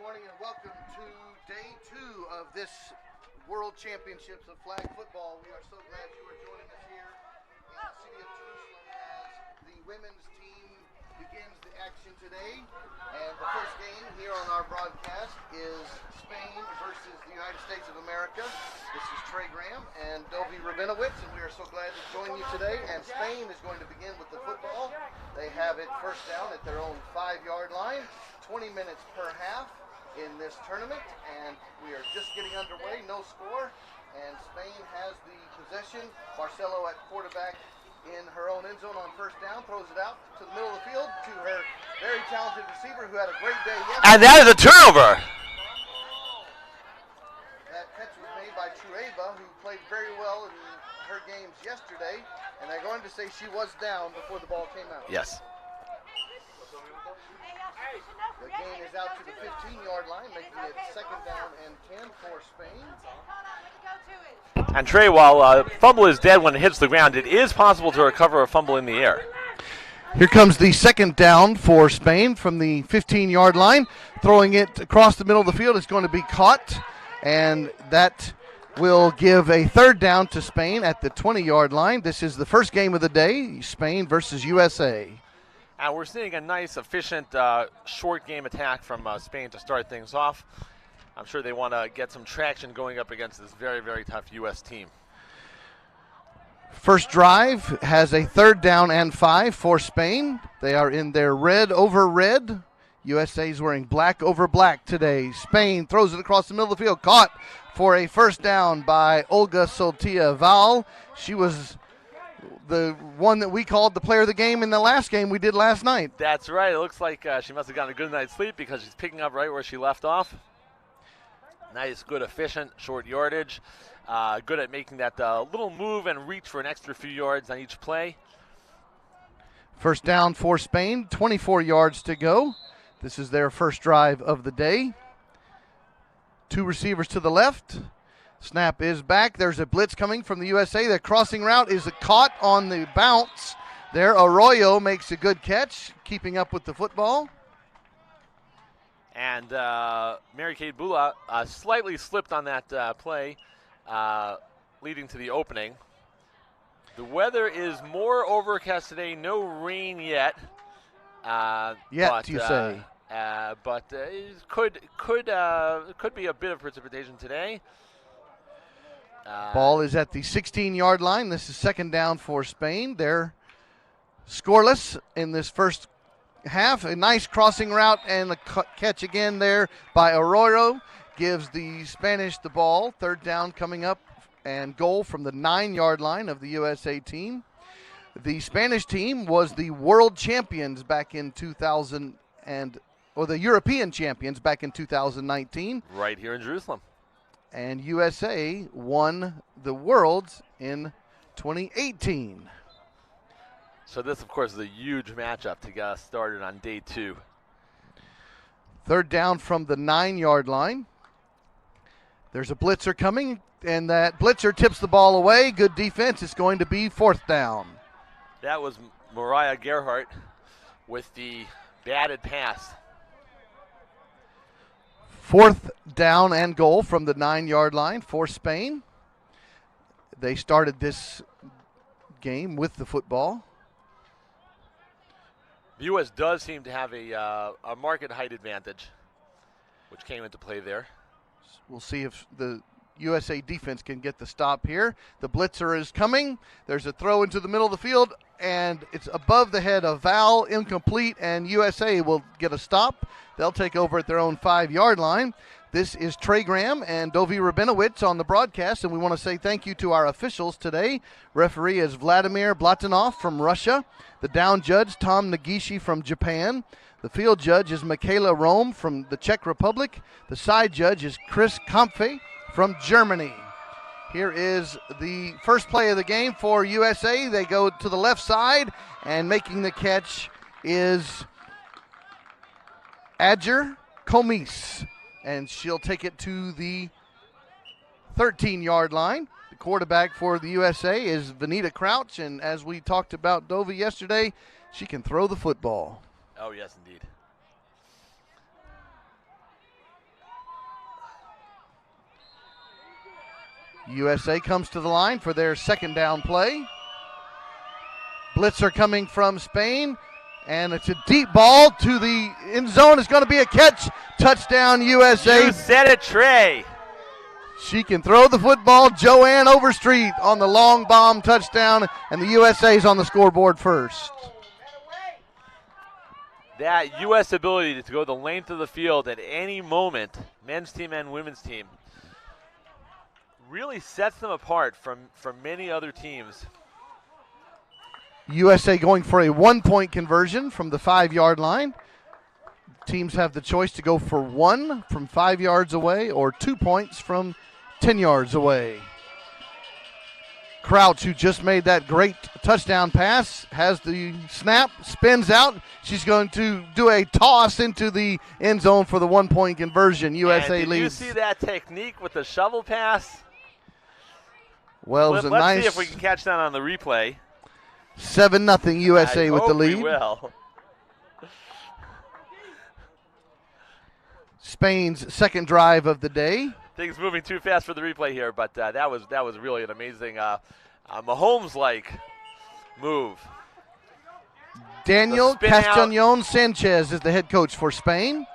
morning and welcome to day 2 of this World Championships of Flag Football. We are so glad you are joining us here in the city of Jerusalem as the women's team begins the action today. And the first game here on our broadcast is Spain versus the United States of America. This is Trey Graham and Dovi Rabinowitz, and we are so glad to join you today. And Spain is going to begin with the football. They have it first down at their own 5-yard line. 20 minutes per half in this tournament, and we are just getting underway. No score, and Spain has the possession. Marcelo at quarterback in her own end zone on first down, throws it out to the middle of the field to her very talented receiver who had a great day yesterday. And that is a turnover. That catch was made by Trueba, who played very well in her games yesterday, and they're going to say she was down before the ball came out. Yes. The gain is out to the 15-yard line, making it second down and 10 for Spain. And Trey, while fumble is dead when it hits the ground, it is possible to recover a fumble in the air. Here comes the second down for Spain from the 15-yard line. Throwing it across the middle of the field. It's going to be caught, and that will give a third down to Spain at the 20-yard line. This is the first game of the day, Spain versus USA. And we're seeing a nice, efficient, short game attack from Spain to start things off. I'm sure they want to get some traction going up against this very, very tough U.S. team. First drive has a third down and 5 for Spain. They are in their red over red. USA's wearing black over black today. Spain throws it across the middle of the field. Caught for a first down by Olga Soltia Val. She was the one that we called the player of the game in the last game we did last night. That's right. It looks like she must have gotten a good night's sleep because she's picking up right where she left off. Nice, good, efficient, short yardage. Good at making that little move and reach for an extra few yards on each play. First down for Spain, 24 yards to go. This is their first drive of the day. 2 receivers to the left. Snap is back. There's a blitz coming from the USA. The crossing route is caught on the bounce. There, Arroyo makes a good catch, keeping up with the football. And Mary-Kate Bula slightly slipped on that play, leading to the opening. The weather is more overcast today. No rain yet. You say. But it could be a bit of precipitation today. Ball is at the 16-yard line. This is second down for Spain. They're scoreless in this first half. A nice crossing route and a catch again there by Arroyo gives the Spanish the ball. Third down coming up and goal from the 9-yard line of the USA team. The Spanish team was the world champions back in the European champions back in 2019. Right here in Jerusalem. And USA won the Worlds in 2018. So this, of course, is a huge matchup to get us started on day 2. Third down from the 9-yard line. There's a blitzer coming, and that blitzer tips the ball away. Good defense. It's going to be fourth down. That was Mariah Gerhardt with the batted pass. Fourth down and goal from the 9-yard line for Spain. They started this game with the football. The U.S. does seem to have a market height advantage, which came into play there. We'll see if the USA defense can get the stop here. The blitzer is coming. There's a throw into the middle of the field, and it's above the head of Val, incomplete, and USA will get a stop. They'll take over at their own 5-yard line. This is Trey Graham and Dovi Rabinowitz on the broadcast, and we want to say thank you to our officials today. Referee is Vladimir Blatanov from Russia. The down judge, Tom Nagishi from Japan. The field judge is Michaela Rome from the Czech Republic. The side judge is Chris Kampfe from Germany. Here is the first play of the game for USA. They go to the left side, and making the catch is Adjer Komis, and she'll take it to the 13-yard line. The quarterback for the USA is Vanita Crouch, and as we talked about Dovi yesterday, she can throw the football. Oh, yes, indeed. USA comes to the line for their second down play. Blitzer coming from Spain, and it's a deep ball to the end zone. It's going to be a catch. Touchdown, USA. You said it, Trey. She can throw the football. Joanne Overstreet on the long bomb touchdown, and the USA's on the scoreboard first. That U.S. ability to go the length of the field at any moment, men's team and women's team, really sets them apart from many other teams. USA going for a 1-point conversion from the 5-yard line. Teams have the choice to go for 1 from 5 yards away or 2 points from 10 yards away. Crouch, who just made that great touchdown pass, has the snap, spins out. She's going to do a toss into the end zone for the 1-point conversion. USA leads. Did you see that technique with the shovel pass? Well, it was Let's see if we can catch that on the replay. 7-0 USA with the lead. We will. Spain's second drive of the day. Things moving too fast for the replay here, but that was really an amazing Mahomes-like move. Daniel Castellon Sanchez is the head coach for Spain.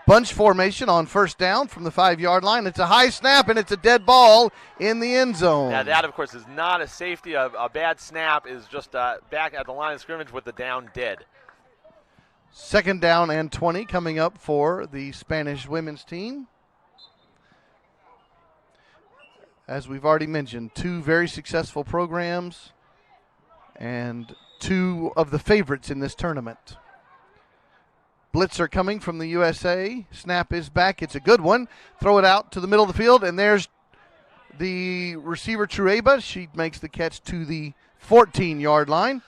Bunch formation on first down from the 5-yard line. It's a high snap, and it's a dead ball in the end zone. Now that, of course, is not a safety. A bad snap is just back at the line of scrimmage with the down dead. Second down and 20 coming up for the Spanish women's team. As we've already mentioned, 2 very successful programs and 2 of the favorites in this tournament. Blitzer coming from the USA. Snap is back. It's a good one. Throw it out to the middle of the field, and there's the receiver, Trueba. She makes the catch to the 14-yard line.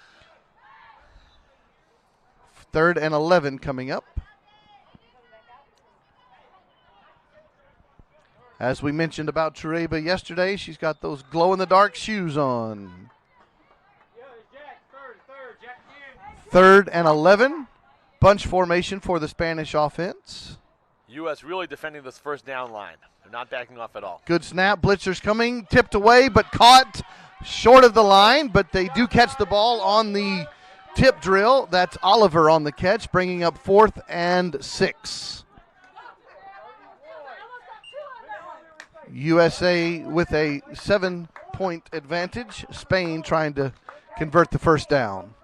3rd and 11 coming up. As we mentioned about Trueba yesterday, she's got those glow-in-the-dark shoes on. 3rd and 11. Bunch formation for the Spanish offense. U.S. really defending this first down line. They're not backing off at all. Good snap. Blitzer's coming. Tipped away, but caught short of the line. But they do catch the ball on the tip drill. That's Oliver on the catch, bringing up 4th and 6. USA with a 7-point advantage. Spain trying to convert the first down.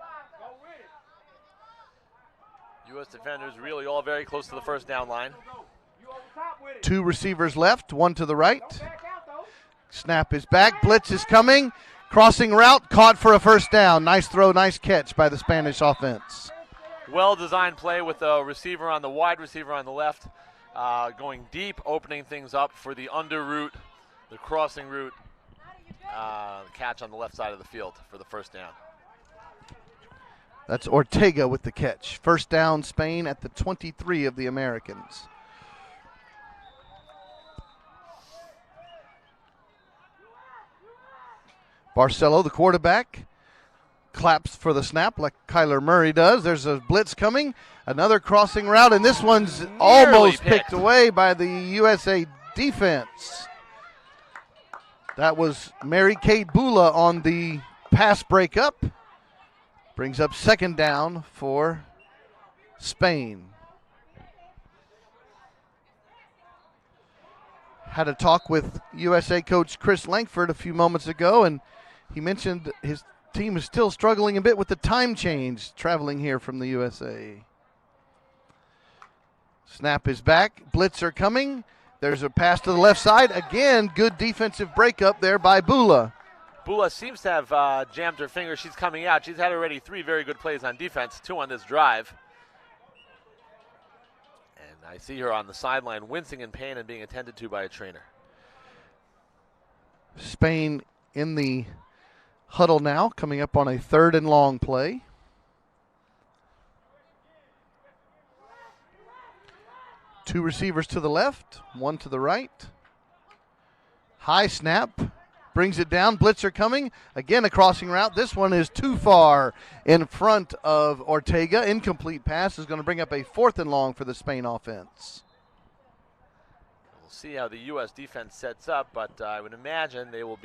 U.S. defenders really all very close to the first down line. 2 receivers left, 1 to the right. Snap is back. Blitz is coming. Crossing route, caught for a first down. Nice throw, nice catch by the Spanish offense. Well-designed play with the receiver on the wide receiver on the left, going deep, opening things up for the under route, the crossing route, catch on the left side of the field for the first down. That's Ortega with the catch. First down, Spain at the 23 of the Americans. Barcelo, the quarterback, claps for the snap like Kyler Murray does. There's a blitz coming, another crossing route, and this one's almost picked away by the USA defense. That was Mary Kate Bula on the pass breakup. Brings up second down for Spain. Had a talk with USA coach Chris Langford a few moments ago, and he mentioned his team is still struggling a bit with the time change traveling here from the USA. Snap is back. Blitzer coming. There's a pass to the left side. Again, good defensive breakup there by Bula. Bula seems to have jammed her finger. She's coming out. She's had already 3 very good plays on defense, 2 on this drive. And I see her on the sideline wincing in pain and being attended to by a trainer. Spain in the huddle now, coming up on a 3rd and long play. Two receivers to the left, 1 to the right. High snap. Brings it down. Blitzer coming. Again, a crossing route. This one is too far in front of Ortega. Incomplete pass is going to bring up a 4th and long for the Spain offense. see how the U.S. defense sets up, but I would imagine they will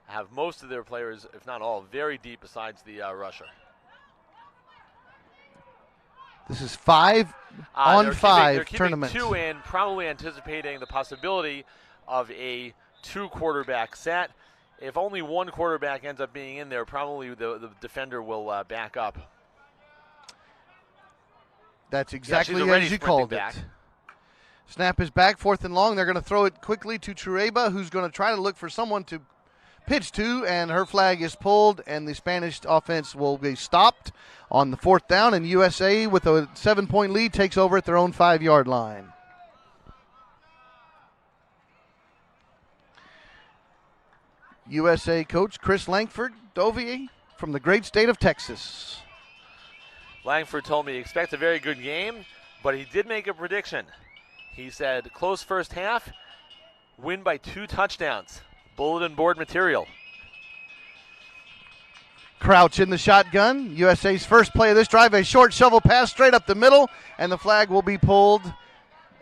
have most of their players, if not all, very deep besides the rusher. This is 5 on 5 tournament. They're keeping 2 in, probably anticipating the possibility of a 2 quarterback set. If only 1 quarterback ends up being in there, probably the defender will back up. That's exactly as you called it. Snap is back, 4th and long. They're going to throw it quickly to Trueba, who's going to try to look for someone to pitch to, and her flag is pulled, and the Spanish offense will be stopped on the 4th down, and USA, with a 7-point lead, takes over at their own 5-yard line. USA coach Chris Langford Dovier from the great state of Texas. Langford told me he expects a very good game, but he did make a prediction. He said, close first half, win by 2 touchdowns. Bulletin board material. Crouch in the shotgun. USA's first play of this drive, a short shovel pass straight up the middle, and the flag will be pulled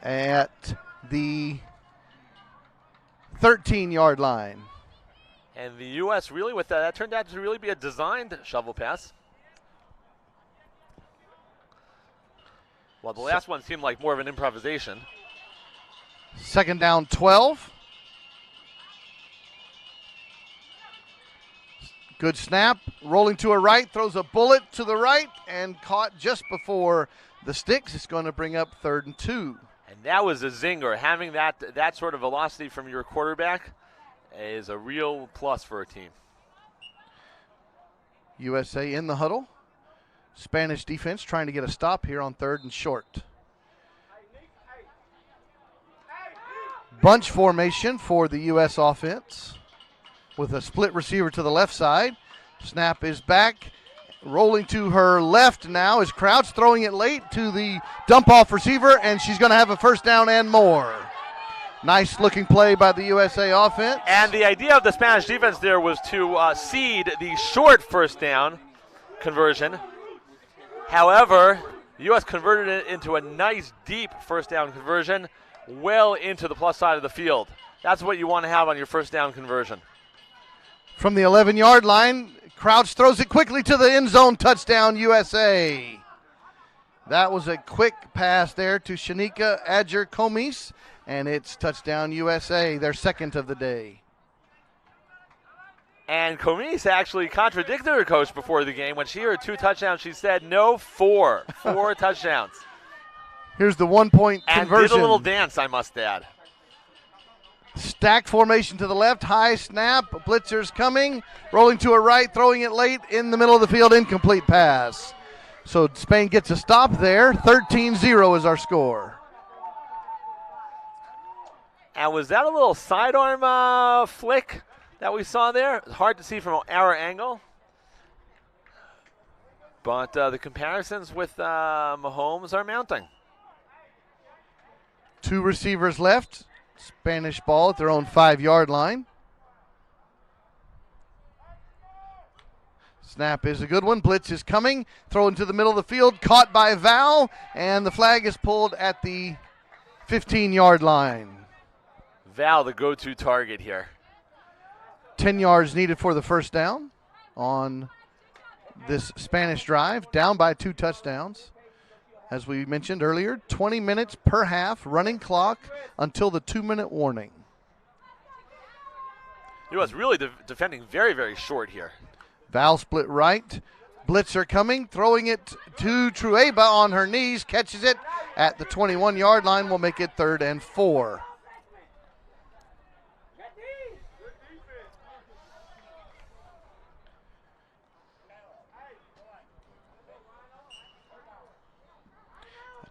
at the 13-yard line. And the U.S. really, with that turned out to really be a designed shovel pass. Well, the last one seemed like more of an improvisation. 2nd down, 12. Good snap, rolling to a right, throws a bullet to the right, and caught just before the sticks. It's going to bring up 3rd and 2. And that was a zinger. Having that sort of velocity from your quarterback is a real plus for a team. USA in the huddle. Spanish defense trying to get a stop here on 3rd and short. Bunch formation for the U.S. offense with a split receiver to the left side. Snap is back. Rolling to her left now is Crouch, throwing it late to the dump-off receiver, and she's going to have a 1st down and more. Nice looking play by the USA offense. And the idea of the Spanish defense there was to seed the short 1st down conversion. However, the U.S. converted it into a nice deep 1st down conversion well into the plus side of the field. That's what you want to have on your 1st down conversion. From the 11-yard line, Crouch throws it quickly to the end zone. Touchdown, USA. That was a quick pass there to Shanika Adjer-Comis, and it's touchdown, USA, their 2nd of the day. And Comis actually contradicted her coach before the game. When she heard 2 touchdowns, she said, no, 4. 4 touchdowns. Here's the 1-point conversion. And did a little dance, I must add. Stacked formation to the left, high snap, blitzers coming, rolling to a right, throwing it late in the middle of the field, incomplete pass. So Spain gets a stop there. 13-0 is our score. And was that a little sidearm flick that we saw there? It's hard to see from our angle. But the comparisons with Mahomes are mounting. 2 receivers left. Spanish ball at their own 5-yard line. Snap is a good one. Blitz is coming. Throw into the middle of the field. Caught by Val. And the flag is pulled at the 15-yard line. Val, the go-to target here. 10 yards needed for the 1st down on this Spanish drive. Down by 2 touchdowns. As we mentioned earlier, 20 minutes per half, running clock until the 2-minute warning. He was really defending very, very short here. Val split right. Blitzer coming, throwing it to Trueba on her knees, catches it at the 21-yard line. Will make it 3rd and 4.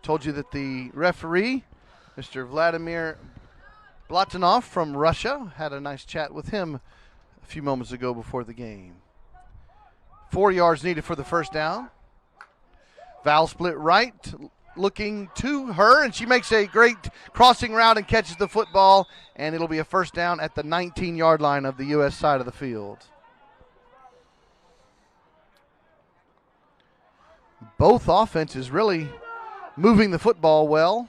Told you that the referee, Mr. Vladimir Blatanov from Russia, had a nice chat with him a few moments ago before the game. 4 yards needed for the 1st down. Val split right, looking to her, and she makes a great crossing route and catches the football, and it'll be a 1st down at the 19-yard line of the U.S. side of the field. Both offenses really moving the football well.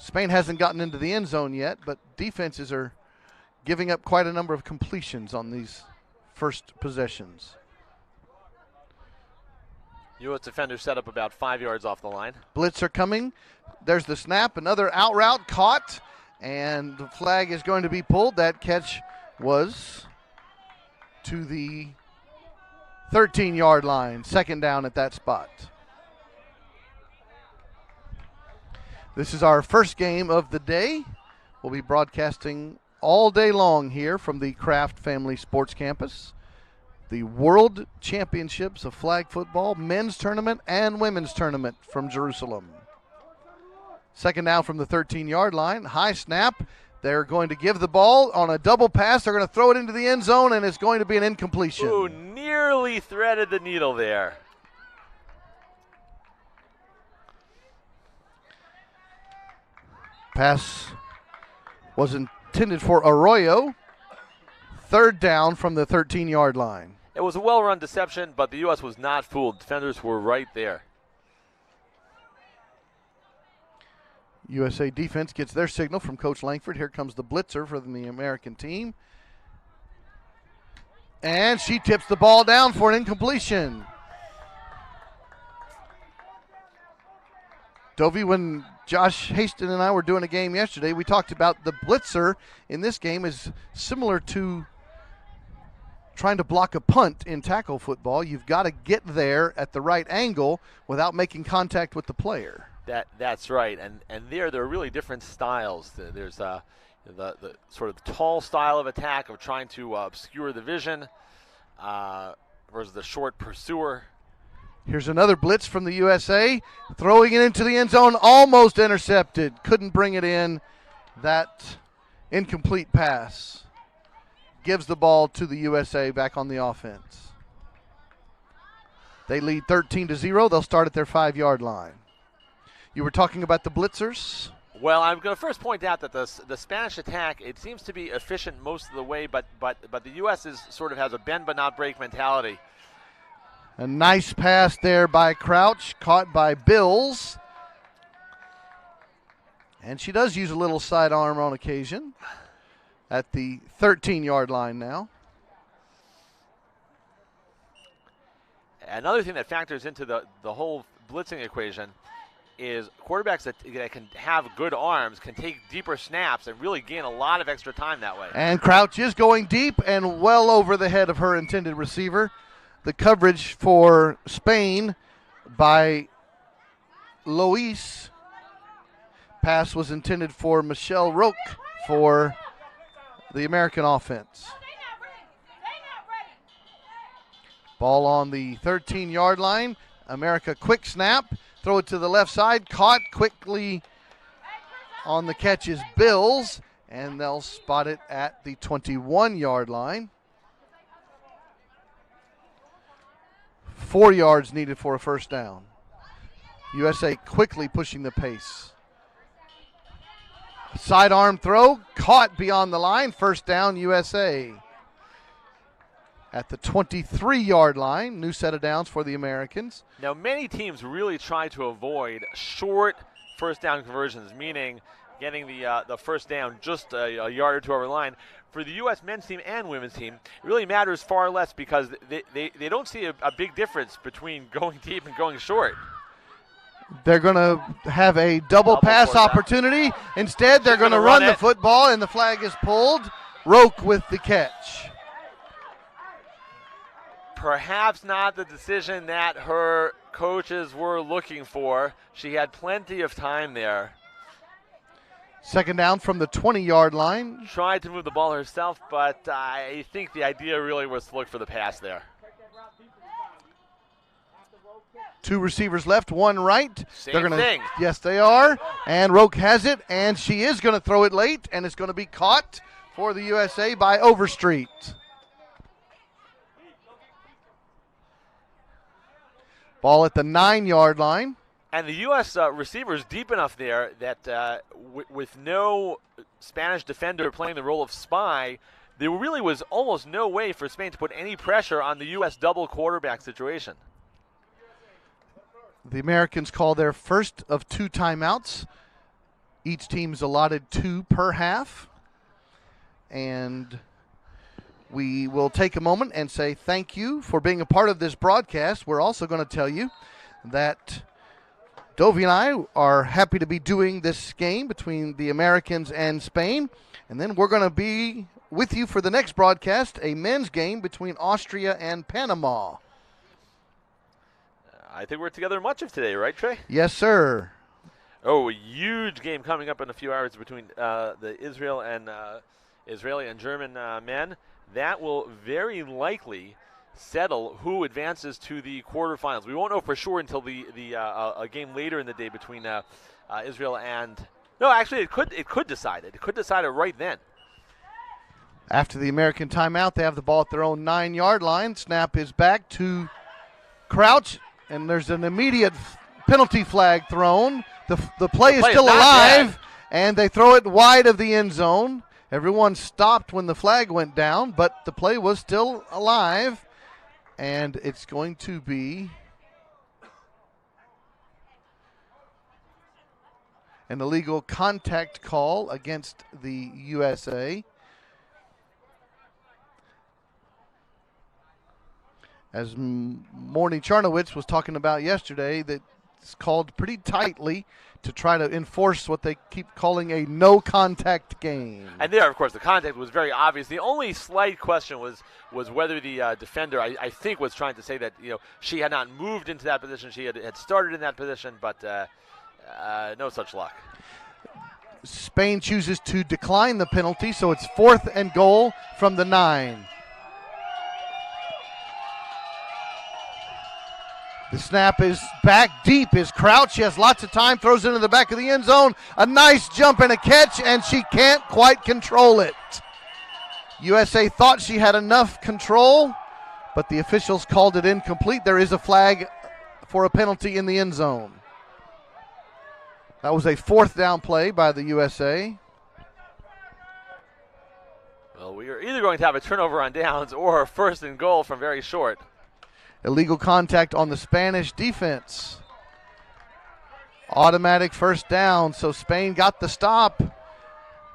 Spain hasn't gotten into the end zone yet, but defenses are giving up quite a number of completions on these first possessions. U.S. defenders set up about 5 yards off the line. Blitz are coming. There's the snap. Another out route caught, and the flag is going to be pulled. That catch was to the 13-yard line. Second down at that spot. This is our first game of the day. We'll be broadcasting all day long here from the Kraft Family Sports Campus. The World Championships of Flag Football, men's tournament and women's tournament from Jerusalem. Second down from the 13-yard line. High snap. They're going to give the ball on a double pass. They're going to throw it into the end zone, and it's going to be an incompletion. Ooh, nearly threaded the needle there. Pass was intended for Arroyo. Third down from the 13-yard line. It was a well-run deception, but the U.S. was not fooled. Defenders were right there. USA defense gets their signal from Coach Langford. Here comes the blitzer for the American team. And she tips the ball down for an incompletion. Dovey, when Josh Haston and I were doing a game yesterday, we talked about the blitzer in this game is similar to trying to block a punt in tackle football. You've got to get there at the right angle without making contact with the player. That's right, and there are really different styles. There's the sort of tall style of attack of trying to obscure the vision versus the short pursuer. Here's another blitz from the USA, throwing it into the end zone, almost intercepted. Couldn't bring it in. That incomplete pass gives the ball to the USA back on the offense. They lead 13-0. They'll start at their 5-yard line. You were talking about the blitzers? Well, I'm going to first point out that the Spanish attack, it seems to be efficient most of the way, but the U.S. sort of has a bend but not break mentality. A nice pass there by Crouch, caught by Bills. And she does use a little sidearm on occasion at the 13-yard line now. Another thing that factors into the whole blitzing equation is quarterbacks that can have good arms can take deeper snaps and really gain a lot of extra time that way. And Crouch is going deep and well over the head of her intended receiver. The coverage for Spain by Lois. Pass was intended for Michelle Roque for the American offense. Ball on the 13-yard line. America quick snap. Throw it to the left side. Caught quickly on the catch is Bills. And they'll spot it at the 21-yard line. 4 yards needed for a first down. USA quickly pushing the pace. Sidearm throw. Caught beyond the line. First down USA. At the 23-yard line, new set of downs for the Americans. Now, many teams really try to avoid short first down conversions, meaning getting the first down just a yard or two over the line. For the U.S. men's team and women's team, it really matters far less because they don't see a big difference between going deep and going short. They're going to have a double pass opportunity. Instead, they're going to run the football, and the flag is pulled. Roque with the catch. Perhaps not the decision that her coaches were looking for. She had plenty of time there. Second down from the 20-yard line. Tried to move the ball herself, but I think the idea really was to look for the pass there. Two receivers left, one right. Same thing. Yes, they are. And Roque has it, and she is going to throw it late, and it's going to be caught for the USA by Overstreet. Ball at the 9-yard line. And the U.S. receivers deep enough there that with no Spanish defender playing the role of spy, there really was almost no way for Spain to put any pressure on the U.S. double quarterback situation. The Americans call their first of two timeouts. Each team's allotted 2 per half. And we will take a moment and say thank you for being a part of this broadcast. We're also going to tell you that Dovey and I are happy to be doing this game between the Americans and Spain. And then we're going to be with you for the next broadcast, a men's game between Austria and Panama. I think we're together much of today, right, Trey? Yes, sir. Oh, a huge game coming up in a few hours between the Israeli and German men. That will very likely settle who advances to the quarterfinals. We won't know for sure until a game later in the day between Israel and. No, actually, it could decide it. It could decide it right then. After the American timeout, they have the ball at their own 9-yard line. Snap is back to Crouch, and there's an immediate penalty flag thrown. The play is still alive, and they throw it wide of the end zone. Everyone stopped when the flag went down, but the play was still alive, and it's going to be an illegal contact call against the USA. As Morny Charnowitz was talking about yesterday, that it's called pretty tightly to try to enforce what they keep calling a no-contact game. And there, of course, the contact was very obvious. The only slight question was whether the defender, I think, was trying to say that she had not moved into that position. She had started in that position, but no such luck. Spain chooses to decline the penalty, so it's 4th and goal from the 9. The snap is back deep. Is Crouch. She has lots of time, throws it into the back of the end zone. A nice jump and a catch, and she can't quite control it. USA thought she had enough control, but the officials called it incomplete. There is a flag for a penalty in the end zone. That was a 4th down play by the USA. Well, we are either going to have a turnover on downs or a 1st and goal from very short. Illegal contact on the Spanish defense. Automatic 1st down, so Spain got the stop,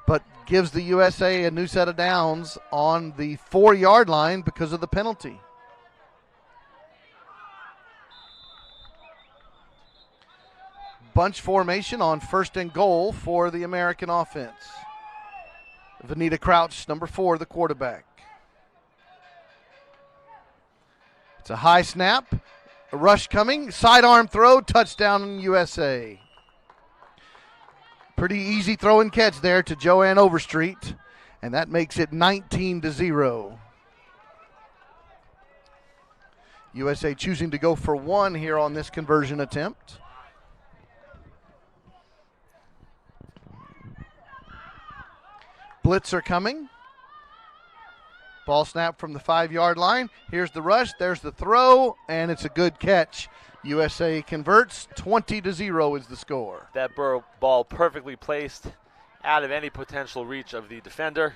but gives the USA a new set of downs on the 4-yard line because of the penalty. Bunch formation on 1st and goal for the American offense. Vanita Crouch, number 4, the quarterback. It's a high snap, a rush coming, sidearm throw, touchdown USA. Pretty easy throw and catch there to Joanne Overstreet, and that makes it 19-0. USA choosing to go for 1 here on this conversion attempt. Blitzer coming. Ball snap from the 5-yard line. Here's the rush. There's the throw, and it's a good catch. USA converts. 20-0 is the score. That ball perfectly placed out of any potential reach of the defender.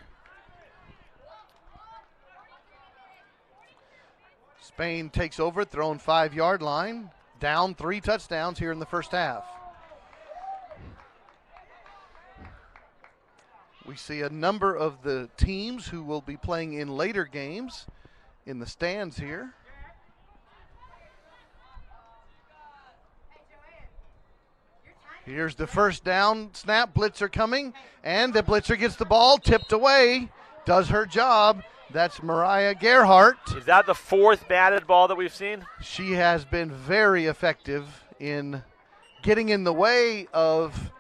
Spain takes over at their own 5-yard line. Down 3 touchdowns here in the first half. We see a number of the teams who will be playing in later games in the stands here. Here's the 1st down snap. Blitzer coming, and the blitzer gets the ball tipped away. Does her job. That's Mariah Gerhardt. Is that the 4th batted ball that we've seen? She has been very effective in getting in the way of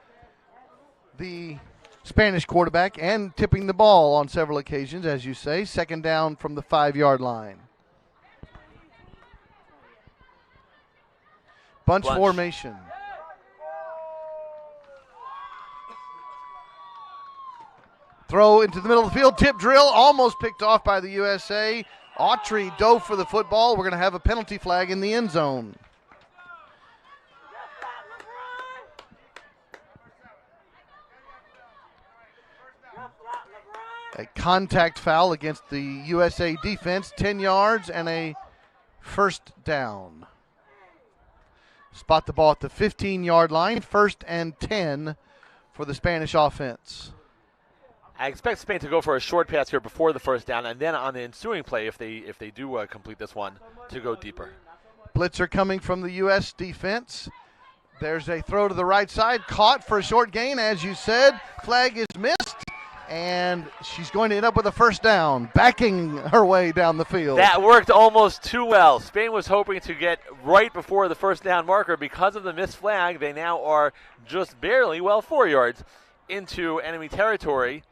the Spanish quarterback and tipping the ball on several occasions, as you say. 2nd down from the 5-yard line. Bunch formation. Throw into the middle of the field. Tip drill almost picked off by the USA. Autry dove for the football. We're going to have a penalty flag in the end zone. A contact foul against the USA defense, 10 yards and a 1st down. Spot the ball at the 15-yard line, 1st and 10 for the Spanish offense. I expect Spain to go for a short pass here before the first down, and then on the ensuing play, if they do complete this one, to go deeper. Blitzer coming from the U.S. defense. There's a throw to the right side, caught for a short gain, as you said. Flag is missed, and she's going to end up with a first down, backing her way down the field. That worked almost too well. Spain was hoping to get right before the first down marker. Because of the missed flag, they now are just barely, 4 yards into enemy territory.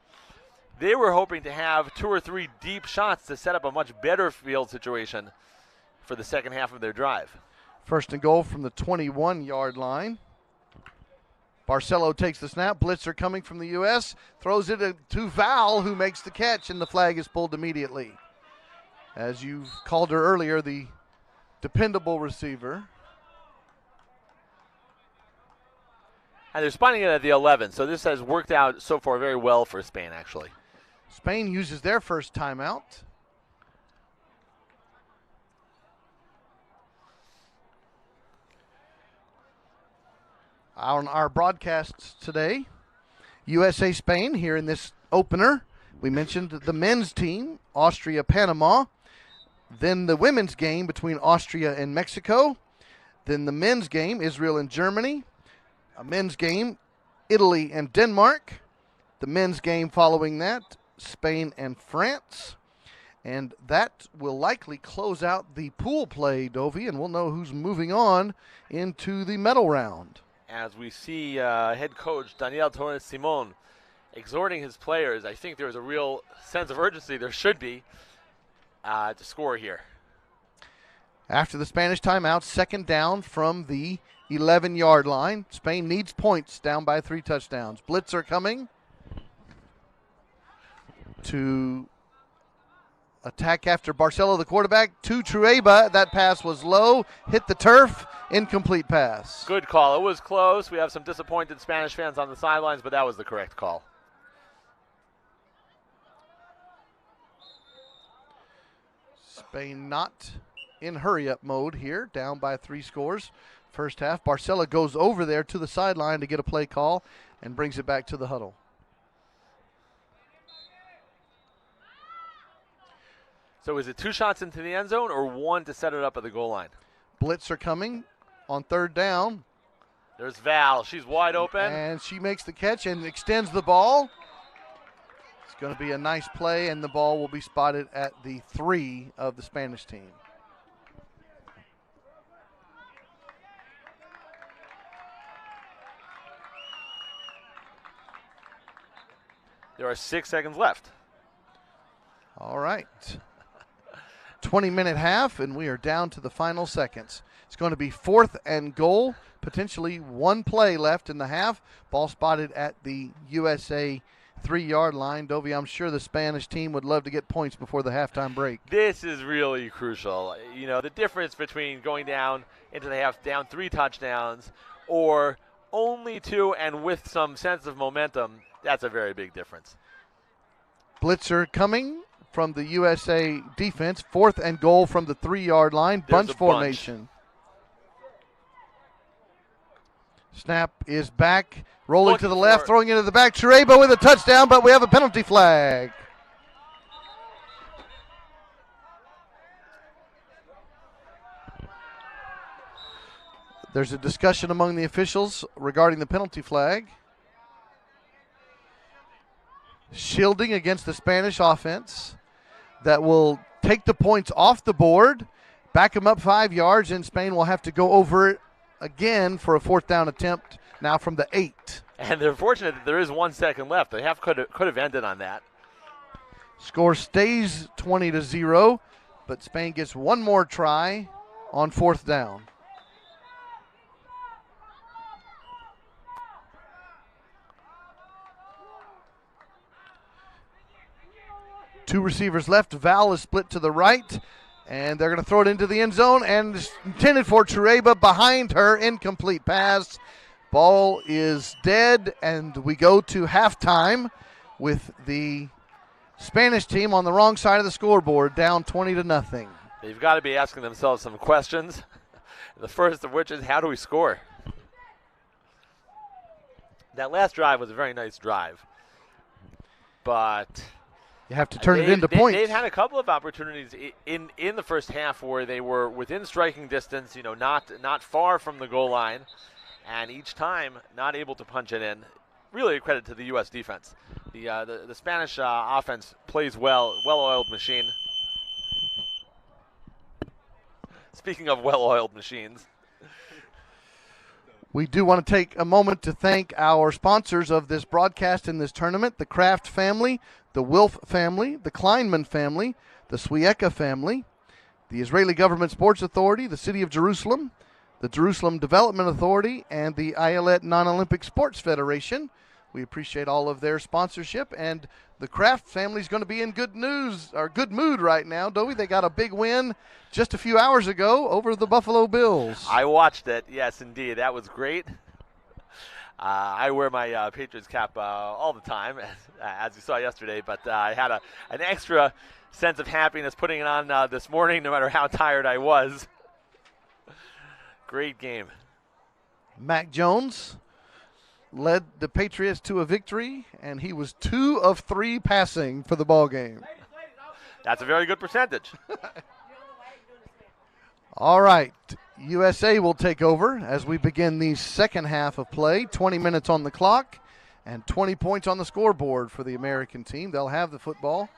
They were hoping to have 2 or 3 deep shots to set up a much better field situation for the second half of their drive. First and goal from the 21-yard line. Barcelo takes the snap. Blitzer coming from the U.S. Throws it to Val, who makes the catch, and the flag is pulled immediately. As you called her earlier, the dependable receiver. And they're spotting it at the 11, so this has worked out so far very well for Spain, actually. Spain uses their first timeout. On our broadcasts today, USA Spain here in this opener. We mentioned the men's team, Austria, Panama. Then the women's game between Austria and Mexico. Then the men's game, Israel and Germany. A men's game, Italy and Denmark. The men's game following that, Spain and France. And that will likely close out the pool play, Dovey, and we'll know who's moving on into the medal round. As we see head coach Daniel Torres Simon exhorting his players, I think there's a real sense of urgency, there should be, to score here. After the Spanish timeout, second down from the 11-yard line. Spain needs points, down by 3 touchdowns. Blitzer coming to attack after Barcelo, the quarterback, to Trueba. That pass was low, hit the turf, incomplete pass. Good call. It was close. We have some disappointed Spanish fans on the sidelines, but that was the correct call. Spain not in hurry-up mode here, down by 3 scores. First half, Barcelo goes over there to the sideline to get a play call and brings it back to the huddle. So is it 2 shots into the end zone or 1 to set it up at the goal line? Blitzer coming on third down. There's Val. She's wide open. And she makes the catch and extends the ball. It's going to be a nice play, and the ball will be spotted at the 3 of the Spanish team. There are 6 seconds left. All right. 20-minute half, and we are down to the final seconds. It's going to be 4th and goal, potentially 1 play left in the half. Ball spotted at the USA 3-yard line. Dovey, I'm sure the Spanish team would love to get points before the halftime break. This is really crucial. You know, the difference between going down into the half, down 3 touchdowns, or only 2 and with some sense of momentum, that's a very big difference. Blitzer coming from the USA defense. 4th and goal from the 3-yard line. Bunch formation. Snap is back. Rolling to the left, throwing into the back. Trueba with a touchdown, but we have a penalty flag. There's a discussion among the officials regarding the penalty flag. Shielding against the Spanish offense that will take the points off the board, back them up 5 yards, and Spain will have to go over it again for a 4th down attempt now from the 8. And they're fortunate that there is 1 second left. The half could have ended on that. Score stays 20-0, but Spain gets 1 more try on 4th down. Two receivers left. Val is split to the right, and they're going to throw it into the end zone, and it's intended for Trueba. Behind her, incomplete pass. Ball is dead, and we go to halftime with the Spanish team on the wrong side of the scoreboard, down 20-0. They've got to be asking themselves some questions. The first of which is, how do we score? That last drive was a very nice drive, but you have to turn it into points. They've had a couple of opportunities in the first half where they were within striking distance, not far from the goal line, and each time not able to punch it in. Really a credit to the U.S. defense. The Spanish offense plays well-oiled machine. Speaking of well-oiled machines. We do want to take a moment to thank our sponsors of this broadcast in this tournament, the Kraft family, the Wilf family, the Kleinman family, the Swiecka family, the Israeli Government Sports Authority, the City of Jerusalem, the Jerusalem Development Authority, and the Ayelet Non-Olympic Sports Federation. We appreciate all of their sponsorship, and the Kraft family is going to be in good mood right now, Dovey. They got a big win just a few hours ago over the Buffalo Bills. I watched it. Yes, indeed. That was great. I wear my Patriots cap all the time, as you saw yesterday, but I had an extra sense of happiness putting it on this morning, no matter how tired I was. Great game. Mac Jones led the Patriots to a victory, and he was 2 of 3 passing for the ball game. That's a very good percentage. All right, USA will take over as we begin the second half of play. 20 minutes on the clock and 20 points on the scoreboard for the American team. They'll have the football.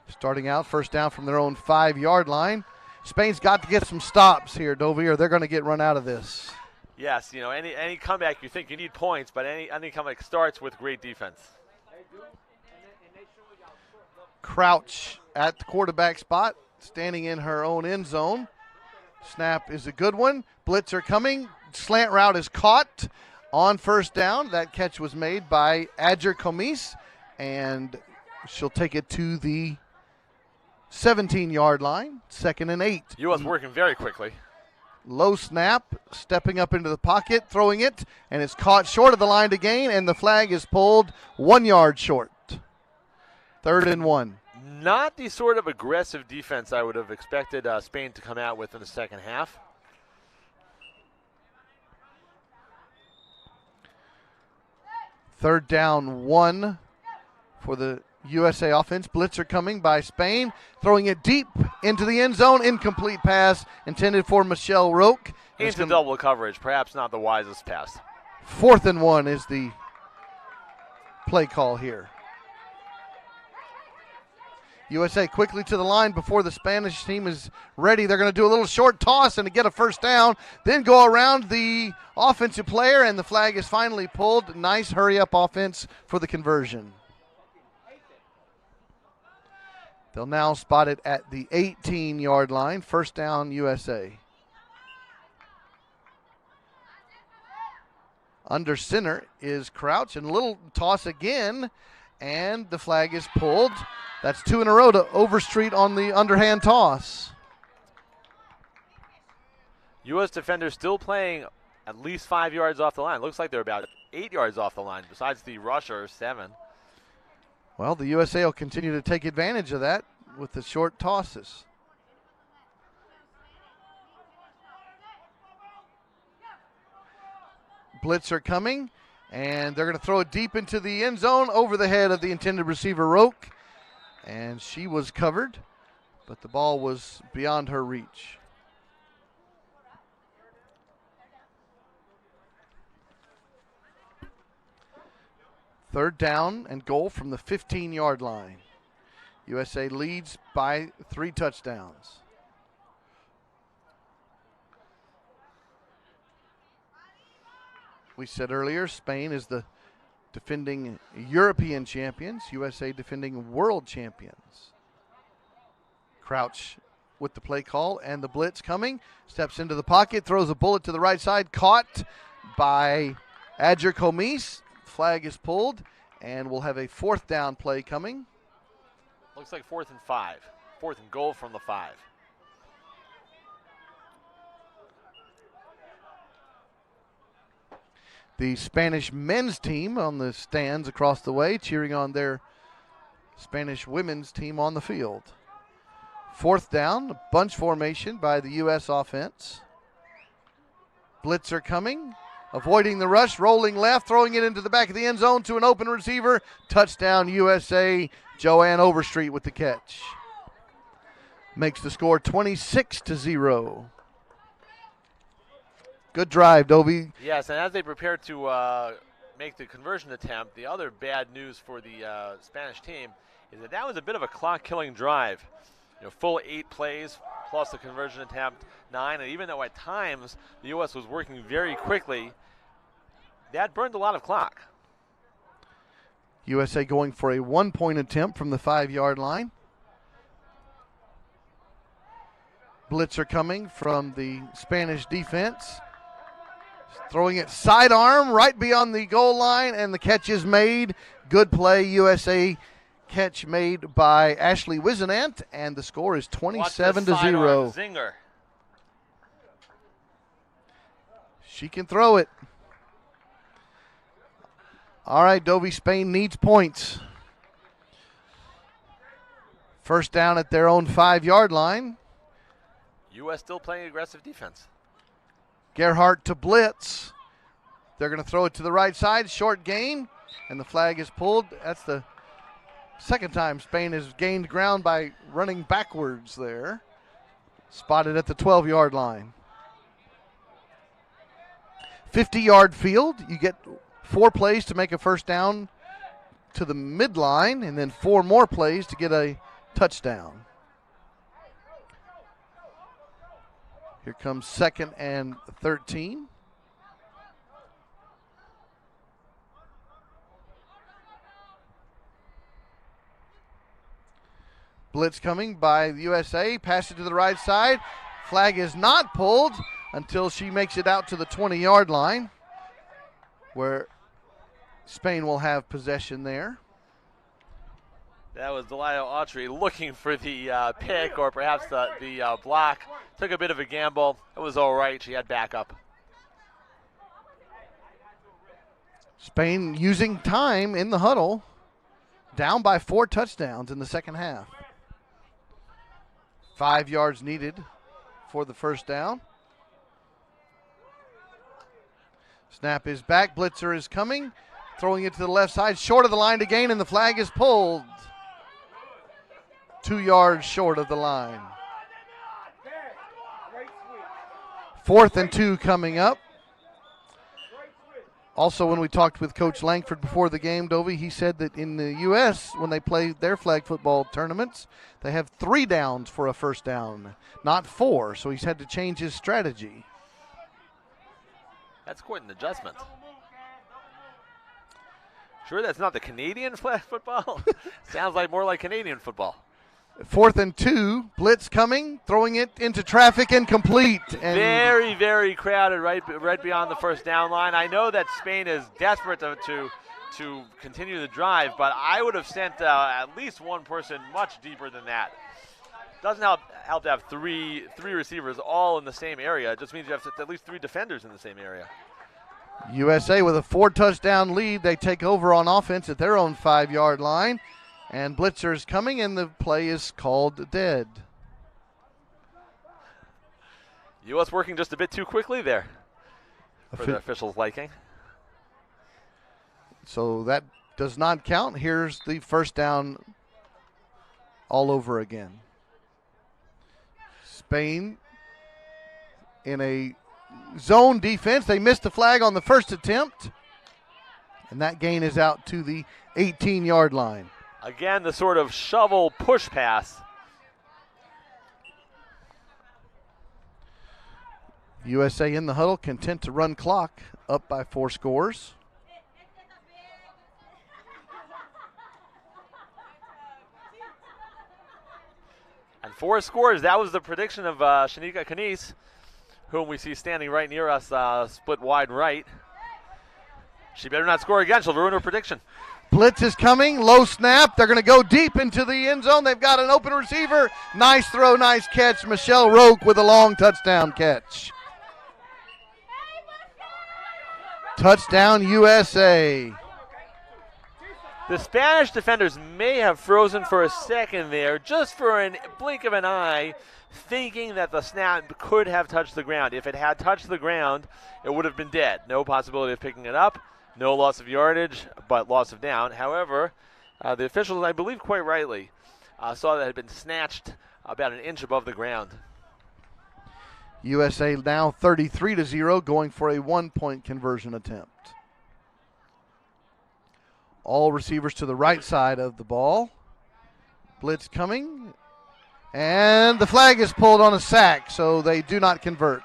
Starting out, first down from their own 5-yard line. Spain's got to get some stops here, Dovey, or they're going to get run out of this. Yes, any comeback you think you need points, but any comeback starts with great defense. Crouch at the quarterback spot, standing in her own end zone. Snap is a good one. Blitzer coming. Slant route is caught on first down. That catch was made by Adjer Komis, and she'll take it to the 17-yard line, 2nd and 8. U.S. working very quickly. Low snap, stepping up into the pocket, throwing it, and it's caught short of the line to gain, and the flag is pulled 1 yard short. 3rd and 1. Not the sort of aggressive defense I would have expected Spain to come out with in the second half. Third down 1 for the USA offense. Blitzer coming by Spain, throwing it deep into the end zone. Incomplete pass intended for Michelle Roque. Into double coverage, perhaps not the wisest pass. 4th and 1 is the play call here. USA quickly to the line before the Spanish team is ready. They're going to do a little short toss and to get a first down, then go around the offensive player, and the flag is finally pulled. Nice hurry-up offense for the conversion. They'll now spot it at the 18-yard line. First down, USA. Under center is Crouch, and a little toss again, and the flag is pulled. That's 2 in a row to Overstreet on the underhand toss. U.S. defenders still playing at least 5 yards off the line. Looks like they're about 8 yards off the line, besides the rusher, 7. Well, the USA will continue to take advantage of that with the short tosses. Blitzer coming, and they're going to throw it deep into the end zone over the head of the intended receiver, Roque. And she was covered, but the ball was beyond her reach. Third down and goal from the 15-yard line. USA leads by 3 touchdowns. We said earlier, Spain is the defending European champions, USA defending world champions. Crouch with the play call and the blitz coming, steps into the pocket, throws a bullet to the right side, caught by Adjer Komis. Flag is pulled, and we'll have a 4th down play coming. Looks like 4th and 5. 4th and goal from the 5. The Spanish men's team on the stands across the way, cheering on their Spanish women's team on the field. 4th down, bunch formation by the U.S. offense. Blitzer coming, avoiding the rush, rolling left, throwing it into the back of the end zone to an open receiver. Touchdown USA. Joanne Overstreet with the catch. Makes the score 26-0. Good drive, Dovey. Yes, and as they prepare to make the conversion attempt, the other bad news for the Spanish team is that was a bit of a clock-killing drive. Full 8 plays plus the conversion attempt 9, and even though at times the U.S. was working very quickly, that burned a lot of clock. USA going for a 1-point attempt from the 5-yard line. Blitzer coming from the Spanish defense. Throwing it sidearm right beyond the goal line, and the catch is made. Good play, USA. Catch made by Ashley Wisenant, and the score is 27-0. Zinger. She can throw it. All right, Dovey, Spain needs points. First down at their own 5-yard line. U.S. still playing aggressive defense. Gerhardt to blitz. They're going to throw it to the right side. Short gain, and the flag is pulled. That's the second time Spain has gained ground by running backwards there. Spotted at the 12-yard line. 50-yard field. You get 4 plays to make a first down to the midline, and then 4 more plays to get a touchdown. Here comes 2nd and 13. Blitz coming by the USA. Pass it to the right side. Flag is not pulled until she makes it out to the 20-yard line, where Spain will have possession there. That was Delia Autry looking for the pick or perhaps the block. Took a bit of a gamble. It was all right. She had backup. Spain using time in the huddle. Down by 4 touchdowns in the second half. 5 yards needed for the first down. Snap is back. Blitzer is coming. Throwing it to the left side. Short of the line to gain, and the flag is pulled. 2 yards short of the line. 4th and 2 coming up. Also, when we talked with Coach Langford before the game, Dovey, he said that in the U.S., when they play their flag football tournaments, they have 3 downs for a first down, not 4. So he's had to change his strategy. That's quite an adjustment. Sure that's not the Canadian flag football? Sounds like more like Canadian football. 4th and 2, blitz coming, throwing it into traffic, incomplete. And very, very crowded right beyond the first down line. I know that Spain is desperate to continue the drive, but I would have sent at least one person much deeper than that. Doesn't help to have three receivers all in the same area. It just means you have at least 3 defenders in the same area. USA with a 4-touchdown lead. They take over on offense at their own 5-yard line. And Blitzer is coming, and the play is called dead. U.S. working just a bit too quickly there for the officials' liking. So that does not count. Here's the first down all over again. Spain in a zone defense. They missed the flag on the first attempt, and that gain is out to the 18-yard line. Again, the sort of shovel push pass. USA in the huddle, content to run clock, up by 4 scores. And 4 scores, that was the prediction of Shanika Kanice, whom we see standing right near us, split wide right. She better not score again. She'll ruin her prediction. Blitz is coming, low snap. They're going to go deep into the end zone. They've got an open receiver. Nice throw, nice catch. Michelle Roque with a long touchdown catch. Touchdown USA. The Spanish defenders may have frozen for a second there, just for a blink of an eye, thinking that the snap could have touched the ground. If it had touched the ground, it would have been dead. No possibility of picking it up, no loss of yardage, but loss of down. However, the officials, I believe quite rightly, saw that it had been snatched about an inch above the ground. USA now 33-0, going for a 1-point conversion attempt. All receivers to the right side of the ball. Blitz coming. And the flag is pulled on a sack, so they do not convert.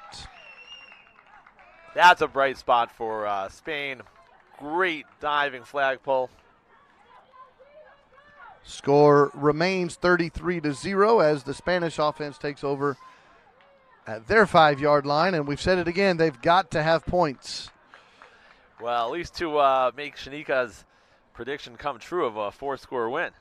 That's a bright spot for Spain. Great diving flag pull. Score remains 33-0 as the Spanish offense takes over at their 5-yard line. And we've said it again, they've got to have points. Well, at least to make Shanika's prediction come true of a 4-score win.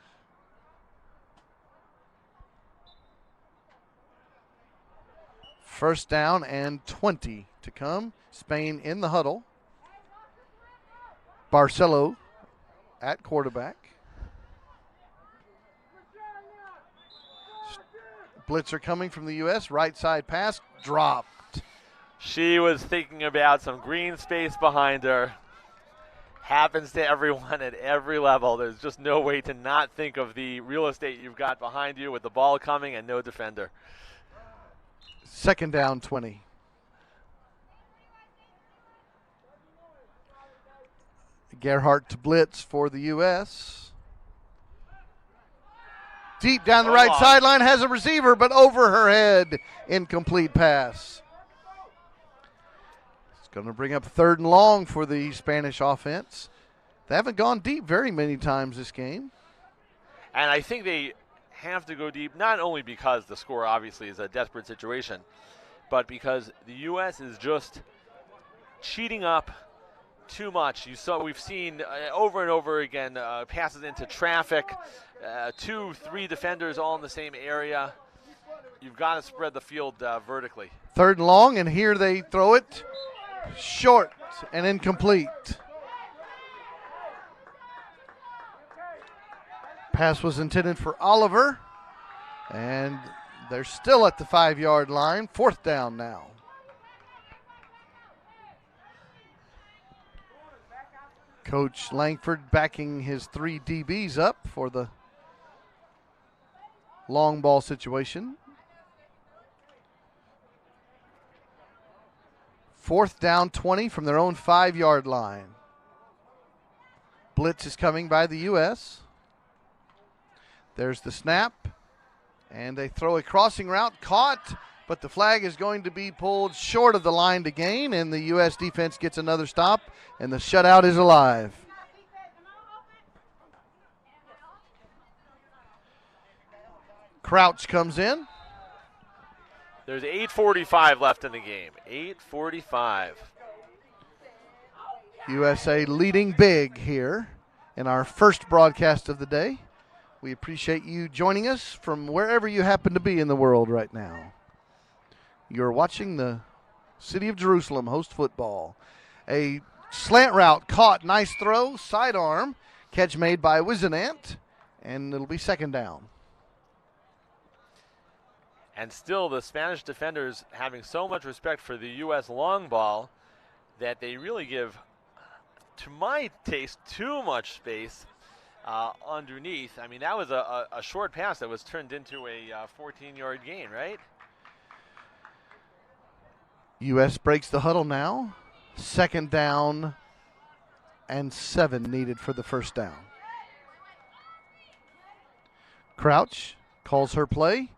First down and 20 to come. Spain in the huddle. Barcelo at quarterback. Blitzer coming from the U.S. Right side pass dropped. She was thinking about some green space behind her. Happens to everyone at every level. There's just no way to not think of the real estate you've got behind you with the ball coming and no defender. Second down, 20. Gerhardt to blitz for the U.S. Deep down the right sideline, has a receiver, but over her head, incomplete pass. It's going to bring up 3rd and long for the Spanish offense. They haven't gone deep very many times this game. And I think they have to go deep, not only because the score obviously is a desperate situation, but because the U.S. is just cheating up too much. We've seen over and over again passes into traffic, 2, 3 defenders all in the same area. You've got to spread the field vertically. 3rd and long, and here they throw it short and incomplete. Pass was intended for Oliver, and they're still at the 5-yard line. 4th down now. Coach Langford backing his 3 DBs up for the long ball situation. 4th down, 20 from their own 5-yard line. Blitz is coming by the U.S. There's the snap, and they throw a crossing route, caught, but the flag is going to be pulled short of the line to gain, and the U.S. defense gets another stop, and the shutout is alive. Crouch comes in. There's 8:45 left in the game. 8:45. USA leading big here in our first broadcast of the day. We appreciate you joining us from wherever you happen to be in the world right now. You're watching the City of Jerusalem host football. A slant route caught, nice throw, sidearm, catch made by Wizenant, and it'll be 2nd down. And still the Spanish defenders having so much respect for the U.S. long ball that they really give, to my taste, too much space underneath. I mean, that was a short pass that was turned into a 14-yard gain, right? U.S. breaks the huddle now. 2nd down and 7 needed for the 1st down. Crouch calls her play.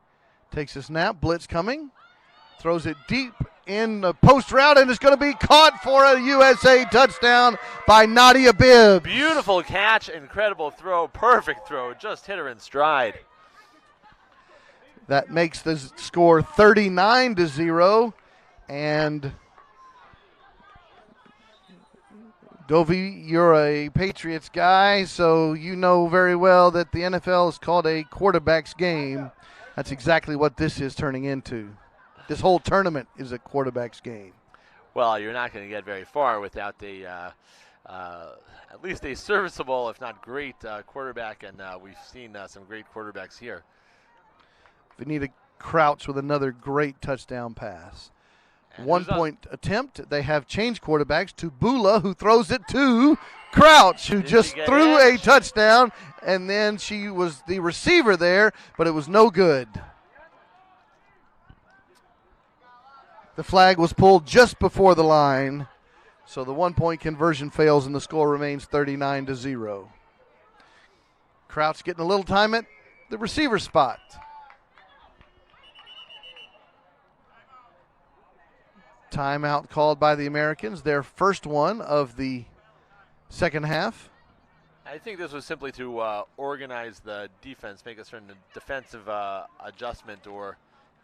Takes a snap, blitz coming, throws it deep in the post route, and it's going to be caught for a USA touchdown by Nadia Bibbs. Beautiful catch, incredible throw, perfect throw, just hit her in stride. That makes the score 39-0, and Dovey, you're a Patriots guy, so you know very well that the NFL is called a quarterback's game. That's exactly what this is turning into. This whole tournament is a quarterback's game. Well, you're not going to get very far without the at least a serviceable, if not great, quarterback, and we've seen some great quarterbacks here. Vanita Crouch with another great touchdown pass. And 1 point attempt. They have changed quarterbacks to Bula, who throws it to Crouch, who just threw a touchdown, and then she was the receiver there, but it was no good. The flag was pulled just before the line, so the 1 point conversion fails, and the score remains 39-0. Crouch getting a little time at the receiver spot. Timeout called by the Americans, their first one of the second half. I think this was simply to organize the defense, make a certain defensive adjustment or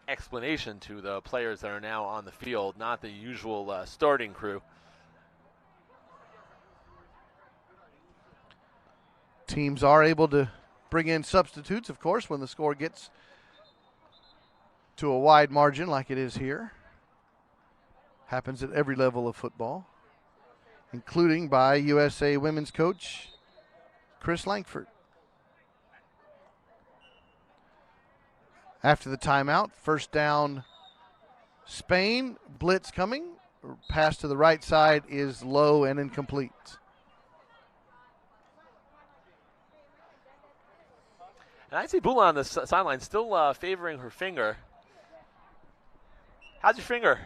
explanation to the players that are now on the field, not the usual starting crew. Teams are able to bring in substitutes, of course, when the score gets to a wide margin like it is here. Happens at every level of football, including by USA women's coach Chris Langford. After the timeout, first down Spain, blitz coming. Pass to the right side is low and incomplete. And I see Bula on the sideline still favoring her finger. How's your finger?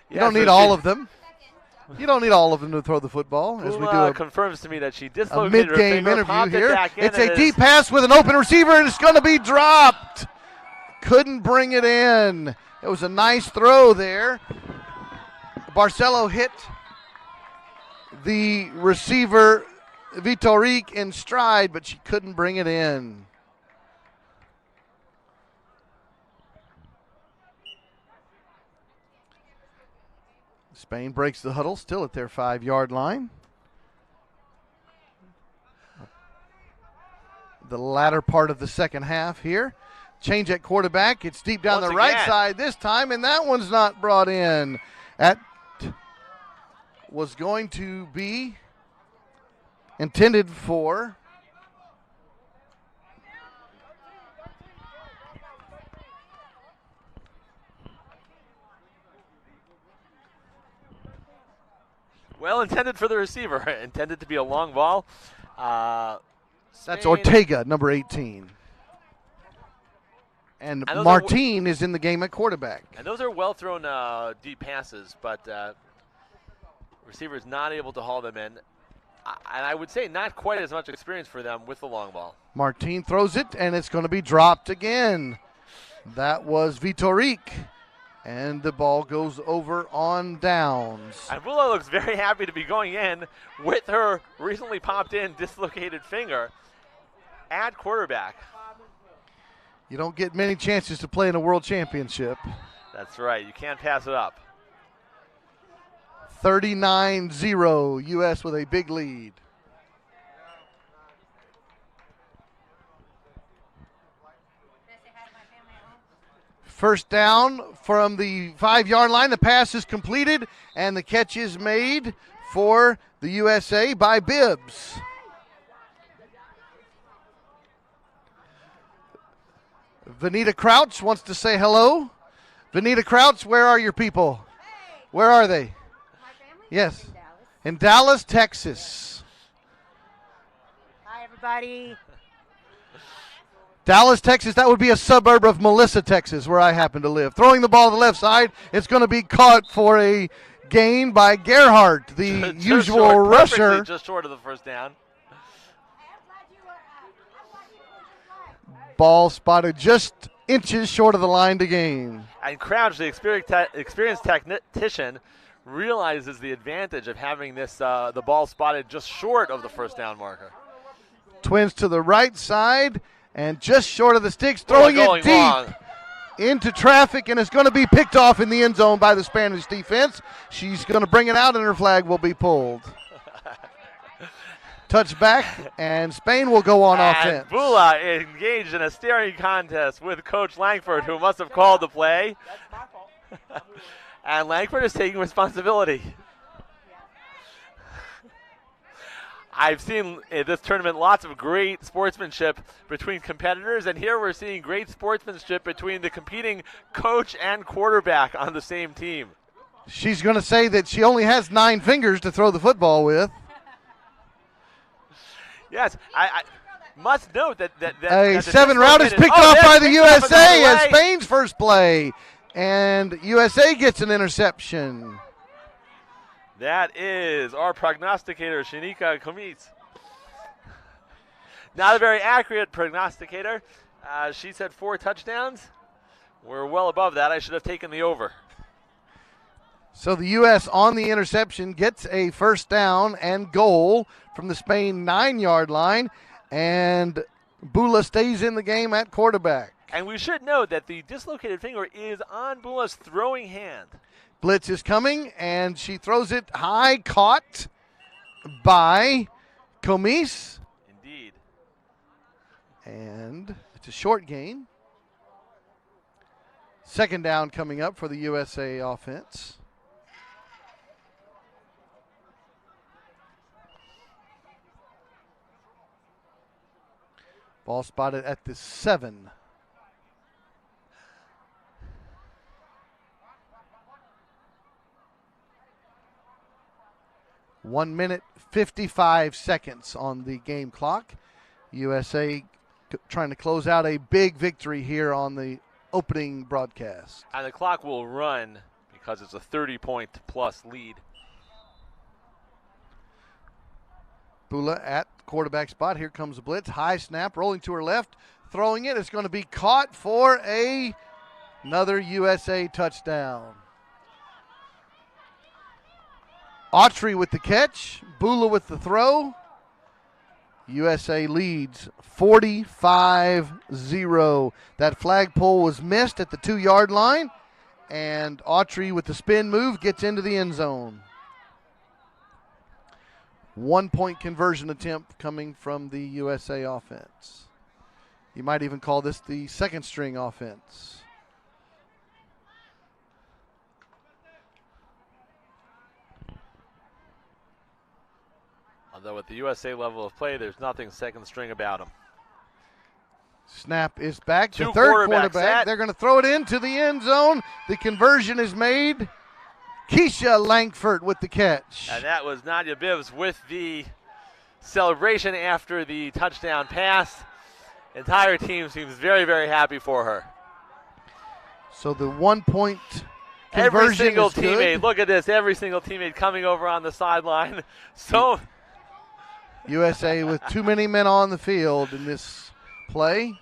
You don't need all of them. You don't need all of them to throw the football. As we do confirms to me that she a dislocated her mid-game finger, interview here. It's a it deep pass with an open receiver, and it's going to be dropped. Couldn't bring it in. It was a nice throw there. Barcelo hit the receiver, Vitorique, in stride, but she couldn't bring it in. Spain breaks the huddle, still at their 5-yard line. The latter part of the second half here. Change at quarterback. It's deep down the right side this time, and that one's not brought in. That was going to be intended for well intended for the receiver. Intended to be a long ball. That's Ortega, number 18. And Martin is in the game at quarterback. And those are well-thrown deep passes, but receiver's not able to haul them in. And I would say not quite as much experience for them with the long ball. Martin throws it, and it's going to be dropped again. That was Vitorique. And the ball goes over on downs. And Bula looks very happy to be going in with her recently popped in dislocated finger at quarterback. You don't get many chances to play in a world championship. That's right. You can't pass it up. 39-0, U.S. with a big lead. First down from the 5-yard line. The pass is completed, and the catch is made for the USA by Bibbs. Vanita Crouch wants to say hello. Vanita Crouch, where are your people? Where are they? My family? Yes. In Dallas, Texas. Hi, everybody. Dallas, Texas, that would be a suburb of Melissa, Texas, where I happen to live. Throwing the ball to the left side, it's going to be caught for a gain by Gerhardt, the usual rusher. Just short of the first down. Ball spotted just inches short of the line to gain. And Crouch, the experienced tactician, realizes the advantage of having this the ball spotted just short of the first down marker. Twins to the right side. And just short of the sticks, throwing it deep long into traffic, and it's going to be picked off in the end zone by the Spanish defense. She's going to bring it out, and her flag will be pulled. Touchback, and Spain will go on offense. Bula engaged in a staring contest with Coach Langford, who must have called the play. And Langford is taking responsibility. I've seen in this tournament lots of great sportsmanship between competitors, and here we're seeing great sportsmanship between the competing coach and quarterback on the same team. She's going to say that she only has 9 fingers to throw the football with. Yes, I must note that A 7 route is picked off by the USA as Spain's first play, and USA gets an interception. That is our prognosticator, Shanika Komitz. Not a very accurate prognosticator. She said 4 touchdowns. We're well above that. I should have taken the over. So the U.S. on the interception gets a first down and goal from the Spain 9-yard line, and Bula stays in the game at quarterback. And we should note that the dislocated finger is on Bula's throwing hand. Blitz is coming, and she throws it high, caught by Comis. Indeed. And it's a short gain. Second down coming up for the USA offense. Ball spotted at the 7. One minute, 55 seconds on the game clock. USA trying to close out a big victory here on the opening broadcast. And the clock will run because it's a 30-point plus lead. Bula at quarterback spot. Here comes the blitz. High snap, rolling to her left, throwing it. It's going to be caught for another USA touchdown. Autry with the catch, Bula with the throw. USA leads 45-0. That flagpole was missed at the 2-yard line, and Autry with the spin move gets into the end zone. 1-point conversion attempt coming from the USA offense. You might even call this the second string offense. Although at the USA level of play, there's nothing second string about them. Snap is back. Two The third quarterbacks quarterback. They're going to throw it into the end zone. The conversion is made. Keisha Langford with the catch. And that was Nadia Bibbs with the celebration after the touchdown pass. Entire team seems very, very happy for her. So the 1-point conversion Every single is teammate, good. look at this, every single teammate coming over on the sideline. So USA with too many men on the field in this play.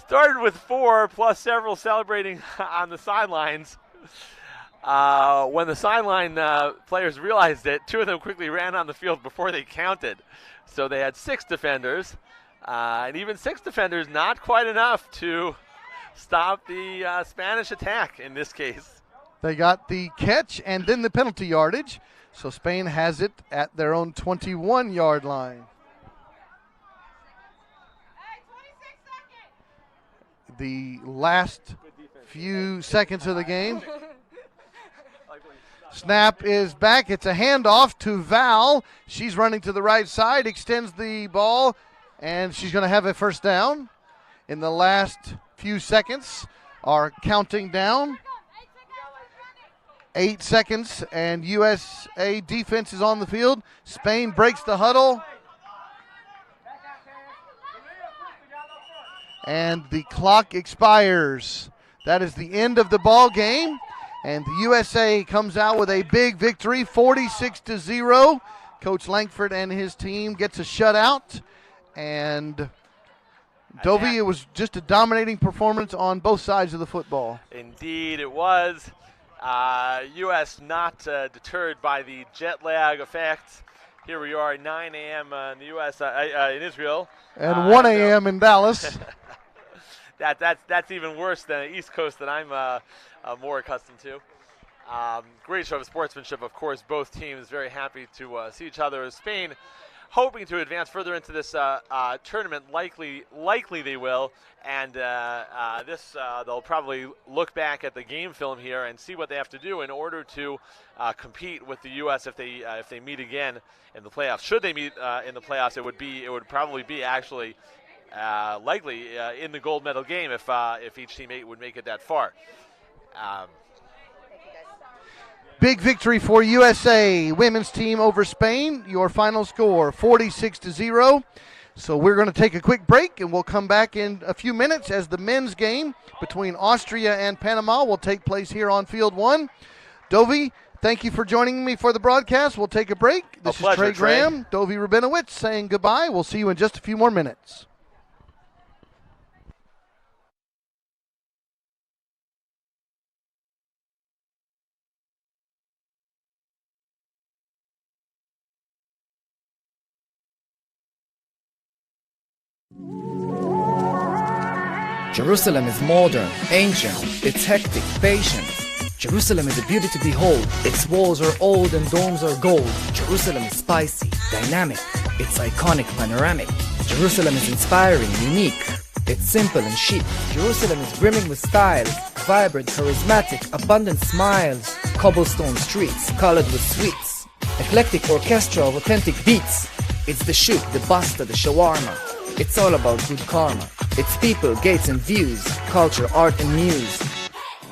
started with 4 plus several celebrating on the sidelines. When the sideline players realized it, 2 of them quickly ran on the field before they counted. So they had 6 defenders, and even 6 defenders, not quite enough to stop the Spanish attack in this case. They got the catch and then the penalty yardage. So Spain has it at their own 21-yard line. The last few seconds of the game. Snap is back. It's a handoff to Val. She's running to the right side, extends the ball, and she's going to have a first down. In the last few seconds are counting down. 8 seconds, and USA defense is on the field. Spain breaks the huddle. And the clock expires. That is the end of the ball game. And the USA comes out with a big victory, 46-0. Coach Langford and his team gets a shutout. And Dovey, it was just a dominating performance on both sides of the football. Indeed, it was. U.S. not deterred by the jet lag effect. Here we are, 9 a.m. In the U.S. In Israel, and 1 a.m. in Dallas. That's even worse than the East Coast that I'm more accustomed to. Great show of sportsmanship, of course. Both teams very happy to see each other. Spain hoping to advance further into this tournament. Likely they will, and they'll probably look back at the game film here and see what they have to do in order to compete with the U.S. if they meet again in the playoffs. Should they meet in the playoffs, it would probably be actually likely in the gold medal game if each team would make it that far. Big victory for USA women's team over Spain. Your final score 46-0. So we're going to take a quick break, and we'll come back in a few minutes as the men's game between Austria and Panama will take place here on Field 1. Dovey, thank you for joining me for the broadcast. We'll take a break. This is Trey Graham, Dovey Rabinowitz saying goodbye. We'll see you in just a few more minutes. Jerusalem is modern, ancient, it's hectic, patient. Jerusalem is a beauty to behold. Its walls are old and domes are gold. Jerusalem is spicy, dynamic, it's iconic, panoramic. Jerusalem is inspiring, unique, it's simple and chic. Jerusalem is brimming with style, vibrant, charismatic, abundant smiles. Cobblestone streets, colored with sweets. Eclectic orchestra of authentic beats. It's the shoot, the basta, the shawarma. It's all about good karma. It's people, gates and views, culture, art and muse.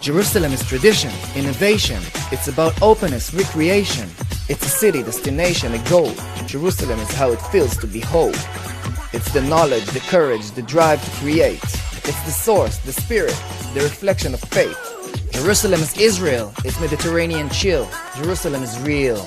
Jerusalem is tradition, innovation. It's about openness, recreation. It's a city, destination, a goal. Jerusalem is how it feels to be whole. It's the knowledge, the courage, the drive to create. It's the source, the spirit, the reflection of faith. Jerusalem is Israel. It's Mediterranean chill. Jerusalem is real.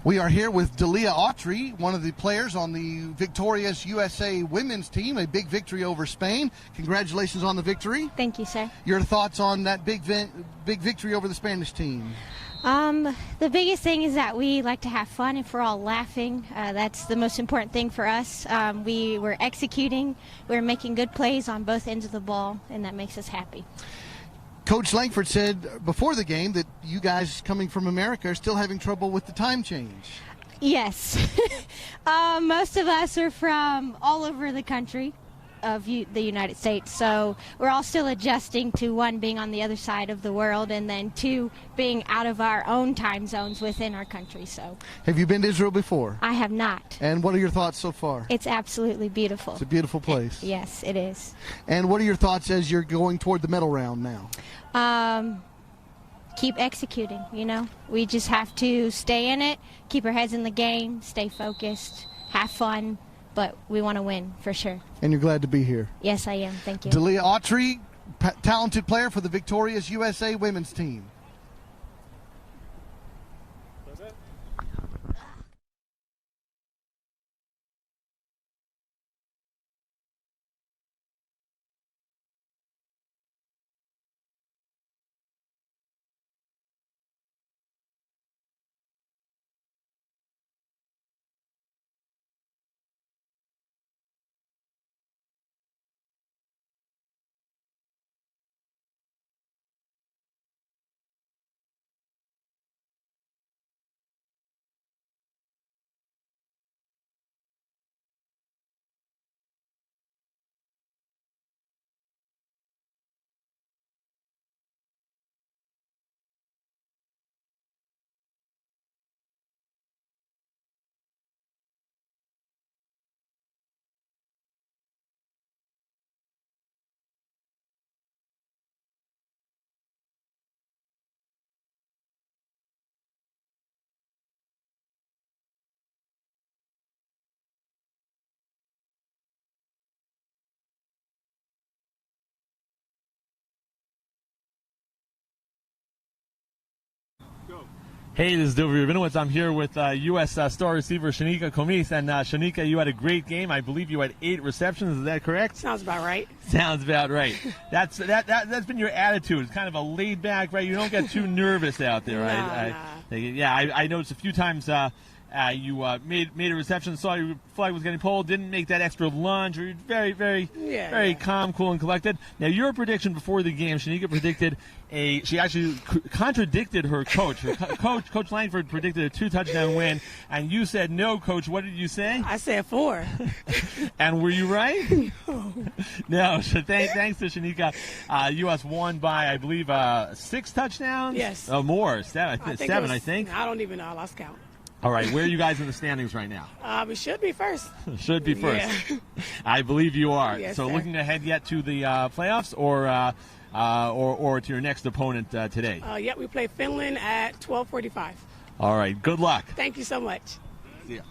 We are here with Dalia Autry, one of the players on the victorious USA women's team, a big victory over Spain. Congratulations on the victory. Thank you, sir. Your thoughts on that big victory over the Spanish team? The biggest thing is that we like to have fun. If we're all laughing, that's the most important thing for us. We were executing, we were making good plays on both ends of the ball, and that makes us happy. Coach Langford said before the game that you guys coming from America are still having trouble with the time change. Yes. Most of us are from all over the country of the United States, so we're all still adjusting to, one, being on the other side of the world, and then two, being out of our own time zones within our country. So, have you been to Israel before? I have not. And what are your thoughts so far? It's absolutely beautiful. It's a beautiful place. Yes, it is. And what are your thoughts as you're going toward the medal round now? Keep executing, you know. We just have to stay in it, keep our heads in the game, stay focused, have fun, but we want to win for sure. And you're glad to be here? Yes, I am. Thank you. Dalia Autry, talented player for the victorious USA women's team. Hey, this is Dilbert Rabinowitz. I'm here with U.S. star receiver Shanika Komis. And Shanika, you had a great game. I believe you had 8 receptions. Is that correct? Sounds about right. Sounds about right. That's been your attitude. It's kind of a laid back, right? You don't get too nervous out there, right? I noticed a few times you made a reception, saw your flag was getting pulled, didn't make that extra lunge. You're very calm, cool, and collected. Now, your prediction before the game, Shanika predicted she actually contradicted her coach. Coach Langford predicted a 2-touchdown win, and you said no, Coach. What did you say? I said 4. And were you right? No. So thanks to Shanika, U.S. won by, I believe, 6 touchdowns? Yes. More. 7, I think. I don't even know. I lost count. All right, where are you guys in the standings right now? We should be first. Should be first. Yeah. I believe you are. Yes, so sir. looking ahead yet to the playoffs or to your next opponent today? Yeah, we play Finland at 12:45. All right, good luck. Thank you so much. See ya.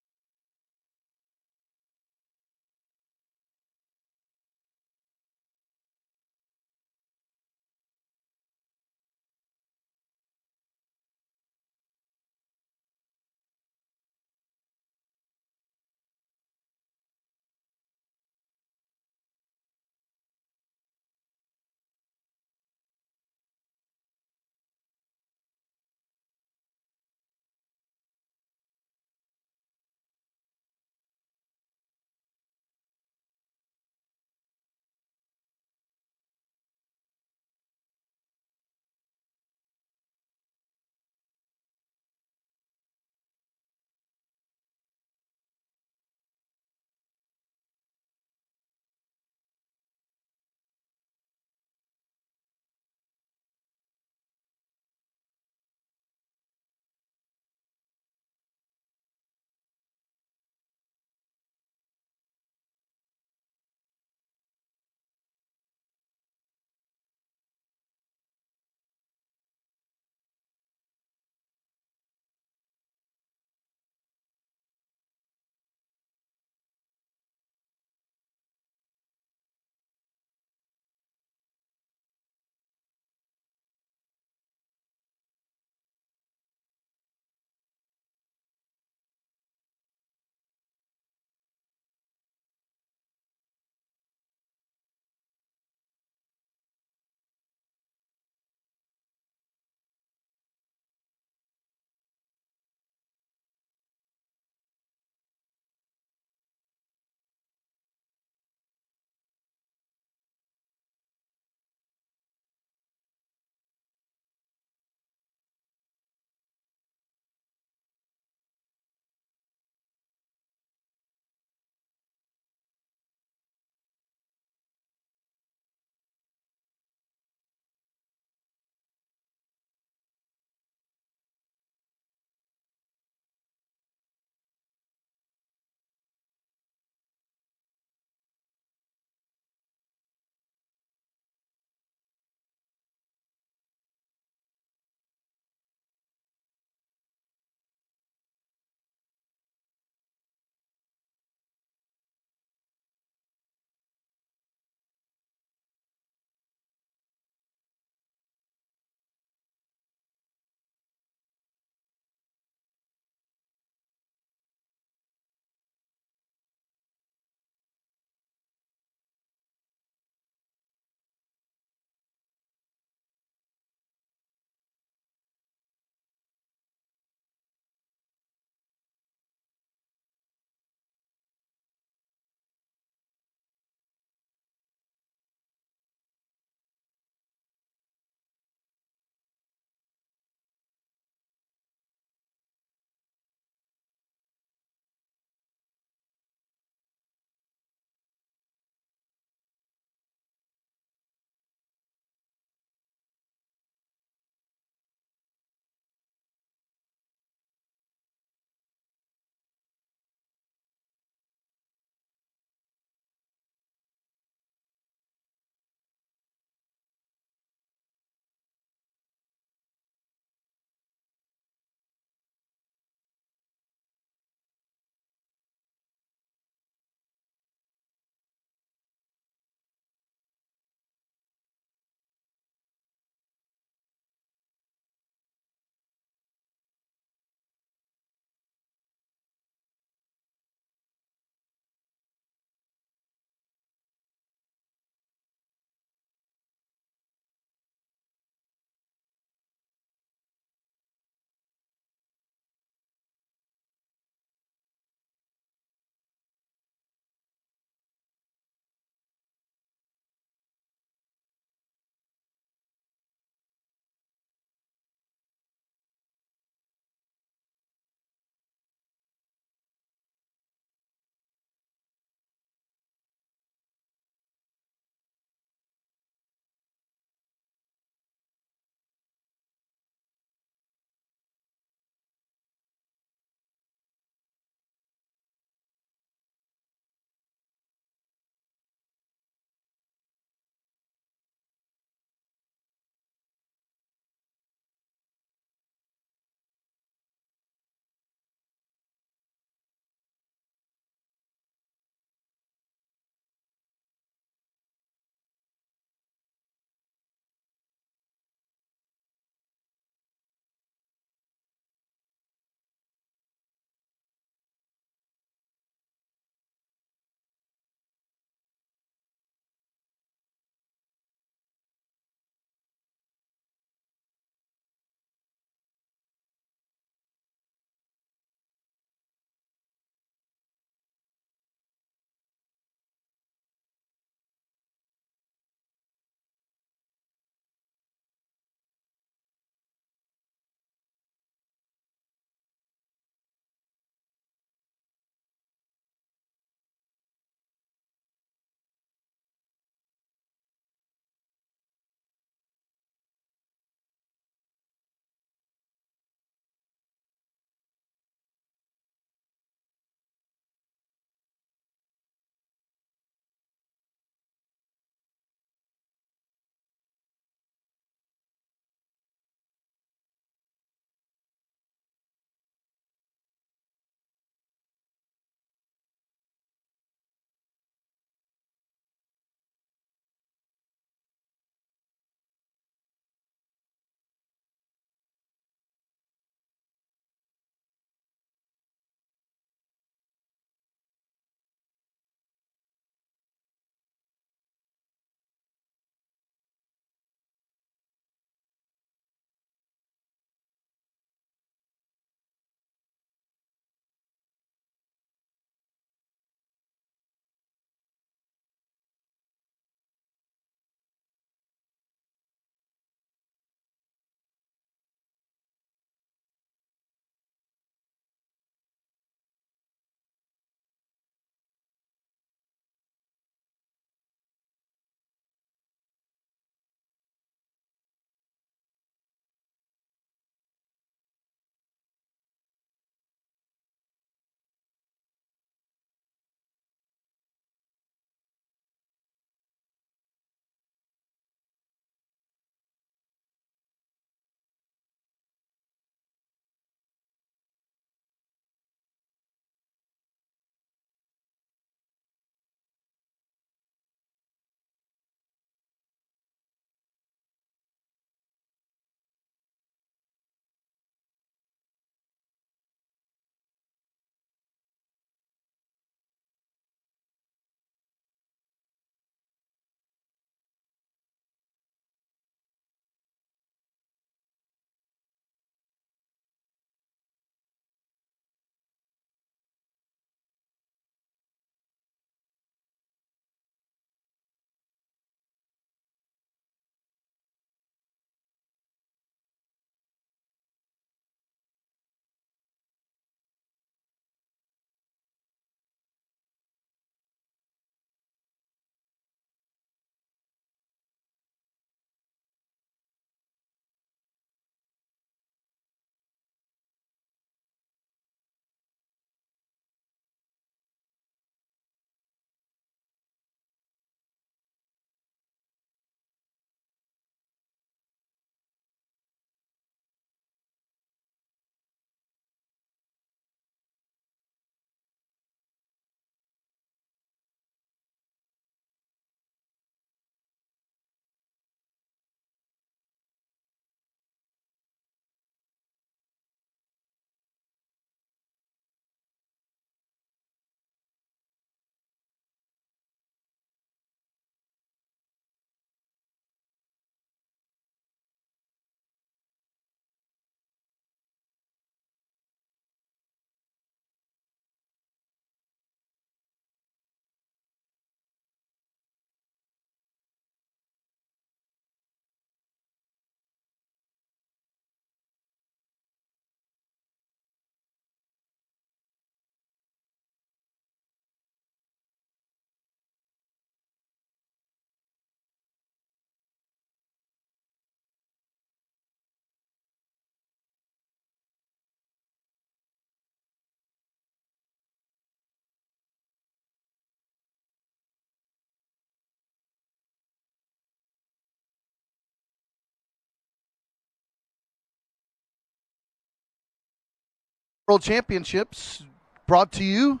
World Championships brought to you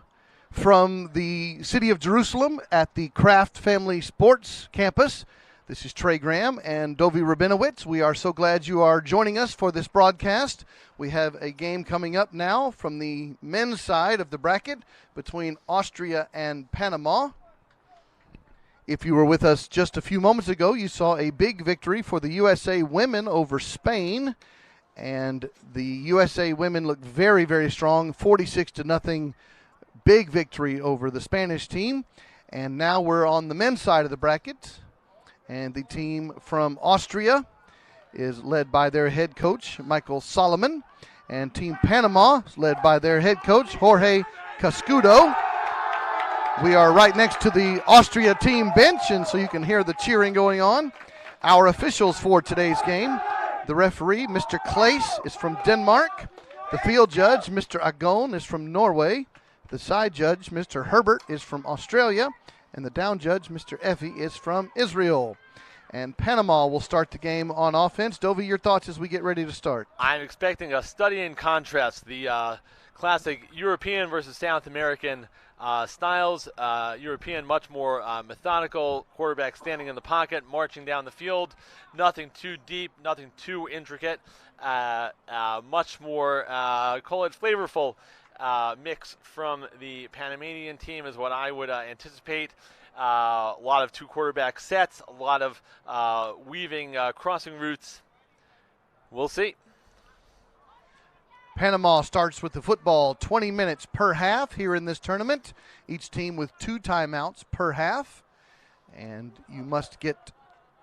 from the city of Jerusalem at the Kraft Family Sports Campus. This is Trey Graham and Dovi Rabinowitz. We are so glad you are joining us for this broadcast. We have a game coming up now from the men's side of the bracket between Austria and Panama. If you were with us just a few moments ago, you saw a big victory for the USA women over Spain. And the USA women look very, very strong, 46-0, big victory over the Spanish team. And now we're on the men's side of the bracket, and the team from Austria is led by their head coach, Michael Solomon, and Team Panama is led by their head coach, Jorge Cascudo. We are right next to the Austria team bench, and so you can hear the cheering going on. Our officials for today's game: the referee, Mr. Claes, is from Denmark. The field judge, Mr. Agon, is from Norway. The side judge, Mr. Herbert, is from Australia. And the down judge, Mr. Effie, is from Israel. And Panama will start the game on offense. Dovi, your thoughts as we get ready to start? I'm expecting a study in contrast, the classic European versus South American styles. European, much more methodical, quarterback standing in the pocket, marching down the field. Nothing too deep, nothing too intricate. Much more, call it flavorful mix from the Panamanian team is what I would anticipate. A lot of two quarterback sets, a lot of weaving crossing routes. We'll see. Panama starts with the football, 20 minutes per half here in this tournament. Each team with 2 timeouts per half. And you must get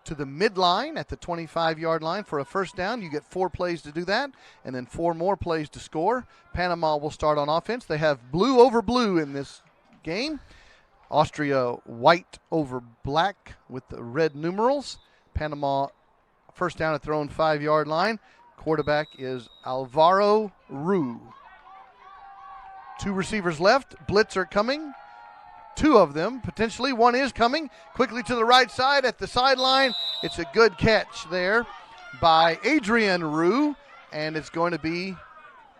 to the midline at the 25-yard line for a first down. You get 4 plays to do that, and then 4 more plays to score. Panama will start on offense. They have blue over blue in this game. Austria white over black with the red numerals. Panama first down at their own 5-yard line. Quarterback is Alvaro Rue. 2 receivers left. Blitzer coming. 2 of them, potentially. 1 is coming. Quickly to the right side at the sideline. It's a good catch there by Adrian Rue, and it's going to be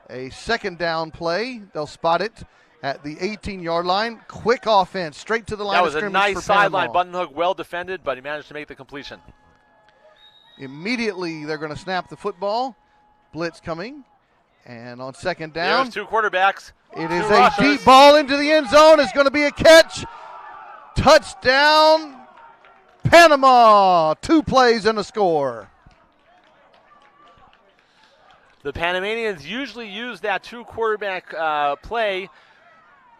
a second down play. They'll spot it at the 18-yard line. Quick offense, straight to the line of scrimmage. That was a nice sideline Panama. button hook, well defended, but he managed to make the completion. Immediately, they're going to snap the football. Blitz coming. And on second down, there's 2 quarterbacks. it is two a rushers. deep ball into the end zone. It's going to be a catch. Touchdown, Panama. 2 plays and a score. The Panamanians usually use that 2 quarterback play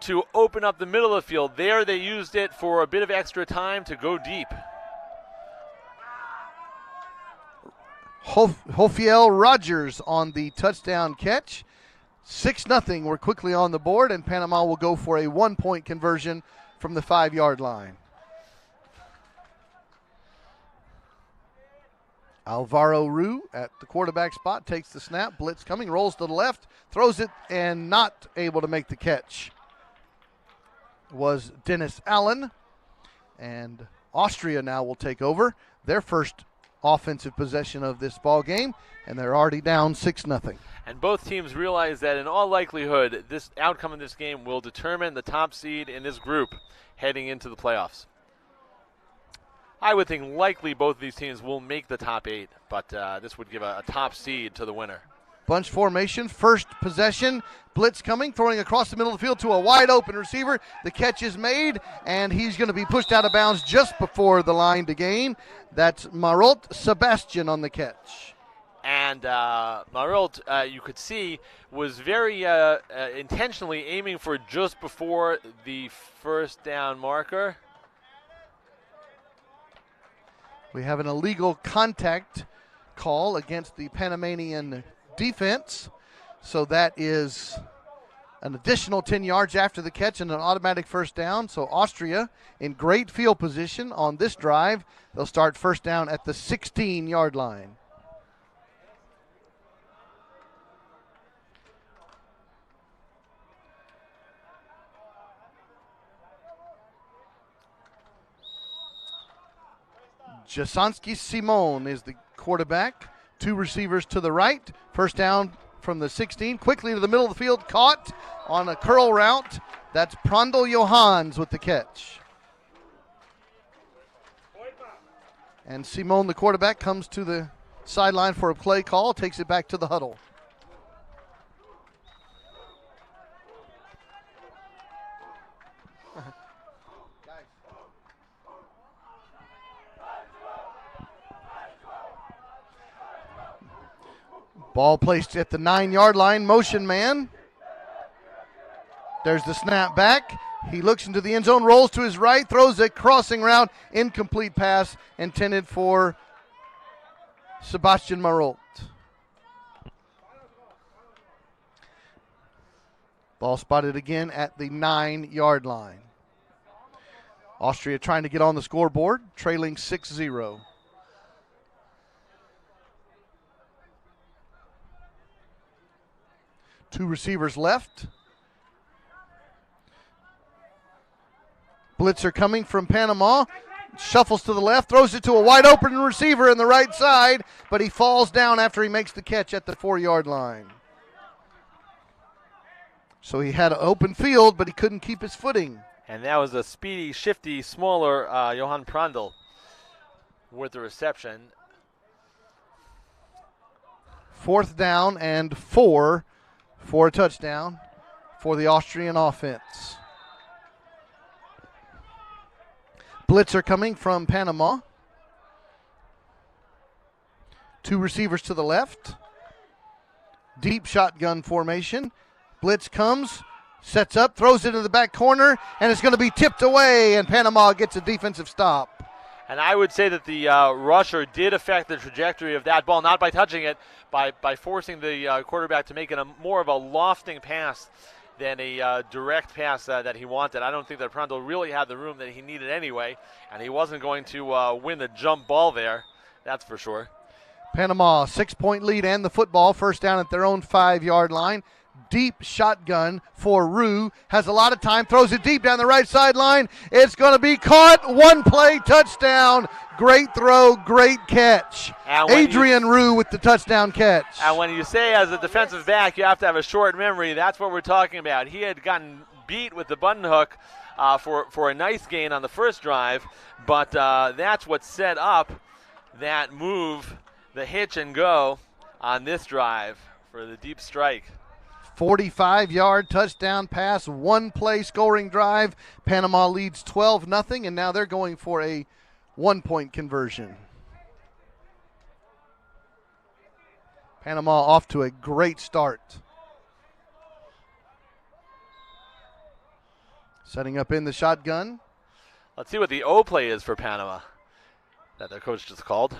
to open up the middle of the field. There they used it for a bit of extra time to go deep. Hofiel Rogers on the touchdown catch. 6-0. We're quickly on the board, and Panama will go for a 1-point conversion from the 5-yard line. Alvaro Rue at the quarterback spot takes the snap. Blitz coming, rolls to the left, throws it, and not able to make the catch was Dennis Allen. And Austria now will take over their first offensive possession of this ball game, and they're already down 6-0. And both teams realize that in all likelihood, this outcome of this game will determine the top seed in this group heading into the playoffs. I would think likely both of these teams will make the top 8, but this would give a top seed to the winner. Bunch formation, first possession, blitz coming, throwing across the middle of the field to a wide open receiver. The catch is made, and he's going to be pushed out of bounds just before the line to gain. That's Marot Sebastian on the catch. And Marot, you could see, was very intentionally aiming for just before the first down marker. We have an illegal contact call against the Panamanian defense. So that is an additional 10 yards after the catch and an automatic first down. So Austria in great field position on this drive. They'll start first down at the 16-yard line. Jasanski Simon is the quarterback. 2 receivers to the right. First down from the 16, quickly to the middle of the field, caught on a curl route. That's Prandl Johans with the catch. And Simone, the quarterback, comes to the sideline for a play call, takes it back to the huddle. Ball placed at the 9-yard line, motion man. There's the snap back. He looks into the end zone, rolls to his right, throws a crossing route, incomplete pass intended for Sebastian Marolt. Ball spotted again at the 9-yard line. Austria trying to get on the scoreboard, trailing 6-0. Two receivers left. Blitzer coming from Panama. Shuffles to the left, throws it to a wide open receiver in the right side, but he falls down after he makes the catch at the 4-yard line. So he had an open field, but he couldn't keep his footing. And that was a speedy, shifty, smaller Johan Prandl with the reception. 4th down and 4 for a touchdown for the Austrian offense. Blitzer coming from Panama. Two receivers to the left. Deep shotgun formation. Blitz comes, sets up, throws it into the back corner, and it's going to be tipped away, and Panama gets a defensive stop. And I would say that the rusher did affect the trajectory of that ball, not by touching it, by forcing the quarterback to make it more of a lofting pass than a direct pass that he wanted. I don't think that Prandl really had the room that he needed anyway, and he wasn't going to win the jump ball there, that's for sure. Panama, 6-point lead and the football, first down at their own 5-yard line. Deep shotgun for Rue. Has a lot of time. Throws it deep down the right sideline. It's going to be caught. One play touchdown. Great throw. Great catch. Adrian Rue with the touchdown catch. And when you say as a defensive back you have to have a short memory, that's what we're talking about. He had gotten beat with the button hook for a nice gain on the first drive, but that's what set up that move, the hitch and go on this drive for the deep strike. 45-yard touchdown pass, one-play scoring drive. Panama leads 12-0, and now they're going for a one-point conversion. Panama off to a great start. Setting up in the shotgun. Let's see what the O play is for Panama that their coach just called.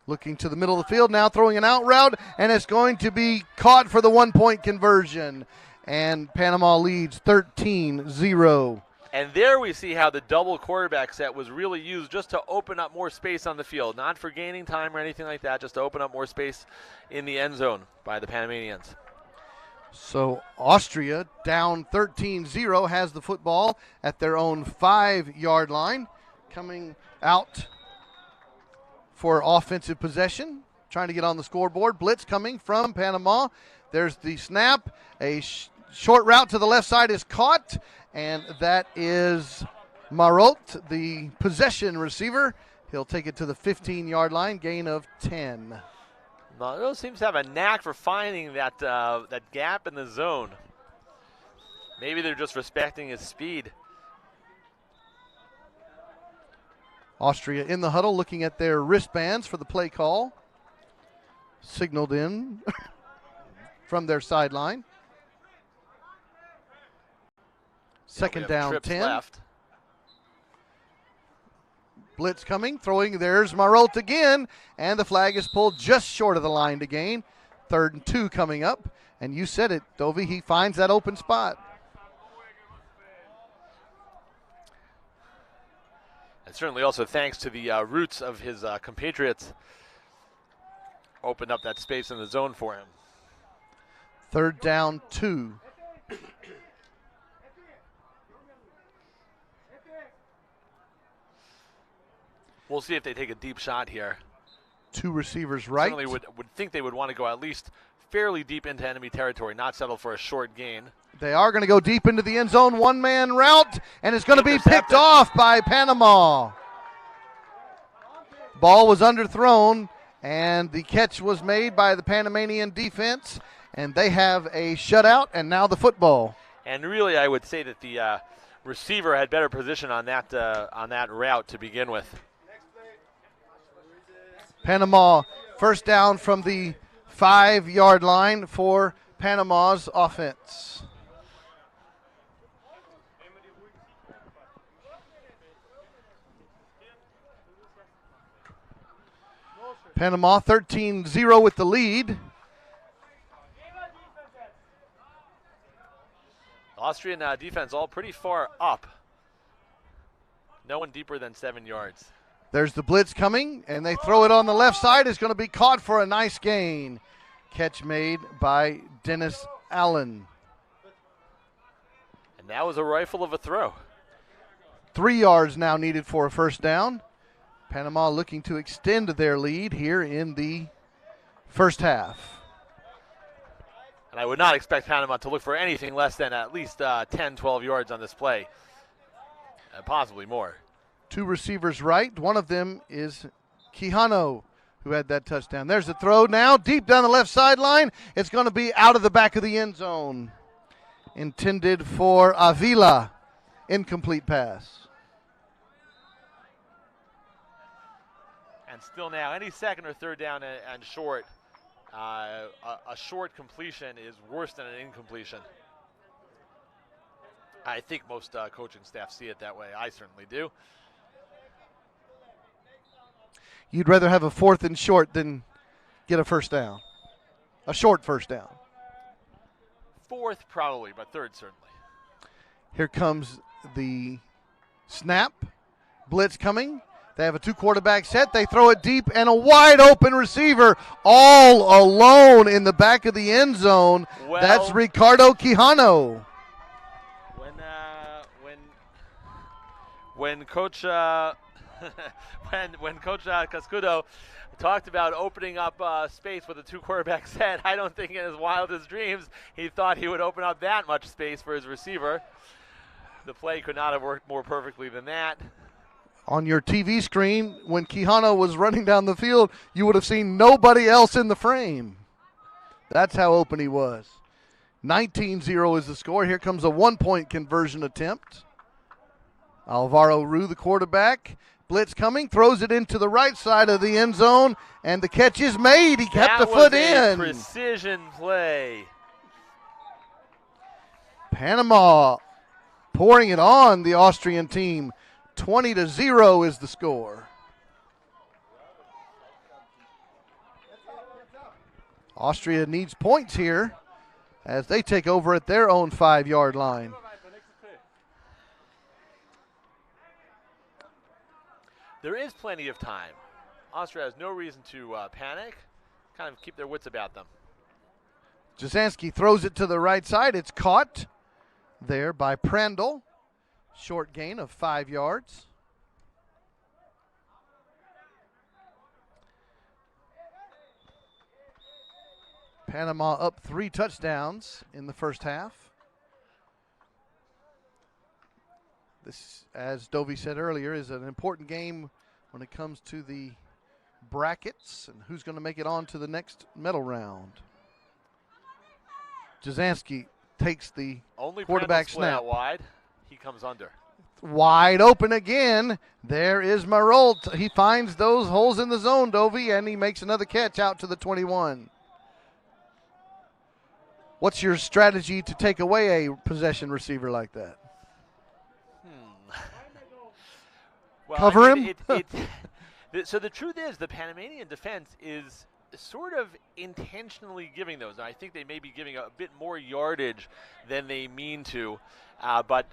Looking to the middle of the field now, throwing an out route, and it's going to be caught for the one-point conversion. And Panama leads 13-0. And there we see how the double quarterback set was really used just to open up more space on the field, not for gaining time or anything like that, just to open up more space in the end zone by the Panamanians. So Austria, down 13-0, has the football at their own 5-yard line. Coming out for offensive possession, trying to get on the scoreboard. Blitz coming from Panama. There's the snap. A short route to the left side is caught, and that is Marolt, the possession receiver. He'll take it to the 15-yard line, gain of 10. Marolt seems to have a knack for finding that gap in the zone. Maybe they're just respecting his speed. Austria in the huddle looking at their wristbands for the play call. Signaled in from their sideline. Second down 10. Left. Blitz coming, throwing. There's Marolt again, and the flag is pulled just short of the line to gain. 3rd and 2 coming up, and you said it, Dovey. He finds that open spot. And certainly also thanks to the roots of his compatriots, opened up that space in the zone for him. 3rd down 2. We'll see if they take a deep shot here. Two receivers right. Certainly would think they would want to go at least fairly deep into enemy territory, not settle for a short gain. They are going to go deep into the end zone, one-man route, and it's going to be picked Intercepted. off by Panama. Ball was underthrown, and the catch was made by the Panamanian defense, and they have a shutout, and now the football. And really, I would say that the receiver had better position on that route to begin with. Panama first down from the 5-yard line for Panama's offense. Panama 13-0 with the lead. Austrian defense all pretty far up. No one deeper than 7 yards. There's the blitz coming, and they throw it on the left side. It's going to be caught for a nice gain. Catch made by Dennis Allen. And that was a rifle of a throw. 3 yards now needed for a first down. Panama looking to extend their lead here in the first half. And I would not expect Panama to look for anything less than at least 10, 12 yards on this play. And possibly more. 2 receivers right. One of them is Quijano, who had that touchdown. There's the throw now, deep down the left sideline. It's going to be out of the back of the end zone. Intended for Avila. Incomplete pass. And still now, any second or third down and short, a short completion is worse than an incompletion. I think most coaching staff see it that way. I certainly do. You'd rather have a 4th and short than get a first down. A short first down. 4th probably, but 3rd certainly. Here comes the snap. Blitz coming. They have a 2-quarterback set. They throw it deep, and a wide open receiver all alone in the back of the end zone. Well, that's Ricardo Quijano. When Coach when Coach Cascudo talked about opening up space with a 2-quarterback set, I don't think in his wildest dreams he thought he would open up that much space for his receiver. The play could not have worked more perfectly than that. On your TV screen, when Quijano was running down the field, you would have seen nobody else in the frame. That's how open he was. 19-0 is the score. Here comes a 1-point conversion attempt. Alvaro Rue, the quarterback. Blitz coming, throws it into the right side of the end zone, and the catch is made. He kept the foot in. Precision play. Panama pouring it on the Austrian team. 20-0 is the score. Austria needs points here as they take over at their own 5-yard line. There is plenty of time. Austria has no reason to panic. Kind of keep their wits about them. Jasanski throws it to the right side. It's caught there by Prandl. Short gain of 5 yards. Panama up 3 touchdowns in the first half. This, as Dovey said earlier, is an important game when it comes to the brackets and who's going to make it on to the next medal round. Jasanski takes the only quarterback split snap. Out wide. He comes under. Wide open again. There is Marolt. He finds those holes in the zone, Dovey, and he makes another catch out to the 21. What's your strategy to take away a possession receiver like that? Well, Cover I mean, him? So the truth is the Panamanian defense is sort of intentionally giving those. I think they may be giving a bit more yardage than they mean to, but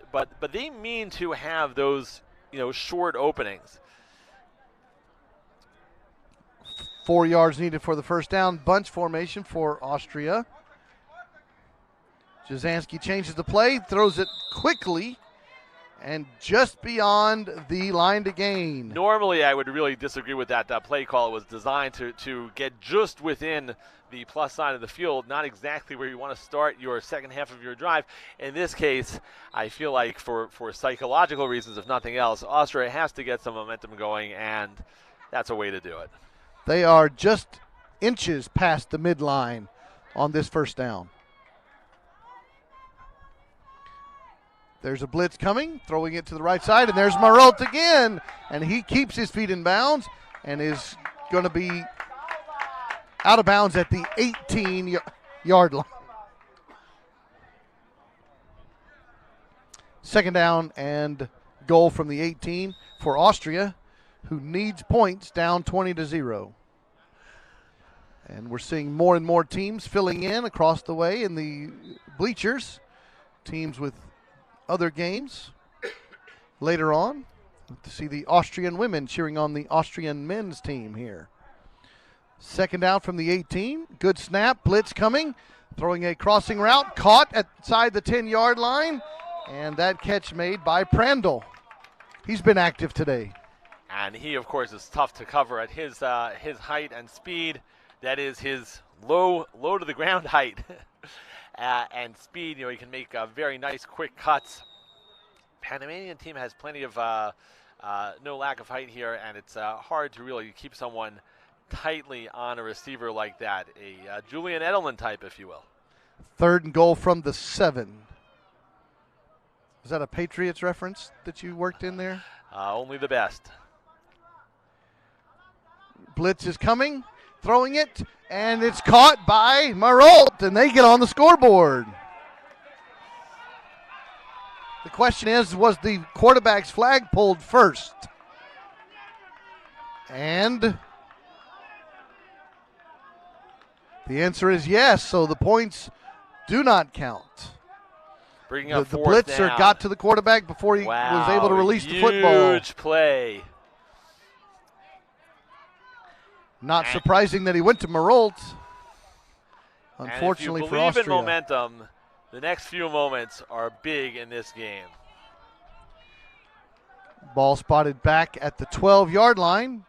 they mean to have those short openings. 4 yards needed for the first down. Bunch formation for Austria. Jasanski changes the play, throws it quickly, and just beyond the line to gain. Normally, I would really disagree with that. That play call was designed to get just within the plus side of the field, not exactly where you want to start your second half of your drive. In this case, I feel like for psychological reasons, if nothing else, Austria has to get some momentum going, and that's a way to do it. They are just inches past the midline on this first down. There's a blitz coming, throwing it to the right side, and there's Marot again, and he keeps his feet in bounds and is going to be out of bounds at the 18-yard line. Second down and goal from the 18 for Austria, who needs points, down 20-0. And we're seeing more and more teams filling in across the way in the bleachers, teams with other games later on. To see the Austrian women cheering on the Austrian men's team here. Second down from the 18. Good snap. Blitz coming. Throwing a crossing route. Caught outside the 10-yard line. And that catch made by Prandl. He's been active today. And he, of course, is tough to cover at his height and speed. That is his low to the ground height. And speed, he can make very nice, quick cuts. Panamanian team has plenty of no lack of height here, and it's hard to really keep someone tightly on a receiver like that, a Julian Edelman type, if you will. Third and goal from the 7. Is that a Patriots reference that you worked in there? Only the best. Blitz is coming. Throwing it, and it's caught by Marot, and they get on the scoreboard. The question is, was the quarterback's flag pulled first? And the answer is yes, so the points do not count. Bringing up The fourth blitzer down. got to the quarterback before he was able to release the football. Huge play. Not surprising that he went to Marot. Unfortunately for and if you Austria. believe in momentum, the next few moments are big in this game. Ball spotted back at the 12-yard line.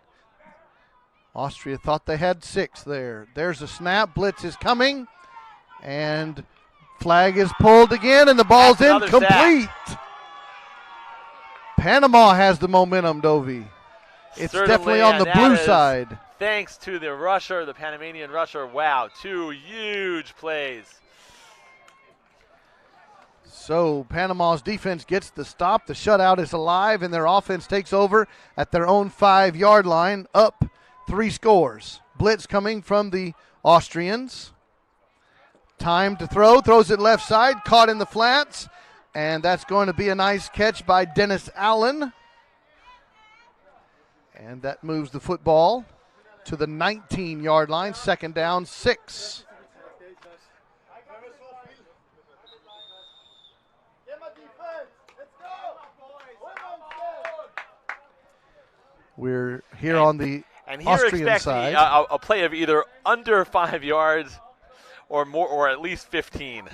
Austria thought they had 6 there. There's a snap. Blitz is coming. And flag is pulled again, and the ball's incomplete. Panama has the momentum, Dovey. It's Certainly, definitely on the blue side. Thanks to the rusher, the Panamanian rusher. Wow, 2 huge plays. So Panama's defense gets the stop. The shutout is alive, and their offense takes over at their own 5-yard line, up 3 scores. Blitz coming from the Austrians. Time to throw. Throws it left side. Caught in the flats. And that's going to be a nice catch by Dennis Allen. And that moves the football to the 19-yard line. Second down, 6. We're here on the And here Austrian expecting side. a play of either under 5 yards or more, or at least 15.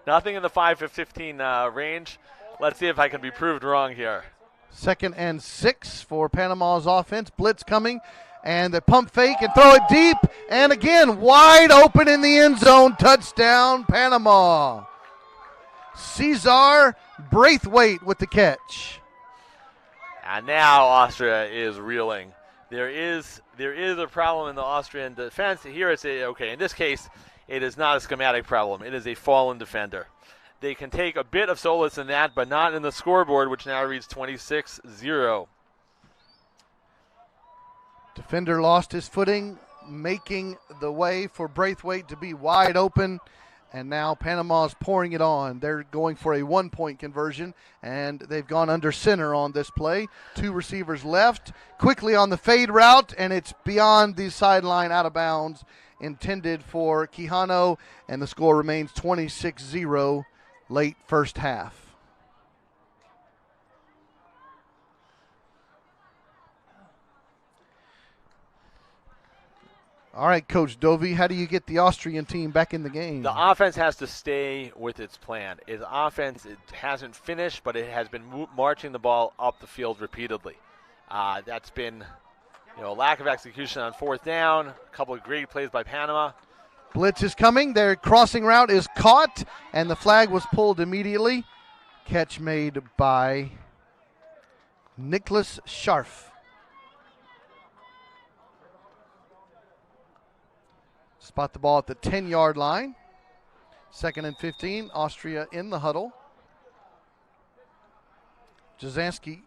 Nothing in the 5 to 15 range. Let's see if I can be proved wrong here. Second and 6 for Panama's offense. Blitz coming, and the pump fake and throw it deep. And again, wide open in the end zone. Touchdown, Panama. Cesar Braithwaite with the catch. And now Austria is reeling. There is a problem in the Austrian defense. Here it's in this case, it is not a schematic problem. It is a fallen defender. They can take a bit of solace in that, but not in the scoreboard, which now reads 26-0. Defender lost his footing, making the way for Braithwaite to be wide open. And now Panama's pouring it on. They're going for a 1-point conversion, and they've gone under center on this play. 2 receivers left. Quickly on the fade route, and it's beyond the sideline, out of bounds, intended for Quijano, and the score remains 26-0 late first half. All right, Coach Dovey, how do you get the Austrian team back in the game? The offense has to stay with its plan. Its offense, it hasn't finished, but it has been marching the ball up the field repeatedly. That's been, a lack of execution on fourth down, a couple of great plays by Panama. Blitz is coming. Their crossing route is caught, and the flag was pulled immediately. Catch made by Nicholas Scharf. Spot the ball at the 10-yard line. 2nd and 15. Austria in the huddle. Jasanski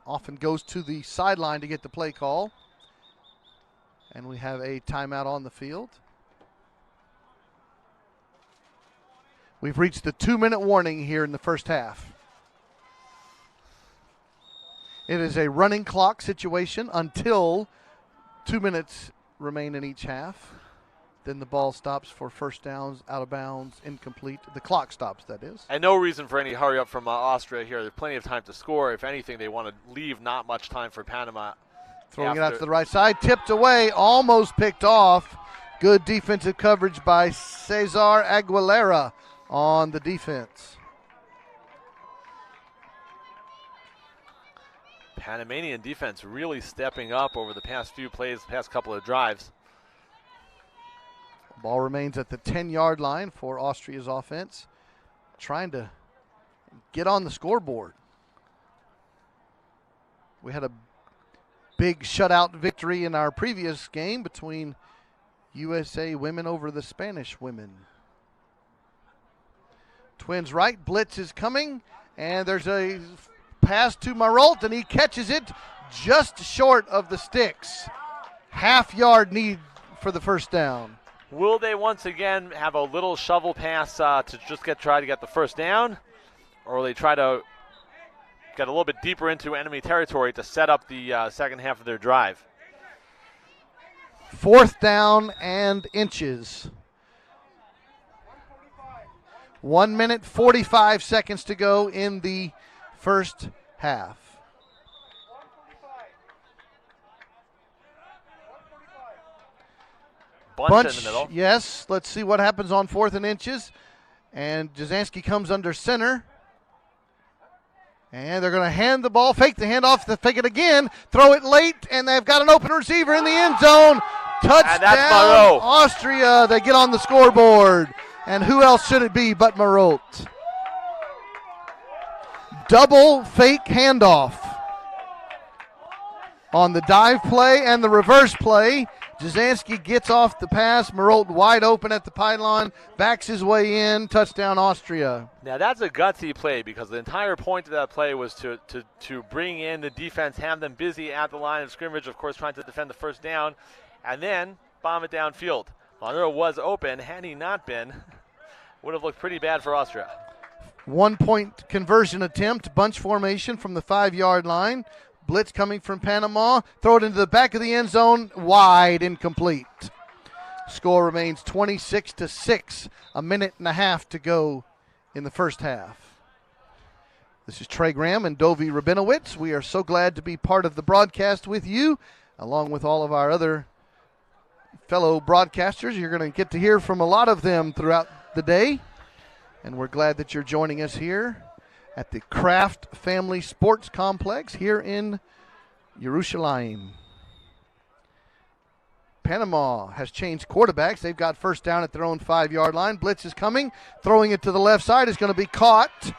often goes to the sideline to get the play call. And we have a timeout on the field. We've reached the 2-minute warning here in the first half. It is a running clock situation until 2 minutes remain in each half. Then the ball stops for first downs, out of bounds, incomplete. The clock stops, that is. And no reason for any hurry up from Austria here. There's plenty of time to score. If anything, they want to leave not much time for Panama. Throwing it out to the right side, tipped away, almost picked off. Good defensive coverage by Cesar Aguilera on the defense. Panamanian defense really stepping up over the past few plays, past couple of drives. Ball remains at the 10-yard line for Austria's offense, trying to get on the scoreboard. We had a big shutout victory in our previous game between USA women over the Spanish women. Twins right, blitz is coming, and there's a pass to Marolt, and he catches it just short of the sticks. Half-yard need for the first down. Will they once again have a little shovel pass to just try to get the first down? Or will they try to get a little bit deeper into enemy territory to set up the second half of their drive? 4th down and inches. 1 minute, 45 seconds to go in the first half. Bunch in the middle. Yes. Let's see what happens on 4th and inches. And Jasanski comes under center. And they're going to hand the ball, fake the handoff, fake it again, throw it late, and they've got an open receiver in the end zone. Touchdown, Austria. They get on the scoreboard. And who else should it be but Marolt? Double fake handoff on the dive play and the reverse play. Jasanski gets off the pass. Marolt wide open at the pylon, backs his way in. Touchdown, Austria. Now that's a gutsy play because the entire point of that play was to bring in the defense, have them busy at the line of scrimmage, of course trying to defend the first down, and then bomb it downfield. Monroe was open. Had he not been, would have looked pretty bad for Austria. 1-point conversion attempt, bunch formation from the 5-yard line. Blitz coming from Panama. Throw it into the back of the end zone. Wide, incomplete. Score remains 26-6. A minute and a half to go in the first half. This is Trey Graham and Dovey Rabinowitz. We are so glad to be part of the broadcast with you, along with all of our other fellow broadcasters. You're going to get to hear from a lot of them throughout the day, and we're glad that you're joining us here at the Kraft Family Sports Complex here in Jerusalem. Panama has changed quarterbacks. They've got first down at their own 5-yard line. Blitz is coming. Throwing it to the left side is going to be caught.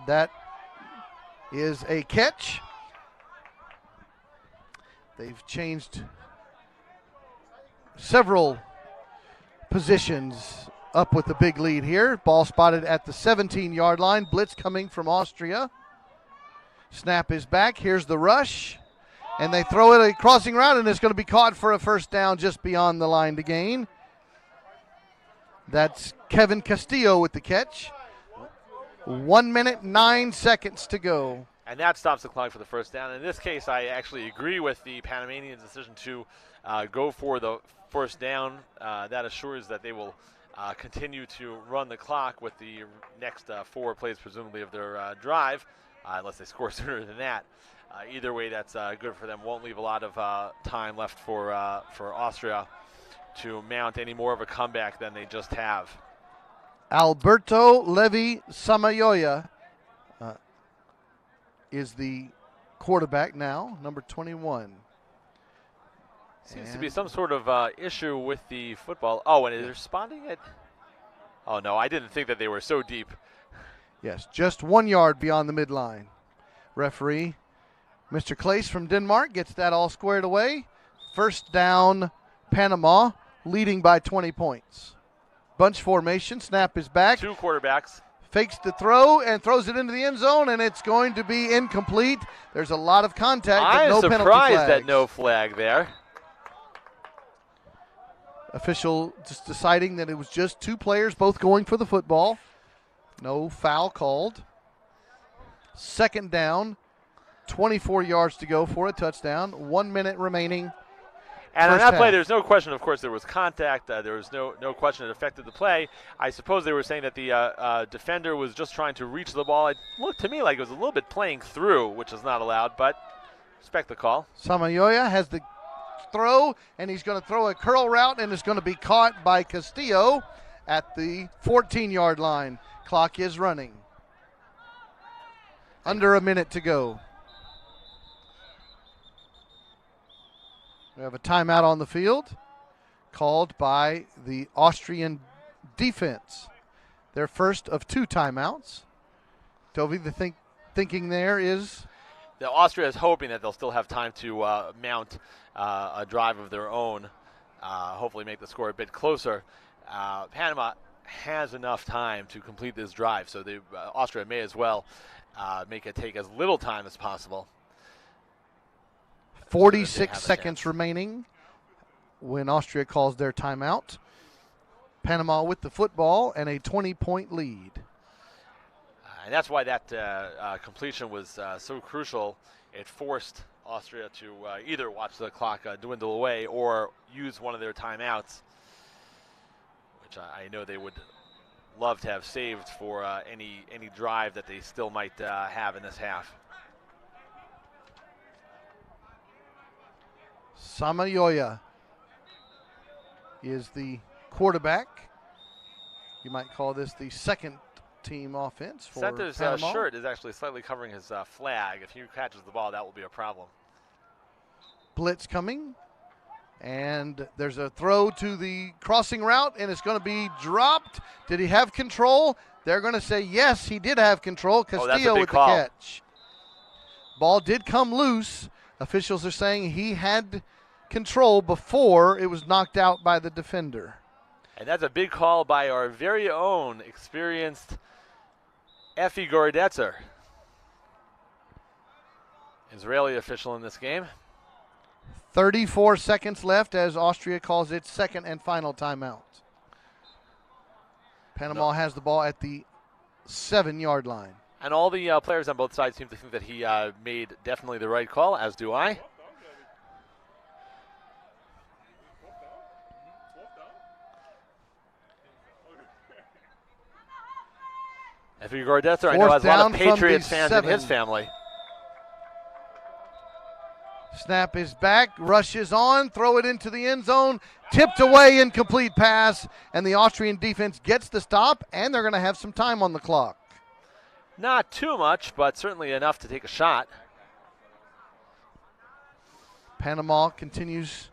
That is a catch. They've changed several positions up with the big lead here. Ball spotted at the 17-yard line. Blitz coming from Austria. Snap is back. Here's the rush. And they throw it a crossing route, and it's going to be caught for a first down just beyond the line to gain. That's Kevin Castillo with the catch. 1 minute, 9 seconds to go. And that stops the clock for the first down. In this case, I actually agree with the Panamanians' decision to go for the first down. That assures that they will continue to run the clock with the next 4 plays, presumably, of their drive. unless they score sooner than that. Either way, that's good for them. Won't leave a lot of time left for Austria to mount any more of a comeback than they just have. Alberto Levi Samayoya is the quarterback now, number 21. Seems to be some sort of issue with the football. Oh, and they're spotting it. Oh, no, I didn't think that they were so deep. Yes, just 1 yard beyond the midline. Referee, Mr. Claes from Denmark, gets that all squared away. First down, Panama, leading by 20 points. Bunch formation, snap is back. 2 quarterbacks. Fakes the throw and throws it into the end zone, and it's going to be incomplete. There's a lot of contact, but no penalty flags. I'm surprised that no flag there. Official just deciding that it was just 2 players both going for the football. No foul called. Second down, 24 yards to go for a touchdown. 1 minute remaining. And on First that play, half. there's no question, of course, there was contact. There was no question it affected the play. I suppose they were saying that the defender was just trying to reach the ball. It looked to me like it was a little bit playing through, which is not allowed, but respect the call. Samayoya has the throw, and he's going to throw a curl route, and it's going to be caught by Castillo at the 14-yard line. Clock is running. Under a minute to go. We have a timeout on the field called by the Austrian defense. Their first of 2 timeouts. Toby, the thinking there is? The Austria is hoping that they'll still have time to mount a drive of their own, hopefully make the score a bit closer. Panama has enough time to complete this drive, so Austria may as well make it take as little time as possible. 46 seconds remaining when Austria calls their timeout. Panama with the football and a 20-point lead. And that's why that completion was so crucial. It forced Austria to either watch the clock dwindle away or use one of their timeouts, which I know they would love to have saved for any drive that they still might have in this half. Samayoya is the quarterback. You might call this the second team offense for Center's Panama. shirt is actually slightly covering his flag. If he catches the ball, that will be a problem. Blitz coming. And there's a throw to the crossing route, and it's going to be dropped. Did he have control? They're going to say yes, he did have control. Castillo with the catch. Ball did come loose. Officials are saying he had control before it was knocked out by the defender. And that's a big call by our very own experienced Effie Gordetzer, Israeli official in this game. 34 seconds left as Austria calls its second and final timeout. Panama has the ball at the 7-yard line. And all the players on both sides seem to think that he made definitely the right call, as do I. Effie Gordetzer, I know, has a lot of Patriots fans in his family. Snap is back, rushes on, throw it into the end zone, tipped away, incomplete pass, and the Austrian defense gets the stop, and they're going to have some time on the clock. Not too much, but certainly enough to take a shot. Panama continues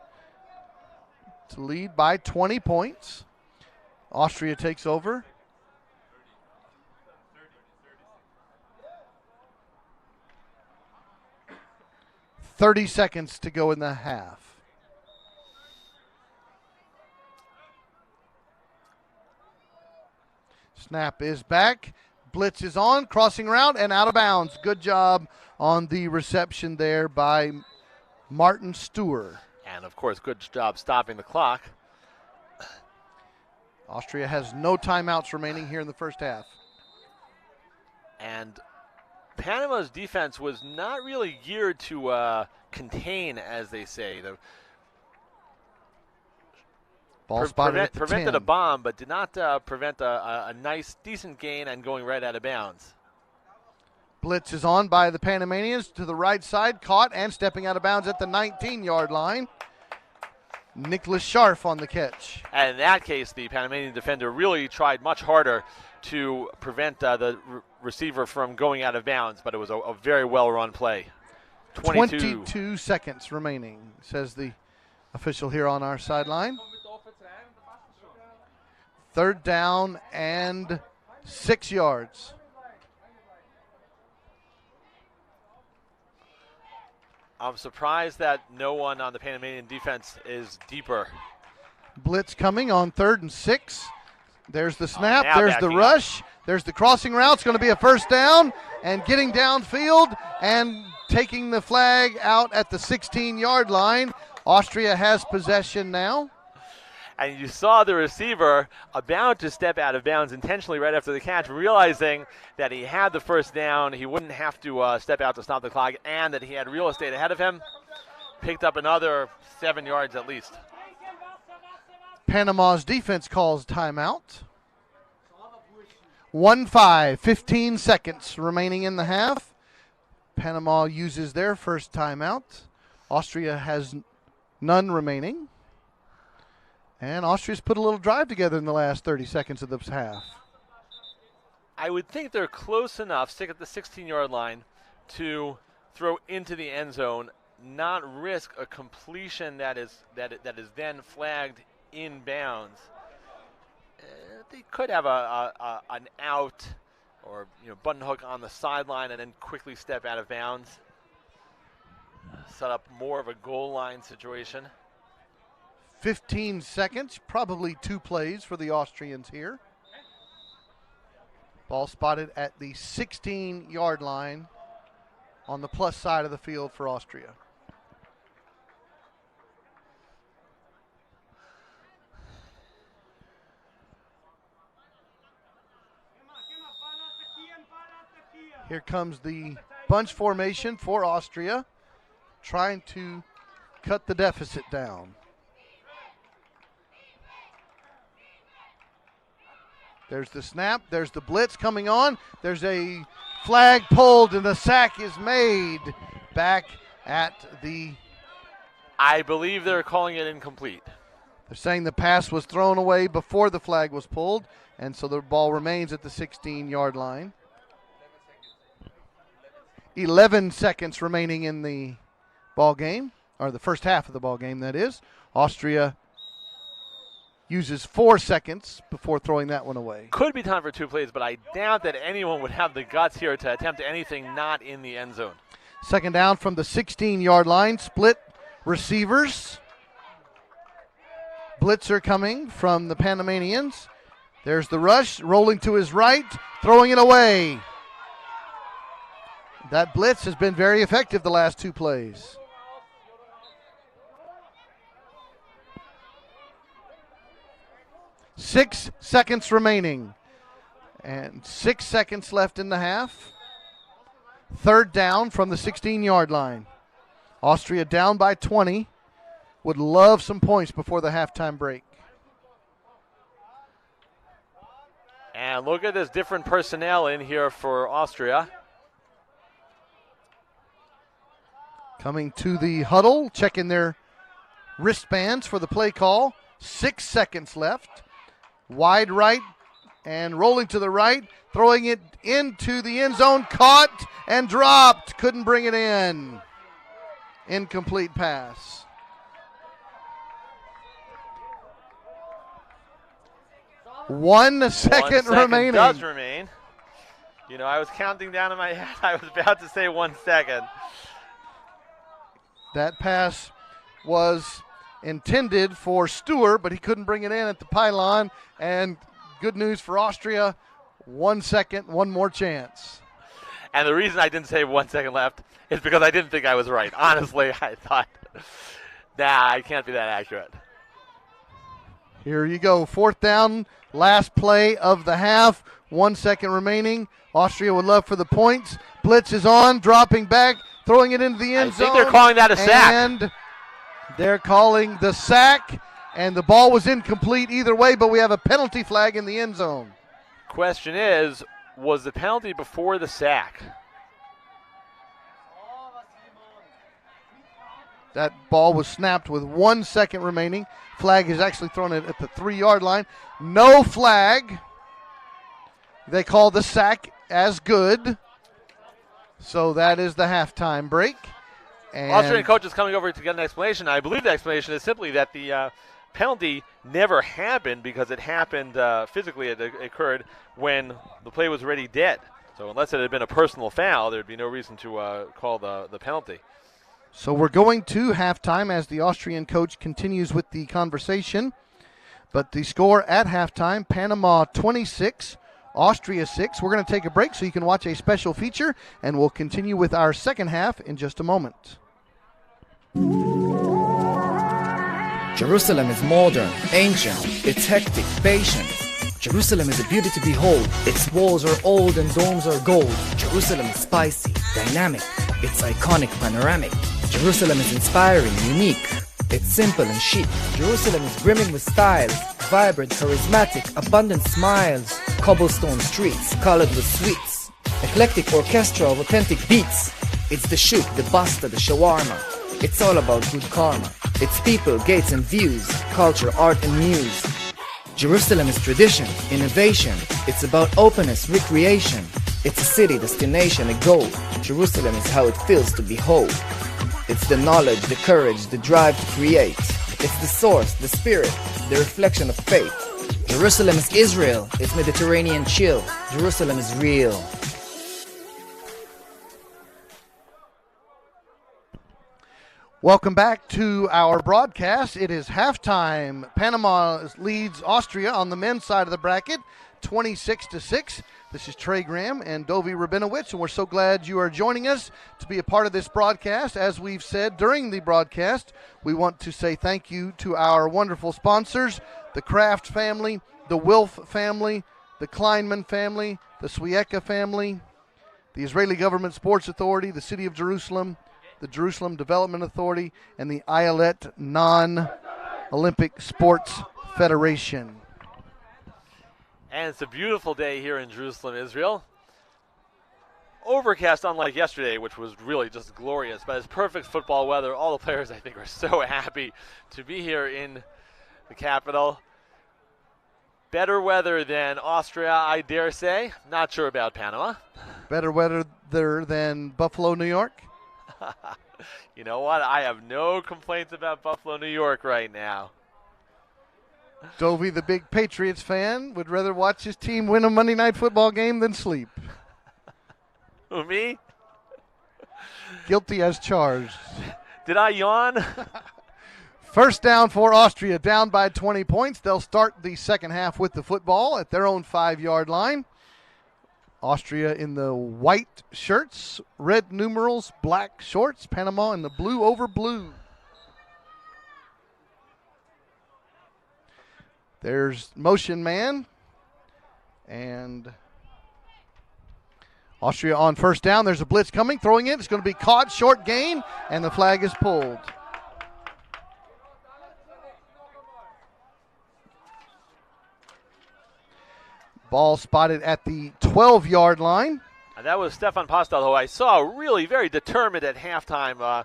to lead by 20 points. Austria takes over. .30 seconds to go in the half. Snap is back. Blitz is on, crossing route, and out of bounds. Good job on the reception there by Martin Stewart. And, of course, good job stopping the clock. Austria has no timeouts remaining here in the first half. And Panama's defense was not really geared to contain, as they say. The Ball spotted at the prevented 10. a bomb, but did not prevent a nice, decent gain and going right out of bounds. Blitz is on by the Panamanians to the right side, caught and stepping out of bounds at the 19-yard line. Nicholas Scharf on the catch. And in that case, the Panamanian defender really tried much harder to prevent the receiver from going out of bounds, but it was a very well-run play. 22 seconds remaining, says the official here on our sideline. 3rd down and 6 yards. I'm surprised that no one on the Panamanian defense is deeper. Blitz coming on 3rd and 6. There's the snap, now there's the rush, there's the crossing route. It's going to be a 1st down, and getting downfield and taking the flag out at the 16-yard line. Austria has possession now. And you saw the receiver about to step out of bounds intentionally right after the catch, realizing that he had the 1st down, he wouldn't have to step out to stop the clock, and that he had real estate ahead of him. Picked up another 7 yards at least. Panama's defense calls timeout. 1-5, 15 seconds remaining in the half. Panama uses their first timeout. Austria has none remaining. And Austria's put a little drive together in the last 30 seconds of this half. I would think they're close enough, stick at the 16-yard line, to throw into the end zone, not risk a completion that is then flagged in bounds. They could have an out or button hook on the sideline and then quickly step out of bounds. Set up more of a goal line situation. 15 seconds, probably 2 plays for the Austrians here. Ball spotted at the 16-yard line on the plus side of the field for Austria. Here comes the bunch formation for Austria, trying to cut the deficit down. There's the snap. There's the blitz coming on. There's a flag pulled, and the sack is made back at the... I believe they're calling it incomplete. They're saying the pass was thrown away before the flag was pulled, and so the ball remains at the 16-yard line. 11 seconds remaining in the ball game, or the first half of the ball game, that is. Austria uses 4 seconds before throwing that one away. Could be time for 2 plays, but I doubt that anyone would have the guts here to attempt anything not in the end zone. 2nd down from the 16-yard line. Split receivers. Blitzer coming from the Panamanians. There's the rush, rolling to his right, throwing it away. That blitz has been very effective the last 2 plays. Six seconds remaining. And 6 seconds left in the half. 3rd down from the 16-yard line. Austria down by 20. Would love some points before the halftime break. And look at this different personnel in here for Austria. Coming to the huddle, checking their wristbands for the play call. 6 seconds left. Wide right and rolling to the right, throwing it into the end zone, caught and dropped. Couldn't bring it in. Incomplete pass. One second remaining. Does remain. I was counting down in my head. I was about to say 1 second. That pass was intended for Stewart, but he couldn't bring it in at the pylon. And good news for Austria, 1 second, one more chance. And the reason I didn't say 1 second left is because I didn't think I was right. Honestly, I thought, I can't be that accurate. Here you go, 4th down, last play of the half, 1 second remaining. Austria would love for the points. Blitz is on, dropping back, throwing it into the end zone. I think they're calling that a sack. And they're calling the sack, and the ball was incomplete either way, but we have a penalty flag in the end zone. Question is, was the penalty before the sack? That ball was snapped with 1 second remaining. Flag is actually thrown at the 3-yard line. No flag. They call the sack as good. So that is the halftime break. And Austrian coach is coming over to get an explanation. I believe the explanation is simply that the penalty never happened because it happened physically. It occurred when the play was already dead. So unless it had been a personal foul, there'd be no reason to call the penalty. So we're going to halftime as the Austrian coach continues with the conversation. But the score at halftime, Panama 26, Austria 6. We're going to take a break so you can watch a special feature, and we'll continue with our second half in just a moment. Jerusalem is modern, ancient, it's hectic, patient. Jerusalem is a beauty to behold. Its walls are old and domes are gold. Jerusalem is spicy, dynamic, it's iconic, panoramic. Jerusalem is inspiring, unique, it's simple and chic. Jerusalem is brimming with styles, vibrant, charismatic, abundant smiles. Cobblestone streets, colored with sweets. Eclectic orchestra of authentic beats. It's the shoot, the basta, the shawarma. It's all about good karma. It's people, gates and views, culture, art and muse. Jerusalem is tradition, innovation. It's about openness, recreation. It's a city, destination, a goal. Jerusalem is how it feels to behold. It's the knowledge, the courage, the drive to create. It's the source, the spirit, the reflection of faith. Jerusalem is Israel. It's Mediterranean chill. Jerusalem is real. Welcome back to our broadcast. It is halftime. Panama leads Austria on the men's side of the bracket, 26-6. This is Trey Graham and Dovi Rabinowitz, and we're so glad you are joining us to be a part of this broadcast. As we've said during the broadcast, we want to say thank you to our wonderful sponsors, the Kraft family, the Wilf family, the Kleinman family, the Swiecka family, the Israeli Government Sports Authority, the City of Jerusalem, the Jerusalem Development Authority, and the Ayelet Non-Olympic Sports Federation. And it's a beautiful day here in Jerusalem, Israel. Overcast, unlike yesterday, which was really just glorious, but it's perfect football weather. All the players, I think, are so happy to be here in the capital. Better weather than Austria, I dare say. Not sure about Panama. Better weather than Buffalo, New York? You know what? I have no complaints about Buffalo, New York right now. Dovey, the big Patriots fan, would rather watch his team win a Monday Night Football game than sleep. Who, me? Guilty as charged. Did I yawn? First down for Austria, down by 20 points. They'll start the second half with the football at their own 5-yard line. Austria in the white shirts, red numerals, black shorts. Panama in the blue over blue. There's motion man. And Austria on first down. There's a blitz coming, throwing it. It's going to be caught, short gain, and the flag is pulled. Ball spotted at the 12-yard line. And that was Stefan Postel, who I saw really very determined at halftime.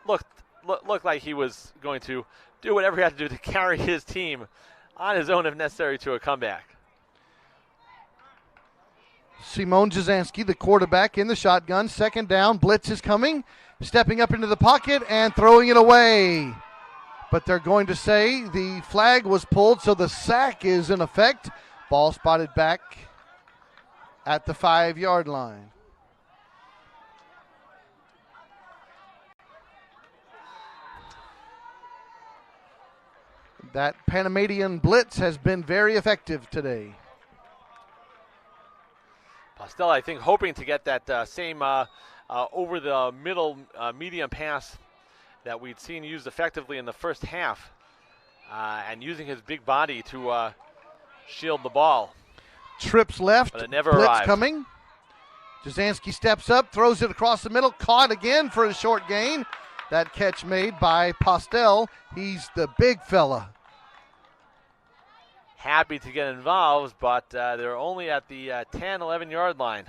Looked like he was going to do whatever he had to do to carry his team on his own if necessary to a comeback. Simon Jasanski, the quarterback, in the shotgun. Second down, blitz is coming. Stepping up into the pocket and throwing it away. But they're going to say the flag was pulled, so the sack is in effect. Ball spotted back at the 5-yard line. That Panamanian blitz has been very effective today. Postel, I think, hoping to get that same over the middle medium pass that we'd seen used effectively in the first half, and using his big body to shield the ball. Trips left, but it never blitz arrived. coming. Jasanski steps up, throws it across the middle, caught again for a short gain. That catch made by Postel. He's the big fella. Happy to get involved, but they're only at the 10, 11-yard line.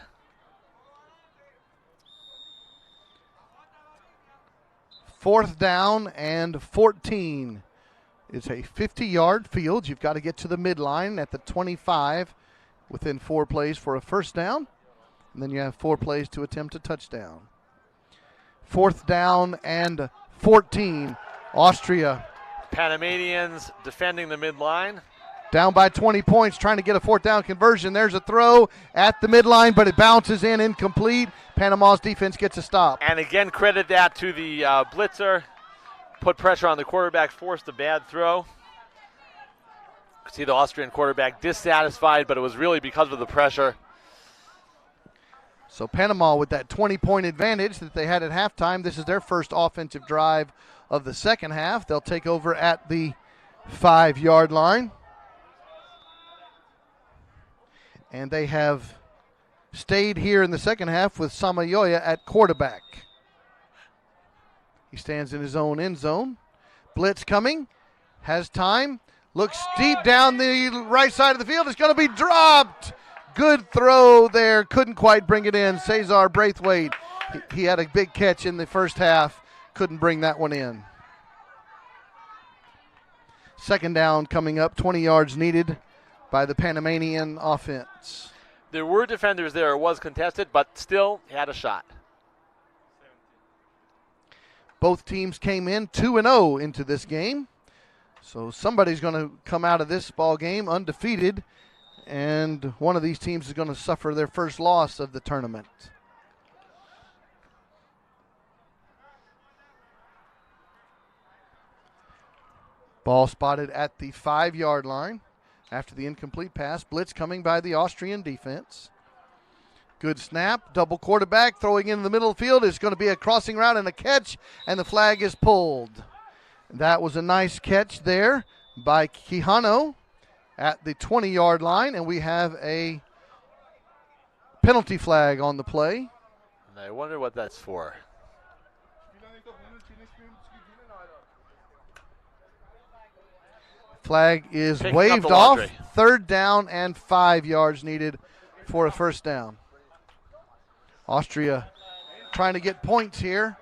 4th down and 14. It's a 50-yard field. You've got to get to the midline at the 25 within 4 plays for a first down. And then you have 4 plays to attempt a touchdown. 4th down and 14. Austria. Panamanians defending the midline. Down by 20 points, trying to get a 4th down conversion. There's a throw at the midline, but it bounces in incomplete. Panama's defense gets a stop. And again, credit that to the blitzer. Put pressure on the quarterback, forced a bad throw. See the Austrian quarterback dissatisfied, but it was really because of the pressure. So Panama with that 20-point advantage that they had at halftime. This is their first offensive drive of the second half. They'll take over at the 5-yard line. And they have stayed here in the second half with Samayoya at quarterback. He stands in his own end zone. Blitz coming. Has time. Looks deep down the right side of the field. It's going to be dropped. Good throw there. Couldn't quite bring it in. Cesar Braithwaite. He had a big catch in the first half. Couldn't bring that one in. Second down coming up. 20 yards needed by the Panamanian offense. There were defenders there. It was contested, but still had a shot. Both teams came in 2-0 into this game. So somebody's going to come out of this ball game undefeated, and one of these teams is going to suffer their first loss of the tournament. Ball spotted at the 5-yard line after the incomplete pass. Blitz coming by the Austrian defense. Good snap, double quarterback, throwing in the middle of the field. It's going to be a crossing route and a catch, and the flag is pulled. That was a nice catch there by Quijano at the 20-yard line, and we have a penalty flag on the play. And I wonder what that's for. Flag is Picking waved up the off. laundry. 3rd down and 5 yards needed for a first down. Austria trying to get points here.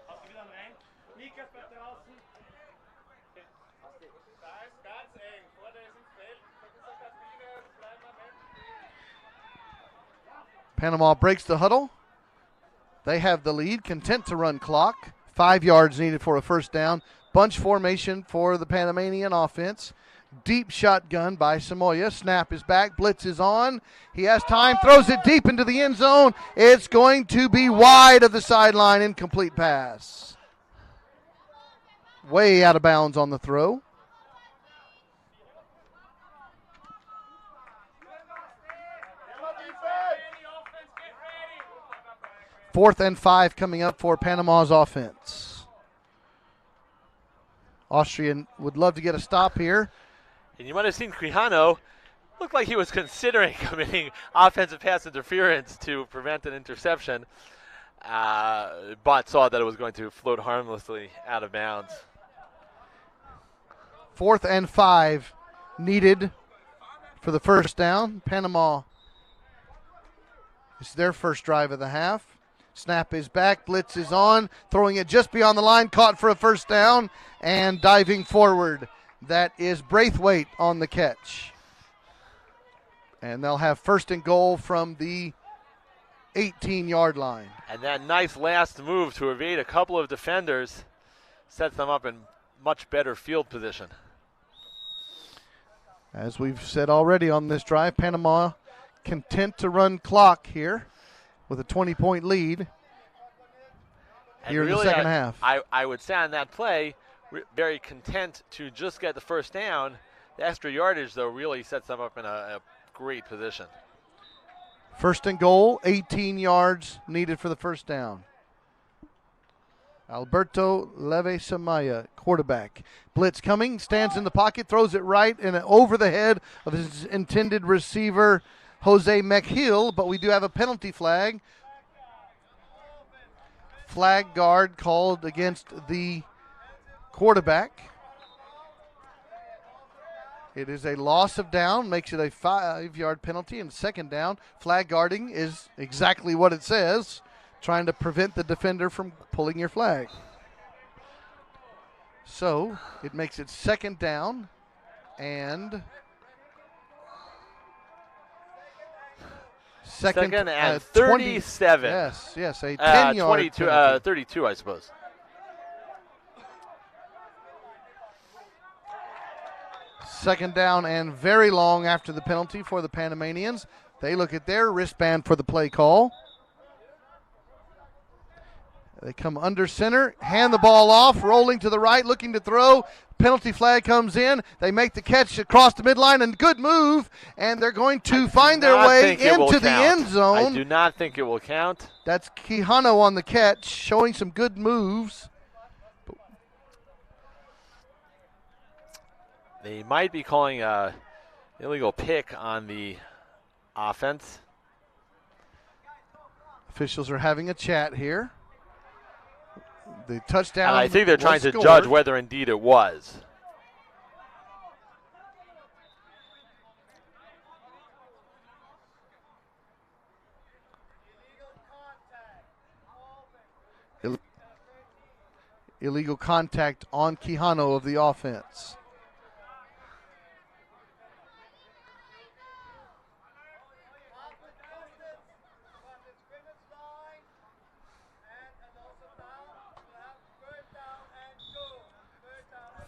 Panama breaks the huddle. They have the lead, content to run clock. 5 yards needed for a first down. Bunch formation for the Panamanian offense. Deep shotgun by Samoya. Snap is back. Blitz is on. He has time. Throws it deep into the end zone. It's going to be wide of the sideline. Incomplete pass. Way out of bounds on the throw. Fourth and 5 coming up for Panama's offense. Austrian would love to get a stop here. And you might have seen Quijano looked like he was considering committing offensive pass interference to prevent an interception, but saw that it was going to float harmlessly out of bounds. 4th and 5 needed for the first down. Panama, it's their first drive of the half. Snap is back. Blitz is on. Throwing it just beyond the line. Caught for a first down and diving forward. That is Braithwaite on the catch. And they'll have first and goal from the 18-yard line. And that nice last move to evade a couple of defenders sets them up in much better field position. As we've said already on this drive, Panama content to run clock here with a 20-point lead here in the second half. I would say on that play, very content to just get the first down. The extra yardage, though, really sets them up in a great position. First and goal, 18 yards needed for the first down. Alberto Leve Samaya, quarterback. Blitz coming, stands in the pocket, throws it right and over the head of his intended receiver, Jose McHill, but we do have a penalty flag. Flag guard called against the quarterback. It is a loss of down, makes it a 5-yard penalty, and second down. Flag guarding is exactly what it says, trying to prevent the defender from pulling your flag. So it makes it second down and Second and 20 37. Yes, a 10-yard 22, 32, I suppose. Second down and very long after the penalty for the Panamanians. They look at their wristband for the play call. They come under center, hand the ball off, rolling to the right, looking to throw. Penalty flag comes in. They make the catch across the midline, and good move, and they're going to find their way into the end zone. I do not think it will count. That's Quijano on the catch, showing some good moves. They might be calling a illegal pick on the offense. Officials are having a chat here. The touchdown. And I think they're trying to scored. judge whether indeed it was. Illegal contact on Quijano of the offense.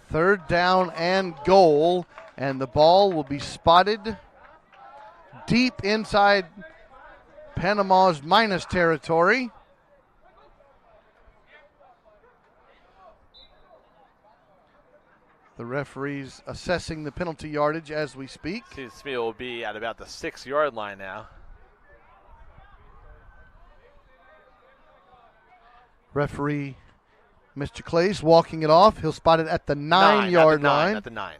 Third down and goal, and the ball will be spotted deep inside Panama's minus territory. The referee's assessing the penalty yardage as we speak. Seems to me it will be at about the 6-yard line now. Referee Mr. Clay's walking it off. He'll spot it at the 9-yard line. At the 9.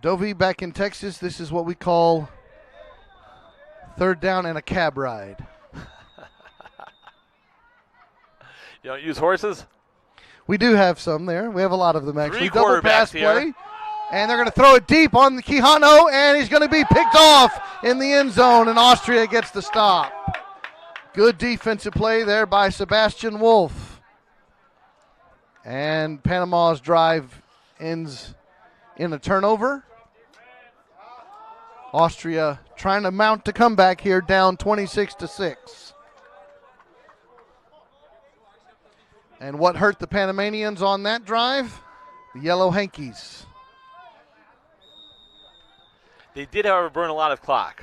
Dovey, back in Texas, this is what we call third down and a cab ride. You don't use horses? We do have some there. We have a lot of them, actually. 3 Double pass quarterbacks here. play. And they're going to throw it deep on the Quijano, and he's going to be picked off in the end zone, and Austria gets the stop. Good defensive play there by Sebastian Wolf. And Panama's drive ends in a turnover. Austria trying to mount a comeback here, down 26-6. And what hurt the Panamanians on that drive? The yellow hankies. They did, however, burn a lot of clock.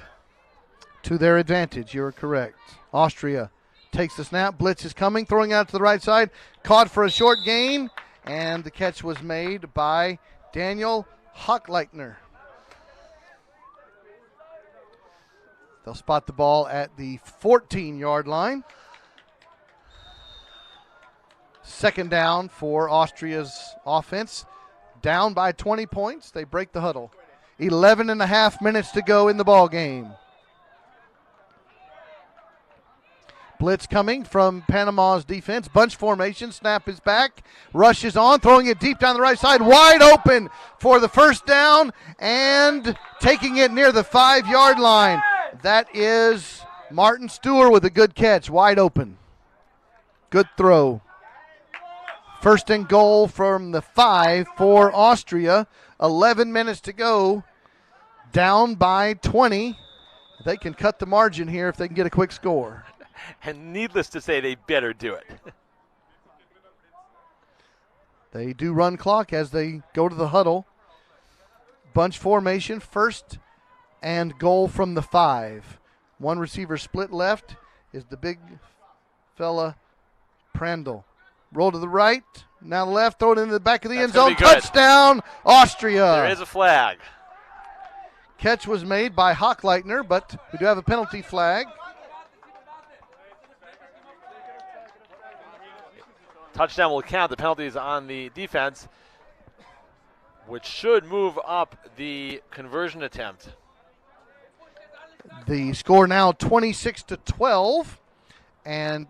To their advantage, you're correct. Austria takes the snap. Blitz is coming, throwing out to the right side. Caught for a short gain, and the catch was made by Daniel Hochleitner. They'll spot the ball at the 14-yard line. Second down for Austria's offense. Down by 20 points. They break the huddle. 11 and a half minutes to go in the ball game. Blitz coming from Panama's defense. Bunch formation. Snap is back. Rush is on. Throwing it deep down the right side. Wide open for the first down. And taking it near the 5-yard line. That is Martin Stewart with a good catch. Wide open. Good throw. First and goal from the 5 for Austria. 11 minutes to go. Down by 20. They can cut the margin here if they can get a quick score. And needless to say, they better do it. They do run clock as they go to the huddle. Bunch formation, first and goal from the 5. One receiver split left is the big fella, Prandl. Roll to the right, now left, throw it into the back of the end zone. Touchdown, Austria. There is a flag. Catch was made by Hochleitner, but we do have a penalty flag. Touchdown will count. The penalty is on the defense, which should move up the conversion attempt. The score now 26-12, and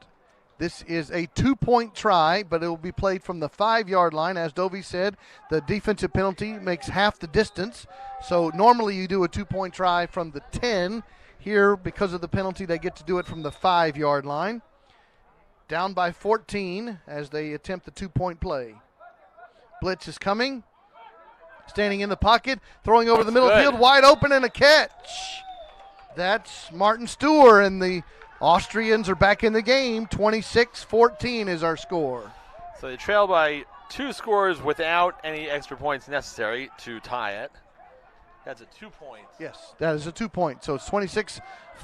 this is a 2-point try, but it will be played from the 5-yard line. As Dovey said, the defensive penalty makes half the distance. So normally you do a 2-point try from the 10. Here, because of the penalty, they get to do it from the 5-yard line. down by 14 as they attempt the 2-point play. Blitz is coming. Standing in the pocket, throwing over the middle of the field, wide open, and a catch. That's Martin Stewart, and the Austrians are back in the game. 26-14 is our score. So they trail by 2 scores without any extra points necessary to tie it. That's a 2-point. Yes, that is a 2-point. So it's 26-14.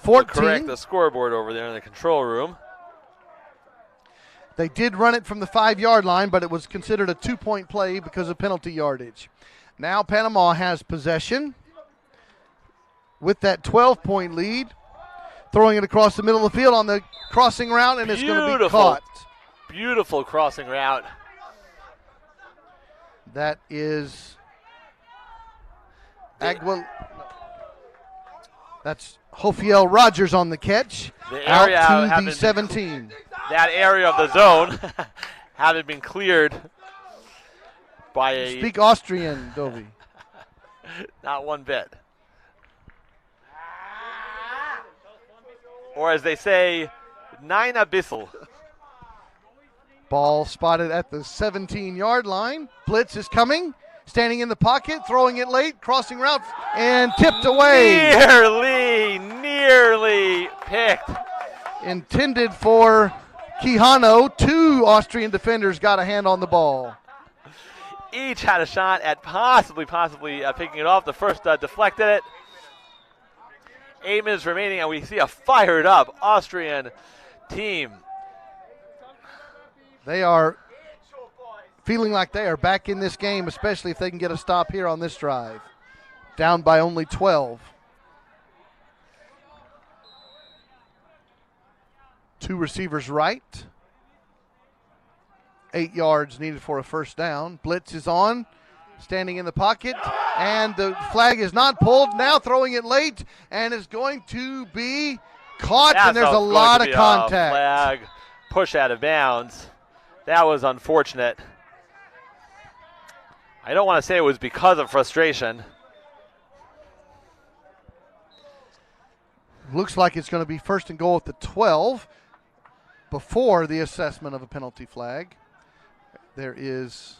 We'll correct the scoreboard over there in the control room. They did run it from the 5-yard line, but it was considered a 2-point play because of penalty yardage. Now Panama has possession with that 12-point lead. Throwing it across the middle of the field on the crossing route, and it's going to be caught. Beautiful crossing route. That is That's Hofiel Rogers on the catch. The area out to the 17. That area of the zone having been cleared by a... Speak Austrian, Dovey. Not one bit. Or as they say, nine a bissel. Ball spotted at the 17-yard line. Blitz is coming. Standing in the pocket, throwing it late, crossing route, and tipped away. Nearly picked. Intended for Quijano. 2 Austrian defenders got a hand on the ball. Each had a shot at possibly picking it off. The first deflected it. 8 minutes remaining, and we see a fired-up Austrian team. They are feeling like they are back in this game, especially if they can get a stop here on this drive. Down by only 12. 2 receivers right. 8 yards needed for a first down. Blitz is on, standing in the pocket, and the flag is not pulled. Now throwing it late, and is going to be caught, and there's a lot of contact. Flag, push out of bounds. That was unfortunate. I don't want to say it was because of frustration. Looks like it's going to be first and goal at the 12 before the assessment of a penalty flag. There is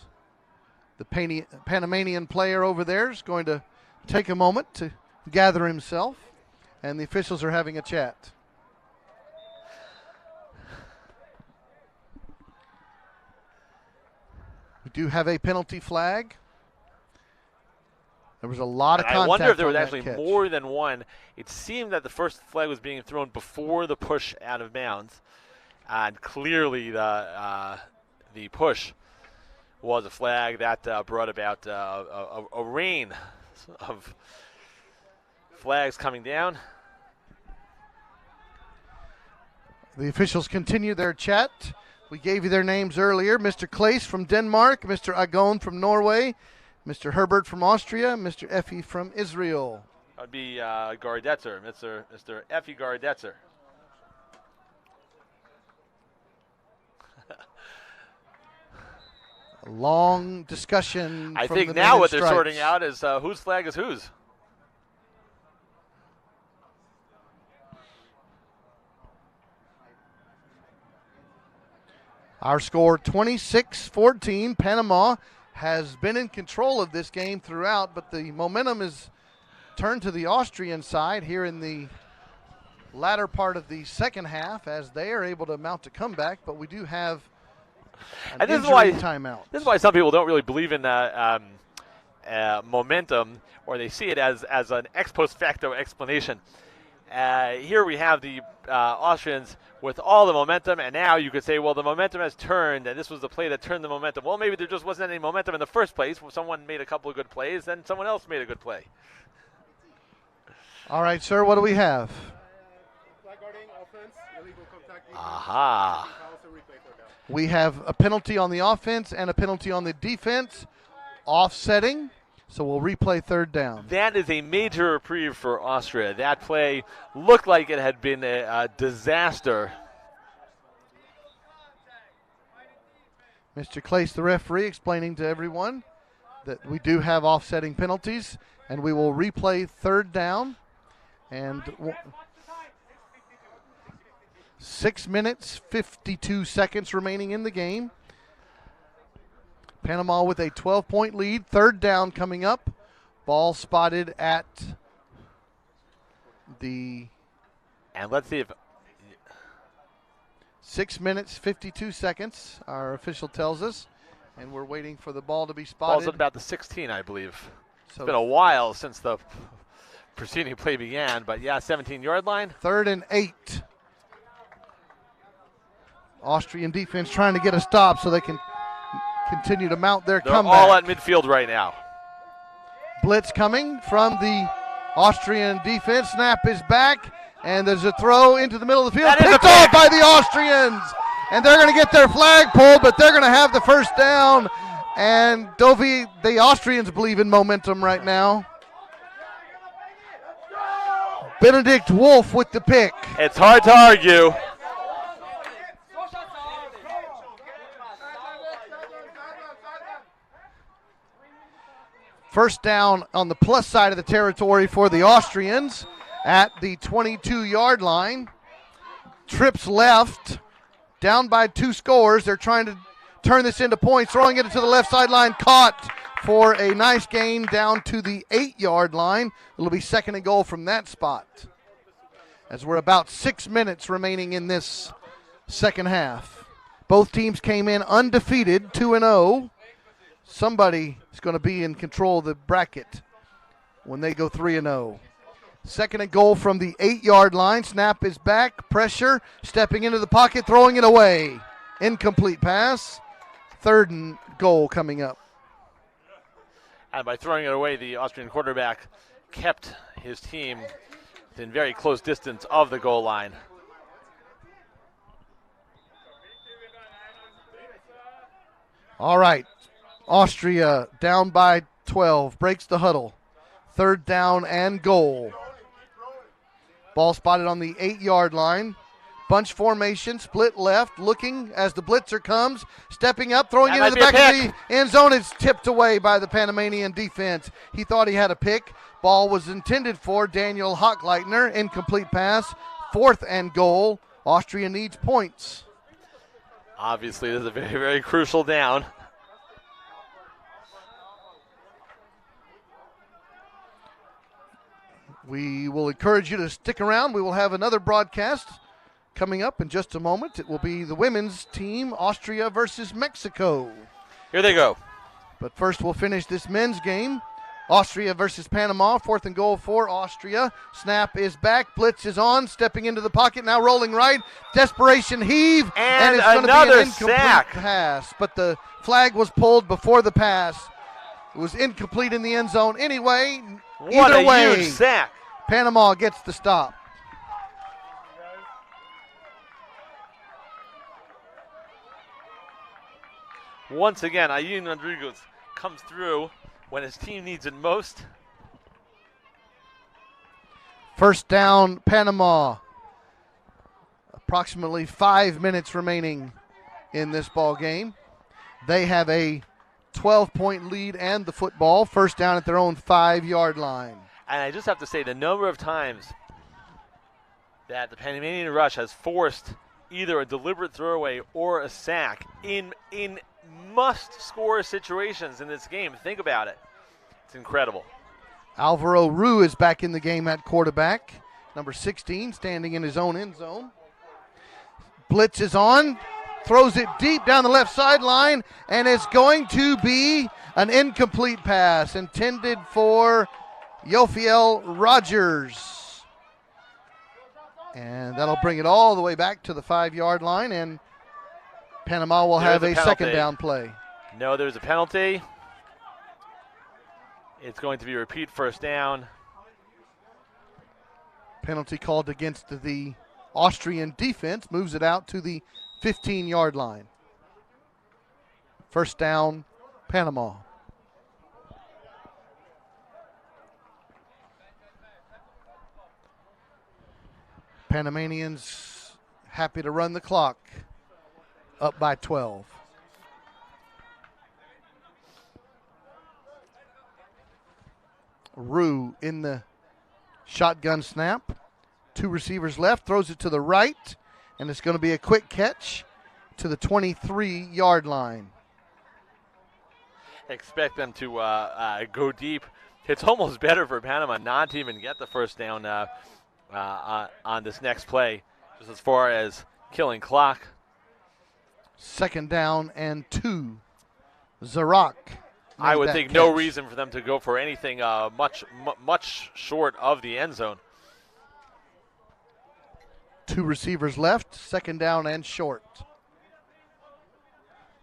the Panamanian player over there is going to take a moment to gather himself, and the officials are having a chat. We do have a penalty flag. There was a lot of contact. I wonder if there was on actually that catch. more than one. It seemed that the first flag was being thrown before the push out of bounds, and clearly the push was a flag that brought about a rain of flags coming down. The officials continue their chat. We gave you their names earlier. Mr. Claes from Denmark, Mr. Agon from Norway, Mr. Herbert from Austria, Mr. Effie from Israel. That would be Gardetzer, Mr. Effie Gardetzer. A long discussion. I from think the now men what in they're stripes. sorting out is whose flag is whose. Our score 26-14. Panama has been in control of this game throughout, but the momentum is turned to the Austrian side here in the latter part of the second half as they are able to mount a comeback, but we do have an injury timeout. This is why some people don't really believe in momentum, or they see it as an ex post facto explanation. Here we have the Austrians with all the momentum, and now you could say, well, the momentum has turned, and this was the play that turned the momentum. Well, maybe there just wasn't any momentum in the first place. Someone made a couple of good plays, then someone else made a good play. All right, sir, what do we have? Aha. We have a penalty on the offense and a penalty on the defense, offsetting. So we'll replay third down. That is a major reprieve for Austria. That play looked like it had been a disaster. Mr. Claes, the referee, explaining to everyone that we do have offsetting penalties, and we will replay third down. And 6 minutes, 52 seconds remaining in the game. Panama with a 12-point lead. Third down coming up. Ball spotted at the... And let's see if... 6 minutes, 52 seconds, our official tells us. And we're waiting for the ball to be spotted. Ball's at about the 16, I believe. So It's been a while since the preceding play began, but yeah, 17-yard line. 3rd and 8. Austrian defense trying to get a stop so they can continue to mount their They're comeback. all at midfield right now. Blitz coming from the Austrian defense. Snap is back, and there's a throw into the middle of the field. That is a Picked off by the Austrians, and they're going to get their flag pulled, but they're going to have the first down. And Dovi, the Austrians believe in momentum right now. Benedict Wolf with the pick. It's hard to argue. First down on the plus side of the territory for the Austrians at the 22-yard line. Trips left, down by 2 scores. They're trying to turn this into points, throwing it to the left sideline, caught for a nice gain down to the 8-yard line. It'll be 2nd and goal from that spot, as we're about 6 minutes remaining in this second half. Both teams came in undefeated, 2-0. Somebody is going to be in control of the bracket when they go 3-0. 2nd and goal from the 8-yard line. Snap is back. Pressure. Stepping into the pocket. Throwing it away. Incomplete pass. 3rd and goal coming up. And by throwing it away, the Austrian quarterback kept his team within very close distance of the goal line. All right. Austria down by 12. Breaks the huddle. 3rd down and goal. Ball spotted on the 8-yard line. Bunch formation, split left, looking as the blitzer comes, stepping up, throwing it in the back of the end zone. It's tipped away by the Panamanian defense. He thought he had a pick. Ball was intended for Daniel Hochleitner. Incomplete pass. 4th and goal. Austria needs points. Obviously, this is a very, very crucial down. We will encourage you to stick around. We will have another broadcast coming up in just a moment. It will be the women's team, Austria versus Mexico. Here they go. But first we'll finish this men's game. Austria versus Panama, 4th and goal for Austria. Snap is back, blitz is on, stepping into the pocket, now rolling right. Desperation heave, and it's going to be an incomplete pass. But the flag was pulled before the pass. It was incomplete in the end zone. Anyway, either way, huge sack. Panama gets the stop. Once again, Ayun Rodriguez comes through when his team needs it most. First down, Panama. Approximately 5 minutes remaining in this ball game. They have a 12-point lead and the football. First down at their own 5-yard line. And I just have to say, the number of times that the Panamanian rush has forced either a deliberate throwaway or a sack in must-score situations in this game. Think about it. It's incredible. Alvaro Rue is back in the game at quarterback. Number 16, standing in his own end zone. Blitz is on. Throws it deep down the left sideline, and it's going to be an incomplete pass intended for Yofiel Rogers. And that'll bring it all the way back to the 5-yard line, and Panama will have a second down play. No, there's a penalty. It's going to be a repeat first down. Penalty called against the Austrian defense, moves it out to the 15-yard line. First down, Panama. Panamanians happy to run the clock, up by 12. Rue in the shotgun snap. 2 receivers left, throws it to the right. and it's going to be a quick catch to the 23-yard line. Expect them to go deep. It's almost better for Panama not to even get the first down on this next play, just as far as killing clock. 2nd down and 2. Zarak. I would think no reason for them to go for anything much short of the end zone. 2 receivers left, 2nd down and short.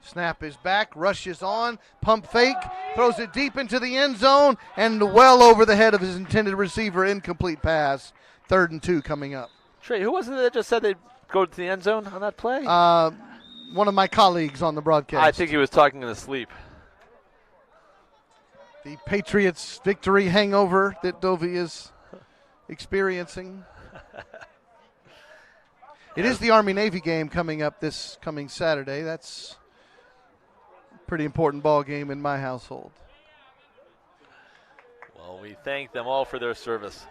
Snap is back, rushes on, pump fake, throws it deep into the end zone, and well over the head of his intended receiver, incomplete pass. 3rd and 2 coming up. Trey, who was it that just said they'd go to the end zone on that play? One of my colleagues on the broadcast. I think he was talking in his sleep. The Patriots' victory hangover that Dovey is experiencing. It is the Army-Navy game coming up this coming Saturday. That's a pretty important ball game in my household. Well, we thank them all for their service.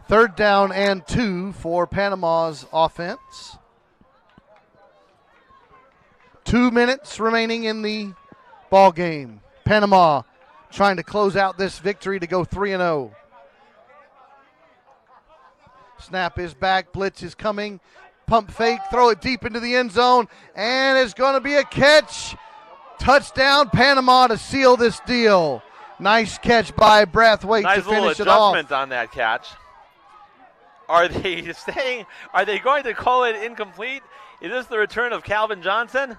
3rd down and 2 for Panama's offense. 2 minutes remaining in the ball game. Panama trying to close out this victory to go 3-0. Snap is back, blitz is coming, pump fake, throw it deep into the end zone, and it's going to be a catch. Touchdown Panama to seal this deal. Nice catch by Brathwaite to finish it off. Nice little adjustment on that catch. Are they saying? Are they going to call it incomplete? Is this the return of Calvin Johnson?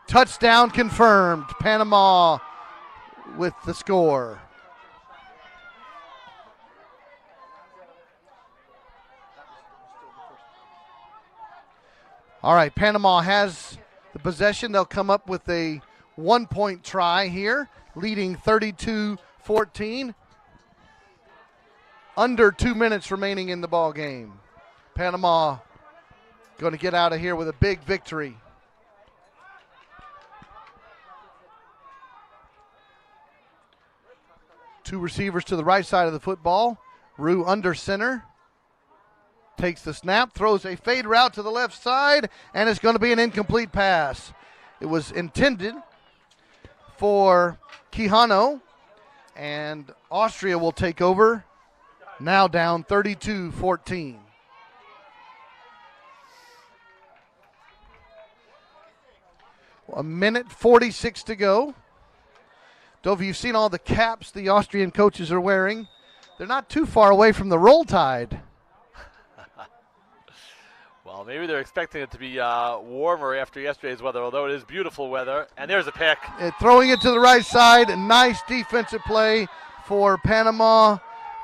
Touchdown confirmed. Panama with the score. All right, Panama has the possession. They'll come up with a 1-point try here, leading 32-14. Under 2 minutes remaining in the ball game. Panama going to get out of here with a big victory. Two receivers to the right side of the football. Rue under center. Takes the snap, throws a fade route to the left side, and it's going to be an incomplete pass. It was intended for Quijano, and Austria will take over, now down 32-14. A minute 46 to go. Dove, you've seen all the caps the Austrian coaches are wearing. They're not too far away from the roll tide. Well, maybe they're expecting it to be warmer after yesterday's weather, although it is beautiful weather. And there's a pick. Throwing it to the right side. A nice defensive play for Panama.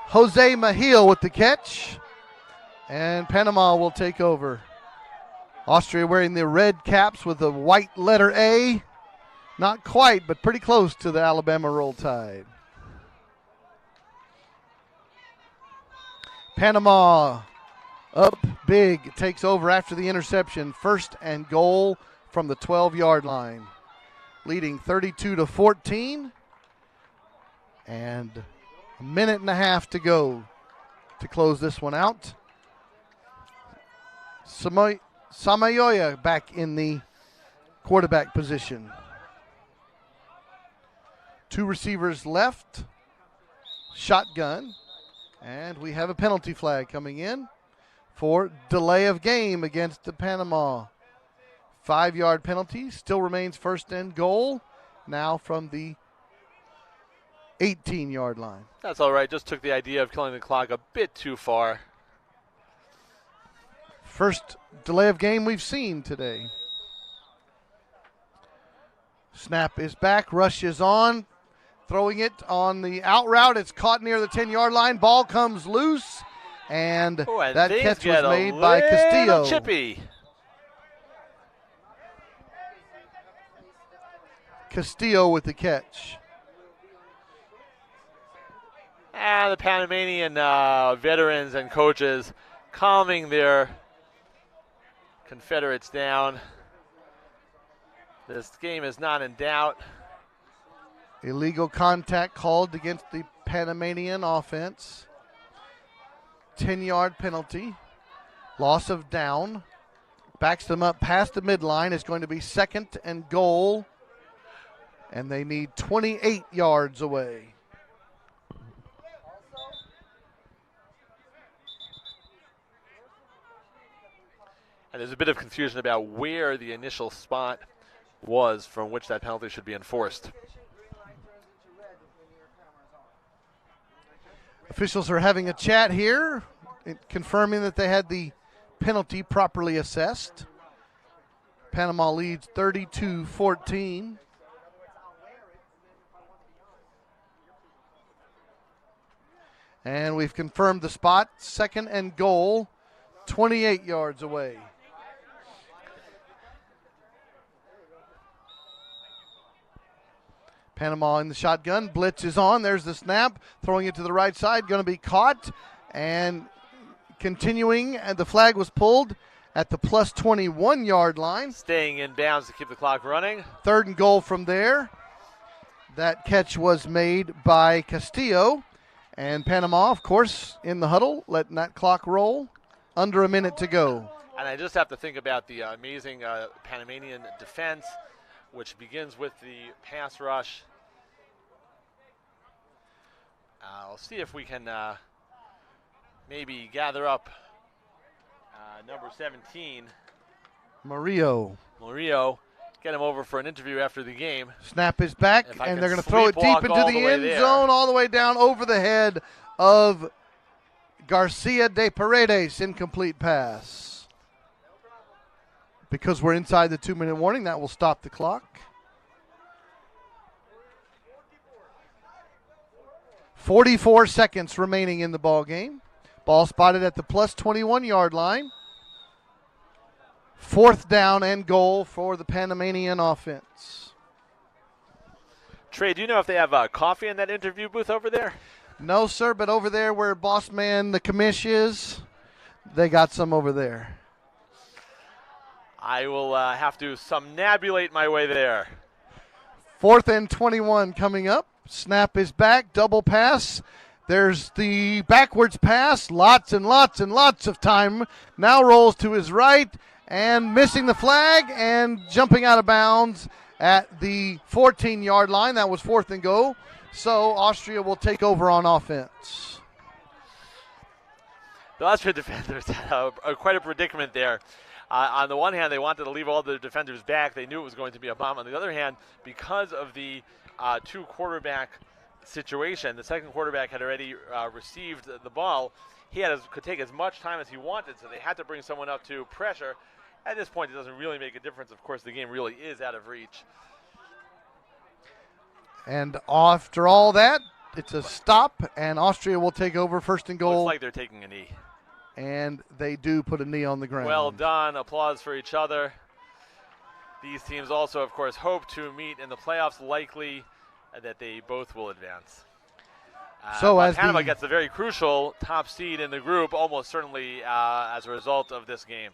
Jose Mejia with the catch. And Panama will take over. Austria wearing the red caps with the white letter A. Not quite, but pretty close to the Alabama roll tide. Panama up big, takes over after the interception. 1st and goal from the 12-yard line. Leading 32-14. And a minute and a half to go to close this one out. Samayoya back in the quarterback position. 2 receivers left. Shotgun. And we have a penalty flag coming in for delay of game against the Panama. 5-yard penalty. Still remains 1st and goal. Now from the 18-yard line. That's all right. Just took the idea of killing the clock a bit too far. First delay of game we've seen today. Snap is back. Rush is on. Throwing it on the out route. It's caught near the 10-yard line. Ball comes loose. And that catch was made by Castillo. Chippy. Castillo with the catch. And the Panamanian veterans and coaches calming their Confederates down. This game is not in doubt. Illegal contact called against the Panamanian offense. 10-yard penalty. Loss of down. Backs them up past the midline. It's going to be 2nd and goal. And they need 28 yards away. And there's a bit of confusion about where the initial spot was from which that penalty should be enforced. Officials are having a chat here, confirming that they had the penalty properly assessed. Panama leads 32-14. And we've confirmed the spot. 2nd and goal, 28 yards away. Panama in the shotgun. Blitz is on. There's the snap. Throwing it to the right side. Going to be caught. And continuing. And the flag was pulled at the plus 21-yard line. Staying in bounds to keep the clock running. 3rd and goal from there. That catch was made by Castillo. And Panama, of course, in the huddle, letting that clock roll. Under a minute to go. And I just have to think about the amazing Panamanian defense, which begins with the pass rush. I'll see if we can maybe gather up number 17. Murillo. Get him over for an interview after the game. Snap is back, and they're going to throw it deep into the end zone, all the way down over the head of Garcia de Paredes. Incomplete pass. Because we're inside the 2-minute warning, that will stop the clock. 44 seconds remaining in the ball game. Ball spotted at the plus 21-yard line. 4th down and goal for the Panamanian offense. Trey, do you know if they have coffee in that interview booth over there? No, sir, but over there where boss man the commish is, they got some over there. I will have to somnambulate my way there. 4th and 21 coming up. Snap is back, double pass. There's the backwards pass. Lots and lots and lots of time. Now rolls to his right and missing the flag and jumping out of bounds at the 14-yard line. That was 4th and goal. So Austria will take over on offense. The Austria defenders had quite a predicament there. On the one hand, they wanted to leave all the defenders back. They knew it was going to be a bomb. On the other hand, because of the 2-quarterback situation, the second quarterback had already received the ball. He could take as much time as he wanted, so they had to bring someone up to pressure. At this point, it doesn't really make a difference. Of course, the game really is out of reach. And after all that, it's a stop, and Austria will take over 1st and goal. Looks like they're taking a knee. And they do put a knee on the ground. Well done. Applause for each other. These teams also, of course, hope to meet in the playoffs, likely that they both will advance. So as Panama gets a very crucial top seed in the group, almost certainly as a result of this game.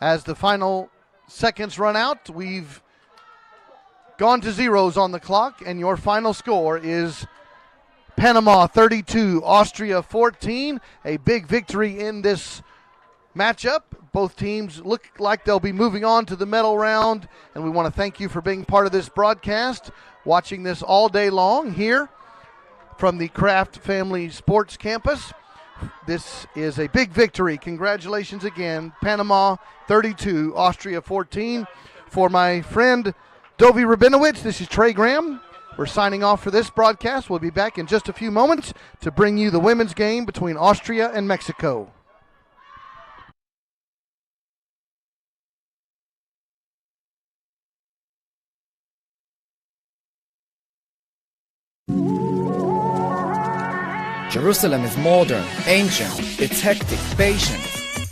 As the final seconds run out, we've gone to zeros on the clock, and your final score is Panama 32, Austria 14. A big victory in this matchup. Both teams look like they'll be moving on to the medal round, and we want to thank you for being part of this broadcast, watching this all day long here from the Kraft Family Sports Campus. This is a big victory. Congratulations again. Panama 32, Austria 14. For my friend Dovi Rabinowitz, this is Trey Graham. We're signing off for this broadcast. We'll be back in just a few moments to bring you the women's game between Austria and Mexico. Jerusalem is modern, ancient, it's hectic, patient.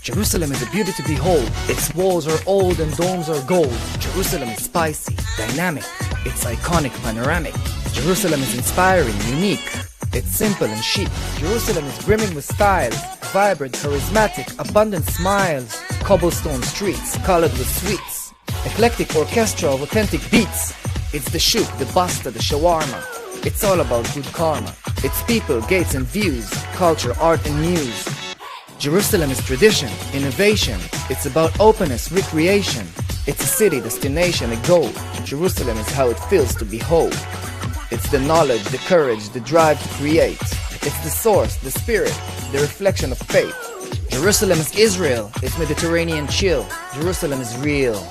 Jerusalem is a beauty to behold. Its walls are old and domes are gold. Jerusalem is spicy, dynamic, it's iconic, panoramic. Jerusalem is inspiring, unique, it's simple and chic. Jerusalem is brimming with styles, vibrant, charismatic, abundant smiles. Cobblestone streets, colored with sweets. Eclectic orchestra of authentic beats. It's the shuk, the basta, the shawarma. It's all about good karma. It's people, gates and views, culture, art and news. Jerusalem is tradition, innovation. It's about openness, recreation. It's a city, destination, a goal. Jerusalem is how it feels to be whole. It's the knowledge, the courage, the drive to create. It's the source, the spirit, the reflection of faith. Jerusalem is Israel. It's Mediterranean chill. Jerusalem is real.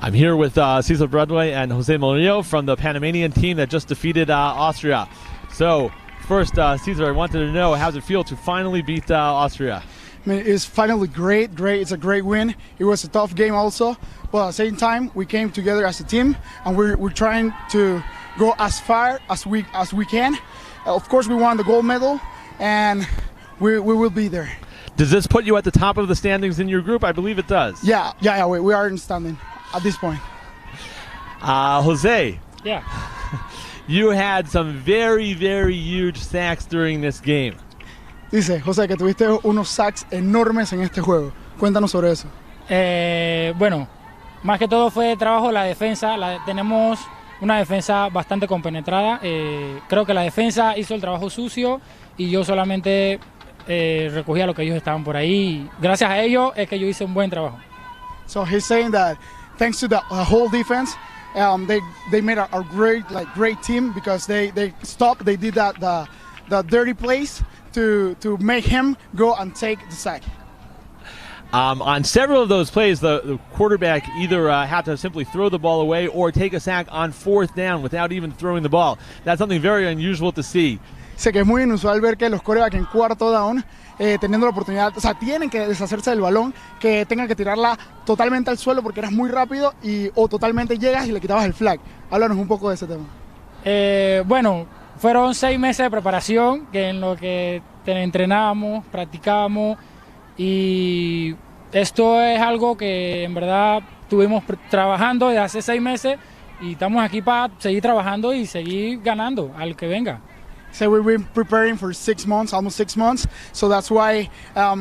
I'm here with Cesar Broadway and Jose Morillo from the Panamanian team that just defeated Austria. So, first, Cesar, I wanted to know, how does it feel to finally beat Austria? I mean, it's finally great. It's a great win. It was a tough game also, but at the same time, we came together as a team, and we're trying to go as far as we can. Of course, we won the gold medal, and we will be there. Does this put you at the top of the standings in your group? I believe it does. Yeah. We are in standing at this point. Jose. Yeah. You had some very, very huge sacks during this game. Dice, José, que tuviste unos sacks enormes en este juego. Cuéntanos sobre eso. Bueno, más que todo fue trabajo la defensa. Tenemos una defensa bastante compenetrada. Creo que la defensa hizo el trabajo sucio y yo solamente recogía lo que ellos estaban por ahí. Gracias a ellos es que yo hice un buen trabajo. So he's saying that thanks to the whole defense, they made a great team because they did the dirty plays to make him go and take the sack. On several of those plays, the quarterback either had to simply throw the ball away or take a sack on fourth down without even throwing the ball. That's something very unusual to see. Sé que es muy inusual ver que los quarterbacks en cuarto down, teniendo la oportunidad, o sea, tienen que deshacerse del balón, que tengan que tirarla totalmente al suelo porque eras muy rápido o totalmente llegas y le quitabas el flag. Háblanos un poco de ese tema. Bueno, fueron 6 meses de preparación que en lo que entrenábamos, practicábamos y esto es algo que en verdad estuvimos trabajando desde hace 6 meses y estamos aquí para seguir trabajando y seguir ganando al que venga. So we've been preparing for 6 months, almost 6 months. So that's why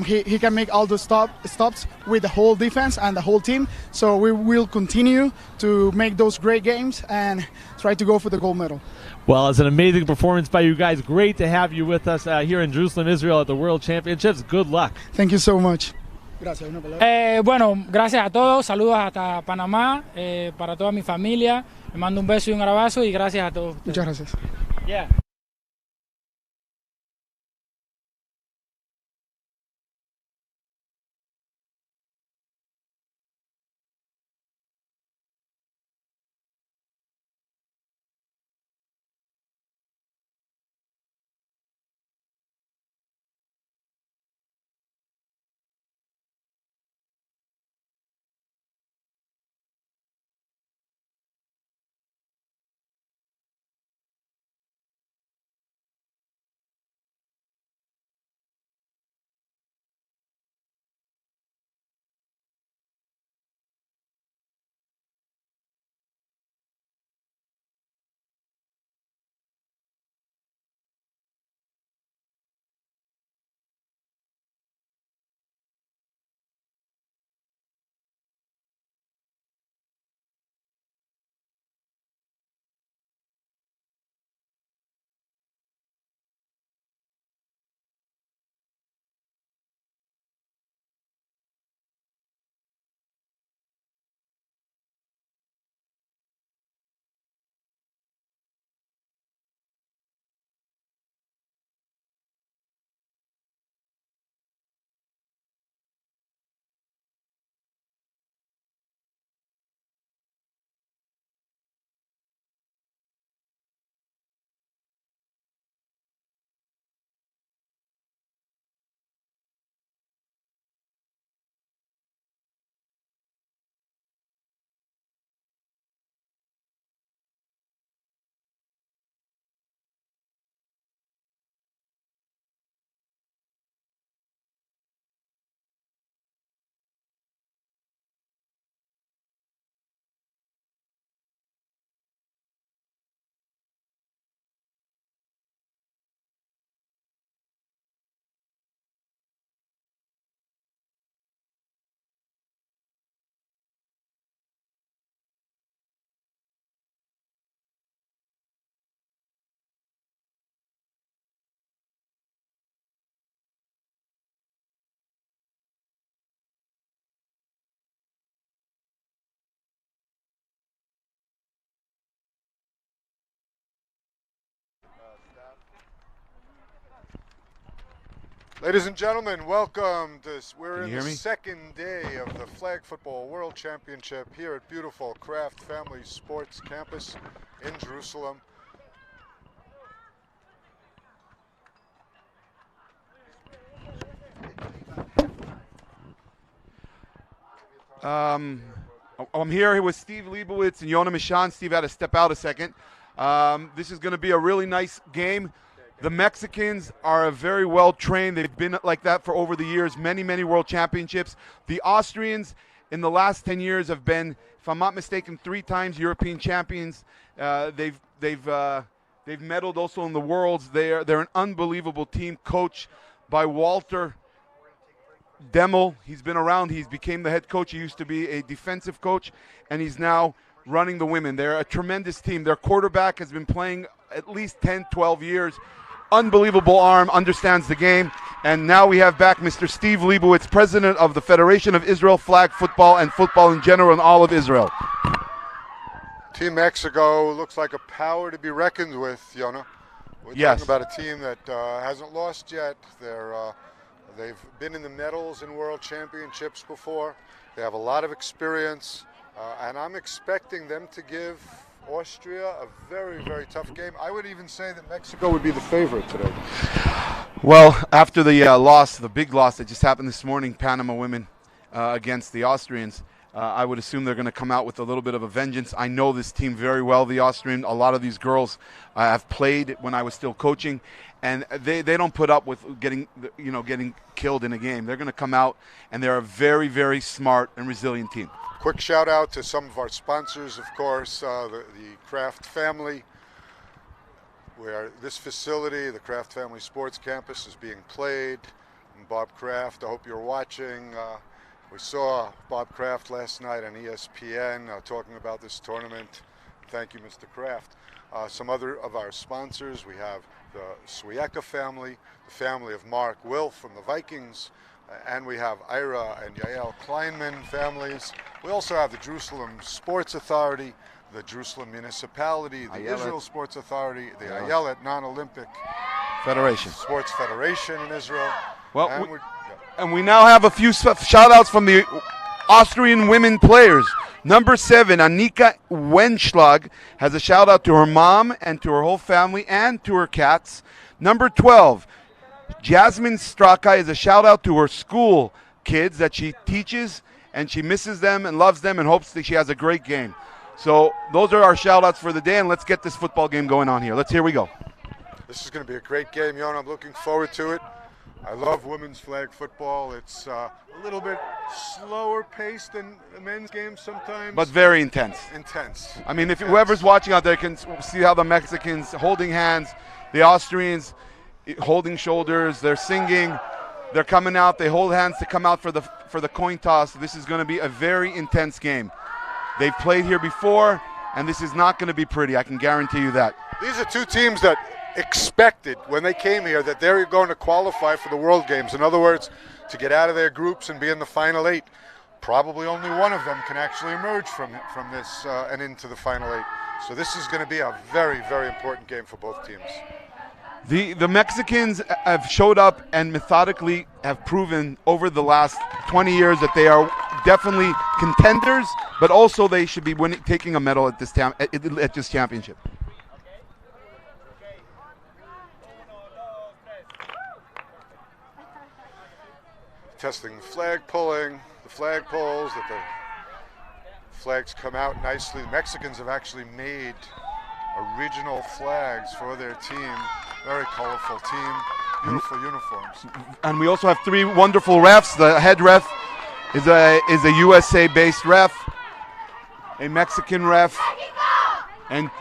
he can make all the stops with the whole defense and the whole team. So we will continue to make those great games and try to go for the gold medal. Well, it's an amazing performance by you guys. Great to have you with us here in Jerusalem, Israel at the World Championships. Good luck. Thank you so much. Gracias. Bueno, gracias a todos. Saludos hasta Panamá, para toda mi familia. Les mando un beso y un abrazo y gracias a todos. Muchas gracias. Yeah. Ladies and gentlemen, welcome. We're in the me? second day of the Flag Football World Championship here at beautiful Kraft Family Sports Campus in Jerusalem. I'm here with Steve Leibowitz and Yona Mishan. Steve had to step out a second. This is going to be a really nice game. The Mexicans are very well trained. They've been like that for over the years, many world championships. The Austrians in the last 10 years have been, if I'm not mistaken, 3 times European champions. They've medaled also in the Worlds. They're an unbelievable team, coached by Walter Demmel. He's been around. He's became the head coach. He used to be a defensive coach, and he's now running the women. They're a tremendous team. Their quarterback has been playing at least 10, 12 years. Unbelievable arm, understands the game. And now we have back Mr. Steve Leibowitz, president of the Federation of Israel Flag Football and football in general in all of Israel. Team Mexico looks like a power to be reckoned with, Yona. We're Yes. talking about a team that hasn't lost yet. They've been in the medals in world championships before. They have a lot of experience, and I'm expecting them to give Austria a very tough game. I would even say that Mexico would be the favorite today. Well, after the loss, the big loss that just happened this morning, Panama women against the Austrians, I would assume they're going to come out with a little bit of a vengeance. I know this team very well, the Austrian. A lot of these girls have played when I was still coaching, and they don't put up with getting killed in a game. They're going to come out, and they're a very smart and resilient team. Quick shout out to some of our sponsors, of course, the Kraft family, where this facility, the Kraft Family Sports Campus, is being played. And Bob Kraft, I hope you're watching. We saw Bob Kraft last night on ESPN talking about this tournament. Thank you, Mr. Kraft. Some other of our sponsors, we have the Swiecka family, the family of Mark Wilf from the Vikings, and we have Ira and Yael Kleinman families. We also have the Jerusalem Sports Authority, the Jerusalem Municipality, the Israel Sports Authority, the Ayelet Non-Olympic Federation. Sports Federation in Israel. Well, and we now have a few shout-outs from the Austrian women players. Number 7, Annika Wenschlag, has a shout-out to her mom and to her whole family and to her cats. Number 12, Jasmine Straka, is a shout-out to her school kids that she teaches, and she misses them and loves them and hopes that she has a great game. So those are our shout-outs for the day, and let's get this football game going on here. Here we go. This is going to be a great game, Yona. I'm looking forward to it. I love women's flag football. It's a little bit slower paced than the men's game sometimes. But very intense. Intense. I mean, if whoever's watching out there can see how the Mexicans holding hands, the Austrians holding shoulders, they're singing, they're coming out, they hold hands to come out for the coin toss. This is going to be a very intense game. They've played here before, and this is not going to be pretty. I can guarantee you that. These are two teams that expected when they came here that they were going to qualify for the World Games. In other words, to get out of their groups and be in the Final 8. Probably only one of them can actually emerge from this and into the Final 8. So this is going to be a very important game for both teams. The Mexicans have showed up and methodically have proven over the last 20 years that they are definitely contenders, but also they should be taking a medal at this championship. Testing the flag pulling, the flag pulls, that the flags come out nicely. The Mexicans have actually made original flags for their team. Very colorful team, beautiful uniforms. And we also have 3 wonderful refs. The head ref is a USA-based ref, a Mexican ref, and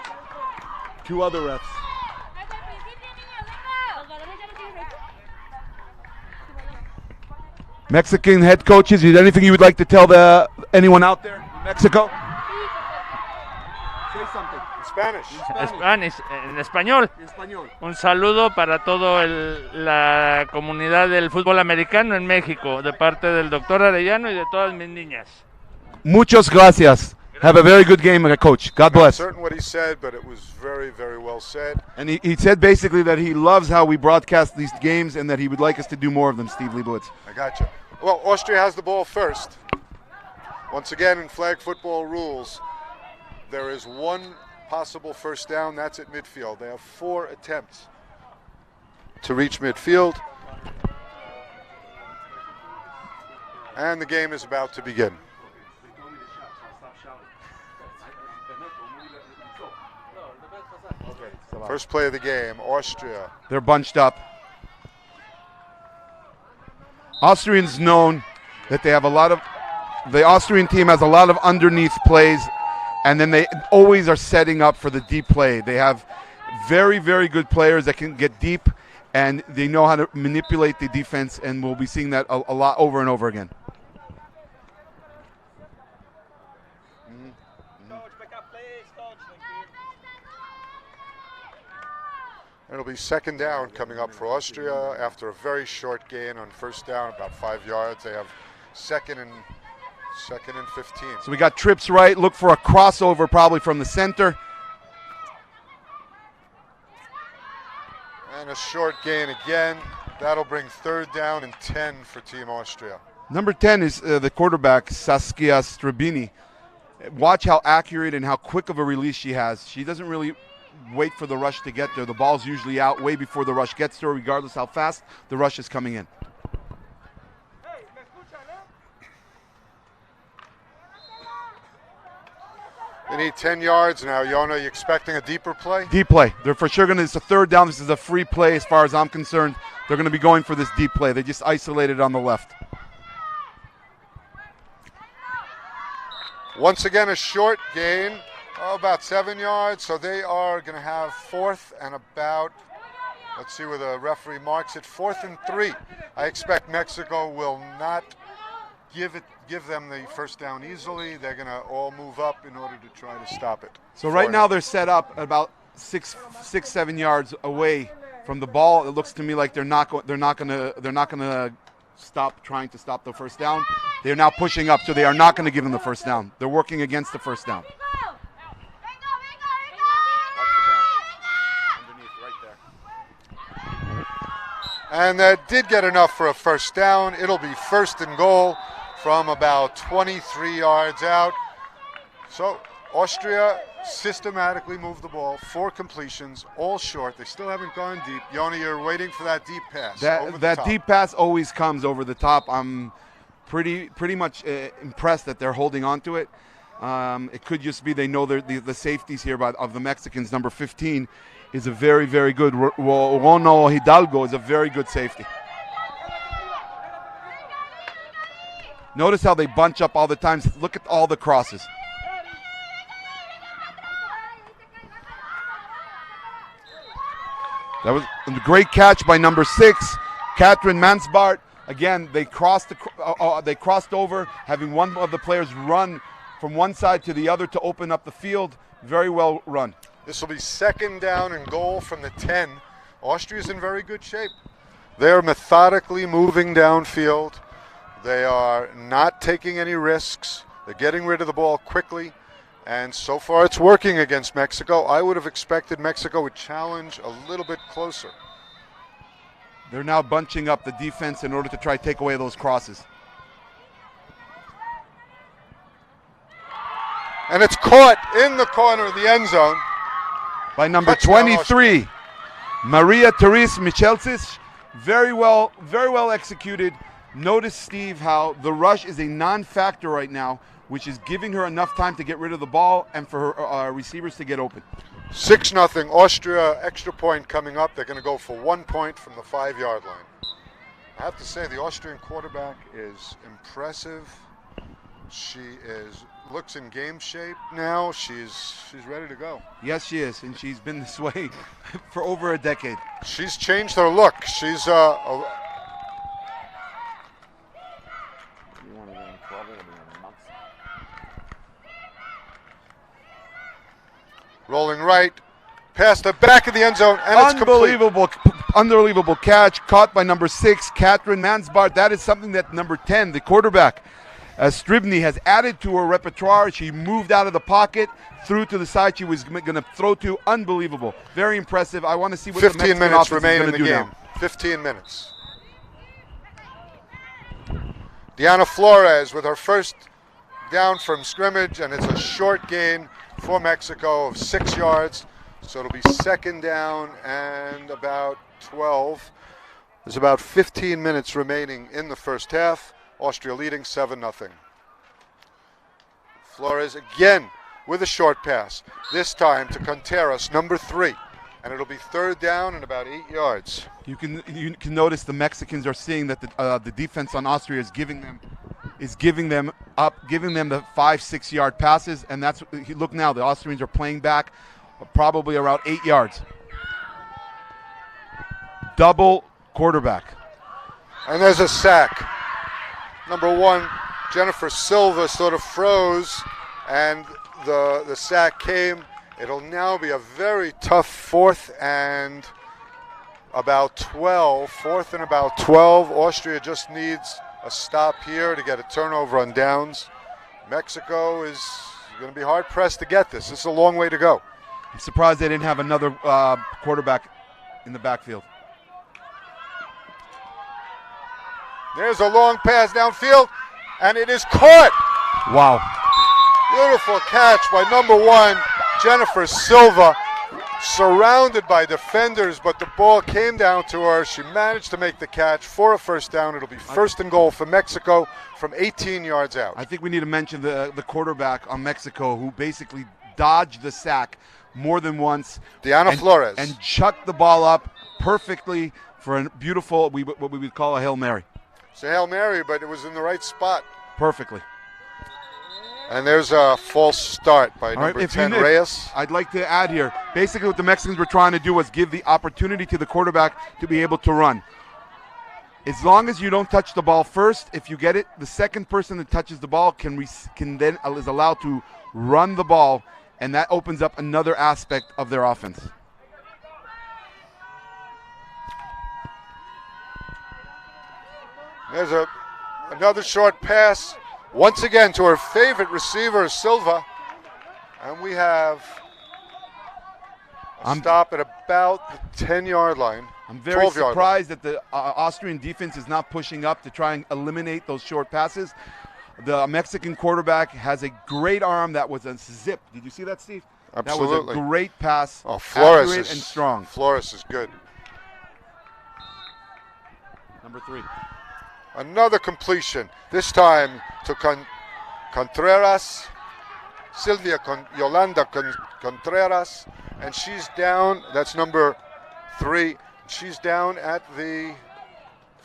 2 other refs. Mexican head coaches, is there anything you would like to tell anyone out there in Mexico? Say something. Spanish. En español. Un saludo para toda la comunidad del fútbol americano en México, de parte del doctor Arellano y de todas mis niñas. Muchas gracias. Have a very good game, Coach. God I'm not bless. certain what he said, but it was very, very well said. And he said basically that he loves how we broadcast these games and that he would like us to do more of them, Steve Leibowitz. I got you. Well, Austria has the ball first. Once again, in flag football rules, there is one possible first down. That's at midfield. They have 4 attempts to reach midfield. And the game is about to begin. First play of the game, Austria. They're bunched up. Austrians known that they have a lot of, the Austrian team has a lot of underneath plays, and then they always are setting up for the deep play. They have very, very good players that can get deep, and they know how to manipulate the defense, and we'll be seeing that a lot over and over again. It'll be second down coming up for Austria after a very short gain on first down, about 5 yards. They have second and 15. So we got trips right. Look for a crossover probably from the center. And a short gain again. That'll bring third down and 10 for Team Austria. Number 10 is the quarterback, Saskia Strabini. Watch how accurate and how quick of a release she has. She doesn't really wait for the rush to get there. The ball's usually out way before the rush gets to her, regardless how fast the rush is coming in. They need 10 yards now. Yona, are you expecting a deeper play? Deep play. They're for sure going to, it's a third down. This is a free play as far as I'm concerned. They're going to be going for this deep play. They just isolated on the left. Once again, a short gain. About 7 yards, so they are going to have fourth and about, let's see where the referee marks it, 4th and 3. I expect Mexico will not give them the first down easily. They're going to all move up in order to try to stop it. So right now they're set up about 6-7 yards away from the ball. It looks to me like they're not going to stop trying to stop the first down. They're now pushing up, so they are not going to give them the first down. They're working against the first down. And that did get enough for a first down. It'll be first and goal from about 23 yards out. So Austria systematically moved the ball, 4 completions, all short. They still haven't gone deep. Yoni, you're waiting for that deep pass. That deep pass always comes over the top. I'm pretty much impressed that they're holding on to it. It could just be they know the safeties here of the Mexicans. Number 15 is a very, very good. Rono Hidalgo is a very good safety. Notice how they bunch up all the time. Look at all the crosses. That was a great catch by number 6, Catherine Mansbart. Again, they crossed over, having one of the players run from one side to the other to open up the field. Very well run. This will be second down and goal from the 10. Austria's in very good shape. They're methodically moving downfield. They are not taking any risks. They're getting rid of the ball quickly. And so far it's working against Mexico. I would have expected Mexico would challenge a little bit closer. They're now bunching up the defense in order to try to take away those crosses. And it's caught in the corner of the end zone by number 23, Maria Therese Michelsis. Very well executed. Notice, Steve, how the rush is a non-factor right now, which is giving her enough time to get rid of the ball and for her receivers to get open. 6-0 Austria, extra point coming up. They're going to go for 1 point from the 5-yard line. I have to say the Austrian quarterback is impressive. She looks in game shape now. She's ready to go. Yes, she is, and she's been this way for over a decade. She's changed her look. She's rolling right, past the back of the end zone, and it's complete. Unbelievable catch, caught by number 6, Catherine Mansbart. That is something that number 10, the quarterback, Stribny has added to her repertoire. She moved out of the pocket, threw to the side she was going to throw to. Unbelievable. Very impressive. I want to see what the 15 Mexican minutes offense remain is in going the to do game. now. 15 minutes. Diana Flores with her first down from scrimmage, and it's a short gain for Mexico of 6 yards. So it'll be second down and about 12. There's about 15 minutes remaining in the first half. Austria leading 7-0. Flores again with a short pass, this time to Contreras, number 3. And it'll be third down and about 8 yards. You can notice the Mexicans are seeing that the defense on Austria is giving them the 5-6 yard passes, and that's look now. The Austrians are playing back, probably around 8 yards. Double quarterback. And there's a sack. Number 1, Jennifer Silva sort of froze, and the sack came. It'll now be a very tough fourth and about 12. Fourth and about 12. Austria just needs a stop here to get a turnover on downs. Mexico is going to be hard pressed to get this. This is a long way to go. I'm surprised they didn't have another quarterback in the backfield. There's a long pass downfield, and it is caught. Wow. Beautiful catch by number 1, Jennifer Silva, surrounded by defenders, but the ball came down to her. She managed to make the catch for a first down. It'll be first and goal for Mexico from 18 yards out. I think we need to mention the quarterback on Mexico who basically dodged the sack more than once. Diana Flores. And chucked the ball up perfectly for a beautiful, what we would call a Hail Mary. It's a Hail Mary, but it was in the right spot. Perfectly. And there's a false start by number 10, Reyes. I'd like to add here, basically what the Mexicans were trying to do was give the opportunity to the quarterback to be able to run. As long as you don't touch the ball first, if you get it, the second person that touches the ball can then is allowed to run the ball, and that opens up another aspect of their offense. There's another short pass, once again to her favorite receiver, Silva. And we have a stop at about the 10-yard line. I'm very surprised that the Austrian defense is not pushing up to try and eliminate those short passes. The Mexican quarterback has a great arm that was a zip. Did you see that, Steve? Absolutely. That was a great pass. Oh, Flores accurate and strong. Flores is good. Number 3. Another completion, this time to Contreras, Yolanda Contreras, and she's down, that's number 3, she's down at the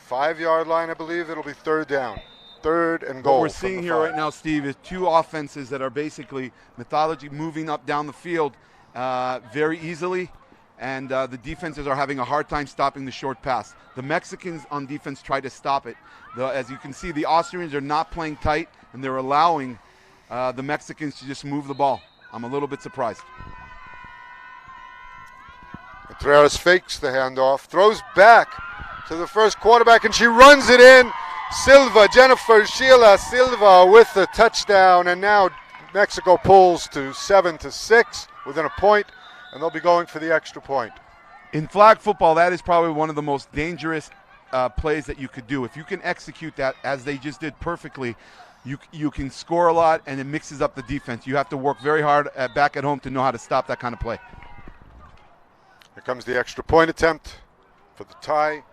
5-yard line, I believe. It'll be third down, third and goal. What we're seeing here right now, Steve, is 2 offenses that are basically methodically moving up down the field very easily, and the defenses are having a hard time stopping the short pass. The Mexicans on defense try to stop it. As you can see, the Austrians are not playing tight, and they're allowing the Mexicans to just move the ball. I'm a little bit surprised. Contreras fakes the handoff, throws back to the first quarterback, and she runs it in. Jennifer Sheila Silva with the touchdown, and now Mexico pulls to 7-6 within a point, and they'll be going for the extra point. In flag football, that is probably one of the most dangerous plays that you could do. If you can execute that as they just did perfectly, you can score a lot, and it mixes up the defense. You have to work very hard back at home to know how to stop that kind of play. Here comes the extra point attempt for the tie.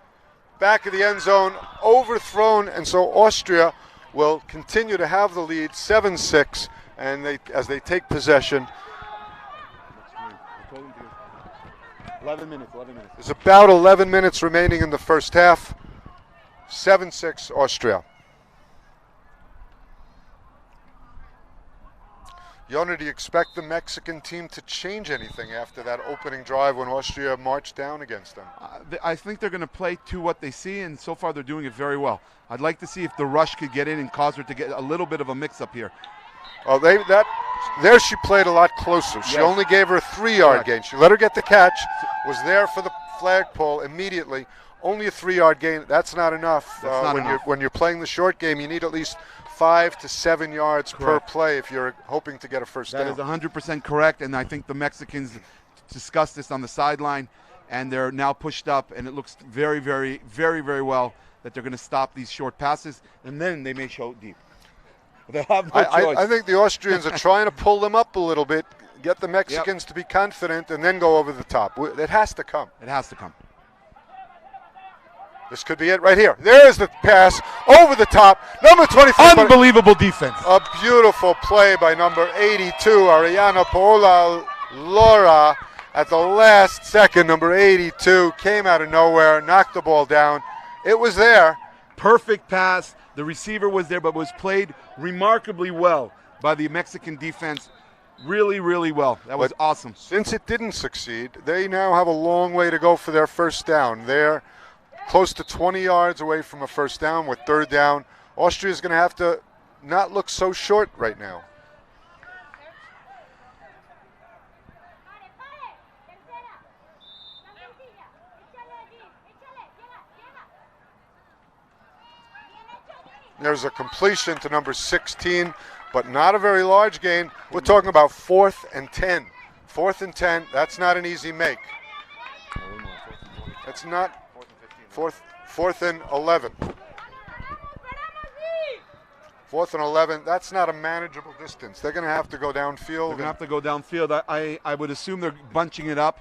Back of the end zone, overthrown, and so Austria will continue to have the lead, 7-6, and as they take possession. 11 minutes. There's about 11 minutes remaining in the first half. 7-6 Austria. Yona, do you expect the Mexican team to change anything after that opening drive when Austria marched down against them? I think they're going to play to what they see, and so far they're doing it very well. I'd like to see if the rush could get in and cause her to get a little bit of a mix-up here. Oh, there she played a lot closer. She only gave her a 3-yard gain. She let her get the catch, was there for the flagpole immediately. Only a 3-yard gain. That's not enough. When you're playing the short game, you need at least 5 to 7 yards Correct. per play if you're hoping to get a first That down. is 100% correct, and I think the Mexicans discussed this on the sideline, and they're now pushed up, and it looks very, very, very, very well that they're going to stop these short passes, and then they may show deep. They'll have no choice. I think the Austrians are trying to pull them up a little bit, get the Mexicans to be confident, and then go over the top. It has to come. It has to come. This could be it right here. There's the pass over the top. Number 23. Unbelievable defense. A beautiful play by number 82, Ariana Paola Laura. At the last second, number 82 came out of nowhere, knocked the ball down. It was there. Perfect pass. The receiver was there, but was played remarkably well by the Mexican defense. Really, really well. That was awesome. Since it didn't succeed, they now have a long way to go for their first down. They're close to 20 yards away from a first down with third down. Austria's going to have to not look so short right now. There's a completion to number 16, but not a very large gain. We're talking about 4th and 10. 4th and 10, that's not an easy make. That's not 4th and 11. 4th and 11, that's not a manageable distance. They're going to have to go downfield. They're going to have to go downfield. I would assume they're bunching it up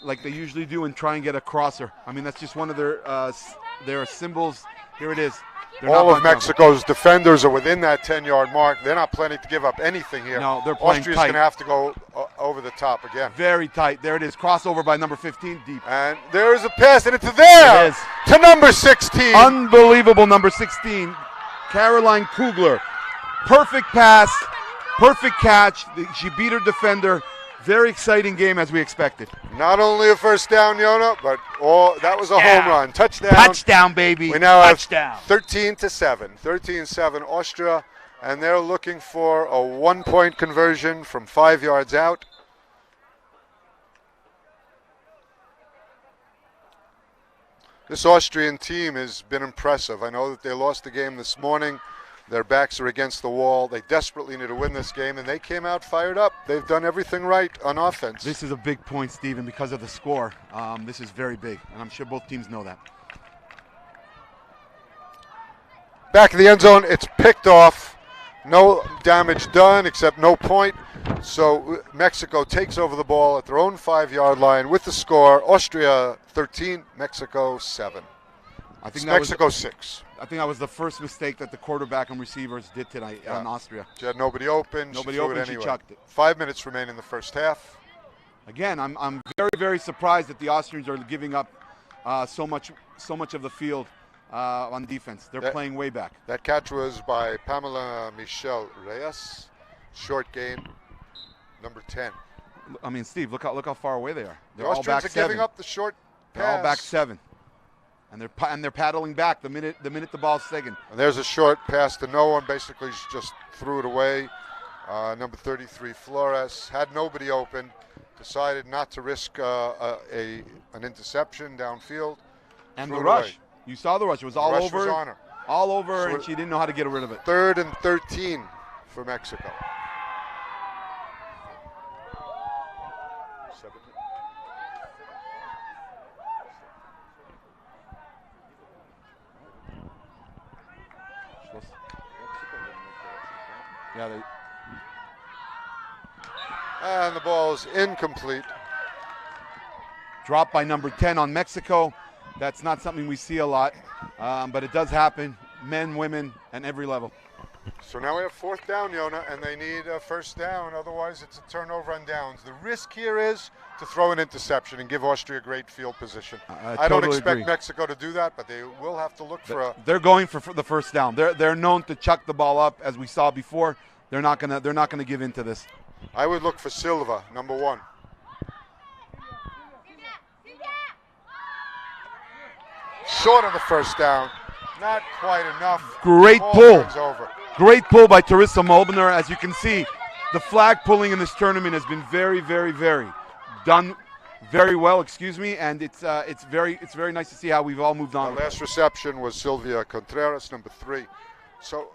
like they usually do and try and get a crosser. I mean, that's just one of their symbols. Here it is. All of Mexico's defenders are within that 10-yard mark. They're not planning to give up anything here. No, they're playing Austria's tight. going to have to go over the top again. Very tight. There it is. Crossover by number 15, deep. And there's a pass, and it's there. It is. To number 16. Unbelievable, number 16, Caroline Kugler. Perfect pass, perfect catch. She beat her defender. Very exciting game as we expected. Not only a first down, Yona, but that was a home run. Touchdown. Touchdown, baby. We now Touchdown. have 13-7. 13-7 Austria, and they're looking for a 1-point conversion from 5 yards out. This Austrian team has been impressive. I know that they lost the game this morning. Their backs are against the wall. They desperately need to win this game, and they came out fired up. They've done everything right on offense. This is a big point, Steven, because of the score. This is very big, and I'm sure both teams know that. Back of the end zone, it's picked off. No damage done except no point. So Mexico takes over the ball at their own 5-yard line with the score. Austria 13, Mexico 7. I think Mexico 6. I think that was the first mistake that the quarterback and receivers did tonight on Austria. She had nobody open. Nobody she threw open, it she anyway. chucked it. 5 minutes remain in the first half. Again, I'm very, very surprised that the Austrians are giving up so much of the field on defense. They're playing way back. That catch was by Pamela Michelle Reyes. Short gain, number 10. I mean, Steve, look how far away they are. The They're all Austrians back are 7. giving up the short pass. They're all back 7. And they're paddling back the minute the ball's taken. And there's a short pass to no one. Basically, she just threw it away. Number 33, Flores, had nobody open. Decided not to risk an interception downfield. And the Threw it rush. away. You saw the rush. It was The all rush over. was on her. All over, So and she didn't know how to get rid of it. 3rd and 13 for Mexico. Yeah, And the ball is incomplete. Dropped by number 10 on Mexico. That's not something we see a lot, but it does happen. Men, women, and every level. So now we have 4th down, Yona, and they need a first down. Otherwise, it's a turnover on downs. The risk here is to throw an interception and give Austria great field position. I don't totally expect agree. Mexico to do that, but they will have to look for a. They're going for the first down. They're known to chuck the ball up, as we saw before. They're not gonna give in to this. I would look for Silva, number 1. Short of the first down. Not quite enough. Great Ball pull. turns over. Great pull by Teresa Molbner. As you can see, the flag pulling in this tournament has been very, very, very done very well. Excuse me, and it's very nice to see how we've all moved on. The last reception was Sylvia Contreras, number 3. So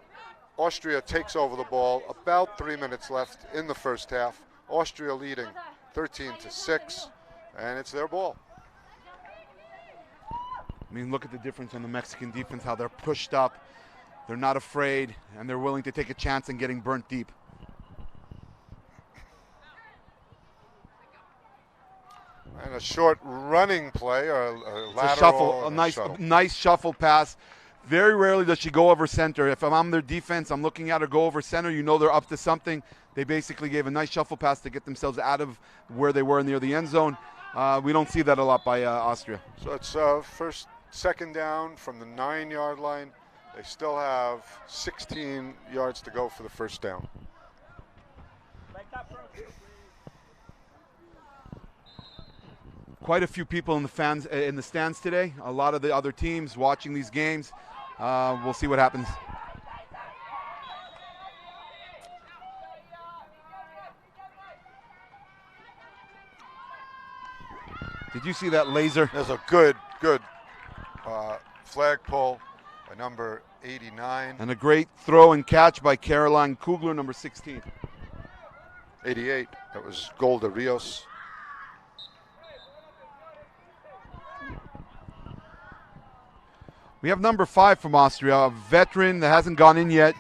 Austria takes over the ball. About 3 minutes left in the first half. Austria leading 13-6, and it's their ball. I mean, look at the difference on the Mexican defense, how they're pushed up, they're not afraid, and they're willing to take a chance in getting burnt deep. And a short running play, or a lateral. A shuffle, a nice shuffle pass. Very rarely does she go over center. If I'm on their defense, I'm looking at her go over center. You know they're up to something. They basically gave a nice shuffle pass to get themselves out of where they were near the end zone. We don't see that a lot by Austria. So it's second down from the 9-yard line. They still have 16 yards to go for the first down. Quite a few people in the stands today. A lot of the other teams watching these games. We'll see what happens. Did you see that laser? There's a good flag pull by number 89. And a great throw and catch by Caroline Kugler, number 16. 88, that was Golda Rios. We have number 5 from Austria, a veteran that hasn't gone in yet.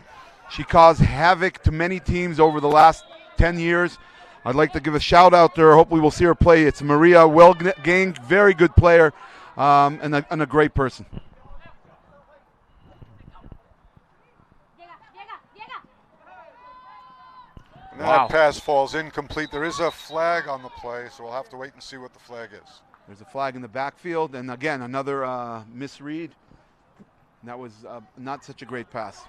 She caused havoc to many teams over the last 10 years. I'd like to give a shout out to her. Hopefully we'll see her play. It's Maria Welgang, very good player and a great person. And that pass falls incomplete. There is a flag on the play, so we'll have to wait and see what the flag is. There's a flag in the backfield, and again, another misread. And that was not such a great pass.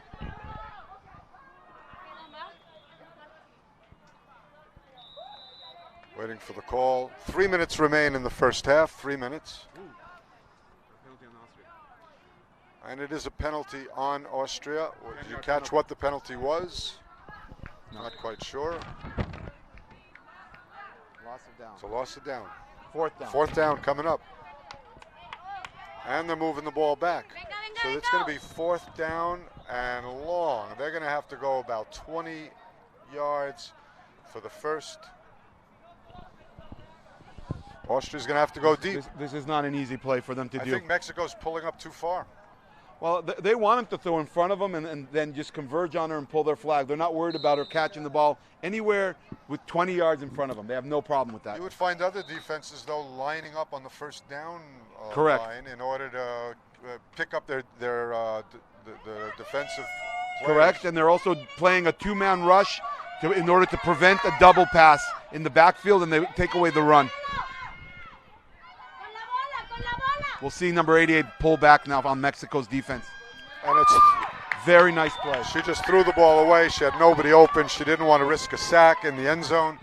Waiting for the call. 3 minutes remain in the first half. 3 minutes. And it is a penalty on Austria. Did you catch what the penalty was? Not quite sure. Loss of down. It's a loss of down. Fourth down. Fourth down coming up. And they're moving the ball back. So it's going to be fourth down and long. They're going to have to go about 20 yards for the first. Austria's going to have to go deep. This is not an easy play for them to do. I think Mexico's pulling up too far. Well, they want him to throw in front of them and then just converge on her and pull their flag. They're not worried about her catching the ball anywhere with 20 yards in front of them. They have no problem with that. You would find other defenses, though, lining up on the first down line in order to pick up the defensive players. Correct, and they're also playing a two-man rush in order to prevent a double pass in the backfield, and they take away the run. We'll see number 88 pull back now on Mexico's defense. And it's very nice play. She just threw the ball away. She had nobody open. She didn't want to risk a sack in the end zone.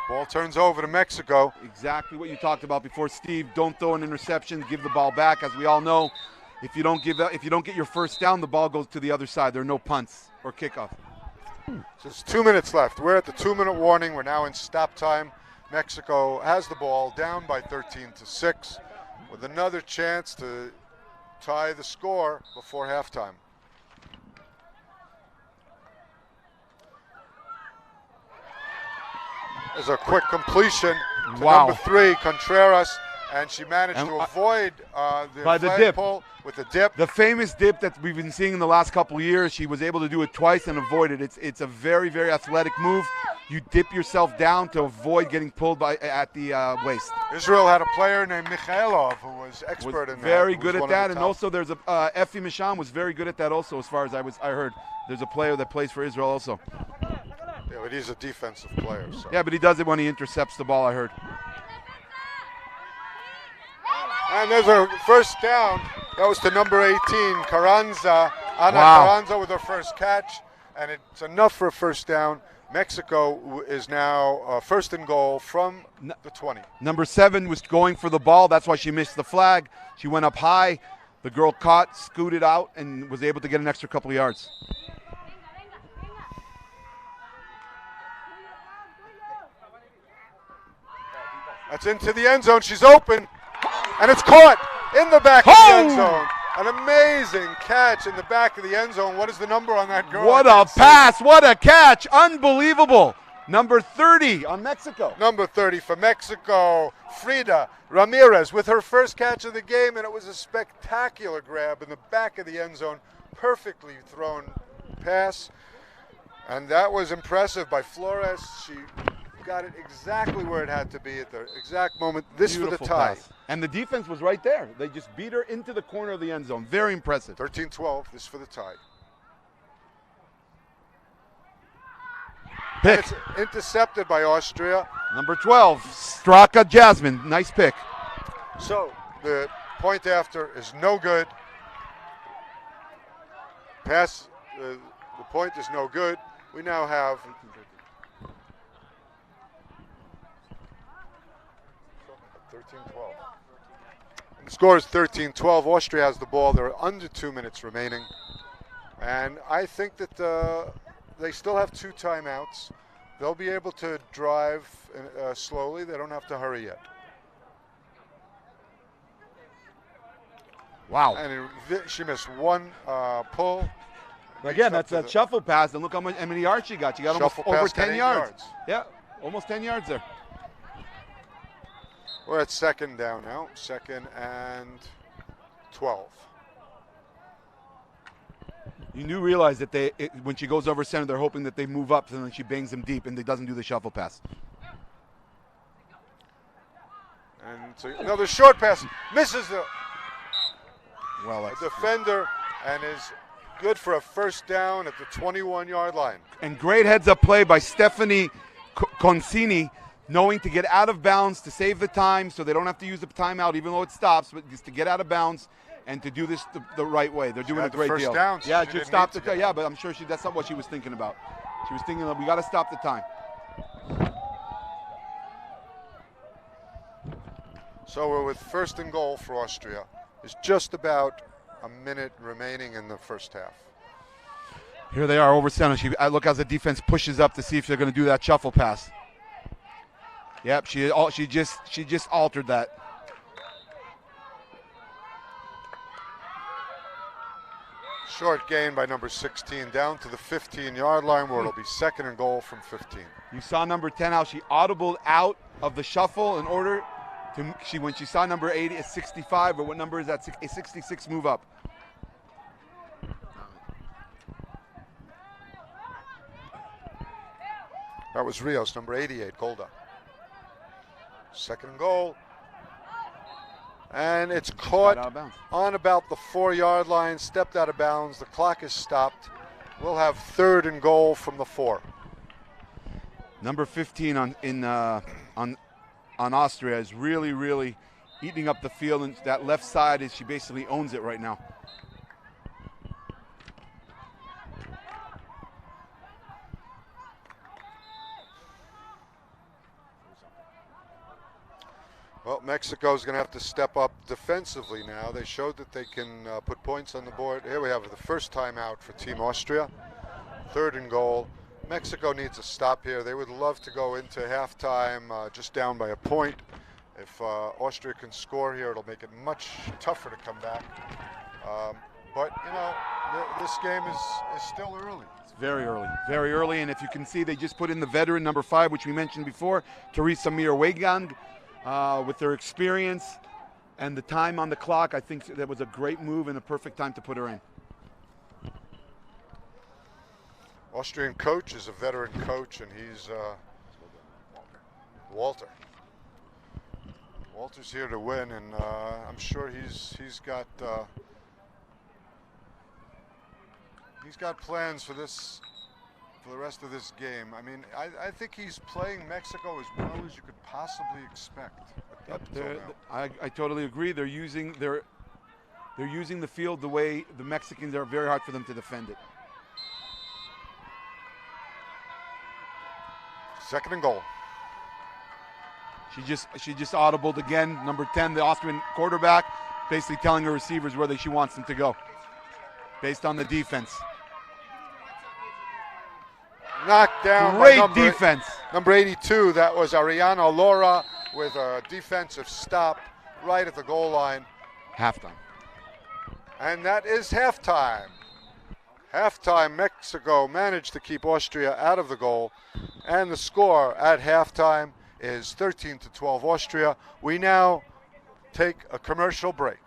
Ball turns over to Mexico. Exactly what you talked about before, Steve. Don't throw an interception. Give the ball back. As we all know, if you don't get your first down, the ball goes to the other side. There are no punts or kickoff. Just 2 minutes left. We're at the 2-minute warning. We're now in stop time. Mexico has the ball down by 13-6 with another chance to tie the score before halftime. There's a quick completion to number 3, Contreras, and she managed to avoid the dip. pull with the dip. The famous dip that we've been seeing in the last couple of years. She was able to do it twice and avoid it. It's a very, very athletic move. You dip yourself down to avoid getting pulled at the waist. Israel had a player named Mikhailov who was expert in that. Very good at that, and also there's Effie Misham was very good at that also. As far as I heard, there's a player that plays for Israel also. Yeah, but he's a defensive player. So. Yeah, but he does it when he intercepts the ball, I heard. And there's a first down. That was to number 18, Carranza. Ana Carranza with her first catch, and it's enough for a first down. Mexico is now first and goal from the 20. Number 7 was going for the ball. That's why she missed the flag. She went up high. The girl caught, scooted out, and was able to get an extra couple of yards. That's into the end zone. She's open, and it's caught in the back of the end zone. An amazing catch in the back of the end zone. What is the number on that girl? What a pass. What a catch. Unbelievable. Number 30 on Mexico. Number 30 for Mexico, Frida Ramirez with her first catch of the game, and it was a spectacular grab in the back of the end zone. Perfectly thrown pass. And that was impressive by Flores. She got it exactly where it had to be at the exact moment. This Beautiful for the tie. pass. And the defense was right there. They just beat her into the corner of the end zone. Very impressive. 13-12, this for the tie. Pick. It's intercepted by Austria. Number 12, Straka Jasmine. Nice pick. So the point after is no good. Pass, the point is no good. We now have the score is 13-12. Austria has the ball. There are under 2 minutes remaining. And I think that they still have 2 timeouts. They'll be able to drive slowly. They don't have to hurry yet. Wow. And she missed one pull. Again, that's a shuffle pass, and look how many yards she got. She got almost over 10 yards. Yeah, almost 10 yards there. We're at second down now. 2nd and 12. You do realize that when she goes over center, they're hoping that they move up, and then she bangs them deep, and they doesn't do the shuffle pass. And so another short pass. Misses the defender and is good for a first down at the 21-yard line. And great heads-up play by Stephanie Concini, knowing to get out of bounds to save the time so they don't have to use the timeout even though it stops, but just to get out of bounds and to do this the right way. They're doing a great deal. Down, yeah, just stop the time. Yeah, but I'm sure that's not what she was thinking about. She was thinking that we got to stop the time. So we're with 1st and goal for Austria. There's just about a minute remaining in the first half. Here they are over center. Look as the defense pushes up to see if they're going to do that shuffle pass. Yep, she just altered that. Short gain by number 16 down to the 15-yard line where it'll be 2nd and goal from 15. You saw number 10 how she audibled out of the shuffle in order to when she saw number 80 at 65, or what number is that? A 66 move up. That was Rios, number 88, Golda. 2nd and goal. And it's caught on about the 4-yard line, stepped out of bounds. The clock is stopped. We'll have 3rd and goal from the 4. Number 15 on Austria is really eating up the field, and that left side she basically owns it right now. Well, Mexico's going to have to step up defensively now. They showed that they can put points on the board. Here we have the first timeout for Team Austria. 3rd and goal. Mexico needs a stop here. They would love to go into halftime just down by a point. If Austria can score here, it'll make it much tougher to come back. But, you know, this game is still early. It's very early. And if you can see, they just put in the veteran number 5, which we mentioned before, Teresa Mir-Wegang. With their experience and the time on the clock, I think that was a great move and a perfect time to put her in. Austrian coach is a veteran coach, and he's Walter. Walter's here to win, and I'm sure he's got plans for this. For the rest of this game. I mean, I think he's playing Mexico as well as you could possibly expect. I totally agree. They're using the field the way the Mexicans are. Very hard for them to defend it. 2nd and goal. She just audibled again. Number 10, the Austrian quarterback, basically telling her receivers where she wants them to go, based on the defense. Knocked down Great by defense. Number 82, that was Ariana Laura with a defensive stop right at the goal line. Halftime. And that is halftime. Halftime, Mexico managed to keep Austria out of the goal. And the score at halftime is 13-12 Austria. We now take a commercial break.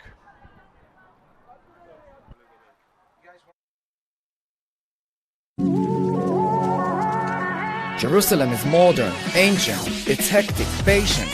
Jerusalem is modern, ancient, it's hectic, patient.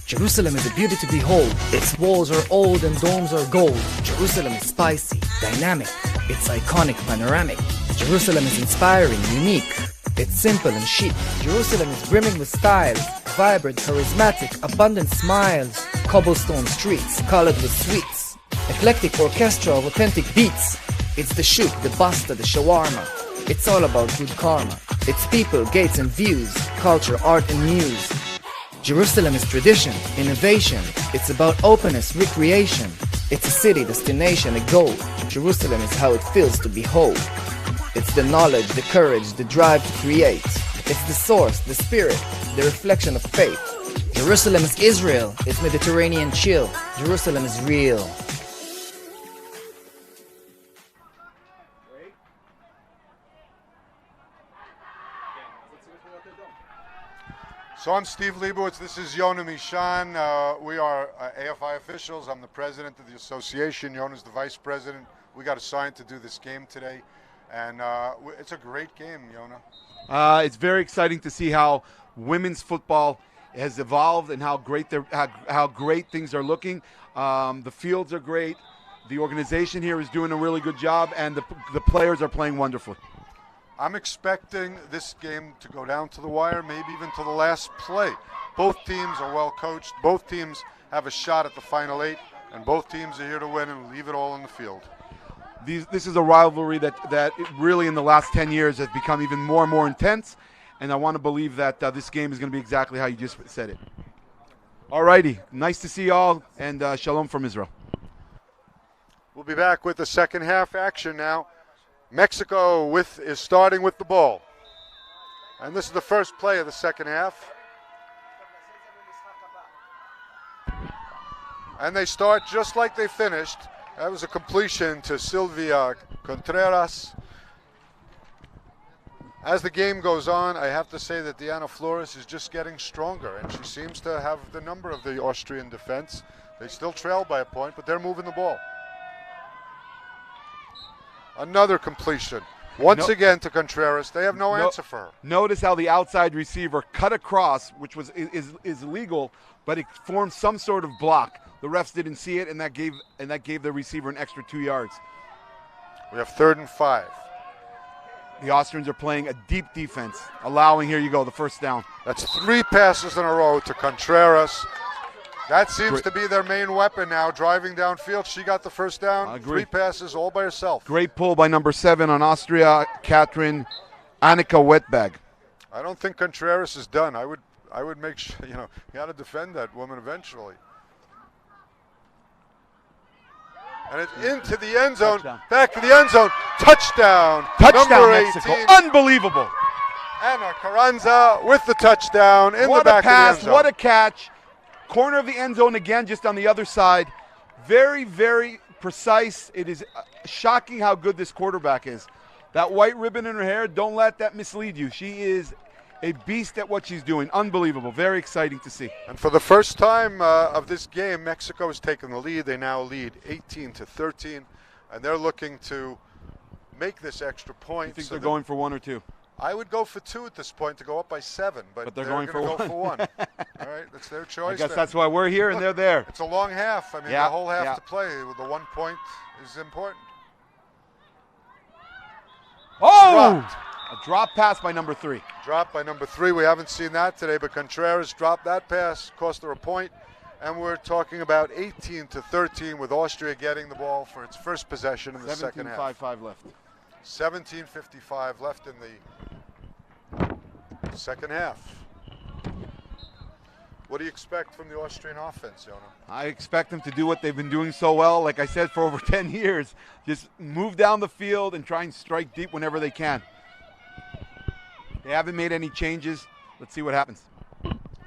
Jerusalem is a beauty to behold. Its walls are old and domes are gold. Jerusalem is spicy, dynamic, it's iconic, panoramic. Jerusalem is inspiring, unique, it's simple and chic. Jerusalem is brimming with styles, vibrant, charismatic, abundant smiles. Cobblestone streets, colored with sweets. Eclectic orchestra of authentic beats. It's the shoot, the basta, the shawarma. It's all about good karma. It's people, gates and views, culture, art and muse. Jerusalem is tradition, innovation. It's about openness, recreation. It's a city, destination, a goal. Jerusalem is how it feels to behold. It's the knowledge, the courage, the drive to create. It's the source, the spirit, the reflection of faith. Jerusalem is Israel. It's Mediterranean chill. Jerusalem is real. So I'm Steve Leibowitz. This is Yona Mishan. We are AFI officials. I'm the president of the association. Yona's the vice president. We got assigned to do this game today, and it's a great game, Yona. It's very exciting to see how women's football has evolved and how great how great things are looking. The fields are great. The organization here is doing a really good job, and the players are playing wonderfully. I'm expecting this game to go down to the wire, maybe even to the last play. Both teams are well coached. Both teams have a shot at the final 8, and both teams are here to win and leave it all on the field. This is a rivalry that really in the last 10 years has become even more and more intense, and I want to believe that this game is going to be exactly how you just said it. All righty, nice to see you all, and shalom from Israel. We'll be back with the second half action now. Mexico is starting with the ball. And this is the first play of the second half. And they start just like they finished. That was a completion to Silvia Contreras. As the game goes on, I have to say that Diana Flores is just getting stronger, and she seems to have the number of the Austrian defense. They still trail by a point, but they're moving the ball. Another completion. Once again to Contreras. They have no answer for her. Notice how the outside receiver cut across, which is legal, but it formed some sort of block. The refs didn't see it, and that gave the receiver an extra 2 yards. We have 3rd and 5. The Austrians are playing a deep defense, allowing, here you go, the first down. That's 3 passes in a row to Contreras. That seems to be their main weapon now, driving downfield. She got the first down, 3 passes all by herself. Great pull by number 7 on Austria, Katrin Annika Wetbag. I don't think Contreras is done. I would make sure, you got to defend that woman eventually. And it's into the end zone, back to the end zone, touchdown. Touchdown, Mexico, unbelievable. Ana Carranza with the touchdown in the back of the end zone. What a catch. Corner of the end zone again, just on the other side. Very, very precise. It is shocking how good this quarterback is. That white ribbon in her hair, don't let that mislead you. She is a beast at what she's doing. Unbelievable. Very exciting to see. And for the first time of this game, Mexico has taken the lead. They now lead 18-13, and they're looking to make this extra point. You think they're going for 1 or 2? I would go for 2 at this point to go up by 7, but they're going for go 1. for 1. All right, that's their choice. I guess that's why we're here and they're there. It's a long half. I mean, the whole half to play. The 1 point is important. Oh! A drop pass by number 3. Drop by number 3. We haven't seen that today, but Contreras dropped that pass, cost her a point. And we're talking about 18-13 with Austria getting the ball for its first possession in the second half. 17:55 left. 17:55 left in the second half. What do you expect from the Austrian offense, Yona? I expect them to do what they've been doing so well, like I said, for over 10 years. Just move down the field and try and strike deep whenever they can. They haven't made any changes. Let's see what happens.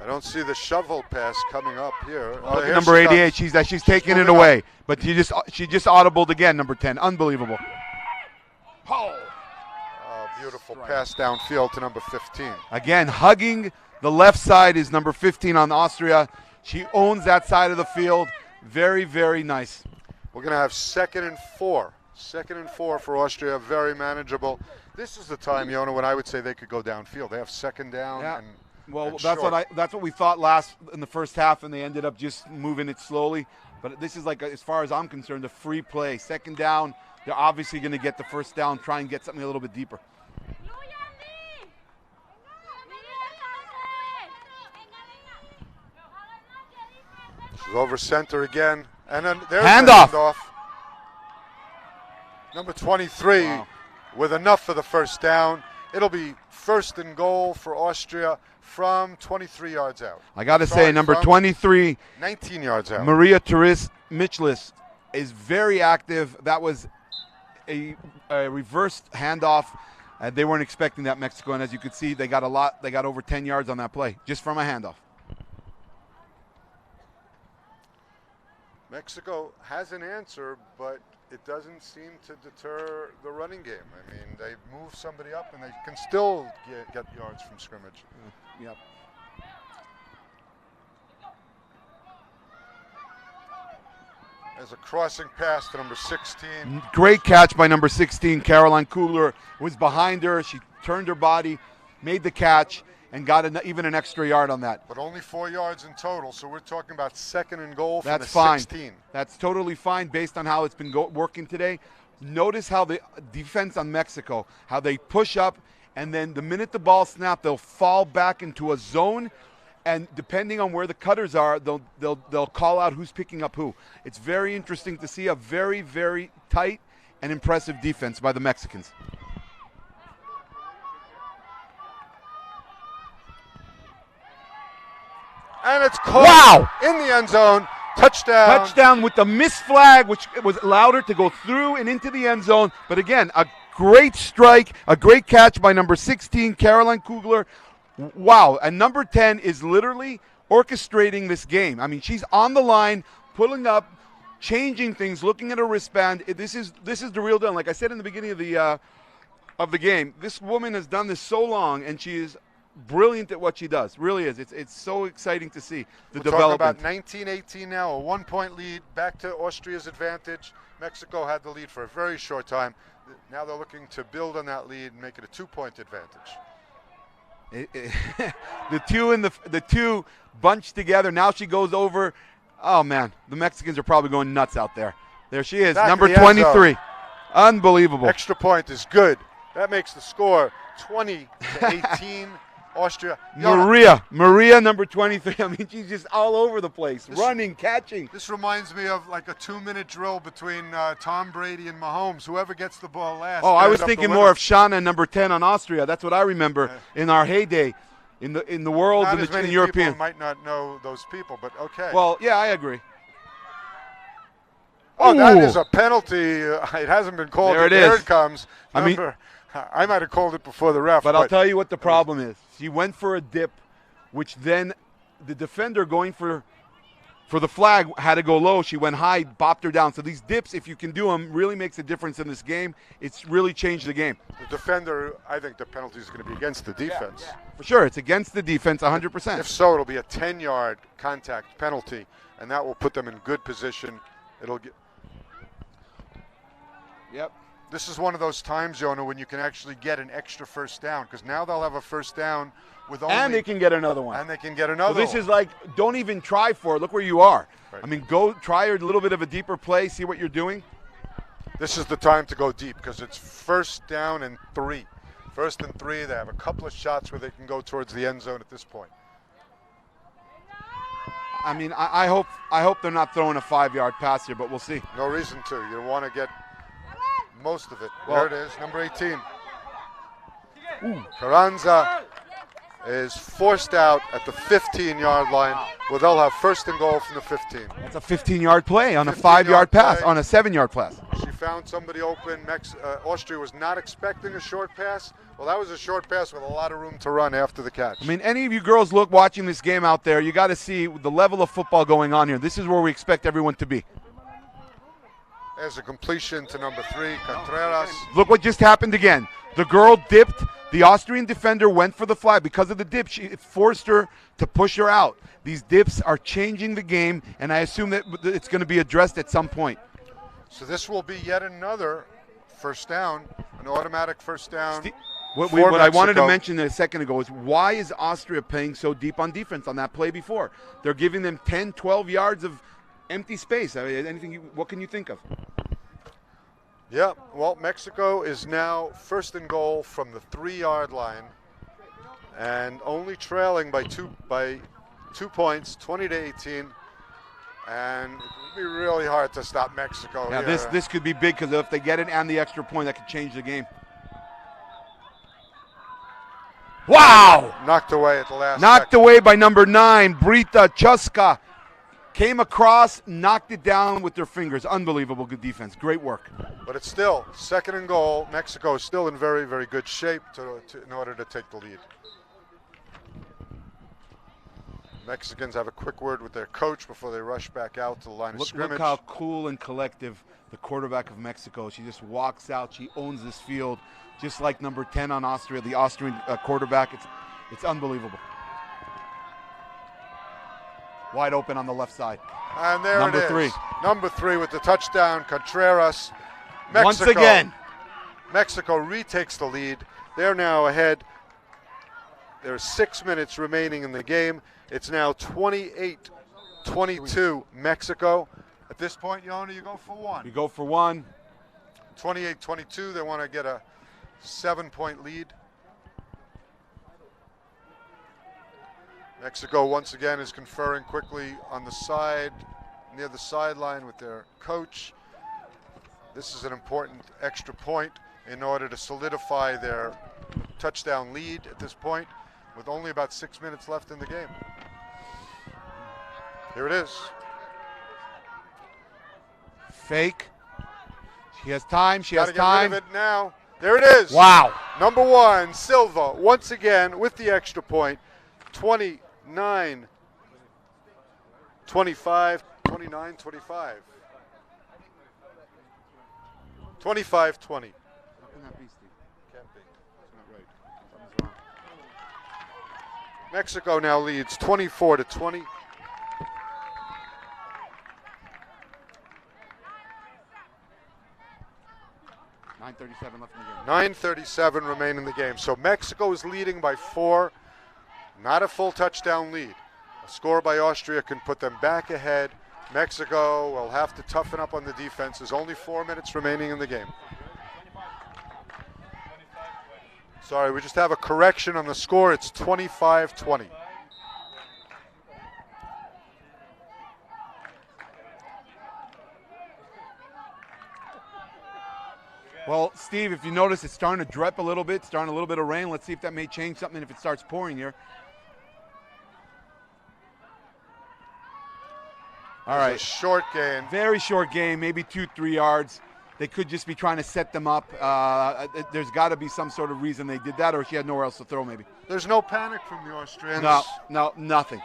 I don't see the shovel pass coming up here. Look at Here number she 88. comes. She's taking it moving away, up. but she just audibled again. Number 10, unbelievable. Beautiful pass downfield to number 15. Again, hugging the left side is number 15 on Austria. She owns that side of the field. Very, very nice. We're going to have 2nd and 4. 2nd and 4 for Austria, very manageable. This is the time, Yona, when I would say they could go downfield. They have 2nd down. Yeah. And Well, and that's short. that's what we thought last in the first half, and they ended up just moving it slowly. But this is like, as far as I'm concerned, a free play. 2nd down, they're obviously going to get the 1st down, try and get something a little bit deeper. She's over center again. And then there's Handoff. the handoff. Number 23 with enough for the 1st down. It'll be 1st and goal for Austria from 23 yards out. I got to Sorry, say, number from 23, 19 yards out. Maria Therese Michlis is very active. That was a reversed handoff. They weren't expecting that, Mexico, and as you could see, they got over 10 yards on that play, just from a handoff. Mexico has an answer, but it doesn't seem to deter the running game. I mean, they move somebody up and they can still get yards from scrimmage. Yep. There's a crossing pass to number 16. Great catch by number 16, Caroline Kugler. Was behind her. She turned her body, made the catch, and got even an extra yard on that. But only 4 yards in total, so we're talking about 2nd and goal from That's the fine. 16. That's totally fine based on how it's been working today. Notice how the defense on Mexico, how they push up, and then the minute the ball snaps, they'll fall back into a zone, and depending on where the cutters are, they'll call out who's picking up who. It's very interesting to see a very, very tight and impressive defense by the Mexicans. And it's caught in the end zone. Touchdown. Touchdown with the missed flag, which was allowed her to go through and into the end zone. But again, a great strike, a great catch by number 16, Caroline Kugler. Wow, and number 10 is literally orchestrating this game. I mean, she's on the line, pulling up, changing things, looking at her wristband. This is the real deal. Like I said in the beginning of the game, this woman has done this so long, and she is brilliant at what she does. Really is. It's so exciting to see the development. Talking about 19-18 now, a 1-point lead, back to Austria's advantage. Mexico had the lead for a very short time. Now they're looking to build on that lead and make it a 2-point advantage. The two bunched together. Now she goes over. Oh man, the Mexicans are probably going nuts out there. There she is, Back number in the end 23. zone. Unbelievable. Extra point is good. That makes the score 20-18. Austria. Maria, number 23. I mean, she's just all over the place, running, catching. This reminds me of like a 2-minute drill between Tom Brady and Mahomes. Whoever gets the ball last. Oh, I was ends up the thinking winner. more of Shana, number 10 on Austria. That's what I remember in our heyday, in the world, Not in as the many European. people might not know those people, but okay. Well, yeah, I agree. Oh, that Ooh. is a penalty. It hasn't been called. There it There is. it comes. I mean- I might have called it before the ref. But I'll tell you what the problem is. She went for a dip, which then the defender going for the flag had to go low. She went high, bopped her down. So these dips, if you can do them, really makes a difference in this game. It's really changed the game. The defender, I think the penalty is going to be against the defense. For sure, it's against the defense 100%. If so, it'll be a 10-yard contact penalty, and that will put them in good position. It'll get. Yep. This is one of those times, Jonah, when you can actually get an extra 1st down, because now they'll have a 1st down with only. And they can get another one. And they can get So another. this is like, don't even try for it. Look where you are. Right. I mean, go try a little bit of a deeper play, see what you're doing. This is the time to go deep because it's 1st down and 3. 1st and 3. They have a couple of shots where they can go towards the end zone at this point. I mean, I hope they're not throwing a 5-yard pass here, but we'll see. No reason to. You want to get most of it. Well- There it is, number 18. Carranza is forced out at the 15-yard line. Well, they'll have 1st and goal from the 15. That's a 15-yard play on a 15-yard 5-yard pass, play. on a 7-yard pass. She found somebody open. Austria was not expecting a short pass. Well, that was a short pass with a lot of room to run after the catch. I mean, any of you girls watching this game out there, you got to see the level of football going on here. This is where we expect everyone to be. There's a completion to number 3, Contreras. Look what just happened again. The girl dipped. The Austrian defender went for the flag. Because of the dip, it forced her to push her out. These dips are changing the game, and I assume that it's going to be addressed at some point. So this will be yet another first down, an automatic first down. What I wanted to mention a second ago is why is Austria playing so deep on defense on that play before? They're giving them 10, 12 yards of empty space. I mean, what can you think of? Yeah, well, Mexico is now first and goal from the 3-yard line, and only trailing by two points, 20-18, and it would be really hard to stop Mexico. Yeah, here. this could be big because if they get it and the extra point, that could change the game. Wow! Knocked away at the last. Knocked away by number 9, Brita Chuska. Came across, knocked it down with their fingers. Unbelievable good defense. Great work. But it's still second and goal. Mexico is still in very, very good shape in order to take the lead. Mexicans have a quick word with their coach before they rush back out to the line of scrimmage. Look how cool and collective the quarterback of Mexico. She just walks out. She owns this field, just like number 10 on Austria, the Austrian quarterback. It's unbelievable. Wide open on the left side. And there number it is. 3. Number 3 with the touchdown, Contreras. Mexico, once again. Mexico retakes the lead. They're now ahead. There's 6 minutes remaining in the game. It's now 28-22 Mexico. At this point, Yona, you go for 1. You go for 1. 28-22, they want to get a 7-point lead. Mexico once again is conferring quickly on the side, near the sideline with their coach. This is an important extra point in order to solidify their touchdown lead at this point, with only about 6 minutes left in the game. Here it is. Fake. She has time. She Gotta has time. Get rid of it now. There it is. Wow. Number 1, Silva, once again with the extra point. 29-25. 25. 25-20. Mexico now leads 24-20. .9:37 left in the game. 9:37 remain in the game. So Mexico is leading by 4. Not a full touchdown lead. A score by Austria can put them back ahead. Mexico will have to toughen up on the defense. There's only 4 minutes remaining in the game. Sorry, we just have a correction on the score. It's 25-20. Well, Steve, if you notice, it's starting to drip a little bit, starting a little bit of rain. Let's see if that may change something if it starts pouring here. All right. A short game. Very short game, maybe 2-3 yards. They could just be trying to set them up. There's got to be some sort of reason they did that, or she had nowhere else to throw maybe. There's no panic from the Austrians. No, nothing.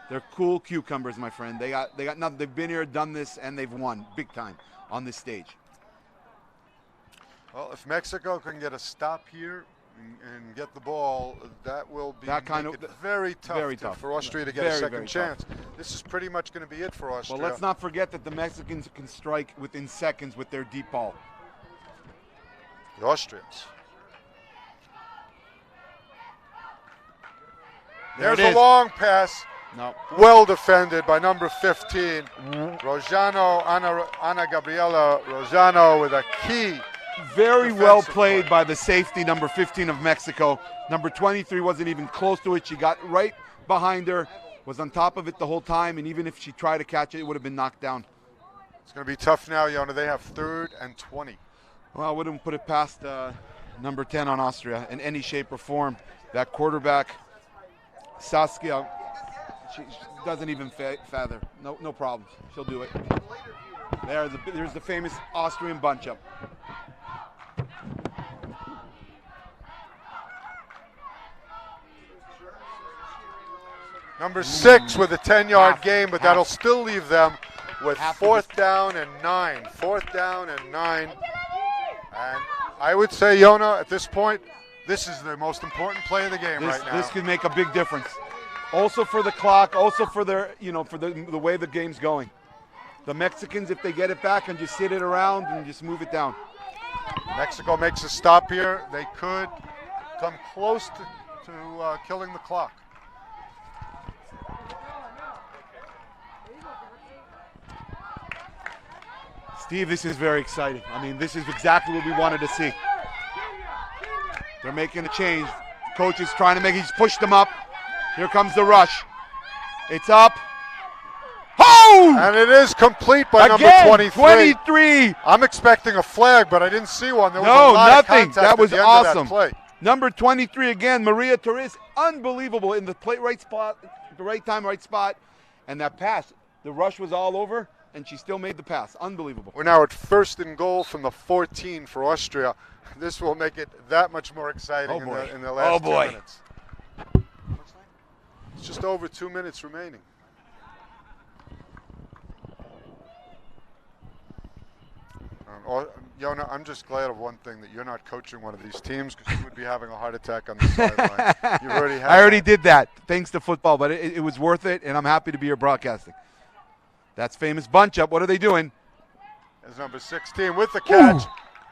They're cool cucumbers, my friend. They got nothing. They've been here, done this, and they've won big time on this stage. Well, if Mexico can get a stop here and get the ball, that will be very tough for Austria to get a second chance. This is pretty much going to be it for Austria. Well, let's not forget that the Mexicans can strike within seconds with their deep ball. The Austrians. There's a long pass. No. Well defended by number 15, Rojano, Ana Gabriela Rojano with a key. Very well played by the safety, number 15 of Mexico. Number 23 wasn't even close to it. She got right behind her, was on top of it the whole time, and even if she tried to catch it, it would have been knocked down. It's going to be tough now, Yona. They have 3rd and 20. Well, I wouldn't put it past number 10 on Austria in any shape or form. That quarterback, Saskia, she doesn't even feather. No problems. She'll do it. There's the famous Austrian bunch up. Number 6 with a 10-yard gain, but that'll still leave them with fourth down and 9. Fourth down and 9. And I would say, Yona, at this point, this is the most important play of the game right now. This could make a big difference. Also for the clock, also for their, for the way the game's going. The Mexicans, if they get it back, and just sit it around and just move it down. Mexico makes a stop here. They could come close to killing the clock. Steve, this is very exciting. I mean, this is exactly what we wanted to see. They're making a change. Coach is trying to he's pushed them up. Here comes the rush. It's up. Oh! And it is complete by number 23. I'm expecting a flag, but I didn't see one. There was a lot of contact That was at the end of awesome. that play. Number 23 again, Maria Torres, unbelievable in the right spot, the right time, right spot. And that pass, the rush was all over, and she still made the pass. Unbelievable. We're now at 1st and goal from the 14 for Austria. This will make it that much more exciting in the last 2 minutes. It's just over 2 minutes remaining. Yona, I'm just glad of one thing, that you're not coaching one of these teams, because you would be having a heart attack on the sideline. You've already had I already did that, thanks to football, but it was worth it, and I'm happy to be here broadcasting. That's famous bunch up. What are they doing? There's number 16 with the catch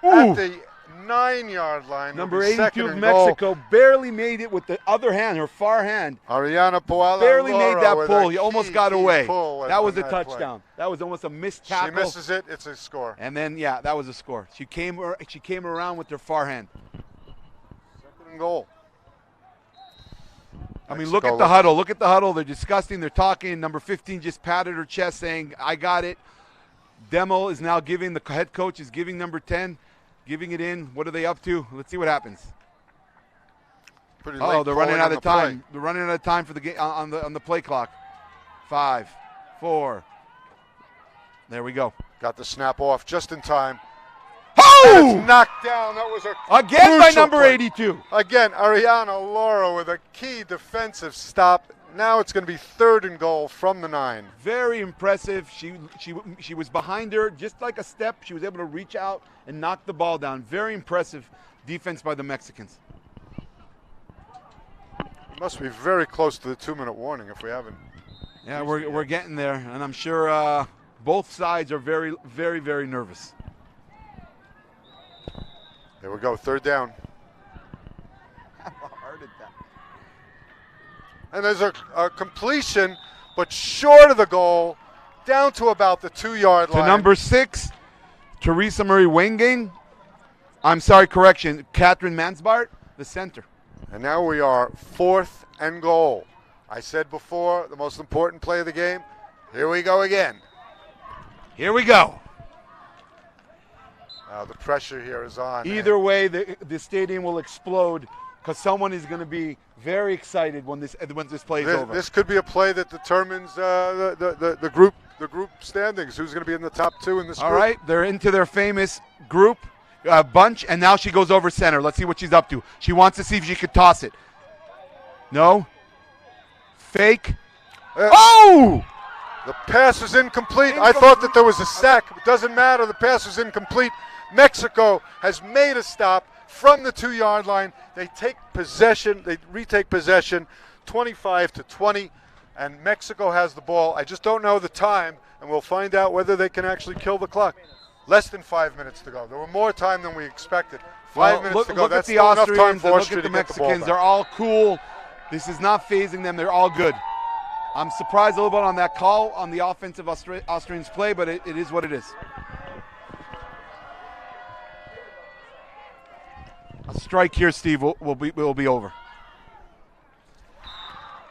at the 9-yard line. Number 82 of Mexico barely made it with the other hand, her far hand. Ariana Puala barely made that pull. He almost got away. That was a Play. touchdown. That was almost a missed tackle. She misses it, it's a score. And then, that was a score. She came around with her far hand. 2nd and goal. I mean, look at the huddle. Look at the huddle. They're discussing. They're talking. Number 15 just patted her chest saying, I got it. Demo is now giving, the head coach is giving number 10, giving it in. What are they up to? Let's see what happens. Pretty Oh, they're running out of time. Play. They're running out of time for the game on the play clock. 5, 4. There we go. Got the snap off just in time. Oh! It's knocked down. That was a again by number 82. Again, Ariana Laura with a key defensive stop. Now it's going to be 3rd and goal from the 9. Very impressive. She was behind her just like a step. She was able to reach out and knock the ball down. Very impressive defense by the Mexicans. We must be very close to the 2-minute warning if we haven't. Yeah, we're getting there, and I'm sure both sides are very, very, very nervous. There we go, 3rd down. And there's a completion, but short of the goal, down to about the 2-yard line. To number 6, Teresa Marie Wenging. I'm sorry, correction, Catherine Mansbart, the center. And now we are 4th and goal. I said before, the most important play of the game. Here we go again. Here we go. The pressure here is on. Either way, the stadium will explode, because someone is going to be very excited when this play is over. This could be a play that determines the group standings. Who's going to be in the top 2 in this group? All right, they're into their famous group bunch, and now she goes over center. Let's see what she's up to. She wants to see if she could toss it. No. Fake. Oh! The pass was incomplete. I thought that there was a sack. It doesn't matter. The pass was incomplete. Mexico has made a stop from the 2-yard line. They take possession. They retake possession, 25-20, and Mexico has the ball. I just don't know the time, and we'll find out whether they can actually kill the clock. Less than 5 minutes to go. There were more time than we expected. 5 minutes to go. Look That's at the still enough Austrians time for and look Austria at the to get the ball Mexicans. back. They're all cool. This is not phasing them. They're all good. I'm surprised a little bit on that call on the offensive Austrians play, but it is what it is. A strike here, Steve, will be over.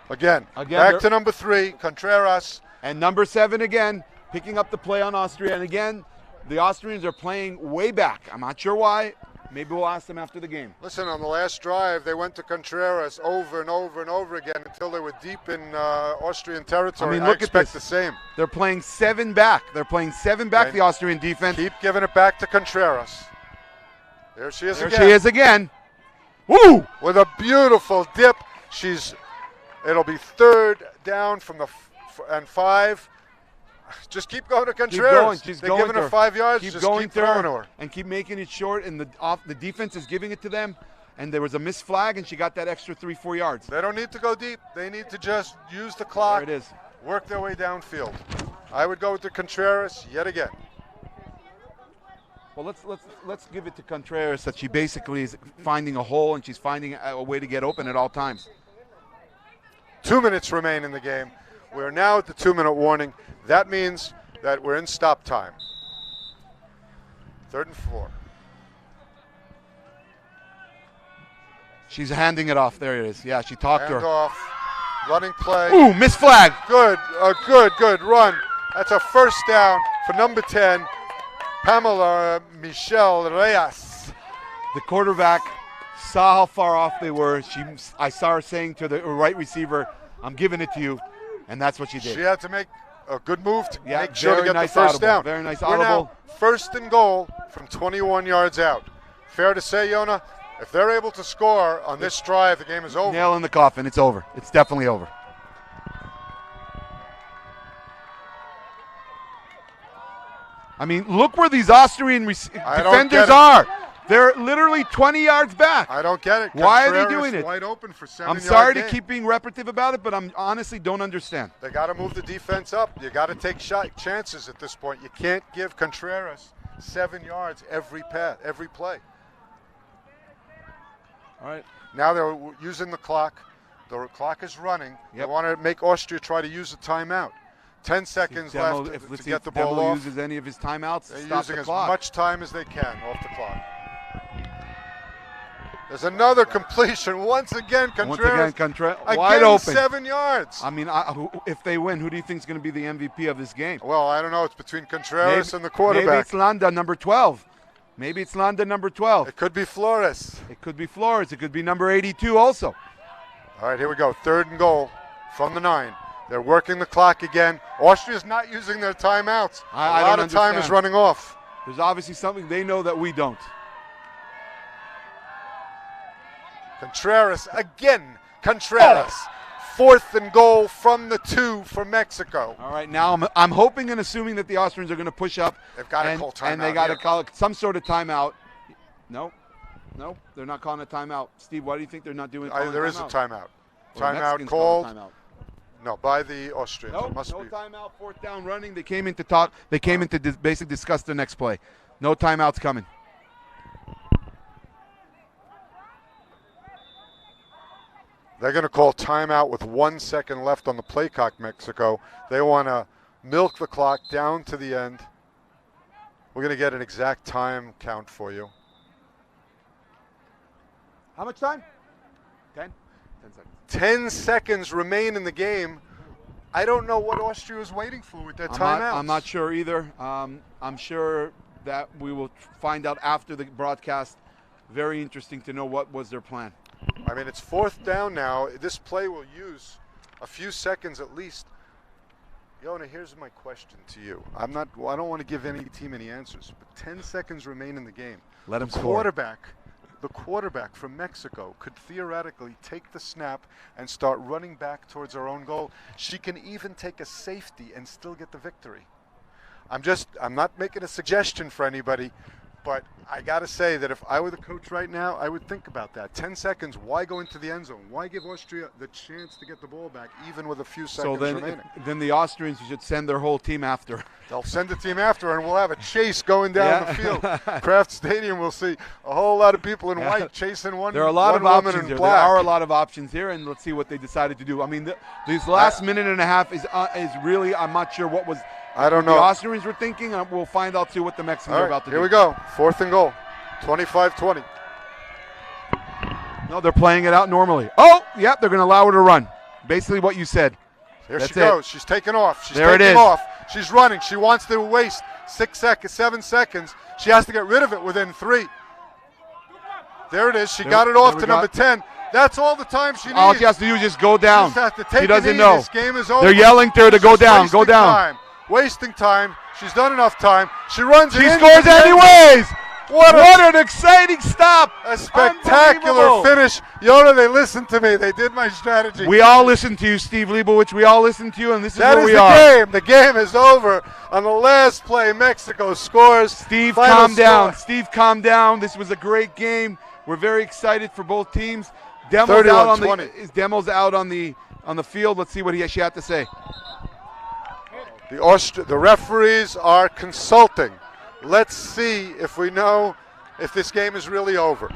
Again back to number 3, Contreras. And number 7 again, picking up the play on Austria. And again, the Austrians are playing way back. I'm not sure why. Maybe we'll ask them after the game. Listen, on the last drive, they went to Contreras over and over and over again until they were deep in Austrian territory. I mean, look at expect this. the same. They're playing 7 back. The Austrian defense. Keep giving it back to Contreras. There she is There again. she is again. Woo! With a beautiful dip. It'll be 3rd down from and 5. Just keep going to Contreras. She's They're going giving to her 5 yards. Keep just going keep to throwing her, to her. and keep making it short. And the defense is giving it to them. And there was a missed flag, and she got that extra 3-4 yards. They don't need to go deep. They need to just use the clock. There it is. Work their way downfield. I would go with the Contreras yet again. Well, let's give it to Contreras that she basically is finding a hole, and she's finding a way to get open at all times. 2 minutes remain in the game. We're now at the 2-minute warning. That means that we're in stop time. 3rd and 4. She's handing it off. There it is. Yeah, she talked to her. Off. Running play. Ooh, missed flag. Good. A good run. That's a first down for number 10, Pamela Michelle Reyes. The quarterback saw how far off they were. I saw her saying to the right receiver, "I'm giving it to you," and that's what she did. She had to make a good move to Yeah, make sure to very get nice the first audible. down. Very nice We're audible. now 1st and goal from 21 yards out. Fair to say, Yona, if they're able to score on this drive, the game is over. Nail in the coffin. It's over. It's definitely over. I mean, look where these Austrian defenders are. They're literally 20 yards back. I don't get it. Why are they Contreras doing it? Wide open for 7 I'm yard sorry to gain. keep being repetitive about it, but I honestly don't understand. They got to move the defense up. You got to take chances at this point. You can't give Contreras 7 yards every play. All right. Now they're using the clock. The clock is running. They want to make Austria try to use a timeout. 10 seconds left to get the ball off. Uses any of his timeouts. They're Stop using the as clock. much time as they can off the clock. There's another completion. Once again, Contreras. Wide open. 7 yards. I mean, if they win, who do you think is going to be the MVP of this game? Well, I don't know. It's between Contreras and the quarterback. Maybe it's Landa, number 12. Maybe it's Landa, number 12. It could be Flores. It could be Flores. It could be number 82 also. All right, here we go. 3rd and goal from the 9. They're working the clock again. Austria's not using their timeouts. A lot of time is running off. There's obviously something they know that we don't. Contreras again. Contreras. 4th and goal from the 2 for Mexico. All right, now I'm hoping and assuming that the Austrians are going to push up. They've got to call timeout. And they got to call some sort of timeout. Nope, they're not calling a timeout. Steve, why do you think they're not doing it? There is a timeout. Timeout called. Timeout. No, by the Austrians. Nope, it must no be. timeout, 4th down running. They came in to talk. They came in to basically discuss the next play. No timeouts coming. They're going to call timeout with 1 second left on the play clock, Mexico. They want to milk the clock down to the end. We're going to get an exact time count for you. How much time? 10? 10 seconds. 10 seconds remain in the game. I don't know what Austria is waiting for with their timeouts. I'm not sure either. I'm sure that we will find out after the broadcast. Very interesting to know what was their plan. I mean, it's 4th down now. This play will use a few seconds at least. Yona, here's my question to you. I don't want to give any team any answers, but 10 seconds remain in the game. Let him score. The quarterback from Mexico could theoretically take the snap and start running back towards her own goal. She can even take a safety and still get the victory. I'm not making a suggestion for anybody, but I got to say that if I were the coach right now, I would think about that. 10 seconds, why go into the end zone? Why give Austria the chance to get the ball back even with a few seconds remaining? Then the Austrians should send their whole team after. They'll send the team after, and we'll have a chase going down the field. Kraft Stadium will see a whole lot of people in white chasing one. There are a lot of options options here. black. There are a lot of options here, and let's see what they decided to do. I mean, these last minute and a half is really, I'm not sure what was. I don't know. The Austrians were thinking. We'll find out, too, what the Mexicans are about to do. Here we go. 4th and goal. 25-20. No, they're playing it out normally. Oh, yep, they're going to allow her to run. Basically what you said. Here That's she goes. She's taking off. There it is. She's running. She wants to waste 7 seconds. She has to get rid of it within 3. There it is. She got it off to number 10. That's all the time she needs. All she has to do is just go down. Just have to take She doesn't a knee. know. This game is over. They're yelling to her to go She's down. Go wasting down. Time. Wasting time. She's done enough time. She runs. She it in. scores anyways. What an exciting stop. A spectacular finish. Yoda, they listened to me. They did my strategy. We all listen to you, Steve Leibowitz. We all listen to you, and this is That where is we are. game. The game is over. On the last play, Mexico scores. Steve, Final calm down. score. Steve, calm down. This was a great game. We're very excited for both teams. Demo's out on 31-20. Demo's out on the field. Let's see what she had to say. The referees are consulting. Let's see if we know if this game is really over.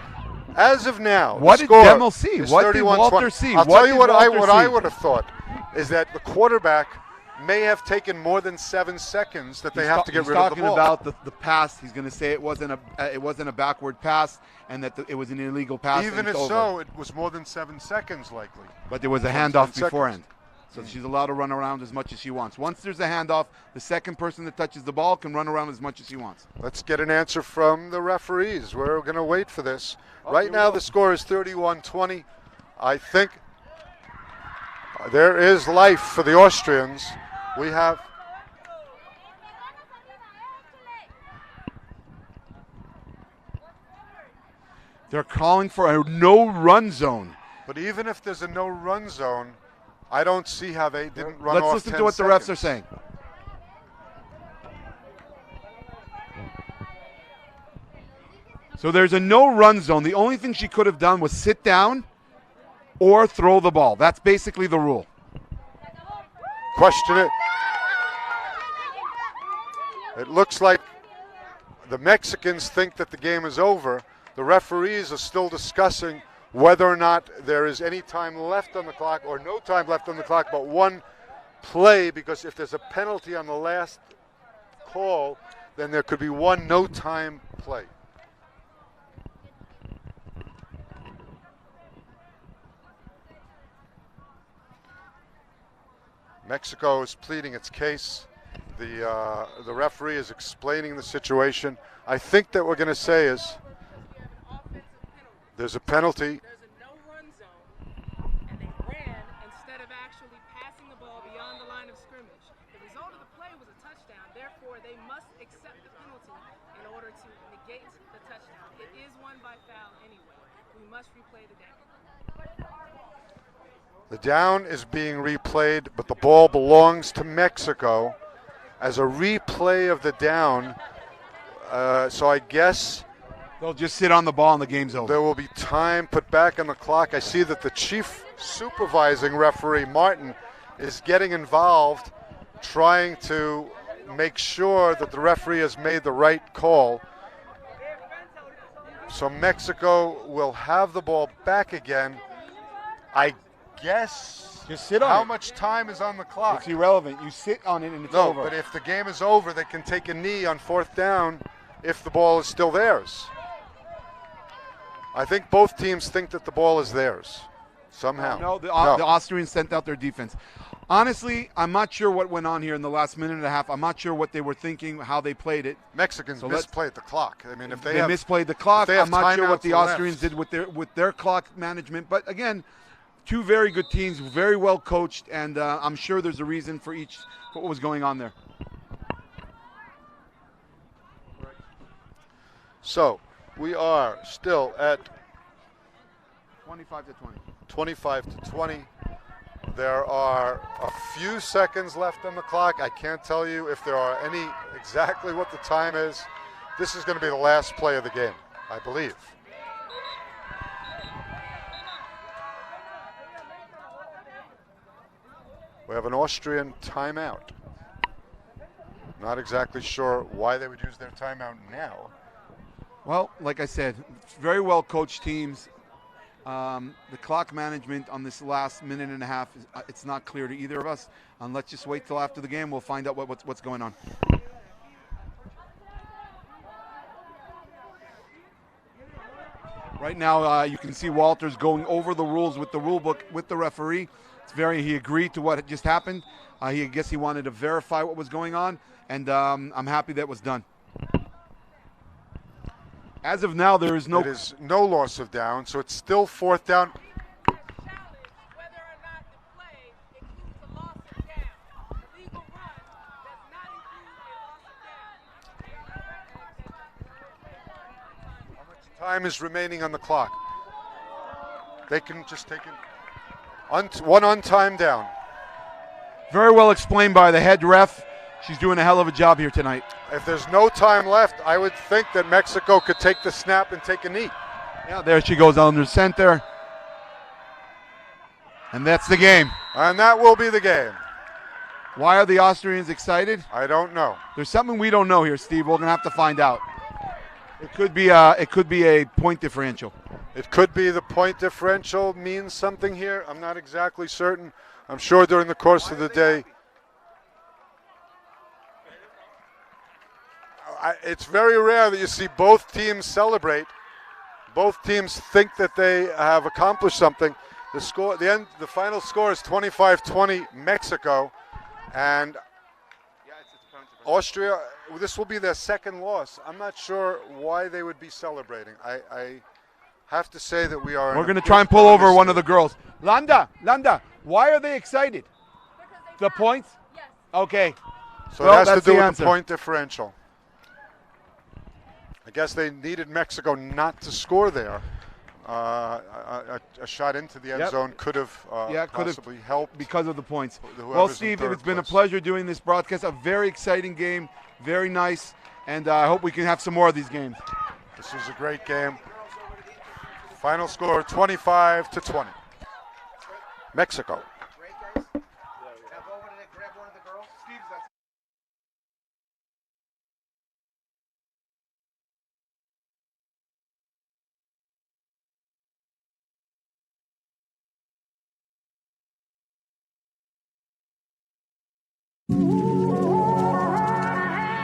As of now, What the did score Demo see? is What did 31-20. Walter see? I'll What tell you did what I Walter see? would have thought is that the quarterback may have taken more than 7 seconds that they have to get rid of the ball. He's talking about the pass. He's going to say it wasn't a backward pass and that it was an illegal pass. Even if so, it was more than 7 seconds likely. But there was a handoff beforehand. So she's allowed to run around as much as she wants. Once there's a handoff, the second person that touches the ball can run around as much as he wants. Let's get an answer from the referees. We're going to wait for this. Right now, the score is 31-20. I think there is life for the Austrians. We have They're calling for a no-run zone. But even if there's a no-run zone, I don't see how they didn't run off. Let's listen 10 to what the refs are saying. So there's a no-run zone. The only thing she could have done was sit down or throw the ball. That's basically the rule. Question it. It looks like the Mexicans think that the game is over. The referees are still discussing whether or not there is any time left on the clock or no time left on the clock but one play, because if there's a penalty on the last call, then there could be one no-time play. Mexico is pleading its case. The referee is explaining the situation. I think that what we're going to say is there's a penalty. There's a no-run zone, and they ran instead of actually passing the ball beyond the line of scrimmage. The result of the play was a touchdown. Therefore, they must accept the penalty in order to negate the touchdown. It is won by foul anyway. We must replay the down. The down is being replayed, but the ball belongs to Mexico as a replay of the down. So I guess they'll just sit on the ball and the game's over. There will be time put back on the clock. I see that the chief supervising referee, Martin, is getting involved, trying to make sure that the referee has made the right call. So Mexico will have the ball back again. I guess just sit on how it. much time is on the clock? It's irrelevant. You sit on it and it's No, over. but if the game is over, they can take a knee on 4th down if the ball is still theirs. I think both teams think that the ball is theirs somehow. No, the Austrians sent out their defense. Honestly, I'm not sure what went on here in the last minute and a half. I'm not sure what they were thinking, how they played it. Mexicans misplayed the clock. I mean, if they misplayed the clock, I'm not sure what the timeouts Austrians left. did with their clock management. But again, two very good teams, very well coached, and I'm sure there's a reason for what was going on there. So we are still at 25 to 20. 25 to 20. There are a few seconds left on the clock. I can't tell you if there are any exactly what the time is. This is going to be the last play of the game, I believe. We have an Austrian timeout. Not exactly sure why they would use their timeout now. Well, like I said, very well coached teams. The clock management on this last minute and a half, it's not clear to either of us. Let's just wait till after the game. We'll find out what's going on. Right now, you can see Walters going over the rules with the rule book with the referee. He agreed to what had just happened. I guess he wanted to verify what was going on, and I'm happy that was done. As of now, there is no. It is no loss of down, so it's still 4th down. Time is remaining on the clock. They can just take it. One on time down. Very well explained by the head ref. She's doing a hell of a job here tonight. If there's no time left, I would think that Mexico could take the snap and take a knee. Yeah, there she goes under center. And that's the game. And that will be the game. Why are the Austrians excited? I don't know. There's something we don't know here, Steve. We're gonna have to find out. It could be a point differential. It could be the point differential means something here. I'm not exactly certain. I'm sure during the course of the day. It's very rare that you see both teams celebrate. Both teams think that they have accomplished something. The final score is 25-20 Mexico, and Austria. This will be their second loss. I'm not sure why they would be celebrating. I have to say that we are. We're going to try and pull over one of the girls. Landa, why are they excited? The points? Yes. Okay. So it has to do with the point differential. I guess they needed Mexico not to score there. A shot into the end zone could have possibly helped because of the points. Well, Steve, it's been a pleasure doing this broadcast. A very exciting game, very nice, and I hope we can have some more of these games. This was a great game. Final score 25-20. Mexico.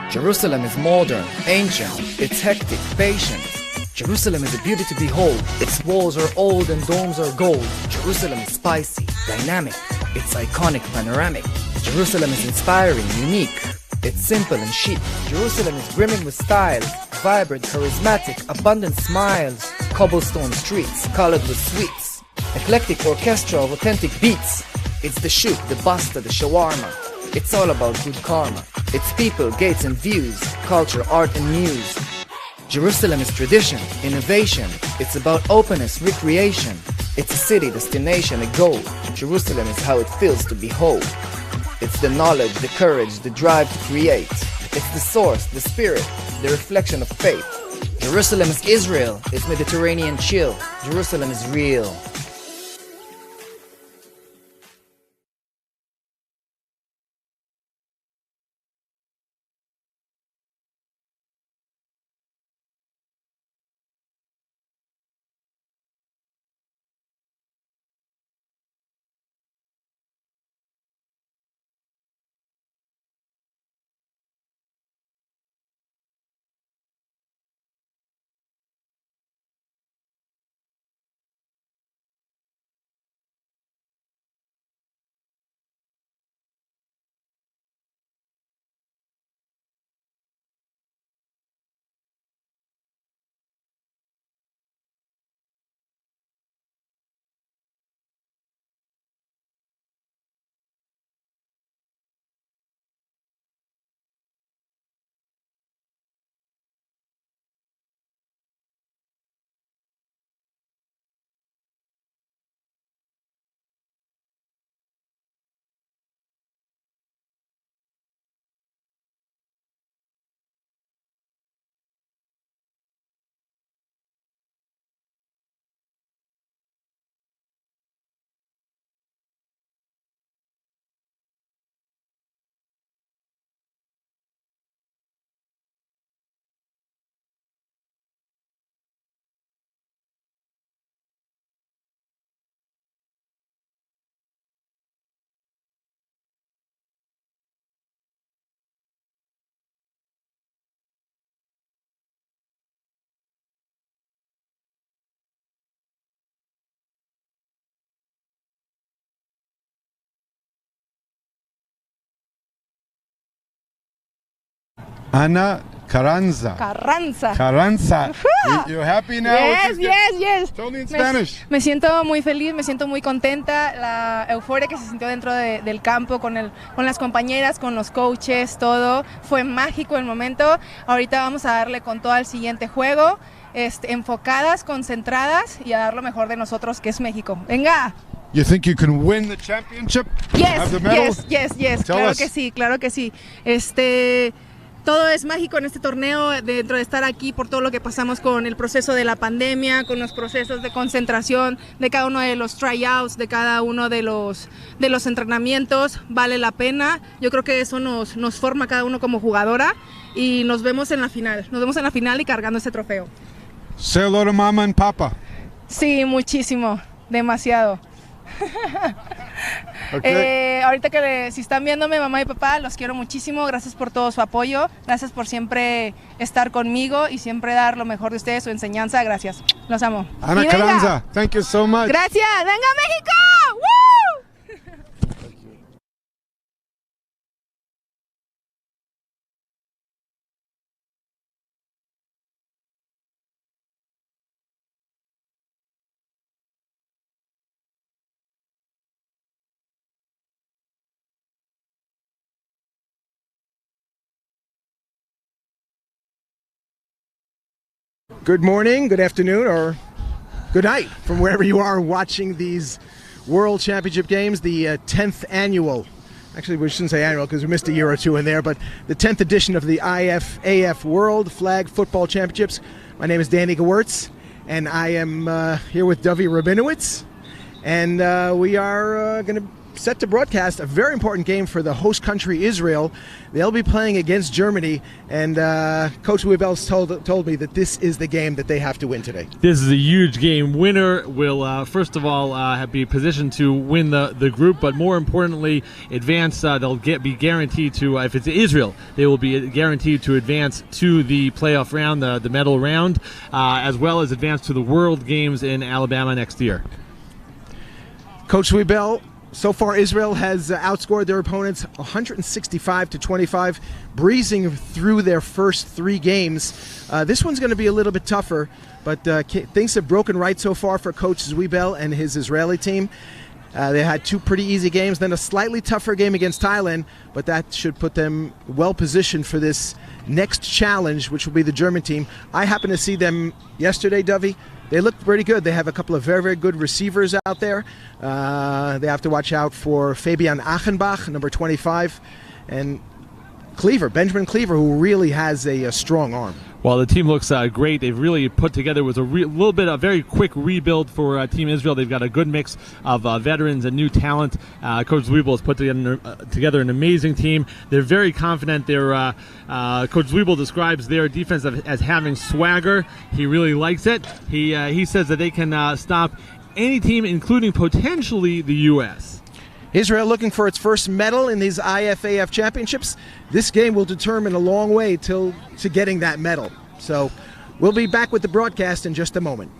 Jerusalem is modern, ancient, it's hectic, patient. Jerusalem is a beauty to behold, its walls are old and domes are gold. Jerusalem is spicy, dynamic, it's iconic, panoramic. Jerusalem is inspiring, unique, it's simple and chic. Jerusalem is brimming with styles, vibrant, charismatic, abundant smiles. Cobblestone streets, colored with sweets. Eclectic orchestra of authentic beats. It's the shoot, the basta, the shawarma. It's all about good karma. It's people, gates and views, culture, art and muse. Jerusalem is tradition, innovation. It's about openness, recreation. It's a city, destination, a goal. Jerusalem is how it feels to be whole. It's the knowledge, the courage, the drive to create. It's the source, the spirit, the reflection of faith. Jerusalem is Israel, it's Mediterranean chill. Jerusalem is real. Anna Carranza. Carranza. Carranza. You happy now? Yes, yes. Tell me in Spanish. Me siento muy feliz, me siento muy contenta. La euforia que se sintió dentro del campo con las compañeras, con los coaches, todo. Fue mágico el momento. Ahorita vamos a darle con todo al siguiente juego. Enfocadas, concentradas y a dar lo mejor de nosotros, que es México. ¡Venga! You think you can win the championship? Have the medal? Yes. Tell Claro us. que sí, claro que sí. Todo es mágico en este torneo, dentro de estar aquí por todo lo que pasamos con el proceso de la pandemia, con los procesos de concentración, de cada uno de los tryouts, de cada uno de los entrenamientos. Vale la pena. Yo creo que eso nos forma cada uno como jugadora y nos vemos en la final. Nos vemos en la final y cargando ese trofeo. Say hello to mama and papa. Sí, muchísimo, demasiado. Okay. Ahorita si están viéndome, mamá y papá, los quiero muchísimo. Gracias por todo su apoyo. Gracias por siempre estar conmigo y siempre dar lo mejor de ustedes, su enseñanza. Gracias. Los amo. Ana Y venga. Carranza, thank you so much. Gracias. ¡Venga, México! ¡Woo! Good morning, good afternoon, or good night from wherever you are watching these World Championship games, the 10th annual. Actually, we shouldn't say annual because we missed a year or two in there, but the 10th edition of the IFAF World Flag Football Championships. My name is Danny Gewirtz, and I am here with Dovey Rabinowitz, and we are going to set to broadcast a very important game for the host country, Israel. They'll be playing against Germany, and Coach Weibel told me that this is the game that they have to win today. This is a huge game. Winner will, first of all, be positioned to win the group, but more importantly, advance. They'll be guaranteed to, if it's Israel, they will be guaranteed to advance to the playoff round, the medal round, as well as advance to the World Games in Alabama next year. Coach Weibel, so far, Israel has outscored their opponents 165-25, breezing through their first three games. This one's going to be a little bit tougher, but things have broken right so far for Coach Weibel and his Israeli team. They had two pretty easy games, then a slightly tougher game against Thailand, but that should put them well positioned for this next challenge, which will be the German team. I happened to see them yesterday, Dovey. They look pretty good. They have a couple of very, very good receivers out there. They have to watch out for Fabian Achenbach, number 25, and Benjamin Cleaver, who really has a strong arm. Well, the team looks great. They've really put together with a little bit of very quick rebuild for Team Israel. They've got a good mix of veterans and new talent. Coach Weibel has put together an amazing team. They're very confident. Coach Weibel describes their defense as having swagger. He really likes it. He says that they can stop any team, including potentially the U.S. Israel looking for its first medal in these IFAF championships. This game will determine a long way to getting that medal. So we'll be back with the broadcast in just a moment.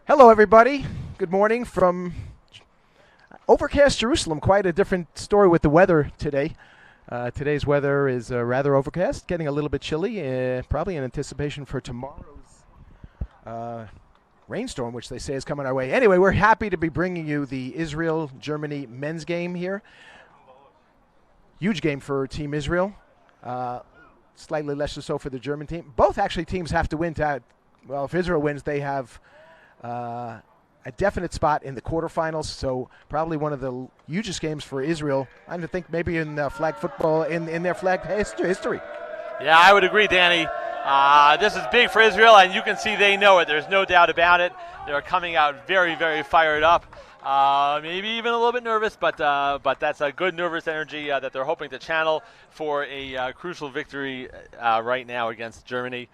Hello, everybody. Good morning from overcast Jerusalem. Quite a different story with the weather today. Today's weather is rather overcast, getting a little bit chilly, probably in anticipation for tomorrow's rainstorm, which they say is coming our way. Anyway, we're happy to be bringing you the Israel-Germany men's game here. Huge game for Team Israel. Slightly less so for the German team. Both actually teams have to win to, well, if Israel wins, they have a definite spot in the quarterfinals, so probably one of the hugest games for Israel. I think maybe in flag football, in their flag history. Yeah, I would agree, Danny. This is big for Israel, and you can see they know it. There's no doubt about it. They're coming out very, very fired up. Maybe even a little bit nervous, but that's a good nervous energy that they're hoping to channel for a crucial victory right now against Germany.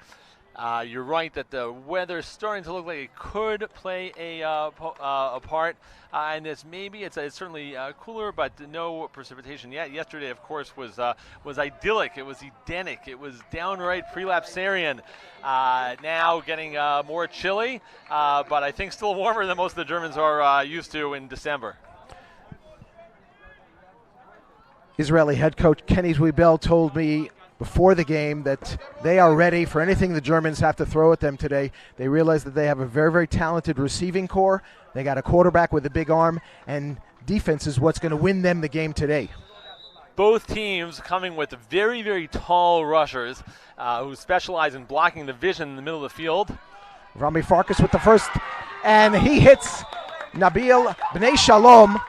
You're right that the weather's starting to look like it could play a part in this. Maybe it's certainly cooler, but no precipitation yet. Yesterday, of course, was idyllic. It was Edenic. It was downright prelapsarian. Now getting more chilly, but I think still warmer than most of the Germans are used to in December. Israeli head coach Kenny Zwiebel told me before the game that they are ready for anything the Germans have to throw at them today. They realize that they have a very, very talented receiving core. They got a quarterback with a big arm, and defense is what's going to win them the game today. Both teams coming with very, very tall rushers who specialize in blocking the vision in the middle of the field. Rami Farkas with the first, and he hits Nabil Bnei Shalom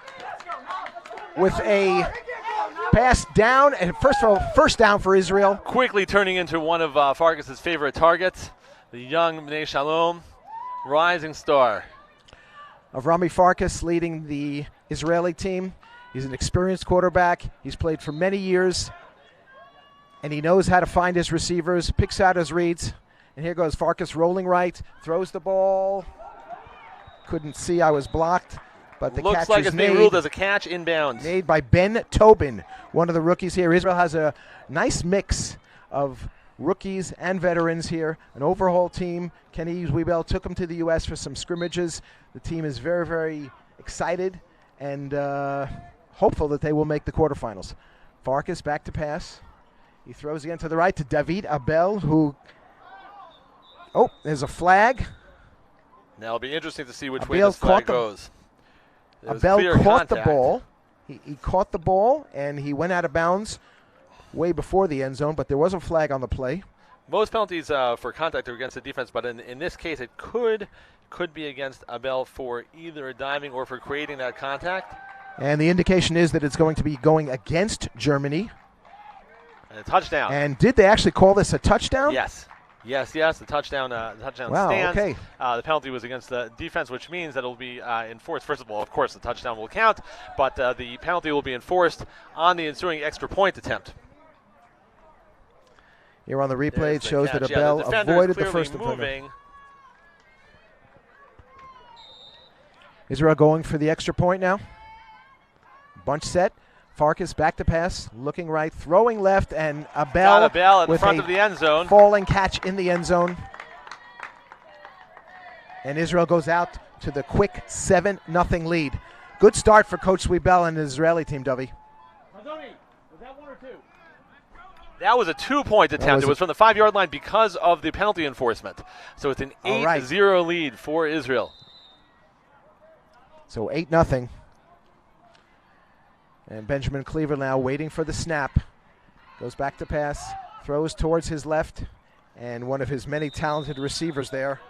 with a pass down, and first down for Israel. Quickly turning into one of Farkas' favorite targets, the young Bnei Shalom, rising star. Of Rami Farkas leading the Israeli team. He's an experienced quarterback. He's played for many years, and he knows how to find his receivers, picks out his reads. And here goes Farkas rolling right, throws the ball. Couldn't see, I was blocked. But the looks catch like is it's made, being ruled as a catch inbounds. Made by Ben Tobin, one of the rookies here. Israel has a nice mix of rookies and veterans here. An overhaul team. Kenny Zwiebel took them to the U.S. for some scrimmages. The team is very, very excited and hopeful that they will make the quarterfinals. Farkas back to pass. He throws again to the right to David Abel, who... Oh, there's a flag. Now it'll be interesting to see which way this flag goes. Abel caught the ball. He caught the ball, and he went out of bounds way before the end zone, but there was a flag on the play. Most penalties for contact are against the defense, but in this case it could be against Abel for either diving or for creating that contact. And the indication is that it's going to be going against Germany. And a touchdown. And did they actually call this a touchdown? Yes. Yes, the touchdown wow, stands. Okay. The penalty was against the defense, which means that it will be enforced. First of all, of course, the touchdown will count, but the penalty will be enforced on the ensuing extra point attempt. Here on the replay, it shows catch. that Abel avoided the first defender. Israel going for the extra point now. Bunch set. Farkas back to pass, looking right, throwing left, and Abel at with front a of the end zone. Falling catch in the end zone. And Israel goes out to the quick 7-0 lead. Good start for Coach Zwiebel and the Israeli team, Dovey. That was a 2-point attempt. It was from the 5-yard line because of the penalty enforcement. So it's an 8-0 lead for Israel. So 8-0. And Benjamin Cleaver now waiting for the snap. Goes back to pass, throws towards his left, and one of his many talented receivers there.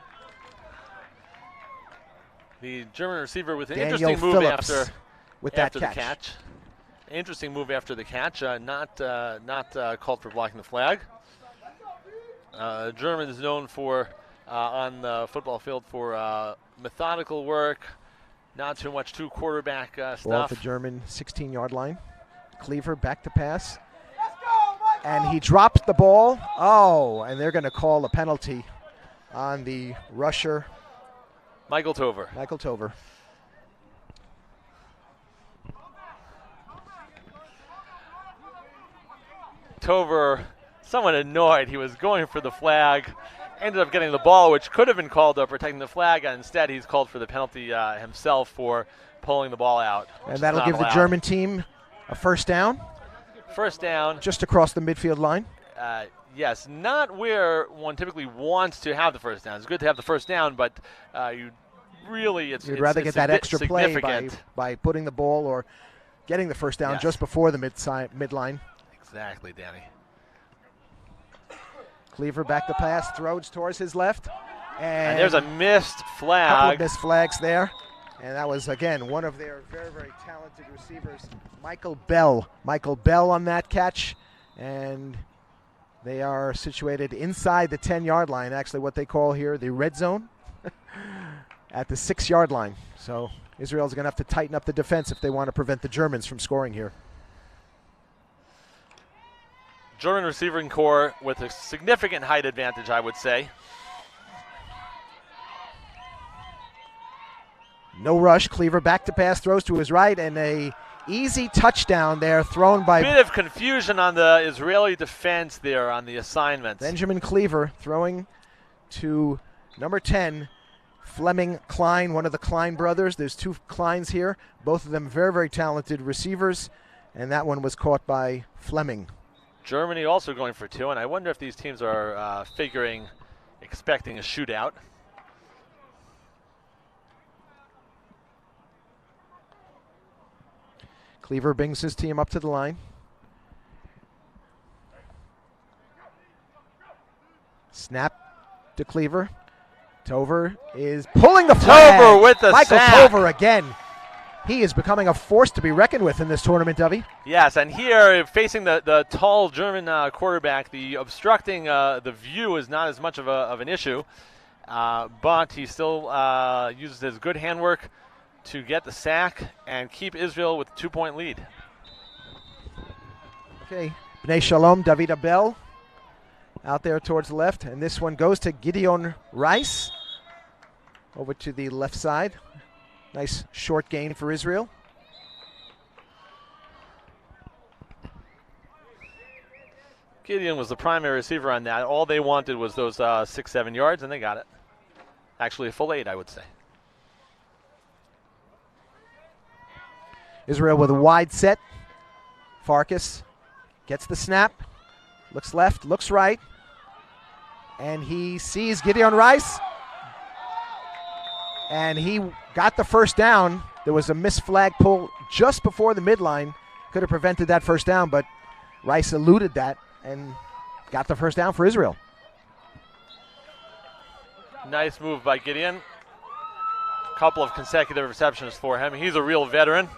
The German receiver with an Daniel interesting move Phillips after the catch. Interesting move after the catch, not called for blocking the flag. German is known for, on the football field, for methodical work, not too much quarterback stuff. Ball at the German 16-yard line. Cleaver back to pass. And he drops the ball. Oh, and they're going to call a penalty on the rusher. Michael Tover. Tover, somewhat annoyed. He was going for the flag, ended up getting the ball, which could have been called protecting the flag, and instead he's called for the penalty himself for pulling the ball out. And that'll give the German team a first down. First down. Just across the midfield line. Yes, not where one typically wants to have the first down. It's good to have the first down, but you'd rather get that extra play by putting the ball or getting the first down just before the midline. Exactly, Danny. Cleaver back to pass, throws towards his left. And there's a missed flag. Couple of missed flags there. And that was, again, one of their very, very talented receivers, Michael Bell. Michael Bell on that catch. And they are situated inside the 10-yard line, actually what they call here the red zone, at the 6-yard line. So Israel's going to have to tighten up the defense if they want to prevent the Germans from scoring here. German receiving core with a significant height advantage, I would say. No rush. Cleaver back to pass, throws to his right, and a easy touchdown there thrown by... Bit of confusion on the Israeli defense there on the assignment. Benjamin Cleaver throwing to number 10, Fleming Klein, one of the Klein brothers. There's two Kleins here, both of them very, very talented receivers, and that one was caught by Fleming. Germany also going for 2, and I wonder if these teams are expecting a shootout. Cleaver brings his team up to the line. Snap to Cleaver. Tover is pulling the flag. Tover with the Michael sack. Tover again. He is becoming a force to be reckoned with in this tournament, Dovey. Yes, and here, facing the tall German quarterback, the obstructing the view is not as much of an issue, but he still uses his good handwork to get the sack and keep Israel with a 2-point lead. Okay, Bnei Shalom, David Abel out there towards the left, and this one goes to Gideon Rice over to the left side. Nice short gain for Israel. Gideon was the primary receiver on that. All they wanted was those 6-7 yards, and they got it. Actually, a full 8, I would say. Israel with a wide set. Farkas gets the snap, looks left, looks right, and he sees Gideon Rice, and he got the first down. There was a missed flag pull just before the midline. Could have prevented that first down, but Rice eluded that and got the first down for Israel. Nice move by Gideon. A couple of consecutive receptions for him. He's a real veteran.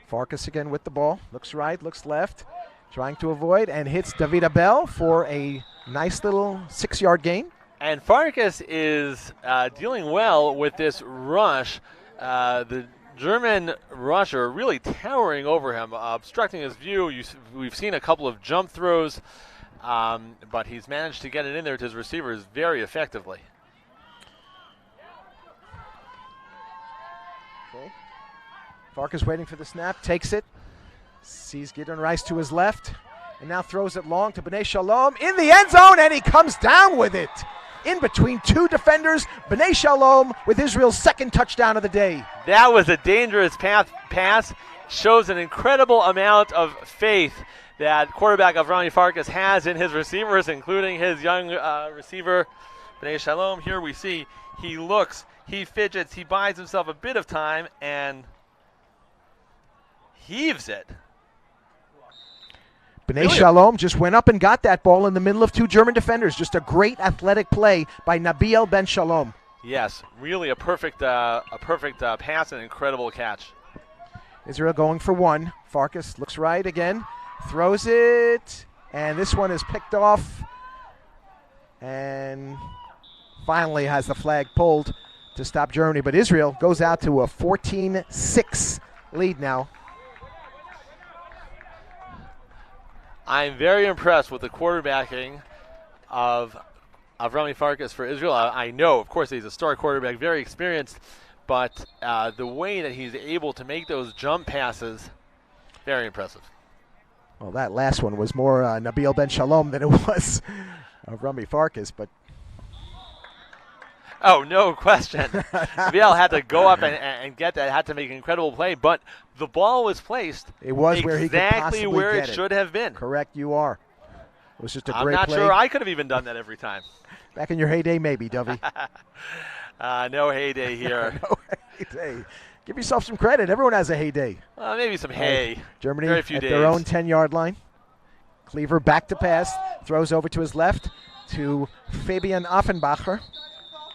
Farkas again with the ball. Looks right, looks left. Trying to avoid and hits David Abel for a nice little 6-yard gain. And Farkas is dealing well with this rush. The German rusher really towering over him, obstructing his view. We've seen a couple of jump throws, but he's managed to get it in there to his receivers very effectively. Okay. Farkas waiting for the snap, takes it, sees Gideon Rice to his left, and now throws it long to Bnei Shalom in the end zone, and he comes down with it. In between two defenders, Bnei Shalom with Israel's second touchdown of the day. That was a dangerous pass. Shows an incredible amount of faith that quarterback Avrami Farkas has in his receivers, including his young receiver, Bnei Shalom. Here we see he looks, he fidgets, he buys himself a bit of time, and heaves it. Bnei Shalom just went up and got that ball in the middle of two German defenders. Just a great athletic play by Nabil Ben Shalom. Yes, really a perfect pass and an incredible catch. Israel going for one. Farkas looks right again, throws it, and this one is picked off, and finally has the flag pulled to stop Germany. But Israel goes out to a 14-6 lead now. I'm very impressed with the quarterbacking of Avrami Farkas for Israel. I know, of course, he's a star quarterback, very experienced, but the way that he's able to make those jump passes. Very impressive. Well, that last one was more Nabil Ben Shalom than it was Rami Farkas, but oh, no question. Nabil had to go up and get that, had to make an incredible play, but the ball was placed it was where he could exactly possibly where get it should have been. Correct, you are. It was just a I'm great not play. sure I could have even done that every time. Back in your heyday, maybe, Dovey. No heyday here. No heyday. Give yourself some credit. Everyone has a heyday. Maybe some hay. Germany Very few at days. their own 10-yard line. Cleaver back to pass, throws over to his left to Fabian Offenbacher.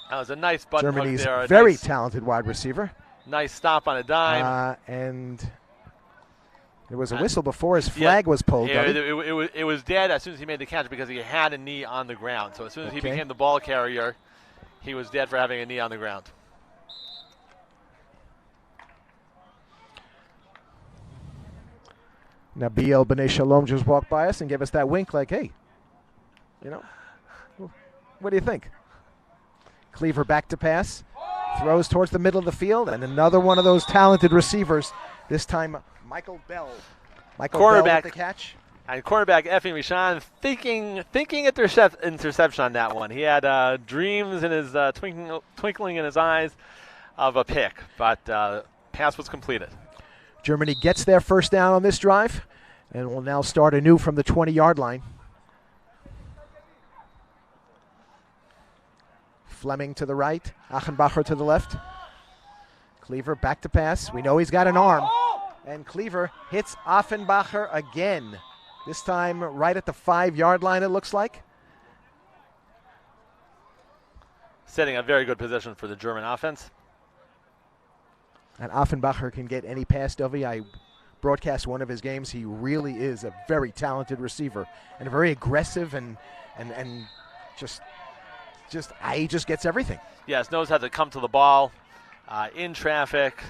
That was a nice button Germany's hook there. very Nice, talented wide receiver. nice stop on a dime. And there was a whistle before his flag was pulled. Yeah, Dovey. it was dead as soon as he made the catch because he had a knee on the ground. So as soon as he Okay. became the ball carrier, he was dead for having a knee on the ground. Nabil B'nai Shalom just walked by us and gave us that wink like, hey, you know, what do you think? Cleaver back to pass, throws towards the middle of the field, and another one of those talented receivers, this time Michael Bell. Michael Bell with the catch. And cornerback Effie Michan thinking interception on that one. He had dreams in his twinkling in his eyes of a pick, but pass was completed. Germany gets their first down on this drive and will now start anew from the 20-yard line. Fleming to the right, Achenbacher to the left. Cleaver back to pass. We know he's got an arm. And Cleaver hits Offenbacher again. This time right at the 5-yard line, it looks like. Setting a very good position for the German offense. And Offenbacher can get any pass, Dovey. I broadcast one of his games. He really is a very talented receiver and very aggressive and he just gets everything. Yes, knows how to come to the ball in traffic.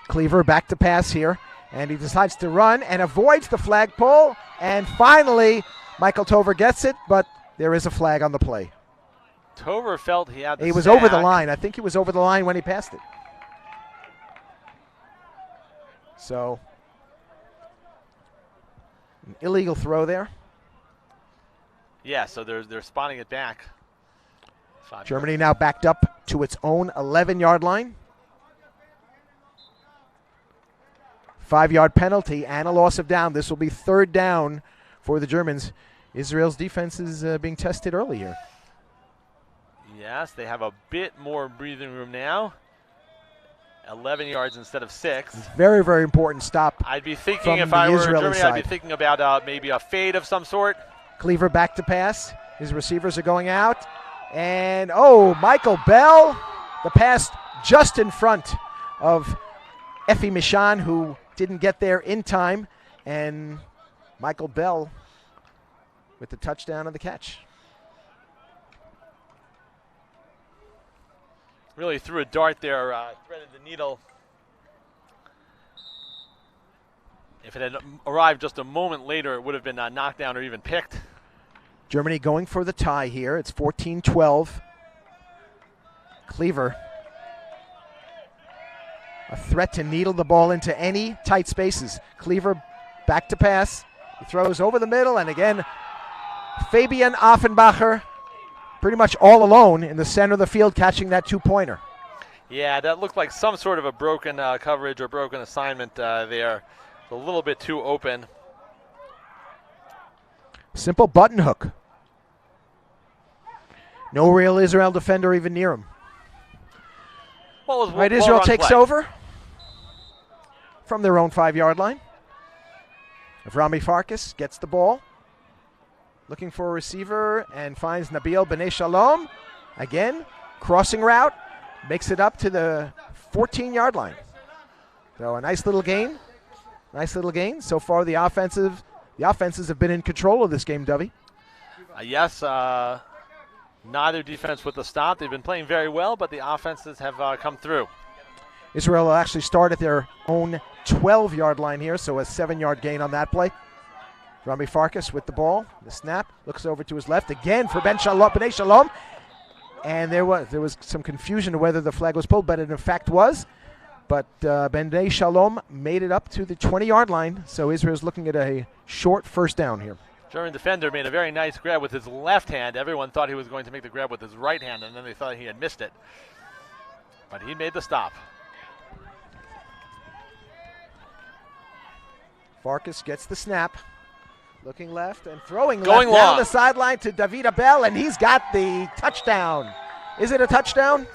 Cleaver back to pass here, and he decides to run and avoids the flagpole. And finally, Michael Tover gets it, but there is a flag on the play. Tover felt he had the He was sack. over the line. I think he was over the line when he passed it. So, an illegal throw there. Yeah, so they're spotting it back. Germany now backed up to its own 11-yard line. 5-yard penalty and a loss of down. This will be third down for the Germans. Israel's defense is being tested early here. Yes, they have a bit more breathing room now. 11 yards instead of 6. Very, very important stop. I'd be thinking from if I the were Israeli Germany, side. I'd be thinking about maybe a fade of some sort. Cleaver back to pass. His receivers are going out. And, Michael Bell. The pass just in front of Effie Michan, who didn't get there in time. And Michael Bell with the touchdown and the catch. Really threw a dart there, threaded the needle. If it had arrived just a moment later, it would have been knocked down or even picked. Germany going for the tie here. It's 14-12. Cleaver, a threat to needle the ball into any tight spaces. Cleaver back to pass. He throws over the middle, and again, Fabian Offenbacher pretty much all alone in the center of the field catching that two-pointer. Yeah, that looked like some sort of a broken coverage or broken assignment there. A little bit too open. Simple button hook. No real Israel defender even near him. Right, Israel takes over from their own 5-yard line. Rami Farkas gets the ball. Looking for a receiver and finds Nabil B'nai Shalom. Again, crossing route. Makes it up to the 14-yard line. So a nice little gain. Nice little gain. So far the offenses have been in control of this game, Dovey. Yes, neither defense with the stop. They've been playing very well, but the offenses have come through. Israel will actually start at their own 12-yard line here, so a 7-yard gain on that play. Rami Farkas with the ball, the snap, looks over to his left again for B'nai Shalom. and there was some confusion to whether the flag was pulled, but it in fact was. But Bnei Shalom made it up to the 20-yard line, so Israel's looking at a short first down here. German defender made a very nice grab with his left hand. Everyone thought he was going to make the grab with his right hand, and then they thought he had missed it. But he made the stop. Farkas gets the snap, looking left and throwing Going left down long. the sideline to David Abel, and he's got the touchdown. Is it a touchdown?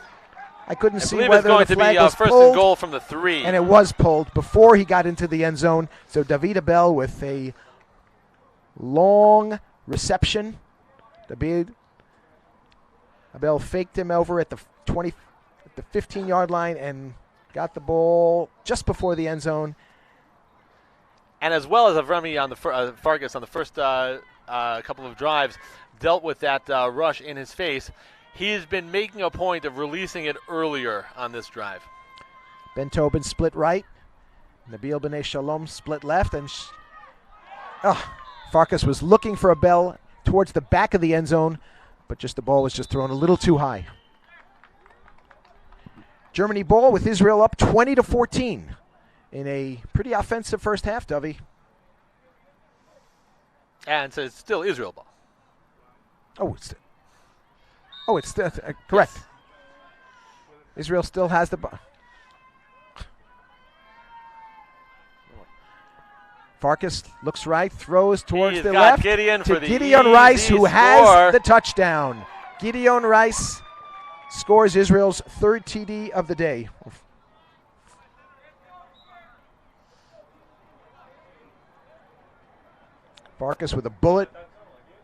I couldn't see believe whether it's the going flag to be was first pulled, and goal from the 3. and it was pulled before he got into the end zone. So David Abel with a long reception. David Abel faked him over at the 15-yard line and got the ball just before the end zone. And as well as Avrami on the Farkas on the first couple of drives, dealt with that rush in his face. He has been making a point of releasing it earlier on this drive. Ben Tobin split right. Nabil Bnei Shalom split left. And Farkas was looking for a bell towards the back of the end zone, but the ball was just thrown a little too high. Germany ball with Israel up 20-14 in a pretty offensive first half, Dovey. And so it's still Israel ball. It's still correct. Yes. Israel still has the ball. Farkas looks right, throws towards the left Gideon to for the Gideon Rice, who score. has the touchdown. Gideon Rice scores Israel's third TD of the day. Farkas with a bullet.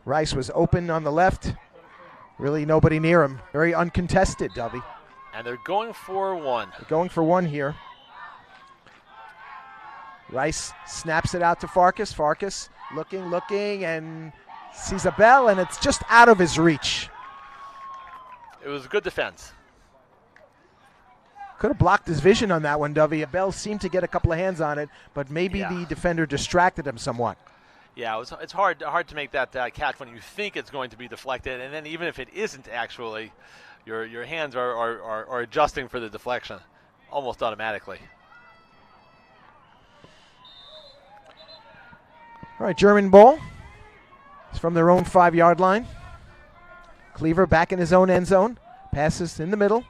Rice was open on the left. Really nobody near him. Very uncontested, Dovey. And they're going for 1. They're going for 1 here. Rice snaps it out to Farkas. Farkas looking, and sees a bell, and it's just out of his reach. It was good defense. Could have blocked his vision on that one, Dovey. Bell seemed to get a couple of hands on it, but maybe the defender distracted him somewhat. Yeah, it's hard to make that catch when you think it's going to be deflected, and then even if it isn't actually, your hands are adjusting for the deflection almost automatically. All right, German ball. It's from their own 5-yard line. Cleaver back in his own end zone. Passes in the middle.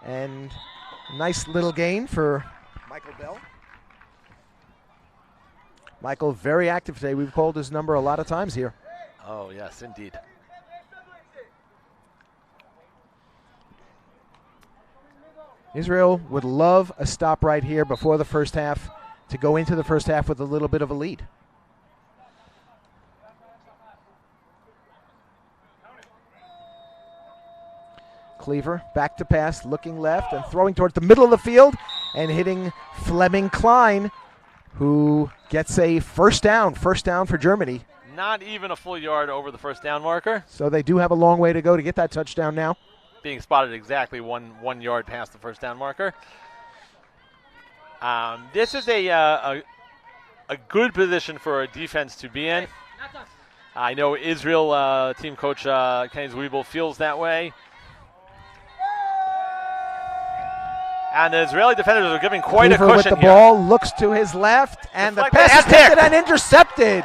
And a nice little gain for Michael Bell. Michael, very active today. We've called his number a lot of times here. Oh, yes, indeed. Israel would love a stop right here before the first half to go into the first half with a little bit of a lead. Cleaver back to pass, looking left and throwing towards the middle of the field and hitting Fleming Klein, who gets a first down for Germany. Not even a full yard over the first down marker. So they do have a long way to go to get that touchdown now. Being spotted exactly one yard past the first down marker. This is a good position for a defense to be in. I know Israel team coach Kenny Zwiebel feels that way. And the Israeli defenders are giving quite Cleaver a cushion with the here. Ball, looks to his left, and the pass is tipped and intercepted.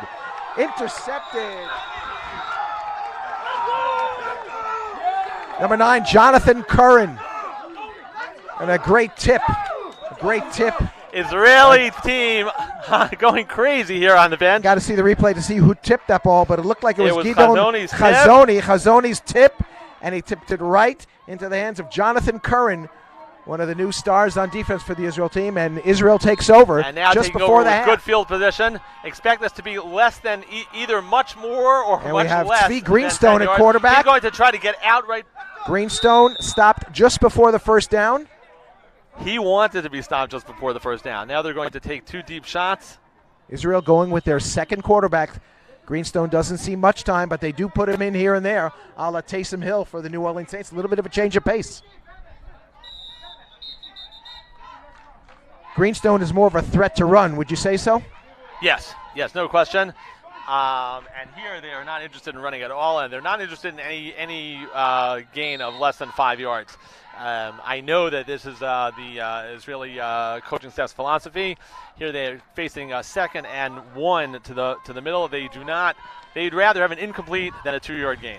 Number 9, Jonathan Curran. And a great tip. Israeli team going crazy here on the bench. Got to see the replay to see who tipped that ball, but it looked like it was Chazoni's Chazoni's tip, and he tipped it right into the hands of Jonathan Curran, one of the new stars on defense for the Israel team, and Israel takes over and now just taking before over the with half. good field position. Expect this to be less than either much more or And much we have less. Tzvi Greenstone than 10 at yards. quarterback. He's going to try to get out right. Greenstone stopped just before the first down. He wanted to be stopped just before the first down. Now they're going to take 2 deep shots. Israel going with their second quarterback. Greenstone doesn't see much time, but they do put him in here and there, a la Taysom Hill for the New Orleans Saints. A little bit of a change of pace. Greenstone is more of a threat to run. Would you say so? Yes, no question. And here they are not interested in running at all, and they're not interested in any gain of less than 5 yards. I know that this is the Israeli coaching staff's philosophy. Here they're facing a 2nd and 1 to the middle. They'd rather have an incomplete than a 2-yard gain.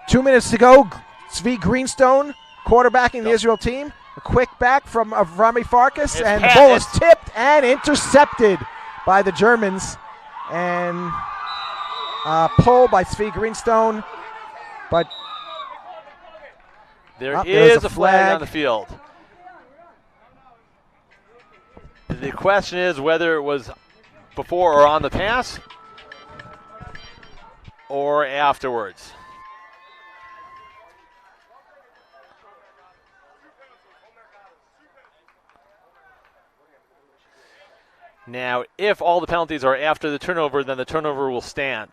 2 minutes to go. Zvi Greenstone quarterbacking the Israel team. A quick back from Avrami Farkas, and the ball is tipped and intercepted by the Germans. And pull by Zvi Greenstone, but there is a flag on the field. The question is whether it was before or on the pass or afterwards. Now, if all the penalties are after the turnover, then the turnover will stand.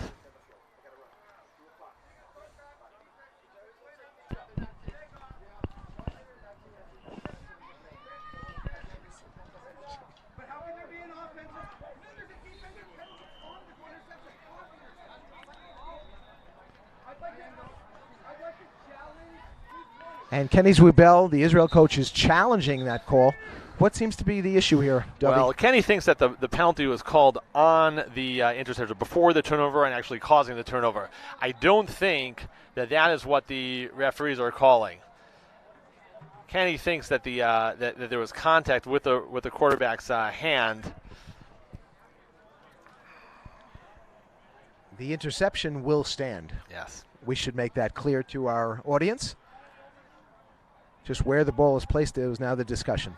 And Kenny Zwibel, the Israel coach, is challenging that call. What seems to be the issue here, Dubby? Well, Kenny thinks that the penalty was called on the interceptor before the turnover and actually causing the turnover. I don't think that is what the referees are calling. Kenny thinks that that there was contact with the quarterback's hand. The interception will stand. Yes. We should make that clear to our audience. Just where the ball is placed is now the discussion.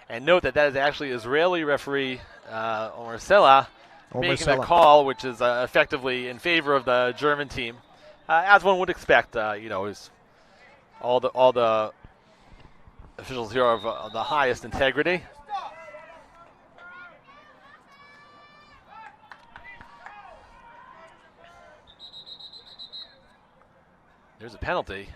And note that is actually Israeli referee Omer Sela making the call, which is effectively in favor of the German team, as one would expect. Is all the officials here are of the highest integrity. There's a penalty.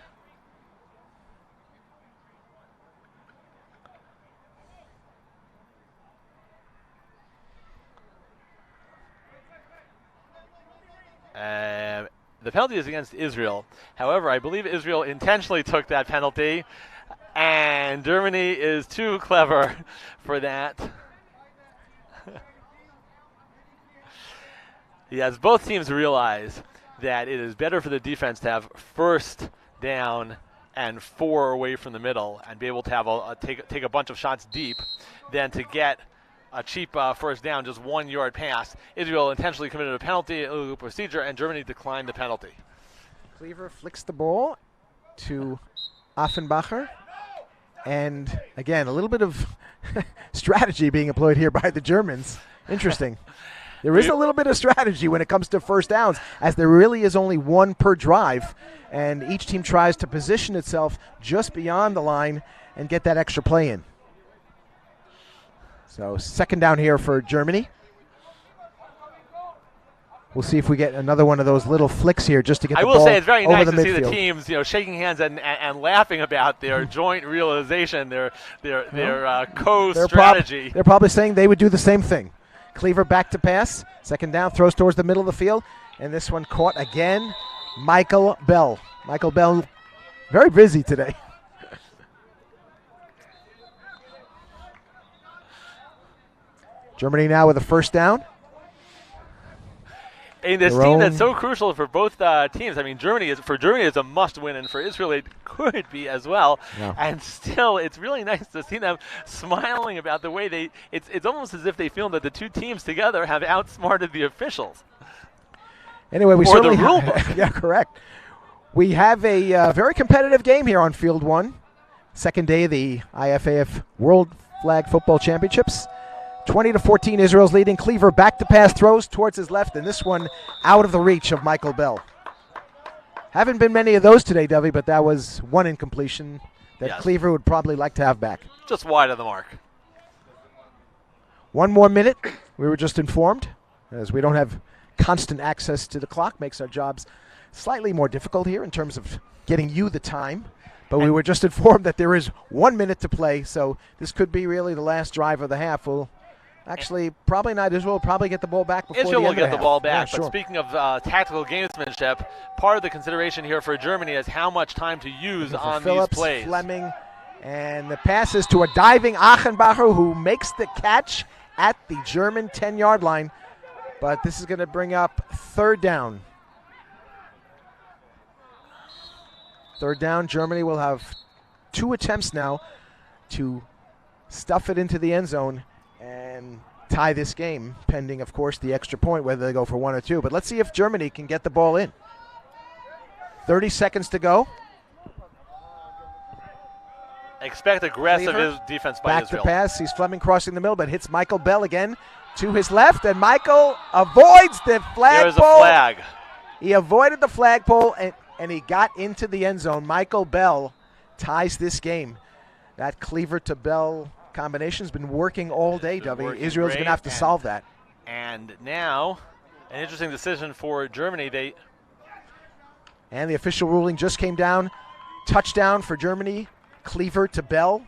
The penalty is against Israel. However, I believe Israel intentionally took that penalty, and Germany is too clever for that. Yes, both teams realize that it is better for the defense to have first down and 4 away from the middle and be able to have take a bunch of shots deep than to get a cheap first down, just 1 yard pass. Israel intentionally committed a penalty, illegal procedure, and Germany declined the penalty. Cleaver flicks the ball to Offenbacher. And again, a little bit of strategy being employed here by the Germans. Interesting. There is a little bit of strategy when it comes to first downs, as there really is only one per drive, and each team tries to position itself just beyond the line and get that extra play in. So 2nd down here for Germany. We'll see if we get another one of those little flicks here just to get the ball over the midfield. I will say it's very nice to see the teams, shaking hands and laughing about their joint realization, their co-strategy. They're probably saying they would do the same thing. Cleaver back to pass. 2nd down, throws towards the middle of the field. And this one caught again. Michael Bell. Michael Bell, very busy today. Germany now with a first down. And this team that's so crucial for both teams. I mean, Germany is a must-win, and for Israel it could be as well. Yeah. And still, it's really nice to see them smiling about the way it's almost as if they feel that the two teams together have outsmarted the officials. Anyway, we or certainly the rule book. Yeah, correct. We have a very competitive game here on Field 1. 2nd day of the IFAF World Flag Football Championships. 20-14, Israel's leading. Cleaver back to pass, throws towards his left, and this one out of the reach of Michael Bell. Haven't been many of those today, Dovey, but that was one incompletion that Cleaver would probably like to have back. Just wide of the mark. 1 more minute. We were just informed, as we don't have constant access to the clock, makes our jobs slightly more difficult here in terms of getting you the time. But we were just informed that there is 1 minute to play, so this could be really the last drive of the half. We'll Actually, probably not. Israel will probably get the ball back before Israel the will end get of the half. ball back, Yeah, but sure. speaking of tactical gamesmanship, part of the consideration here for Germany is how much time to use For on Phillips, these plays. Fleming, and the pass is to a diving Achenbacher who makes the catch at the German 10-yard line. But this is going to bring up third down. Third down, Germany will have 2 attempts now to stuff it into the end zone and tie this game, pending, of course, the extra point, whether they go for 1 or 2. But let's see if Germany can get the ball in. 30 seconds to go. Expect aggressive Cleaver, defense by back Israel. to pass. He's Fleming crossing the middle, but hits Michael Bell again to his left, and Michael avoids the flagpole. There's a flag. He avoided the flagpole, and he got into the end zone. Michael Bell ties this game. That Cleaver to Bell combination has been working all day, W. Israel's going to have to solve that. And now, an interesting decision for Germany. And the official ruling just came down. Touchdown for Germany. Cleaver to Bell.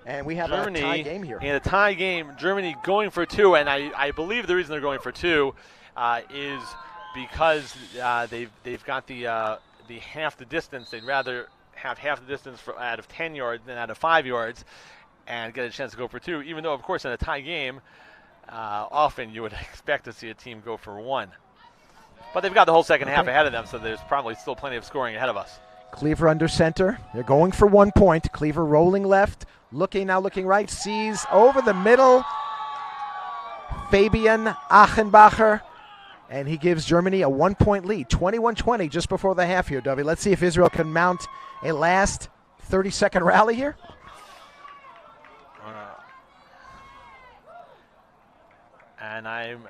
And we have Germany, a tie game here. In a tie game, Germany going for 2, and I believe the reason they're going for 2 is because they've got the half the distance. They'd rather have half the distance out of 10 yards than out of 5 yards and get a chance to go for 2, even though, of course, in a tie game, often you would expect to see a team go for 1. But they've got the whole second half ahead of them, so there's probably still plenty of scoring ahead of us. Cleaver under center. They're going for 1 point. Cleaver rolling left, looking right, sees over the middle Fabian Achenbacher, and he gives Germany a 1-point lead, 21-20 just before the half here, W. Let's see if Israel can mount a last 30-second rally here. And I'm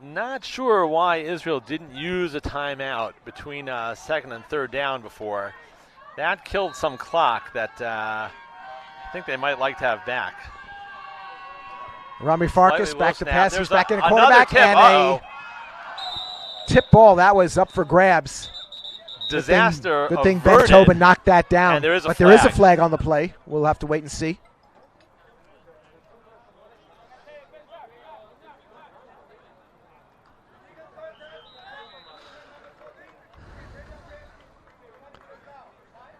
not sure why Israel didn't use a timeout between second and third down before. That killed some clock that I think they might like to have back. Rami Farkas Slightly back low to snap. pass. There's He's back in a another quarterback tip. and a tip ball. That was up for grabs. Disaster Good thing Ben averted. Tobin knocked that down. And there is a but there is a flag. flag on the play. We'll have to wait and see.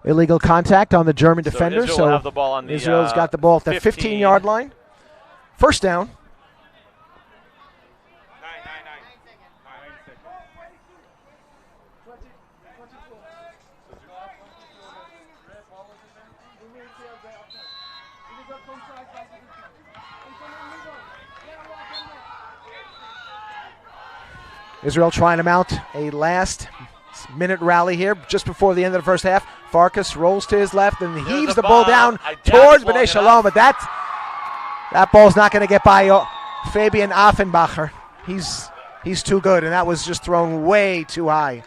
Illegal contact on the German So defender. Israel will have the ball on the, Israel's got the ball at the 15-yard line. First down. Israel trying to mount a last-minute rally here just before the end of the first half. Farkas rolls to his left and heaves the ball down towards B'nai Shalom, but that ball's not going to get by Fabian Achenbacher. He's too good, and that was just thrown way too high.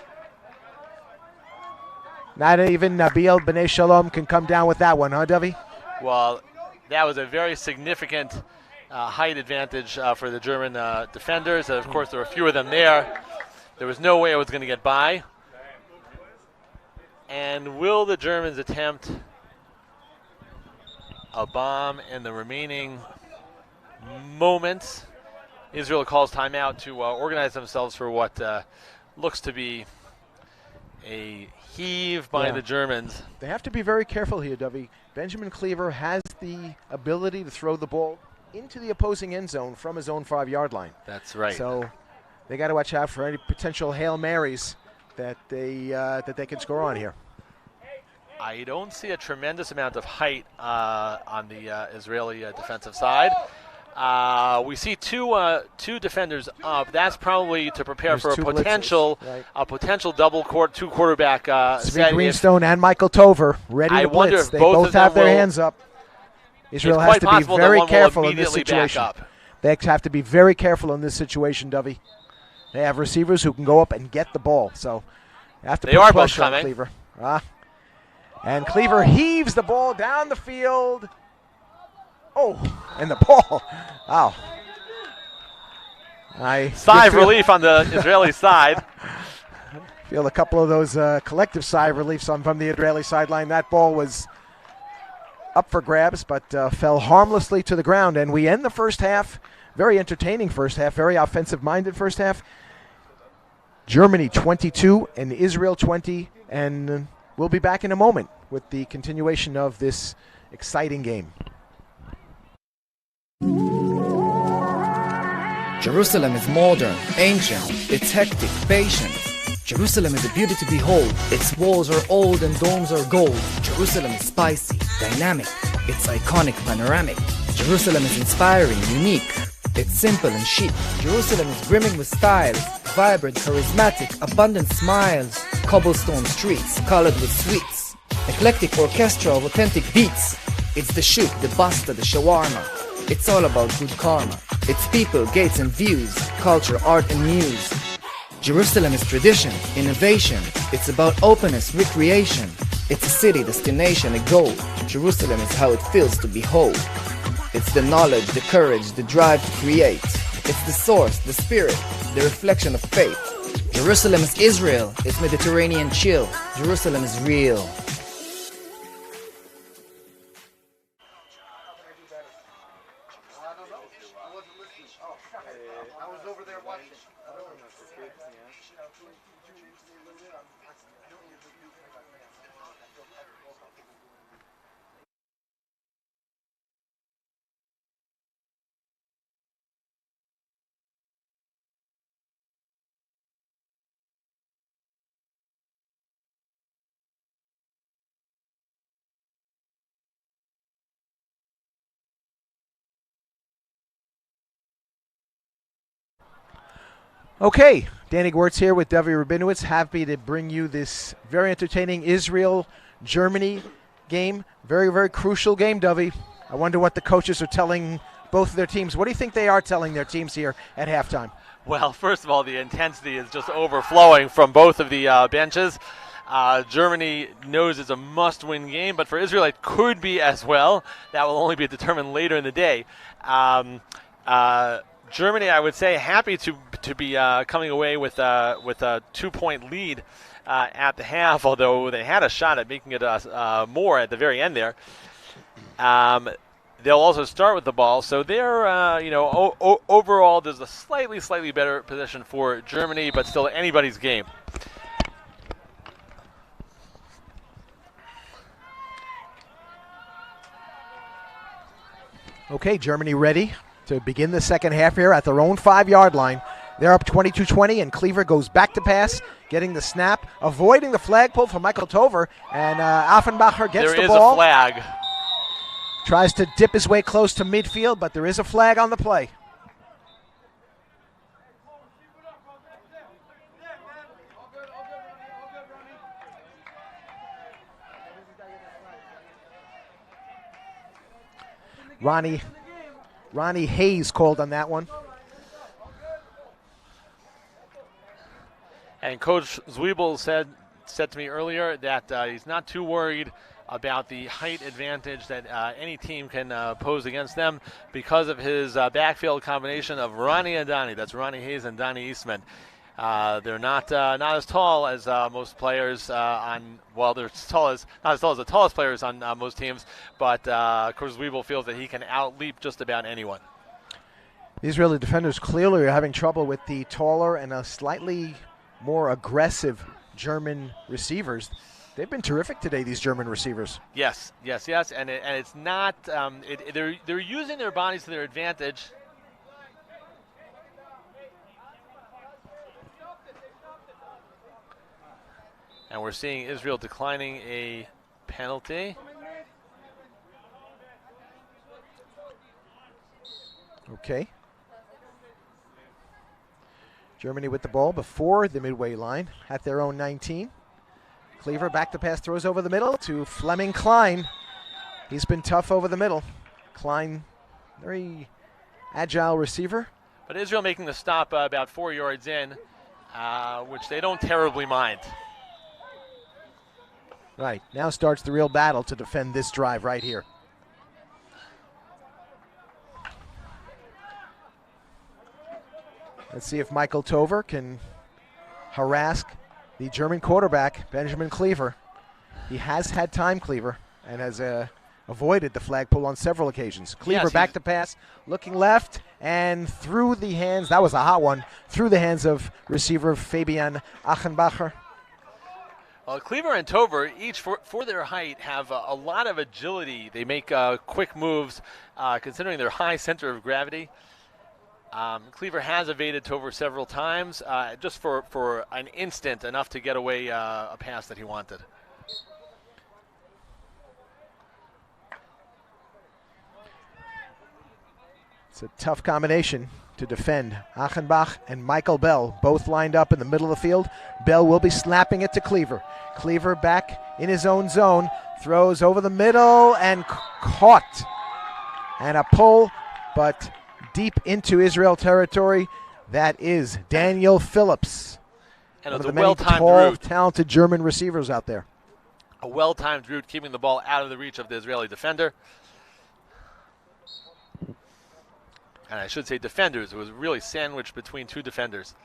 Not even Nabil B'nai Shalom can come down with that one, huh, Dovey? Well, that was a very significant height advantage for the German defenders. Of course, there were a few of them there. There was no way it was going to get by. And will the Germans attempt a bomb in the remaining moments? Israel calls timeout to organize themselves for what looks to be a heave by the Germans. They have to be very careful here, Dovey. Benjamin Cleaver has the ability to throw the ball into the opposing end zone from his own 5-yard line. That's right. So they got to watch out for any potential Hail Marys that they can score on here. I don't see a tremendous amount of height on the Israeli defensive side. We see two defenders up. That's probably to prepare There's for two a potential blitzes, right. two quarterback Svi set. Greenstone and Michael Tover ready I to wonder blitz. if They both both of them have their will- hands up. Israel It's has quite to be possible that very one will careful in this immediately back situation. up. They have to be very careful in this situation, Dovey. They have receivers who can go up and get the ball. So they have to They put are both pressure on coming. Cleaver. And Cleaver heaves the ball down the field. Oh, and the ball. Wow. Sigh of relief on the Israeli side. Feel a couple of those collective sigh of relief from the Israeli sideline. That ball was up for grabs, but fell harmlessly to the ground. And we end the first half very entertaining first half, very offensive-minded first half. Germany 22 and Israel 20, and we'll be back in a moment with the continuation of this exciting game. Jerusalem is modern, ancient, it's hectic, patient. Jerusalem is a beauty to behold. Its walls are old and domes are gold. Jerusalem is spicy, dynamic, it's iconic, panoramic. Jerusalem is inspiring, unique, it's simple and chic. Jerusalem is brimming with styles, vibrant, charismatic, abundant smiles. Cobblestone streets, colored with sweets. Eclectic orchestra of authentic beats. It's the shoot, the basta, the shawarma. It's all about good karma. It's people, gates and views, culture, art and muse. Jerusalem is tradition, innovation. It's about openness, recreation. It's a city, destination, a goal. Jerusalem is how it feels to behold. It's the knowledge, the courage, the drive to create. It's the source, the spirit, the reflection of faith. Jerusalem is Israel. It's Mediterranean chill. Jerusalem is real. Okay, Danny Gwertz here with Devi Rabinowitz. Happy to bring you this very entertaining Israel-Germany game. Very, very crucial game, Devi. I wonder what the coaches are telling both of their teams. What do you think they are telling their teams here at halftime? Well, first of all, the intensity is just overflowing from both of the benches. Germany knows it's a must-win game, but for Israel it could be as well. That will only be determined later in the day. Germany, I would say, happy to be coming away with a 2-point lead at the half, although they had a shot at making it more at the very end there. They'll also start with the ball, so they're, overall there's a slightly better position for Germany, but still anybody's game. Okay, Germany ready to begin the second half here at their own 5-yard line. They're up 22-20, and Cleaver goes back to pass, getting the snap, avoiding the flag pull from Michael Tover, and Offenbacher gets the ball. There is a flag. Tries to dip his way close to midfield, but there is a flag on the play. Ronnie Hayes called on that one. And Coach Zwiebel said to me earlier that he's not too worried about the height advantage that any team can pose against them because of his backfield combination of Ronnie and Donnie. That's Ronnie Hayes and Donnie Eastman. They're not as tall as most players they're not as tall as the tallest players on most teams, but Coach Zwiebel feels that he can outleap just about anyone. The Israeli defenders clearly are having trouble with the taller and a slightly more aggressive German receivers. They've been terrific today, these German receivers. Yes, and it's not. They're using their bodies to their advantage. And we're seeing Israel declining a penalty. Okay. Germany with the ball before the midway line at their own 19. Cleaver back to pass, throws over the middle to Fleming Klein. He's been tough over the middle. Klein, very agile receiver. But Israel making the stop about 4 yards in, which they don't terribly mind. Right, now starts the real battle to defend this drive right here. Let's see if Michael Tover can harass the German quarterback, Benjamin Cleaver. He has had time, Cleaver, and has avoided the flagpole on several occasions. Cleaver Yes, back to pass, looking left, and through the hands, that was a hot one, through the hands of receiver Fabian Achenbacher. Cleaver and Tover, each for their height, have a lot of agility. They make quick moves, considering their high center of gravity. Cleaver has evaded Tover several times, just for an instant, enough to get away a pass that he wanted. It's a tough combination to defend. Achenbach and Michael Bell both lined up in the middle of the field. Bell will be slapping it to Cleaver. Cleaver back in his own zone, throws over the middle and caught. And a pull, but deep into Israel territory. That is Daniel Phillips. And One it of was the a many well-timed tall, route. talented German receivers out there. A well-timed route, keeping the ball out of the reach of the Israeli defender. And I should say defenders. It was really sandwiched between two defenders.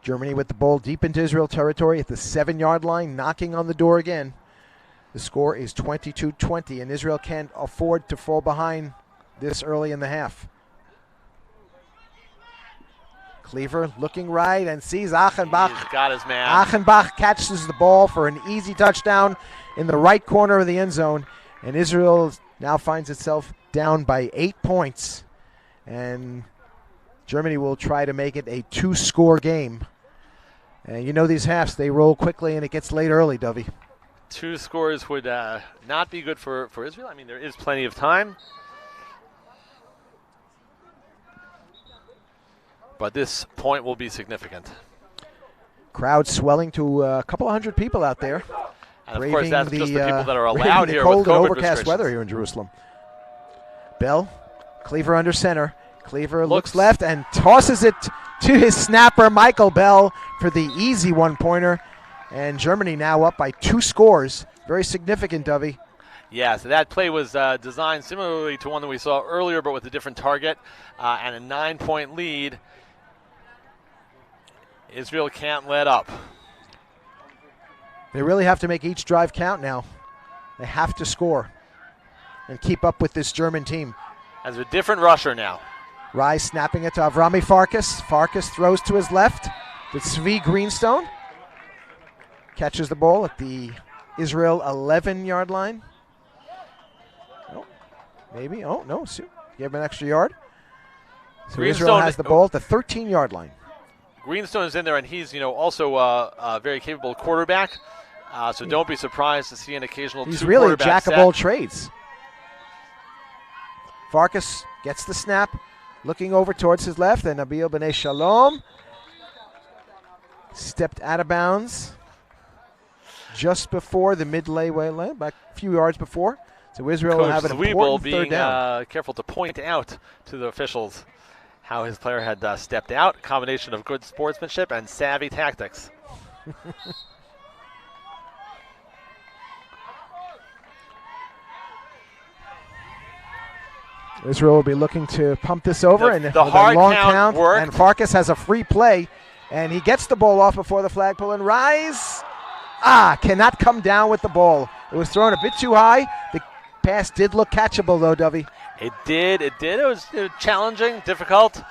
Germany with the ball deep into Israel territory at the 7-yard line, knocking on the door again. The score is 22-20, and Israel can't afford to fall behind this early in the half. Cleaver looking right and sees Achenbach. He's got his man. Achenbach catches the ball for an easy touchdown in the right corner of the end zone, and Israel now finds itself down by 8 points. And Germany will try to make it a 2-score game. And you know these halves, they roll quickly and it gets late early, Dovey. 2 scores would not be good for Israel. I mean, there is plenty of time. But this point will be significant. Crowd swelling to a couple of hundred people out there. And of course, that's just the people that are braving allowed the here cold with and COVID overcast restrictions. weather here in Jerusalem. Bell, Cleaver under center. Cleaver looks left and tosses it to his snapper, Michael Bell, for the easy one-pointer. And Germany now up by 2 scores. Very significant, Dovey. Yeah, so that play was designed similarly to one that we saw earlier, but with a different target and a 9-point lead. Israel can't let up. They really have to make each drive count now. They have to score and keep up with this German team. As a different rusher now. Rise snapping it to Avrami Farkas. Farkas throws to his left to Tzvi Greenstone. Catches the ball at the Israel 11-yard line. Oh, maybe. Oh, no. Give him an extra yard. So Israel has the ball at the 13-yard line. Greenstone is in there, and he's also a very capable quarterback. So don't be surprised to see an occasional He's two really a quarterback jack of all trades. Farkas gets the snap, looking over towards his left, and Nabil B'nai Shalom stepped out of bounds just before the mid-lay line, back a few yards before. So Israel will have an important third down. Careful to point out to the officials how his player had stepped out. Combination of good sportsmanship and savvy tactics. Israel will be looking to pump this over, and the hard long count worked. And Farkas has a free play, and he gets the ball off before the flagpole, and Rise cannot come down with the ball. It was thrown a bit too high. The pass did look catchable, though, Dovey. It did. It was challenging, difficult.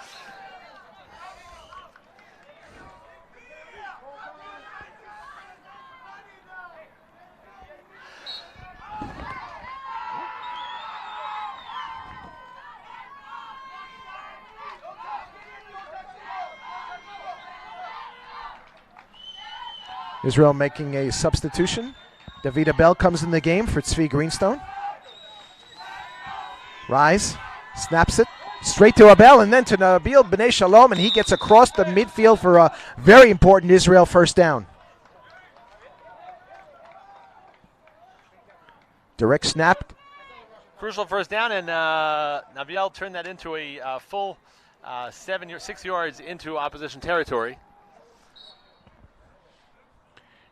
Israel making a substitution. Davida Bell comes in the game for Tzvi Greenstone. Rise, snaps it straight to Abel and then to Nabil B'nai Shalom, and he gets across the midfield for a very important Israel first down. Direct snap. Crucial first down, and Nabil turned that into a full 6 yards into opposition territory.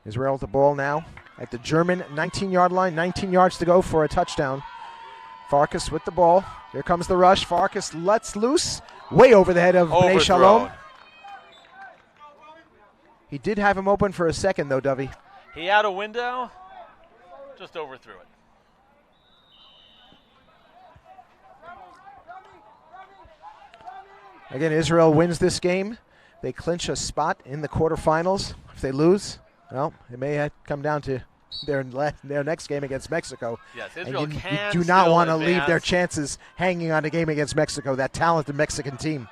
Israel with the ball now at the German 19-yard line, 19 yards to go for a touchdown. Farkas with the ball. Here comes the rush. Farkas lets loose, way over the head of B'nai Shalom. He did have him open for a second, though, Dovey. He had a window, just overthrew it. Again, Israel wins this game. They clinch a spot in the quarterfinals. If they lose, well, it may come down to their next game against Mexico. Yes, and Israel you can do not still want to leave their advance. chances hanging on a game against Mexico, that talented Mexican team.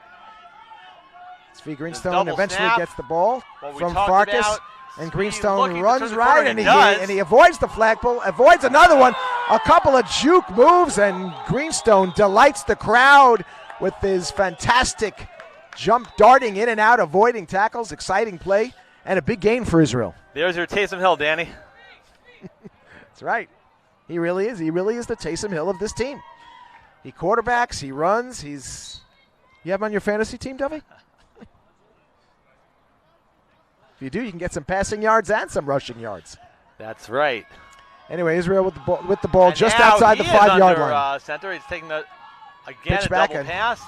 Svi Greenstone double eventually snap. gets the ball What we from talked Farkas, about, and Svi Greenstone looking to runs turn the right, corner, and does. he avoids the flagpole, avoids another one. A couple of juke moves, and Greenstone delights the crowd with his fantastic jump, darting in and out, avoiding tackles. Exciting play, and a big gain for Israel. There's your Taysom Hill, Danny. That's right. He really is. He really is the Taysom Hill of this team. He quarterbacks, he runs, You have him on your fantasy team, Dovey? If you do, you can get some passing yards and some rushing yards. That's right. Anyway, Israel with the ball And just now outside the he is 5-yard under, line. Center. He's taking again Pitch a back double and- pass.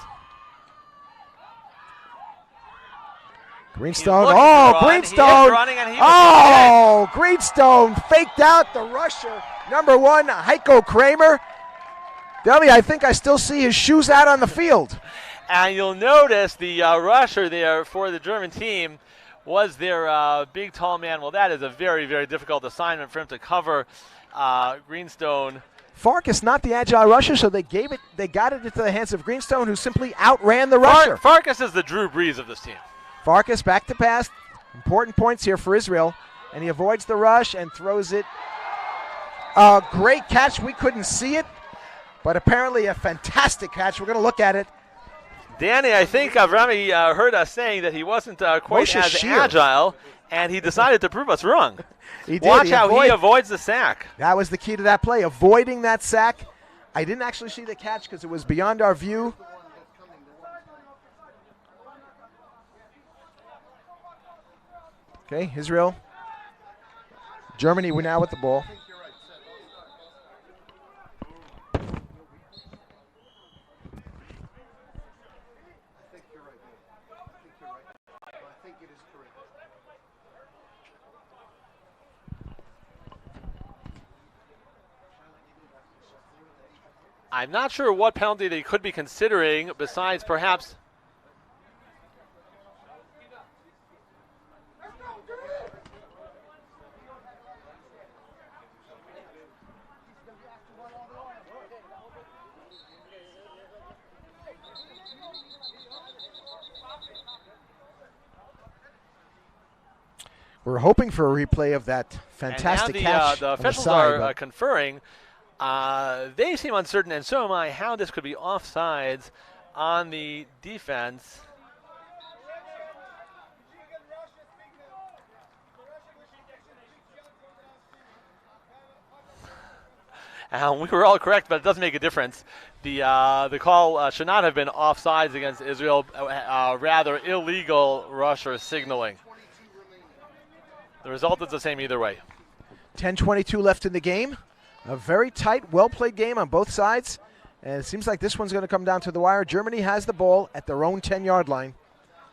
Greenstone. looking to Oh, run. He is Greenstone. running, and he was Oh, Greenstone faked out the rusher. Number 1, Heiko Kramer. Dovey, I think I still see his shoes out on the field. And you'll notice the rusher there for the German team was their big, tall man. Well, that is a very, very difficult assignment for him to cover Greenstone. Farkas not the agile rusher, so they got it into the hands of Greenstone, who simply outran the rusher. Farkas is the Drew Brees of this team. Farkas back to pass. Important points here for Israel. And he avoids the rush and throws it. A great catch. We couldn't see it, but apparently a fantastic catch. We're going to look at it. Danny, I think Avrami heard us saying that he wasn't quite Moshe as Shear. agile, and he decided to prove us wrong. He did. Watch He how he avoids the sack. That was the key to that play, avoiding that sack. I didn't actually see the catch because it was beyond our view. Okay, Israel. Germany, we're now with the ball. I'm not sure what penalty they could be considering besides perhaps. We're hoping for a replay of that fantastic and now catch. the on officials side, are but conferring. They seem uncertain, and so am I, how this could be offsides on the defense. We were all correct, but it doesn't make a difference. The call should not have been offsides against Israel, rather illegal rusher signaling. The result is the same either way. 10:22 left in the game. A very tight, well-played game on both sides. And it seems like this one's going to come down to the wire. Germany has the ball at their own 10-yard line,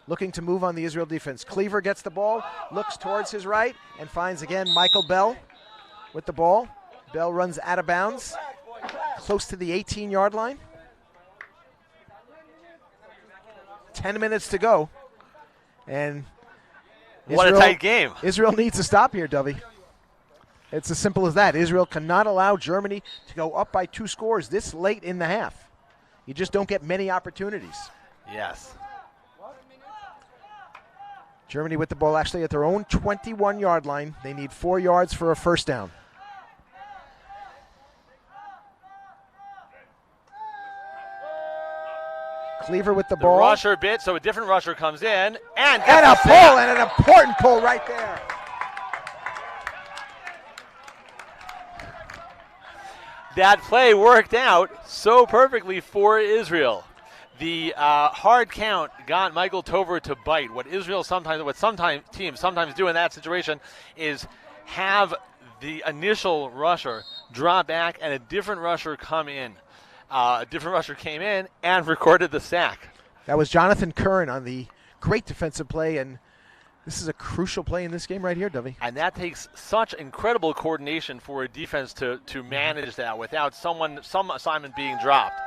looking to move on the Israel defense. Cleaver gets the ball, looks towards his right, and finds again Michael Bell with the ball. Bell runs out of bounds, close to the 18-yard line. 10 minutes to go. And what a tight game. Israel needs to stop here, Dovey. It's as simple as that. Israel cannot allow Germany to go up by 2 scores this late in the half. You just don't get many opportunities. Yes. Germany with the ball actually at their own 21-yard line. They need 4 yards for a first down. Cleaver with the The ball. rusher bit, so a different rusher comes in. And a pull, and an important pull right there. That play worked out so perfectly for Israel. The hard count got Michael Tover to bite. What teams sometimes do in that situation is have the initial rusher drop back and a different rusher come in. A different rusher came in and recorded the sack. That was Jonathan Curran on the great defensive play, and this is a crucial play in this game right here, Dovey. And that takes such incredible coordination for a defense to manage that without some assignment being dropped.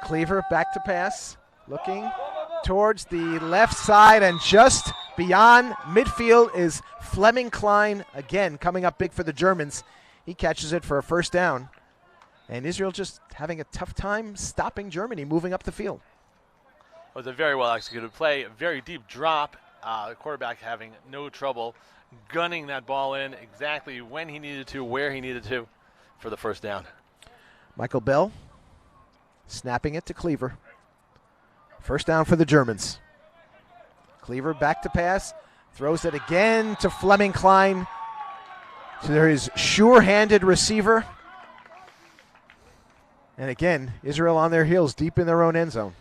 Cleaver back to pass, looking towards the left side, and just beyond midfield is Fleming Klein, again coming up big for the Germans. He catches it for a first down. And Israel just having a tough time stopping Germany moving up the field. It was a very well executed play, a very deep drop. The quarterback having no trouble gunning that ball in exactly when he needed to, where he needed to for the first down. Michael Bell snapping it to Cleaver. First down for the Germans. Cleaver back to pass, throws it again to Fleming Klein. So there is sure-handed receiver. And again, Israel on their heels deep in their own end zone.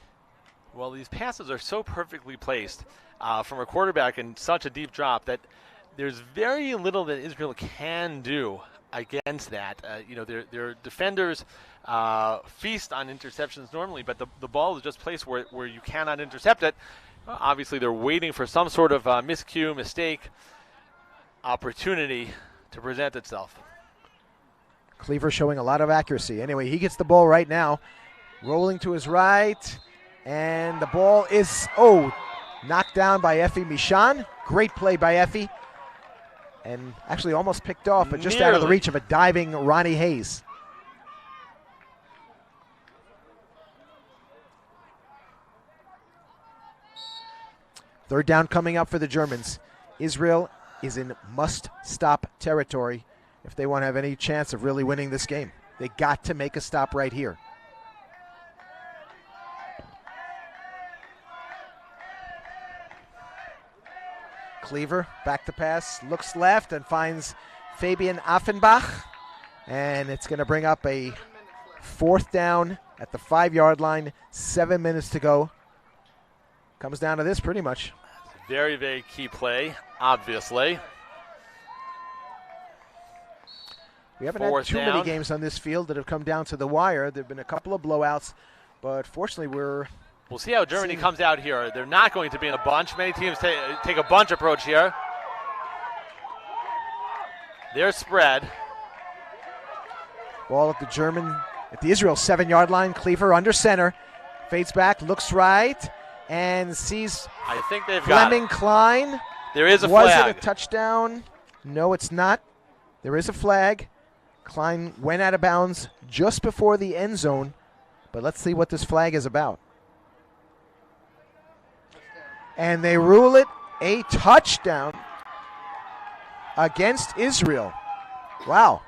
Well, these passes are so perfectly placed from a quarterback in such a deep drop that there's very little that Israel can do against that. Their defenders feast on interceptions normally, but the ball is just placed where you cannot intercept it. Obviously, they're waiting for some sort of miscue, mistake, opportunity to present itself. Cleaver showing a lot of accuracy. Anyway, he gets the ball right now. Rolling to his right. And the ball is, knocked down by Effie Michan. Great play by Effie. And actually almost picked off, but just out of the reach of a diving Ronnie Hayes. Third down coming up for the Germans. Israel is in must-stop territory if they want to have any chance of really winning this game. They got to make a stop right here. Cleaver back to pass, looks left and finds Fabian Affenbach. And it's going to bring up a fourth down at the 5-yard line. 7 minutes to go. Comes down to this pretty much. Very, very key play, obviously. We haven't had too many games on this field that have come down to the wire. There have been a couple of blowouts, but fortunately we'll see how Germany comes out here. They're not going to be in a bunch. Many teams take a bunch approach here. They're spread. Ball at the Israel 7-yard line. Cleaver under center. Fades back, looks right, and sees I think they've got Fleming Klein. There is a flag. Was flag. it a touchdown? No, it's not. There is a flag. Klein went out of bounds just before the end zone, but let's see what this flag is about. And they rule it a touchdown against Israel. Wow.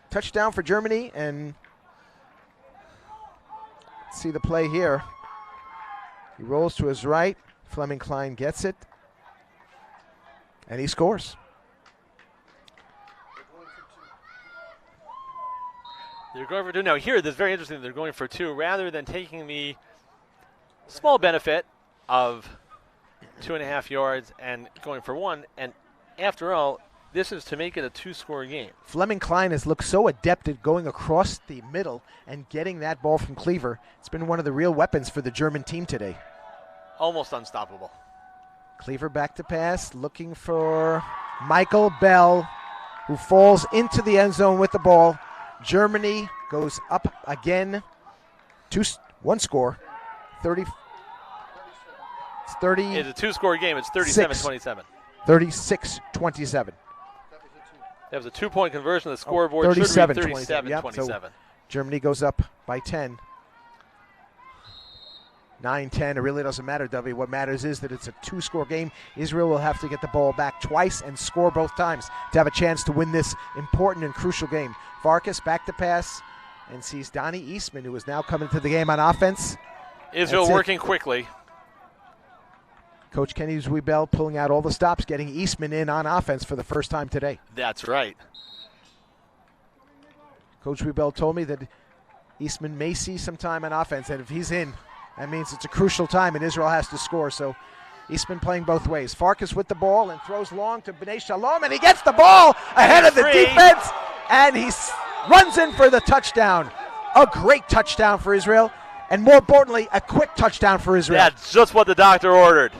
Touchdown for Germany, and let's see the play here. He rolls to his right. Fleming Klein gets it, and he scores. They're going for 2. Now here, this is very interesting. They're going for 2 rather than taking the small benefit of 2.5 yards and going for 1. And after all, this is to make it a 2-score game. Fleming Klein has looked so adept at going across the middle and getting that ball from Cleaver. It's been one of the real weapons for the German team today. Almost unstoppable. Cleaver back to pass, looking for Michael Bell, who falls into the end zone with the ball. Germany goes up again. 1 score. 30. It's 30. It's a 2-score game. It's 37-27. 36-27. That was a 2-point conversion. The scoreboard 37-27. Yep, 37-27. so Germany goes up by 10. 9-10. It really doesn't matter, W. What matters is that it's a 2-score game. Israel will have to get the ball back twice and score both times to have a chance to win this important and crucial game. Farkas back to pass and sees Donnie Eastman, who is now coming to the game on offense. Israel working quickly. Coach Kenny Zwiebel pulling out all the stops, getting Eastman in on offense for the first time today. That's right. Coach Zwiebel told me that Eastman may see some time on offense, and if he's in, that means it's a crucial time and Israel has to score. So Eastman playing both ways. Farkas with the ball and throws long to B'nai Shalom, and he gets the ball ahead of the defense, and he runs in for the touchdown. A great touchdown for Israel, and more importantly, a quick touchdown for Israel. That's just what the doctor ordered.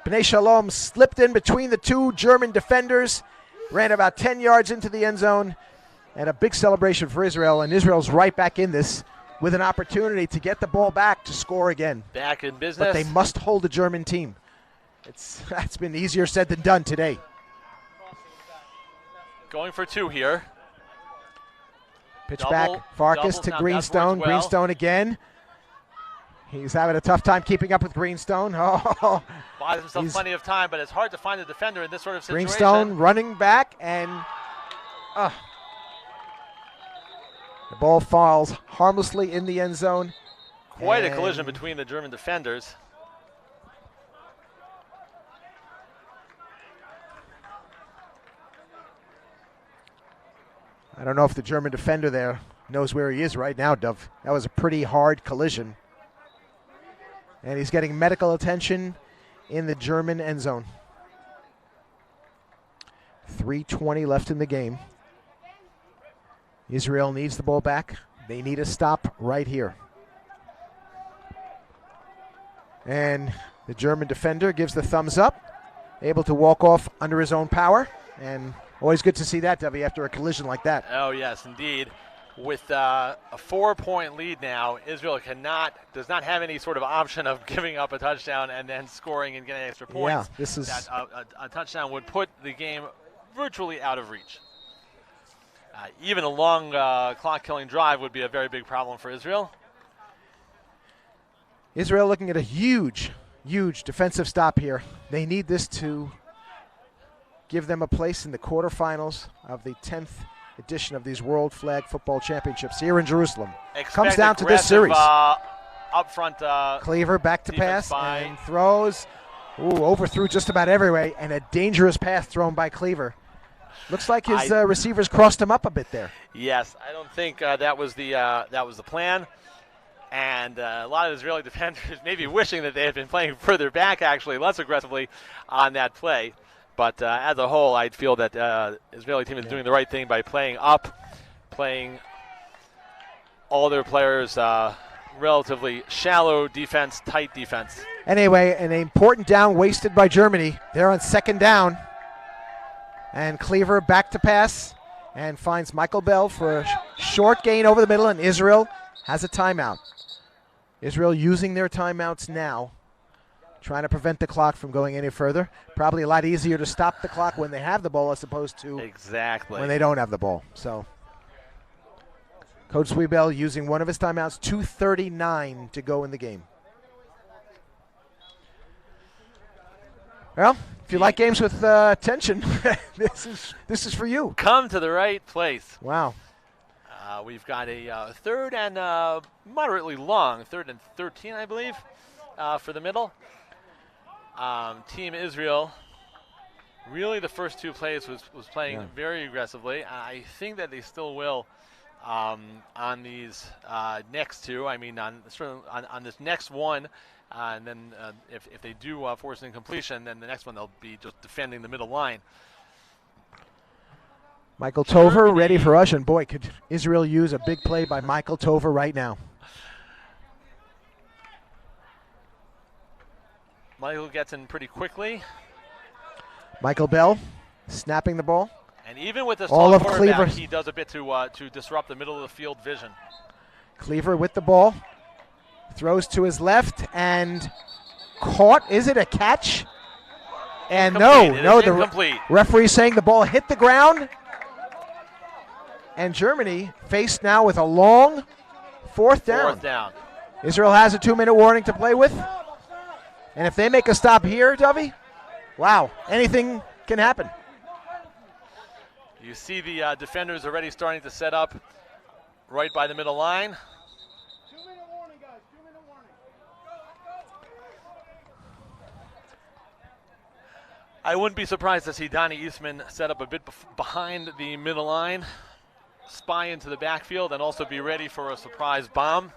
B'nai Shalom slipped in between the 2 German defenders, ran about 10 yards into the end zone, And a big celebration for Israel, and Israel's right back in this with an opportunity to get the ball back to score again. Back in business. But they must hold the German team. That's been easier said than done today. Going for 2 here. Pitch back, Farkas to Greenstone. Well. Greenstone again. He's having a tough time keeping up with Greenstone. Oh, buys himself plenty of time, but it's hard to find a defender in this sort of situation. Greenstone running back, and the ball falls harmlessly in the end zone. Quite a collision between the German defenders. I don't know if the German defender there knows where he is right now, Dove. That was a pretty hard collision. And he's getting medical attention in the German end zone. 3:20 left in the game. Israel needs the ball back. They need a stop right here. And the German defender gives the thumbs up, able to walk off under his own power. And always good to see that, Dovey, after a collision like that. Oh, yes, indeed. With a 4-point lead now, Israel does not have any sort of option of giving up a touchdown and then scoring and getting extra points. Yeah, this is a touchdown would put the game virtually out of reach. Even a long clock-killing drive would be a very big problem for Israel. Israel looking at a huge defensive stop here. They need this to give them a place in the quarterfinals of the 10th edition of these World Flag Football Championships here in Jerusalem. Comes down to this series. Up front. Cleaver back to pass and throws. Ooh, overthrew just about every way, and a dangerous pass thrown by Cleaver. Looks like his receivers crossed him up a bit there. Yes, I don't think that was the plan. And a lot of Israeli defenders maybe wishing that they had been playing further back, actually, less aggressively on that play. But as a whole, I'd feel that Israeli team is doing the right thing by playing up, playing all their players relatively shallow defense, tight defense. Anyway, an important down wasted by Germany. They're on 2nd down. And Cleaver back to pass and finds Michael Bell for a short gain over the middle, and Israel has a timeout. Israel using their timeouts now, trying to prevent the clock from going any further. Probably a lot easier to stop the clock when they have the ball as opposed to when they don't have the ball. So Coach Zwiebel using one of his timeouts, 2:39 to go in the game. Well, if you like games with tension, this is for you. Come to the right place. Wow. We've got a 3rd and moderately long, 3rd and 13, I believe, for the middle. Team Israel, really the first 2 plays was playing very aggressively. I think that they still will on these next 2. I mean, on this next one, and then if they do force an incompletion, then the next one they'll be just defending the middle line. Michael Tover ready for us, and boy, could Israel use a big play by Michael Tover right now. Michael gets in pretty quickly. Michael Bell snapping the ball. And even with this all tall of quarterback, Cleaver. he does a bit to disrupt the middle of the field vision. Cleaver with the ball. Throws to his left and caught. Is it a catch? And no, the referee saying the ball hit the ground. And Germany faced now with a long 4th down. 4th down. Israel has a 2-minute warning to play with. And if they make a stop here, Dovey, wow, anything can happen. You see the defenders already starting to set up right by the middle line. I wouldn't be surprised to see Donnie Eastman set up a bit behind the middle line, spy into the backfield, and also be ready for a surprise bomb.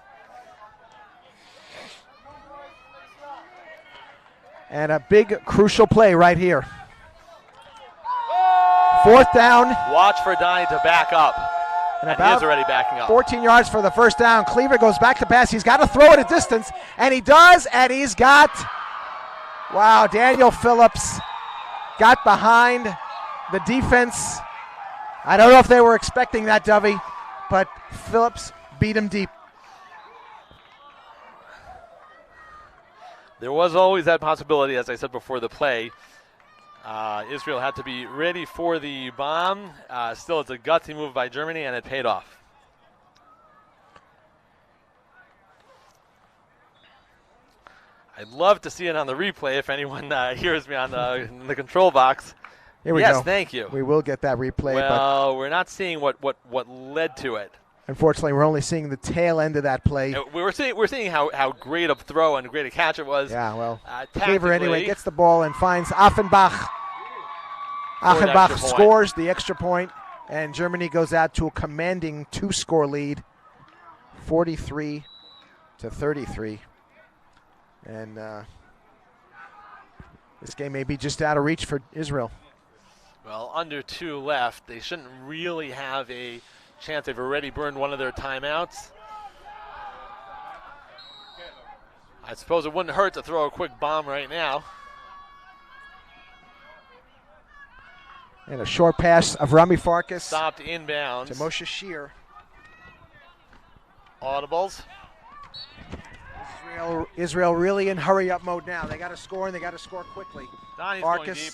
And a big crucial play right here. 4th down. Watch for Donnie to back up. And he is already backing up. 14 yards for the 1st down. Cleaver goes back to pass. He's got to throw it at distance, and he does, and he's got, wow, Daniel Phillips got behind the defense I don't know if they were expecting that, Dovey, but Phillips beat him deep. There was always that possibility, as I said before the play. Israel had to be ready for the bomb. Still, it's a gutsy move by Germany, and it paid off. I'd love to see it on the replay if anyone hears me on in the control box. Here we yes, go. Thank you. We will get that replay. Well, we're not seeing what led to it. Unfortunately, we're only seeing the tail end of that play. We're seeing how great a throw and great a catch it was. Yeah, well, Favor anyway gets the ball and finds Achenbach. Achenbach scores the extra point, and Germany goes out to a commanding 2-score lead, 43-33. And this game may be just out of reach for Israel. Well, under 2 left. They shouldn't really have a chance. They've already burned one of their timeouts. I suppose it wouldn't hurt to throw a quick bomb right now. And a short pass of Rami Farkas. Stopped inbounds. To Moshe Shear. Audibles. Israel really in hurry-up mode now. They got to score, and they got to score quickly. Donnie's Farkas. going deep.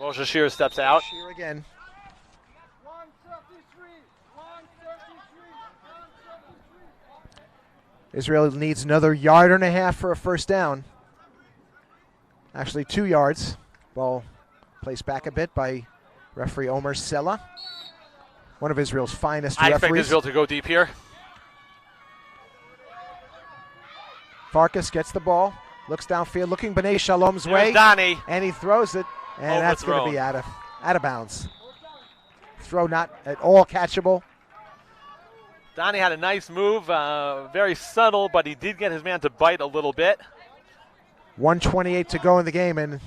Moshe Shear steps out. Shear again. Israel needs another 1.5 yards for a first down. Actually, 2 yards. Ball placed back a bit by referee Omer Sella, one of Israel's finest I referees. expect Israel to go deep here. Farkas gets the ball, looks downfield, looking B'nai Shalom's There's way. Donnie. And he throws it, and that's going to be out of bounds. Throw not at all catchable. Donnie had a nice move, very subtle, but he did get his man to bite a little bit. 1:28 to go in the game, and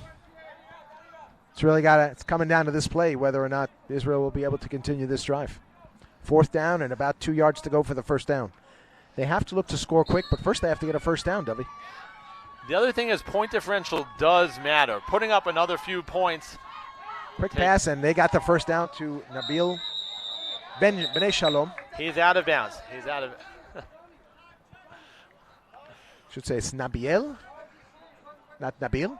it's coming down to this play whether or not Israel will be able to continue this drive. 4th down and about 2 yards to go for the first down. They have to look to score quick, but first they have to get a first down, Dubby. The other thing is point differential does matter. Putting up another few points. Quick pass, and they got the first down to Nabil B'nai Shalom. He's out of bounds. He's out of. Should say it's Nabil, not Nabil.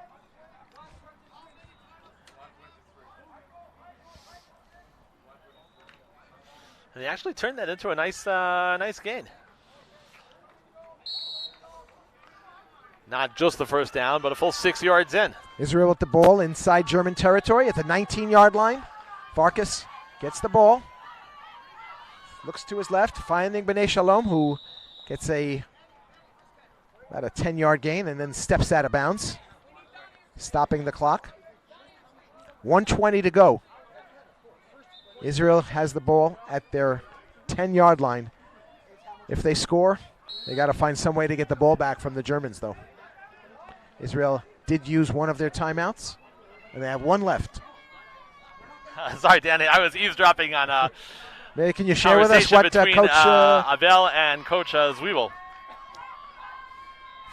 And they actually turned that into a nice gain. Not just the first down, but a full 6 yards in. Israel with the ball inside German territory at the 19-yard line. Farkas gets the ball. Looks to his left, finding B'nai Shalom, who gets about a 10-yard gain and then steps out of bounds, stopping the clock. 1:20 to go. Israel has the ball at their 10-yard line. If they score, they got to find some way to get the ball back from the Germans, though. Israel did use one of their timeouts, and they have one left. Sorry, Danny, I was eavesdropping on Maybe can you share with us what between Coach Abel and Coach Zwiebel?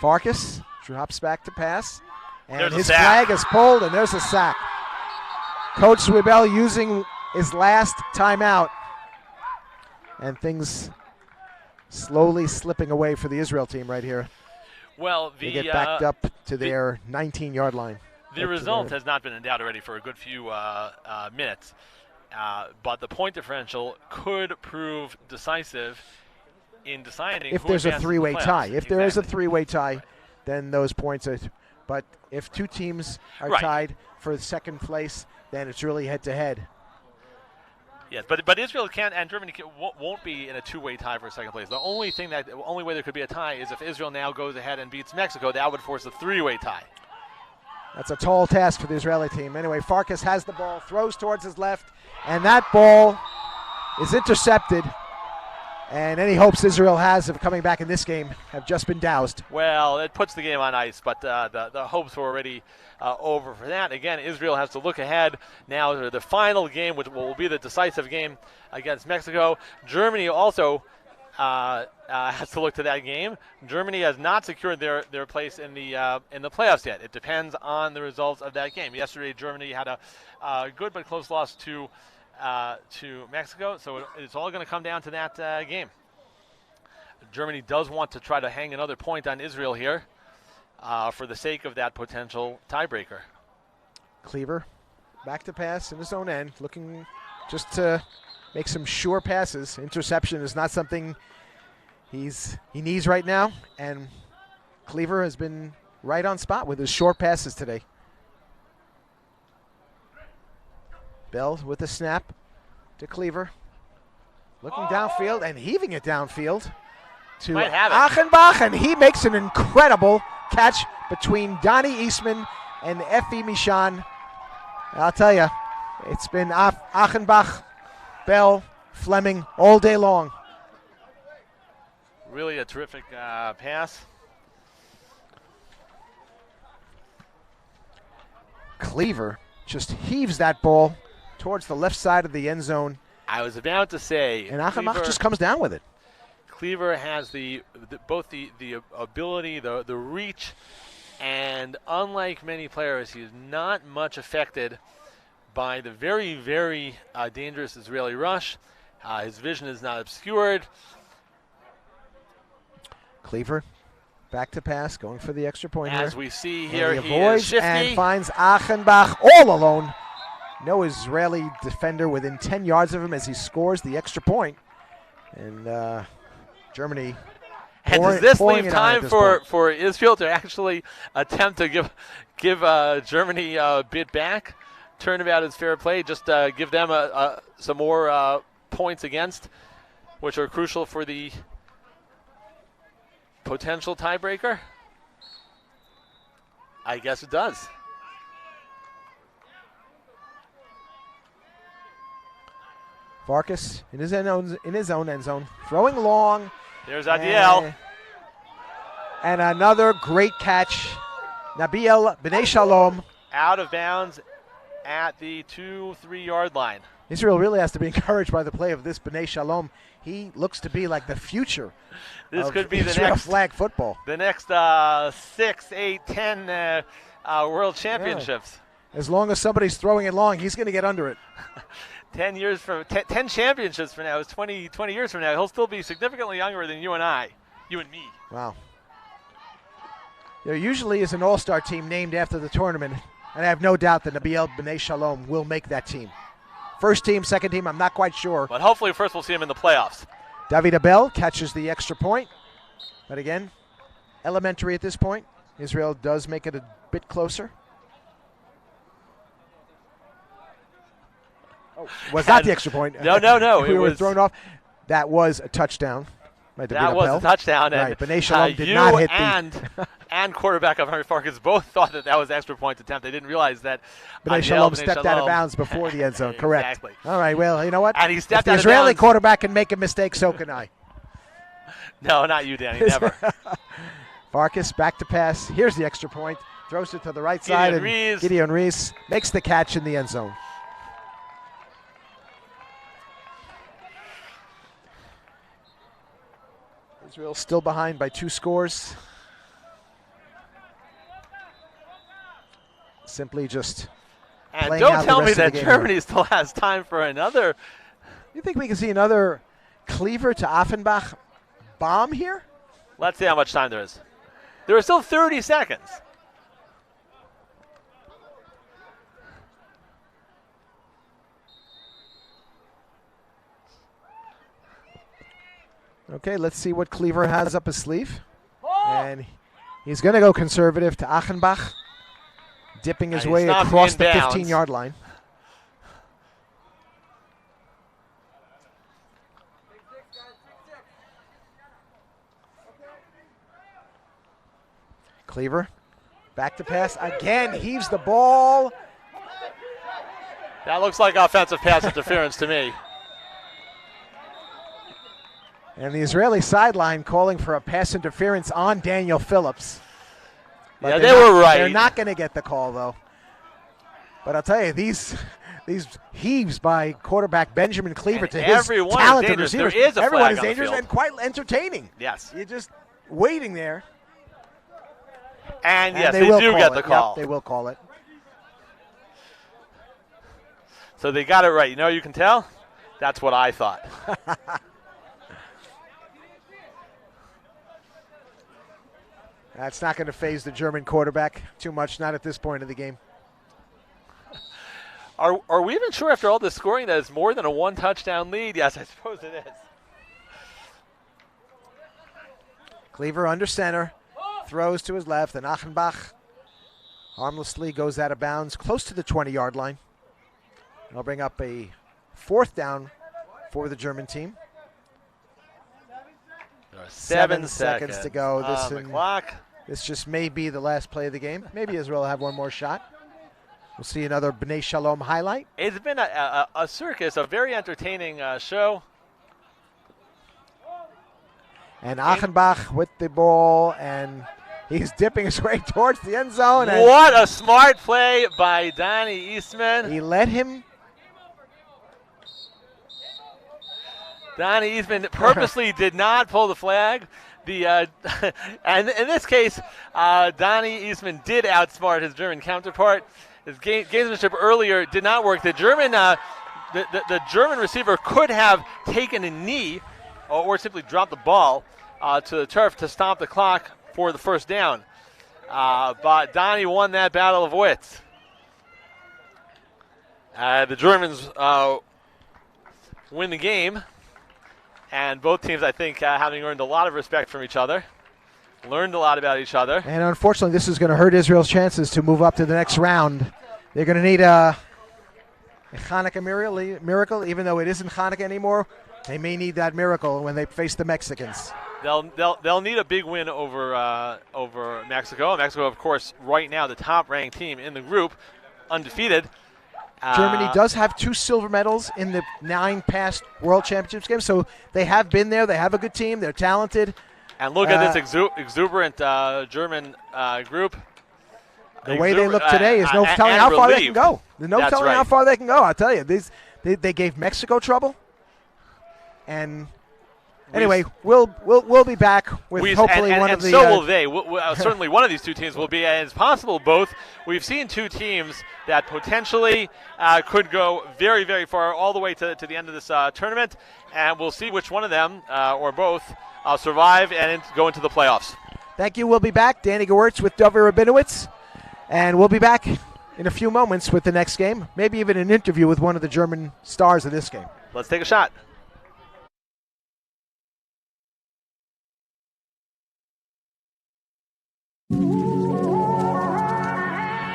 Farkas drops back to pass, and There's a his sack. flag is pulled, and there's a sack. Coach Zwiebel using his last timeout, and things slowly slipping away for the Israel team right here. Well, they get backed up to their 19-yard line. The result has not been in doubt already for a good few minutes, but the point differential could prove decisive in deciding if who there's a advances three-way the playoffs. tie. If there is a three-way tie, then those points are. But if two teams are Right. tied for second place, then it's really head-to-head. Yes, but Israel can't, and Germany won't be in a two-way tie for second place. The only way there could be a tie is if Israel now goes ahead and beats Mexico. That would force a three-way tie. That's a tall task for the Israeli team. Anyway, Farkas has the ball, throws towards his left, and that ball is intercepted. And any hopes Israel has of coming back in this game have just been doused. Well, it puts the game on ice, but the hopes were already over for that. Again, Israel has to look ahead now to the final game, which will be the decisive game against Mexico. Germany also has to look to that game. Germany has not secured their place in the playoffs yet. It depends on the results of that game. Yesterday, Germany had a good but close loss to Mexico, so it's all going to come down to that game. Germany does want to try to hang another point on Israel here for the sake of that potential tiebreaker. Cleaver back to pass in his own end, looking just to make some sure passes. Interception is not something he needs right now, and Cleaver has been right on spot with his short passes today. Bell with the snap to Cleaver, looking downfield and heaving it downfield to Achenbach, and he makes an incredible catch between Donnie Eastman and Effie Michan. I'll tell you, it's been Achenbach, Bell, Fleming all day long. Really a terrific pass. Cleaver just heaves that ball towards the left side of the end zone. I was about to say, and Achenbach just comes down with it. Cleaver has both the ability, the reach, and unlike many players, he's not much affected by the very, very dangerous Israeli rush. His vision is not obscured. Cleaver back to pass, going for the extra point As here. we see here, he he is shifty. and finds Achenbach all alone. No Israeli defender within 10 yards of him as he scores the extra point. And Germany. And does this leave time for Israel to actually attempt to give Germany a bit back? Turnabout is fair play. Just give them some more points against, which are crucial for the potential tiebreaker? I guess it does. Farkas in his own end zone, throwing long. There's Adiel. And another great catch. Nabil B'nai Shalom. Out of bounds at the 2-3 yard line. Israel really has to be encouraged by the play of this B'nai Shalom. He looks to be like the future. This could be Israel the next flag football. The next 6, 8, 10 world championships. Yeah. As long as somebody's throwing it long, he's going to get under it. 10 years from 10 championships from now is 20 years from now. He'll still be significantly younger than you and me. Wow. There usually is an all-star team named after the tournament, and I have no doubt that Nabil B'nai Shalom will make that team. First team, second team, I'm not quite sure. But hopefully first we'll see him in the playoffs. David Abel catches the extra point. But again, elementary at this point. Israel does make it a bit closer. Oh, was not the extra point. No. We were thrown off. That was a touchdown. That was a touchdown. Right, B'nai Shalom did not hit and quarterback of Henry Farkas both thought that was extra point attempt. They didn't realize that B'nai Shalom stepped out of bounds before the end zone. Correct. Exactly. All right, well, you know what? And he stepped if the out Israeli of bounds. quarterback can make a mistake, so can I. No, not you, Danny. Never. Farkas back to pass. Here's the extra point. Throws it to the right side. And Gideon Rees makes the catch in the end zone. Israel still behind by 2 scores. Simply just and playing don't out tell the me rest of that the game Germany here. still has time for another. You think we can see another Cleaver to Offenbach bomb here? Let's see how much time there is. There are still 30 seconds. Okay, let's see what Cleaver has up his sleeve. And he's going to go conservative to Achenbach, dipping his way across the 15-yard line. Cleaver, back to pass again, heaves the ball. That looks like offensive pass interference to me. And the Israeli sideline calling for a pass interference on Daniel Phillips. But yeah, they were right. They're not going to get the call, though. But I'll tell you, these these heaves by quarterback Benjamin Cleaver And to his everyone is talented dangerous. receivers. There is a Everyone flag is on the dangerous field. and quite entertaining. Yes. You're just waiting there. And yes, they will do call get it. the call. Yep, they will call it. So they got it right. You know, you can tell? That's what I thought. That's not going to faze the German quarterback too much, not at this point of the game. Are we even sure after all this scoring that it's more than a one-touchdown lead? Yes, I suppose it is. Cleaver under center, throws to his left, and Achenbach harmlessly goes out of bounds close to the 20-yard line. I'll bring up a 4th down for the German team. There are 7 seconds to go. on the clock. This just may be the last play of the game. Maybe Israel will have one more shot. We'll see another B'nai Shalom highlight. It's been a circus, a very entertaining show. And Achenbach with the ball, and he's dipping his way towards the end zone. And What a smart play by Donnie Eastman. he let him. Donnie Eastman purposely did not pull the flag. And in this case, Donnie Eastman did outsmart his German counterpart. His gamesmanship earlier did not work. The German, the German receiver could have taken a knee or simply dropped the ball to the turf to stop the clock for the first down. But Donnie won that battle of wits. The Germans win the game. And both teams, I think, having earned a lot of respect from each other, learned a lot about each other. And unfortunately, this is going to hurt Israel's chances to move up to the next round. They're going to need a Hanukkah miracle, even though it isn't Hanukkah anymore. They may need that miracle when they face the Mexicans. They'll need a big win over Mexico. Mexico, of course, right now the top-ranked team in the group, undefeated. Germany does have 2 silver medals in the 9 past World Championships games, so they have been there. They have a good team. They're talented. And look at this exuberant German group. The way they look today is no telling how far they can go. There's no telling how far they can go. I'll tell you, they gave Mexico trouble. And anyway, we'll be back with hopefully one of the. And so will they. Certainly, one of these two teams will be, and it's possible both. We've seen 2 teams that potentially could go very, very far, all the way to the end of this tournament, and we'll see which one of them or both survive and go into the playoffs. Thank you. We'll be back. Danny Gewirtz with Dovi Rabinowitz, and we'll be back in a few moments with the next game, maybe even an interview with one of the German stars of this game. Let's take a shot.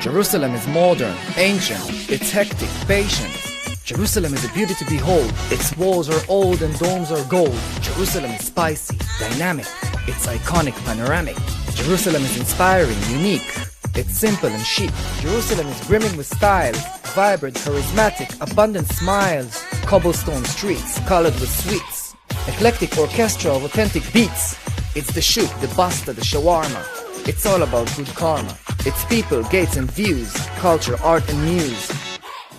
Jerusalem is modern, ancient, it's hectic, patient. Jerusalem is a beauty to behold. Its walls are old and domes are gold. Jerusalem is spicy, dynamic, it's iconic, panoramic. Jerusalem is inspiring, unique, it's simple and chic. Jerusalem is brimming with style, vibrant, charismatic, abundant smiles. Cobblestone streets, colored with sweets. Eclectic orchestra of authentic beats. It's the shoot, the basta, the shawarma. It's all about good karma. It's people, gates and views, culture, art and muse.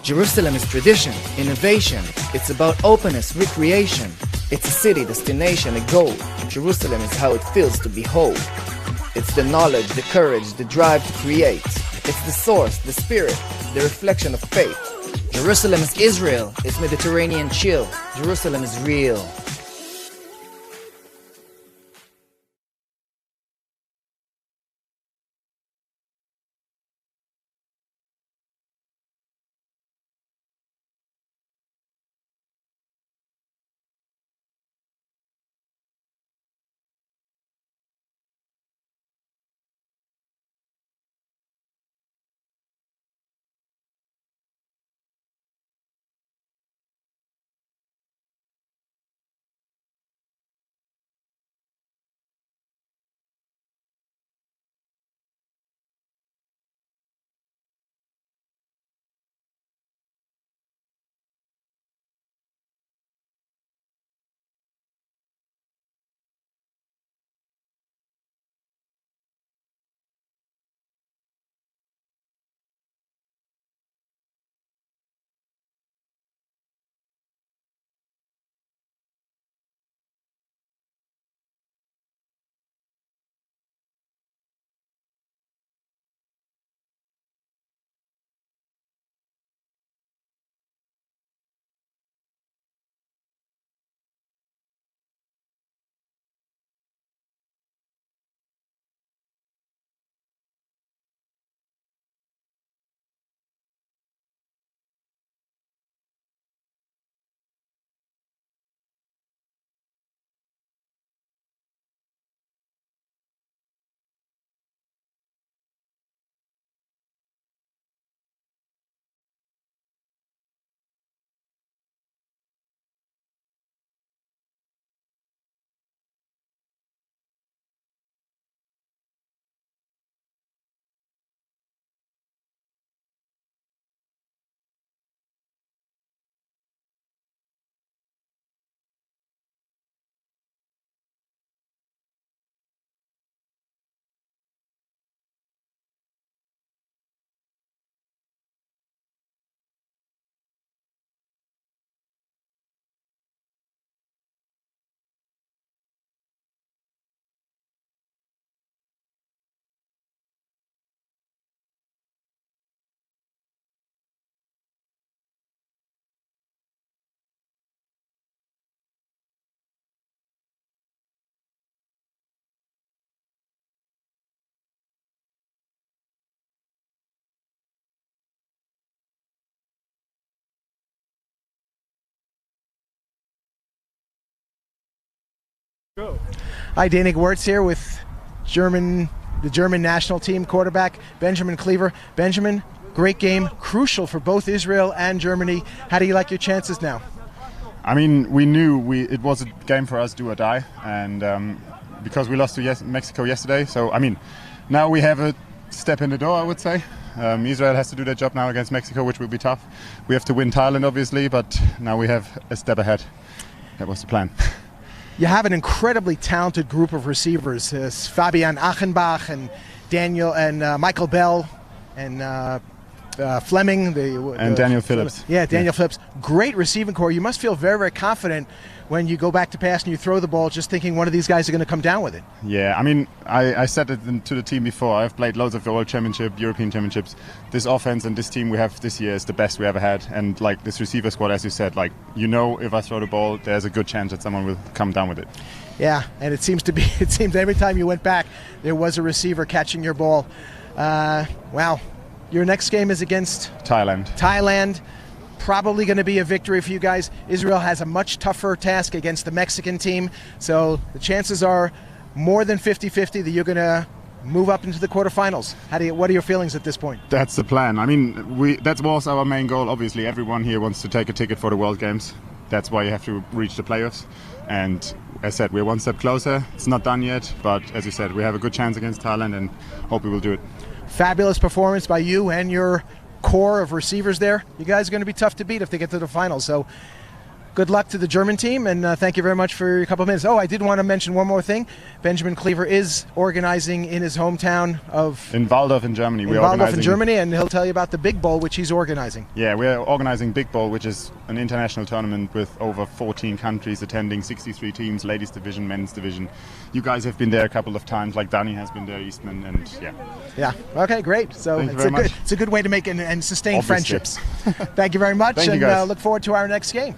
Jerusalem is tradition, innovation. It's about openness, recreation. It's a city, destination, a goal. Jerusalem is how it feels to be whole. It's the knowledge, the courage, the drive to create. It's the source, the spirit, the reflection of faith. Jerusalem is Israel. It's Mediterranean chill. Jerusalem is real. Hi, Danig Wirtz here with the German national team quarterback, Benjamin Cleaver. Benjamin, great game, crucial for both Israel and Germany. How do you like your chances now? I mean, we knew it was a game for us, do or die, and because we lost to Mexico yesterday, so I mean, now we have a step in the door, I would say. Israel has to do their job now against Mexico, which will be tough. We have to win Thailand, obviously, but now we have a step ahead. That was the plan. You have an incredibly talented group of receivers. Fabian Achenbach and Daniel and Michael Bell and Fleming. And Daniel Phillips. Yeah, Daniel Phillips. Great receiving core. You must feel very, very confident when you go back to pass and you throw the ball, just thinking one of these guys are going to come down with it. Yeah, I mean, I said it to the team before. I've played loads of the World Championship, European Championships. This offense and this team we have this year is the best we ever had. And like this receiver squad, as you said, like, you know, if I throw the ball, there's a good chance that someone will come down with it. Yeah, and it seems every time you went back, there was a receiver catching your ball. Wow. Your next game is against Thailand. Probably going to be a victory for you guys. Israel has a much tougher task against the Mexican team, so the chances are more than 50-50 that you're going to move up into the quarterfinals. What are your feelings at this point? That's the plan. I mean, that was our main goal. Obviously, everyone here wants to take a ticket for the World Games. That's why you have to reach the playoffs. And as I said, we're one step closer. It's not done yet, but as you said, we have a good chance against Thailand and hope we will do it. Fabulous performance by you and your core of receivers there. You guys are going to be tough to beat if they get to the finals. So good luck to the German team, and thank you very much for a couple of minutes. Oh, I did want to mention one more thing. Benjamin Cleaver is organizing in his hometown in Waldorf in Germany. We're organizing in Germany, and he'll tell you about the Big Bowl, which he's organizing. Yeah, we're organizing Big Bowl, which is an international tournament with over 14 countries attending, 63 teams, ladies division, men's division. You guys have been there a couple of times, like Danny has been there, Eastman, and yeah. Yeah, okay, great. So it's a good way to make and sustain friendships. Thank you very much, and look forward to our next game.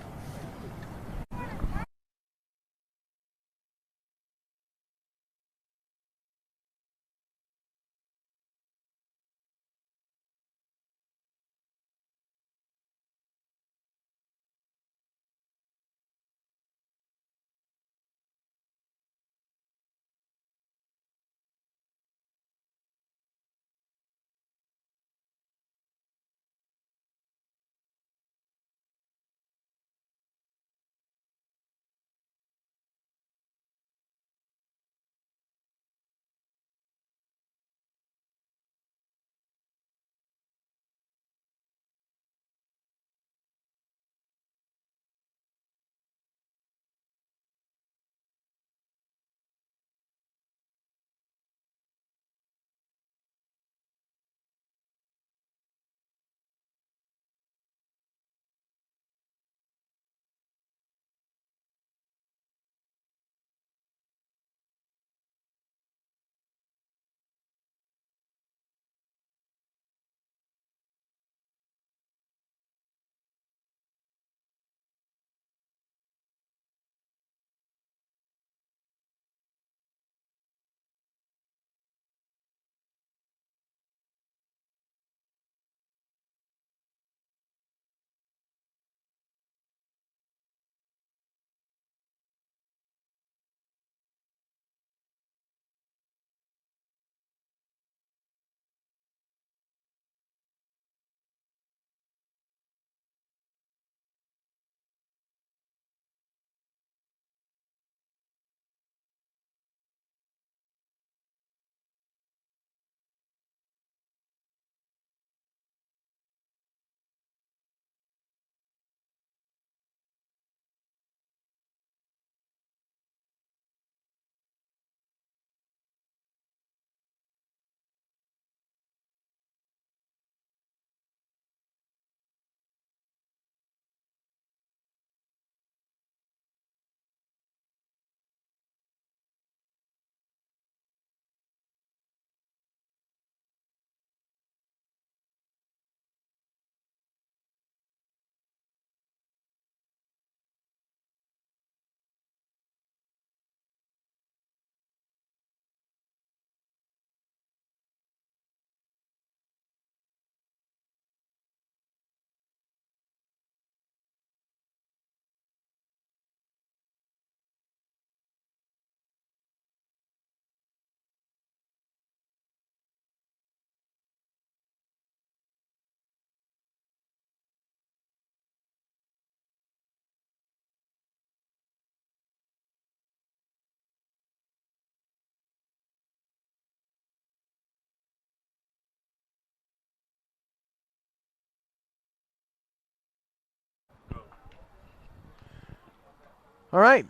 All right,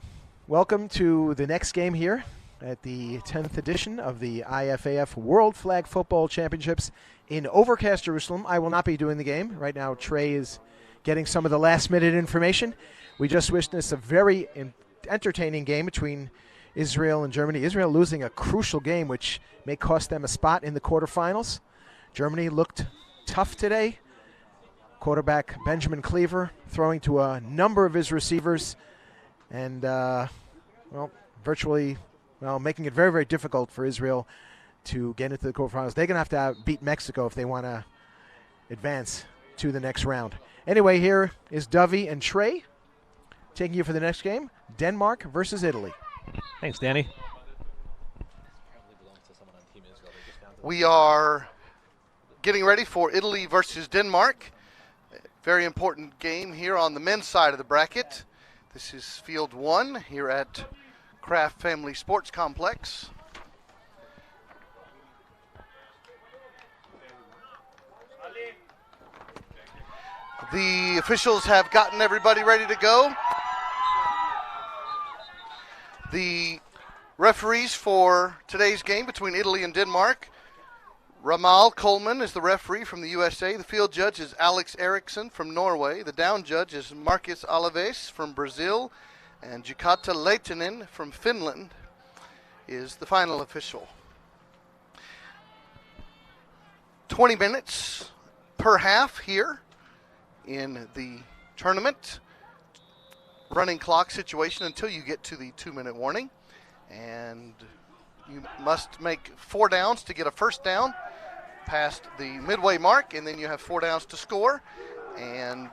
welcome to the next game here at the 10th edition of the IFAF World Flag Football Championships in Overcast, Jerusalem. I will not be doing the game. Right now, Trey is getting some of the last-minute information. We just witnessed a very entertaining game between Israel and Germany. Israel losing a crucial game, which may cost them a spot in the quarterfinals. Germany looked tough today. Quarterback Benjamin Cleaver throwing to a number of his receivers and, making it very, very difficult for Israel to get into the quarterfinals. They're going to have to beat Mexico if they want to advance to the next round. Anyway, here is Dovey and Trey taking you for the next game, Denmark versus Italy. Thanks, Danny. We are getting ready for Italy versus Denmark. Very important game here on the men's side of the bracket. This is Field 1 here at Kraft Family Sports Complex. The officials have gotten everybody ready to go. The referees for today's game between Italy and Denmark, Ramal Coleman is the referee from the USA. The field judge is Alex Eriksson from Norway. The down judge is Marcus Alaves from Brazil. And Jukata Lehtinen from Finland is the final official. 20 minutes per half here in the tournament. Running clock situation until you get to the 2-minute warning. And you must make 4 downs to get a first down past the midway mark, and then you have 4 downs to score. And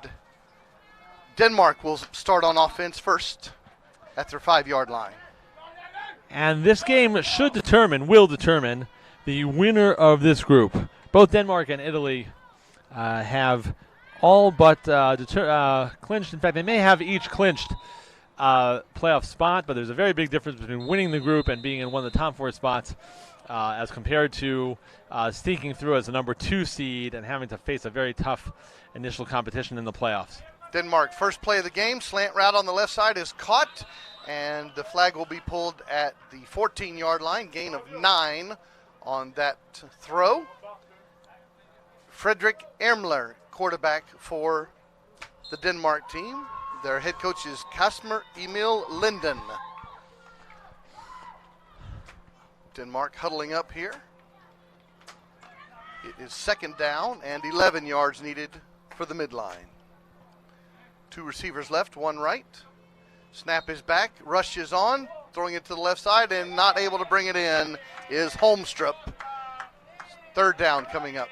Denmark will start on offense first at their 5-yard line. And this game will determine the winner of this group. Both Denmark and Italy have all but clinched. In fact, they may have each clinched playoff spot, but there's a very big difference between winning the group and being in one of the top 4 spots as compared to sneaking through as a number 2 seed and having to face a very tough initial competition in the playoffs. Denmark, first play of the game, slant route on the left side is caught, and the flag will be pulled at the 14-yard line, gain of 9 on that throw. Fredrik Ermler, quarterback for the Denmark team. Their head coach is Kasper Emil Linden. Denmark huddling up here. It is 2nd down and 11 yards needed for the midline. 2 receivers left, 1 right. Snap is back, rush is on, throwing it to the left side and not able to bring it in is Holmstrup. 3rd down coming up.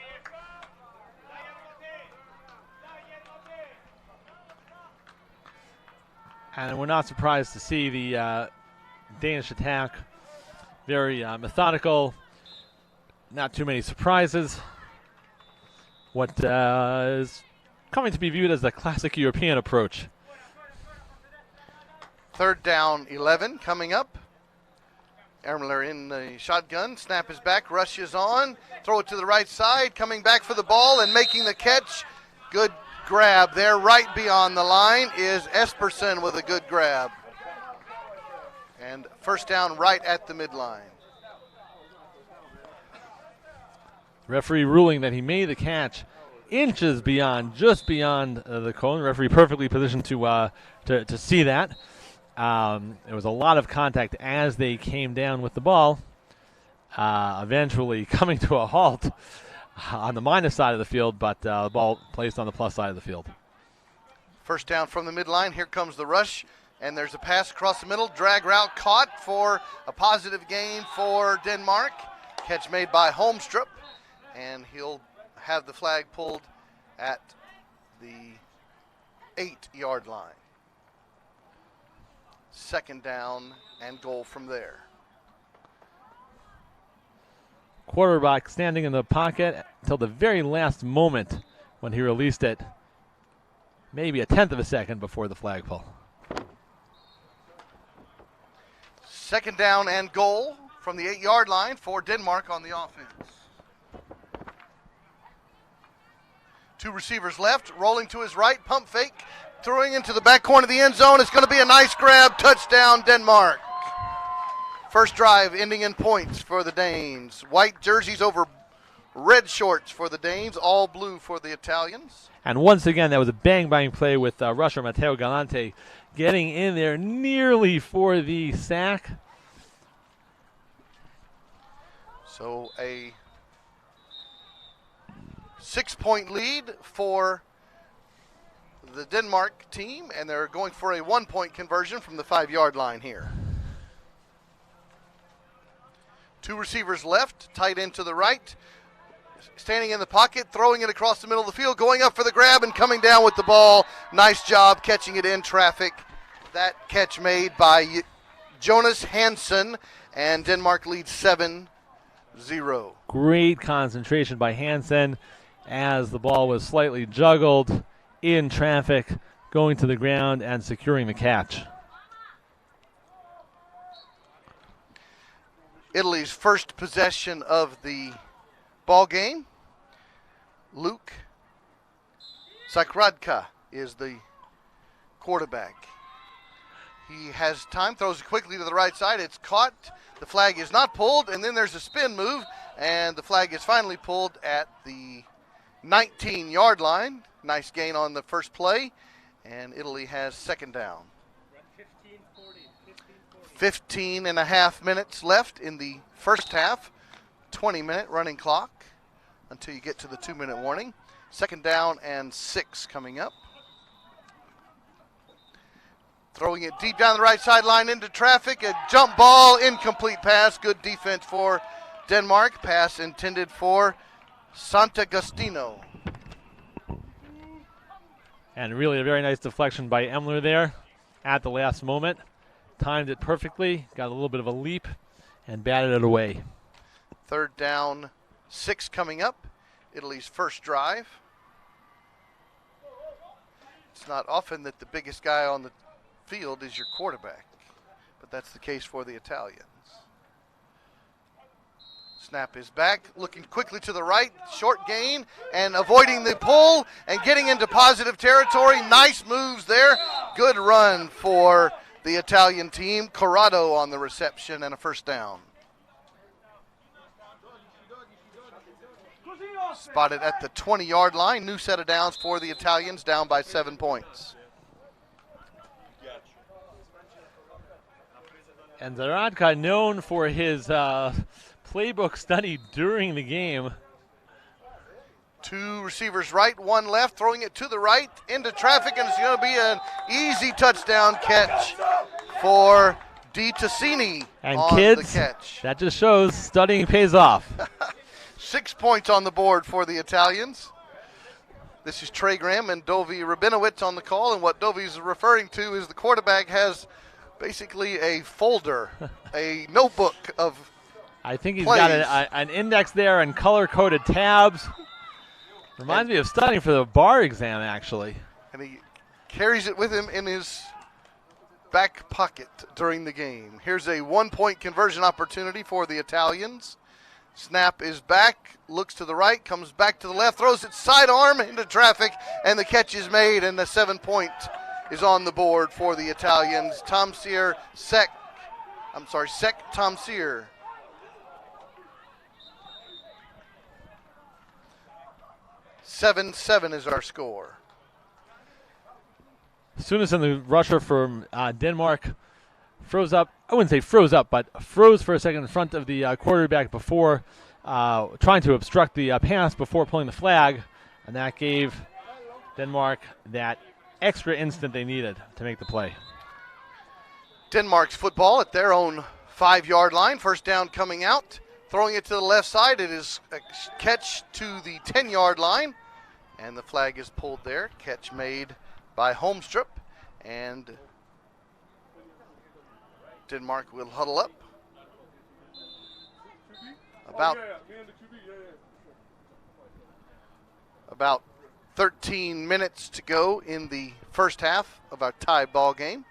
And we're not surprised to see the Danish attack very methodical, not too many surprises. What is coming to be viewed as the classic European approach. 3rd down, 11 coming up. Ermler in the shotgun. Snap is back, rush is on. Throw it to the right side, coming back for the ball and making the catch. Good grab there, right beyond the line is Espersen with a good grab. And first down right at the midline. Referee ruling that he made the catch inches beyond, just beyond the cone. Referee perfectly positioned to see that. There was a lot of contact as they came down with the ball, eventually coming to a halt on the minus side of the field, but the ball placed on the plus side of the field. First down from the midline. Here comes the rush, and there's a pass across the middle. Drag route caught for a positive gain for Denmark. Catch made by Holmstrup, and he'll have the flag pulled at the 8-yard line. 2nd down and goal from there. Quarterback standing in the pocket until the very last moment when he released it, maybe a 1/10 of a second before the flag pull. 2nd down and goal from the 8-yard line for Denmark on the offense. 2 receivers left, rolling to his right, pump fake, throwing into the back corner of the end zone. It's going to be a nice grab. Touchdown, Denmark. First drive ending in points for the Danes. White jerseys over red shorts for the Danes, all blue for the Italians. And once again, that was a bang-bang play with rusher Matteo Galante getting in there nearly for the sack. So a 6-point lead for the Denmark team, and they're going for a 1-point conversion from the 5-yard line here. 2 receivers left, tight end to the right. Standing in the pocket, throwing it across the middle of the field, going up for the grab and coming down with the ball. Nice job catching it in traffic. That catch made by Jonas Hansen, and Denmark leads 7-0. Great concentration by Hansen as the ball was slightly juggled in traffic, going to the ground and securing the catch. Italy's first possession of the ball game. Luke Sakradka is the quarterback. He has time, throws it quickly to the right side. It's caught. The flag is not pulled, and then there's a spin move, and the flag is finally pulled at the 19-yard line. Nice gain on the first play, and Italy has second down. 15 and a half minutes left in the first half. 20-minute running clock until you get to the 2-minute warning. Second down and 6 coming up. Throwing it deep down the right sideline into traffic. A jump ball, incomplete pass. Good defense for Denmark. Pass intended for Sant'Agostino. And really a very nice deflection by Emler there at the last moment. Timed it perfectly, got a little bit of a leap, and batted it away. Third down, 6 coming up. Italy's first drive. It's not often that the biggest guy on the field is your quarterback, but that's the case for the Italians. Snap is back, looking quickly to the right, short gain, and avoiding the pull and getting into positive territory. Nice moves there. Good run for the Italian team. Corrado on the reception and a first down. Spotted at the 20-yard line. New set of downs for the Italians, down by 7 points. And Zaradka, known for his playbook study during the game. 2 receivers right, 1 left, throwing it to the right into traffic, and it's going to be an easy touchdown catch for Di Tassini. And on kids, the catch. that just shows studying pays off. 6 points on the board for the Italians. This is Trey Graham and Dovi Rabinowitz on the call, and what Dovi's referring to is the quarterback has basically a folder, a notebook of I think he's plays. got an index there and color-coded tabs. Reminds me of studying for the bar exam, actually. And he carries it with him in his back pocket during the game. Here's a 1-point conversion opportunity for the Italians. Snap is back, looks to the right, comes back to the left, throws it sidearm into traffic, and the catch is made, and the 7-point is on the board for the Italians. Sek Tomsier. 7-7 is our score. Soonest in the rusher from Denmark froze up. I wouldn't say froze up, but froze for a second in front of the quarterback before trying to obstruct the pass before pulling the flag, and that gave Denmark that extra instant they needed to make the play. Denmark's football at their own 5-yard line. First down coming out. Throwing it to the left side. It is a catch to the 10-yard line, and the flag is pulled there. Catch made by Holmstrup, and Denmark will huddle up. About 13 minutes to go in the first half of our tie ball game.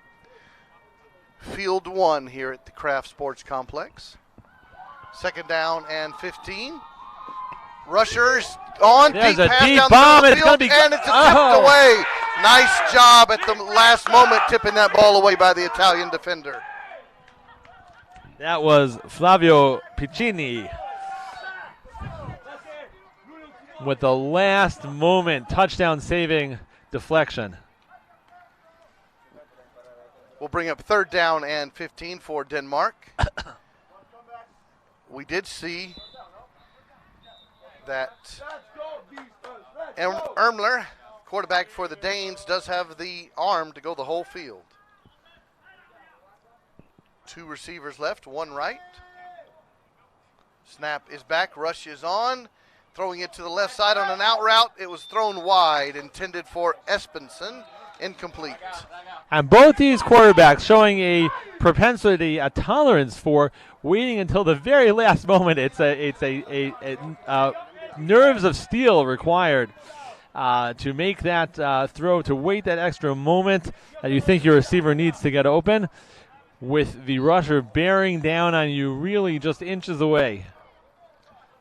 Field 1 here at the Kraft Sports Complex. Second down and 15. Rushers on, There's deep a pass deep down bomb, the and middle of the it's field, gonna be and it's tipped away. Nice job at the last moment tipping that ball away by the Italian defender. That was Flavio Piccini with the last moment touchdown saving deflection. We'll bring up 3rd down and 15 for Denmark. We did see that Ermler, quarterback for the Danes, does have the arm to go the whole field. 2 receivers left, 1 right. Snap is back, rush is on. Throwing it to the left side on an out route. It was thrown wide, intended for Espenson. Incomplete. And both these quarterbacks showing a propensity, a tolerance for waiting until the very last moment. It's nerves of steel required to make that throw, to wait that extra moment that you think your receiver needs to get open, with the rusher bearing down on you really just inches away.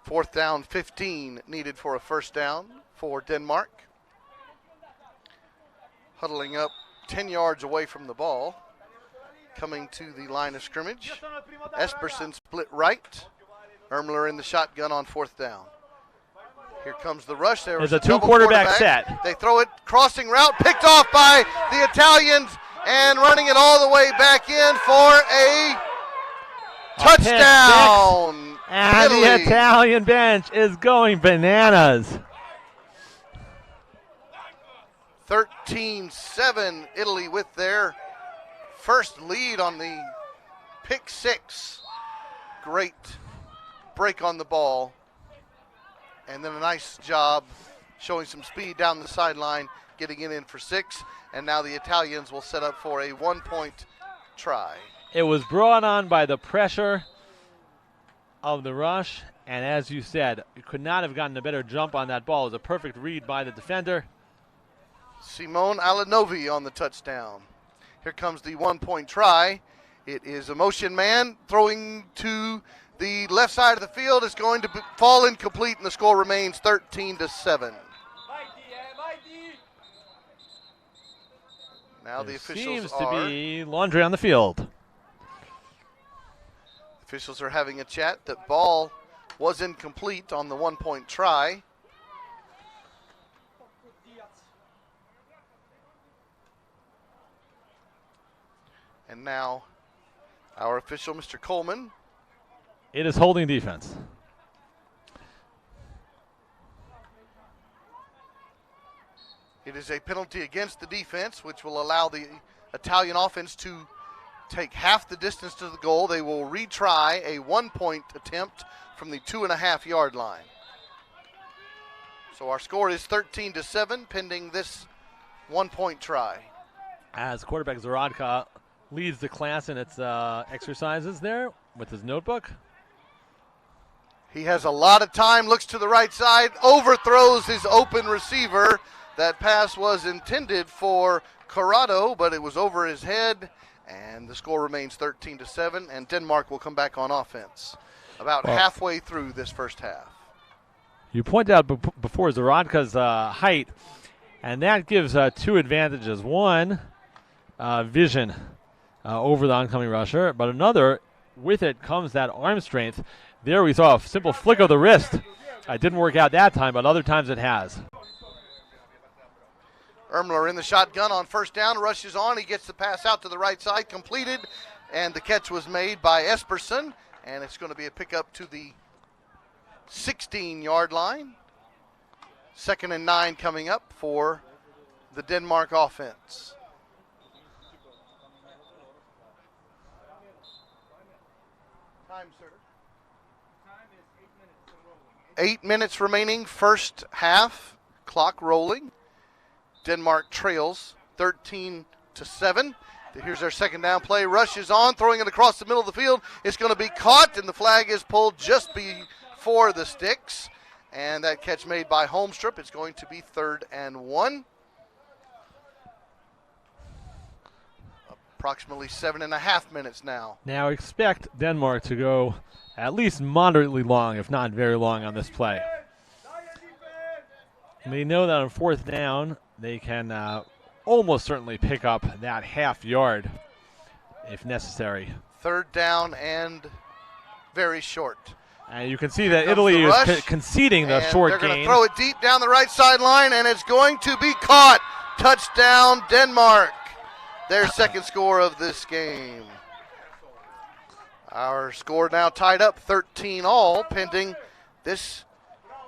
4th down, 15 needed for a 1st down for Denmark. Huddling up 10 yards away from the ball. Coming to the line of scrimmage. Esperson split right. Ermler in the shotgun on 4th down. Here comes the rush. There's a 2 quarterback set. They throw it, crossing route, picked off by the Italians, and running it all the way back in for a touchdown. And Italy. the Italian bench is going bananas. 13-7, Italy with their first lead on the pick 6. Great break on the ball. And then a nice job showing some speed down the sideline, getting it in for 6. And now the Italians will set up for a 1-point try. It was brought on by the pressure of the rush. And as you said, you could not have gotten a better jump on that ball. It was a perfect read by the defender. Simone Alanovi on the touchdown. Here comes the 1-point try. It is a motion man throwing to the left side of the field. It's going to fall incomplete, and the score remains 13-7. Now the officials seems to be laundry on the field. Officials are having a chat. That ball was incomplete on the 1-point try. And now our official, Mr. Coleman. It is holding defense. It is a penalty against the defense, which will allow the Italian offense to take half the distance to the goal. They will retry a 1-point attempt from the 2.5-yard line. So our score is 13-7, pending this 1-point try. As quarterback Zaradka leads the class in its exercises there with his notebook. He has a lot of time, looks to the right side, overthrows his open receiver. That pass was intended for Corrado, but it was over his head, and the score remains 13-7, and Denmark will come back on offense about halfway through this first half. You pointed out before Zaradka's height, and that gives 2 advantages. One, vision over the oncoming rusher, but another, with it comes that arm strength. There we saw a simple flick of the wrist. It didn't work out that time, but other times it has. Ermler in the shotgun on 1st down, rushes on. He gets the pass out to the right side, completed, and the catch was made by Esperson, and it's going to be a pickup to the 16-yard line. 2nd and 9 coming up for the Denmark offense. Time, sir. 8 minutes remaining, first half, clock rolling. Denmark trails 13-7. Here's their 2nd down play. Rush is on, throwing it across the middle of the field. It's going to be caught, and the flag is pulled just before the sticks. And that catch made by Holmstrup. It's going to be 3rd and 1. Approximately 7.5 minutes now. Now expect Denmark to go at least moderately long, if not very long, on this play. They know that on 4th down, they can almost certainly pick up that half yard if necessary. Third down and very short. And you can see that Italy is conceding the short they're going to gain. throw it deep down the right sideline, and it's going to be caught. Touchdown, Denmark. Their second score of this game. Our score now tied up 13 all, pending this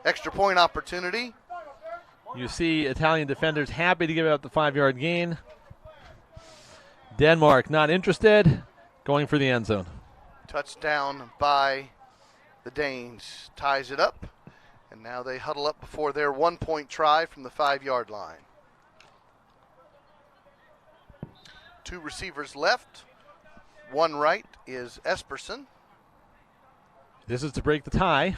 extra point opportunity. You see Italian defenders happy to give up the 5-yard gain. Denmark not interested, going for the end zone. Touchdown by the Danes. Ties it up, and now they huddle up before their 1-point try from the 5-yard line. 2 receivers left. One right is Esperson. This is to break the tie.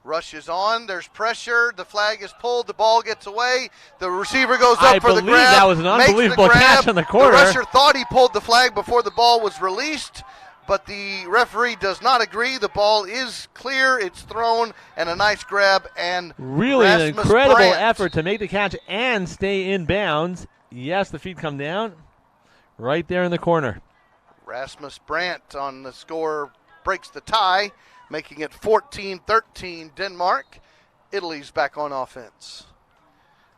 Rush is on. There's pressure. The flag is pulled. The ball gets away. The receiver goes up for the grab. That was an unbelievable catch in the corner. The rusher thought he pulled the flag before the ball was released, but the referee does not agree. The ball is clear. It's thrown, and a nice grab. And really Rasmus an incredible Brandt. effort to make the catch and stay in bounds. Yes, the feet come down right there in the corner. Rasmus Brandt on the score breaks the tie, making it 14-13 Denmark. Italy's back on offense.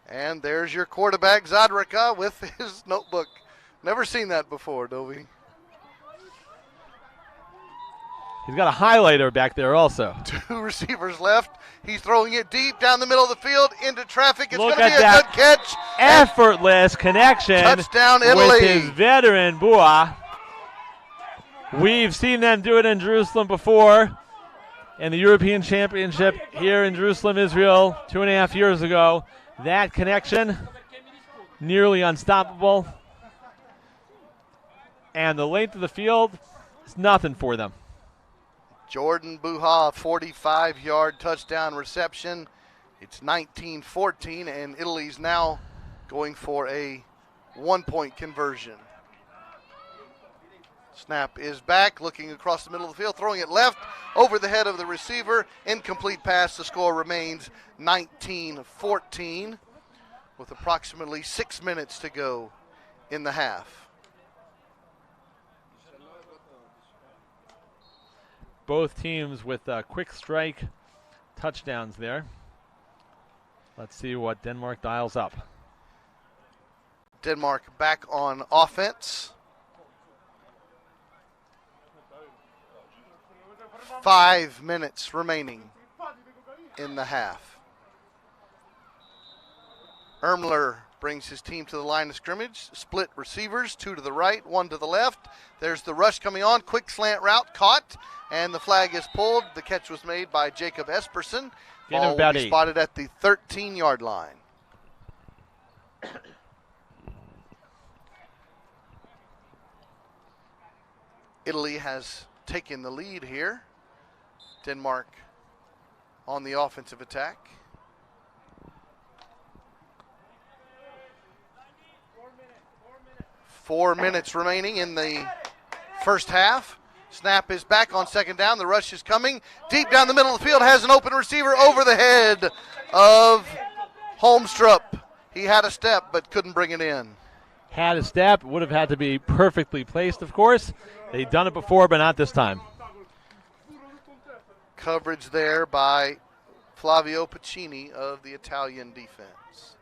And there's your quarterback, Zadrika, with his notebook. Never seen that before, Dovey. He's got a highlighter back there also. 2 receivers left. He's throwing it deep down the middle of the field into traffic. It's going Look to be at a good catch. Effortless connection. Touchdown, Italy. With his veteran, Bua. We've seen them do it in Jerusalem before. In the European Championship here in Jerusalem, Israel, 2.5 years ago. That connection, nearly unstoppable. And the length of the field is nothing for them. Jordan Buha, 45-yard touchdown reception. It's 19-14, and Italy's now going for a 1-point conversion. Snap is back, looking across the middle of the field, throwing it left over the head of the receiver. Incomplete pass. The score remains 19-14 with approximately 6 minutes to go in the half. Both teams with quick strike touchdowns there. Let's see what Denmark dials up. Denmark back on offense. 5 minutes remaining in the half. Ermler brings his team to the line of scrimmage. Split receivers, 2 to the right, 1 to the left. There's the rush coming on. Quick slant route caught, and the flag is pulled. The catch was made by Jacob Esperson. Ball will be spotted at the 13-yard line. Italy has taken the lead here. Denmark on the offensive attack. 4 minutes remaining in the first half. Snap is back on second down. The rush is coming. Deep down the middle of the field, has an open receiver over the head of Holmstrup. He had a step but couldn't bring it in. Had a step, would have had to be perfectly placed, of course. They've done it before, but not this time. Coverage there by Flavio Pacini of the Italian defense.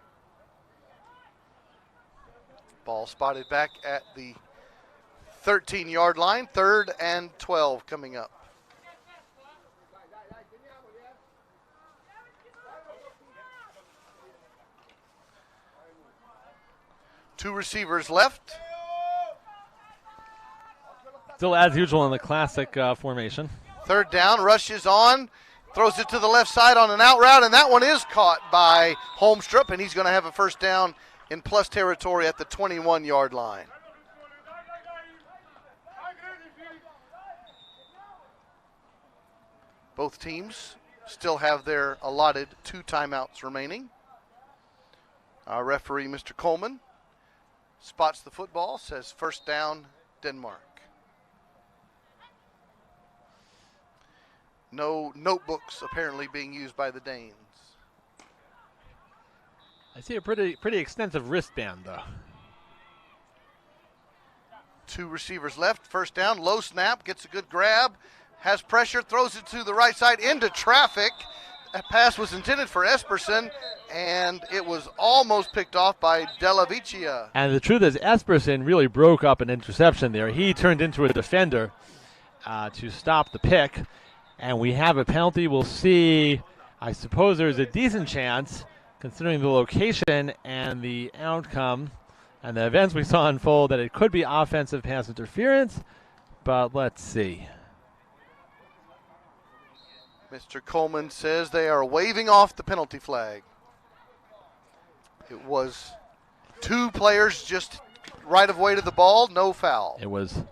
Ball spotted back at the 13-yard line. 3rd and 12 coming up. Two receivers left. Still as usual in the classic formation. 3rd down, rushes on, throws it to the left side on an out route, and that one is caught by Holmstrup, and he's going to have a first down in plus territory at the 21-yard line. Both teams still have their allotted 2 timeouts remaining. Our referee, Mr. Coleman, spots the football, says first down, Denmark. No notebooks apparently being used by the Danes. I see a pretty extensive wristband, though. 2 receivers left. First down, low snap, gets a good grab, has pressure, throws it to the right side into traffic. That pass was intended for Esperson, and it was almost picked off by Della Vicia. And the truth is, Esperson really broke up an interception there. He turned into a defender to stop the pick, and we have a penalty. We'll see. I suppose there's a decent chance, considering the location and the outcome and the events we saw unfold, that it could be offensive pass interference, but let's see. Mr. Coleman says they are waving off the penalty flag. It was 2 players just right of way to the ball, no foul. It was.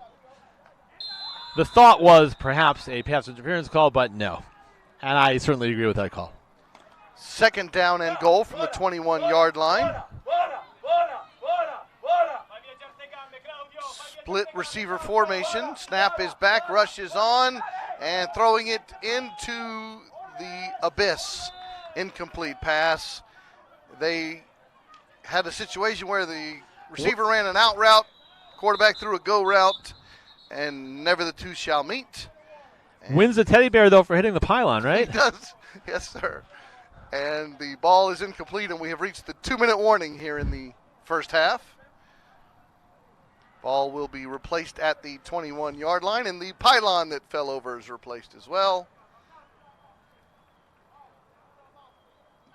The thought was perhaps a pass interference call, but no. And I certainly agree with that call. Second down and goal from the 21-yard line. Split receiver formation. Snap is back, rush is on, and throwing it into the abyss. Incomplete pass. They had a situation where the receiver ran an out route, quarterback threw a go route, and never the two shall meet. And wins the teddy bear, though, for hitting the pylon, right? He does. Yes, sir. And the ball is incomplete, and we have reached the 2-minute warning here in the first half. Ball will be replaced at the 21-yard line, and the pylon that fell over is replaced as well.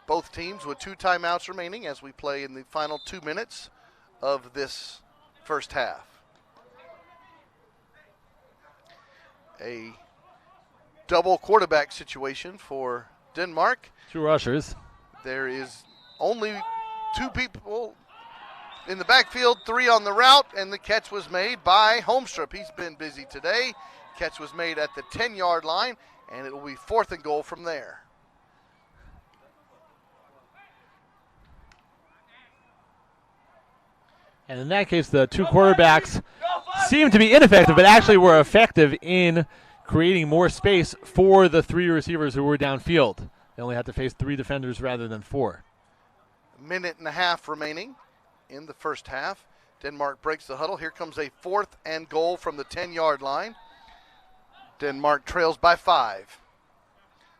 Both teams with 2 timeouts remaining as we play in the final 2 minutes of this first half. A double quarterback situation for Denmark. 2 rushers. There is only 2 people in the backfield, 3 on the route, and the catch was made by Holmstrup. He's been busy today. Catch was made at the 10-yard line, and it will be 4th and goal from there. And in that case, the 2 quarterbacks seemed to be ineffective, but actually were effective in creating more space for the 3 receivers who were downfield. They only had to face 3 defenders rather than 4. Minute and a half remaining in the first half. Denmark breaks the huddle. Here comes a 4th and goal from the 10-yard line. Denmark trails by 5.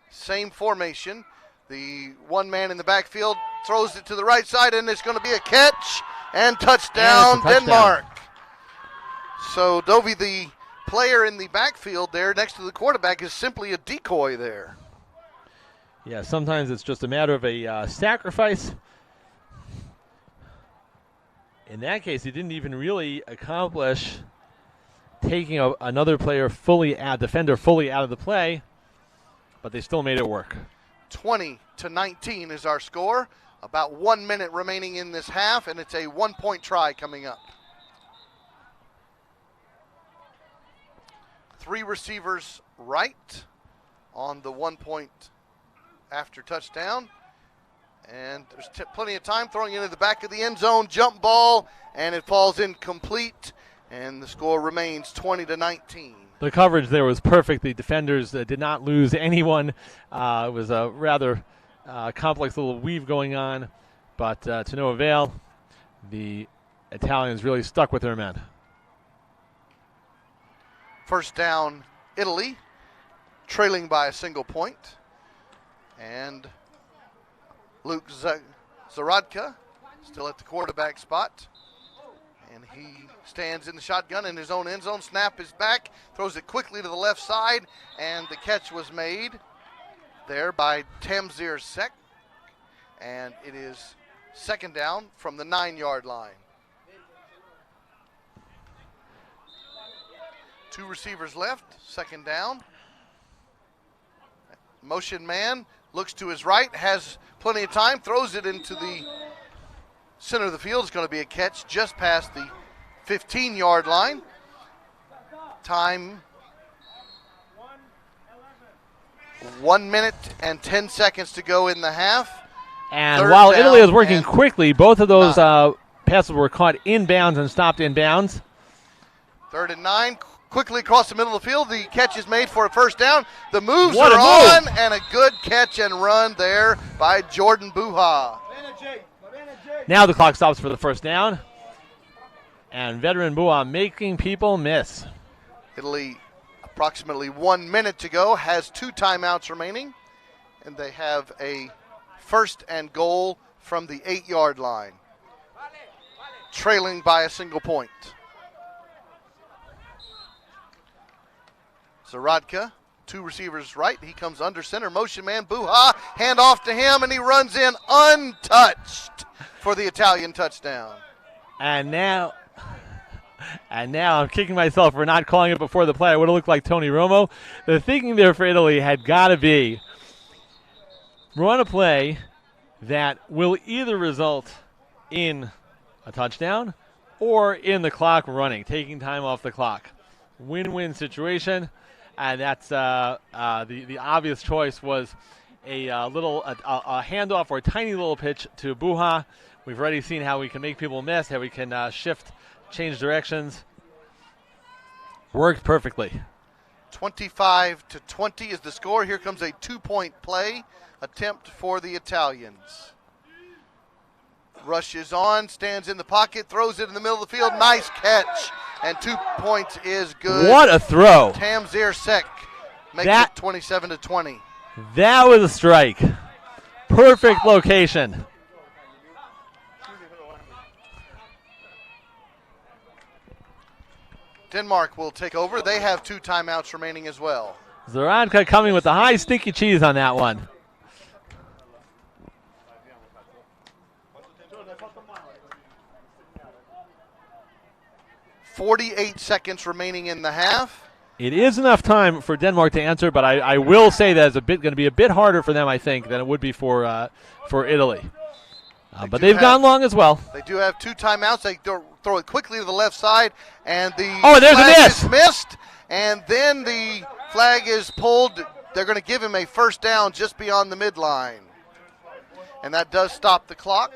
Same formation. The one man in the backfield throws it to the right side, and it's going to be a catch and touchdown, Denmark. So Dovey, the player in the backfield there next to the quarterback, is simply a decoy there. Yeah, sometimes it's just a matter of a sacrifice. In that case, he didn't even really accomplish taking another player defender fully out of the play, but they still made it work. 20-19 is our score. About 1 minute remaining in this half, and it's a 1-point try coming up. 3 receivers right on the 1 point after touchdown. And there's plenty of time, throwing into the back of the end zone, jump ball, and it falls incomplete, and the score remains 20-19. The coverage there was perfect. The defenders did not lose anyone. It was a rather complex little weave going on, but to no avail. The Italians really stuck with their men. First down, Italy, trailing by a single point. And Luke Zaradka still at the quarterback spot. And he stands in the shotgun in his own end zone. Snap is back, throws it quickly to the left side, and the catch was made there by Tamzir Sek. And it is 2nd down from the 9-yard line. 2 receivers left, 2nd down. Motion man looks to his right, has plenty of time, throws it into the center of the field. It's going to be a catch just past the 15-yard line. Time 1 minute and 10 seconds to go in the half. And while Italy is working quickly, both of those passes were caught inbounds and stopped inbounds. 3rd and 9. Quickly across the middle of the field. The catch is made for a 1st down. The moves are on, and a good catch and run there by Jordan Buha. Now the clock stops for the 1st down. And veteran Bua making people miss. Italy, approximately 1 minute to go, has 2 timeouts remaining, and they have a first and goal from the 8-yard line, trailing by a single point. Zaradka, 2 receivers right. He comes under center. Motion man, Buha, hand off to him, and he runs in untouched for the Italian touchdown. And now I'm kicking myself for not calling it before the play. I would have looked like Tony Romo. The thinking there for Italy had got to be run a play that will either result in a touchdown or in the clock running, taking time off the clock. Win-win situation, and that's the obvious choice was a handoff or a tiny little pitch to Buha. We've already seen how we can make people miss, how we can shift, change directions. Worked perfectly. 25-20 is the score. Here comes a 2-point play attempt for the Italians. Rushes on, stands in the pocket, throws it in the middle of the field. Nice catch, and 2 points is good. What a throw. Tamzir Sek makes it 27-20. That was a strike. Perfect location. Denmark will take over. They have 2 timeouts remaining as well. Zaradka coming with the high stinky cheese on that one. .48 seconds remaining in the half. It is enough time for Denmark to answer, but I will say that it's going to be a bit harder for them, I think, than it would be for Italy. But they've gone long as well. They do have 2 timeouts. They throw it quickly to the left side, and the there's a flag miss. is missed, and then the flag is pulled. They're going to give him a first down just beyond the midline, and that does stop the clock.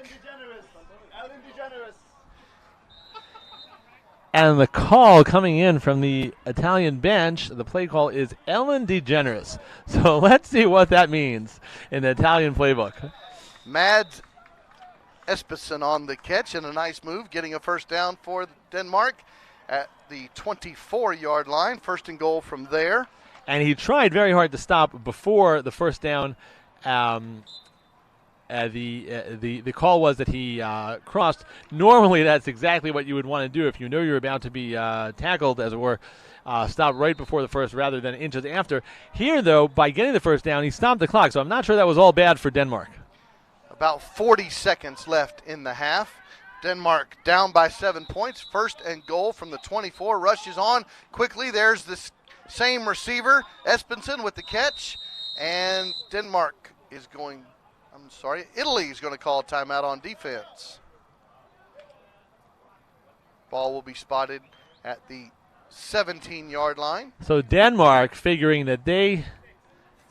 And the call coming in from the Italian bench, the play call is Ellen DeGeneres. So let's see what that means in the Italian playbook. Mads Espesen on the catch, and a nice move, getting a first down for Denmark at the 24-yard line. First and goal from there. And he tried very hard to stop before the first down. The call was that he crossed. Normally, that's exactly what you would want to do if you know you're about to be tackled, as it were. Stop right before the first rather than inches after. Here, though, by getting the first down, he stopped the clock, so I'm not sure that was all bad for Denmark. About 40 seconds left in the half. Denmark down by 7 points. First and goal from the 24. Rushes on quickly. There's the same receiver, Espensen, with the catch. And Italy is going to call a timeout on defense. Ball will be spotted at the 17-yard line. So Denmark figuring that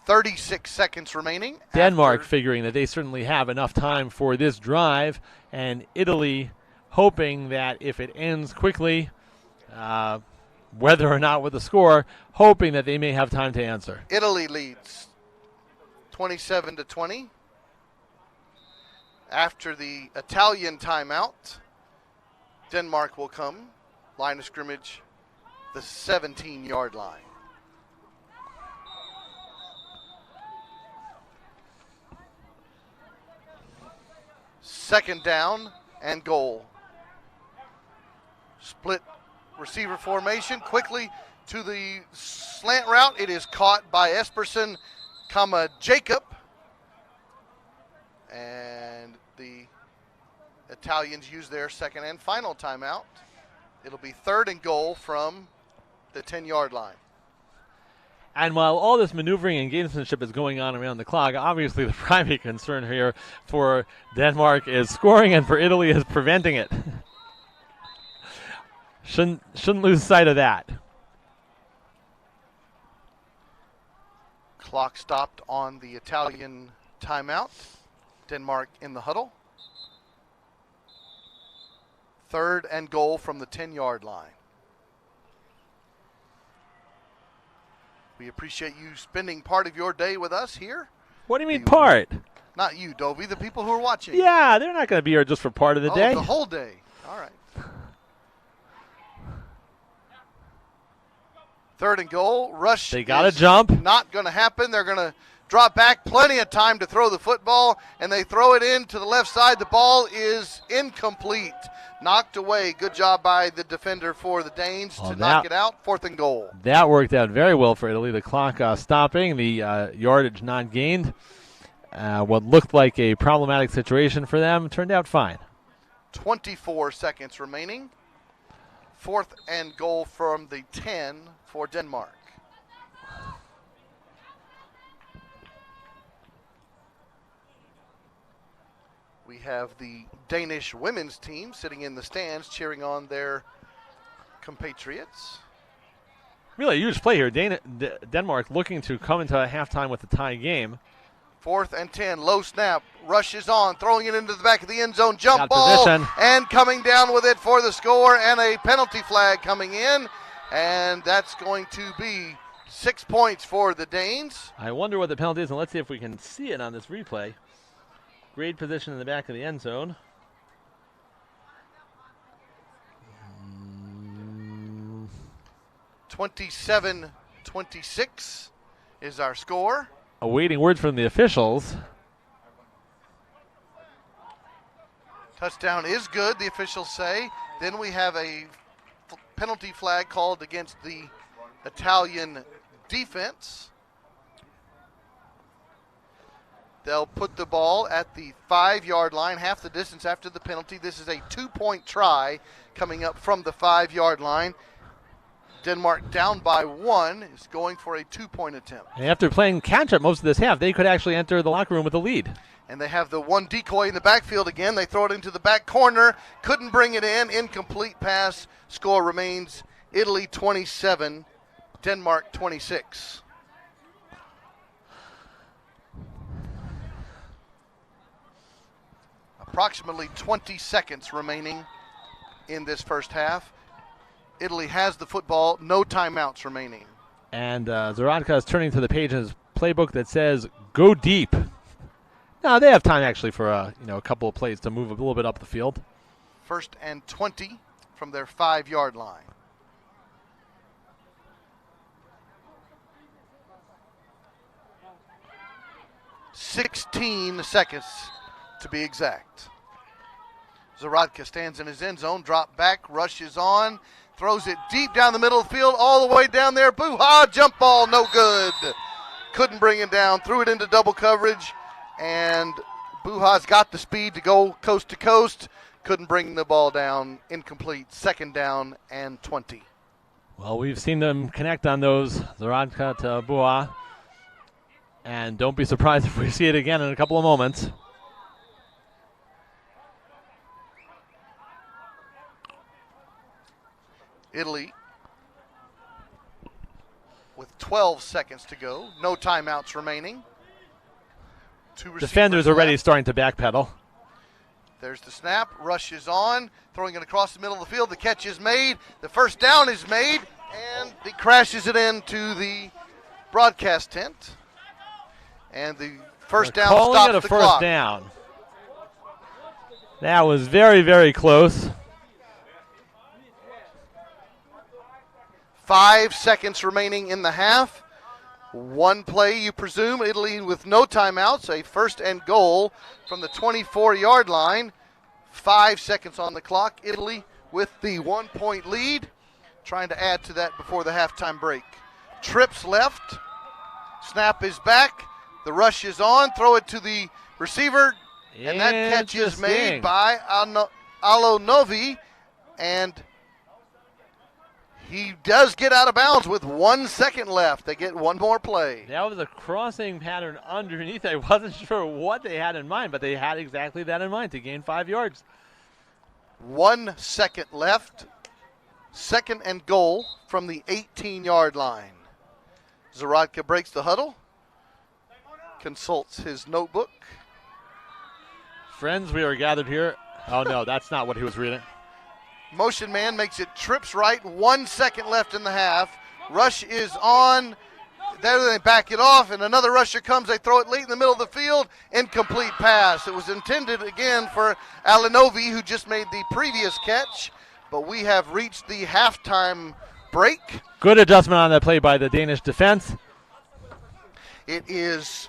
36 seconds remaining. Figuring that they certainly have enough time for this drive, and Italy hoping that if it ends quickly, whether or not with the score, hoping that they may have time to answer. Italy leads 27-20. After the Italian timeout, Denmark will come. Line of scrimmage, the 17-yard line. Second down and goal. Split receiver formation. Quickly to the slant route. It is caught by Espersen, Jacob. And the Italians use their second and final timeout. It'll be third and goal from the 10-yard line. And while all this maneuvering and gamesmanship is going on around the clock, obviously the primary concern here for Denmark is scoring, and for Italy is preventing it. Shouldn't lose sight of that. Clock stopped on the Italian timeout. Denmark in the huddle. Third and goal from the 10-yard line. We appreciate you spending part of your day with us here. What do you mean part? Not you, Dovey, the people who are watching. Yeah, they're not going to be here just for part of the day. The whole day. All right. 3rd and goal. Rush. They got to jump. Not going to happen. They're going to drop back. Plenty of time to throw the football, and they throw it in to the left side. The ball is incomplete. Knocked away. Good job by the defender for the Danes to knock it out. 4th and goal. That worked out very well for Italy. The clock stopping, the yardage not gained. What looked like a problematic situation for them turned out fine. 24 seconds remaining. 4th and goal from the 10 for Denmark. We have the Danish women's team sitting in the stands cheering on their compatriots. Really a huge play here. Denmark looking to come into halftime with a tie game. 4th and 10, low snap, rushes on, throwing it into the back of the end zone, jump Got ball, position. and coming down with it for the score, and a penalty flag coming in, and that's going to be 6 points for the Danes. I wonder what the penalty is, and let's see if we can see it on this replay. Great position in the back of the end zone. 27-26 is our score. Awaiting word from the officials. Touchdown is good, the officials say. Then we have a penalty flag called against the Italian defense. They'll put the ball at the 5-yard line, half the distance after the penalty. This is a 2-point try coming up from the 5-yard line. Denmark down by 1 is going for a 2-point attempt. And after playing catch-up most of this half, they could actually enter the locker room with a lead. And they have the one decoy in the backfield again. They throw it into the back corner. Couldn't bring it in. Incomplete pass. Score remains Italy 27, Denmark 26. Approximately 20 seconds remaining in this first half. Italy has the football, no timeouts remaining. And Zaratka is turning to the page in his playbook that says, go deep. Now, they have time actually for a couple of plays to move a little bit up the field. 1st and 20 from their 5-yard line. "16 seconds to be exact. Zaratka stands in his end zone, drop back, rushes on, throws it deep down the middle of the field, all the way down there. Buha, jump ball, no good. Couldn't bring it down, threw it into double coverage, and Buha's got the speed to go coast to coast. Couldn't bring the ball down, incomplete. 2nd down and 20. Well, we've seen them connect on those, Zaratka to Buha. And don't be surprised if we see it again in a couple of moments. Italy with 12 seconds to go. No timeouts remaining. Defenders already starting to backpedal. There's the snap. Rushes on. Throwing it across the middle of the field. The catch is made. The first down is made. And he crashes it into the broadcast tent. And the first down stops the clock. Calling it a first down. That was very, very close. 5 seconds remaining in the half. One play, you presume. Italy with no timeouts. A 1st and goal from the 24-yard line. 5 seconds on the clock. Italy with the 1-point lead. Trying to add to that before the halftime break. Trips left. Snap is back. The rush is on. Throw it to the receiver. And that catch is made by Alonovi. And he does get out of bounds with 1 second left. They get one more play. That was a crossing pattern underneath. I wasn't sure what they had in mind, but they had exactly that in mind to gain 5 yards. 1 second left. 2nd and goal from the 18-yard line. Zaratka breaks the huddle. Consults his notebook. Friends, we are gathered here. Oh, no, that's not what he was reading. Motion man makes it, trips right. 1 second left in the half. Rush is on. There they back it off, and another rusher comes. They throw it late in the middle of the field. Incomplete pass. It was intended again for Alinovi, who just made the previous catch. But we have reached the halftime break. Good adjustment on that play by the Danish defense. It is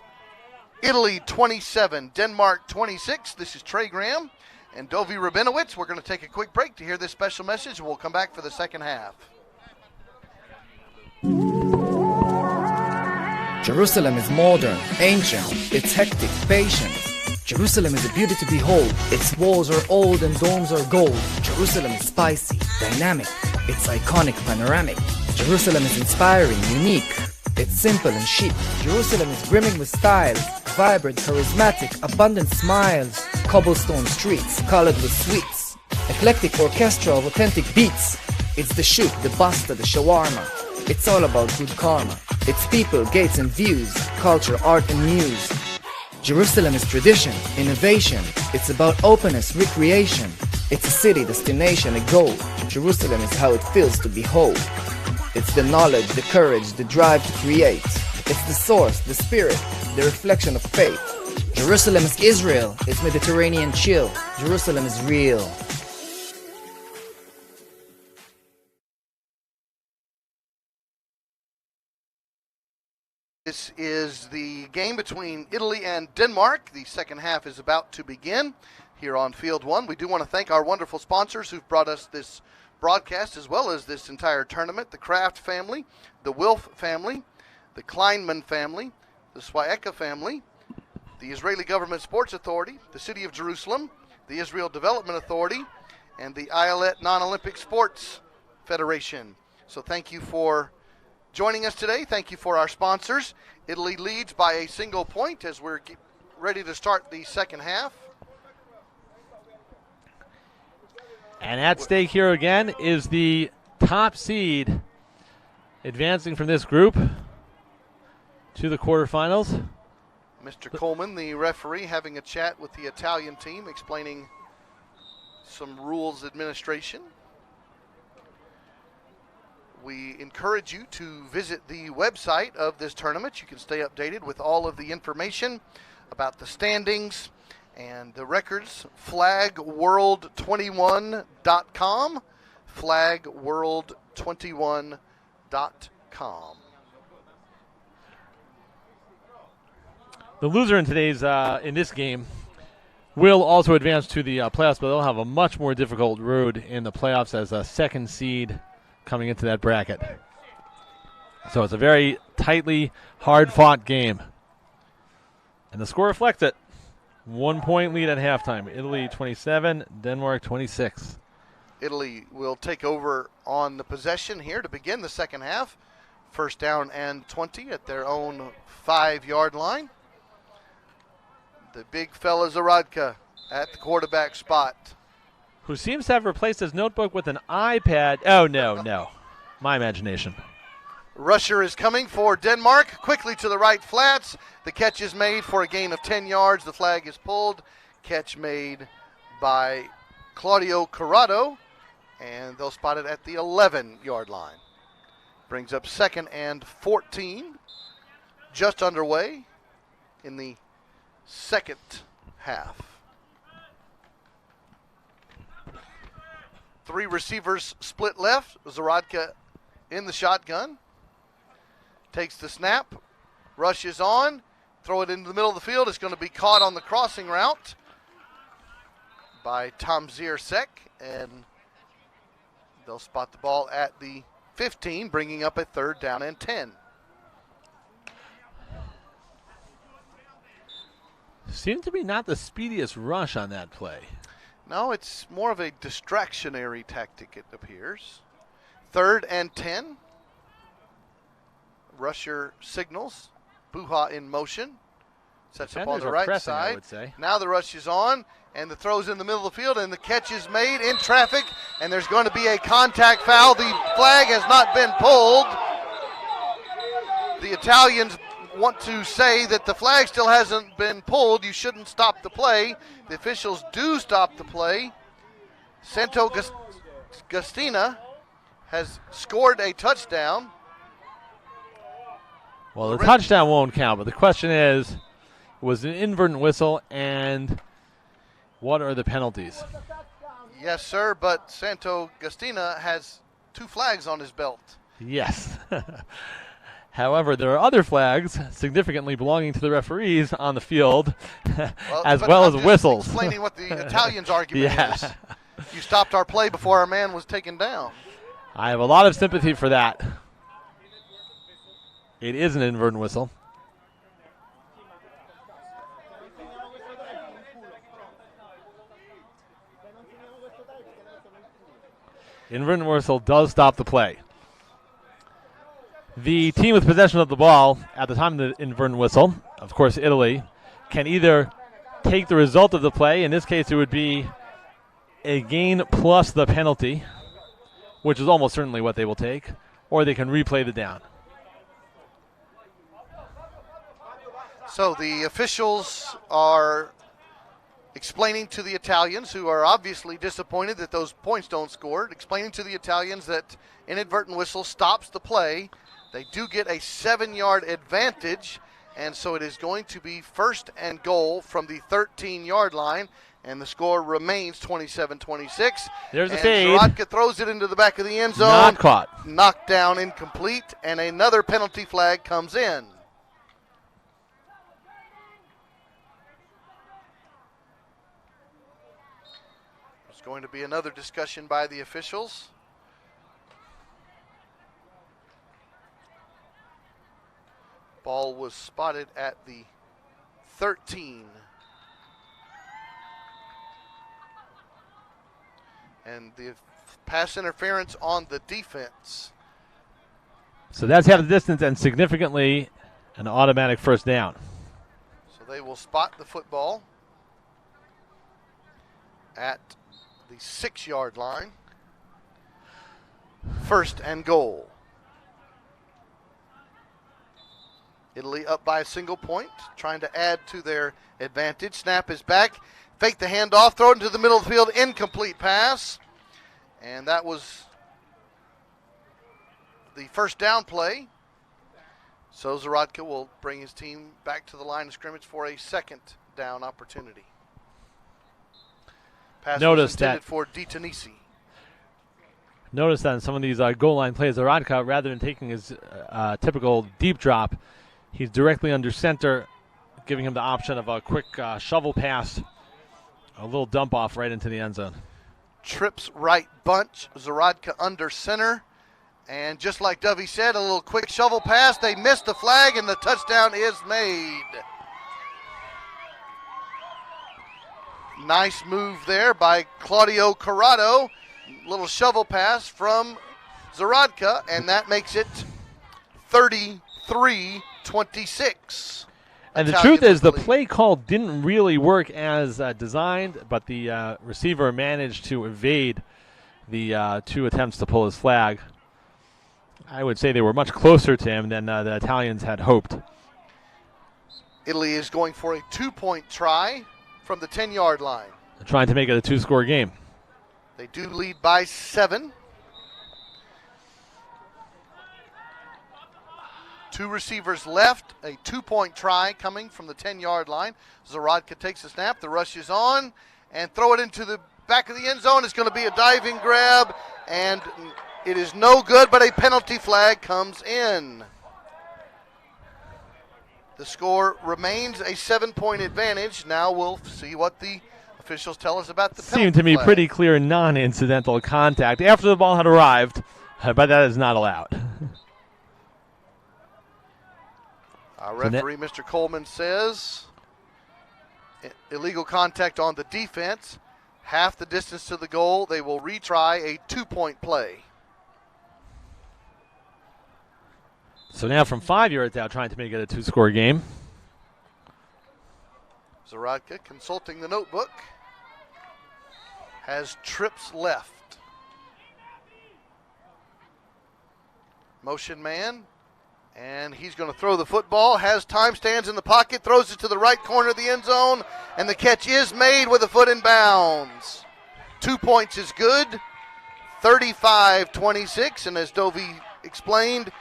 Italy 27, Denmark 26. This is Trey Graham and Dovi Rabinowitz. We're going to take a quick break to hear this special message, and we'll come back for the second half. Jerusalem is modern, ancient, it's hectic, patient. Jerusalem is a beauty to behold. Its walls are old and domes are gold. Jerusalem is spicy, dynamic, it's iconic, panoramic. Jerusalem is inspiring, unique, it's simple and chic. Jerusalem is brimming with styles, vibrant, charismatic, abundant smiles. Cobblestone streets, colored with sweets. Eclectic orchestra of authentic beats. It's the shoot, the basta, the shawarma. It's all about good karma. It's people, gates and views, culture, art and muse. Jerusalem is tradition, innovation. It's about openness, recreation. It's a city, destination, a goal. Jerusalem is how it feels to behold. It's the knowledge, the courage, the drive to create. It's the source, the spirit, the reflection of faith. Jerusalem is Israel. It's Mediterranean chill. Jerusalem is real. This is the game between Italy and Denmark. The second half is about to begin here on Field 1. We do want to thank our wonderful sponsors who've brought us this broadcast as well as this entire tournament. The Kraft family, the Wilf family, the Kleinman family, the Swiecka family, the Israeli Government Sports Authority, the City of Jerusalem, the Israel Development Authority, and the Ayelet Non-Olympic Sports Federation. So thank you for joining us today. Thank you for our sponsors. Italy leads by a single point as we're ready to start the second half. And at stake here again is the top seed advancing from this group to the quarterfinals. Mr. Coleman, the referee, having a chat with the Italian team, explaining some rules administration. We encourage you to visit the website of this tournament. You can stay updated with all of the information about the standings and the records. flagworld21.com, flagworld21.com. The loser in today's in this game will also advance to the playoffs, but they'll have a much more difficult road in the playoffs as a second seed coming into that bracket. So it's a very tightly, hard-fought game. And the score reflects it. 1 point lead at halftime. Italy 27, Denmark 26. Italy will take over on the possession here to begin the second half. First down and 20 at their own 5-yard line. The big fella Zaradka at the quarterback spot. Who seems to have replaced his notebook with an iPad. Oh, no. My imagination. Rusher is coming for Denmark. Quickly to the right flats. The catch is made for a gain of 10 yards. The flag is pulled. Catch made by Claudio Corrado. And they'll spot it at the 11-yard line. Brings up 2nd and 14. Just underway in the second half. 3 receivers split left. Zaradka in the shotgun. Takes the snap. Rushes on. Throw it into the middle of the field. It's going to be caught on the crossing route by Tamzir Sek. And they'll spot the ball at the 15, bringing up a 3rd down and 10. Seemed to be not the speediest rush on that play. No, it's more of a distractionary tactic, it appears. 3rd and 10. Rusher signals. Buha in motion. Sets up on the right side. I would say. Now the rush is on, and the throw's in the middle of the field, and the catch is made in traffic, and there's going to be a contact foul. The flag has not been pulled. The Italians want to say that the flag still hasn't been pulled. You shouldn't stop the play. The officials do stop the play. Santo Gastina has scored a touchdown. Well, the touchdown won't count, but the question is, it was an inadvertent whistle, and what are the penalties? Yes, sir, but Santo Gastina has 2 flags on his belt. Yes. However, there are other flags significantly belonging to the referees on the field, as well as whistles. Explaining what the Italians' argument is. You stopped our play before our man was taken down. I have a lot of sympathy for that. It is an inverted whistle. Inverted whistle does stop the play. The team with possession of the ball at the time of the inverted whistle, of course Italy, can either take the result of the play. In this case, it would be a gain plus the penalty, which is almost certainly what they will take, or they can replay the down. So the officials are explaining to the Italians, who are obviously disappointed that those points don't score, explaining to the Italians that inadvertent whistle stops the play. They do get a 7-yard advantage, and so it is going to be 1st and goal from the 13-yard line, and the score remains 27-26. There's a fade. Zaradka throws it into the back of the end zone. Not caught. Knocked down, incomplete, and another penalty flag comes in. There's going to be another discussion by the officials. Ball was spotted at the 13. And the pass interference on the defense. So that's half the distance and significantly an automatic first down. So they will spot the football at the 6-yard line. 1st and goal. Italy up by a single point, trying to add to their advantage. Snap is back. Fake the handoff, throw it into the middle of the field, incomplete pass. And that was the first down play. So Zaradka will bring his team back to the line of scrimmage for a 2nd down opportunity. Pass was intended for DiTenisi. Notice that in some of these goal line plays, Zaradka, rather than taking his typical deep drop, he's directly under center, giving him the option of a quick shovel pass, a little dump off right into the end zone. Trips right bunch, Zaradka under center. And just like Dovey said, a little quick shovel pass. They missed the flag, and the touchdown is made. Nice move there by Claudio Corrado. Little shovel pass from Zaradka, and that makes it 33-26. And the truth is, the play call didn't really work as designed, but the receiver managed to evade the 2 attempts to pull his flag. I would say they were much closer to him than the Italians had hoped. Italy is going for a 2-point try from the 10-yard line. They're trying to make it a 2-score game. They do lead by 7. 2 receivers left, a 2-point try coming from the 10-yard line. Zaradka takes the snap, the rush is on, and throw it into the back of the end zone. It's going to be a diving grab, and it is no good, but a penalty flag comes in. The score remains a 7-point advantage. Now we'll see what the officials tell us about the penalty Seemed to me flag. pretty clear non-incidental contact after the ball had arrived, but that is not allowed. Our referee, Mr. Coleman, says illegal contact on the defense, half the distance to the goal. They will retry a 2-point play. So now from 5 yards out, trying to make it a 2-score game. Zaradka, consulting the notebook, has trips left. Motion man, and he's going to throw the football, has time, stands in the pocket, throws it to the right corner of the end zone, and the catch is made with a foot in bounds. 2 points is good, 35-26, and as Dovey explained,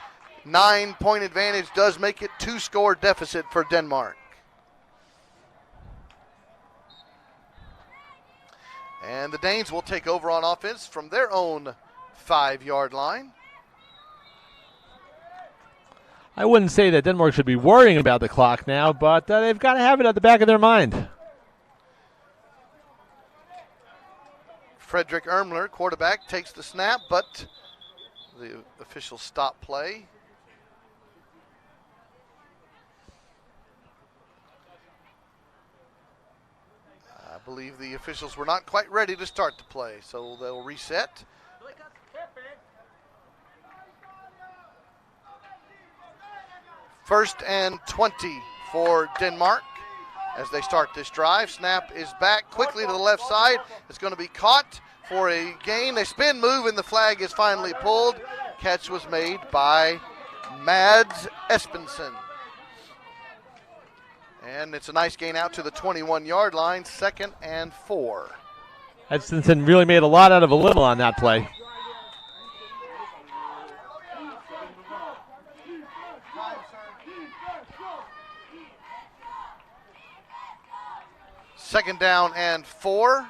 9-point advantage does make it 2-score deficit for Denmark. And the Danes will take over on offense from their own 5-yard line. I wouldn't say that Denmark should be worrying about the clock now, but they've got to have it at the back of their mind. Frederick Ermler, quarterback, takes the snap, but the officials stop play. I believe the officials were not quite ready to start the play, so they'll reset. First and 20 for Denmark as they start this drive. Snap is back quickly to the left side. It's going to be caught for a gain. A spin move, and the flag is finally pulled. Catch was made by Mads Espensen. And it's a nice gain out to the 21-yard line, 2nd and 4. Espensen really made a lot out of a little on that play. Second down and 4.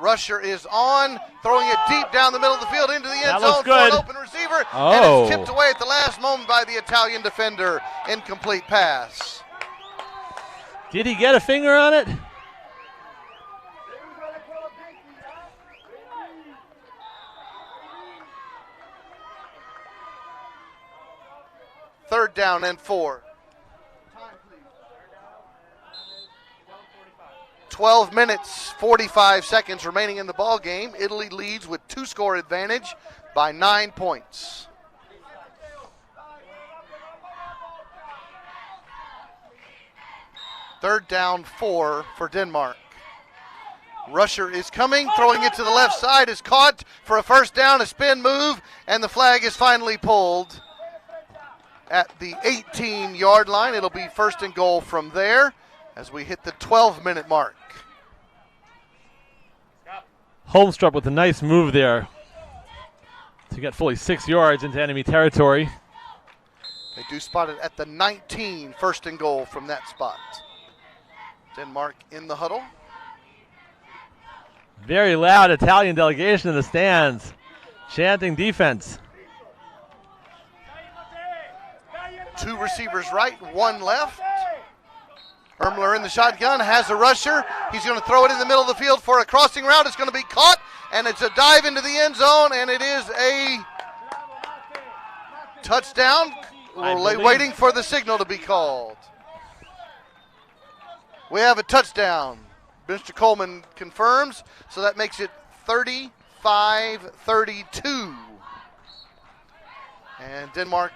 Rusher is on, throwing it deep down the middle of the field into the end zone for an open receiver. And it's tipped away at the last moment by the Italian defender. Incomplete pass. Did he get a finger on it? Third down and 4. 12 minutes, 45 seconds remaining in the ball game. Italy leads with 2-score advantage by 9 points. Third down, 4 for Denmark. Rusher is coming, throwing it to the left side, is caught for a first down, a spin move, and the flag is finally pulled at the 18-yard line. It'll be 1st and goal from there as we hit the 12-minute mark. Holmstrup with a nice move there to get fully 6 yards into enemy territory. They do spot it at the 19, 1st and goal from that spot. Denmark in the huddle. Very loud Italian delegation in the stands, chanting defense. 2 receivers right, 1 left. Ermler in the shotgun, has a rusher. He's going to throw it in the middle of the field for a crossing route. It's going to be caught, and it's a dive into the end zone, and it is a touchdown. We're waiting for the signal to be called. We have a touchdown. Mr. Coleman confirms, so that makes it 35-32. And Denmark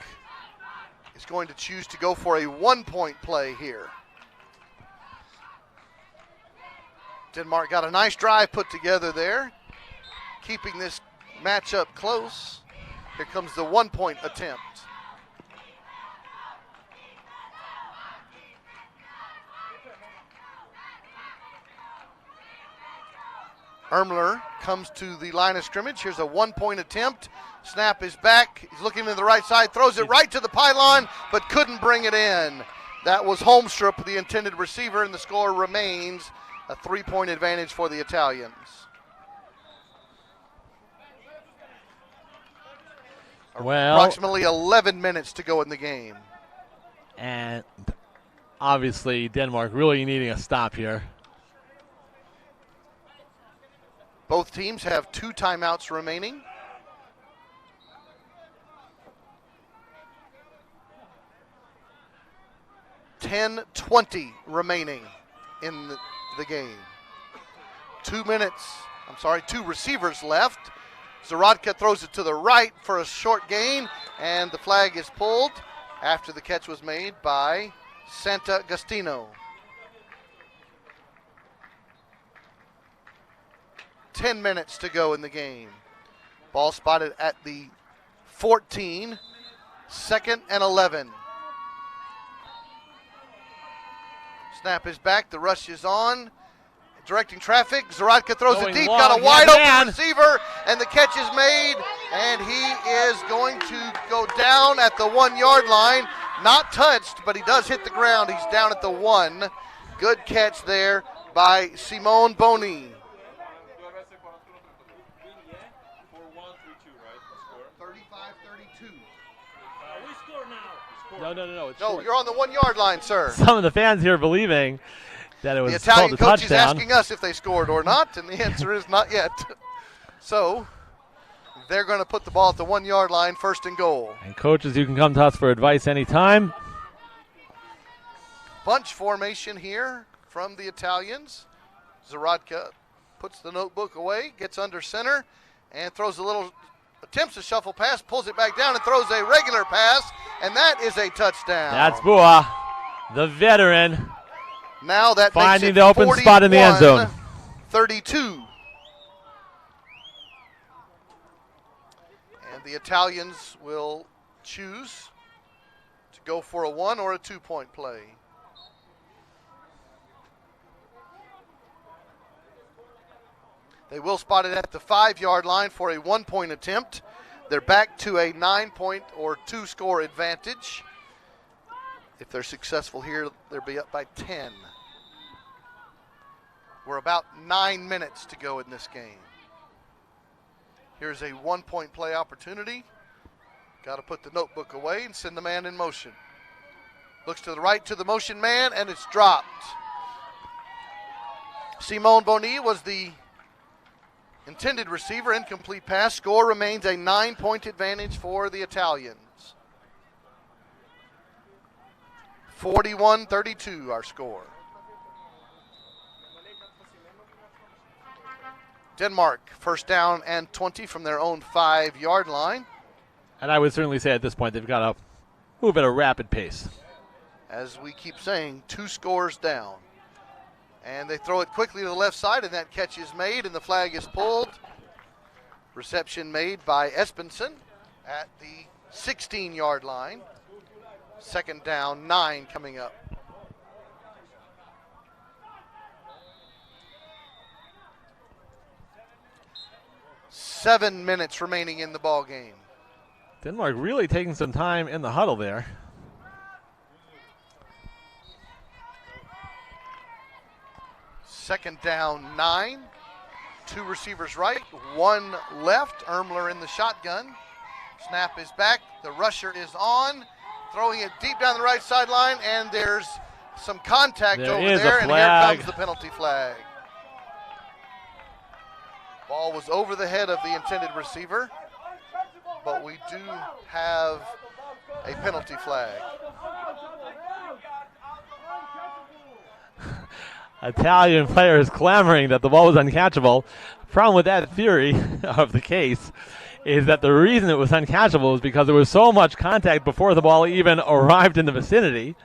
is going to choose to go for a 1-point play here. Denmark got a nice drive put together there, keeping this matchup close. Here comes the 1-point attempt. Ermler comes to the line of scrimmage. Here's a 1-point attempt. Snap is back. He's looking to the right side, throws it right to the pylon, but couldn't bring it in. That was Holmstrup, the intended receiver, and the score remains a 3-point advantage for the Italians. Well, approximately 11 minutes to go in the game. And obviously Denmark really needing a stop here. Both teams have 2 timeouts remaining. $10:20 remaining in the game. 2 receivers left. Zarodka throws it to the right for a short gain, and the flag is pulled after the catch was made by Sant'Agostino. 10 minutes to go in the game. Ball spotted at the 14, 2nd and 11. Snap is back, the rush is on. Directing traffic, Zarodka throws it deep, got a wide open receiver, and the catch is made, and he is going to go down at the 1-yard line. Not touched, but he does hit the ground. He's down at the 1. Good catch there by Simone Boni. No. It's No, short. you're on the 1 yard line, sir. Some of the fans here believing that it was The Italian called a coach touchdown. is asking us if they scored or not, and the answer is not yet. So they're going to put the ball at the 1 yard line, 1st and goal. And coaches, you can come to us for advice anytime. Bunch formation here from the Italians. Zaradka puts the notebook away, gets under center, and throws attempts a shuffle pass, pulls it back down, and throws a regular pass, and that is a touchdown. That's Bua, the veteran. Now that finding makes it the open spot in the end zone. 32. And the Italians will choose to go for a 1 or a 2-point play. They will spot it at the 5 yard line for a 1-point attempt. They're back to a 9-point or 2-score advantage. If they're successful here, they'll be up by 10. We're about 9 minutes to go in this game. Here's a 1-point play opportunity. Got to put the notebook away and send the man in motion. Looks to the right to the motion man, and it's dropped. Simone Boni was the intended receiver. Incomplete pass. Score remains a 9-point advantage for the Italians. 41-32 our score. Denmark, 1st down and 20 from their own 5 yard line. And I would certainly say at this point they've got to move at a rapid pace. As we keep saying, 2 scores down. And they throw it quickly to the left side, and that catch is made, and the flag is pulled. Reception made by Espenson at the 16 yard line. 2nd down, 9 coming up. Seven minutes remaining in the ball game. Denmark really taking some time in the huddle there. Second down, 9. 2 receivers right, 1 left. Ermler in the shotgun. Snap is back. The rusher is on. Throwing it deep down the right sideline, and there's some contact over there, and here comes the penalty flag. Ball was over the head of the intended receiver, but we do have a penalty flag. Italian players clamoring that the ball was uncatchable. Problem with that theory of the case is that the reason it was uncatchable is because there was so much contact before the ball even arrived in the vicinity.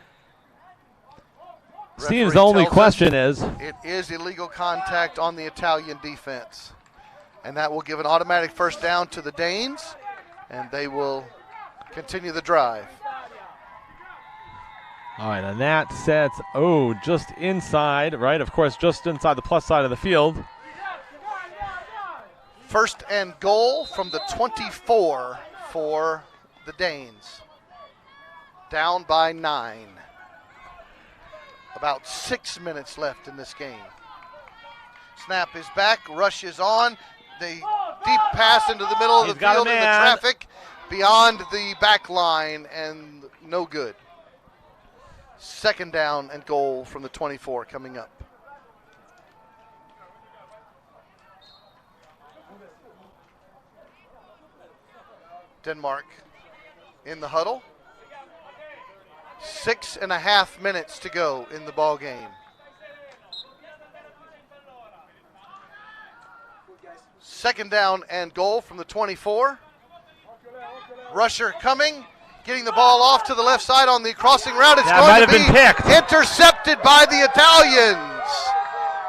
Seems the only question is, it is illegal contact on the Italian defense. And that will give an automatic 1st down to the Danes, and they will continue the drive. all right, and that sets, just inside, right? Of course, just inside the plus side of the field. 1st and goal from the 24 for the Danes. Down by 9. About 6 minutes left in this game. Snap is back, rush is on. The deep pass into the middle of the field in the traffic beyond the back line, and no good. 2nd down and goal from the 24 coming up. Denmark in the huddle. 6.5 minutes to go in the ball game. Second down and goal from the 24. Rusher coming, getting the ball off to the left side on the crossing route. It's going to be intercepted by the Italians.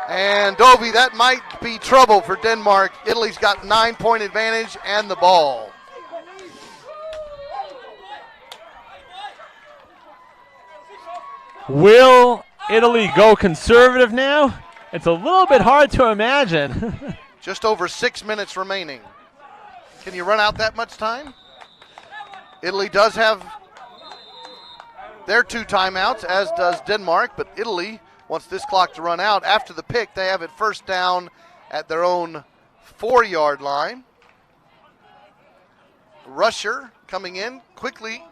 And Dovi, that might be trouble for Denmark. Italy's got 9-point advantage and the ball. Will Italy go conservative now? It's a little bit hard to imagine. Just over 6 minutes remaining. Can you run out that much time? Italy does have their 2 timeouts, as does Denmark, but Italy wants this clock to run out. After the pick, they have it 1st down at their own 4-yard line. Rusher coming in quickly,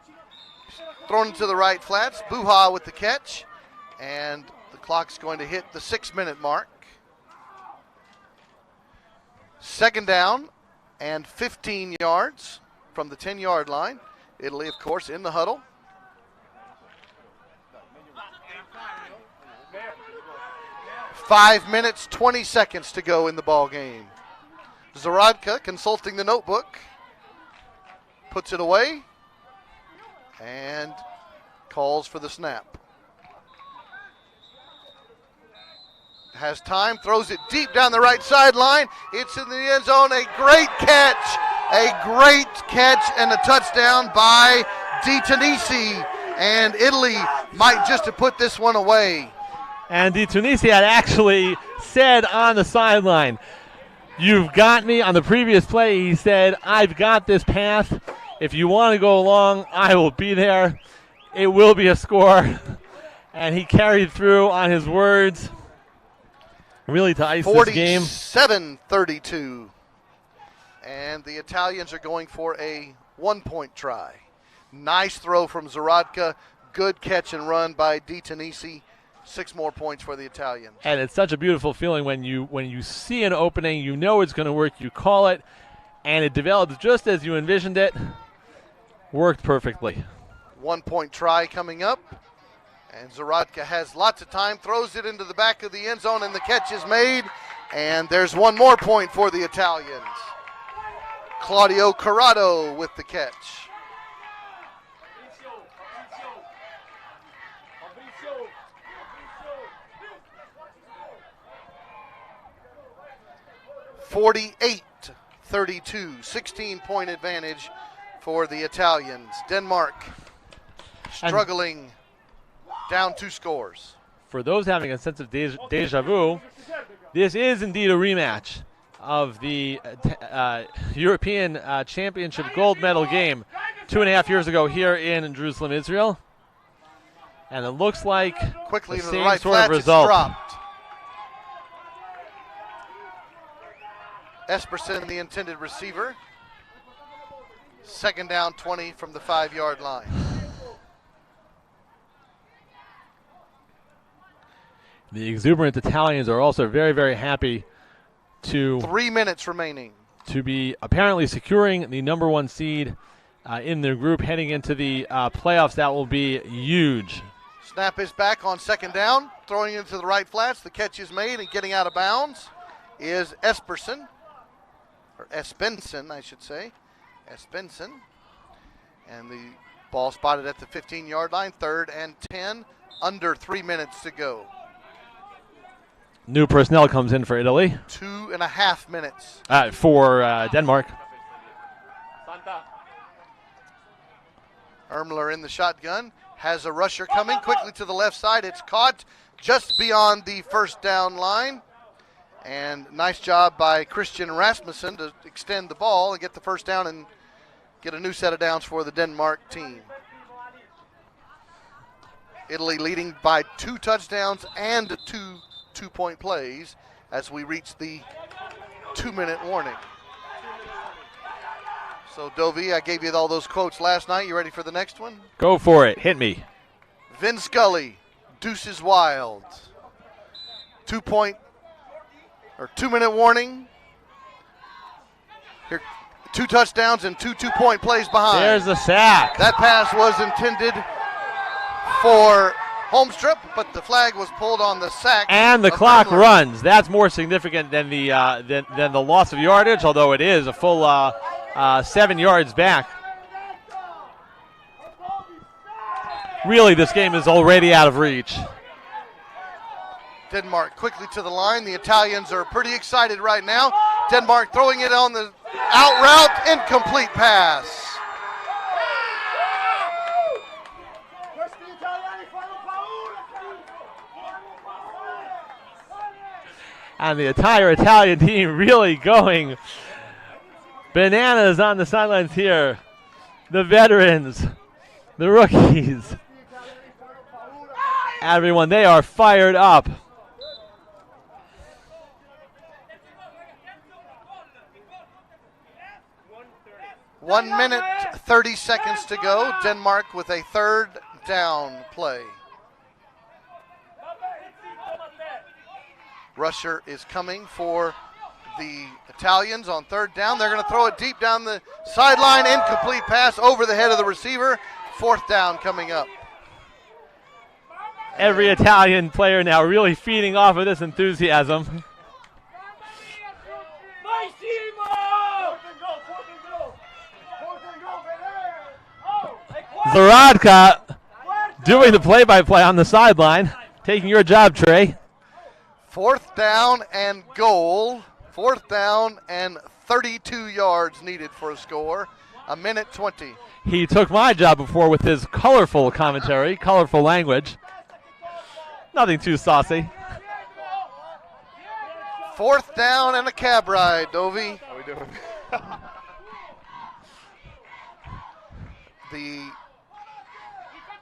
thrown to the right flats. Buha with the catch. And the clock's going to hit the 6-minute mark. Second down and 15 yards from the 10-yard line. Italy, of course, in the huddle. Five minutes, 20 seconds to go in the ball game. Zaradka consulting the notebook. Puts it away and calls for the snap. Has time, throws it deep down the right sideline. It's in the end zone. A great catch and a touchdown by Di Tunisi. And Italy might just have put this one away. And Di Tunisi had actually said on the sideline, "You've got me." On the previous play, he said, "I've got this path. If you want to go along, I will be there. It will be a score." And he carried through on his words, really to ice this game. 47-32. And the Italians are going for a 1-point try. Nice throw from Zaradka. Good catch and run by Di Tunisi. 6 more points for the Italians. And it's such a beautiful feeling when you see an opening, you know it's going to work, you call it, and it develops just as you envisioned it. Worked perfectly. 1-point try coming up. And Zaradka has lots of time, throws it into the back of the end zone, and the catch is made. And there's 1 more point for the Italians. Claudio Corrado with the catch. (48-32), 16-point advantage for the Italians. Denmark struggling, down 2 scores. For those having a sense of deja vu, this is indeed a rematch of the European Championship gold medal game 2.5 years ago here in Jerusalem, Israel. And it looks like quickly the to same the right sort flats, of result. it's dropped. Esperson, the intended receiver. Second down, 20 from the 5-yard line. The exuberant Italians are also very, very happy to 3 minutes remaining. To be apparently securing the number 1 seed in their group heading into the playoffs. That will be huge. Snap is back on second down, throwing into the right flats. The catch is made, and getting out of bounds is Esperson, or Espenson, I should say. Espenson. And the ball spotted at the 15-yard line, 3rd and 10, under 3 minutes to go. New personnel comes in for Italy. 2.5 minutes. For Denmark. Ermler in the shotgun. Has a rusher coming quickly to the left side. It's caught just beyond the first down line. And nice job by Christian Rasmussen to extend the ball and get the first down and get a new set of downs for the Denmark team. Italy leading by 2 touchdowns and 2 two-point plays as we reach the 2-minute warning. So, Dovey, I gave you all those quotes last night. You ready for the next one? Go for it. Hit me. Vin Scully, Deuces Wild. 2-minute warning. Here, 2 touchdowns and 2 two-point plays behind. There's the sack. That pass was intended for Holmstrup, but the flag was pulled on the sack. And the clock runs. That's more significant than the than the loss of yardage, although it is a full 7 yards back. Really, this game is already out of reach. Denmark quickly to the line. The Italians are pretty excited right now. Denmark throwing it on the out route, incomplete pass. And the entire Italian team really going bananas on the sidelines here. The veterans, the rookies, everyone, they are fired up. 1 minute, 30 seconds to go. Denmark with a third down play. Rusher is coming for the Italians on third down. They're going to throw it deep down the sideline. Incomplete pass over the head of the receiver. Fourth down coming up. Every Italian player now really feeding off of this enthusiasm. Zaradka doing the play-by-play on the sideline. Taking your job, Trey. Fourth down and goal. Fourth down and 32 yards needed for a score. A minute 20. He took my job before with his colorful commentary, colorful language. Nothing too saucy. Fourth down and a cab ride, Dovey. How we doing? The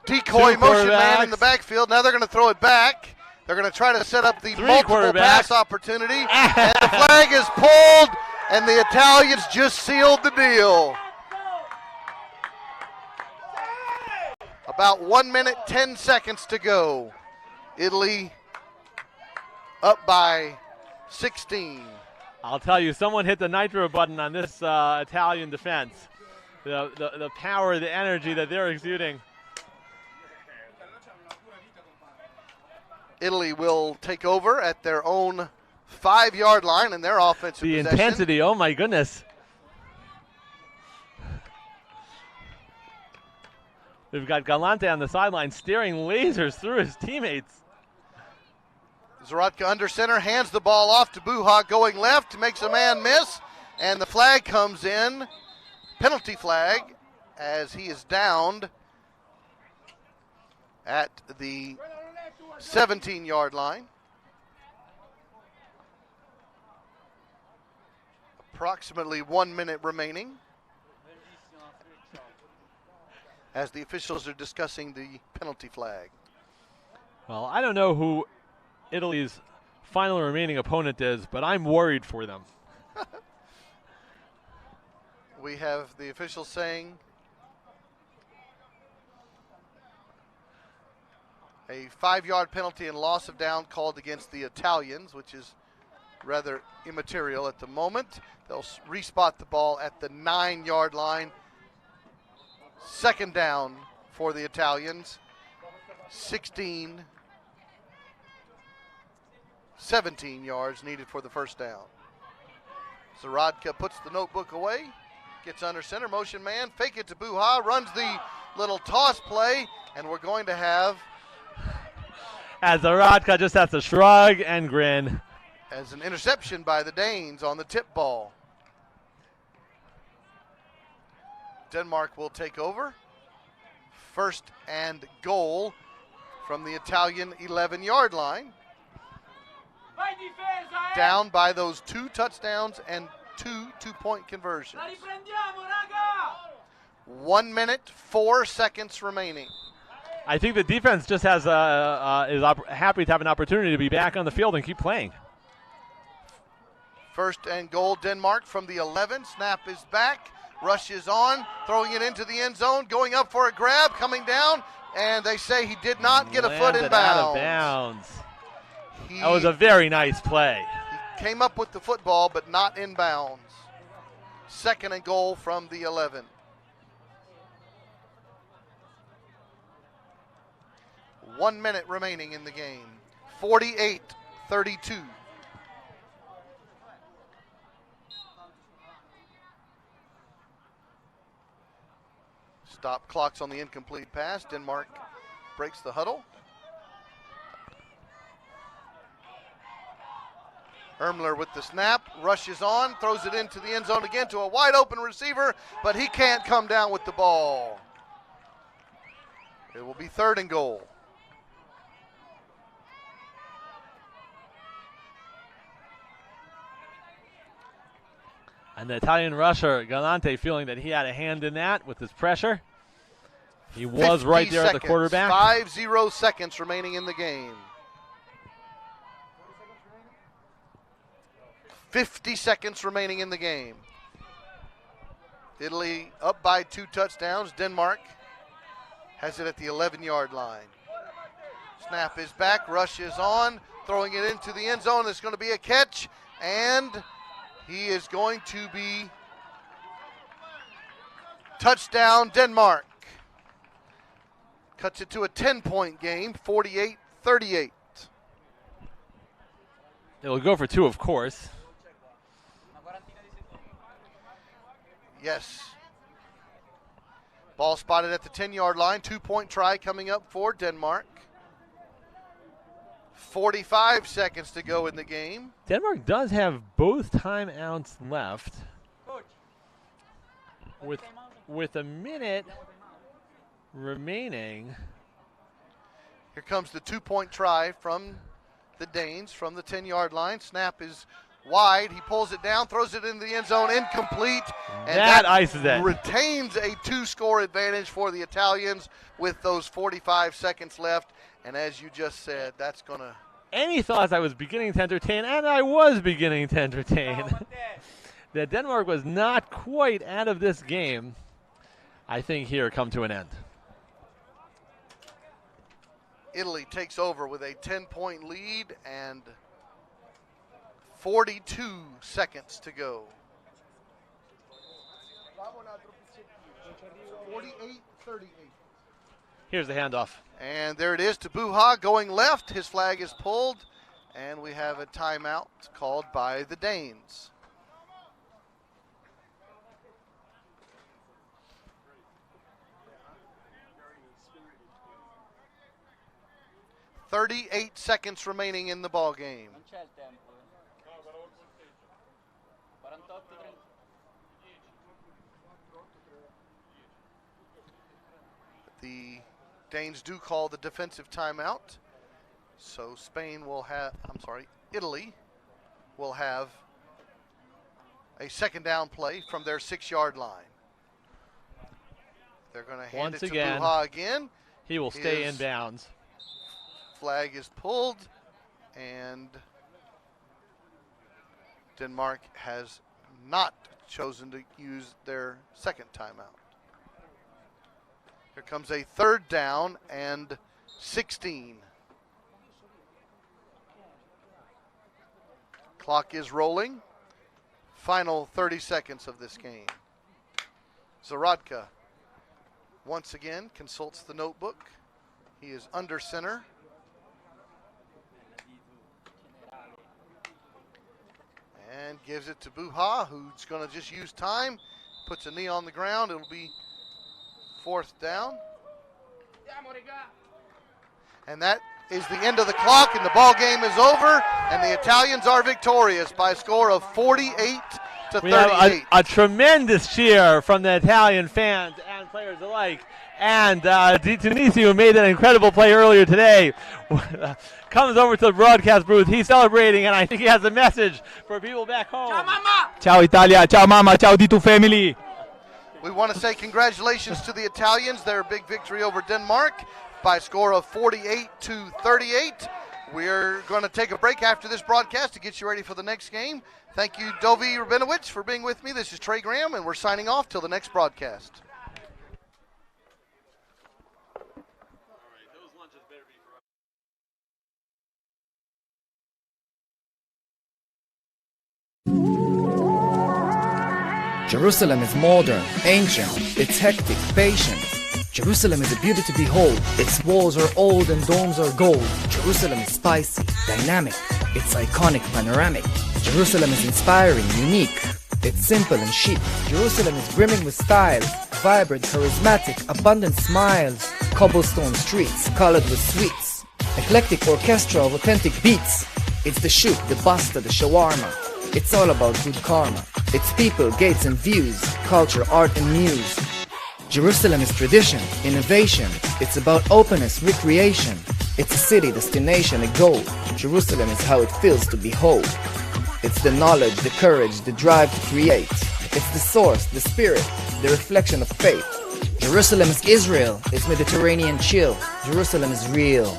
decoy motion man in the backfield. Now they're going to throw it back. They're going to try to set up the multiple pass opportunity. And the flag is pulled, and the Italians just sealed the deal. About 1 minute, 10 seconds to go. Italy up by 16. I'll tell you, someone hit the nitro button on this Italian defense. The power, the energy that they're exuding. Italy will take over at their own 5-yard line in their offensive possession. The intensity, oh my goodness. We've got Galante on the sideline staring lasers through his teammates. Zaradka under center, hands the ball off to Buha going left, makes a man miss, and the flag comes in. Penalty flag as he is downed at the 17-yard line. Approximately 1 minute remaining as the officials are discussing the penalty flag. Well, I don't know who Italy's final remaining opponent is, but I'm worried for them. We have the officials saying a 5-yard penalty and loss of down called against the Italians, which is rather immaterial at the moment. They'll respot the ball at the 9-yard line. Second down for the Italians. 17 yards needed for the first down. Zaradka puts the notebook away, gets under center, motion man, fake it to Buha, runs the little toss play, and we're going to have as Zaradka just has to shrug and grin. As an interception by the Danes on the tip ball. Denmark will take over. First and goal from the Italian 11-yard line. Down by those 2 touchdowns and 2 two-point conversions. 1 minute, 4 seconds remaining. I think the defense just has is happy to have an opportunity to be back on the field and keep playing. First and goal, Denmark from the 11. Snap is back. Rush is on, throwing it into the end zone, going up for a grab, coming down, and they say he did not get a foot in bounds. Out of bounds. That was a very nice play. He came up with the football, but not in bounds. Second and goal from the 11. 1 minute remaining in the game. 48-32. Stop clocks on the incomplete pass. Denmark breaks the huddle. Ermler with the snap, rushes on, throws it into the end zone again to a wide open receiver, but he can't come down with the ball. It will be third and goal. And the Italian rusher, Galante, feeling that he had a hand in that with his pressure. He was right there at the quarterback. 5 seconds remaining in the game. 50 seconds remaining in the game. Italy up by 2 touchdowns. Denmark has it at the 11-yard line. Snap is back, rush is on, throwing it into the end zone. It's going to be a catch, and he is going to be touchdown Denmark. Cuts it to a 10-point game, 48-38. It'll go for 2, of course. Yes. Ball spotted at the 10-yard line. 2-point try coming up for Denmark. 45 seconds to go in the game. Denmark does have both timeouts left. With a minute remaining. Here comes the 2-point try from the Danes from the 10-yard line. Snap is wide. He pulls it down, throws it into the end zone, incomplete. And that ices it. Retains a 2-score advantage for the Italians with those 45 seconds left. And as you just said, that's going to... Any thoughts I was beginning to entertain, and I was beginning to entertain, that Denmark was not quite out of this game, I think here come to an end. Italy takes over with a 10-point lead and 42 seconds to go. 48-38. Here's the handoff. And there it is to Buha going left. His flag is pulled, and we have a timeout called by the Danes. .38 seconds remaining in the ball game. The Danes do call the defensive timeout. So Italy will have a second down play from their 6-yard line. They're going to hand it to Buha again. He will stay in bounds. Flag is pulled, and Denmark has not chosen to use their second timeout. Here comes a 3rd down and 16. Clock is rolling. Final 30 seconds of this game. Zaradka once again consults the notebook. He is under center. And gives it to Buha, who's going to just use time. Puts a knee on the ground. It'll be 4th down. And that is the end of the clock, and the ball game is over, and the Italians are victorious by a score of 48-38. We have a tremendous cheer from the Italian fans and players alike. And Di Tunisi, who made that incredible play earlier today, comes over to the broadcast booth. He's celebrating, and I think he has a message for people back home. Ciao, Mama! Ciao, Italia! Ciao, Mama! Ciao, Di Tu family! We want to say congratulations to the Italians. Their big victory over Denmark by a score of 48-38. We're going to take a break after this broadcast to get you ready for the next game. Thank you, Dovi Rabinowitz, for being with me. This is Trey Graham, and we're signing off till the next broadcast. Jerusalem is modern, ancient, it's hectic, patient. Jerusalem is a beauty to behold. Its walls are old and domes are gold. Jerusalem is spicy, dynamic, it's iconic, panoramic. Jerusalem is inspiring, unique, it's simple and chic. Jerusalem is brimming with style, vibrant, charismatic, abundant smiles. Cobblestone streets, colored with sweets. Eclectic orchestra of authentic beats. It's the shoot, the basta, the shawarma. It's all about good karma. It's people, gates and views, culture, art and muse. Jerusalem is tradition, innovation. It's about openness, recreation. It's a city, destination, a goal. Jerusalem is how it feels to behold. It's the knowledge, the courage, the drive to create. It's the source, the spirit, the reflection of faith. Jerusalem is Israel. It's Mediterranean chill. Jerusalem is real.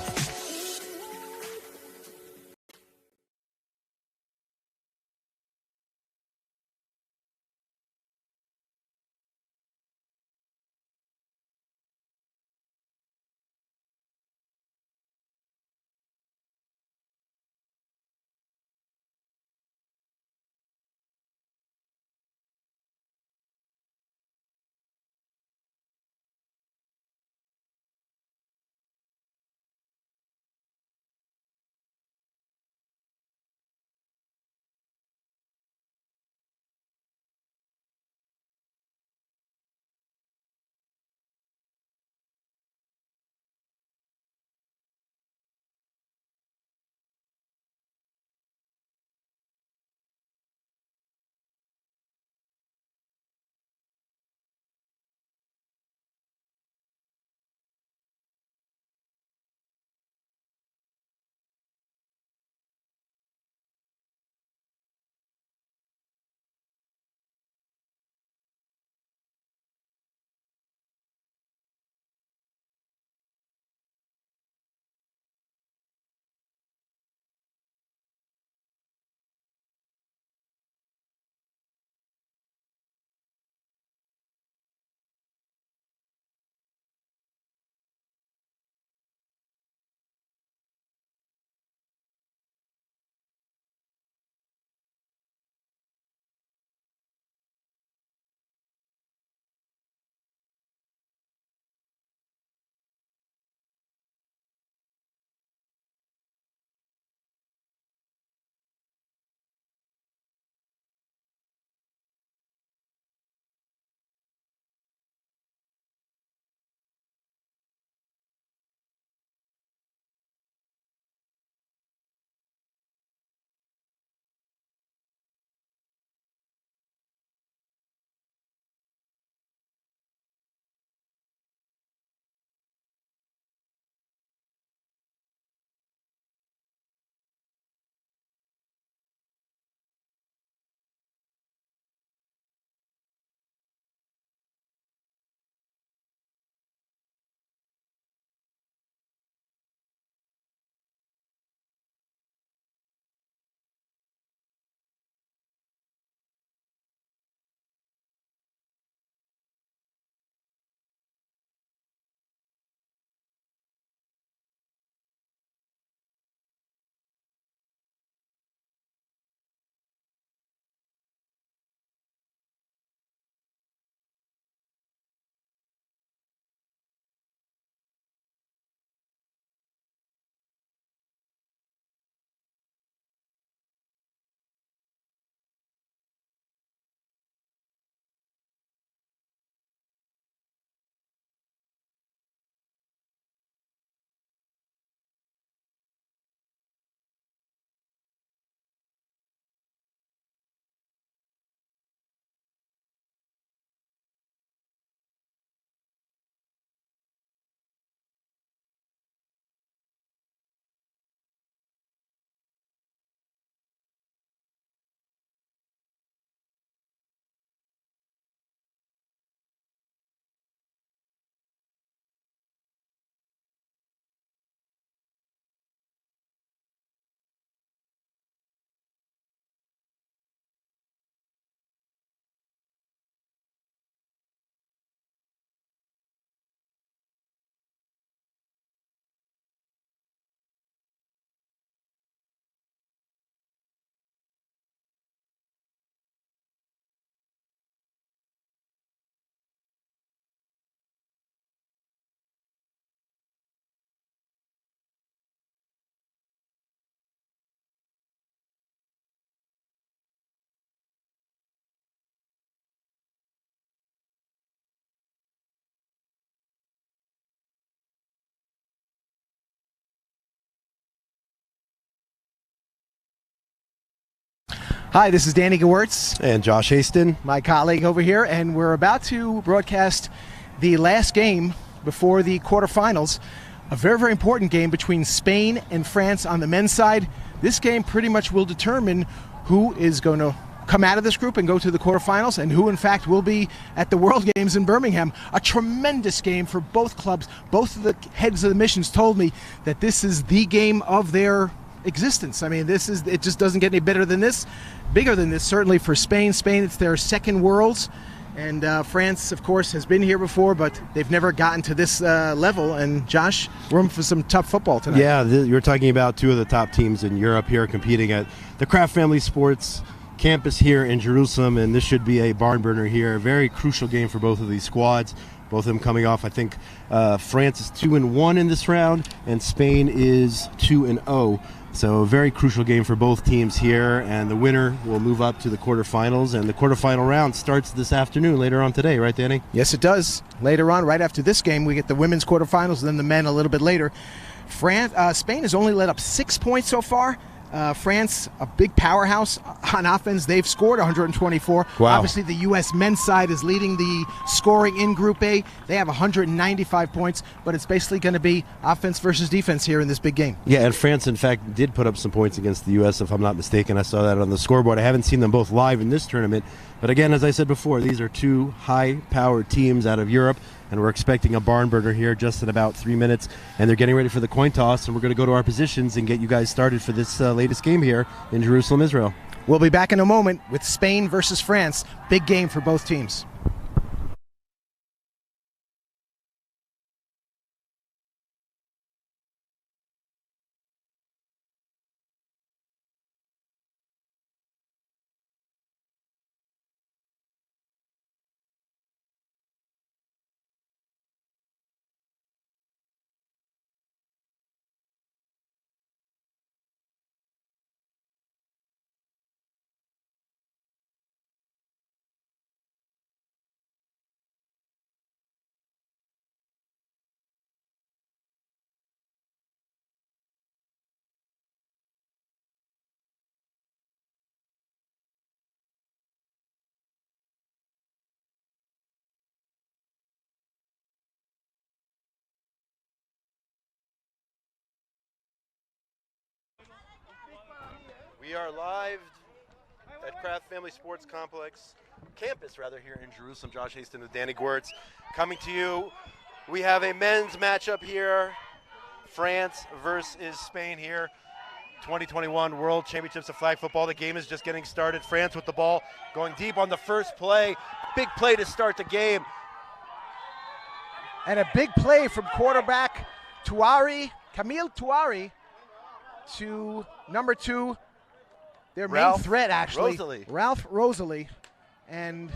Hi, this is Danny Gewirtz. And Josh Haston. My colleague over here, and we're about to broadcast the last game before the quarterfinals. A very, very important game between Spain and France on the men's side. This game pretty much will determine who is going to come out of this group and go to the quarterfinals, and who in fact will be at the World Games in Birmingham. A tremendous game for both clubs. Both of the heads of the missions told me that this is the game of their existence. I mean, it just doesn't get any bigger than this, certainly for Spain. It's their second Worlds, and France, of course, has been here before, but they've never gotten to this level. And Josh, room for some tough football tonight. Yeah, you're talking about two of the top teams in Europe here competing at the Kraft Family Sports campus here in Jerusalem, and this should be a barn burner here. A very crucial game for both of these squads. Both of them coming off, I think, France is 2-1 in this round, and Spain is 2-0. So a very crucial game for both teams here, and the winner will move up to the quarterfinals, and the quarterfinal round starts this afternoon, later on today, right, Danny? Yes, it does. Later on, right after this game, we get the women's quarterfinals, and then the men a little bit later. Spain has only let up 6 points so far. France, a big powerhouse on offense. They've scored 124. Wow. Obviously, the U.S. men's side is leading the scoring in Group A. They have 195 points, but it's basically going to be offense versus defense here in this big game. Yeah, and France, in fact, did put up some points against the U.S., if I'm not mistaken. I saw that on the scoreboard. I haven't seen them both live in this tournament. But again, as I said before, these are two high-powered teams out of Europe, and we're expecting a barn burner here just in about 3 minutes. And they're getting ready for the coin toss, and we're going to go to our positions and get you guys started for this latest game here in Jerusalem, Israel. We'll be back in a moment with Spain versus France. Big game for both teams. We are live at Kraft Family Sports Complex, campus here in Jerusalem. Josh Haston with Danny Gewirtz coming to you. We have a men's matchup here, France versus Spain here. 2021 World Championships of Flag Football. The game is just getting started. France with the ball going deep on the first play. Big play to start the game. And a big play from quarterback Camille Touari to number 2. Their main threat, actually, Ralph Rosalie, and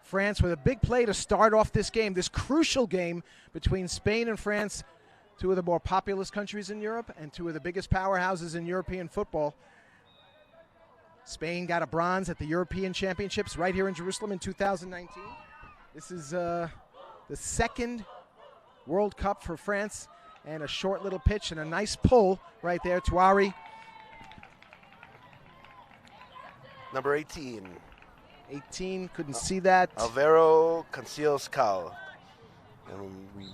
France with a big play to start off this game, this crucial game between Spain and France, two of the more populous countries in Europe and two of the biggest powerhouses in European football. Spain got a bronze at the European Championships right here in Jerusalem in 2019. This is the second World Cup for France, and a short little pitch and a nice pull right there. Touari. Number 18. 18, couldn't see that. Alvaro Cancillos-Cal. And we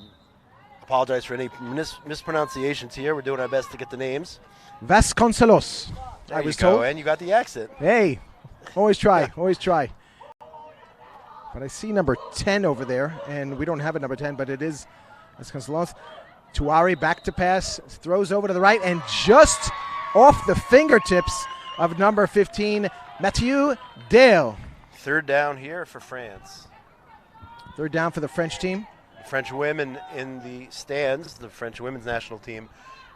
apologize for any mispronunciations here. We're doing our best to get the names. Vasconcelos, I was told. And you got the accent. Hey, always try, always try. But I see number 10 over there, and we don't have a number 10, but it is Vasconcelos. Touari back to pass, throws over to the right, and just off the fingertips of number 15, Mathieu Dale. Third down here for France. Third down for the French team. The French women in the stands, the French women's national team,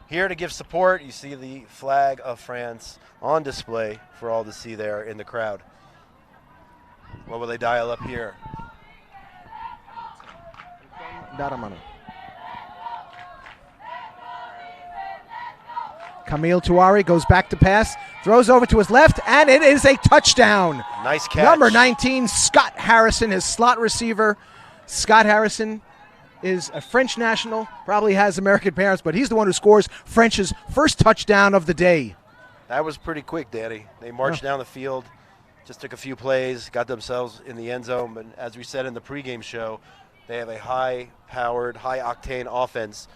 here to give support. You see the flag of France on display for all to see there in the crowd. What will they dial up here? Daramano. Camille Touari goes back to pass, throws over to his left, and it is a touchdown. Nice catch. Number 19, Scott Harrison, his slot receiver. Scott Harrison is a French national, probably has American parents, but he's the one who scores French's first touchdown of the day. That was pretty quick, Danny. They marched down the field, just took a few plays, got themselves in the end zone. But as we said in the pregame show, they have a high-powered, high-octane offense.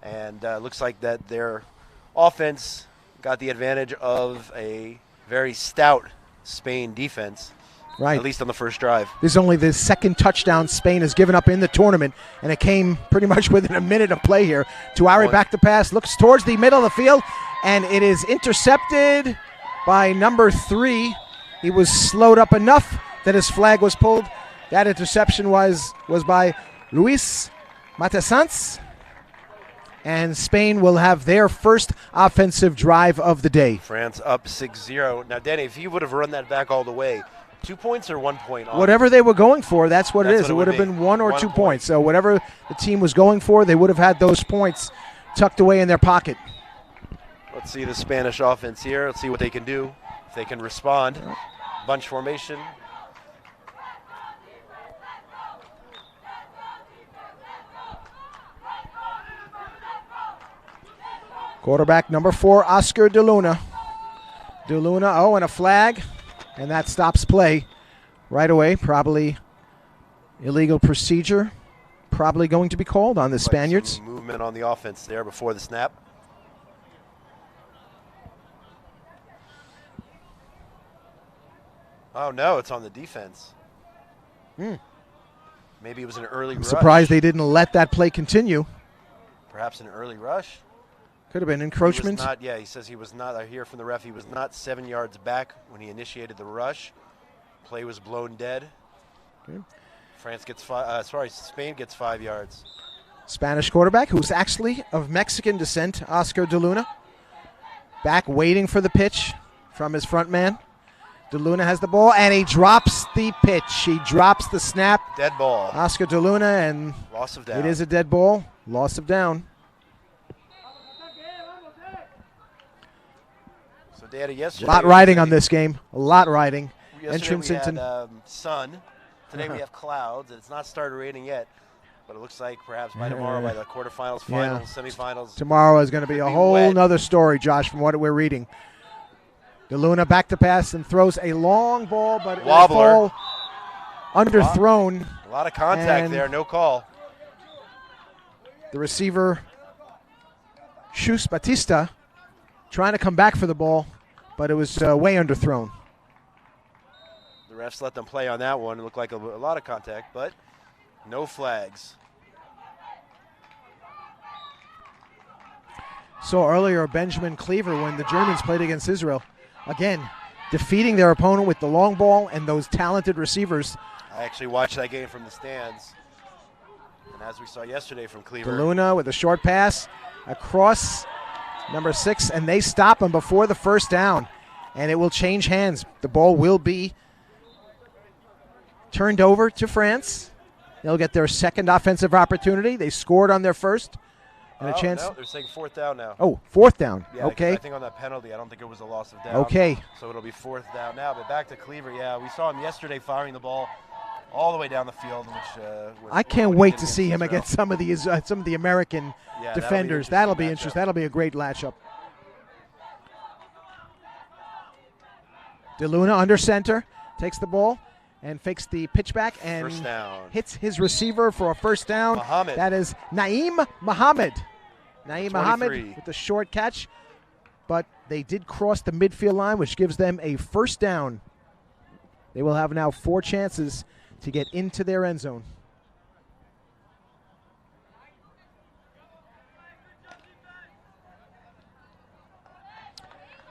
And looks like that their offense got the advantage of a very stout Spain defense, Right. at least on the first drive. This is only the second touchdown Spain has given up in the tournament, and it came pretty much within a minute of play here. Tuari back to pass, looks towards the middle of the field, and it is intercepted by number 3. He was slowed up enough that his flag was pulled. That interception was by Luis Matesans. And Spain will have their first offensive drive of the day. France up 6-0. Now, Danny, if he would have run that back all the way, 2 points or 1 point off? Whatever they were going for, that's what it is. It would have be. been 1 or 2 point. points. So whatever the team was going for, they would have had those points tucked away in their pocket. Let's see the Spanish offense here. Let's see what they can do, if they can respond. Bunch formation. Quarterback number 4, Oscar De Luna. De Luna, and a flag, and that stops play right away. Probably illegal procedure, probably going to be called on the Spaniards. Some movement on the offense there before the snap. Oh, no, it's on the defense. Maybe it was an early rush. Surprised they didn't let that play continue. Perhaps an early rush. Could have been encroachment. He says he was not, I hear from the ref, he was not 7 yards back when he initiated the rush. Play was blown dead. Okay. Spain gets 5 yards. Spanish quarterback, who's actually of Mexican descent, Oscar De Luna. Back waiting for the pitch from his front man. De Luna has the ball, and he drops the pitch. He drops the snap. Dead ball. Oscar De Luna, and loss of down. It is a dead ball. Loss of down. So, Danny, yesterday. A lot riding on this game. A lot riding. Entrance into sun. Today we have clouds, and it's not started raining yet. But it looks like perhaps by tomorrow, by the quarterfinals, finals, semifinals. Tomorrow is going to be a whole nother story, Josh, from what we're reading. De Luna back to pass and throws a long ball, but it will fall underthrown. A lot of contact there, no call. The receiver, Chus Batista, trying to come back for the ball, but it was way underthrown. The refs let them play on that one. It looked like a lot of contact, but no flags. Saw earlier Benjamin Cleaver when the Germans played against Israel. Again, defeating their opponent with the long ball and those talented receivers. I actually watched that game from the stands. And as we saw yesterday from Cleaver. De Luna with a short pass across number 6, and they stop him before the first down. And it will change hands. The ball will be turned over to France. They'll get their second offensive opportunity. They scored on their first. And a chance. No, they're saying 4th down now. Oh, 4th down. Yeah, okay. I think on that penalty, I don't think it was a loss of down. Okay. So it'll be 4th down now. But back to Cleaver. Yeah, we saw him yesterday firing the ball all the way down the field. Which I can't wait to see him against some of the American defenders. That'll be interesting. That'll be a great matchup. De Luna under center takes the ball and fakes the pitch back and hits his receiver for a first down. Mohammed. That is Naeem Mohammed. Naeem 23. Mohammed with the short catch, but they did cross the midfield line, which gives them a first down. They will have now 4 chances to get into their end zone.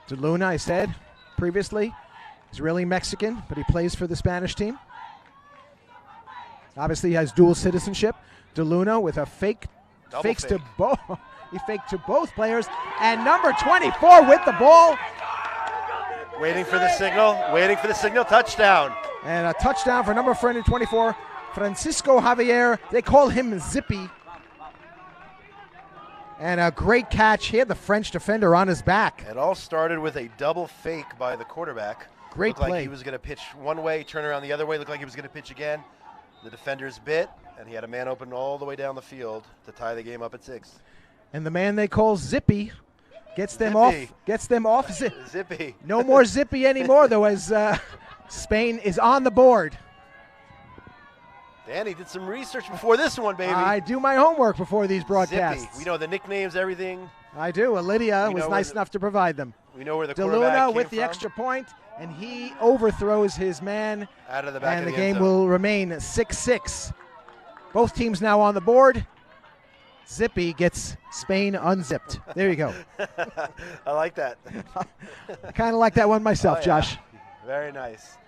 De Luna, I said previously, Israeli Mexican, but he plays for the Spanish team. Obviously, he has dual citizenship. De Luna with a fake, fakes to both. He faked to both players, and number 24 with the ball. Waiting for the signal, touchdown. And a touchdown for number 24, Francisco Javier. They call him Zippy. And a great catch. He had the French defender on his back. It all started with a double fake by the quarterback. Great Looked play. like he was going to pitch one way, turn around the other way. Looked like he was going to pitch again. The defenders bit, and he had a man open all the way down the field to tie the game up at 6. And the man they call Zippy Gets them Zippy. off. Gets them off. Zippy. No more Zippy anymore, though, as Spain is on the board. Danny did some research before this one, baby. I do my homework before these broadcasts. Zippy. We know the nicknames, everything. I do. Lydia We was know nice where enough to provide them. We know where the quarterback DeLuna came with the from. extra point, and he overthrows his man. Out of the back and of the the end game zone. will remain 6-6. Both teams now on the board. Zippy gets Spain unzipped. There you go. I like that. I kind of like that one myself, Oh, yeah. Josh. Very nice.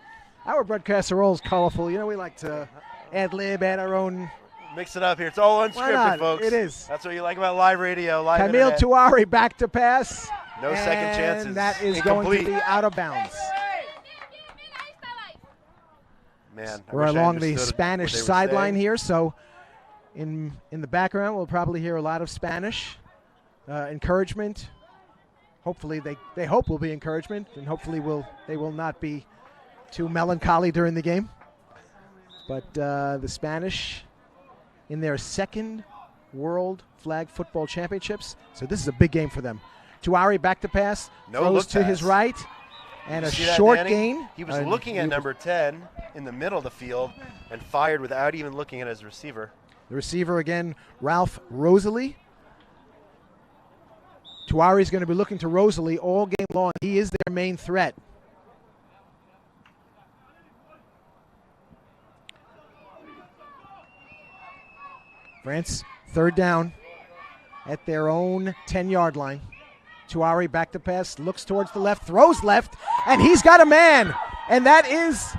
Our broadcasts are always colorful. You know, we like to ad-lib, add our own. Mix it up here. It's all Why unscripted, not? folks. It is. That's what you like about live radio, live Camille internet. Tuari back to pass. No second chances. And that is going to be out of bounds. Man, I We're wish I along the understood Spanish what they were sideline saying. here, so in the background we'll probably hear a lot of Spanish encouragement. Hopefully they hope will be encouragement, and hopefully they will not be too melancholy during the game. But the Spanish in their second World Flag Football Championships, so this is a big game for them. Tuari back to pass, No throws look to his pass. right, and You a see that, short Danny? gain. He was looking at number 10 in the middle of the field and fired without even looking at his receiver. The receiver again, Ralph Rosalie. Tuari's going to be looking to Rosalie all game long. He is their main threat. France, third down at their own 10-yard line. Tuari back to pass, looks towards the left, throws left, and he's got a man. And that is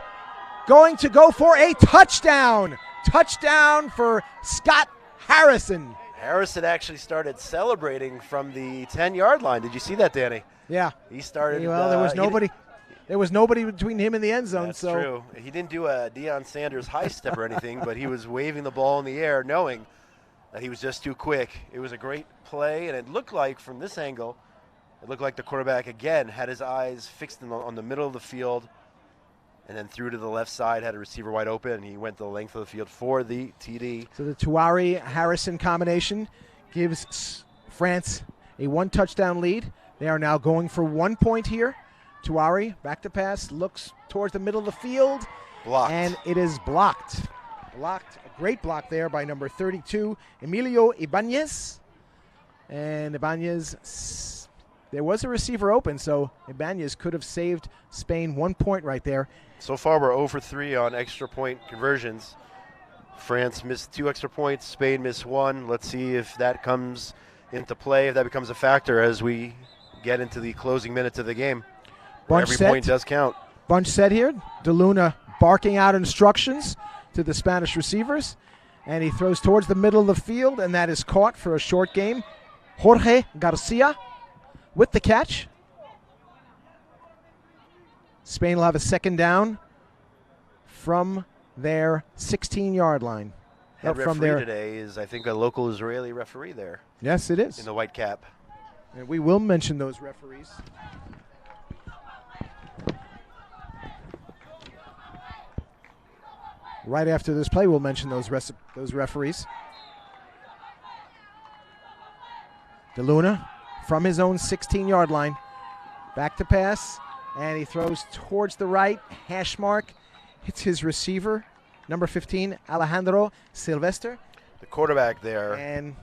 going to go for a touchdown. Touchdown for Scott Harrison. Harrison actually started celebrating from the 10-yard line. Did you see that, Danny? Yeah. He started. Well, there was he nobody. There was nobody between him and the end zone. That's so true. He didn't do a Deion Sanders high step or anything, but he was waving the ball in the air, knowing that he was just too quick. It was a great play, and it looked like from this angle, it looked like the quarterback again had his eyes fixed on the middle of the field, and then threw to the left side, had a receiver wide open, and he went the length of the field for the TD. So the Tuari-Harrison combination gives France a one-touchdown lead. They are now going for 1 point here. Tuari back to pass, looks towards the middle of the field. Blocked. And it is blocked. Blocked. A great block there by number 32, Emilio Ibanez. And Ibanez, there was a receiver open, so Ibanez could have saved Spain 1 point right there. So far, we're 0 for 3 on extra point conversions. France missed 2 extra points. Spain missed 1. Let's see if that comes into play, if that becomes a factor as we get into the closing minutes of the game. Where Bunch every set. point does count. Bunch set here. DeLuna barking out instructions to the Spanish receivers. And he throws towards the middle of the field, and that is caught for a short game. Jorge Garcia with the catch. Spain will have a second down from their 16-yard line. Head From referee their, today is, I think, a local Israeli referee there. yes, it is. In the white cap. And we will mention those referees. Right after this play, we'll mention those referees. DeLuna from his own 16-yard line. Back to pass, and he throws towards the right. Hash mark hits his receiver, number 15, Alejandro Silvestre. The quarterback there. And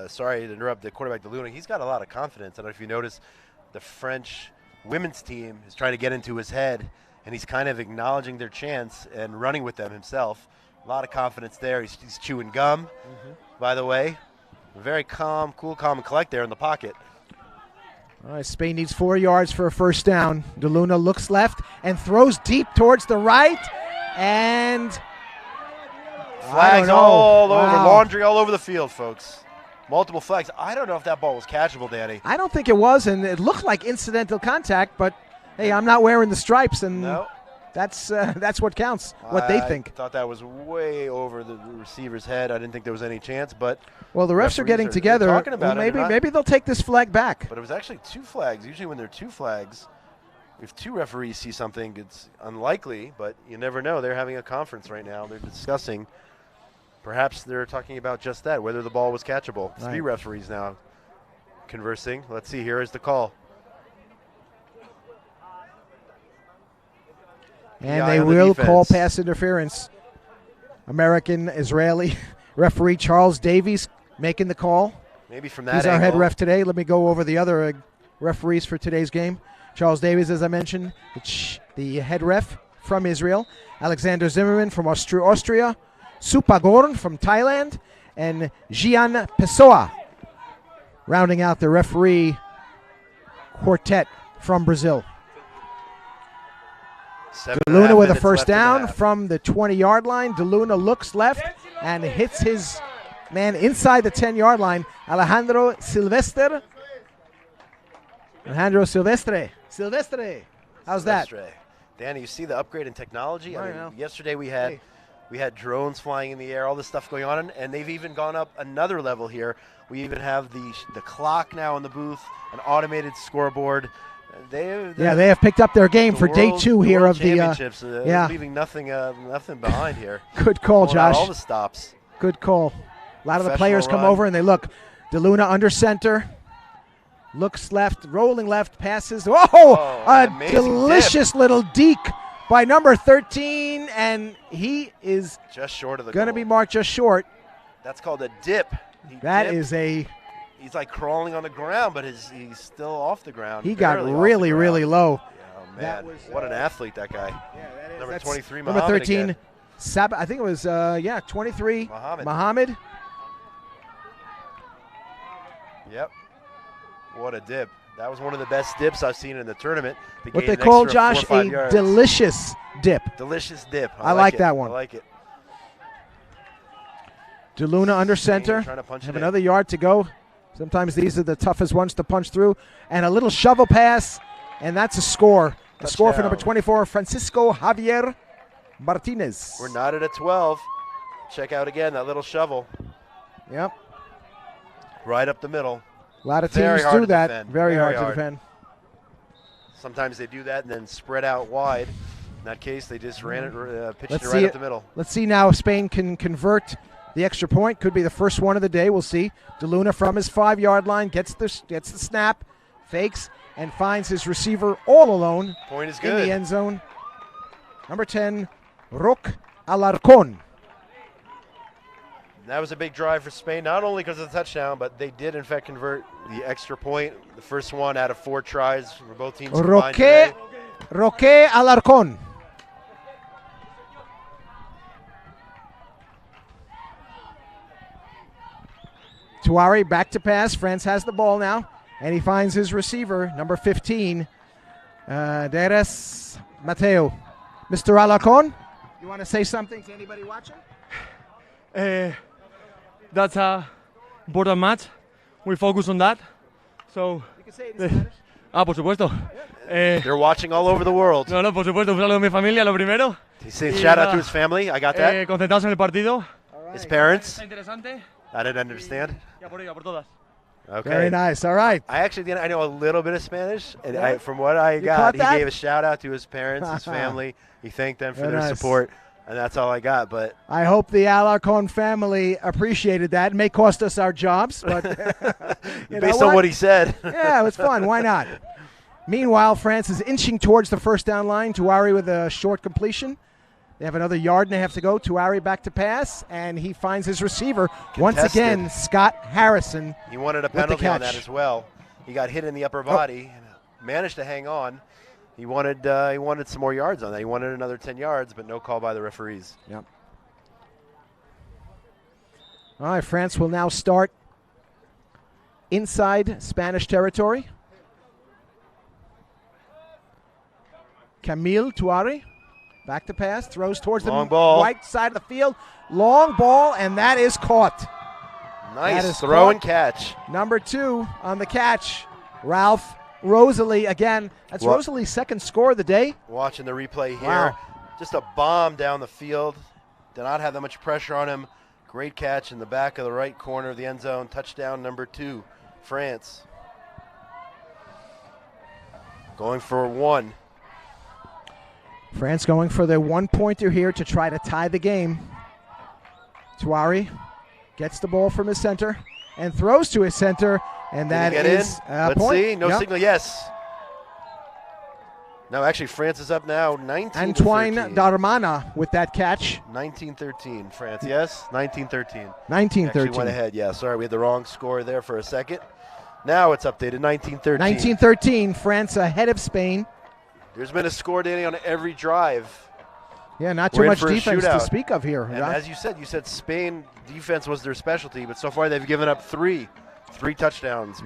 sorry to interrupt, the quarterback, DeLuna, he's got a lot of confidence. I don't know if you notice, the French women's team is trying to get into his head, and he's kind of acknowledging their chance and running with them himself. A lot of confidence there. He's chewing gum, by the way. Very calm, cool, calm, and collect there in the pocket. All right, Spain needs 4 yards for a first down. DeLuna looks left and throws deep towards the right. And Flags all over, Wow. laundry all over the field, folks. Multiple flags. I don't know if that ball was catchable, Danny. I don't think it was, and it looked like incidental contact, but hey, I'm not wearing the stripes, and No. that's what counts, what they think. I thought that was way over the receiver's head. I didn't think there was any chance, but Well, the refs are getting they're together. talking about Well, it. They're not- maybe they'll take this flag back. But it was actually 2 flags. Usually when there are 2 flags, if 2 referees see something, it's unlikely, but you never know. They're having a conference right now. They're discussing. Perhaps they're talking about just that, whether the ball was catchable. 3 Right. referees now conversing. Let's see, here is the call. And PI they on the will call defense. pass interference. American-Israeli referee Charles Davies making the call. Maybe from that He's our head angle. ref today. Let me go over the other referees for today's game. Charles Davies, as I mentioned, the head ref from Israel. Alexander Zimmerman from Austria. Supagorn from Thailand. And Gian Pessoa rounding out the referee quartet from Brazil. DeLuna with a first down from the 20-yard line. DeLuna looks left and hits his man inside the 10-yard line. Alejandro Silvestre. Silvestre. How's that? Danny, you see the upgrade in technology? I I mean, know. yesterday we had drones flying in the air, all this stuff going on, and they've even gone up another level here. We even have the clock now in the booth, an automated scoreboard. They have picked up their game for day 2 here of the championships. Leaving nothing behind here. Good call, Pulling out Josh. all the stops. Good call. A lot of the Professional players come run. over and they look. DeLuna under center. Looks left, rolling left, passes. Oh, a amazing delicious little deke by number 13, and he is just short of the going to goal. be marked just short. That's called a dip. That is a. He's like crawling on the ground, but he's still off the ground. He got barely off the really, ground. really low. Oh, man. What an athlete that guy. Number 23, Number Muhammad 13, again. I think it was 23. Muhammad. Yep. What a dip. That was one of the best dips I've seen in the tournament. What they call, Josh, a delicious dip. Delicious dip. I like that one. I like it. DeLuna under center. trying to punch Have it in. another yard to go. Sometimes these are the toughest ones to punch through. And a little shovel pass, and that's a score. A score for number 24, Francisco Javier Martinez. We're knotted at 12. Check out again that little shovel. Yep. Right up the middle. A lot of Very teams hard do to that. defend. Very hard to defend. Sometimes they do that and then spread out wide. In that case, they just ran it, pitched Let's it see right it. up the middle. Let's see now if Spain can convert the extra point. Could be the first one of the day. We'll see. DeLuna from his 5-yard line gets the snap, fakes, and finds his receiver all alone Point is in good. the end zone. Number 10, Roque Alarcon. That was a big drive for Spain, not only because of the touchdown, but they did, in fact, convert the extra point. The first one out of 4 tries for both teams combined today. Roque Alarcon. Tuari back to pass. France has the ball now, and he finds his receiver, number 15, Deres Mateo. Mr. Alarcon, you want to say something to anybody watching? That's a important match. We focus on that. So. You can say it in Spanish. Por supuesto. They're watching all over the world. No, por supuesto. Un saludo a mi familia, lo primero. He says shout out to his family. I got that. Concentrados en el partido. His parents. Está interesante. I didn't understand. Y a por ella, por todas. Okay. Very nice. All right. I actually I know a little bit of Spanish, and Yeah? from what I You got, caught he that? gave a shout out to his parents, his family. He thanked them for Very their nice. support, and that's all I got. But I hope the Alarcon family appreciated that. It may cost us our jobs, but you know based on what he said, yeah, it was fun. Why not? Meanwhile, France is inching towards the first down line. Tuari with a short completion. They have another yard and a half to go. Tuari back to pass, and he finds his receiver. Once Contested. again, Scott Harrison. he wanted a with the penalty on catch. that as well. He got hit in the upper body, and managed to hang on. He wanted some more yards on that. He wanted another 10 yards, but no call by the referees. Yep. All right, France will now start inside Spanish territory. Camille Tuari, back to pass, throws towards Long the ball. right side of the field. Long ball, and that is caught. Nice That is throw caught. and catch. Number 2 on the catch, Ralph Rosalie again. That's What? Rosalie's second score of the day. Watching the replay here, Wow. just a bomb down the field. Did not have that much pressure on him. Great catch in the back of the right corner of the end zone. Touchdown number 2, France. Going for 1. France going for their 1-pointer here to try to tie the game. Tuari gets the ball from his center and throws to his center. And Did he that get is in? Let's point. see. No Yep. signal. Yes. No, actually, France is up now 19-13. Antoine Darmana with that catch. 19-13, France. Yes, 19-13. 19-13. Actually went ahead. Yeah, sorry, we had the wrong score there for a second. Now it's updated 19-13. 19-13, France ahead of Spain. There's been a score, Danny, on every drive. Yeah, not We're too in much for a defense to shootout. speak of here. And Doc. as you said Spain defense was their specialty, but so far they've given up three touchdowns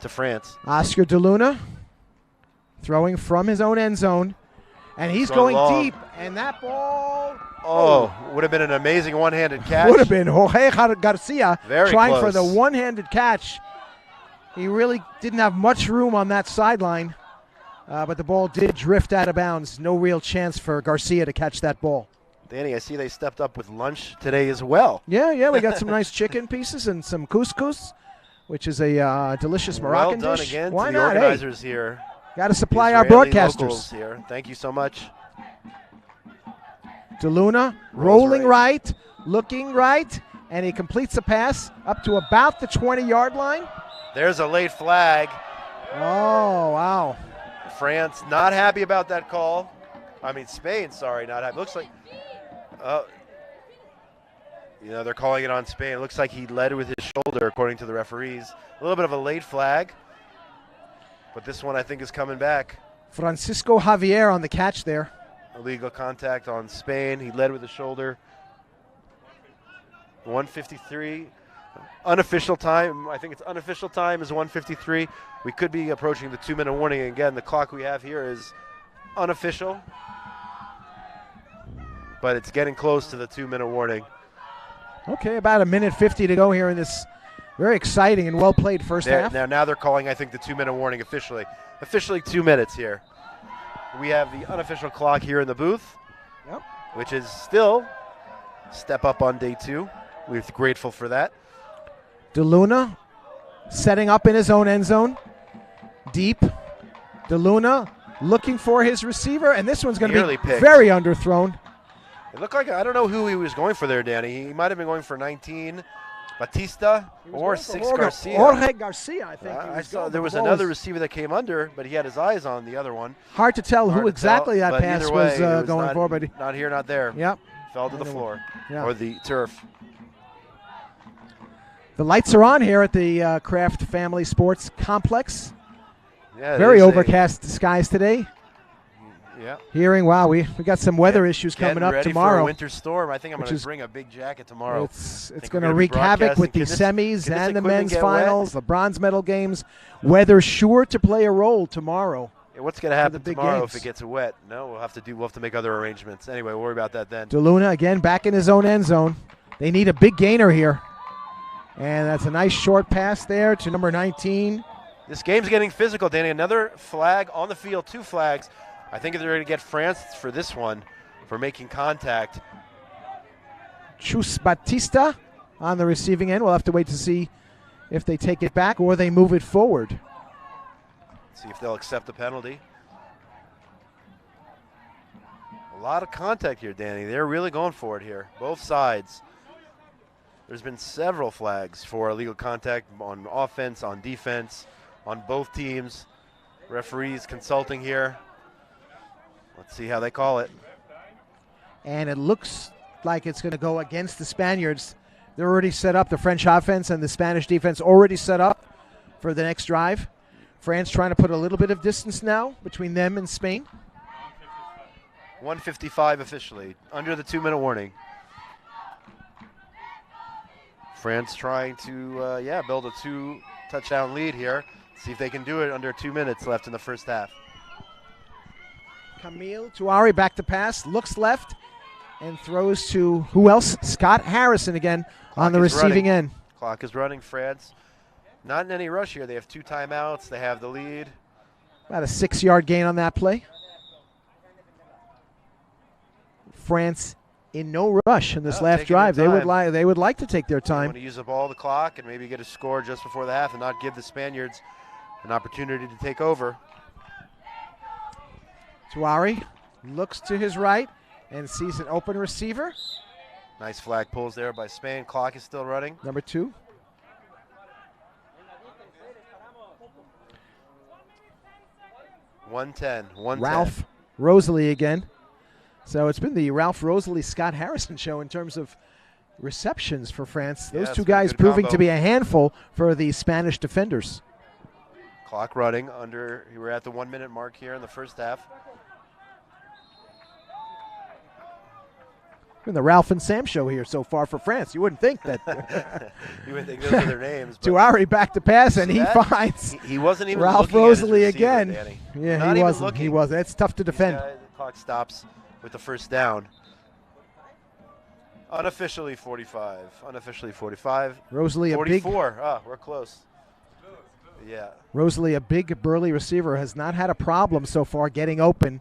to France. Oscar De Luna throwing from his own end zone. And he's going long. deep. And that ball Would have been an amazing one-handed catch. would have been Jorge Garcia Very trying for close. the one-handed catch. He really didn't have much room on that sideline. But the ball did drift out of bounds. No real chance for Garcia to catch that ball. Danny, I see they stepped up with lunch today as well. Yeah, we got some nice chicken pieces and some couscous, which is a delicious Moroccan well done dish. again Why to the not? organizers here. Got to supply our Israeli broadcasters. locals here. Thank you so much. De Luna rolling right, looking right, and he completes the pass up to about the 20-yard line. There's a late flag. Oh, wow. France not happy about that call. I mean, Spain, sorry, not happy. Looks like, they're calling it on Spain. It looks like he led with his shoulder, according to the referees. A little bit of a late flag, but this one I think is coming back. Francisco Javier on the catch there. Illegal contact on Spain. He led with the shoulder. 1:53. Unofficial time. I think it's unofficial time is 1:53. We could be approaching the 2-minute warning. Again, the clock we have here is unofficial, but it's getting close to the 2-minute warning. Okay, about a minute 50 to go here in this very exciting and well-played first half. Now they're calling, I think, the 2-minute warning officially. Officially 2 minutes here. We have the unofficial clock here in the booth, which is still step up on day 2. We're grateful for that. De Luna setting up in his own end zone. Deep. De Luna looking for his receiver, and this one's going to Nearly be picked. very underthrown. It looked like, I don't know who he was going for there, Danny. He might have been going for 19 Batista or 6 Garcia. Jorge Garcia, I think. I saw there was another receiver that came under, but he had his eyes on the other one. Hard to tell who exactly that but pass either way, was it going not, for, but not here, not there. Yep. Fell to the floor Yeah. or the turf. the lights are on here at the Kraft Family Sports Complex. Yeah, it very is overcast skies today. Yeah. Hearing, wow, we got some weather issues Getting coming up ready tomorrow. for a winter storm. I think I'm which going is- to bring a big jacket tomorrow. It's Think going we're to gonna be wreak havoc with the broadcasting. semis Can this and the equipment men's get wet? finals, the bronze medal games. Weather sure to play a role tomorrow. Yeah, what's going to for the happen big tomorrow games. if it gets wet? No, we'll have to make other arrangements. Anyway, we'll worry about that then. De Luna again back in his own end zone. They need a big gainer here. And that's a nice short pass there to number 19. This game's getting physical, Danny. Another flag on the field, 2 flags. I think if they're going to get France for this one, for making contact. Chus Batista on the receiving end. We'll have to wait to see if they take it back or they move it forward. See if they'll accept the penalty. A lot of contact here, Danny. They're really going for it here, both sides. There's been several flags for illegal contact on offense, on defense, on both teams. Referees consulting here. Let's see how they call it. And it looks like it's going to go against the Spaniards. They're already set up. The French offense and the Spanish defense already set up for the next drive. France trying to put a little bit of distance now between them and Spain. 1:55 officially, under the 2-minute warning. France trying to, build a 2-touchdown lead here. See if they can do it under 2 minutes left in the first half. Camille Tuari back to pass, looks left, and throws to who else? Scott Harrison again on the receiving end. Clock is running. France not in any rush here. They have 2 timeouts. They have the lead. About a 6-yard gain on that play. France in no rush in this last taking drive. their They would like to take their They time. want to use up all the clock and maybe get a score just before the half and not give the Spaniards an opportunity to take over. Tuari looks to his right and sees an open receiver. Nice flag pulls there by Spain. Clock is still running. Number 2. 110. Ralph Rosalie again. So it's been the Ralph Rosalie Scott Harrison show in terms of receptions for France. Those Yeah, two it's been a guys good proving combo. to be a handful for the Spanish defenders. Clock running under. We're at the 1 minute mark here in the first half. Been the Ralph and Sam show here so far for France. You wouldn't think that. You wouldn't think those are their names. but- Tuari back to pass, and See he that? finds He wasn't even Ralph looking at his Rosalie receiver, again. Danny. Yeah, Not he even wasn't. looking. He wasn't. It's tough to defend. The clock stops with the first down. Unofficially 45. Unofficially 45. Rosalie, a big- 44. We're close. Yeah. Rosalie, a big burly receiver, has not had a problem so far getting open.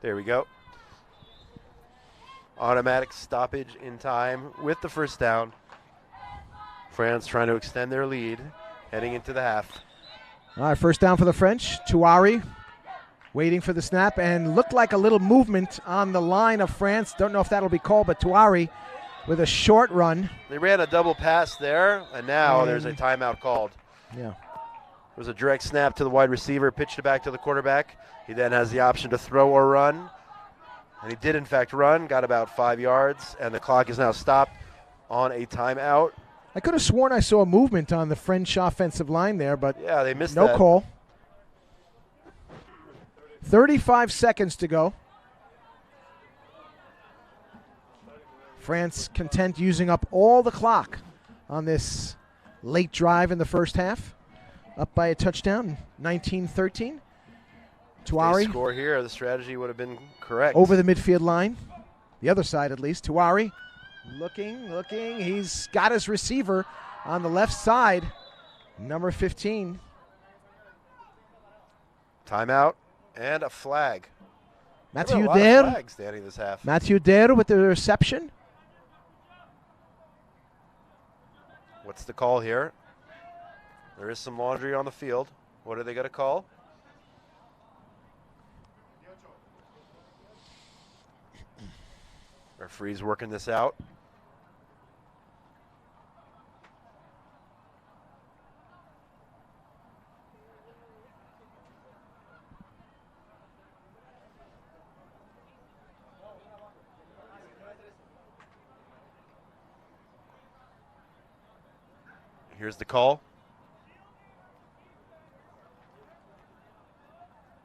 There we go. Automatic stoppage in time with the first down. France trying to extend their lead heading into the half. All right, first down for the French. Tuari waiting for the snap and looked like a little movement on the line of France. Don't know if that'll be called, but Tuari with a short run. They ran a double pass there, and now there's a timeout called. Yeah. There was a direct snap to the wide receiver, pitched it back to the quarterback. He then has the option to throw or run. And he did, in fact, run, got about 5 yards, and the clock is now stopped on a timeout. I could have sworn I saw a movement on the French offensive line there, but Yeah, they missed no that. call. 35 seconds to go. France content using up all the clock on this late drive in the first half. Up by a touchdown, 19-13. If they Tuari score here, the strategy would have been correct. over the midfield line. The other side, at least. Tuari looking. He's got his receiver on the left side. Number 15. Timeout and a flag. Mathieu There were a lot of Der. flags, Danny, this half. Mathieu Der with the reception. What's the call here? There is some laundry on the field. What are they going to call? Referee's working this out. Here's the call.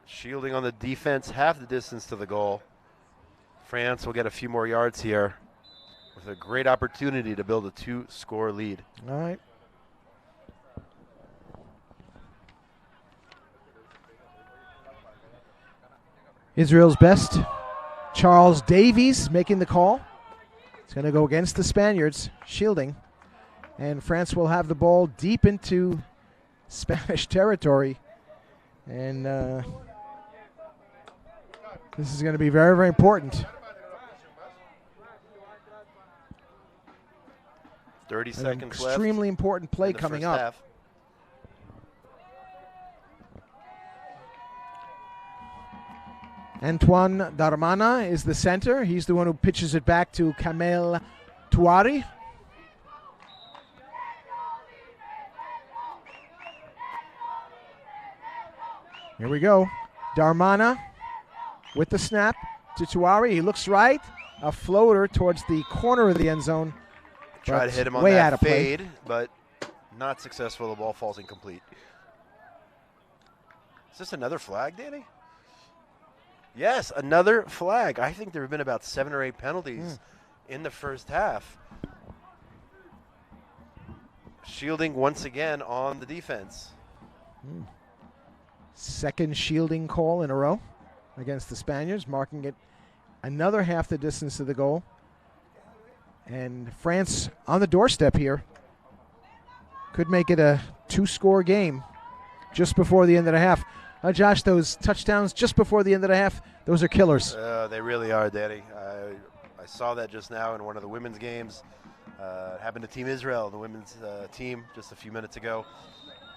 Shielding on the defense, half the distance to the goal. France will get a few more yards here with a great opportunity to build a 2-score lead. All right. Israel's best. Charles Davies making the call. It's going to go against the Spaniards, shielding. And France will have the ball deep into Spanish territory. And this is going to be very, very important. 30 An seconds left. extremely important play in the coming first up. half. Antoine Darmana is the center. He's the one who pitches it back to Kamel Tuari. Here we go. Darmana with the snap to Tuari. He looks right. A floater towards the corner of the end zone. Try to but hit him on way out that of play. fade, but not successful. The ball falls incomplete. Is this another flag, Danny? Yes, another flag. I think there have been about 7 or 8 penalties in the first half. Shielding once again on the defense. Second shielding call in a row against the Spaniards, marking it another half the distance to the goal. And France on the doorstep here. Could make it a 2-score game just before the end of the half. Josh, those touchdowns just before the end of the half, those are killers. They really are, Danny. I saw that just now in one of the women's games. It happened to Team Israel, the women's team, just a few minutes ago.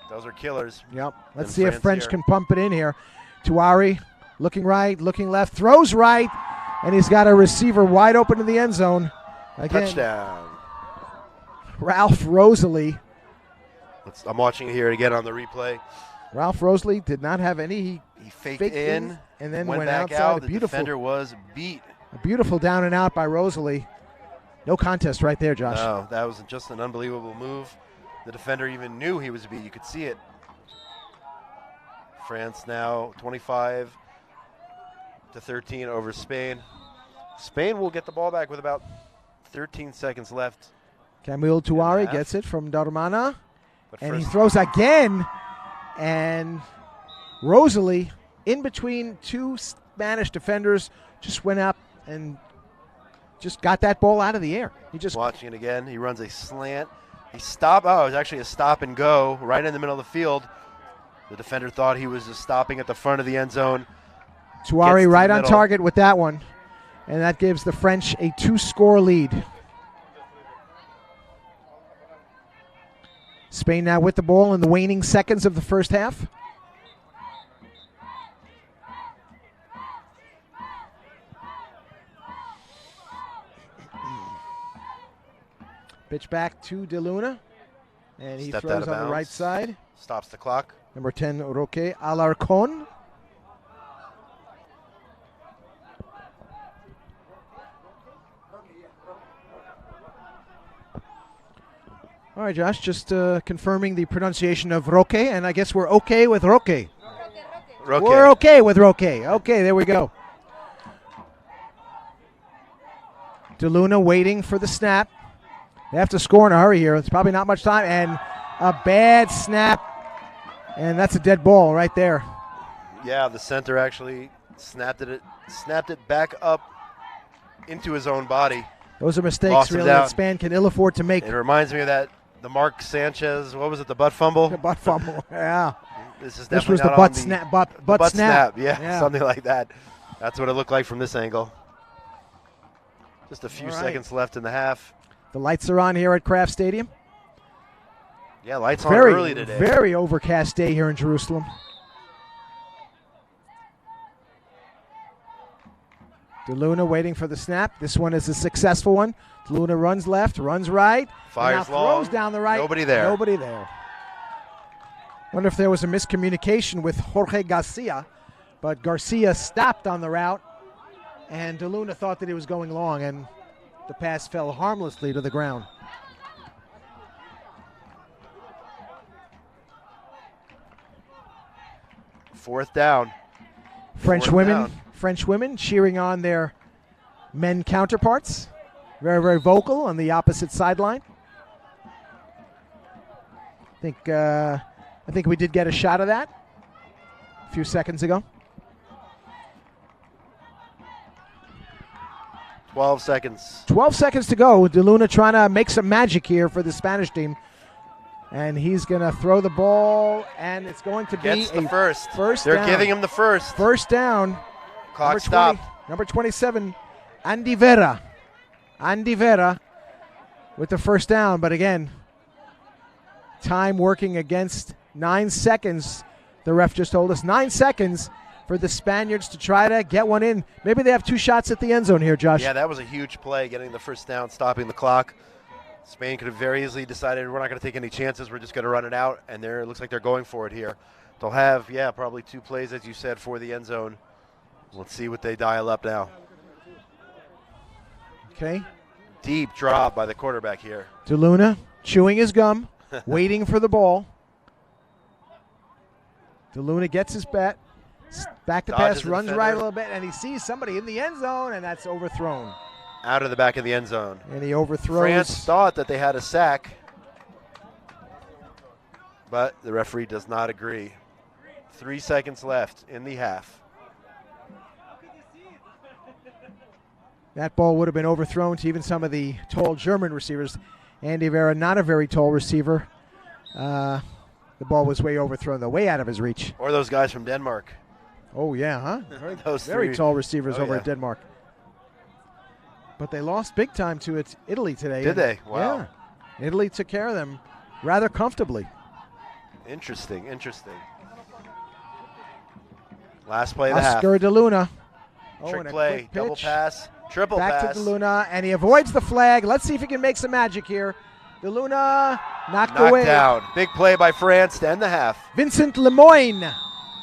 Those are killers. Yep. Let's And see if French here. can pump it in here. Tuari looking right, looking left, throws right, and he's got a receiver wide open in the end zone. Again, Touchdown. Ralph Rosalie I'm watching it here again on the replay. Ralph Rosley did not have any. He faked in and then went went back outside. out. A beautiful, The defender was beat. a beautiful down and out by Rosalie. No contest right there, Josh. No, that was just an unbelievable move. The defender even knew he was beat. You could see it. France now 25-13 over Spain. Spain will get the ball back with about 13 seconds left. Camille Tuari gets it from Darmana. And he throws again. And Rosalie, in between two Spanish defenders, just went up and just got that ball out of the air. He just watching it again. He runs a slant. He stopped. Oh, it was actually a stop and go right in the middle of the field. The defender thought he was just stopping at the front of the end zone. Tuari right on target with that one. And that gives the French a 2-score lead. Spain now with the ball in the waning seconds of the first half. Pitch back to De Luna. And he Stepped throws out of on the bounds. right side. Stops the clock. Number 10, Roque Alarcon. All right, Josh, just confirming the pronunciation of Roque, and I guess we're okay with Roque. Roque. We're okay with Roque. Okay, there we go. De Luna waiting for the snap. They have to score in a hurry here. It's probably not much time, and a bad snap, and that's a dead ball right there. Yeah, the center actually snapped it back up into his own body. Those are mistakes Lost him really down. that Spain can ill afford to make. It reminds me of the Mark Sanchez, what was it, the butt fumble? The butt fumble, yeah. This is This definitely was the not butt on snap. the Butt snap. Yeah, something like that. That's what it looked like from this angle. Just a few All right. seconds left in the half. The lights are on here at Kraft Stadium. Yeah, lights on early today. Very overcast day here in Jerusalem. De Luna waiting for the snap. This one is a successful one. De Luna runs left, runs right. Fires and now long. throws down the right. Nobody there. Nobody there. Wonder if there was a miscommunication with Jorge Garcia, but Garcia stopped on the route, and De Luna thought that he was going long, and the pass fell harmlessly to the ground. Fourth down. French Fourth women, down. French women cheering on their men counterparts. Very, very vocal on the opposite sideline. I think we did get a shot of that a few seconds ago. 12 seconds. 12 seconds to go. De Luna trying to make some magic here for the Spanish team. And he's going to throw the ball, and it's going to be Gets the a first. first They're down. giving him the first. First down. Clock Number 20, stopped. Number 27, Andy Vera. Andy Vera with the first down. But again, time working against 9 seconds. The ref just told us 9 seconds for the Spaniards to try to get one in. Maybe they have 2 shots at the end zone here, Josh. Yeah, that was a huge play, getting the first down, stopping the clock. Spain could have very easily decided we're not going to take any chances. We're just going to run it out, and it looks like they're going for it here. They'll have, probably 2 plays, as you said, for the end zone. Let's see what they dial up now. Okay. Deep drop by the quarterback here. De Luna chewing his gum, waiting for the ball. De Luna gets his bat. Back to Dodges pass, the runs defender. right a little bit, and he sees somebody in the end zone, and that's overthrown. Out of the back of the end zone. And he overthrows. France thought that they had a sack, but the referee does not agree. 3 seconds left in the half. That ball would have been overthrown to even some of the tall German receivers. Andy Vera, not a very tall receiver. The ball was way overthrown, though, way out of his reach. Or those guys from Denmark. Oh, yeah, huh? Those Very three. tall receivers Oh, over yeah. at Denmark. But they lost big time to Italy today. Did they? Wow. Yeah. Italy took care of them rather comfortably. Interesting. Last play of the half. Oscar De Luna. Trick and a play, quick double pitch. pass, triple Back pass. to De Luna, and he avoids the flag. Let's see if he can make some magic here. De Luna knocked Knocked away. down. Big play by France to end the half. Vincent Lemoyne.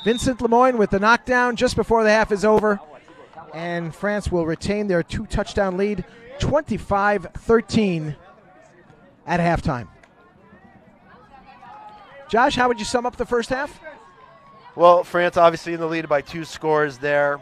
Vincent Lemoyne with the knockdown just before the half is over. And France will retain their 2-touchdown lead, 25-13 at halftime. Josh, how would you sum up the first half? Well, France obviously in the lead by 2 scores there.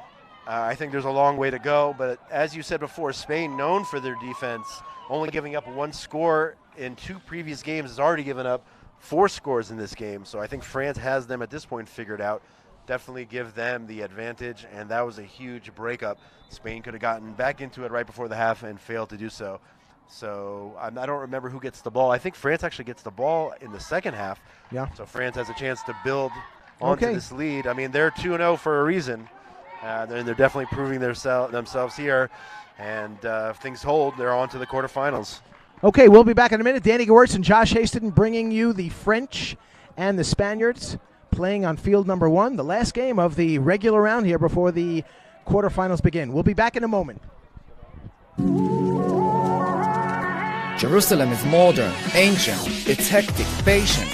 I think there's a long way to go, but as you said before, Spain, known for their defense, only giving up 1 score in 2 previous games, has already given up 4 scores in this game. So I think France has them at this point figured out. Definitely give them the advantage, and that was a huge breakup. Spain could have gotten back into it right before the half and failed to do so. So I don't remember who gets the ball. I think France actually gets the ball in the second half. Yeah. So France has a chance to build onto this lead. I mean, they're 2-0 for a reason. They're definitely proving themselves here. And if things hold, they're on to the quarterfinals. Okay, we'll be back in a minute. Danny Gewirtz and Josh Haston bringing you the French and the Spaniards playing on field number 1, the last game of the regular round here before the quarterfinals begin. We'll be back in a moment. Jerusalem is modern, ancient, it's hectic, patient.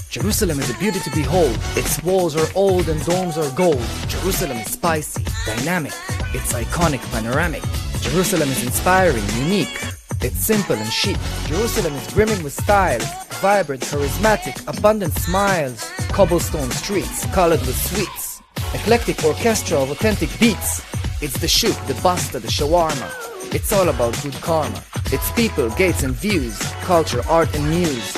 Jerusalem is a beauty to behold. Its walls are old and domes are gold. Jerusalem is spicy, dynamic, it's iconic, panoramic. Jerusalem is inspiring, unique, it's simple and chic. Jerusalem is brimming with styles, vibrant, charismatic, abundant smiles. Cobblestone streets, colored with sweets. Eclectic orchestra of authentic beats. It's the shoot, the basta, the shawarma. It's all about good karma. It's people, gates and views, culture, art and muse.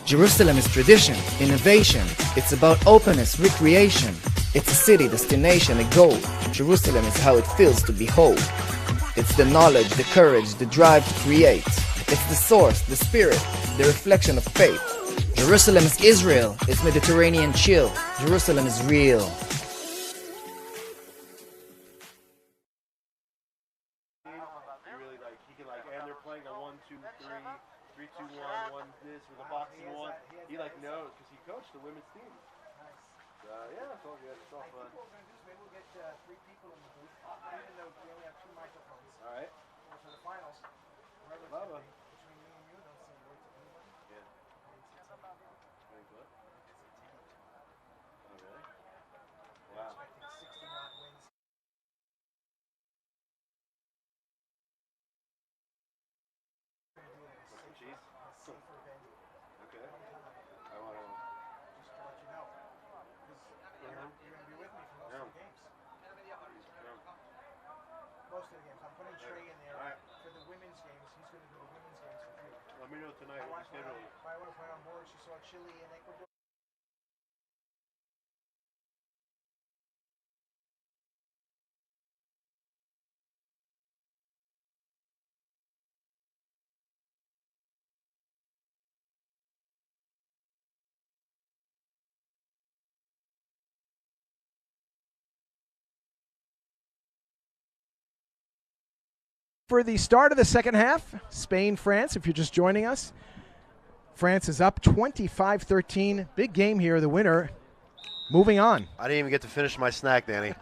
Jerusalem is tradition, innovation. It's about openness, recreation. It's a city, destination, a goal. Jerusalem is how it feels to behold. It's the knowledge, the courage, the drive to create. It's the source, the spirit, the reflection of faith. Jerusalem is Israel, it's Mediterranean chill. Jerusalem is real. And they're playing a 1-2-3, 3-2-1, 1 this with a boxing one. He knows because he coached the women's team. Yeah, it's all good. It's all fun. Maybe we'll get 3 people in the booth, even though we only have 2 microphones. All right. For the finals, Lava. between me and you, don't say a word to anybody. Yeah. Thanks, what? Oh, really? Wow. Expecting 60-knot wins. What's the cheese? Safer venue. Okay. I want to. Just to let you know. You're going to be with me for most of the games. Most of the games. I'm putting Trey in there for the women's games. He's going to do the women's games with you. Let me know tonight what the schedule is. My wife went on board. She saw Chile and Ecuador. For the start of the second half, Spain-France, if you're just joining us. France is up 25-13. Big game here, the winner. Moving on. I didn't even get to finish my snack, Danny.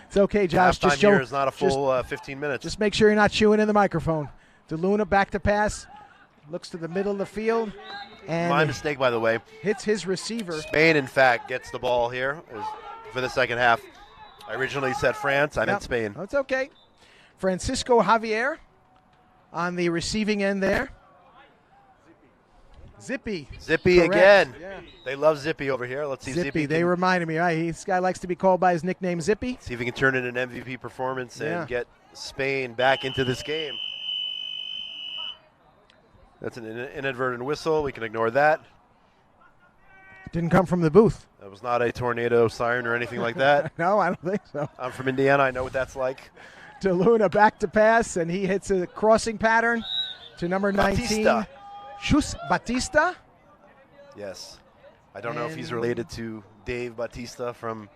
It's okay, Josh. Halftime Just here is not a full 15 minutes. Just make sure you're not chewing in the microphone. De Luna back to pass. Looks to the middle of the field. And my mistake, by the way. Hits his receiver. Spain, in fact, gets the ball here for the second half. I originally said France. I meant Spain. That's okay. Francisco Javier on the receiving end there. Zippy. Zippy Correct. again. Yeah. They love Zippy over here. Let's see if Zippy They can, reminded me. Right? This guy likes to be called by his nickname Zippy. see if he can turn in an MVP performance Yeah. and get Spain back into this game. That's an inadvertent whistle. We can ignore that. Didn't come from the booth. That was not a tornado siren or anything like that. No, I don't think so. I'm from Indiana. I know what that's like. De Luna back to pass, and he hits a crossing pattern to number 19. Batista. Chus Batista. Yes. I don't know if he's related to Dave Batista from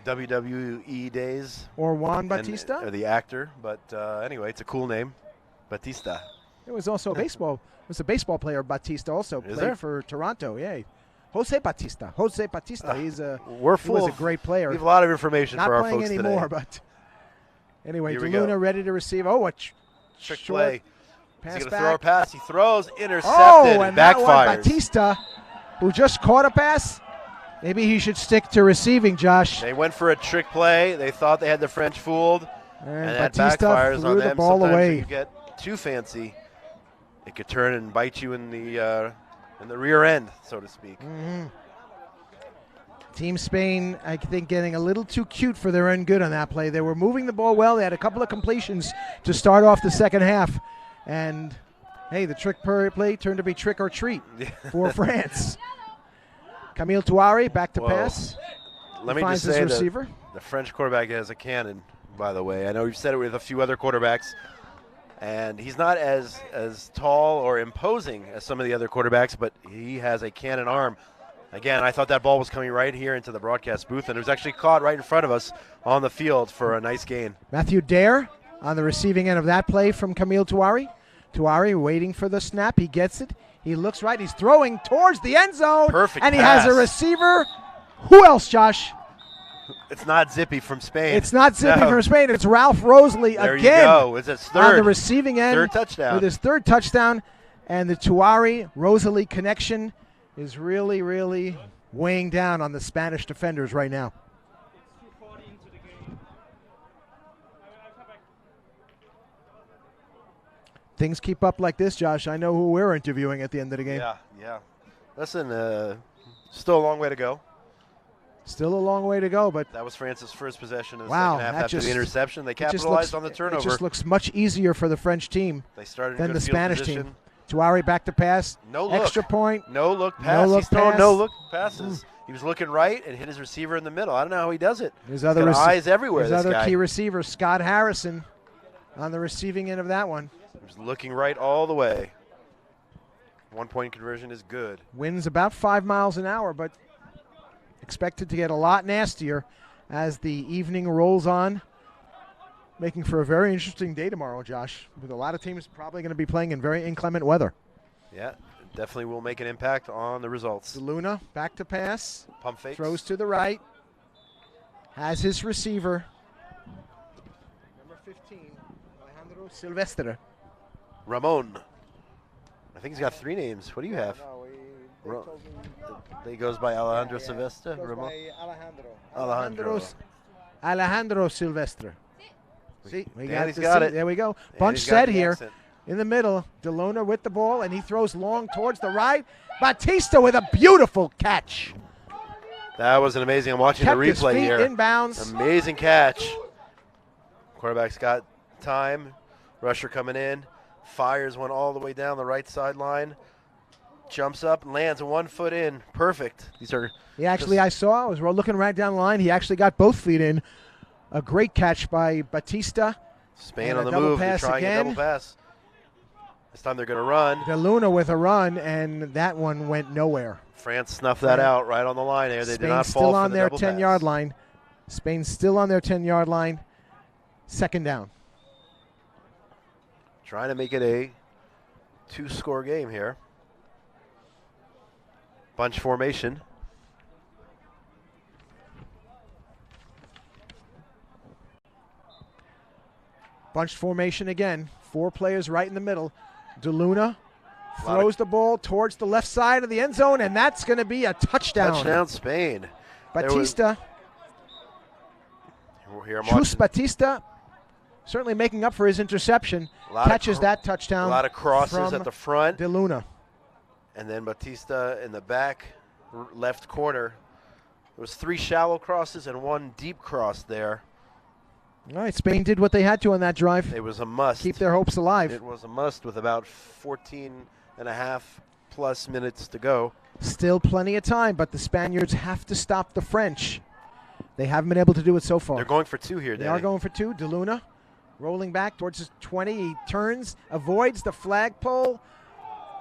WWE days. Or Juan Batista. Or the actor. But anyway, it's a cool name. Batista. It was also a baseball. It was a baseball player. Batista also Is played there? for Toronto. Yeah, Jose Batista. Jose Batista. He We're full. was a great player. We have a lot of information Not for our playing folks anymore, today. but anyway, Here De we go. Luna ready to receive. Oh, a Trick short play. Pass He's going to back. throw a pass. He throws, intercepted, Oh, and that one, backfires. Batista, who just caught a pass. Maybe he should stick to receiving, Josh. They went for a trick play. They thought they had the French fooled, and that Batista backfires threw on the them. ball Sometimes away. when you get too fancy, it could turn and bite you in the rear end, so to speak. Mm-hmm. Team Spain, I think, getting a little too cute for their own good on that play. They were moving the ball well. They had a couple of completions to start off the second half. And, hey, the trick play turned to be trick or treat for France. Camille Touari back to pass. Let me finds just say his receiver. that the French quarterback has a cannon, by the way. I know we've said it with a few other quarterbacks, and he's not as tall or imposing as some of the other quarterbacks, but he has a cannon arm. Again, I thought that ball was coming right here into the broadcast booth, and it was actually caught right in front of us on the field for a nice gain. Matthew Dare on the receiving end of that play from Camille Touari. Touari waiting for the snap. He gets it. He looks right. He's throwing towards the end zone. Perfect And he pass. has a receiver. Who else, Josh? It's not Zippy from Spain. It's not Zippy No. from Spain. It's Ralph Rosalie There again. you go. It's his third. On the receiving end. Third touchdown. With his third touchdown. And the Touari-Rosalie connection is really, really weighing down on the Spanish defenders right now. Things keep up like this, Josh. I know who we're interviewing at the end of the game. Yeah. Listen, still a long way to go. Still a long way to go, but that was France's first possession in the wow, second half that after just, the interception. They it just capitalized looks- on the turnover. It just looks much easier for the French team They started in than good the field Spanish position. team. Touari back to pass. No look. Extra point. No look pass. No look He's throwing pass. no look passes. He was looking right and hit his receiver in the middle. I don't know how he does it. His He's other got eyes everywhere. His This other guy. key receiver, Scott Harrison, on the receiving end of that one. He was looking right all the way. 1 point conversion is good. Winds about 5 miles an hour, but expected to get a lot nastier as the evening rolls on. Making for a very interesting day tomorrow, Josh, with a lot of teams probably going to be playing in very inclement weather. Yeah, definitely will make an impact on the results. Luna back to pass. Pump fakes. Throws to the right. Has his receiver. Number 15, Alejandro Silvestre. Ramon. I think he's got 3 names. What do you have? He goes by Alejandro Silvestre. Ramon. Alejandro Silvestre. See, we And he's the got C. it. There we go. And Bunch he's got set the here. accent. In the middle, DeLuna with the ball, and he throws long towards the right. Batista with a beautiful catch. That was an amazing. I'm watching Kept the his replay feet here. inbounds. Amazing catch. Quarterback's got time. Rusher coming in. Fires one all the way down the right sideline. Jumps up and lands 1 foot in. Perfect. These are. He actually, I saw, as we're looking right down the line, he actually got both feet in. A great catch by Batista. Spain And on a the double move. They're pass trying again. a double pass. This time they're going to run. DeLuna with a run, and that one went nowhere. France snuffed that out right on the line there. They did Spain not fall still for on the their double 10-yard pass. line. Spain still on their 10-yard line. Second down. Trying to make it a 2-score game here. Bunch formation. Bunched formation again. 4 players right in the middle. DeLuna throws the ball towards the left side of the end zone, and that's going to be a touchdown. Touchdown Spain. Batista. Here I'm Chus watching. Batista certainly making up for his interception. Catches that touchdown. A lot of crosses from at the front. DeLuna. And then Batista in the back left corner. There was 3 shallow crosses and 1 deep cross there. All right, Spain did what they had to on that drive. It was a must. Keep their hopes alive. It was a must with about 14 and a half plus minutes to go. Still plenty of time, but the Spaniards have to stop the French. They haven't been able to do it so far. They're going for 2 here, They Danny. are going for 2. DeLuna rolling back towards his 20. He turns, avoids the flagpole,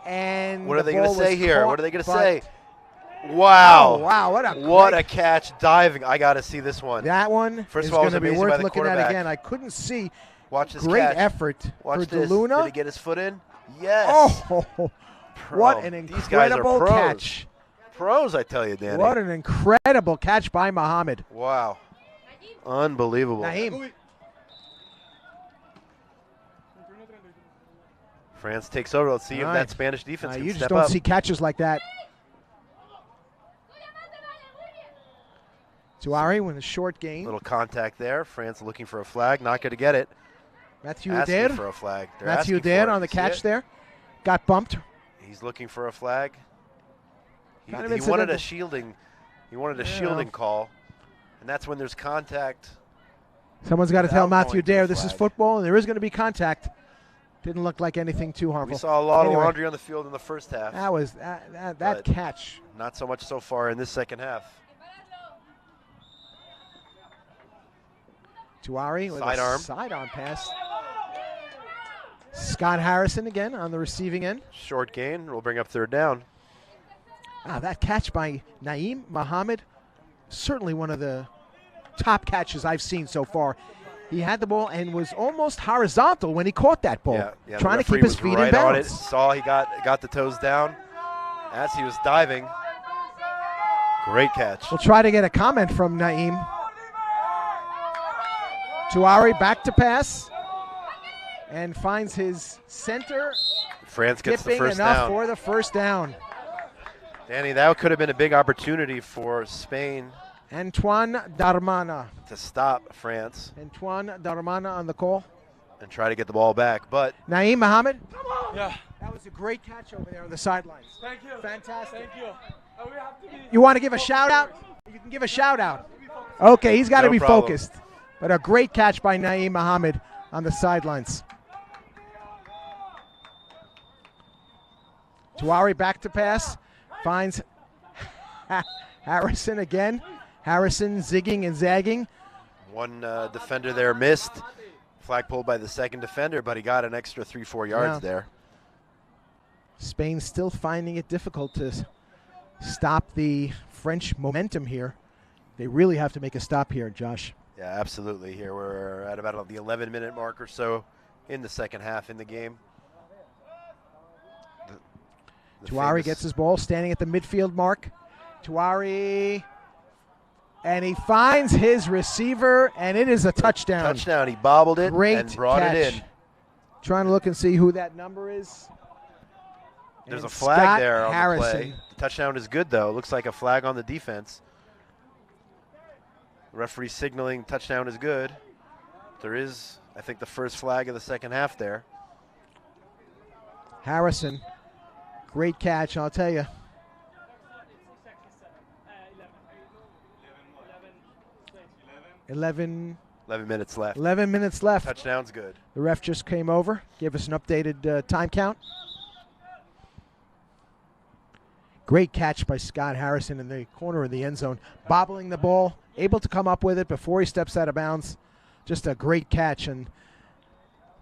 and What are the they going ball to say was here? caught, What are they going to but say? Wow. Oh, wow, What a catch diving. I got to see this one. That one First is of all, it going was to be amazing by worth the looking at quarterback. again. I couldn't see. Watch this Great catch. effort Watch for this. DeLuna. Did he get his foot in? Yes. Oh, what an These guys are incredible pros. catch. Pros, I tell you, Danny. What an incredible catch by Mohammed. Wow. Unbelievable. Naeem. France takes over. Let's see if that Spanish defense can you step just don't up. see catches like that. Tuari with a short gain. Little contact there. France looking for a flag. Not going to get it. Matthew asking Adair for a flag. They're Matthew asking for Adair it. on the You see catch it? there. Got bumped. He's looking for a flag. He Kind of wanted a incidental. shielding. He wanted a Yeah. shielding call, and that's when there's contact. Someone's got to tell Without Matthew going to the Adair this is flag. football, and there is going to be contact. Didn't look like anything too harmful. We saw a lot Anyway, of laundry on the field in the first half. That was that but catch. Not so much so far in this second half. Tuari with Sidearm. a sidearm pass. Scott Harrison again on the receiving end. Short gain. We'll bring up third down. That catch by Naeem Mohammed, certainly one of the top catches I've seen so far. He had the ball and was almost horizontal when he caught that ball, Yeah, trying the to keep referee his was feet right in on it. bounds. Saw he got the toes down as he was diving. Great catch. We'll try to get a comment from Naeem. Tuari back to pass and finds his center. France gets the dipping first enough down. for the first down. Danny, that could have been a big opportunity for Spain Antoine Darmana. to stop France Antoine Darmana on the call. and try to get the ball back. But Naeem Mohammed. Yeah. That was a great catch over there on the sidelines. Thank you. Fantastic. Thank you. We have to be You want to give a shout out? You can give a shout out. Okay, he's got to No be problem. focused. But a great catch by Naeem Mohammed on the sidelines. Tuari back to pass. Finds Harrison again. Harrison zigging and zagging. one defender there missed. Flag pulled by the second defender, but he got an extra 3-4 yards Yeah. there. Spain still finding it difficult to stop the French momentum here. They really have to make a stop here, Josh. Yeah, absolutely. Here we're at about the 11-minute mark or so in the second half in the game. The Tuari famous- gets his ball standing at the midfield mark. Tuari, and he finds his receiver, and it is a touchdown. Touchdown. He bobbled it Great and brought catch. it in. Trying to look and see who that number is. There's And a flag Scott there on Harrison. the play. The touchdown is good, though. Looks like a flag on the defense. Referee signaling touchdown is good. There is, I think, the first flag of the second half there. Harrison, great catch, I'll tell you. Eleven 11 minutes left. 11 minutes left. Touchdown's good. The ref just came over, gave us an updated time count. Great catch by Scott Harrison in the corner of the end zone, bobbling the ball, able to come up with it before he steps out of bounds. Just a great catch. And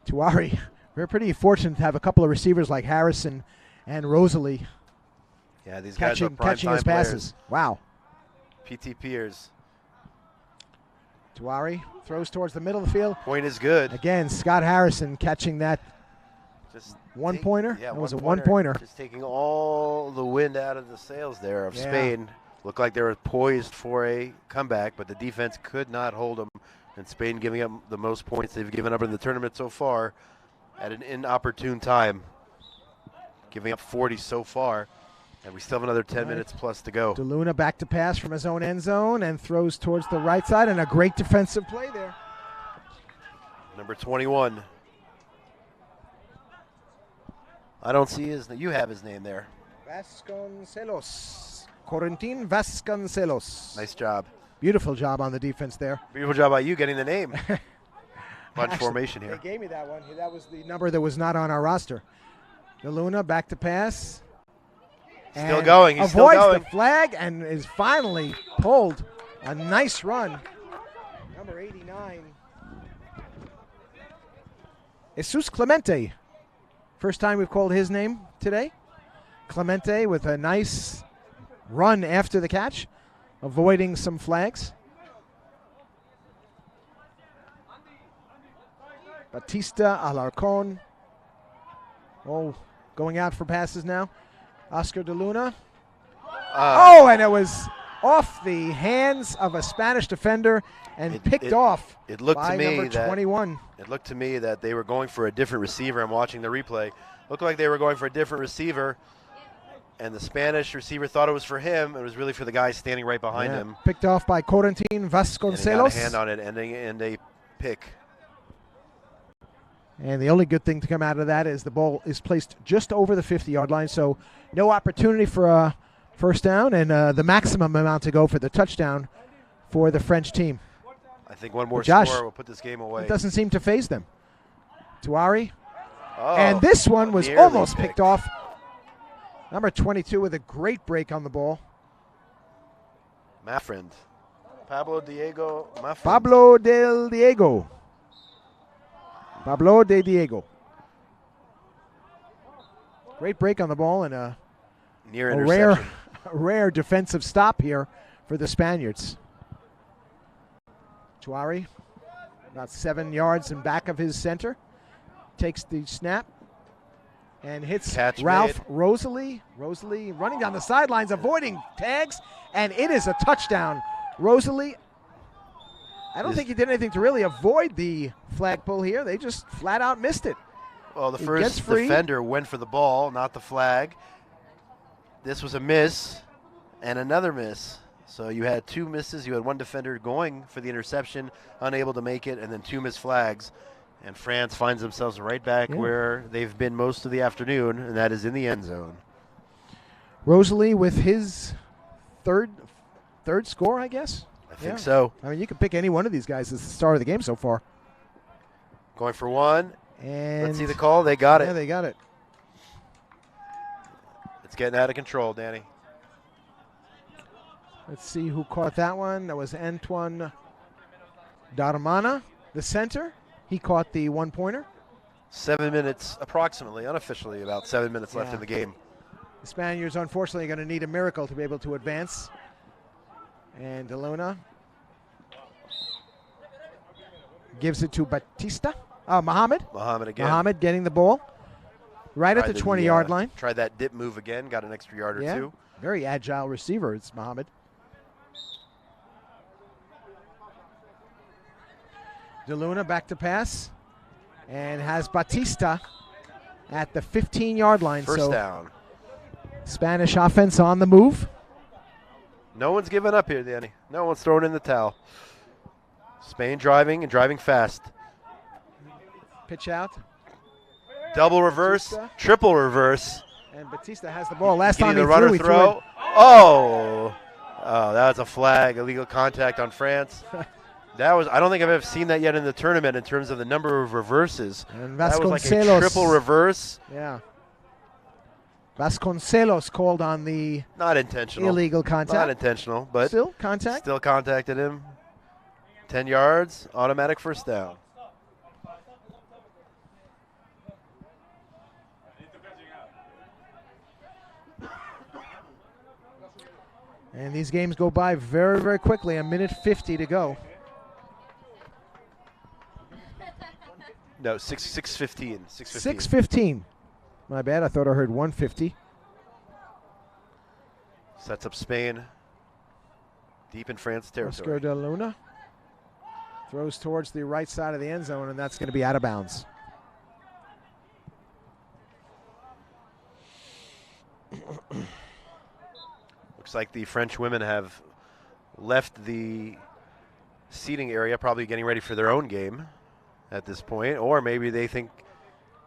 Tuari, we're pretty fortunate to have a couple of receivers like Harrison and Rosalie Yeah, these guys are catching his prime passes. Wow. PTPers. Tuari throws towards the middle of the field. Point is good. Again, Scott Harrison catching that Just one-pointer. Yeah, That was a one-pointer. Just taking all the wind out of the sails there of Yeah. Spain. Looked like they were poised for a comeback, but the defense could not hold them. And Spain giving up the most points they've given up in the tournament so far at an inopportune time. Giving up 40 so far. And we still have another 10 Right. minutes plus to go. DeLuna back to pass from his own end zone and throws towards the right side, and a great defensive play there. Number 21. I don't see his name. You have his name there. Vasconcelos. Corentin Vasconcelos. Nice job. Beautiful job on the defense there. Beautiful job by you getting the name. Bunch Actually, formation here. They gave me that one. That was the number that was not on our roster. DeLuna back to pass. Still And going. He's still avoids going. the flag and is finally pulled. A nice run. Number 89. Jesus Clemente. First time we've called his name today. Clemente with a nice run after the catch, avoiding some flags. Batista Alarcon. Oh, going out for passes now. Oscar DeLuna. And it was off the hands of a Spanish defender and picked off It looked by to me number that 21. It looked to me that they were going for a different receiver. I'm watching the replay. Looked like they were going for a different receiver, and the Spanish receiver thought it was for him. It was really for the guy standing right behind him. Picked off by Corentin And he got a Vasconcelos. hand on it, and a pick. And the only good thing to come out of that is the ball is placed just over the 50-yard line, so no opportunity for a first down, and the maximum amount to go for the touchdown for the French team. I think one more Josh, score will put this game away. It doesn't seem to faze them. Tuari. Oh, And this one was nearly almost picked. picked off. Number 22 with a great break on the ball. Maffriend. Pablo Diego Maffriend. Pablo del Diego. Pablo de Diego. Great break on the ball and a Near rare, interception. rare defensive stop here for the Spaniards. Tuari, about 7 yards in back of his center, takes the snap and hits Catch Ralph made. Rosalie. Rosalie running down the sidelines, avoiding tags, and it is a touchdown. Rosalie, I don't think he did anything to really avoid the flag pull here. They just flat out missed it. Well, the He first gets free. defender went for the ball, not the flag. This was a miss and another miss. So you had 2 misses. You had one defender going for the interception, unable to make it, and then 2 missed flags. And France finds themselves right back where they've been most of the afternoon, and that is in the end zone. Rosalie with his third score, I guess. I think so. I mean, you can pick any one of these guys as the star of the game so far. Going for one. And let's see the call. They got it. Yeah, they got it. It's getting out of control, Danny. Let's see who caught that one. That was Antoine Darmana, the center. He caught the 1-pointer. 7 minutes, approximately, unofficially, about 7 minutes left in the game. The Spaniards, unfortunately, are going to need a miracle to be able to advance. And DeLuna gives it to Batista. Mohammed. Mohammed again. Mohammed getting the ball right at the 20-yard line. Tried that dip move again, got an extra yard or two. Very agile receiver, it's Mohammed. DeLuna back to pass and has Batista at the 15-yard line. First down. Spanish offense on the move. No one's giving up here, Danny. No one's throwing in the towel. Spain driving and driving fast. Pitch out. Double reverse, Batista. triple reverse. And Batista has the ball. Last Getting time the he runner threw, he throw. threw it. Oh, that was a flag, illegal contact on France. That was, I don't think I've ever seen that yet in the tournament in terms of the number of reverses. And That was like a Vasconcelos. triple reverse. Yeah. Vasconcelos called on the Not intentional. illegal contact. Not intentional, but Still contact. Still contacted him. 10 yards, automatic first down. And these games go by very, very quickly. A minute 50 to go. No, 6:15. 6:15. 6:15. My bad. I thought I heard 150. Sets up Spain. Deep in France Oscar territory. de Luna throws towards the right side of the end zone, and that's going to be out of bounds. Looks like the French women have left the seating area, probably getting ready for their own game at this point, or maybe they think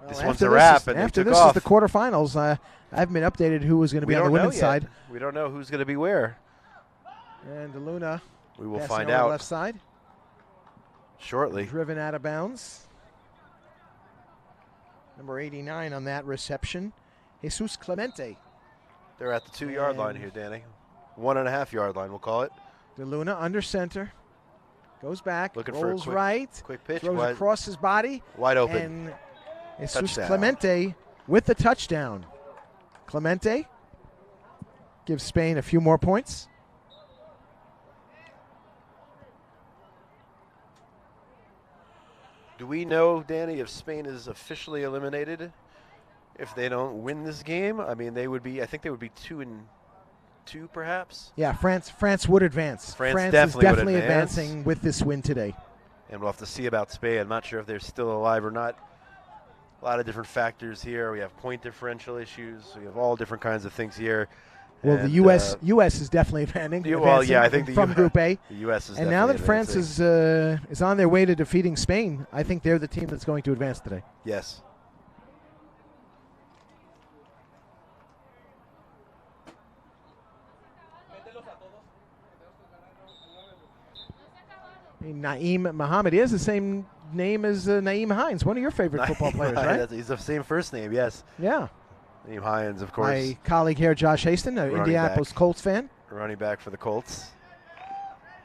this one's a wrap and they after took this off. is the quarterfinals. I haven't been updated who was going to be We on the don't know women's yet. side. We don't know who's going to be where. And de Luna. We will passing find over the out left side. shortly. Driven out of bounds. Number 89 on that reception, Jesus Clemente. They're at the 2-yard line here, Danny. 1.5 yard line, we'll call it. De Luna under center. Goes back, Looking for a rolls quick- right, quick pitch, throws wide- across his body. wide open. And Jesus Touchdown. Clemente with the touchdown. Clemente gives Spain a few more points. Do we know, Danny, if Spain is officially eliminated? If they don't win this game, I mean, they would be. I think they would be 2-2, perhaps. Yeah, France would advance. France is definitely would definitely advance. advancing with this win today. And we'll have to see about Spain. I'm not sure if they're still alive or not. lot of different factors here. We have point differential issues. We have all different kinds of things here. Well, And, the U.S. is definitely advancing. Well, yeah, I think from Group A. The U.S. is and now that definitely France advancing. is on their way to defeating Spain, I think they're the team that's going to advance today. Yes. Naeem Mohammed. He has the same name as Naeem Hines, one of your favorite football players, right? He's the same first name, yes. Yeah. Naeem Hines, of course. My colleague here, Josh Haston, an Indianapolis Colts fan. Running back for the Colts.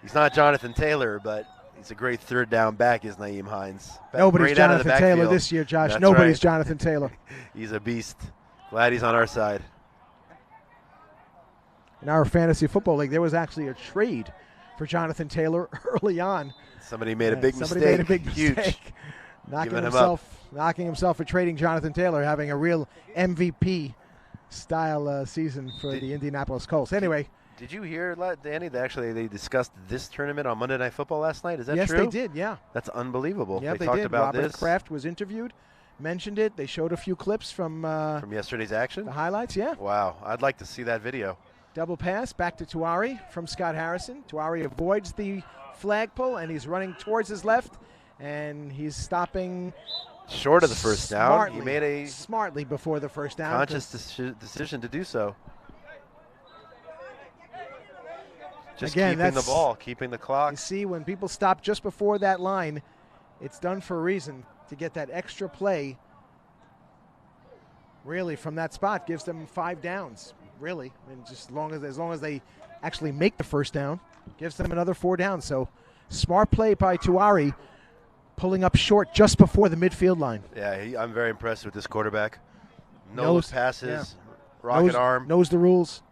He's not Jonathan Taylor, but he's a great third down back, is Naeem Hines. Nobody's Jonathan Taylor this year, Josh. Nobody's right. Jonathan Taylor. He's a beast. Glad he's on our side. In our fantasy football league, there was actually a trade for Jonathan Taylor early on. Somebody made a big mistake. Somebody made a big mistake. Huge. knocking himself for trading Jonathan Taylor, having a real MVP style season for the Indianapolis Colts. Anyway. Did you hear, Danny, that actually they discussed this tournament on Monday Night Football last night? Is that true? Yes, they did, yeah. That's unbelievable. Yeah, they talked did. about Robert this. Kraft was interviewed, mentioned it. They showed a few clips from yesterday's action? The highlights, yeah. Wow, I'd like to see that video. Double pass back to Tuari from Scott Harrison. Tuari avoids the flag pull, and he's running towards his left, and he's stopping short of the first down. He made a smartly before the first down. Conscious decision to do so. Just Again, keeping the ball, keeping the clock. You see, when people stop just before that line, it's done for a reason, to get that extra play. Really, from that spot, gives them 5 downs. Really, I mean, just as long as they actually make the first down, gives them another 4 downs. So, smart play by Tuari, pulling up short just before the midfield line. Yeah, I'm very impressed with this quarterback. Knows passes, rocket arm. Knows the rules.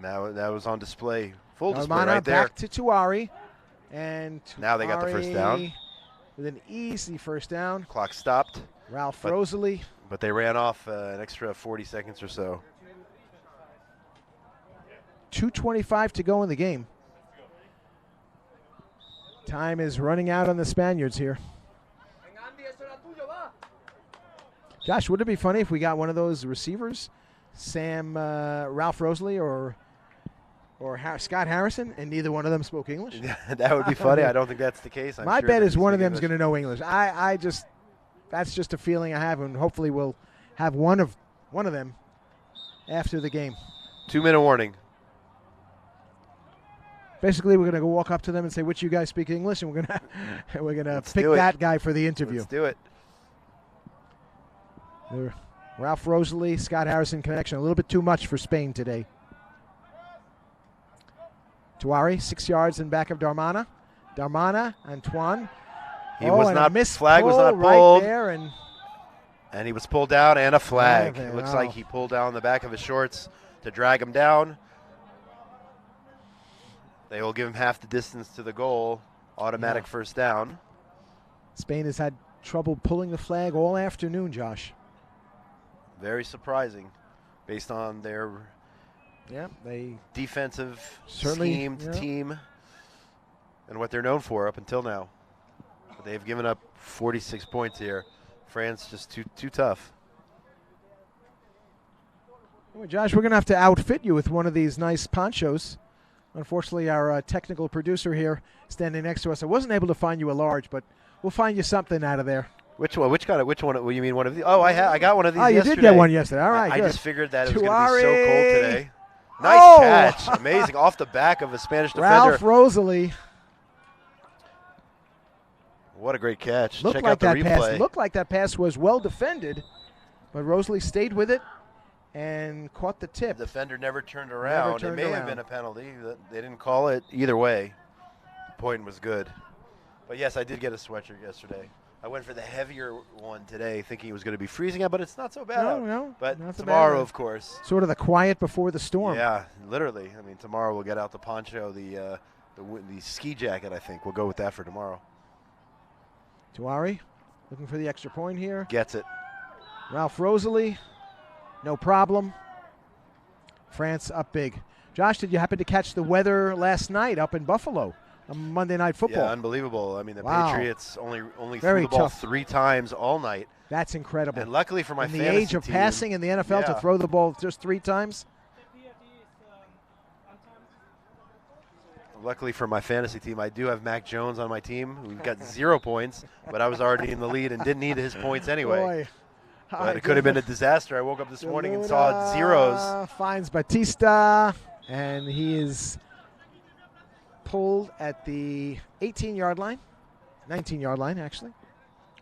Now that was on display, full display Darmana right there. Back to Tuari, and now they got the first down with an easy first down. Clock stopped. Ralph Rosalie, but they ran off an extra 40 seconds or so. 2:25 to go in the game. Time is running out on the Spaniards here. Josh, would it be funny if we got one of those receivers, Ralph Rosalie or Scott Harrison, and neither one of them spoke English? That would be funny. I don't think that's the case. My bet is one of them is going to know English. That's just a feeling I have, and hopefully we'll have one of them after the game. 2-minute warning. Basically, we're going to go walk up to them and say, "Which you guys speak English?" And we're gonna pick that guy for the interview. Let's do it. The Ralph Rosalie, Scott Harrison connection, a little bit too much for Spain today. Tuari, 6 yards in back of Darmana. Darmana, Antoine. He was not missed. Flag was not right pulled. There, and he was pulled down, and a flag. It looks like he pulled down the back of his shorts to drag him down. They will give him half the distance to the goal. Automatic first down. Spain has had trouble pulling the flag all afternoon, Josh. Very surprising, based on their defensive schemed team and what they're known for up until now. But they've given up 46 points here. France just too tough. Well, Josh, we're going to have to outfit you with one of these nice ponchos. Unfortunately, our technical producer here standing next to us, I wasn't able to find you a large, but we'll find you something out of there. Which one? Which one? You mean one of these? Oh, I got one of these yesterday. You did get one yesterday. All right, I good. just figured that it was going to be so cold today. Nice catch. Amazing. Off the back of a Spanish defender. Ralph Rosalie. What a great catch. Looked Check like out the that replay. Pass. Looked like that pass was well defended, but Rosalie stayed with it and caught the tip. The defender never turned around. It may have been a penalty. They didn't call it either way. The point was good. But yes, I did get a sweatshirt yesterday. I went for the heavier one today, thinking it was going to be freezing out, but it's not so bad out. No. But not so tomorrow, bad. of course. Sort of the quiet before the storm. Yeah, literally. I mean, tomorrow we'll get out the poncho, the ski jacket, I think. We'll go with that for tomorrow. Tuari looking for the extra point here. Gets it. Ralph Rosalie, no problem. France up big. Josh, did you happen to catch the weather last night up in Buffalo? on Monday Night Football. Yeah, unbelievable. I mean, the Wow. Patriots only Very threw the ball tough. 3 times all night. That's incredible. And luckily for my in the fantasy age of team, passing in the NFL to yeah. throw the ball just 3 times. Luckily for my fantasy team, I do have Mac Jones on my team, who got 0 points, but I was already in the lead and didn't need his points anyway. Boy. But it could have been a disaster. I woke up this morning and saw zeros. Finds Batista, and he is pulled at the 18-yard line, 19-yard line, actually.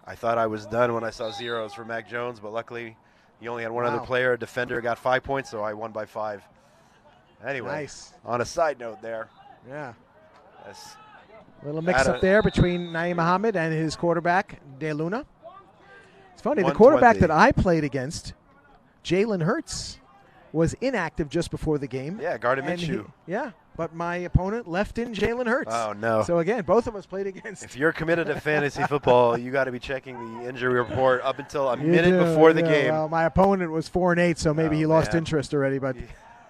I thought I was done when I saw zeros for Mac Jones, but luckily he only had one other Wow. player, a defender, got 5 points, so I won by 5. Anyway, Nice. on a side note there. Yeah. That's A little mix-up there between Naeem Muhammad and his quarterback, De Luna. It's funny, the quarterback 120. that I played against, Jalen Hurts, was inactive just before the game. Yeah, Gardner And Minshew. Yeah, but my opponent left in Jalen Hurts. Oh, no. So, again, both of us played against. If you're committed to fantasy football, you got to be checking the injury report up until a You minute do, before the yeah. game. Well, my opponent was 4-8, so maybe he lost man. interest already. But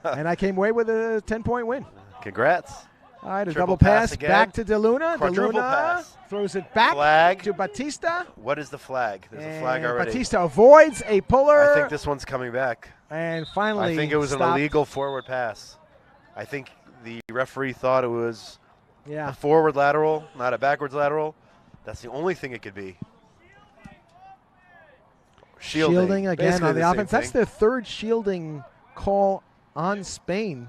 and I came away with a 10-point win. Congrats. All right, a Triple double pass again. back to De Luna. De Quadruple Luna pass. throws it back Flag. to Batista. What is the flag? There's a flag And already. Batista avoids a puller. I think this one's coming back. And finally I think it was an stopped. illegal forward pass. I think the referee thought it was Yeah. a forward lateral, not a backwards lateral. That's the only thing it could be. Shielding, again Basically on the same offense. That's thing. their third shielding call on Spain.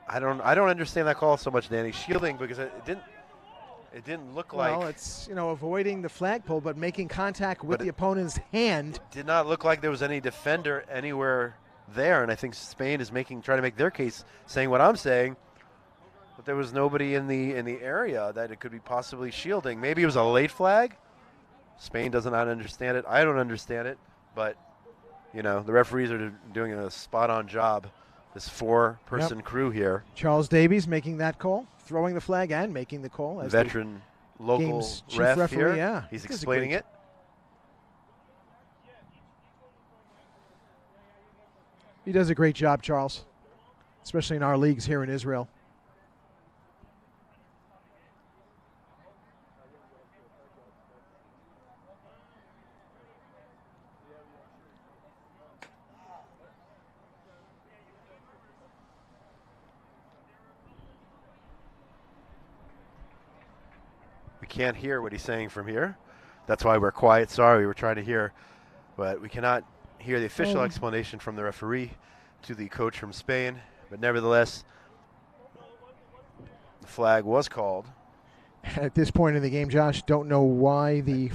I don't understand that call so much, Danny. Shielding because it didn't look like. Well, it's avoiding the flagpole, but making contact with But the opponent's hand. Did not look like there was any defender anywhere there, and I think Spain is trying to make their case, saying what I'm saying, but there was nobody in the area that it could be possibly shielding. Maybe it was a late flag. Spain does not understand it. I don't understand it, but the referees are doing a spot-on job. This 4-person crew here. Charles Davies making that call, throwing the flag and making the call. As Veteran the local game's chief ref referee, here. Yeah, He's He does a explaining great it. He does a great job, Charles, especially in our leagues here in Israel. We can't hear what he's saying from here. That's why we're quiet. Sorry, we're trying to hear, but we cannot hear the official explanation from the referee to the coach from Spain. But nevertheless, the flag was called. At this point in the game, Josh, don't know why the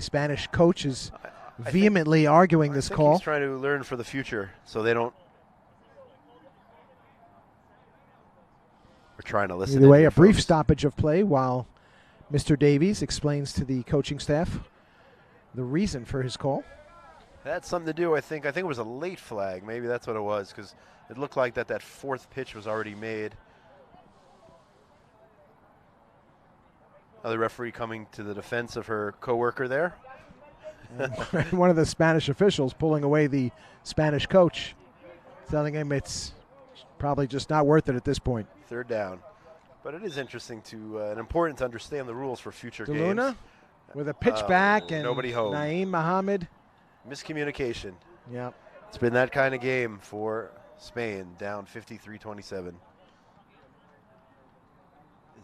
Spanish coach is vehemently arguing this I think call. he's trying to learn for the future, so they don't. We're trying to listen. Either way, in a brief folks. stoppage of play while Mr. Davies explains to the coaching staff the reason for his call. That had something to do, I think it was a late flag. Maybe that's what it was, because it looked like that fourth pitch was already made. Another referee coming to the defense of her coworker there. And one of the Spanish officials pulling away the Spanish coach, telling him it's probably just not worth it at this point. Third down. But it is interesting and important to understand the rules for future De games. Luna with a pitch back and nobody home. Naeem Muhammad. Miscommunication. Yep. It's been that kind of game for Spain, down 53-27. Is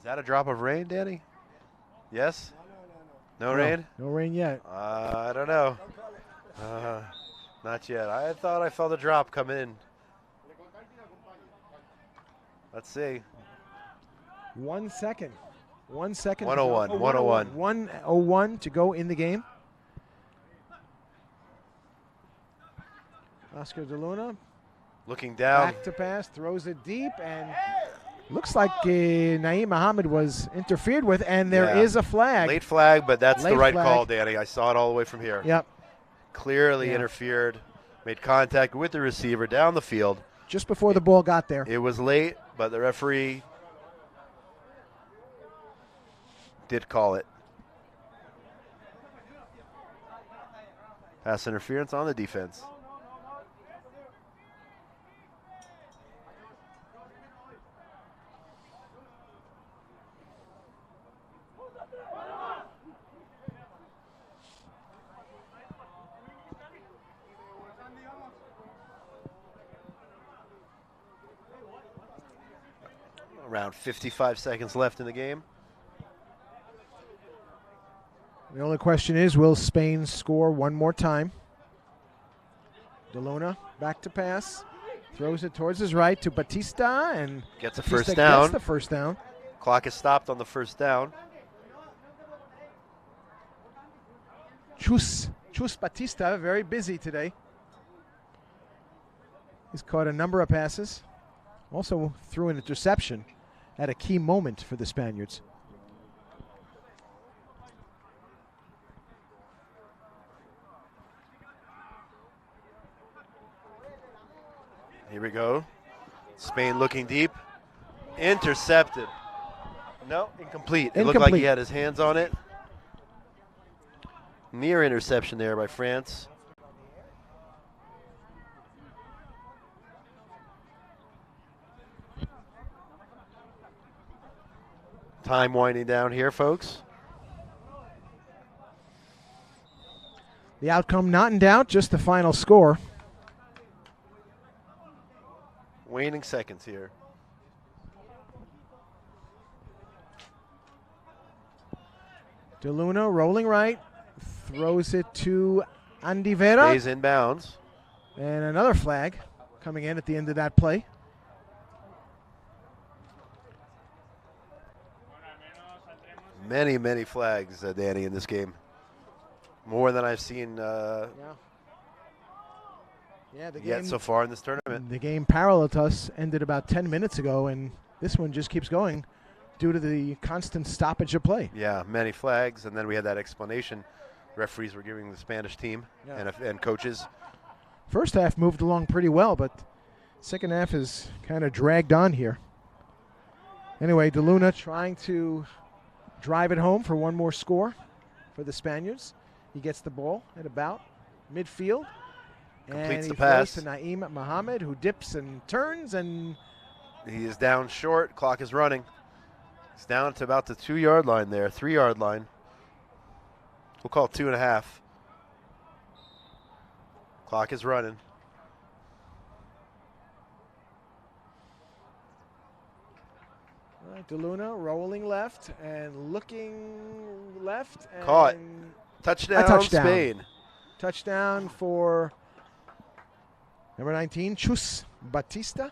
that a drop of rain, Danny? Yes? No rain? No rain yet. I don't know. Not yet. I thought I felt a drop come in. Let's see. 1 second. 1 second. 101, To go. 101. 101 to go in the game. Oscar De Luna. Looking down. Back to pass, throws it deep, and looks like Naeem Muhammad was interfered with, and there is a flag. Late flag, but that's the Late right flag. call, Danny. I saw it all the way from here. Yep. Clearly Yeah. interfered, made contact with the receiver down the field. Just before the ball got there. It was late, but the referee did call it. Pass interference on the defense. Around 55 seconds left in the game. The only question is, will Spain score one more time? De Luna back to pass. Throws it towards his right to Batista and Gets a Batista first down. Gets the first down. Clock is stopped on the first down. Chus Batista, very busy today. He's caught a number of passes. Also threw an interception at a key moment for the Spaniards. Here we go. Spain looking deep. Intercepted. No, incomplete. It looked like he had his hands on it. Near interception there by France. Time winding down here, folks. The outcome not in doubt, just the final score. Waning seconds here. De Luna rolling right, throws it to Andy Vera. Stays in bounds. And another flag coming in at the end of that play. Many, many flags, Danny, in this game. More than I've seen yet so far in this tournament. The game parallel to us ended about 10 minutes ago, and this one just keeps going due to the constant stoppage of play. Yeah, many flags, and then we had that explanation referees were giving the Spanish team and coaches. First half moved along pretty well, but second half is kind of dragged on here. Anyway, De Luna trying to drive it home for one more score for the Spaniards. He gets the ball at about midfield. Completes and the pass to Naeem Mohammed, who dips and turns, and he is down short. Clock is running. He's down to about the 2-yard line there, 3-yard line. We'll call it 2.5. Clock is running. All right, De Luna rolling left and looking left. And Caught. Touchdown, Spain. Touchdown for number 19, Chus Batista.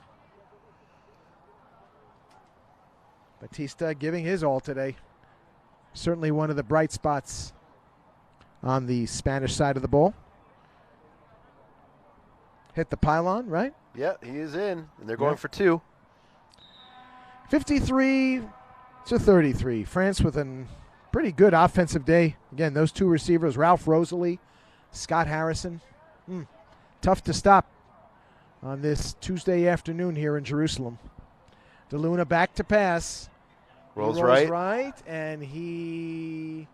Batista giving his all today. Certainly one of the bright spots on the Spanish side of the ball. Hit the pylon, right? Yeah, he is in, and they're going for 2. 53-33. France with a pretty good offensive day. Again, those two receivers, Ralph Rosalie, Scott Harrison. Tough to stop on this Tuesday afternoon here in Jerusalem. De Luna back to pass. Rolls He right, and he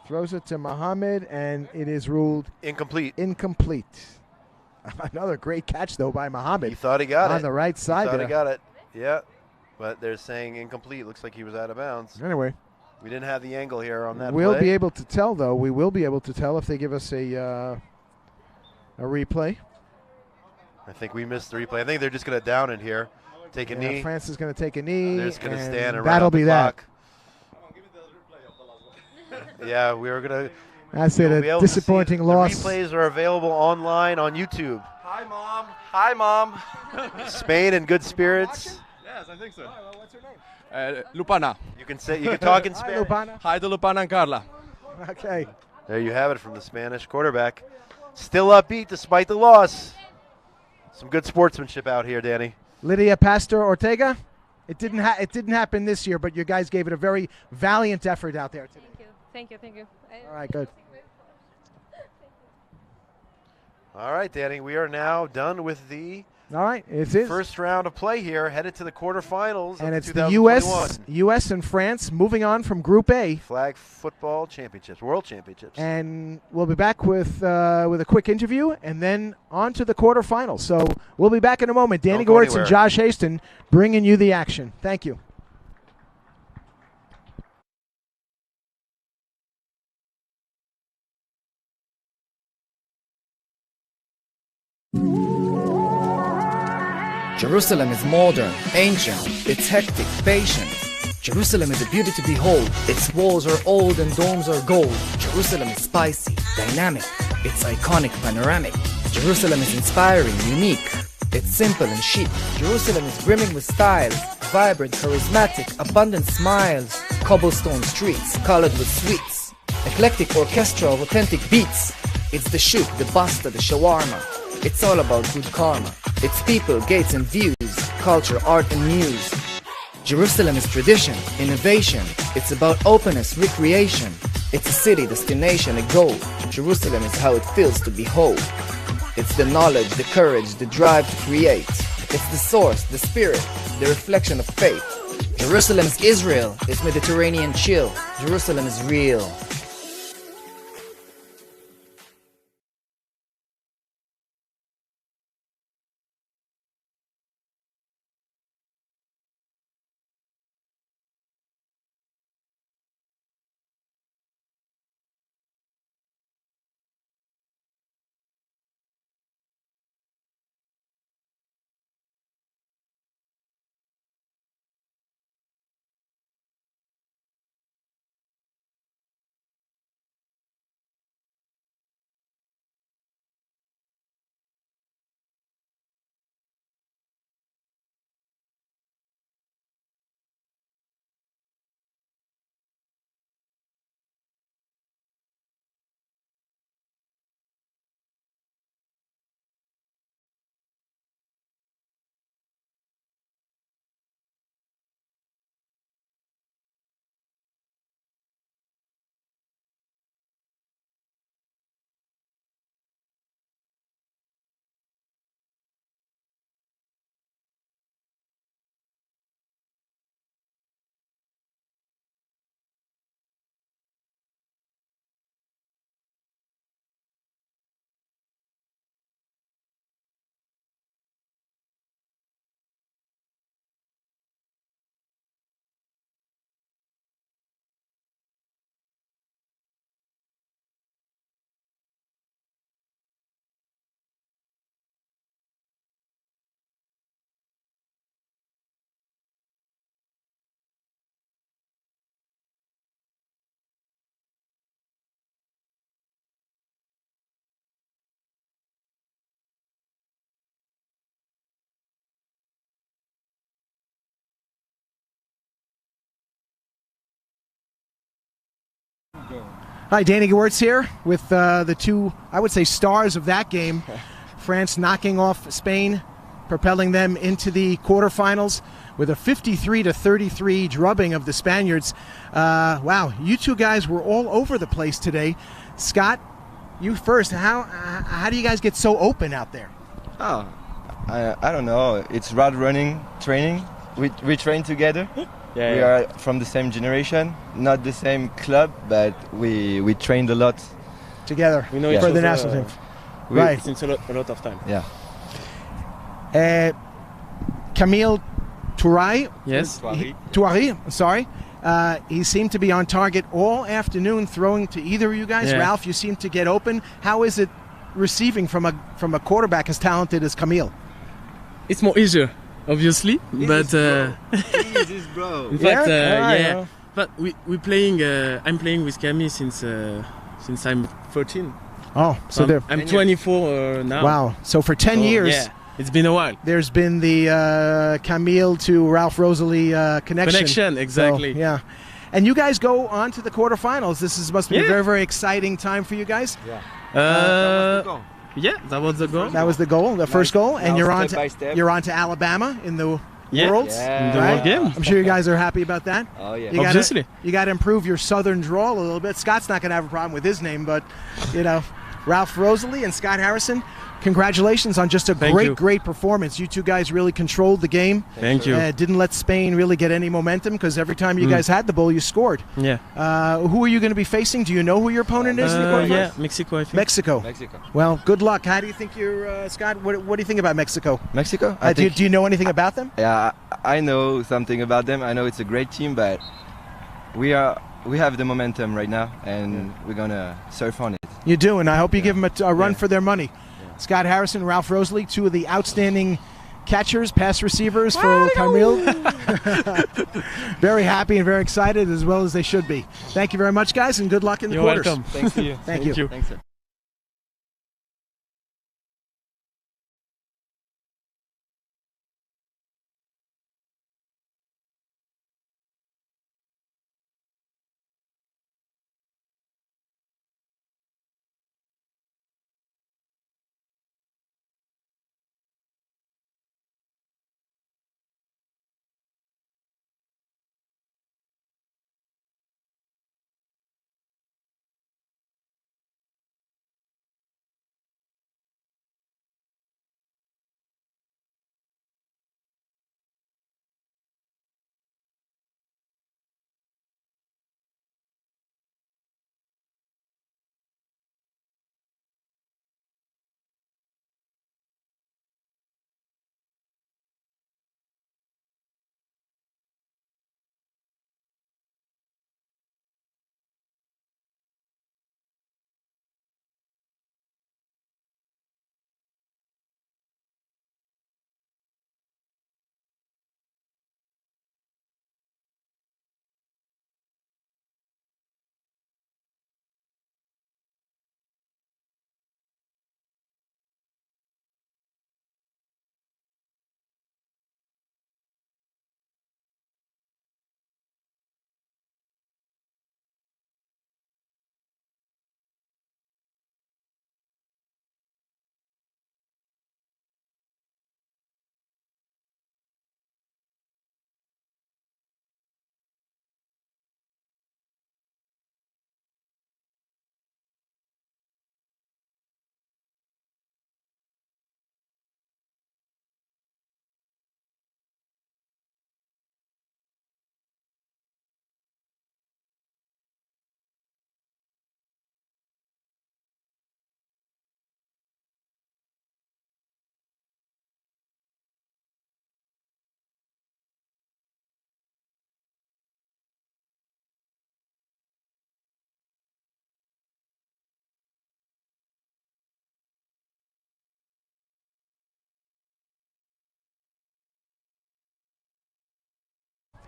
throws it to Mohammed, and it is ruled incomplete. Another great catch, though, by Mohammed. He thought he got it. On the right side He thought there. he got it. Yeah, but they're saying incomplete. Looks like he was out of bounds. Anyway. We didn't have the angle here on that We'll play. be able to tell, though. We will be able to tell if they give us a replay. I think we missed the replay. I think they're just going to down it here. Take a knee. France is going to take a knee. They're just going to stand and that'll run out be the clock. that. Yeah, we were going to. That's it, a disappointing loss. The replays are available online on YouTube. Hi, Mom. Hi, Mom. Spain in good spirits. Yes, I think so. What's her name? Lupana. You can talk in Spanish. Hi to Lupana and Carla. Okay. There you have it from the Spanish quarterback. Still upbeat despite the loss. Some good sportsmanship out here, Danny. Lydia Pastor Ortega. It didn't happen this year, but you guys gave it a very valiant effort out there today. Thank you. All right, good. All right, Danny, we are now done with the first round of play here, headed to the quarterfinals And of it's the 2021 U.S. and France moving on from Group A. Flag Football Championships, World Championships. And we'll be back with a quick interview and then on to the quarterfinals. So we'll be back in a moment. Danny Don't go Goritz and anywhere. Josh Haston bringing you the action. Thank you. Jerusalem is modern, ancient, it's hectic, patient. Jerusalem is a beauty to behold. Its walls are old and domes are gold. Jerusalem is spicy, dynamic, it's iconic, panoramic. Jerusalem is inspiring, unique, it's simple and chic. Jerusalem is brimming with styles, vibrant, charismatic, abundant smiles. Cobblestone streets, colored with sweets. Eclectic orchestra of authentic beats. It's the shoot, the basta, the shawarma. It's all about good karma. It's people, gates and views, culture, art and muse. Jerusalem is tradition, innovation. It's about openness, recreation. It's a city, destination, a goal. Jerusalem is how it feels to behold. It's the knowledge, the courage, the drive to create. It's the source, the spirit, the reflection of faith. Jerusalem is Israel, it's Mediterranean chill. Jerusalem is real. Hi, Danny Gewirtz here with the two, I would say, stars of that game. France knocking off Spain, propelling them into the quarterfinals with a 53-33 drubbing of the Spaniards. Wow, you two guys were all over the place today. Scott, you first. How do you guys get so open out there? Oh, I don't know. It's road running training. We train together. We are from the same generation, not the same club, but we trained a lot together. We know each for other, the national team. Right, since a lot of time. Yeah. Camille Touray. Yes. Touray. Sorry. He seemed to be on target all afternoon, throwing to either of you guys. Yeah. Ralph, you seem to get open. How is it receiving from a quarterback as talented as Camille? It's more easier, obviously, but Easy, bro. in fact, Yeah? yeah. But we playing. I'm playing with Camille since I'm 13. Oh, so they're I'm 24 now. Wow. So for 10 years, yeah, it's been a while. there's been the Camille to Ralph Rosalie connection. Connection, exactly. So, yeah. And you guys go on to the quarterfinals. Must be a Yeah. very, very exciting time for you guys. Yeah. Yeah, that was the goal. That was the goal, the first goal, and now you're on step by to step. you're on to Alabama in the Yeah. Worlds. Yeah. In the World Game. I'm sure you guys are happy about that. Oh yeah. You Obviously. you got to improve your southern drawl a little bit. Scott's not going to have a problem with his name, but Ralph Rosalie and Scott Harrison, congratulations on just a Thank you. great performance. You two guys really controlled the game. Thank you. Didn't let Spain really get any momentum because every time you guys had the ball, you scored. Yeah. Who are you going to be facing? Do you know who your opponent is? in the quarterfinals? Yeah, Mexico, I think. Mexico. Mexico. Well, good luck. How do you think you're, Scott? What do you think about Mexico? Mexico? Do you know anything about them? Yeah, I know something about them. I know it's a great team, but we have the momentum right now, and we're gonna surf on it. You do, and I hope you give them a run for their money. Scott Harrison, Ralph Rosalie, two of the outstanding catchers, pass receivers for Camille. Very happy and very excited, as well as they should be. Thank you very much, guys, and good luck in the You're quarters. welcome. Thanks to you. Thank you. Thanks, sir.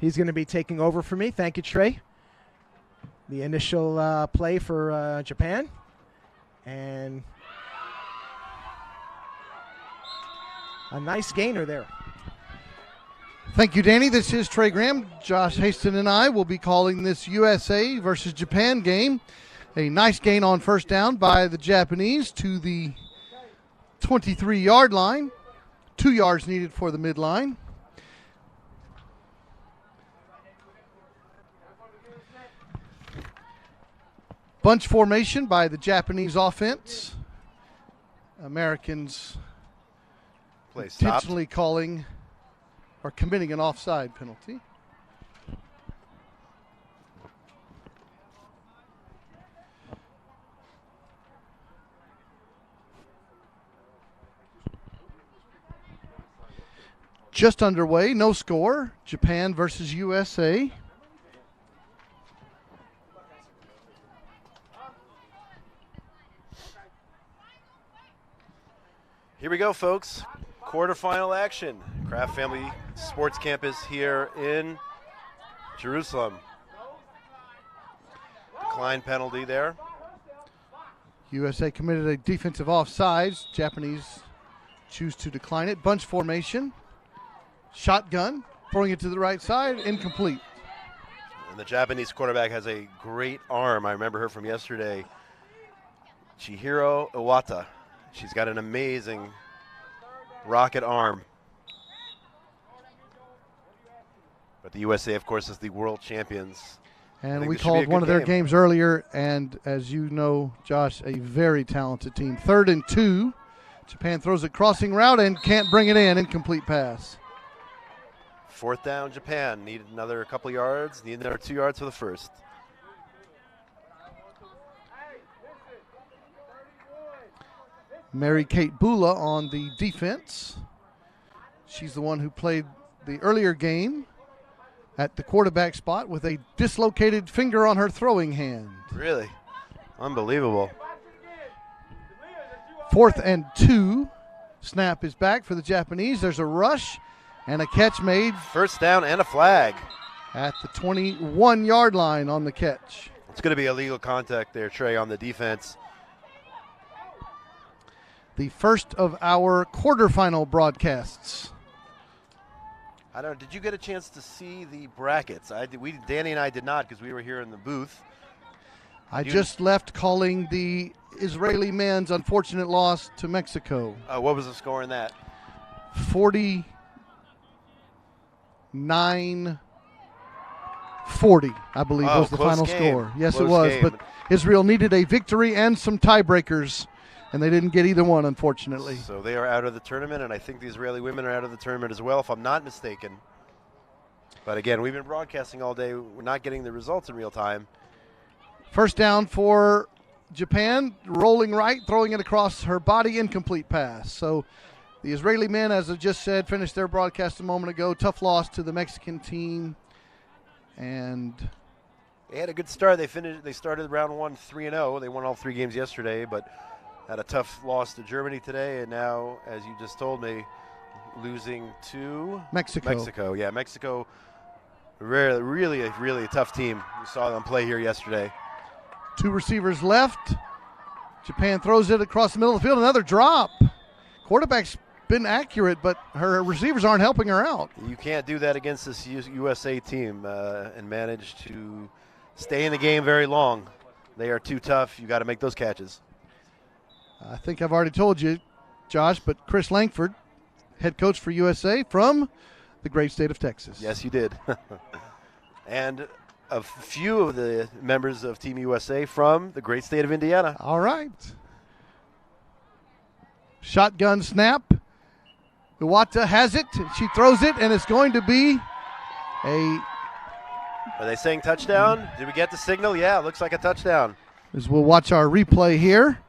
He's going to be taking over for me. Thank you, Trey. The initial play for Japan. And a nice gainer there. Thank you, Danny. This is Trey Graham. Josh Haston and I will be calling this USA versus Japan game. A nice gain on first down by the Japanese to the 23-yard line. 2 yards needed for the midline. Bunch formation by the Japanese offense. Americans Play stopped. intentionally calling or committing an offside penalty. Just underway, no score. Japan versus USA. Here we go, folks. Quarterfinal action. Kraft Family Sports Campus here in Jerusalem. Decline penalty there. USA committed a defensive offsides. Japanese choose to decline it. Bunch formation. Shotgun. Throwing it to the right side. Incomplete. And the Japanese quarterback has a great arm. I remember her from yesterday. Chihiro Iwata. She's got an amazing rocket arm. But the USA, of course, is the world champions. And we called one of their games earlier, and as you know, Josh, a very talented team. 3rd and 2. Japan throws a crossing route and can't bring it in. Incomplete pass. 4th down, Japan. Need another couple yards. Need another 2 yards for the first. Mary Kate Bula on the defense. She's the one who played the earlier game at the quarterback spot with a dislocated finger on her throwing hand. Really? Unbelievable. 4th and 2. Snap is back for the Japanese. There's a rush and a catch made. First down and a flag. At the 21-yard line on the catch. It's going to be illegal contact there, Trey, on the defense. The first of our quarterfinal broadcasts. I don't know. Did you get a chance to see the brackets? Danny and I did not because we were here in the booth. I just left calling the Israeli men's unfortunate loss to Mexico. What was the score in that? 49-40, I believe, was the final score. Yes, it was. But Israel needed a victory and some tiebreakers, and they didn't get either one, unfortunately. So they are out of the tournament, and I think the Israeli women are out of the tournament as well, if I'm not mistaken. But again, we've been broadcasting all day. We're not getting the results in real time. First down for Japan, rolling right, throwing it across her body, incomplete pass. So the Israeli men, as I just said, finished their broadcast a moment ago. Tough loss to the Mexican team. And they had a good start. They started round 1 3-0. They won all 3 games yesterday, but had a tough loss to Germany today. And now, as you just told me, losing to Mexico. Yeah, Mexico, really a tough team. We saw them play here yesterday. 2 receivers left. Japan throws it across the middle of the field. Another drop. Quarterback's been accurate, but her receivers aren't helping her out. You can't do that against this USA team and manage to stay in the game very long. They are too tough. You got to make those catches. I think I've already told you, Josh, but Chris Langford, head coach for USA from the great state of Texas. Yes, you did. And a few of the members of Team USA from the great state of Indiana. All right. Shotgun snap. Iwata has it. She throws it, and it's going to be a... Are they saying touchdown? Did we get the signal? Yeah, it looks like a touchdown. As we'll watch our replay here.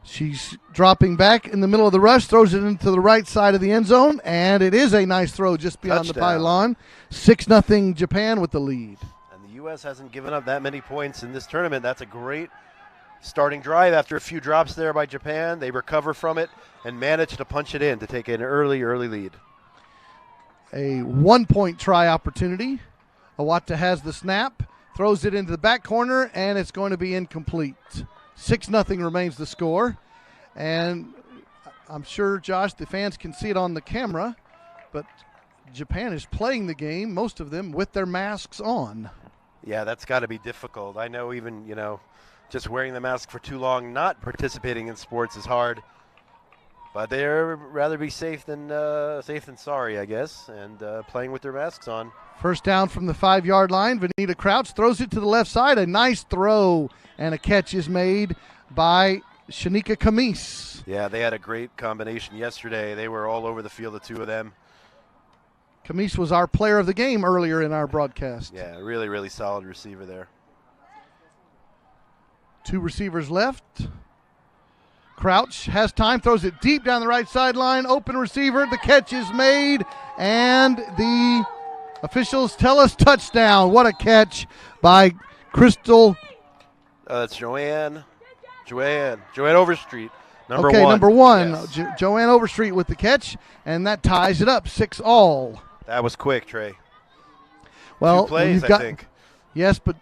She's dropping back in the middle of the rush, throws it into the right side of the end zone, and it is a nice throw just beyond the pylon. 6-0 Japan with the lead. And the U.S. hasn't given up that many points in this tournament. That's a great starting drive after a few drops there by Japan. They recover from it and manage to punch it in to take an early lead. A 1-point try opportunity. Iwata has the snap, throws it into the back corner, and it's going to be incomplete. 6-0 remains the score. And I'm sure, Josh, the fans can see it on the camera, but Japan is playing the game, most of them, with their masks on. Yeah, that's got to be difficult. I know even, just wearing the mask for too long, not participating in sports is hard. But they'd rather be safe than sorry, I guess, and playing with their masks on. First down from the 5-yard line. Vanita Crouch throws it to the left side. A nice throw, and a catch is made by Shanika Kamis. Yeah, they had a great combination yesterday. They were all over the field, the two of them. Kamis was our player of the game earlier in our broadcast. Yeah, really solid receiver there. 2 receivers left. Crouch has time, throws it deep down the right sideline. Open receiver, the catch is made, and the officials tell us touchdown. What a catch by Crystal. That's Joanne Overstreet, number 1. Okay, number 1. Yes. Joanne Overstreet with the catch, and that ties it up 6-all. That was quick, Trey. Well, 2 plays, I think. Yes, but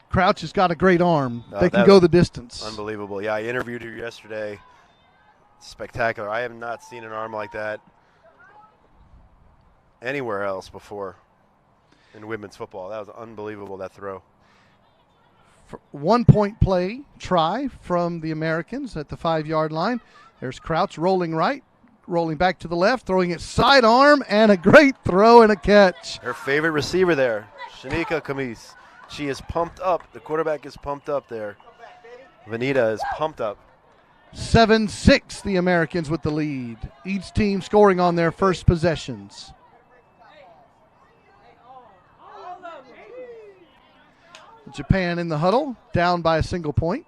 Crouch has got a great arm. They can go the distance. Unbelievable. Yeah, I interviewed her yesterday. Spectacular. I have not seen an arm like that anywhere else before in women's football. That was unbelievable, that throw. 1-point play try from the Americans at the 5-yard line. There's Crouch rolling right, rolling back to the left, throwing it sidearm, and a great throw and a catch. Her favorite receiver there, Shanika Kamis. She is pumped up. The quarterback is pumped up there. Vanita is pumped up. 7-6, the Americans with the lead. Each team scoring on their first possessions. Japan in the huddle, down by a single point.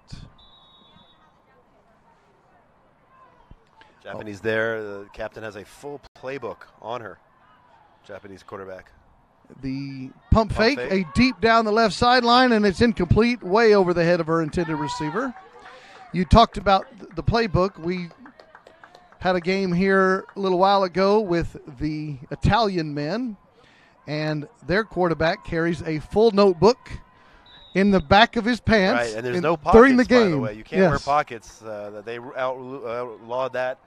Japanese there. The captain has a full playbook on her. Japanese quarterback. The pump fake, a deep down the left sideline, and it's incomplete, way over the head of her intended receiver. You talked about the playbook. We had a game here a little while ago with the Italian men, and their quarterback carries a full notebook in the back of his pants. Right, and there's no pockets, during the game. by the way. You can't wear pockets. They outlawed that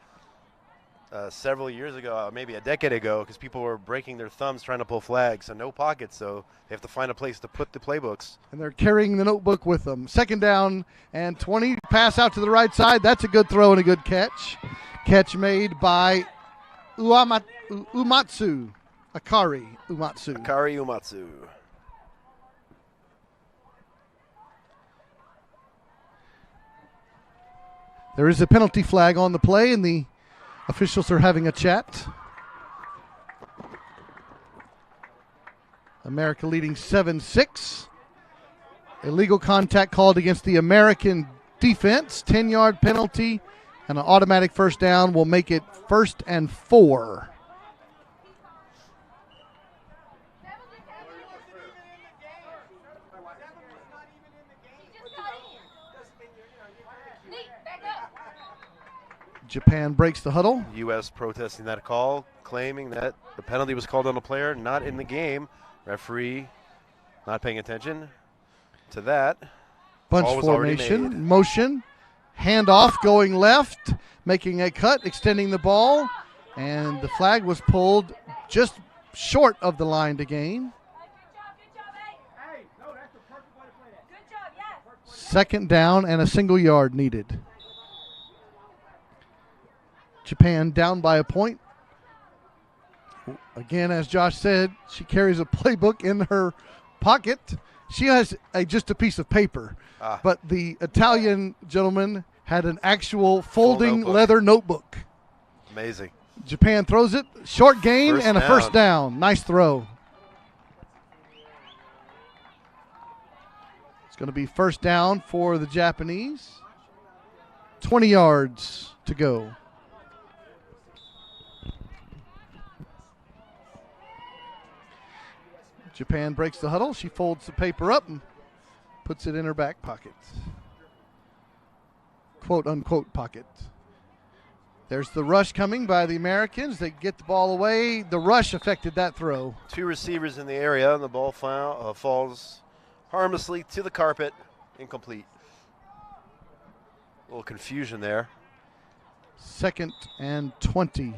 several years ago, maybe a decade ago, because people were breaking their thumbs trying to pull flags. So no pockets, so they have to find a place to put the playbooks. And they're carrying the notebook with them. 2nd down and 20. Pass out to the right side. That's a good throw and a good catch. Catch made by Umatsu. Akari Umatsu. There is a penalty flag on the play, and the officials are having a chat. America leading 7-6. Illegal contact called against the American defense. 10-yard penalty and an automatic first down will make it 1st and 4. Japan breaks the huddle. U.S. protesting that call, claiming that the penalty was called on a player not in the game. Referee not paying attention to that. Bunch formation, motion, handoff going left, making a cut, extending the ball, and the flag was pulled just short of the line to gain. 2nd down and a single yard needed. Japan down by a point. Again, as Josh said, she carries a playbook in her pocket. She has just a piece of paper, but the Italian gentleman had an actual folding leather notebook. Amazing. Japan throws it, short gain and a first down. Nice throw. It's going to be first down for the Japanese. 20 yards to go. Japan breaks the huddle. She folds the paper up and puts it in her back pocket. Quote, unquote pocket. There's the rush coming by the Americans. They get the ball away. The rush affected that throw. 2 receivers in the area, and the ball falls harmlessly to the carpet. Incomplete. A little confusion there. 2nd and 20.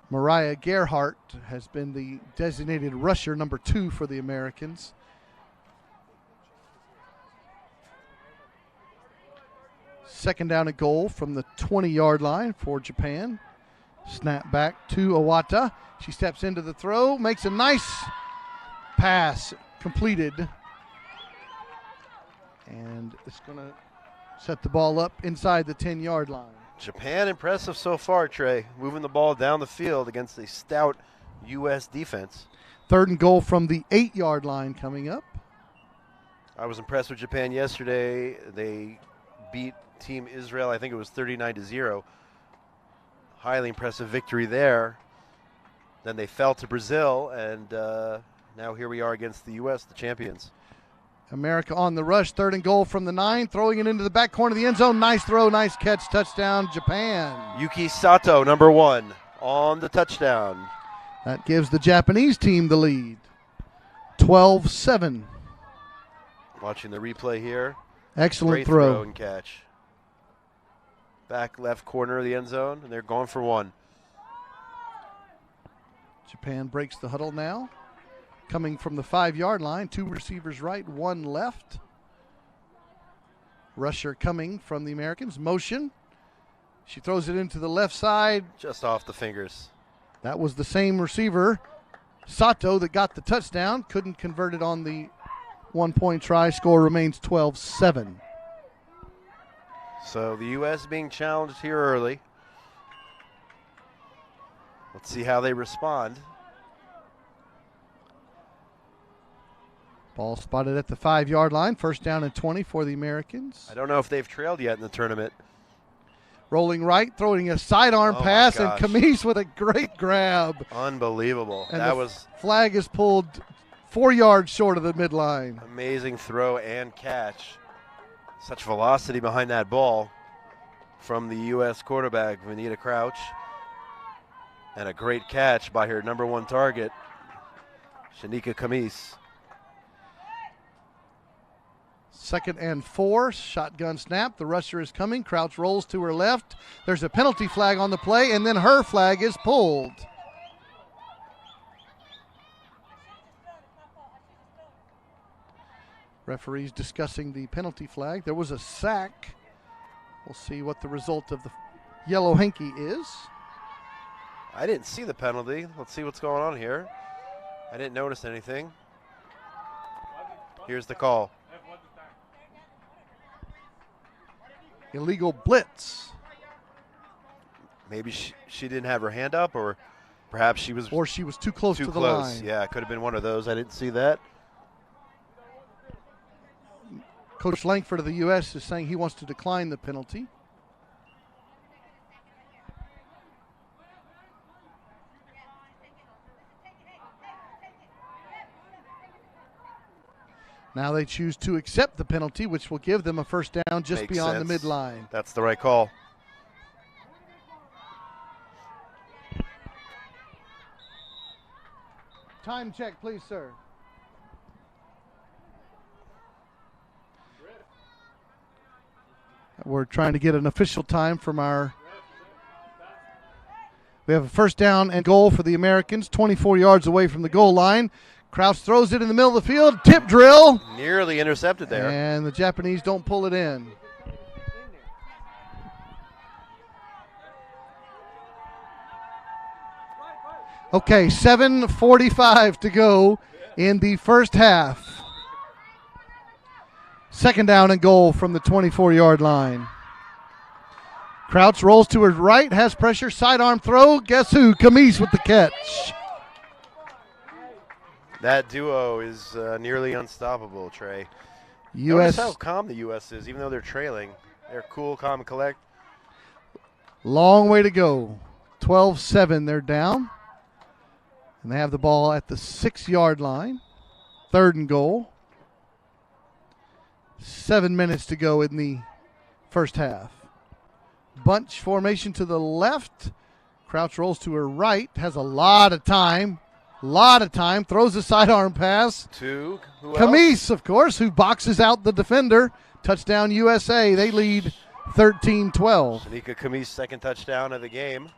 Mariah Gerhardt has been the designated rusher number 2 for the Americans. Second down and goal from the 20-yard line for Japan. Snap back to Iwata. She steps into the throw, makes a nice pass, completed. And it's going to set the ball up inside the 10-yard line. Japan impressive so far, Trey, moving the ball down the field against a stout U.S. defense. 3rd and goal from the 8-yard line coming up. I was impressed with Japan yesterday. They beat Team Israel, I think it was 39-0. Highly impressive victory there. Then they fell to Brazil, and now here we are against the U.S., the champions. America on the rush, 3rd and goal from the 9, throwing it into the back corner of the end zone. Nice throw, nice catch, touchdown, Japan. Yuki Sato, number 1, on the touchdown. That gives the Japanese team the lead, 12-7. Watching the replay here. Excellent Great throw and catch. Back left corner of the end zone, and they're going for 1. Japan breaks the huddle now. Coming from the 5-yard line, 2 receivers right, 1 left. Rusher coming from the Americans. Motion. She throws it into the left side. Just off the fingers. That was the same receiver, Sato, that got the touchdown. Couldn't convert it on the 1-point try. Score remains 12-7. So the U.S. being challenged here early. Let's see how they respond. Ball spotted at the 5-yard line. First down and 20 for the Americans. I don't know if they've trailed yet in the tournament. Rolling right, throwing a sidearm pass, and Camise with a great grab. Unbelievable. And that was flag is pulled 4 yards short of the midline. Amazing throw and catch. Such velocity behind that ball. from the U.S. quarterback, Vanita Crouch. And a great catch by her number 1 target, Shanika Kamis. 2nd and 4, shotgun snap. The rusher is coming. Crouch rolls to her left. There's a penalty flag on the play, and then her flag is pulled. Referees discussing the penalty flag. There was a sack. We'll see what the result of the yellow hanky is. I didn't see the penalty. Let's see what's going on here. I didn't notice anything. Here's the call. Illegal blitz. Maybe she didn't have her hand up, or perhaps she was too close to the line. Yeah, it could have been one of those. I didn't see that. Coach Langford of the U.S. is saying he wants to decline the penalty. Now they choose to accept the penalty, which will give them a first down just Makes beyond sense. the midline. That's the right call. Time check, please, sir. We're trying to get an official time from our... We have a first down and goal for the Americans, 24 yards away from the goal line. Crouch throws it in the middle of the field. Tip drill. Nearly intercepted there. And the Japanese don't pull it in. Okay, 7:45 to go in the first half. 2nd down and goal from the 24-yard line. Crouch rolls to her right, has pressure, sidearm throw. Guess who? Kamis with the catch. That duo is nearly unstoppable, Trey. US. Notice how calm the U.S. is, even though they're trailing. They're cool, calm, and collect. Long way to go. 12-7, they're down. And they have the ball at the 6-yard line. 3rd and goal. 7 minutes to go in the first half. Bunch formation to the left. Crouch rolls to her right. Has a lot of time. Throws a sidearm pass. To who Kamis, else? of course, who boxes out the defender. Touchdown USA. They lead 13-12. Shanika Kamis' 2nd touchdown of the game.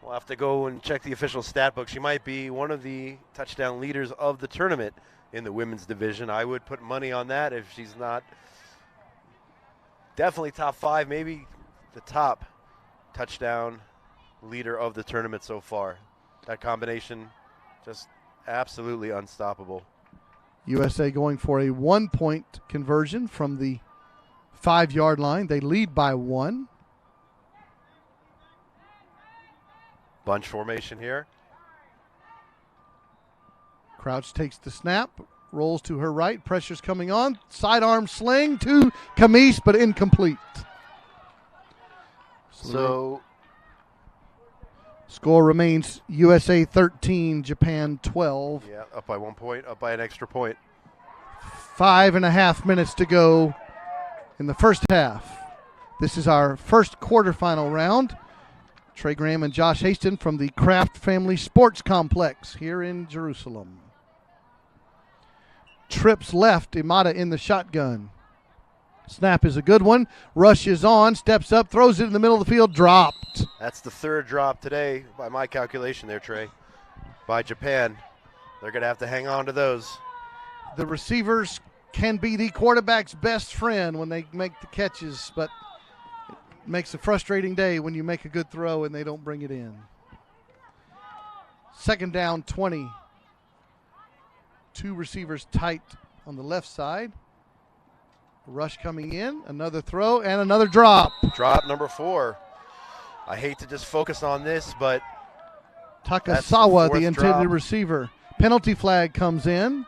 We'll have to go and check the official stat book. She might be one of the touchdown leaders of the tournament in the women's division. I would put money on that if she's not. Definitely top 5, maybe the top touchdown leader of the tournament so far. That combination, just absolutely unstoppable. USA going for a 1-point conversion from the 5-yard line. They lead by 1. Bunch formation here. Crouch takes the snap, rolls to her right, pressure's coming on, sidearm sling to Kamis, but incomplete. So score remains USA 13, Japan 12. yeah, up by 1 point, up by an extra point. 5.5 minutes to go in the first half. This is our first quarterfinal round. Trey Graham and Josh Haston from the Kraft Family Sports Complex here in Jerusalem. Trips left, Imada in the shotgun. Snap is a good one. Rush is on, steps up, throws it in the middle of the field, dropped. That's the 3rd drop today, by my calculation there, Trey, by Japan. They're going to have to hang on to those. The receivers can be the quarterback's best friend when they make the catches, but it makes a frustrating day when you make a good throw and they don't bring it in. 2nd down, 20. 2 receivers tight on the left side. Rush coming in, another throw, and another drop. Drop number 4. I hate to just focus on this, but Takasawa, the the intended drop. receiver. Penalty flag comes in.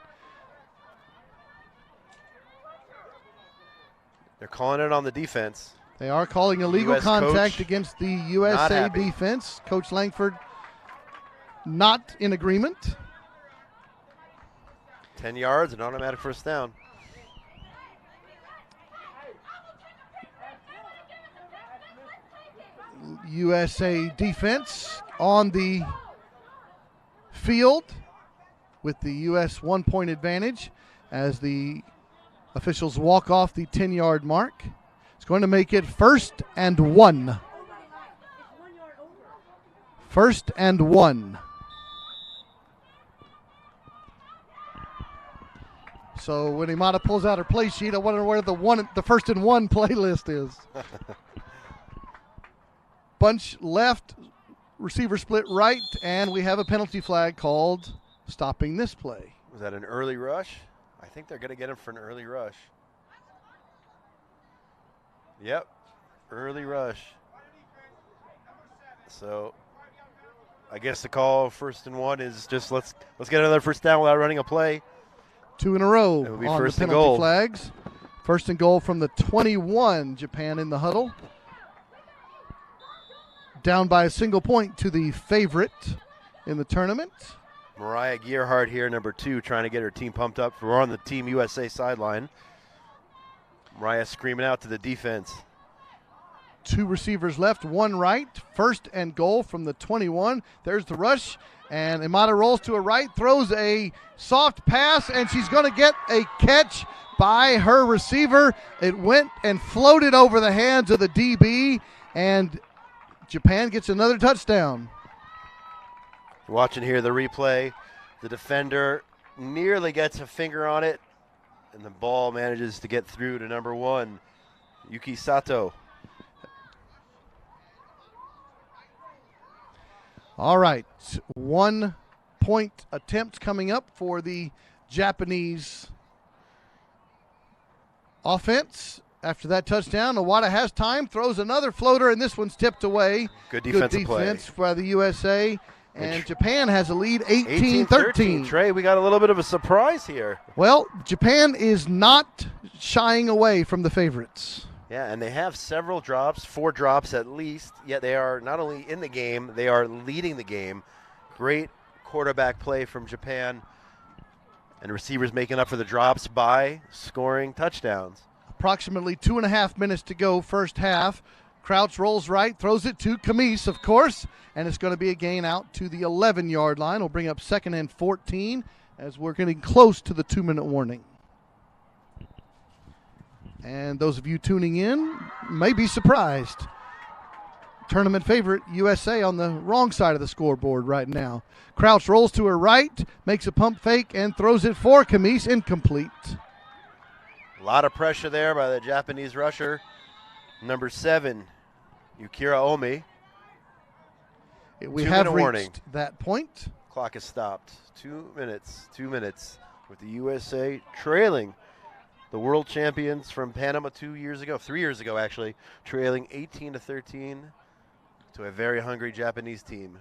They're calling it on the defense. They are calling illegal US contact coach against the not USA happy. defense. Coach Langford not in agreement. 10 yards, an automatic first down. USA defense on the field with the U.S. 1-point advantage as the officials walk off the 10-yard mark. It's going to make it 1st and 1. 1st and 1. So when Imada pulls out her play sheet, I wonder where the 1st and 1 playlist is. Bunch left, receiver split right, and we have a penalty flag called stopping this play. Was that an early rush? I think they're going to get him for an early rush. Yep, early rush. So I guess the call 1st and 1 is just let's get another first down without running a play. 2 in a row It will be on first the and penalty goal. flags. 1st and goal from the 21. Japan in the huddle. Down by a single point to the favorite in the tournament. Mariah Gearhart here, number 2, trying to get her team pumped up. We're on the Team USA sideline. Mariah screaming out to the defense. 2 receivers left, 1 right. 1st and goal from the 21. There's the rush, and Imada rolls to her right, throws a soft pass, and she's going to get a catch by her receiver. It went and floated over the hands of the DB, and Japan gets another touchdown. Watching here the replay. The defender nearly gets a finger on it, and the ball manages to get through to number 1, Yuki Sato. All right, 1-point attempt coming up for the Japanese offense. After that touchdown, Iwata has time, throws another floater, and this one's tipped away. Good defensive defense play by the USA, and Japan has a lead 18-13. Trey, we got a little bit of a surprise here. Well, Japan is not shying away from the favorites. Yeah, and they have several drops, 4 drops at least, yet they are not only in the game, they are leading the game. Great quarterback play from Japan, and receivers making up for the drops by scoring touchdowns. Approximately 2.5 minutes to go, first half. Crouch rolls right, throws it to Camise, of course, and it's going to be a gain out to the 11-yard line. We'll bring up 2nd and 14 as we're getting close to the 2-minute warning. And those of you tuning in may be surprised. Tournament favorite USA on the wrong side of the scoreboard right now. Crouch rolls to her right, makes a pump fake, and throws it for Camise, incomplete. A lot of pressure there by the Japanese rusher. Number 7, Yukira Omi. We have reached that point. Clock is stopped. 2 minutes with the USA trailing the world champions from Panama 3 years ago actually, trailing 18-13 to a very hungry Japanese team.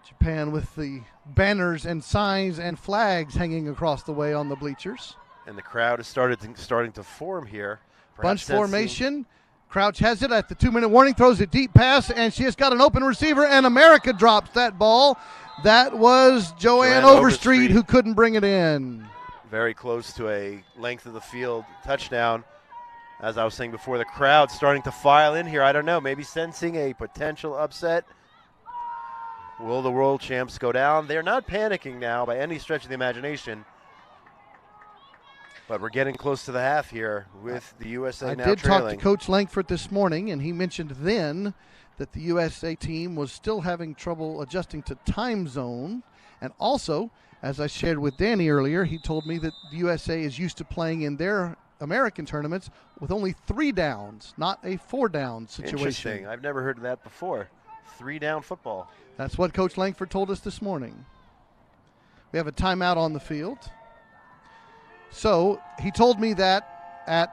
Japan with the banners and signs and flags hanging across the way on the bleachers. And the crowd is starting to form here. Bunch formation. Crouch has it at the 2-minute warning, throws a deep pass, and she has got an open receiver, and America drops that ball. That was Joanne Overstreet who couldn't bring it in. Very close to a length of the field touchdown. As I was saying before, the crowd starting to file in here. I don't know, maybe sensing a potential upset. Will the world champs go down? They're not panicking now by any stretch of the imagination. But we're getting close to the half here with the USA now trailing. I did talk to Coach Langford this morning, and he mentioned then that the USA team was still having trouble adjusting to time zone. And also, as I shared with Danny earlier, he told me that the USA is used to playing in their American tournaments with only 3 downs, not a 4-down situation. Interesting. I've never heard of that before. 3-down football. That's what Coach Langford told us this morning. We have a timeout on the field. So he told me that at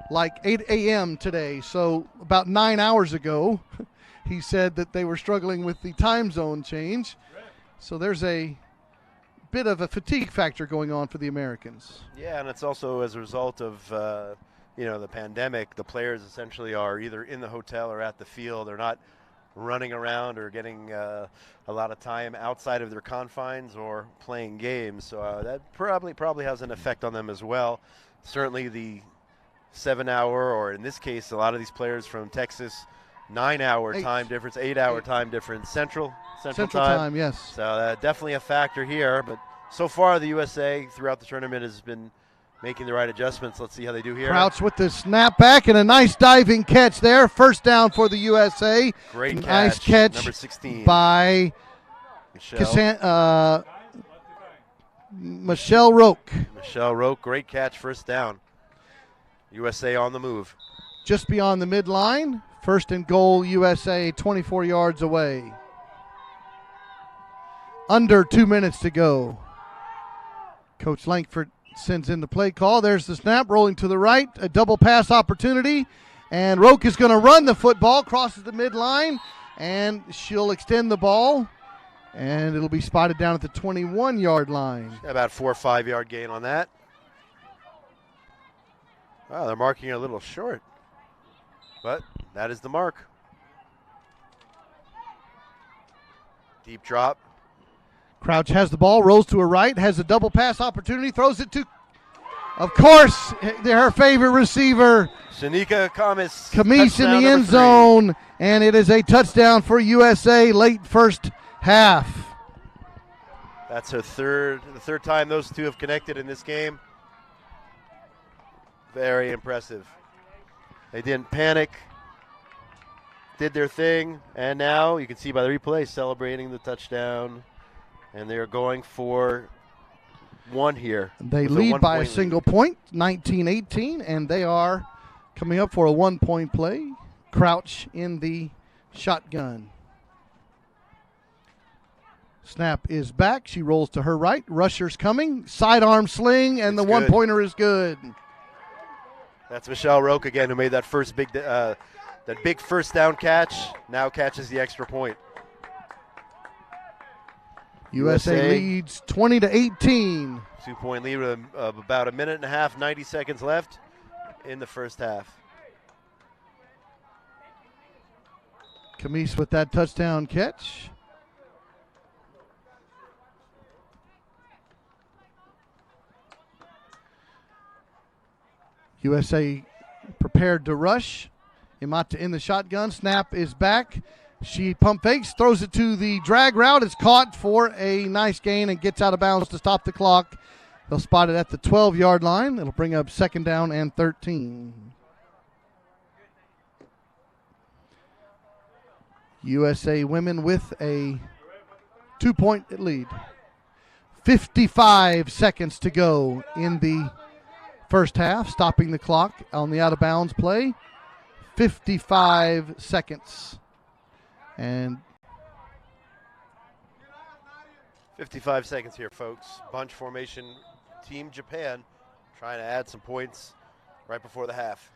like 8 a.m. today, so about 9 hours ago, he said that they were struggling with the time zone change. So there's a bit of a fatigue factor going on for the Americans. Yeah, and it's also as a result of the pandemic. The players essentially are either in the hotel or at the field. They're not running around or getting a lot of time outside of their confines or playing games. So that probably has an effect on them as well. Certainly the 7-hour, or in this case, a lot of these players from Texas, 9-hour time difference, 8-hour time difference, Central time. Yes. So definitely a factor here. But so far, the USA throughout the tournament has been making the right adjustments. Let's see how they do here. Crouch with the snap back and a nice diving catch there. First down for the USA. Great catch. Nice catch number 16 by Michelle Roque. Michelle Roque, great catch, first down. USA on the move. Just beyond the midline. First and goal, USA 24 yards away. Under 2 minutes to go. Coach Langford sends in the play call. There's the snap, rolling to the right. A double pass opportunity. And Roque is going to run the football, crosses the midline, and she'll extend the ball. And it'll be spotted down at the 21-yard line. About 4 or 5 yard gain on that. Wow, they're marking it a little short. But that is the mark. Deep drop. Crouch has the ball, rolls to her right, has a double pass opportunity, throws it to, of course, her favorite receiver, Shanika Camise in the end zone, and it is a touchdown for USA late first half. That's the third time those two have connected in this game. Very impressive. They didn't panic, did their thing, and now you can see by the replay celebrating the touchdown, and they are going for one here. They lead by a single point, 19-18, and they are coming up for a 1-point play. Crouch in the shotgun. Snap is back. She rolls to her right. Rusher's coming. Sidearm sling, and the one-pointer is good. That's Michelle Roque again, who made that big first down catch. Now catches the extra point. USA leads 20-18. 2-point lead with about a minute and a half, 90 seconds left in the first half. Camise with that touchdown catch. USA prepared to rush. Imata in the shotgun. Snap is back. She pump fakes, throws it to the drag route. It's caught for a nice gain and gets out of bounds to stop the clock. They'll spot it at the 12-yard line. It'll bring up second down and 13. USA women with a 2-point lead. 55 seconds to go in the first half, stopping the clock on the out-of-bounds play. 55 seconds. And 55 seconds here, folks. Bunch formation, Team Japan trying to add some points right before the half.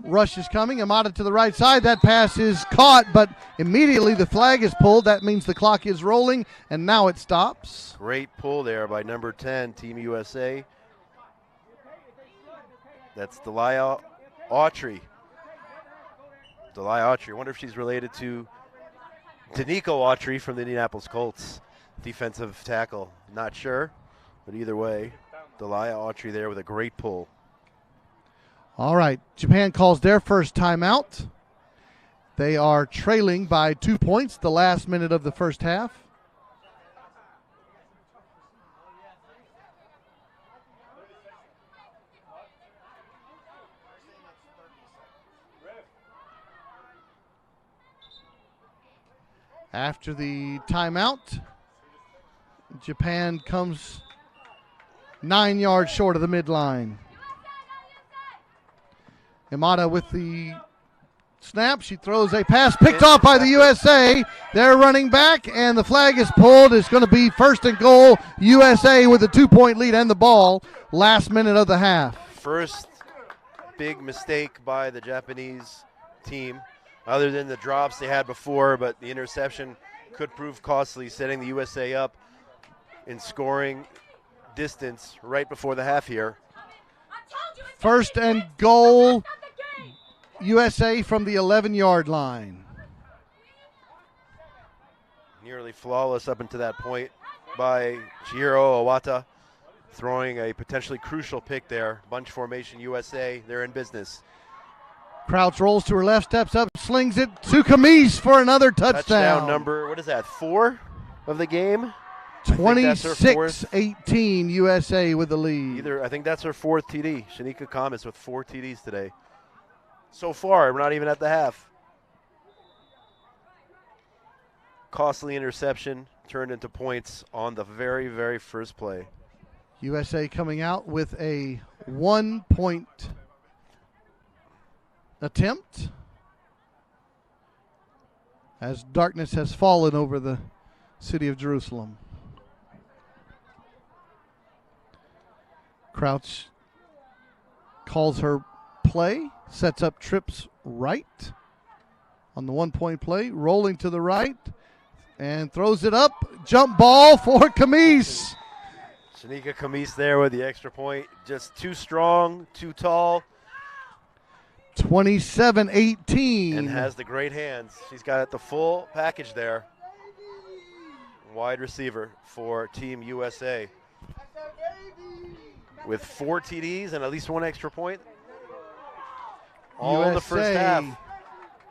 Rush is coming. Imata to the right side. That pass is caught, but immediately the flag is pulled. That means the clock is rolling, and now it stops. Great pull there by number 10, Team USA. That's Delia Autry. I wonder if she's related to Danico Autry from the Indianapolis Colts, defensive tackle. Not sure, but either way, Delia Autry there with a great pull. All right, Japan calls their first timeout. They are trailing by 2 points the last minute of the first half. After the timeout, Japan comes 9 yards short of the midline. Imata with the snap. She throws a pass picked off by the USA. They're running back, and the flag is pulled. It's going to be first and goal. USA with a 2-point lead and the ball. Last minute of the half. First big mistake by the Japanese team, other than the drops they had before, but the interception could prove costly, setting the USA up in scoring distance right before the half here. First and goal, USA from the 11-yard line. Nearly flawless up until that point by Chihiro Owata. throwing a potentially crucial pick there. Bunch formation USA, they're in business. Crouch rolls to her left, steps up, slings it to Camise for another touchdown. Touchdown number, what is that, 4 of the game? 26-18 USA with the lead. I think that's her 4th TD. Shanika Kamis with 4 TDs today. So far, we're not even at the half. Costly interception turned into points on the very, very first play. USA coming out with a 1-point attempt as darkness has fallen over the city of Jerusalem. Crouch calls her play, sets up trips right on the 1-point play, rolling to the right, and throws it up. Jump ball for Camise. Shanika Camise there with the extra point. Just too strong, too tall. 27-18. And has the great hands. She's got the full package there. Wide receiver for Team USA. With 4 TDs and at least 1 extra point. All in the first half.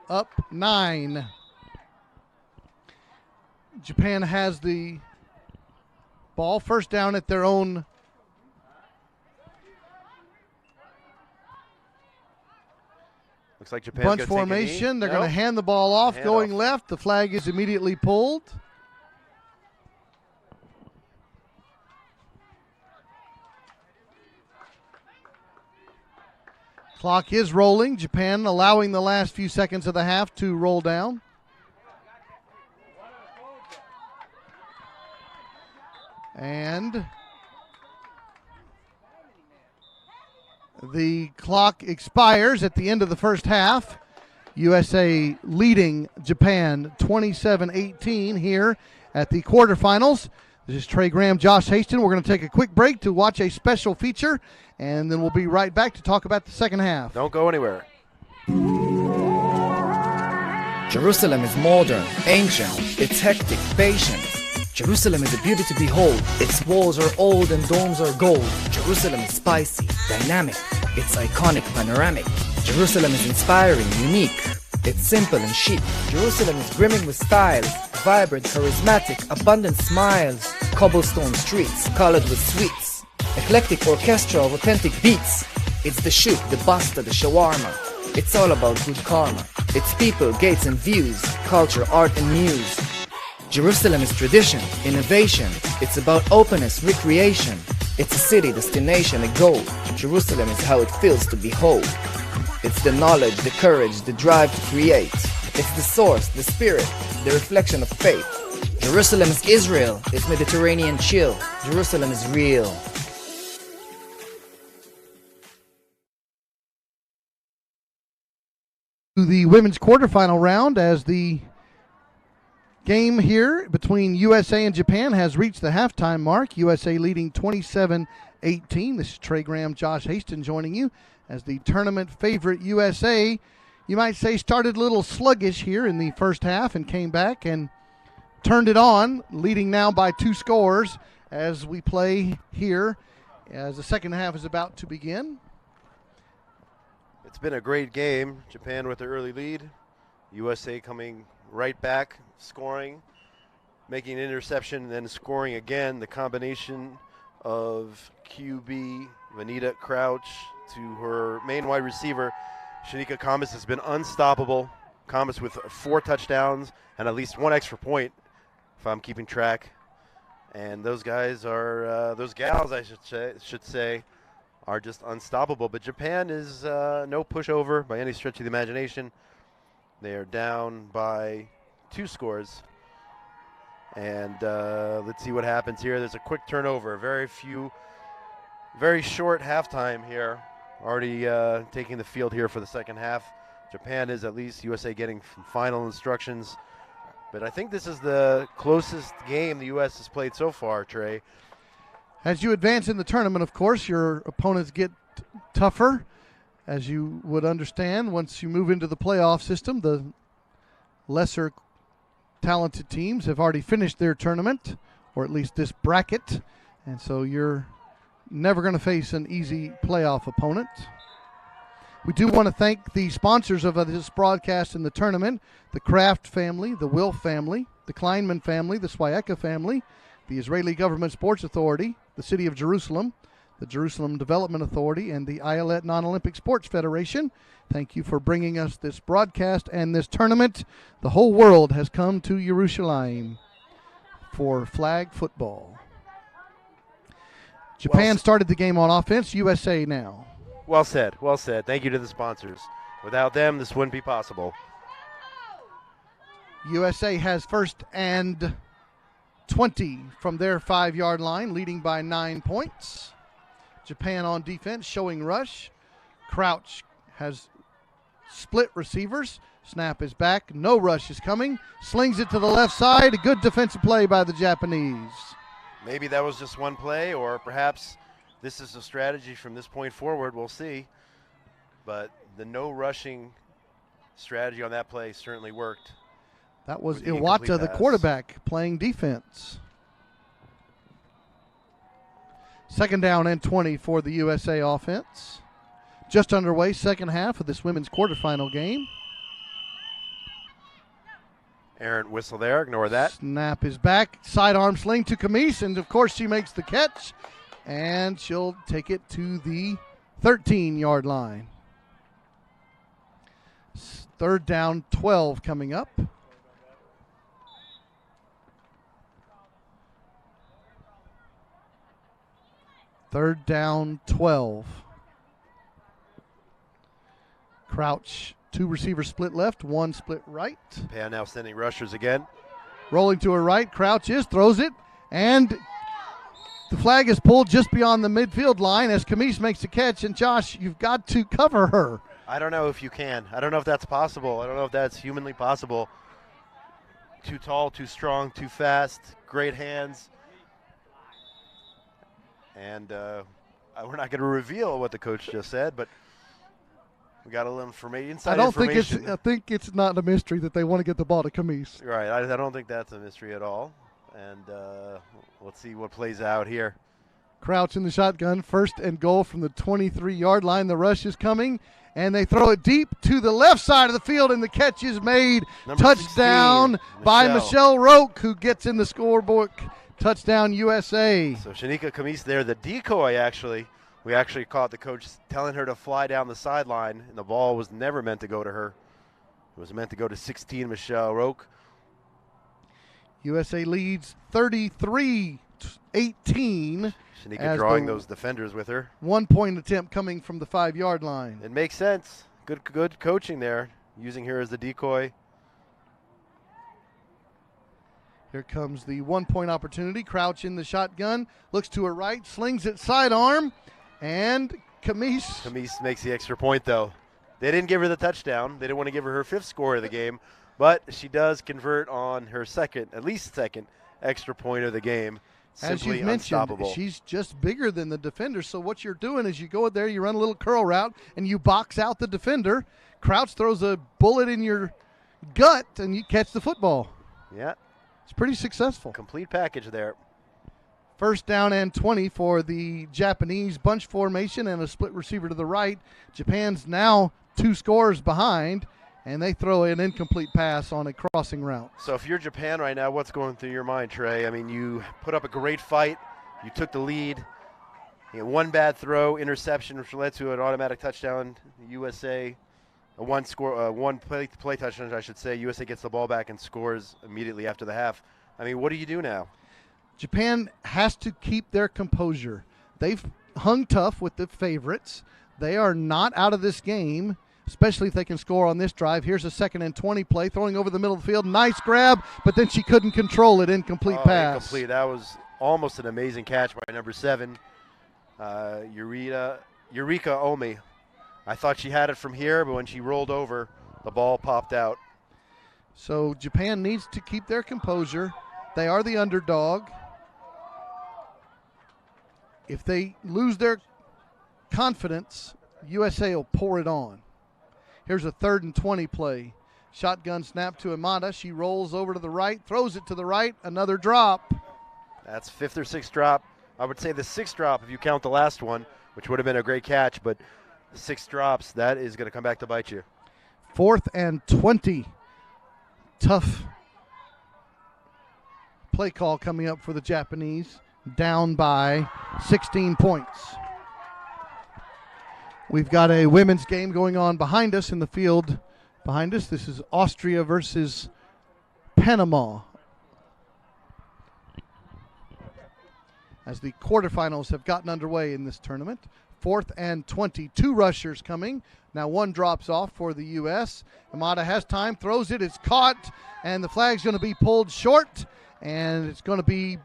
Up 9. Japan has the ball, first down at their own looks like Japan's bunch formation. They're going to hand the ball off, going left. The flag is immediately pulled. Clock is rolling. Japan allowing the last few seconds of the half to roll down. And the clock expires at the end of the first half. USA leading Japan 27-18 here at the quarterfinals. This is Trey Graham, Josh Haston. We're going to take a quick break to watch a special feature, and then we'll be right back to talk about the second half. Don't go anywhere. Jerusalem is modern, ancient, it's hectic, patient. Jerusalem is a beauty to behold. Its walls are old and domes are gold. Jerusalem is spicy, dynamic, it's iconic, panoramic. Jerusalem is inspiring, unique, it's simple and chic. Jerusalem is brimming with styles, vibrant, charismatic, abundant smiles. Cobblestone streets, colored with sweets. Eclectic orchestra of authentic beats. It's the shoot, the basta, the shawarma. It's all about good karma. It's people, gates and views, culture, art and muse. Jerusalem is tradition, innovation. It's about openness, recreation. It's a city, destination, a goal. Jerusalem is how it feels to behold. It's the knowledge, the courage, the drive to create. It's the source, the spirit, the reflection of faith. Jerusalem is Israel. It's Mediterranean chill. Jerusalem is real. The women's quarterfinal round as the game here between USA and Japan has reached the halftime mark. USA leading 27-18. This is Trey Graham, Josh Haston joining you as the tournament favorite USA, you might say, started a little sluggish here in the first half and came back and turned it on, leading now by 2 scores as we play here as the second half is about to begin. It's been a great game. Japan with the early lead. USA coming right back, scoring, making an interception, and then scoring again. The combination of QB Vanita Crouch to her main wide receiver, Shanika Kamis, has been unstoppable. Kamis with 4 touchdowns and at least 1 extra point, if I'm keeping track. And those guys are, those gals, I should say, are just unstoppable. But Japan is no pushover by any stretch of the imagination. They are down by 2 scores. And let's see what happens here. There's a quick turnover. Very short halftime here. Already taking the field here for the second half. Japan is, at least USA getting final instructions. But I think this is the closest game the U.S. has played so far, Trey. As you advance in the tournament, of course, your opponents get tougher, as you would understand. Once you move into the playoff system, the lesser talented teams have already finished their tournament, or at least this bracket. And so your never going to face an easy playoff opponent. We do want to thank the sponsors of this broadcast and the tournament, the Kraft family, the Wilf family, the Kleinman family, the Swyeka family, the Israeli Government Sports Authority, the City of Jerusalem, the Jerusalem Development Authority, and the Ayelet Non-Olympic Sports Federation. Thank you for bringing us this broadcast and this tournament. The whole world has come to Jerusalem for flag football. Japan started the game on offense. USA now. Well said. Well said. Thank you to the sponsors. Without them, this wouldn't be possible. USA has first and 20 from their 5-yard line, leading by 9 points. Japan on defense, showing rush. Crouch has split receivers. Snap is back. No rush is coming. Slings it to the left side. A good defensive play by the Japanese. Maybe that was just one play, or perhaps this is a strategy from this point forward. We'll see. But the no rushing strategy on that play certainly worked. That was Iwata, the quarterback, playing defense. 2nd down and 20 for the USA offense. Just underway, second half of this women's quarterfinal game. Errant whistle there, ignore that. Snap is back, sidearm sling to Camise, and of course she makes the catch, and she'll take it to the 13-yard line. 3rd down, 12 coming up. 3rd down, 12. Crouch, 2 receivers split left, 1 split right. Japan now sending rushers again. Rolling to her right, Crouch throws it, and the flag is pulled just beyond the midfield line as Camise makes the catch, and Josh, you've got to cover her. I don't know if you can. I don't know if that's possible. I don't know if that's humanly possible. Too tall, too strong, too fast, great hands. And we're not going to reveal what the coach just said, but we got a little information. I think it's not a mystery that they want to get the ball to Camise. Right. I don't think that's a mystery at all. And let's see what plays out here. Crouch in the shotgun, 1st and goal from the 23-yard line. The rush is coming, and they throw it deep to the left side of the field, and the catch is made. Touchdown 16, by Michelle Roque, who gets in the scorebook. Touchdown USA. So Shanika Camise there, the decoy actually. We actually caught the coach telling her to fly down the sideline, and the ball was never meant to go to her. It was meant to go to 16, Michelle Roque. USA leads 33-18. Shanika drawing those defenders with her. 1-point attempt coming from the 5-yard line. It makes sense. Good coaching there, using her as the decoy. Here comes the 1-point opportunity. Crouch in the shotgun, looks to her right, slings it sidearm, and Camise makes the extra point, though. They didn't give her the touchdown. They didn't want to give her 5th score of the game, but she does convert on her at least second extra point of the game. As Simply you've mentioned, unstoppable. she's just bigger than the defender, so what you're doing is you go there, you run a little curl route, and you box out the defender. Crouch throws a bullet in your gut, and you catch the football. Yeah. It's pretty successful. Complete package there. 1st down and 20 for the Japanese, bunch formation and a split receiver to the right. Japan's now 2 scores behind, and they throw an incomplete pass on a crossing route. So if you're Japan right now, what's going through your mind, Trey? I mean, you put up a great fight. You took the lead. You had 1 bad throw, interception, which led to an automatic touchdown. USA, a 1 play touchdown, I should say. USA gets the ball back and scores immediately after the half. I mean, what do you do now? Japan has to keep their composure. They've hung tough with the favorites. They are not out of this game, especially if they can score on this drive. Here's a 2nd and 20 play, throwing over the middle of the field. Nice grab, but then she couldn't control it. Incomplete pass. Incomplete. That was almost an amazing catch by number 7, Eureka Omi. I thought she had it from here, but when she rolled over, the ball popped out. So Japan needs to keep their composure. They are the underdog. If they lose their confidence, USA will pour it on. Here's a 3rd and 20 play. Shotgun snap to Amada. She rolls over to the right, throws it to the right, another drop. That's 5th or 6th drop. I would say the 6th drop, if you count the last one, which would have been a great catch, but 6 drops, that is going to come back to bite you. 4th and 20. Tough play call coming up for the Japanese, down by 16 points. We've got a women's game going on behind us in the field behind us. This is Austria versus Panama, as the quarterfinals have gotten underway in this tournament. 4th and 20. 2 rushers coming. Now 1 drops off for the U.S. Amada has time, throws it, it's caught, and the flag's going to be pulled short, and it's going to be,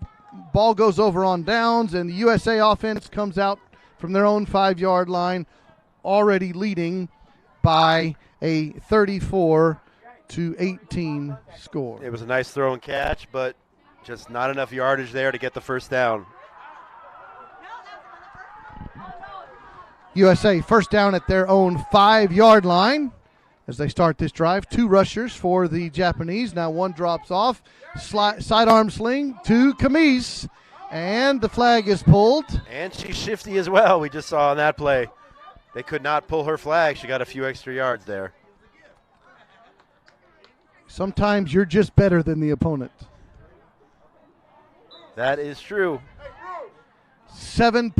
ball goes over on downs, and the USA offense comes out from their own 5-yard line, already leading by a 34-18 score. It was a nice throw and catch, but just not enough yardage there to get the first down. USA first down at their own 5-yard line as they start this drive. 2 rushers for the Japanese. Now 1 drops off. Sidearm sling to Camise, and the flag is pulled. And she's shifty as well. We just saw on that play. They could not pull her flag. She got a few extra yards there. Sometimes you're just better than the opponent. That is true. 7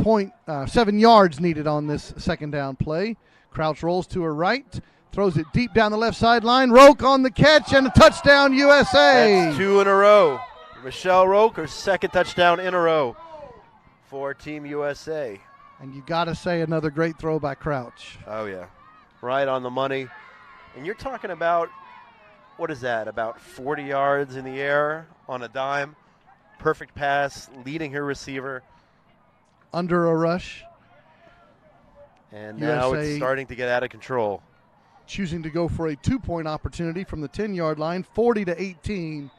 yards needed on this second down play. Crouch rolls to her right, throws it deep down the left sideline. Roque on the catch, and a touchdown USA. That's 2 in a row. Michelle Roque, her 2nd touchdown in a row for Team USA. And you got to say another great throw by Crouch. Oh, yeah. Right on the money. And you're talking about, what is that, about 40 yards in the air on a dime. Perfect pass, leading her receiver. Under a rush. And now USA it's starting to get out of control. Choosing to go for a 2-point opportunity from the 10-yard line, 40-18.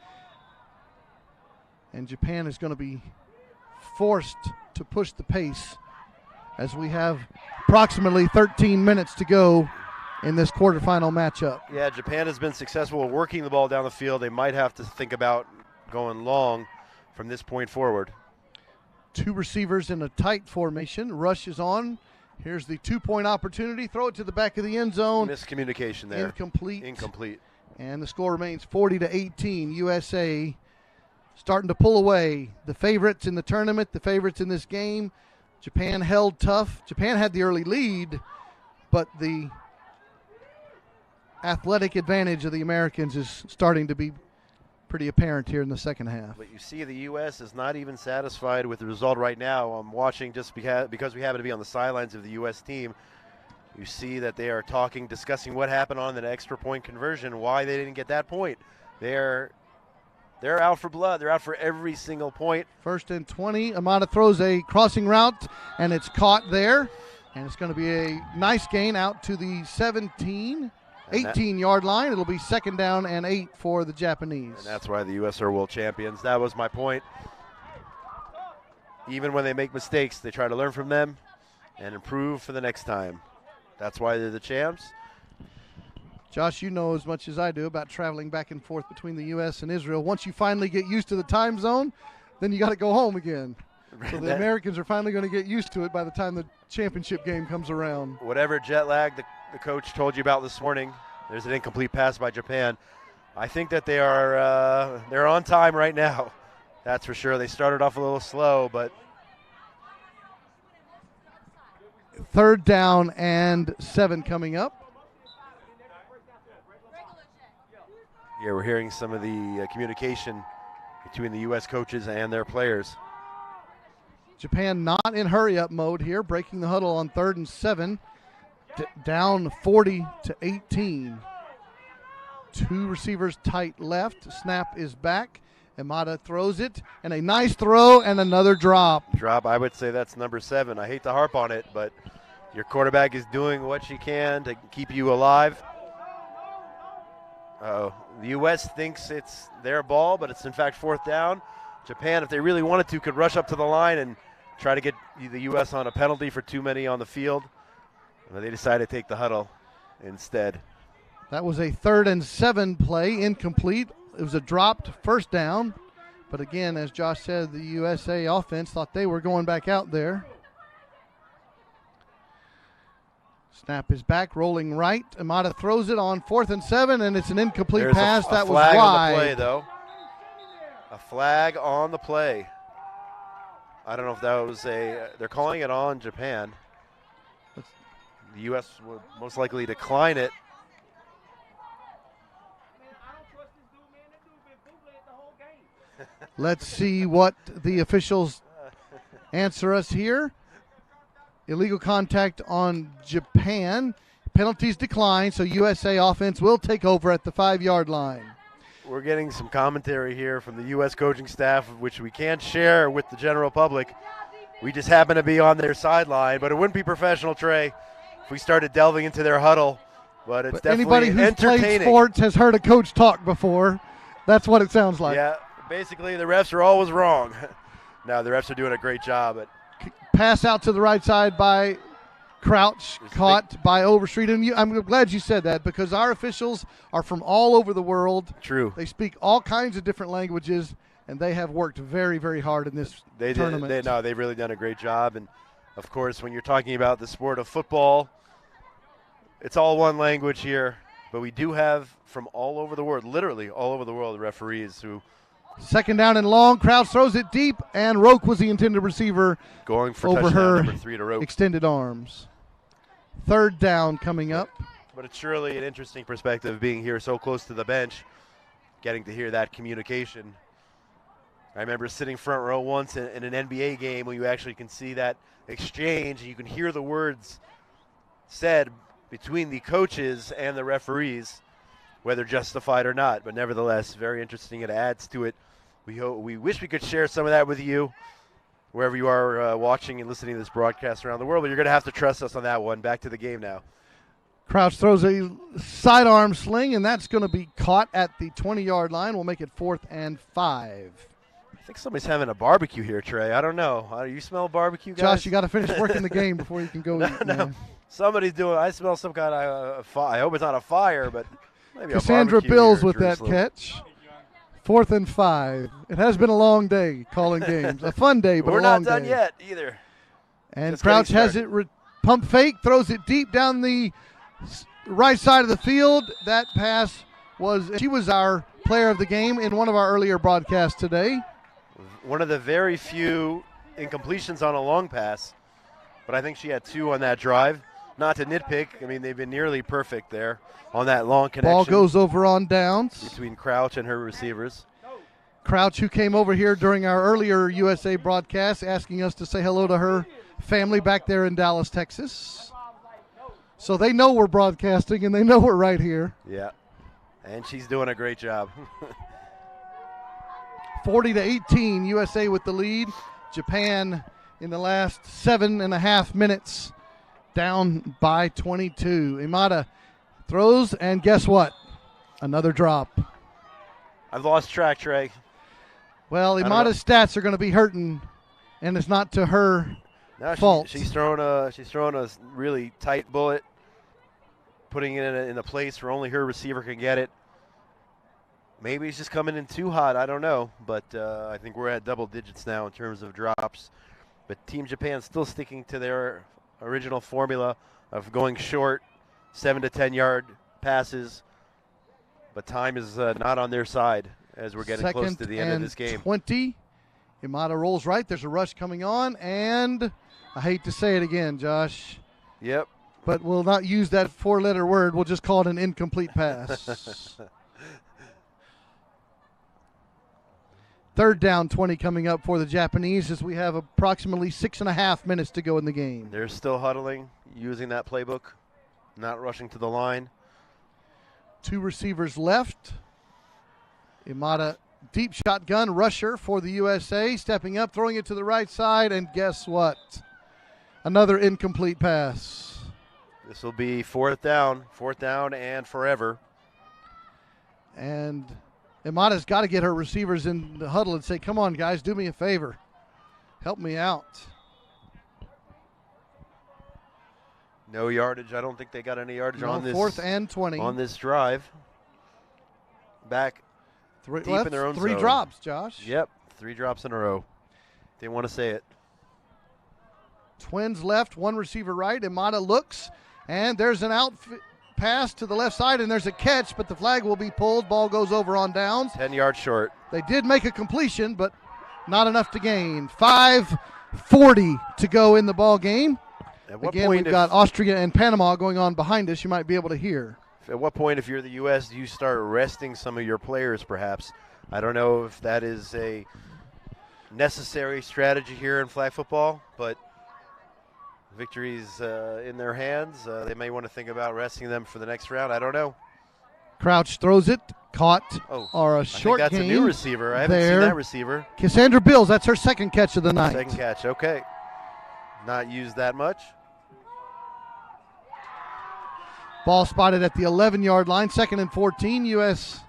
And Japan is going to be forced to push the pace as we have approximately 13 minutes to go in this quarterfinal matchup. Yeah, Japan has been successful at working the ball down the field. They might have to think about going long from this point forward. 2 receivers in a tight formation. Rush is on. Here's the 2-point opportunity. Throw it to the back of the end zone. Miscommunication there. Incomplete. And the score remains 40-18. USA starting to pull away. The favorites in the tournament, the favorites in this game. Japan held tough. Japan had the early lead, but the athletic advantage of the Americans is starting to be pretty apparent here in the second half. But you see the U.S. is not even satisfied with the result right now. I'm watching just because we happen to be on the sidelines of the U.S. team. You see that they are discussing what happened on that extra point conversion, why they didn't get that point. They're out for blood. They're out for every single point. 1st and 20. Amada throws a crossing route, and it's caught there. And it's going to be a nice gain out to the 18-yard line. It'll be 2nd down and 8 for the Japanese. And that's why the U.S. are world champions. That was my point. Even when they make mistakes, they try to learn from them and improve for the next time. That's why they're the champs. Josh, you know as much as I do about traveling back and forth between the U.S. and Israel. Once you finally get used to the time zone, then you got to go home again. So the Americans are finally going to get used to it by the time the championship game comes around. Whatever jet lag the coach told you about this morning, there's an incomplete pass by Japan. I think that they're on time right now. That's for sure. They started off a little slow, but 3rd down and 7 coming up. Yeah, we're hearing some of the communication between the U.S. coaches and their players. Japan not in hurry-up mode here, breaking the huddle on 3rd and 7, down 40-18. 2 receivers tight left. Snap is back. Amada throws it, and a nice throw and another drop. I would say that's number 7. I hate to harp on it, but your quarterback is doing what she can to keep you alive. The U.S. thinks it's their ball, but it's in fact 4th down. Japan, if they really wanted to, could rush up to the line and try to get the U.S. on a penalty for too many on the field. But they decided to take the huddle instead. That was a 3rd and 7 play, incomplete. It was a dropped 1st down, But again, as Josh said, the USA offense thought they were going back out there. Snap is back, rolling right. Imada throws it on 4th and 7, and it's an incomplete pass. That was wide. Flag on the play, though. A flag on the play. I don't know if that was they're calling it on Japan. The U.S. would most likely decline it. Let's see what the officials answer us here. Illegal contact on Japan. Penalties decline, so USA offense will take over at the 5-yard line. We're getting some commentary here from the U.S. coaching staff, which we can't share with the general public. We just happen to be on their sideline, but it wouldn't be professional, Trey, if we started delving into their huddle. But it's definitely anybody who's entertaining. played sports has heard a coach talk before. That's what it sounds like. Yeah, basically the refs are always wrong. No, the refs are doing a great job. Pass out to the right side by Crouch, caught by Overstreet. And I'm glad you said that, because our officials are from all over the world. True. They speak all kinds of different languages, and they have worked very, very hard in this tournament. They've really done a great job. And, of course, when you're talking about the sport of football, it's all one language here. But we do have from all over the world, literally all over the world, referees who – 2nd down and long. Crouch throws it deep, and Roque was the intended receiver. Going for over touchdown her number 3 to Roque. Extended arms. 3rd down coming up. But it's surely an interesting perspective being here so close to the bench, getting to hear that communication. I remember sitting front row once in an NBA game where you actually can see that exchange, and you can hear the words said between the coaches and the referees, whether justified or not. But nevertheless, very interesting. It adds to it. We wish we could share some of that with you, wherever you are watching and listening to this broadcast around the world. But you're going to have to trust us on that one. Back to the game now. Crouch throws a sidearm sling, and that's going to be caught at the 20-yard line. We'll make it 4th and 5. I think somebody's having a barbecue here, Trey. I don't know. You smell barbecue, guys? Josh, you got to finish working the game before you can go eat. No. Somebody's doing. I smell some kind of fire. I hope it's not a fire, but maybe Cassandra a barbecue Bills here with that catch. 4th and 5. It has been a long day calling games. A fun day, but we're a long not done day. yet either. And Just Crouch getting has it pump fake, throws it deep down the right side of the field. That pass she was our player of the game in one of our earlier broadcasts today. One of the very few incompletions on a long pass, but I think she had 2 on that drive. Not to nitpick, I mean, they've been nearly perfect there on that long connection. Ball goes over on downs. Between Crouch and her receivers. Crouch, who came over here during our earlier USA broadcast, asking us to say hello to her family back there in Dallas, Texas. So they know we're broadcasting, and they know we're right here. Yeah, and she's doing a great job. 40-18, USA with the lead. Japan in the last 7.5 minutes down by 22. Imada throws, and guess what? Another drop. I've lost track, Trey. Well, Imada's stats are going to be hurting, and it's not to her fault. She's throwing a really tight bullet, putting it in a place where only her receiver can get it. Maybe he's just coming in too hot. I don't know. But I think we're at double digits now in terms of drops. But Team Japan still sticking to their original formula of going short, 7 to 10 yard passes. But time is not on their side as we're getting close to the end of this game. 20. Imada rolls right. There's a rush coming on. And I hate to say it again, Josh. Yep. But we'll not use that 4-letter word. We'll just call it an incomplete pass. 3rd down, 20 coming up for the Japanese as we have approximately 6.5 minutes to go in the game. They're still huddling, using that playbook, not rushing to the line. 2 receivers left. Imada, deep shotgun rusher for the USA, stepping up, throwing it to the right side, and guess what? Another incomplete pass. This will be 4th down and forever. And Imada's got to get her receivers in the huddle and say, come on, guys, do me a favor. Help me out. No yardage. I don't think they got any yardage on this. 4th and 20. On this drive. Back deep in their own 3 zone. drops, Josh. Yep. 3 drops in a row. Didn't want to say it. Twins left, 1 receiver right. Imada looks, and there's an out pass to the left side, and there's a catch, but the flag will be pulled. Ball goes over on downs. 10 yards short. They did make a completion, but not enough to gain. 5:40 to go in the ball game. At what Again, point we've got Austria and Panama going on behind us. You might be able to hear. At what point, if you're the U.S., do you start resting some of your players, perhaps? I don't know if that is a necessary strategy here in flag football, but victories in their hands. They may want to think about resting them for the next round. I don't know. Crouch throws it, caught, or a short I think that's gain. a new receiver. I haven't seen that receiver. Cassandra Bills, that's her second catch of the night. Second catch, okay. Not used that much. Ball spotted at the 11-yard line, 2nd and 14. U.S.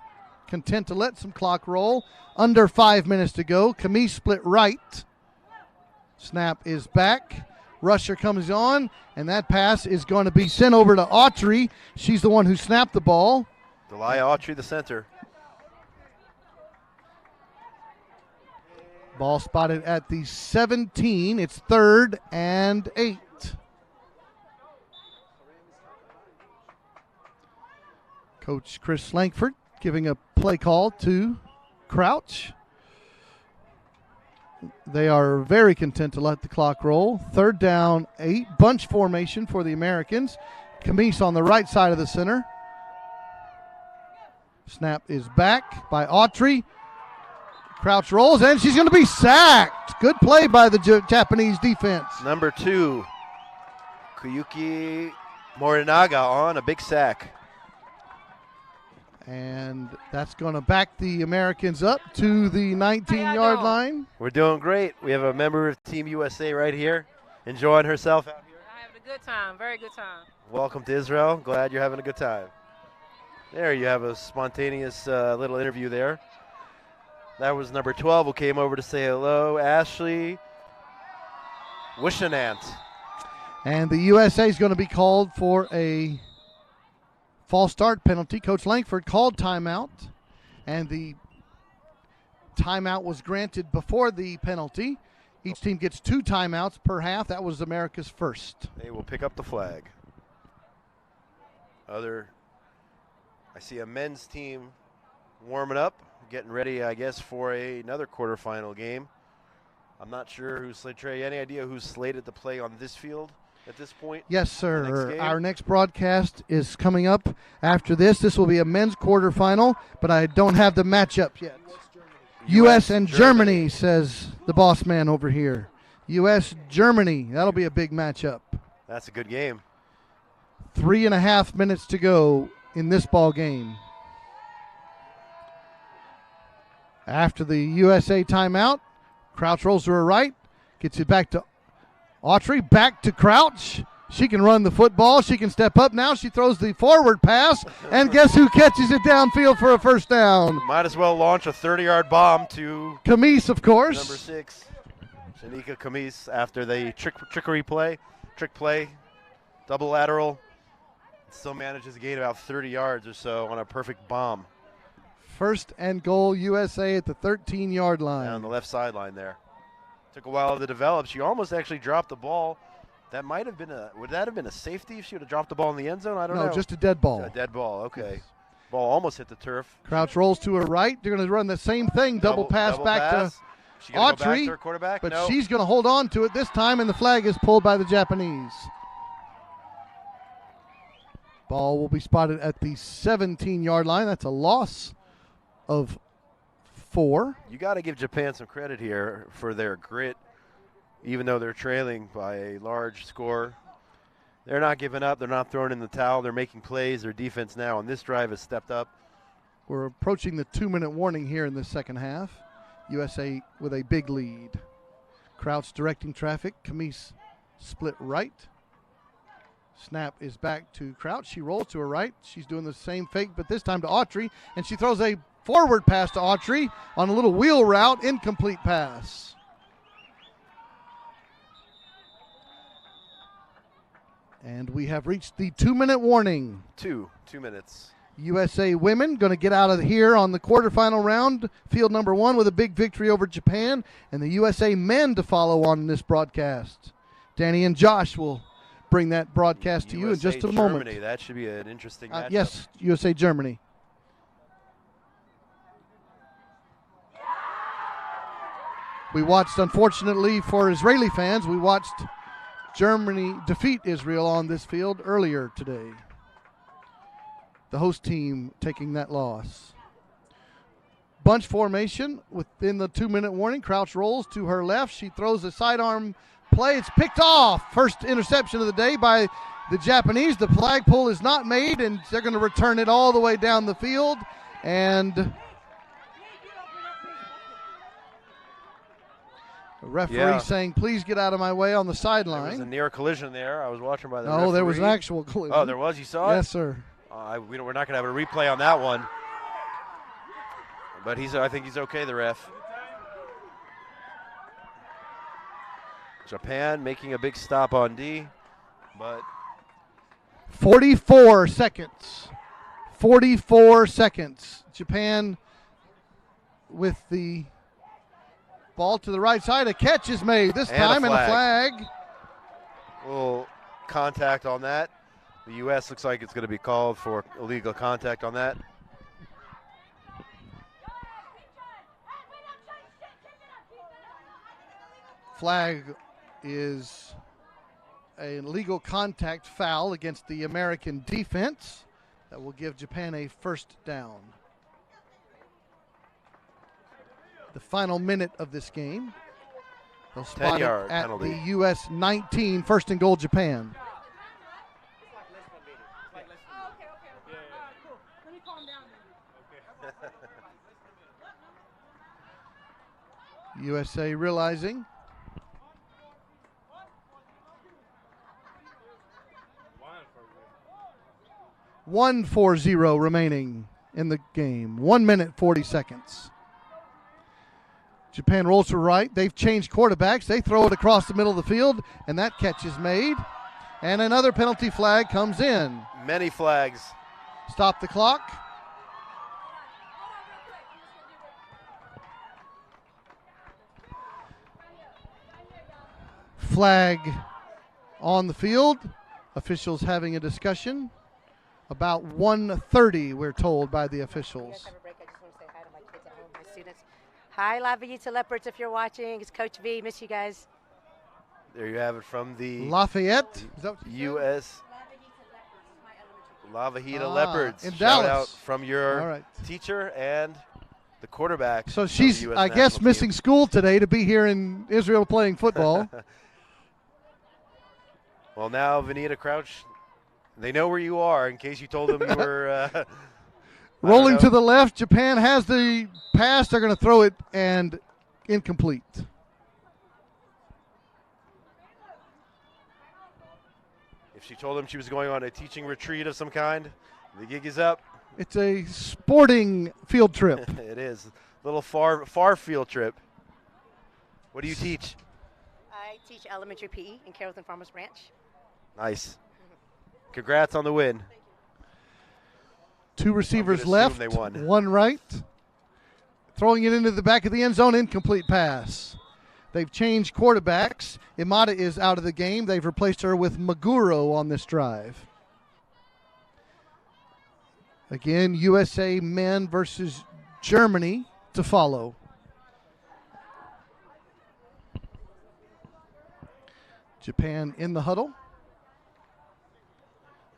content to let some clock roll. Under 5 minutes to go. Camise split right. Snap is back. Rusher comes on, and that pass is going to be sent over to Autry. She's the one who snapped the ball. Delia Autry, the center. Ball spotted at the 17. It's 3rd and 8. Coach Chris Langford giving a play call to Crouch. They are very content to let the clock roll. 3rd down, 8. Bunch formation for the Americans. Camise on the right side of the center. Snap is back by Autry. Crouch rolls, and she's going to be sacked. Good play by the Japanese defense. Number 2, Kuyuki Morinaga on a big sack. And that's going to back the Americans up to the 19-yard line. We're doing great. We have a member of Team USA right here, enjoying herself out here. I'm having a good time, very good time. Welcome to Israel. Glad you're having a good time. There you have a spontaneous little interview there. That was number 12 who came over to say hello, Ashley Wishanant. And the USA is going to be called for a false start penalty. Coach Langford called timeout, and the timeout was granted before the penalty. Each team gets 2 timeouts per half. That was America's first. They will pick up the flag. I see a men's team warming up, getting ready, I guess, for another quarterfinal game. I'm not sure who's slated. Trey, any idea who's slated to play on this field at this point? Yes, sir. Our next broadcast is coming up after this. This will be a men's quarterfinal, but I don't have the matchup yet. U.S. and Germany, says the boss man over here. U.S. Germany. That'll be a big matchup. That's a good game. 3.5 minutes to go in this ball game. After the USA timeout, Crouch rolls to her right, gets it back to Autry, back to Crouch. She can run the football. She can step up now. She throws the forward pass, and guess who catches it downfield for a first down? Might as well launch a 30-yard bomb to Camise, of course. Number 6, Shanika Camise, after the trick play, double lateral. Still manages to gain about 30 yards or so on a perfect bomb. 1st and goal, USA at the 13-yard line. On the left sideline there. Took a while to develop. She almost actually dropped the ball. That might have been would that have been a safety if she would have dropped the ball in the end zone? I don't know. No, just a dead ball. A dead ball, okay. Yes. Ball almost hit the turf. Crouch rolls to her right. They're going to run the same thing, double pass back to Autry, to quarterback? But no. She's going to hold on to it this time, and the flag is pulled by the Japanese. Ball will be spotted at the 17-yard line. That's a loss of 4. You got to give Japan some credit here for their grit, even though they're trailing by a large score. They're not giving up. They're not throwing in the towel. They're making plays. Their defense now on this drive has stepped up. We're approaching the 2-minute warning here in the second half. USA with a big lead. Crouch directing traffic. Camise split right. Snap is back to Crouch. She rolls to her right. She's doing the same fake, but this time to Autry, and she throws a forward pass to Autry on a little wheel route, incomplete pass. And we have reached the 2-minute warning. 2 minutes. USA women going to get out of here on the quarterfinal round, field number 1, with a big victory over Japan, and the USA men to follow on this broadcast. Danny and Josh will bring that broadcast to you in just a moment. Germany, that should be an interesting matchup. Yes, USA Germany. We watched, unfortunately for Israeli fans, we watched Germany defeat Israel on this field earlier today. The host team taking that loss. Bunch formation within the 2-minute warning. Crouch rolls to her left. She throws a sidearm play. It's picked off. First interception of the day by the Japanese. The flagpole is not made, and they're going to return it all the way down the field. And the referee saying, please get out of my way on the sideline. There was a near collision there. I was watching by the referee. There was an actual collision. Oh, there was? You saw it? Yes, sir. We're not going to have a replay on that one. But I think he's okay, the ref. Japan making a big stop on D, but 44 seconds. 44 seconds. Japan with the ball to the right side. A catch is made this time, and a flag. A little contact on that. The U.S. looks like it's going to be called for illegal contact on that. Flag is a legal contact foul against the American defense that will give Japan a first down. The final minute of this game. They'll spot it at penalty. the U.S. 19, first and goal, Japan. USA realizing 1-4-0 remaining in the game. 1 minute, 40 seconds. Japan rolls to right. They've changed quarterbacks. They throw it across the middle of the field, and that catch is made. And another penalty flag comes in. Many flags. Stop the clock. Flag on the field. Officials having a discussion. About 1:30, we're told by the officials. Hi, La Villita Leopards, if you're watching. It's Coach V. Miss you guys. There you have it from the Lafayette U.S. La Villita Leopards. In Shout Dallas. out from your teacher and the quarterback. So she's, I guess, missing school today to be here in Israel playing football. Well, now Vanita Crouch, they know where you are in case you told them you were. Rolling to the left, Japan has the pass. They're going to throw it, and incomplete. If she told them she was going on a teaching retreat of some kind, the gig is up. It's a sporting field trip. It is. A little far field trip. What do you teach? I teach elementary PE in Carrollton Farmers Branch. Nice. Congrats on the win. Two receivers left, they won. one right. Throwing it into the back of the end zone, incomplete pass. They've changed quarterbacks. Imada is out of the game. They've replaced her with Maguro on this drive. Again, USA men versus Germany to follow. Japan in the huddle.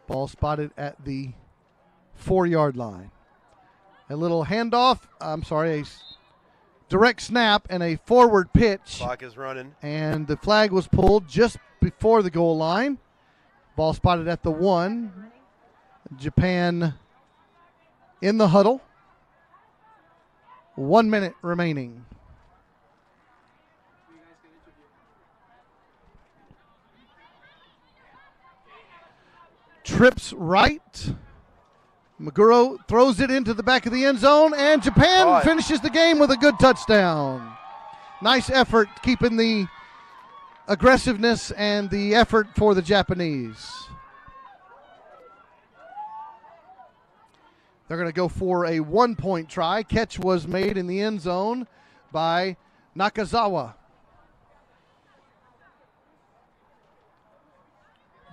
Ball spotted at the 4-yard line. A little handoff, a direct snap and a forward pitch. Clock is running. And the flag was pulled just before the goal line. Ball spotted at the 1. Japan in the huddle. 1 minute remaining. Trips right. Maguro throws it into the back of the end zone, and Japan finishes the game with a good touchdown. Nice effort keeping the aggressiveness and the effort for the Japanese. They're going to go for a 1-point try. Catch was made in the end zone by Nakazawa.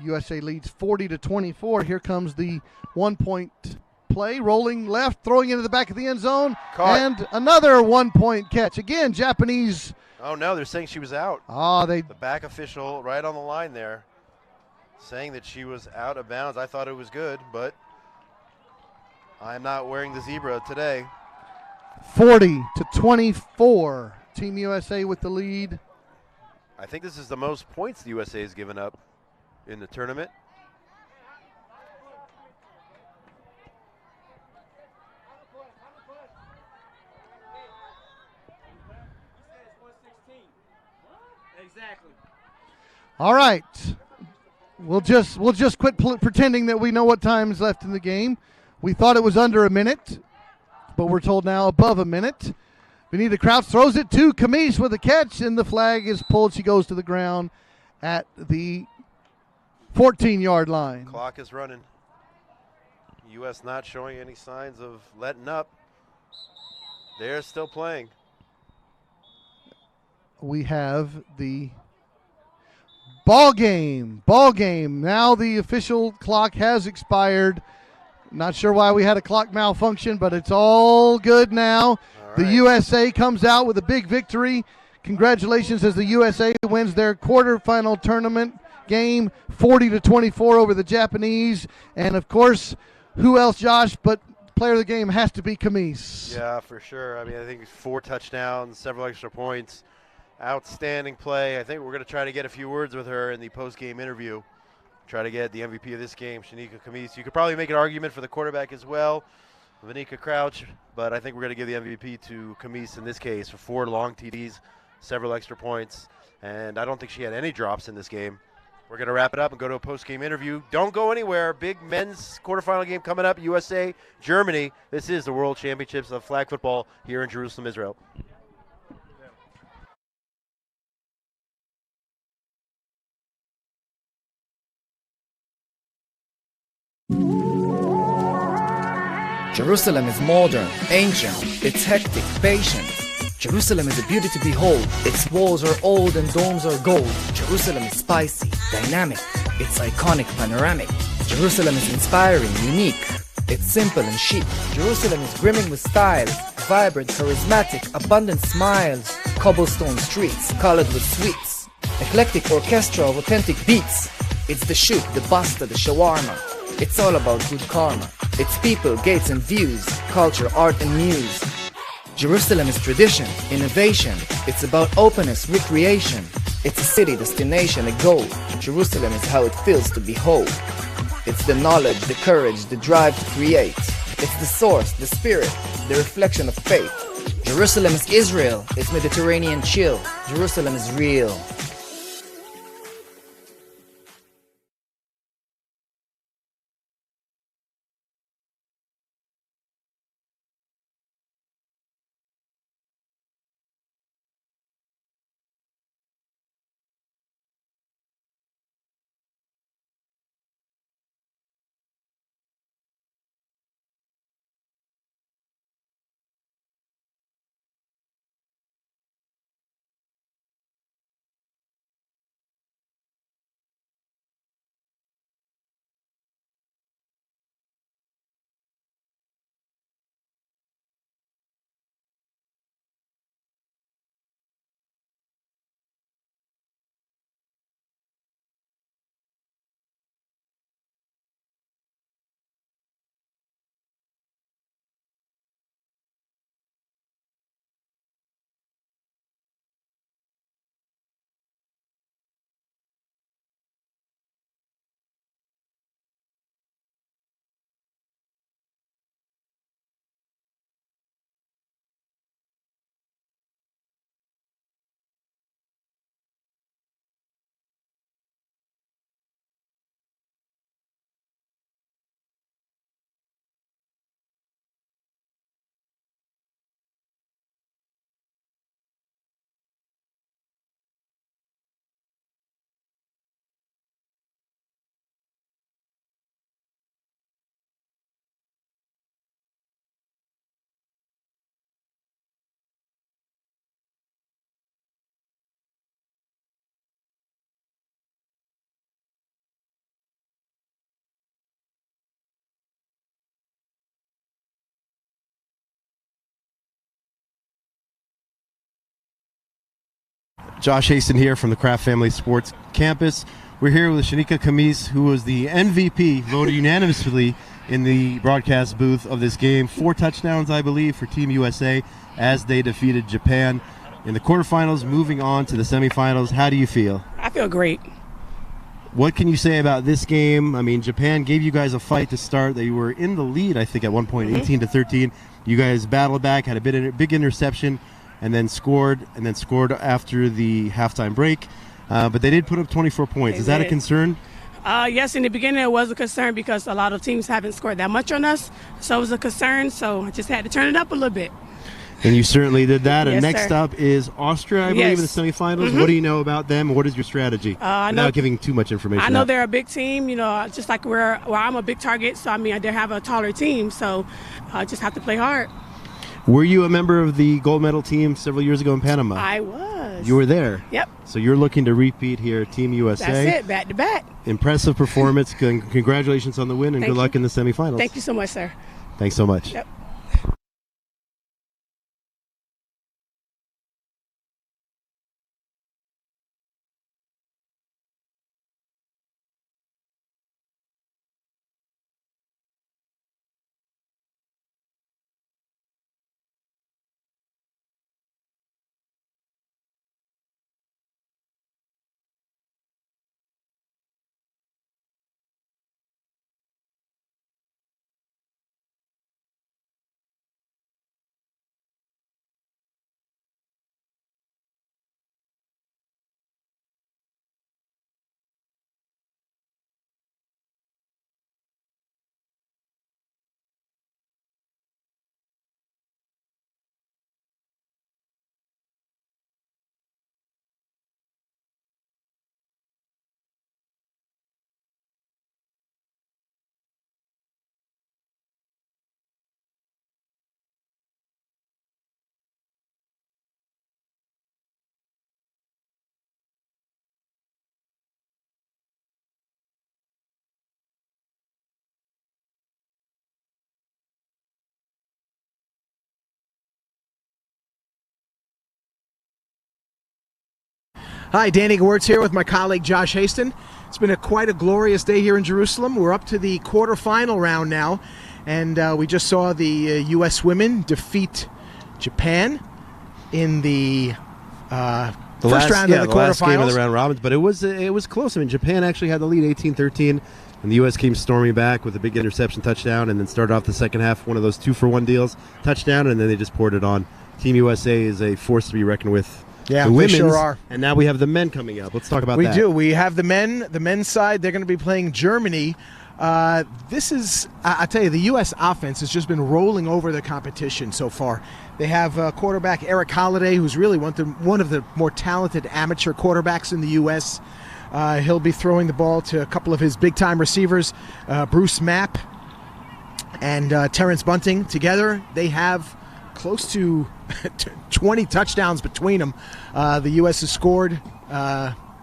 USA leads 40-24. Here comes the 1-point play. Rolling left, throwing into the back of the end zone. Caught. And another 1-point catch. Again, Japanese. Oh, no, they're saying she was out. The back official right on the line there saying that she was out of bounds. I thought it was good, but I'm not wearing the zebra today. 40-24. Team USA with the lead. I think this is the most points the USA has given up in the tournament. Exactly. All right. We'll just quit pretending that we know what time is left in the game. We thought it was under a minute, but we're told now above a minute. Benita Crouch throws it to Camise with a catch, and the flag is pulled. She goes to the ground at the 14-yard line. Clock is running. U.S. not showing any signs of letting up. They're still playing. We have the ball game. Now the official clock has expired. Not sure why we had a clock malfunction, but it's all good now. The USA comes out with a big victory. Congratulations as the USA wins their quarterfinal tournament game 40-24 over the Japanese. And of course, who else, Josh, but player of the game has to be Camise. Yeah, for sure. I mean, I think 4 touchdowns, several extra points. Outstanding play. I think we're going to try to get a few words with her in the post-game interview. Try to get the MVP of this game, Shanika Camise. You could probably make an argument for the quarterback as well, Benita Crouch, but I think we're going to give the MVP to Camise in this case for 4 long TDs, several extra points, and I don't think she had any drops in this game. We're going to wrap it up and go to a post-game interview. Don't go anywhere. Big men's quarterfinal game coming up, USA, Germany. This is the World Championships of Flag Football here in Jerusalem, Israel. Jerusalem is modern, ancient, it's hectic, patient. Jerusalem is a beauty to behold, its walls are old and domes are gold. Jerusalem is spicy, dynamic, it's iconic, panoramic. Jerusalem is inspiring, unique, it's simple and chic. Jerusalem is brimming with styles, vibrant, charismatic, abundant smiles. Cobblestone streets, colored with sweets. Eclectic orchestra of authentic beats. It's the shoot, the basta, the shawarma. It's all about good karma. It's people, gates and views, culture, art and muse. Jerusalem is tradition, innovation. It's about openness, recreation. It's a city, destination, a goal. Jerusalem is how it feels to behold. It's the knowledge, the courage, the drive to create. It's the source, the spirit, the reflection of faith. Jerusalem is Israel. It's Mediterranean chill. Jerusalem is real. Josh Haston here from the Kraft Family Sports Campus. We're here with Shanika Kamis, who was the MVP, voted unanimously in the broadcast booth of this game. 4 touchdowns, I believe, for Team USA as they defeated Japan in the quarterfinals, moving on to the semifinals. How do you feel? I feel great. What can you say about this game? I mean, Japan gave you guys a fight to start. They were in the lead, I think, at one point, 18-13. You guys battled back, had a big interception, and then scored after the halftime break. But they did put up 24 points. Is that a concern? Yes, in the beginning it was a concern because a lot of teams haven't scored that much on us. So it was a concern, so I just had to turn it up a little bit. And you certainly did that. Yes, and next sir. up is Austria, I believe, in the semifinals. What do you know about them? What is your strategy? Without giving too much information I know out. they're a big team, just like I'm a big target. So, I mean, they have a taller team. So I just have to play hard. Were you a member of the gold medal team several years ago in Panama? I was. You were there? Yep. So you're looking to repeat here, Team USA. That's it, back to back. Impressive performance. Congratulations on the win, and Thank good luck you. in the semifinals. Thank you so much, sir. Thanks so much. Yep. Hi, Danny Gewirtz here with my colleague Josh Haston. It's been quite a glorious day here in Jerusalem. We're up to the quarterfinal round now, and we just saw the U.S. women defeat Japan in the first round of the quarterfinals. Last game of the round robins, but it was close. I mean, Japan actually had the lead 18-13, and the U.S. came storming back with a big interception touchdown, and then started off the second half, one of those 2-for-1 deals, touchdown, and then they just poured it on. Team USA is a force to be reckoned with. Yeah, the they women's, sure are. And now we have the men coming up. Let's talk about that. We do. We have the men's side. They're going to be playing Germany. This is, I tell you, the U.S. offense has just been rolling over the competition so far. They have quarterback Eric Holliday, who's really one of the more talented amateur quarterbacks in the U.S. He'll be throwing the ball to a couple of his big-time receivers, Bruce Mapp and Terrence Bunting. Together, they have close to 20 touchdowns between them. The U.S. has scored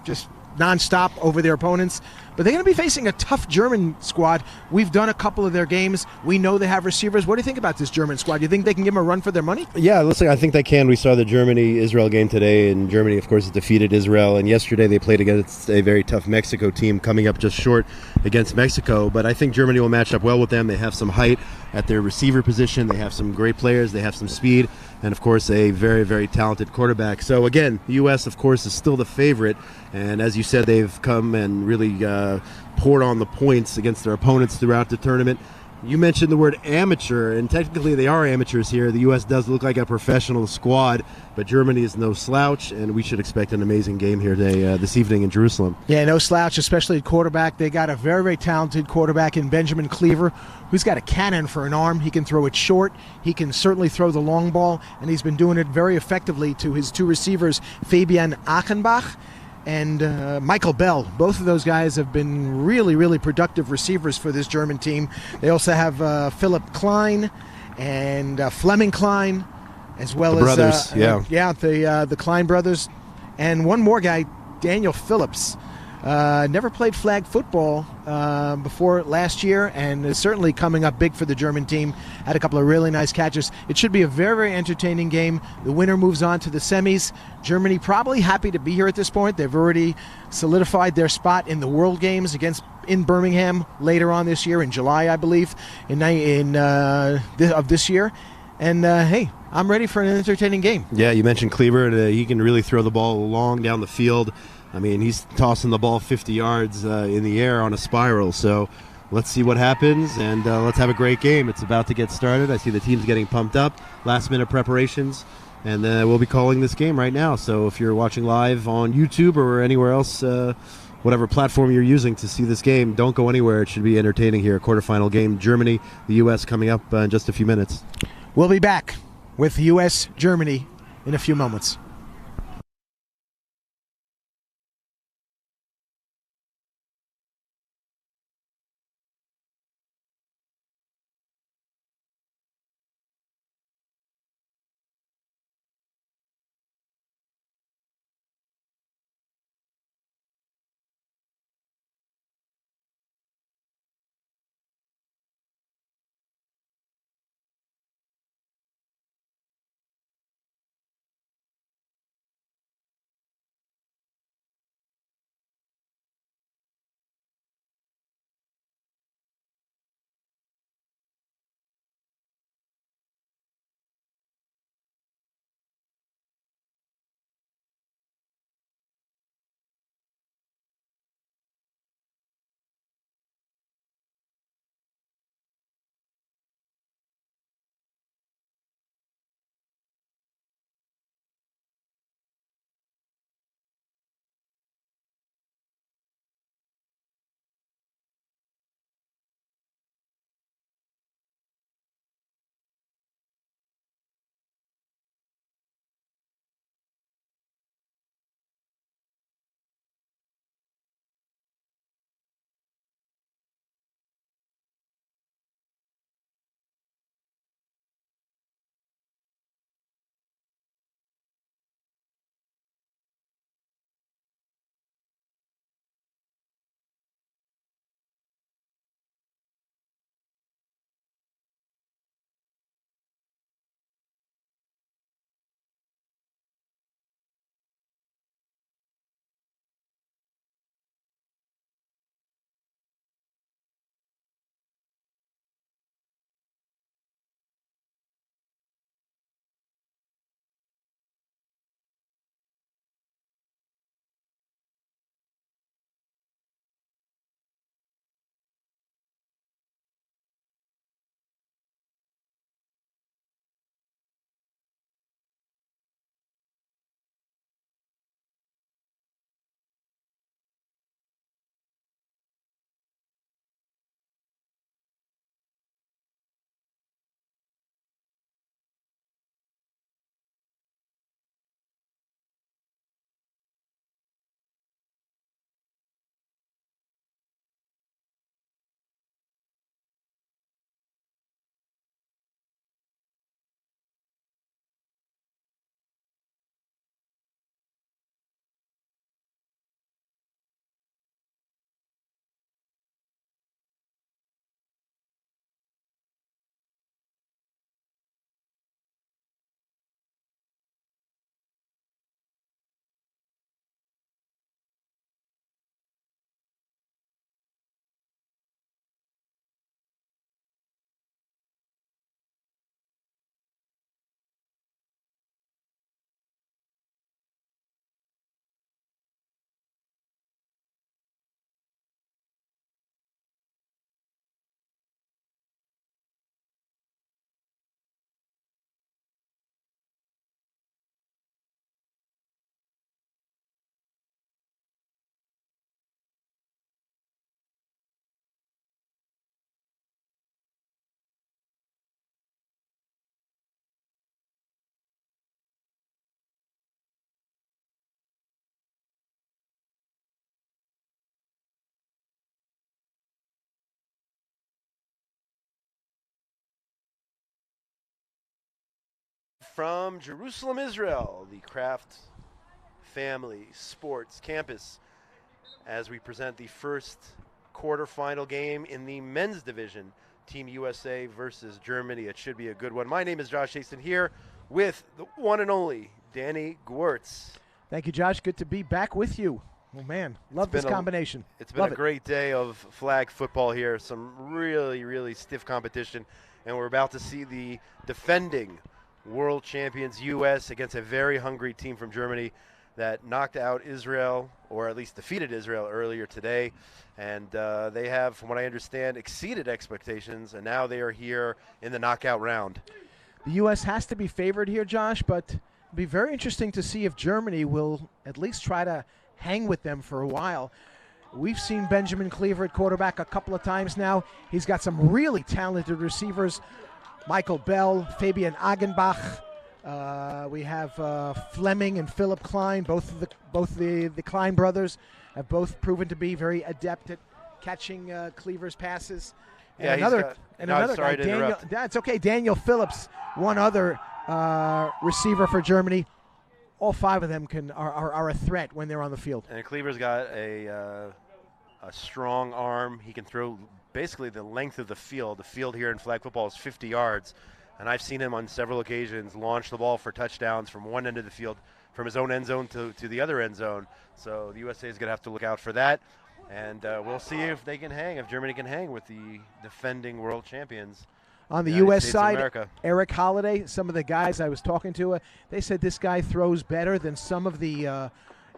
just nonstop over their opponents. But they're going to be facing a tough German squad. We've done a couple of their games. We know they have receivers. What do you think about this German squad? Do you think they can give them a run for their money? Yeah, listen, I think they can. We saw the Germany-Israel game today, and Germany, of course, defeated Israel. And yesterday they played against a very tough Mexico team, coming up just short against Mexico. But I think Germany will match up well with them. They have some height at their receiver position. They have some great players. They have some speed. And, of course, a very, very talented quarterback. So, again, the U.S., of course, is still the favorite. And as you said, they've come and really poured on the points against their opponents throughout the tournament. You mentioned the word amateur, and technically they are amateurs here. The U.S. does look like a professional squad, but Germany is no slouch, and we should expect an amazing game here today, this evening in Jerusalem. Yeah, no slouch, especially at quarterback. They got a very, very talented quarterback in Benjamin Cleaver, who's got a cannon for an arm. He can throw it short. He can certainly throw the long ball, and he's been doing it very effectively to his two receivers, Fabian Achenbach and Michael Bell. Both of those guys have been really, really productive receivers for this German team. They also have Philip Klein and Fleming Klein, as well the as brothers, the Klein brothers, and one more guy, Daniel Phillips. Never played flag football before last year, and is certainly coming up big for the German team. Had a couple of really nice catches. It should be a very, very entertaining game. The winner moves on to the semis. Germany probably happy to be here at this point. They've already solidified their spot in the World Games in Birmingham later on this year, in July, I believe, of this year. And hey, I'm ready for an entertaining game. Yeah, you mentioned Kleber. He can really throw the ball long down the field. I mean, he's tossing the ball 50 yards in the air on a spiral. So let's see what happens, and let's have a great game. It's about to get started. I see the teams getting pumped up, last-minute preparations, and we'll be calling this game right now. So if you're watching live on YouTube or anywhere else, whatever platform you're using to see this game, don't go anywhere. It should be entertaining here. Quarterfinal game, Germany, the U.S. coming up in just a few minutes. We'll be back with U.S.-Germany in a few moments. From Jerusalem, Israel, the Kraft Family Sports Campus. as we present the first quarterfinal game in the men's division. Team USA versus Germany. It should be a good one. My name is Josh Haston here with the one and only Danny Gwartz. Thank you, Josh. Good to be back with you. Oh, man. Love this combination. It's been a great day of flag football here. Some really, really stiff competition. And we're about to see the defending world champions U.S. against a very hungry team from Germany that knocked out Israel, or at least defeated Israel earlier today. And they have, from what I understand, exceeded expectations, and now they are here in the knockout round. The U.S. has to be favored here, Josh, but it'll be very interesting to see if Germany will at least try to hang with them for a while. We've seen Benjamin Cleaver at quarterback a couple of times now. He's got some really talented receivers. Michael Bell, Fabian Agenbach. We have Fleming and Philip Klein. Both the Klein brothers have both proven to be very adept at catching Cleaver's passes. Yeah, another guy, Daniel. That's okay. Daniel Phillips, one other receiver for Germany. All five of them are a threat when they're on the field. And Cleaver's got a strong arm. He can throw basically the length of the field. The field here in flag football is 50 yards. And I've seen him on several occasions launch the ball for touchdowns from one end of the field, from his own end zone to the other end zone. So the USA is going to have to look out for that. And we'll see if they can hang, if Germany can hang with the defending world champions. On the U.S. side, Eric Holiday, some of the guys I was talking to, they said this guy throws better than some of the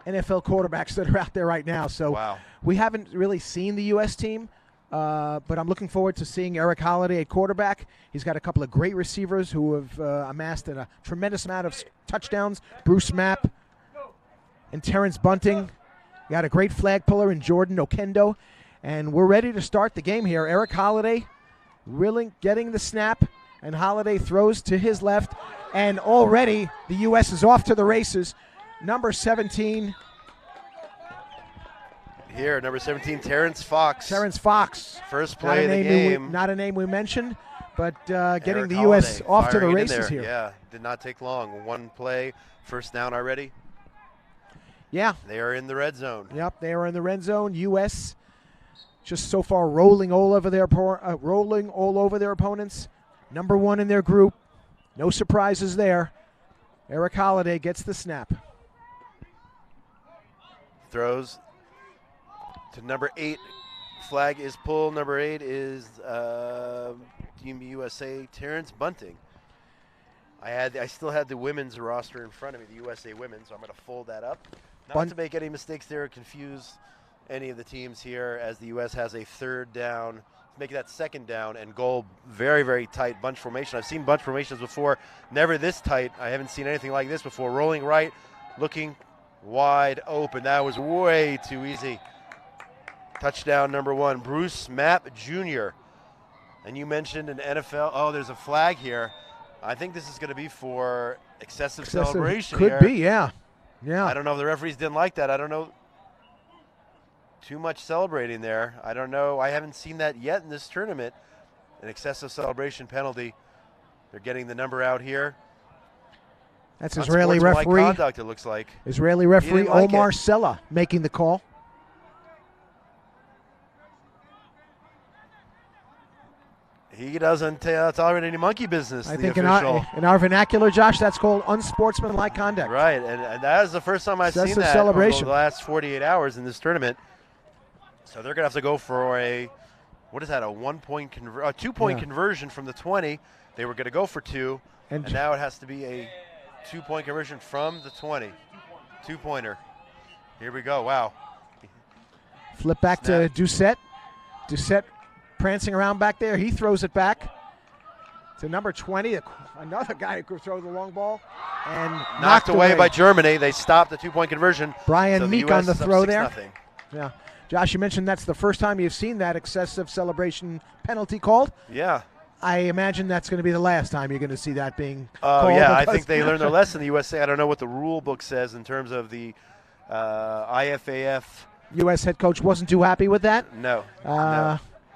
NFL quarterbacks that are out there right now. So we haven't really seen the U.S. team, but I'm looking forward to seeing Eric Holiday at quarterback. He's got a couple of great receivers who have amassed a tremendous amount of touchdowns. Bruce Mapp and Terrence Bunting. Got a great flag puller in Jordan Okendo. And we're ready to start the game here. Eric Holiday really getting the snap, and Holiday throws to his left, and already the U.S. is off to the races. Number 17. Here, number 17, Terrence Fox. Terrence Fox. First play of the game. Not a name we mentioned, but getting Eric the U.S. off to the races here. Yeah, did not take long. One play, first down already. Yeah. They are in the red zone. Yep, they are in the red zone. U.S. just so far rolling all over their opponents. Number one in their group. No surprises there. Eric Holiday gets the snap. Throws to number 8. Flag is pulled. Number 8 is Team USA, Terrence Bunting. I still had the women's roster in front of me, the USA women, so I'm going to fold that up. Not to make any mistakes there or confuse any of the teams here, as the U.S. has a third down, make that second down and goal. Very, very tight bunch formation. I've seen bunch formations before, never this tight. I haven't seen anything like this before. Rolling right, looking wide open. That was way too easy. Touchdown number 1, Bruce Mapp Jr. And you mentioned an NFL. Oh, there's a flag here. I think this is going to be for excessive celebration. Could be, yeah. Yeah. I don't know if the referees didn't like that. I don't know. Too much celebrating there. I don't know. I haven't seen that yet in this tournament. An excessive celebration penalty. They're getting the number out here. That's Israeli referee. Conduct, it looks like. Israeli referee Omar Sella making the call. He doesn't tolerate any monkey business. I think in our vernacular, Josh, that's called unsportsmanlike conduct. Right, and that is the first time I've seen that over the last 48 hours in this tournament. So they're going to have to go for a 2-point conversion from the 20. They were going to go for 2, and now it has to be a 2-point conversion from the 20. 2-pointer. Here we go. Wow. Flip back to Doucette. Doucette prancing around back there. He throws it back to number 20. Another guy who could throw the long ball. And knocked away by Germany. They stopped the 2-point conversion. Brian Meek on the throw there. Yeah. Josh, you mentioned that's the first time you've seen that excessive celebration penalty called. Yeah. I imagine that's going to be the last time you're going to see that being called. Yeah, I think they learned their lesson. The USA, I don't know what the rule book says in terms of the IFAF. U.S. head coach wasn't too happy with that. No.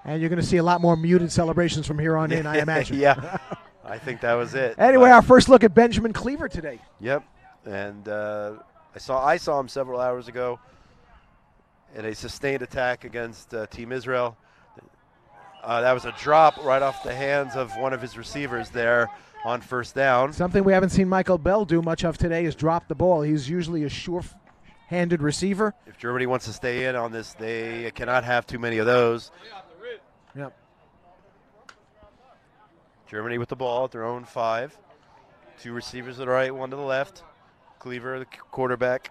And you're going to see a lot more muted celebrations from here on in, I imagine. Yeah, I think that was it. Anyway, our first look at Benjamin Cleaver today. Yep, and I saw him several hours ago. in a sustained attack against Team Israel. That was a drop right off the hands of one of his receivers there on first down. Something we haven't seen Michael Bell do much of today is drop the ball. He's usually a sure-handed receiver. If Germany wants to stay in on this, they cannot have too many of those. Yep. Germany with the ball at their own 5. 2 receivers to the right, 1 to the left. Cleaver, the quarterback.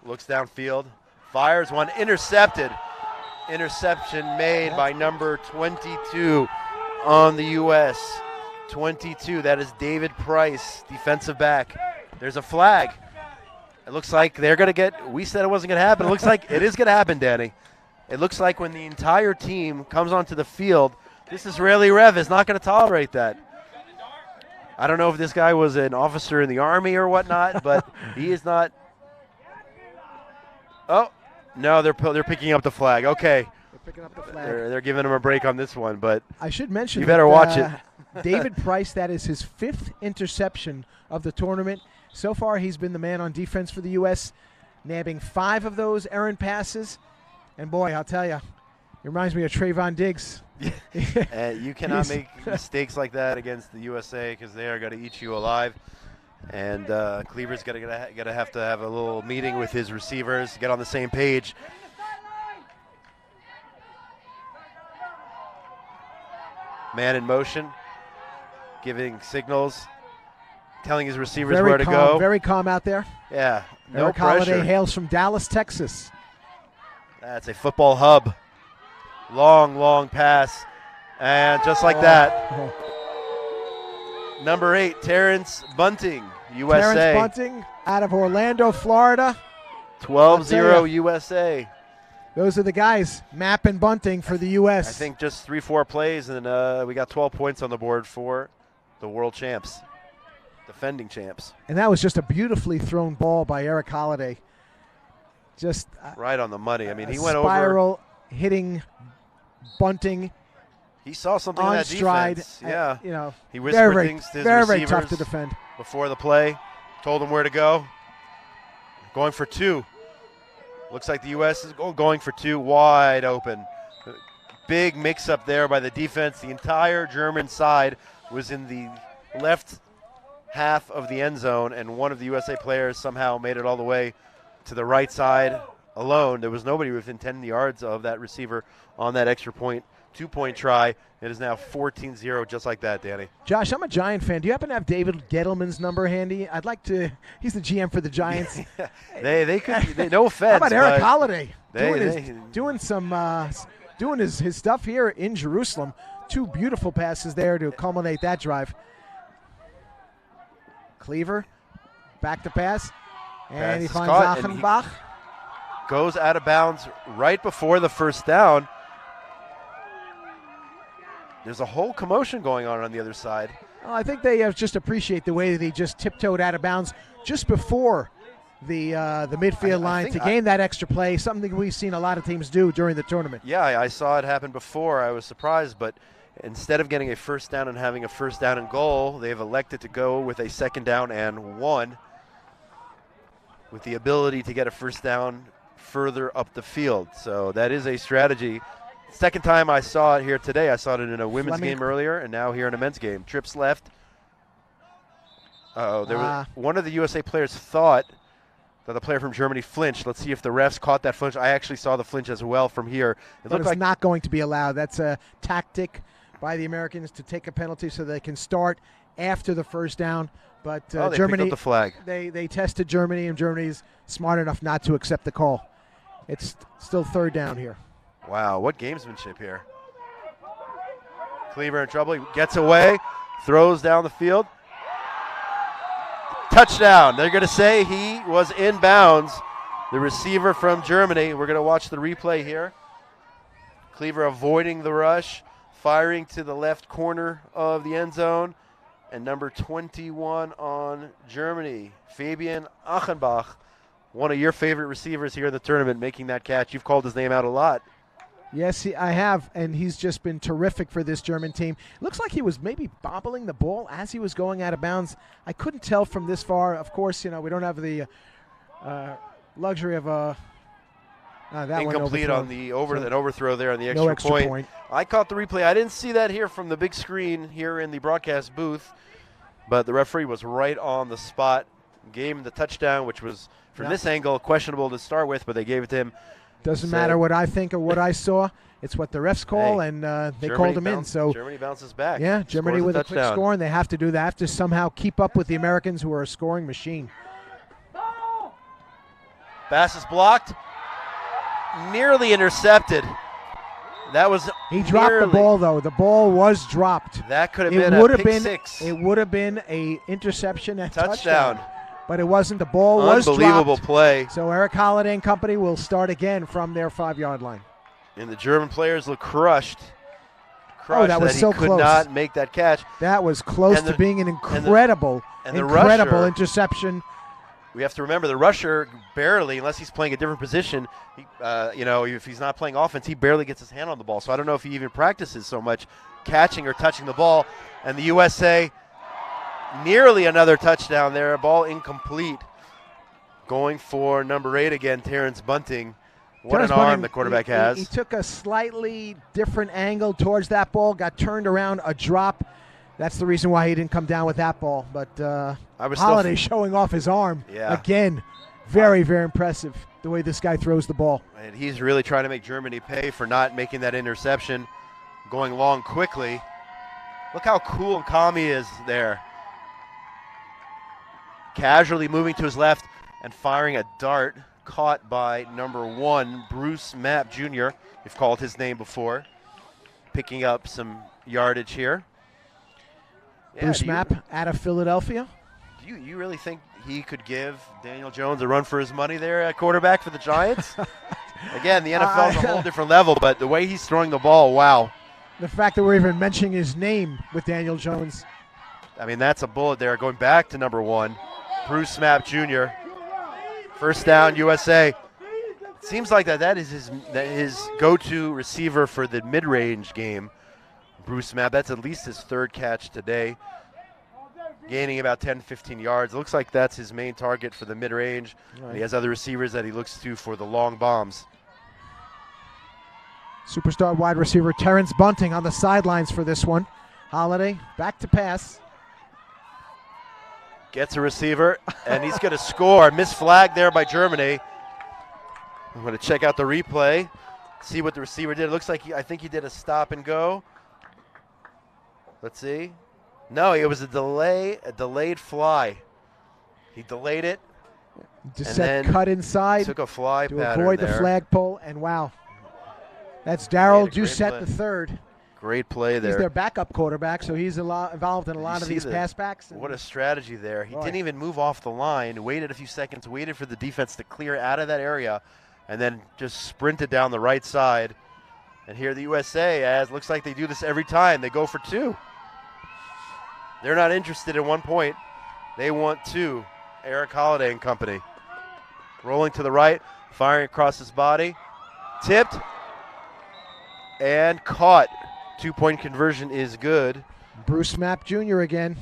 Looks downfield. Fires one. Intercepted. Interception made by number 22 on the U.S. 22. That is David Price, defensive back. There's a flag. It looks like they're going to get – we said it wasn't going to happen. It looks like it is going to happen, Danny. It looks like when the entire team comes onto the field, this Israeli ref is not going to tolerate that. I don't know if this guy was an officer in the Army or whatnot, but he is not. Oh, no, they're picking up the flag. Okay. They're picking up the flag. They're giving him a break on this one, but I should mention you better watch it. David Price, that is his 5th interception of the tournament. So far, he's been the man on defense for the U.S., nabbing 5 of those errant passes. And, boy, I'll tell you, it reminds me of Trayvon Diggs. You cannot make mistakes like that against the USA because they are going to eat you alive. And Cleaver's going to have a little meeting with his receivers, get on the same page. Man in motion, giving signals, telling his receivers where to go. Very calm out there. Yeah, no Eric pressure. Holiday hails from Dallas, Texas. That's a football hub. Long, long pass. And just like that, number 8, Terrence Bunting, USA. Terrence Bunting out of Orlando, Florida. 12-0 USA. Those are the guys, Mapp and Bunting for the U.S. I think just 3-4 plays, and we got 12 points on the board for the world champs, defending champs. And that was just a beautifully thrown ball by Eric Holiday. Just right on the money. I mean, he went spiral hitting Bunting. He saw something on in that stride. defense. Yeah, you know, he whispered things to his receivers. Very tough to defend. Before the play, told him where to go. Going for 2. Looks like the U.S. is going for 2, wide open. Big mix-up there by the defense. The entire German side was in the left half of the end zone, and one of the USA players somehow made it all the way to the right side alone. There was nobody within 10 yards of that receiver on that extra point, 2-point try. It is now 14-0, just like that, Danny. Josh, I'm a Giant fan. Do you happen to have David Gettleman's number handy? I'd like to. He's the GM for the Giants. they could. No offense. How about Eric Holiday doing his stuff here in Jerusalem? 2 beautiful passes there to culminate that drive. Cleaver, back to pass, and he finds Achenbach. Goes out of bounds right before the first down. There's a whole commotion going on the other side. Well, I think they just appreciate the way that he just tiptoed out of bounds just before the midfield line to gain that extra play, something we've seen a lot of teams do during the tournament. Yeah, I saw it happen before. I was surprised, but instead of getting a first down and having a first down and goal, they've elected to go with a 2nd down and 1 with the ability to get a first down further up the field. So that is a strategy. Second time I saw it here today. I saw it in a women's game earlier, and now here in a men's game. Trips left. There was one of the USA players thought that the player from Germany flinched. Let's see if the refs caught that flinch. I actually saw the flinch as well from here. It looked like not going to be allowed. That's a tactic by the Americans to take a penalty so they can start after the first down. But they Germany, picked up the flag. They tested Germany, and Germany's smart enough not to accept the call. It's still 3rd down here. Wow, what gamesmanship here. Cleaver in trouble. He gets away, throws down the field. Touchdown. They're going to say he was in bounds. The receiver from Germany. We're going to watch the replay here. Cleaver avoiding the rush, firing to the left corner of the end zone. And number 21 on Germany, Fabian Achenbach, one of your favorite receivers here in the tournament, making that catch. You've called his name out a lot. Yes, I have, and he's just been terrific for this German team. Looks like he was maybe bobbling the ball as he was going out of bounds. I couldn't tell from this far. Of course, we don't have the luxury of that incomplete one on the overthrow there on the no extra extra point. I caught the replay. I didn't see that here from the big screen here in the broadcast booth, but the referee was right on the spot, gave him the touchdown, which was from this angle questionable to start with, but they gave it to him. Doesn't matter what I think or what I saw. It's what the refs call, and they called him in. So Germany bounces back. Yeah, Germany with a quick score, and they have to do that. They have to somehow keep up with the Americans, who are a scoring machine. Pass is blocked. Nearly intercepted. That was He dropped the ball, though. The ball was dropped. That could have been a pick six. It would have been a interception and touchdown. But it wasn't. The ball was dropped. Unbelievable play. So Eric Holiday and company will start again from their 5-yard line. And the German players look crushed. That was so close. He close. could not make that catch. That was close to being an incredible interception. We have to remember the rusher barely, unless he's playing a different position, if he's not playing offense, he barely gets his hand on the ball. So I don't know if he even practices so much catching or touching the ball. And the USA, nearly another touchdown there, ball incomplete. Going for number 8 again, Terrence Bunting. What an arm the quarterback has. He took a slightly different angle towards that ball, got turned around, a drop. That's the reason why he didn't come down with that ball. But Holiday showing off his arm. Yeah. Again, very, very impressive the way this guy throws the ball. And he's really trying to make Germany pay for not making that interception, going long quickly. Look how cool and calm he is there. Casually moving to his left and firing a dart caught by number 1, Bruce Mapp Jr. We've called his name before. Picking up some yardage here. Bruce Mapp out of Philadelphia. Do you really think he could give Daniel Jones a run for his money there at quarterback for the Giants? Again, the NFL is a whole different level, but the way he's throwing the ball, wow. The fact that we're even mentioning his name with Daniel Jones. I mean, that's a bullet there. Going back to number 1, Bruce Mapp Jr. First down, USA. It seems like that is his go-to receiver for the mid-range game. Bruce Mapp, that's at least his 3rd catch today. Gaining about 10, 15 yards. Looks like that's his main target for the mid-range. Right. And he has other receivers that he looks to for the long bombs. Superstar wide receiver Terrence Bunting on the sidelines for this one. Holiday back to pass. Gets a receiver, and he's going to score. Missed flag there by Germany. I'm going to check out the replay, see what the receiver did. It looks like I think he did a stop and go. Let's see. No, it was a delayed fly. He delayed it. Just said cut inside. Took a fly to pattern avoid there. the flagpole, and wow. That's Darryl Doucette III. Great play there. He's their backup quarterback, so he's involved in a lot of these pass backs. What a strategy there. He didn't even move off the line, waited a few seconds, waited for the defense to clear out of that area, and then just sprinted down the right side. And here the USA, looks like they do this every time. They go for 2. They're not interested in 1 point. They want 2. Eric Holiday and company. Rolling to the right, firing across his body. Tipped and caught. 2-point conversion is good. Bruce Mapp Jr. again.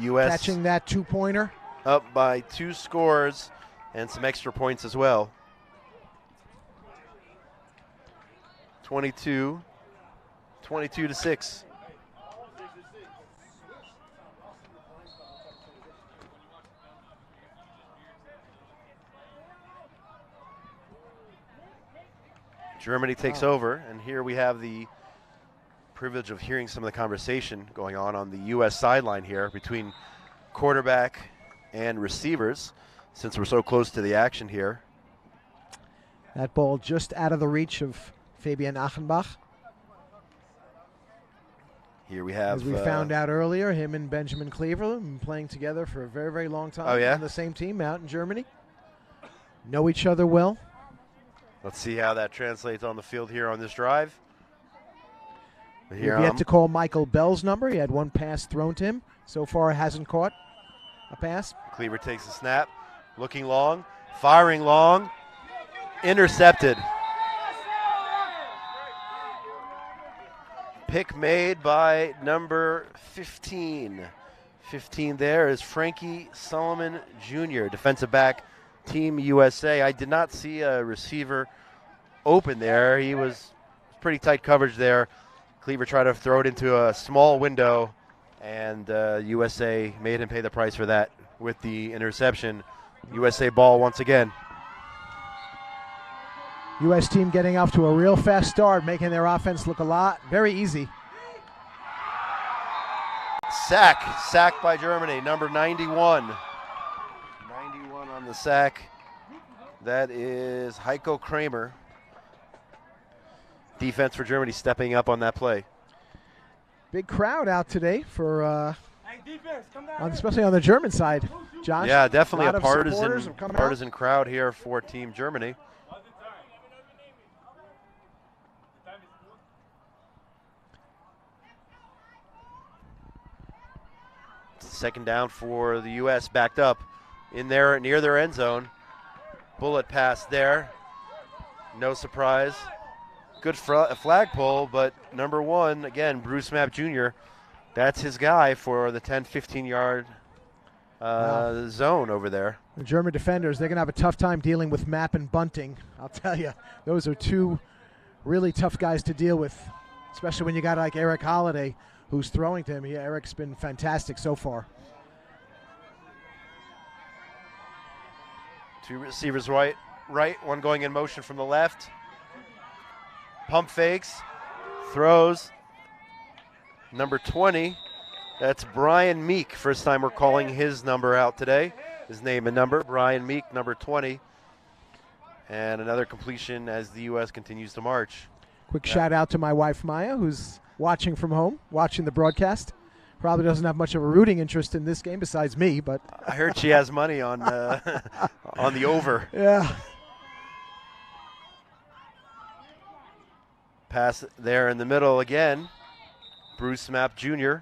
U.S. catching that 2-pointer. Up by 2 scores and some extra points as well. 22-6. Germany takes over, and here we have the privilege of hearing some of the conversation going on the U.S. sideline here between quarterback and receivers, since we're so close to the action here. That ball just out of the reach of Fabian Achenbach. Here we have... As we found out earlier, him and Benjamin Cleaver have been playing together for a very, very long time. Oh, yeah? On the same team out in Germany. Know each other well. Let's see how that translates on the field here on this drive. We've yet to call Michael Bell's number. He had 1 pass thrown to him. So far, hasn't caught a pass. Cleaver takes the snap, looking long, firing long, intercepted. Pick made by number 15. 15 there is Frankie Solomon Jr., defensive back, Team USA. I did not see a receiver open there. He was pretty tight coverage there. Cleaver tried to throw it into a small window, and USA made him pay the price for that with the interception. USA ball once again. U.S. team getting off to a real fast start, making their offense look very easy. Sack by Germany, number 91. 91 on the sack. That is Heiko Kramer. Defense for Germany stepping up on that play. Big crowd out today for, especially on the German side, Josh. Yeah, definitely a partisan crowd here for Team Germany. Second down for the U.S. backed up in there near their end zone. Bullet pass there. No surprise. Good flagpole, but number 1, again, Bruce Mapp Jr., that's his guy for the 10, 15-yard zone over there. The German defenders, they're going to have a tough time dealing with Mapp and Bunting. I'll tell you, those are two really tough guys to deal with, especially when you got like Eric Holiday, who's throwing to him. Yeah, Eric's been fantastic so far. Two receivers right, one going in motion from the left. Pump fakes, throws. Number 20, that's Brian Meek. First time we're calling his number out today. His name and number, Brian Meek, number 20. And another completion as the U.S. continues to march. Quick shout out to my wife, Maya, who's watching from home, watching the broadcast. Probably doesn't have much of a rooting interest in this game besides me, but I heard she has money on on the over. Yeah. Pass there in the middle again. Bruce Mapp Jr.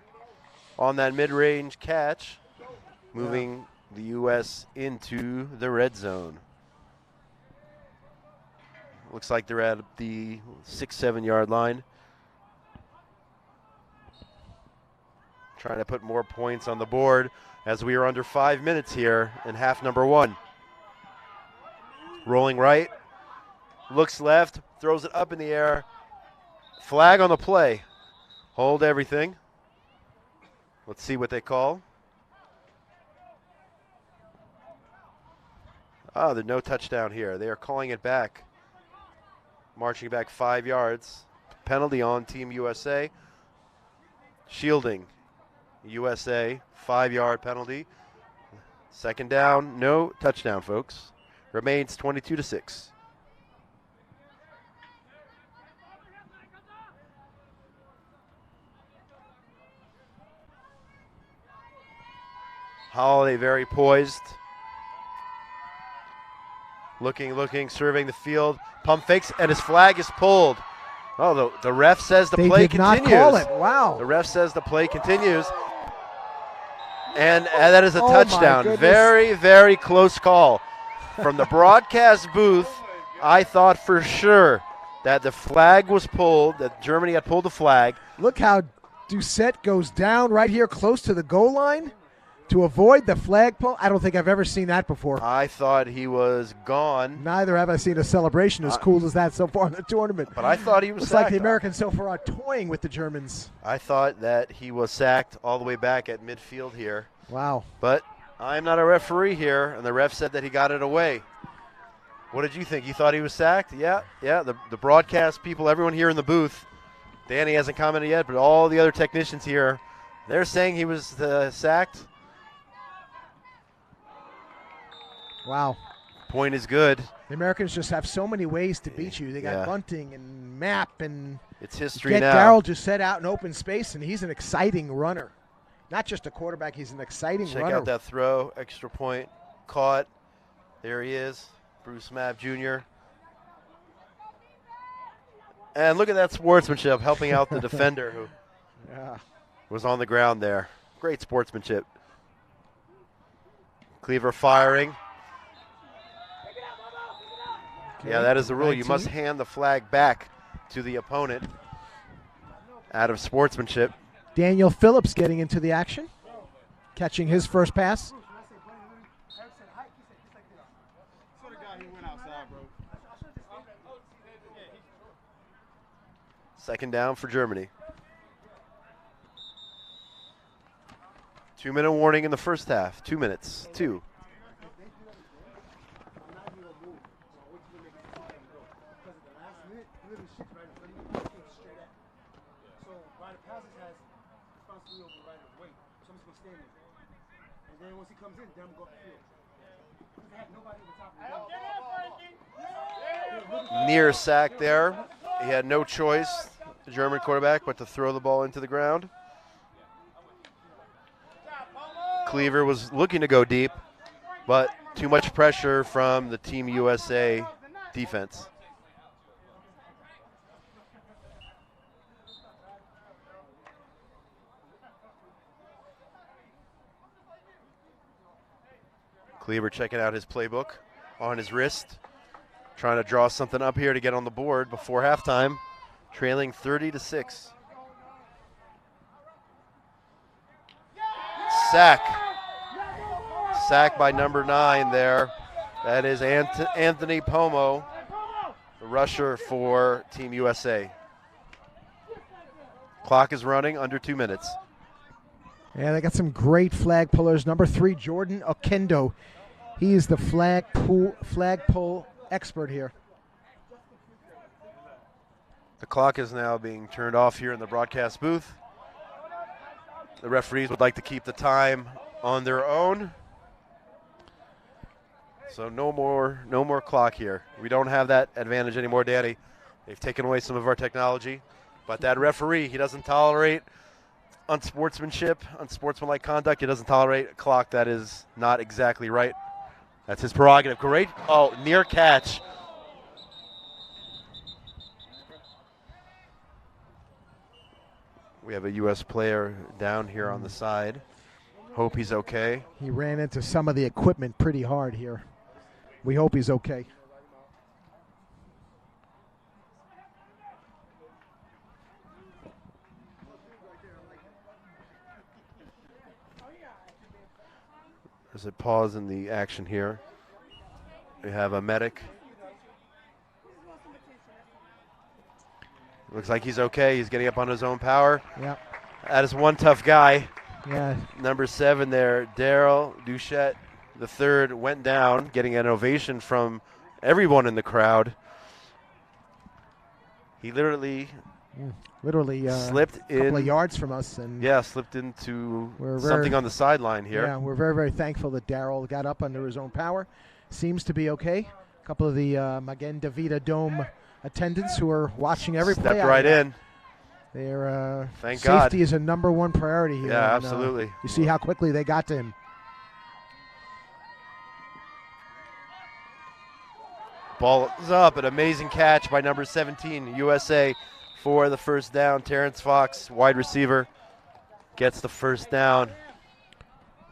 on that mid-range catch, moving the U.S. into the red zone. Looks like they're at the 6-7 yard line. Trying to put more points on the board as we are under 5 minutes here in half number 1. Rolling right, looks left, throws it up in the air. Flag on the play. Hold everything. Let's see what they call. Oh, there's no touchdown here. They are calling it back. Marching back 5 yards. Penalty on Team USA. Shielding. USA, 5 yard penalty. Second down, no touchdown, folks. Remains 22-6. Holiday very poised. Looking, surveying the field. Pump fakes, and his flag is pulled. Oh, the ref says the play continues. They did not call it. Wow. The ref says the play continues. And that is a touchdown. Very, very close call. From the broadcast booth, I thought for sure that the flag was pulled, that Germany had pulled the flag. Look how Doucette goes down right here close to the goal line to avoid the flagpole. I don't think I've ever seen that before. I thought he was gone. Neither have I seen a celebration as cool as that so far in the tournament. But I thought he was Looks sacked. like the Americans so far are toying with the Germans. I thought that he was sacked all the way back at midfield here. Wow. But I'm not a referee here, and the ref said that he got it away. What did you think? You thought he was sacked? Yeah. The broadcast people, everyone here in the booth, Danny hasn't commented yet, but all the other technicians here, they're saying he was sacked. Wow. Point is good. The Americans just have so many ways to beat you. They got Bunting and Mapp and it's history get now. Darryl just set out in open space, and he's an exciting runner. Not just a quarterback, he's an exciting runner. Check out that throw, extra point, caught. There he is, Bruce Mapp Jr. And look at that sportsmanship, helping out the defender who was on the ground there. Great sportsmanship. Cleaver firing. Yeah, that is the rule. 19. You must hand the flag back to the opponent. out of sportsmanship. Daniel Phillips getting into the action, catching his first pass. Second down for Germany. 2-minute warning in the first half. 2 minutes. 2. Near sack there. He had no choice, the German quarterback, but to throw the ball into the ground. Cleaver was looking to go deep, but too much pressure from the Team USA defense. Cleaver checking out his playbook on his wrist, trying to draw something up here to get on the board before halftime, trailing 30-6. Sack. Sack by number 9 there. That is Anthony Pomo, the rusher for Team USA. Clock is running under 2 minutes. Yeah, they got some great flag pullers. Number 3, Jordan Okendo. He is the flag pull expert here. The clock is now being turned off here in the broadcast booth. The referees would like to keep the time on their own. So no more clock here. We don't have that advantage anymore, Danny. They've taken away some of our technology. But that referee, he doesn't tolerate unsportsmanship, unsportsmanlike conduct. He doesn't tolerate a clock that is not exactly right. That's his prerogative. Great, near catch. We have a U.S. player down here on the side. Hope he's okay. He ran into some of the equipment pretty hard here. We hope he's okay. There's a pause in the action here. We have a medic. Looks like he's okay. He's getting up on his own power. Yeah. That is one tough guy. Yeah. Number 7 there, Daryl Duchette the third went down, getting an ovation from everyone in the crowd. He literally slipped a couple in of yards from us, and slipped into something on the sideline here. Yeah, we're very, very thankful that Daryl got up under his own power. Seems to be okay. A couple of the Magen David Dome attendants who are watching every play. Stepped right in. Their Thank God. safety is a number one priority here. Yeah, and, absolutely. You see how quickly they got to him. Ball is up, an amazing catch by number 17, USA, for the first down. Terrence Fox, wide receiver, gets the first down.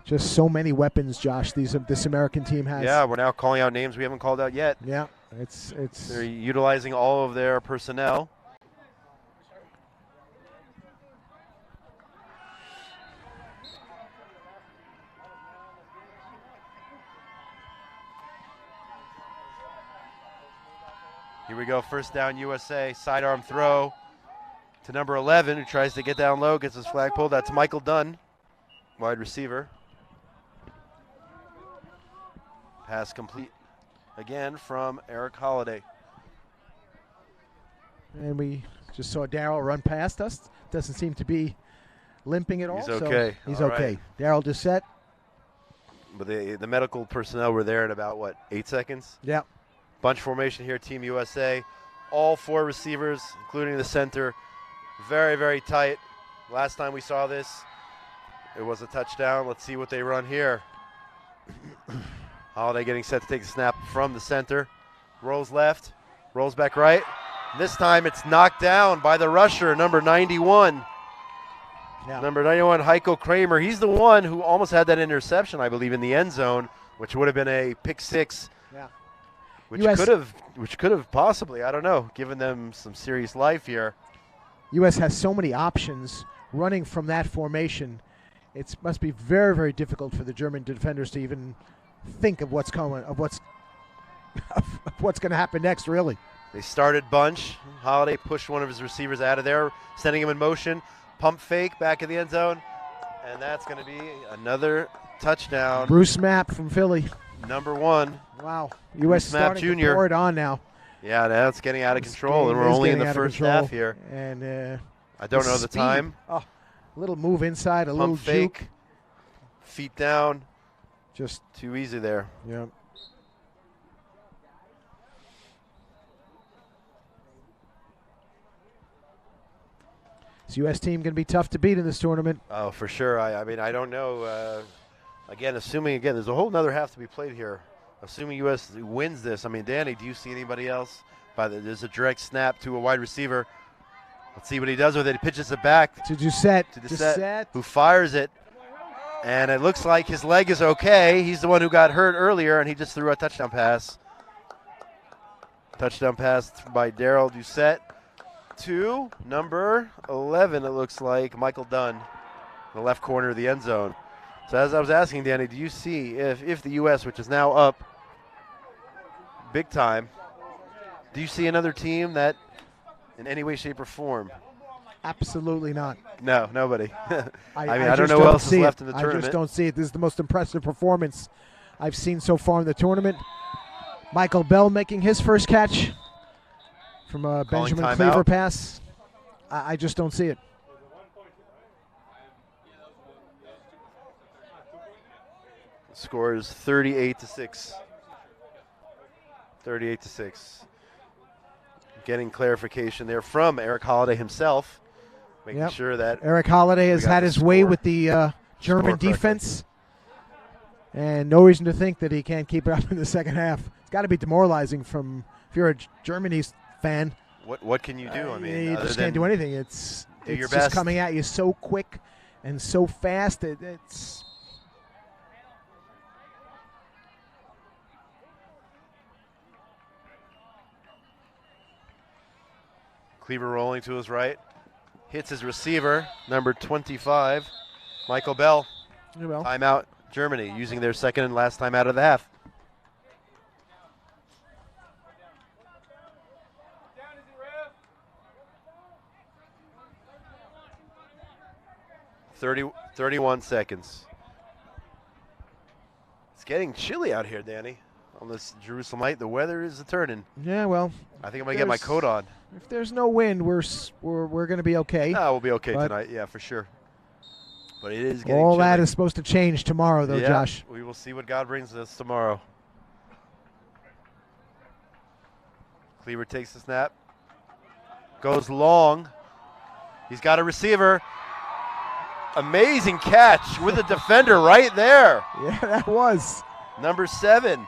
Just so many weapons, Josh, this American team has. Yeah, we're now calling out names we haven't called out yet. Yeah, it's they're utilizing all of their personnel. Here we go, first down USA, sidearm throw to number 11, who tries to get down low, gets his flag pulled. That's Michael Dunn, wide receiver. Pass complete again from Eric Holliday. And we just saw Daryl run past us. Doesn't seem to be limping at all. He's okay. So he's All okay. right. Daryl Doucette. But the medical personnel were there in about, 8 seconds? Yeah. Bunch formation here, Team USA. All 4 receivers, including the center, very, very tight. Last time we saw this, it was a touchdown. Let's see what they run here. Holiday getting set to take the snap from the center. Rolls left, rolls back right. This time it's knocked down by the rusher, number 91. Yeah. Number 91, Heiko Kramer. He's the one who almost had that interception, I believe, in the end zone, which would have been a pick 6. Yeah. Which could have possibly, I don't know, given them some serious life here. U.S. has so many options running from that formation. It must be very, very difficult for the German defenders to even think of what's coming, of what's going to happen next, really. They started bunch. Holiday pushed one of his receivers out of there, sending him in motion. Pump fake back in the end zone. And that's going to be another touchdown. Bruce Mapp from Philly. Number 1. Wow. U.S. starting to pour it on now. Yeah, now it's getting out of control, and we're only in the first half here. And I don't know the time. Oh, a little move inside, a little fake. juke. Feet down. Just too easy there. Yeah. This U.S. team going to be tough to beat in this tournament. Oh, for sure. I mean, I don't know. Again, there's a whole nother half to be played here. Assuming U.S. wins this, I mean, Danny, do you see anybody else? There's a direct snap to a wide receiver. Let's see what he does with it. He pitches it back to Doucette, who fires it. And it looks like his leg is okay. He's the one who got hurt earlier, and he just threw a touchdown pass. Touchdown pass by Daryl Doucette to number 11, it looks like, Michael Dunn, in the left corner of the end zone. So as I was asking, Danny, do you see if the U.S., which is now up big time, do you see another team that in any way, shape, or form? Absolutely not. No, nobody. I I don't know what else is left in the I tournament. just don't see it. This is the most impressive performance I've seen so far in the tournament. Michael Bell making his first catch from a Benjamin Cleaver pass. I just don't see it. Score is 38-6. 38-6. Getting clarification there from Eric Holiday himself, making sure that Eric Holiday has had his way with the German defense, and no reason to think that he can't keep it up in the second half. It's got to be demoralizing if you're a Germany fan. What can you do? I mean, you just can't do anything. It's your just best. Coming at you so quick and so fast. It's Cleaver rolling to his right, hits his receiver, number 25, Michael Bell. Timeout, Germany, using their second and last time out of the half. – 31 seconds. It's getting chilly out here, Danny. On this Jerusalemite, the weather is turning. Yeah, well, I think I'm gonna get my coat on. If there's no wind, we're gonna be okay. No, we'll be okay tonight. Yeah, for sure. But it is getting all chilly. that is supposed to change tomorrow, though, Yeah, Josh. we will see what God brings us tomorrow. Cleaver takes the snap, goes long. He's got a receiver. Amazing catch with the defender right there. Yeah, that was. Number 7.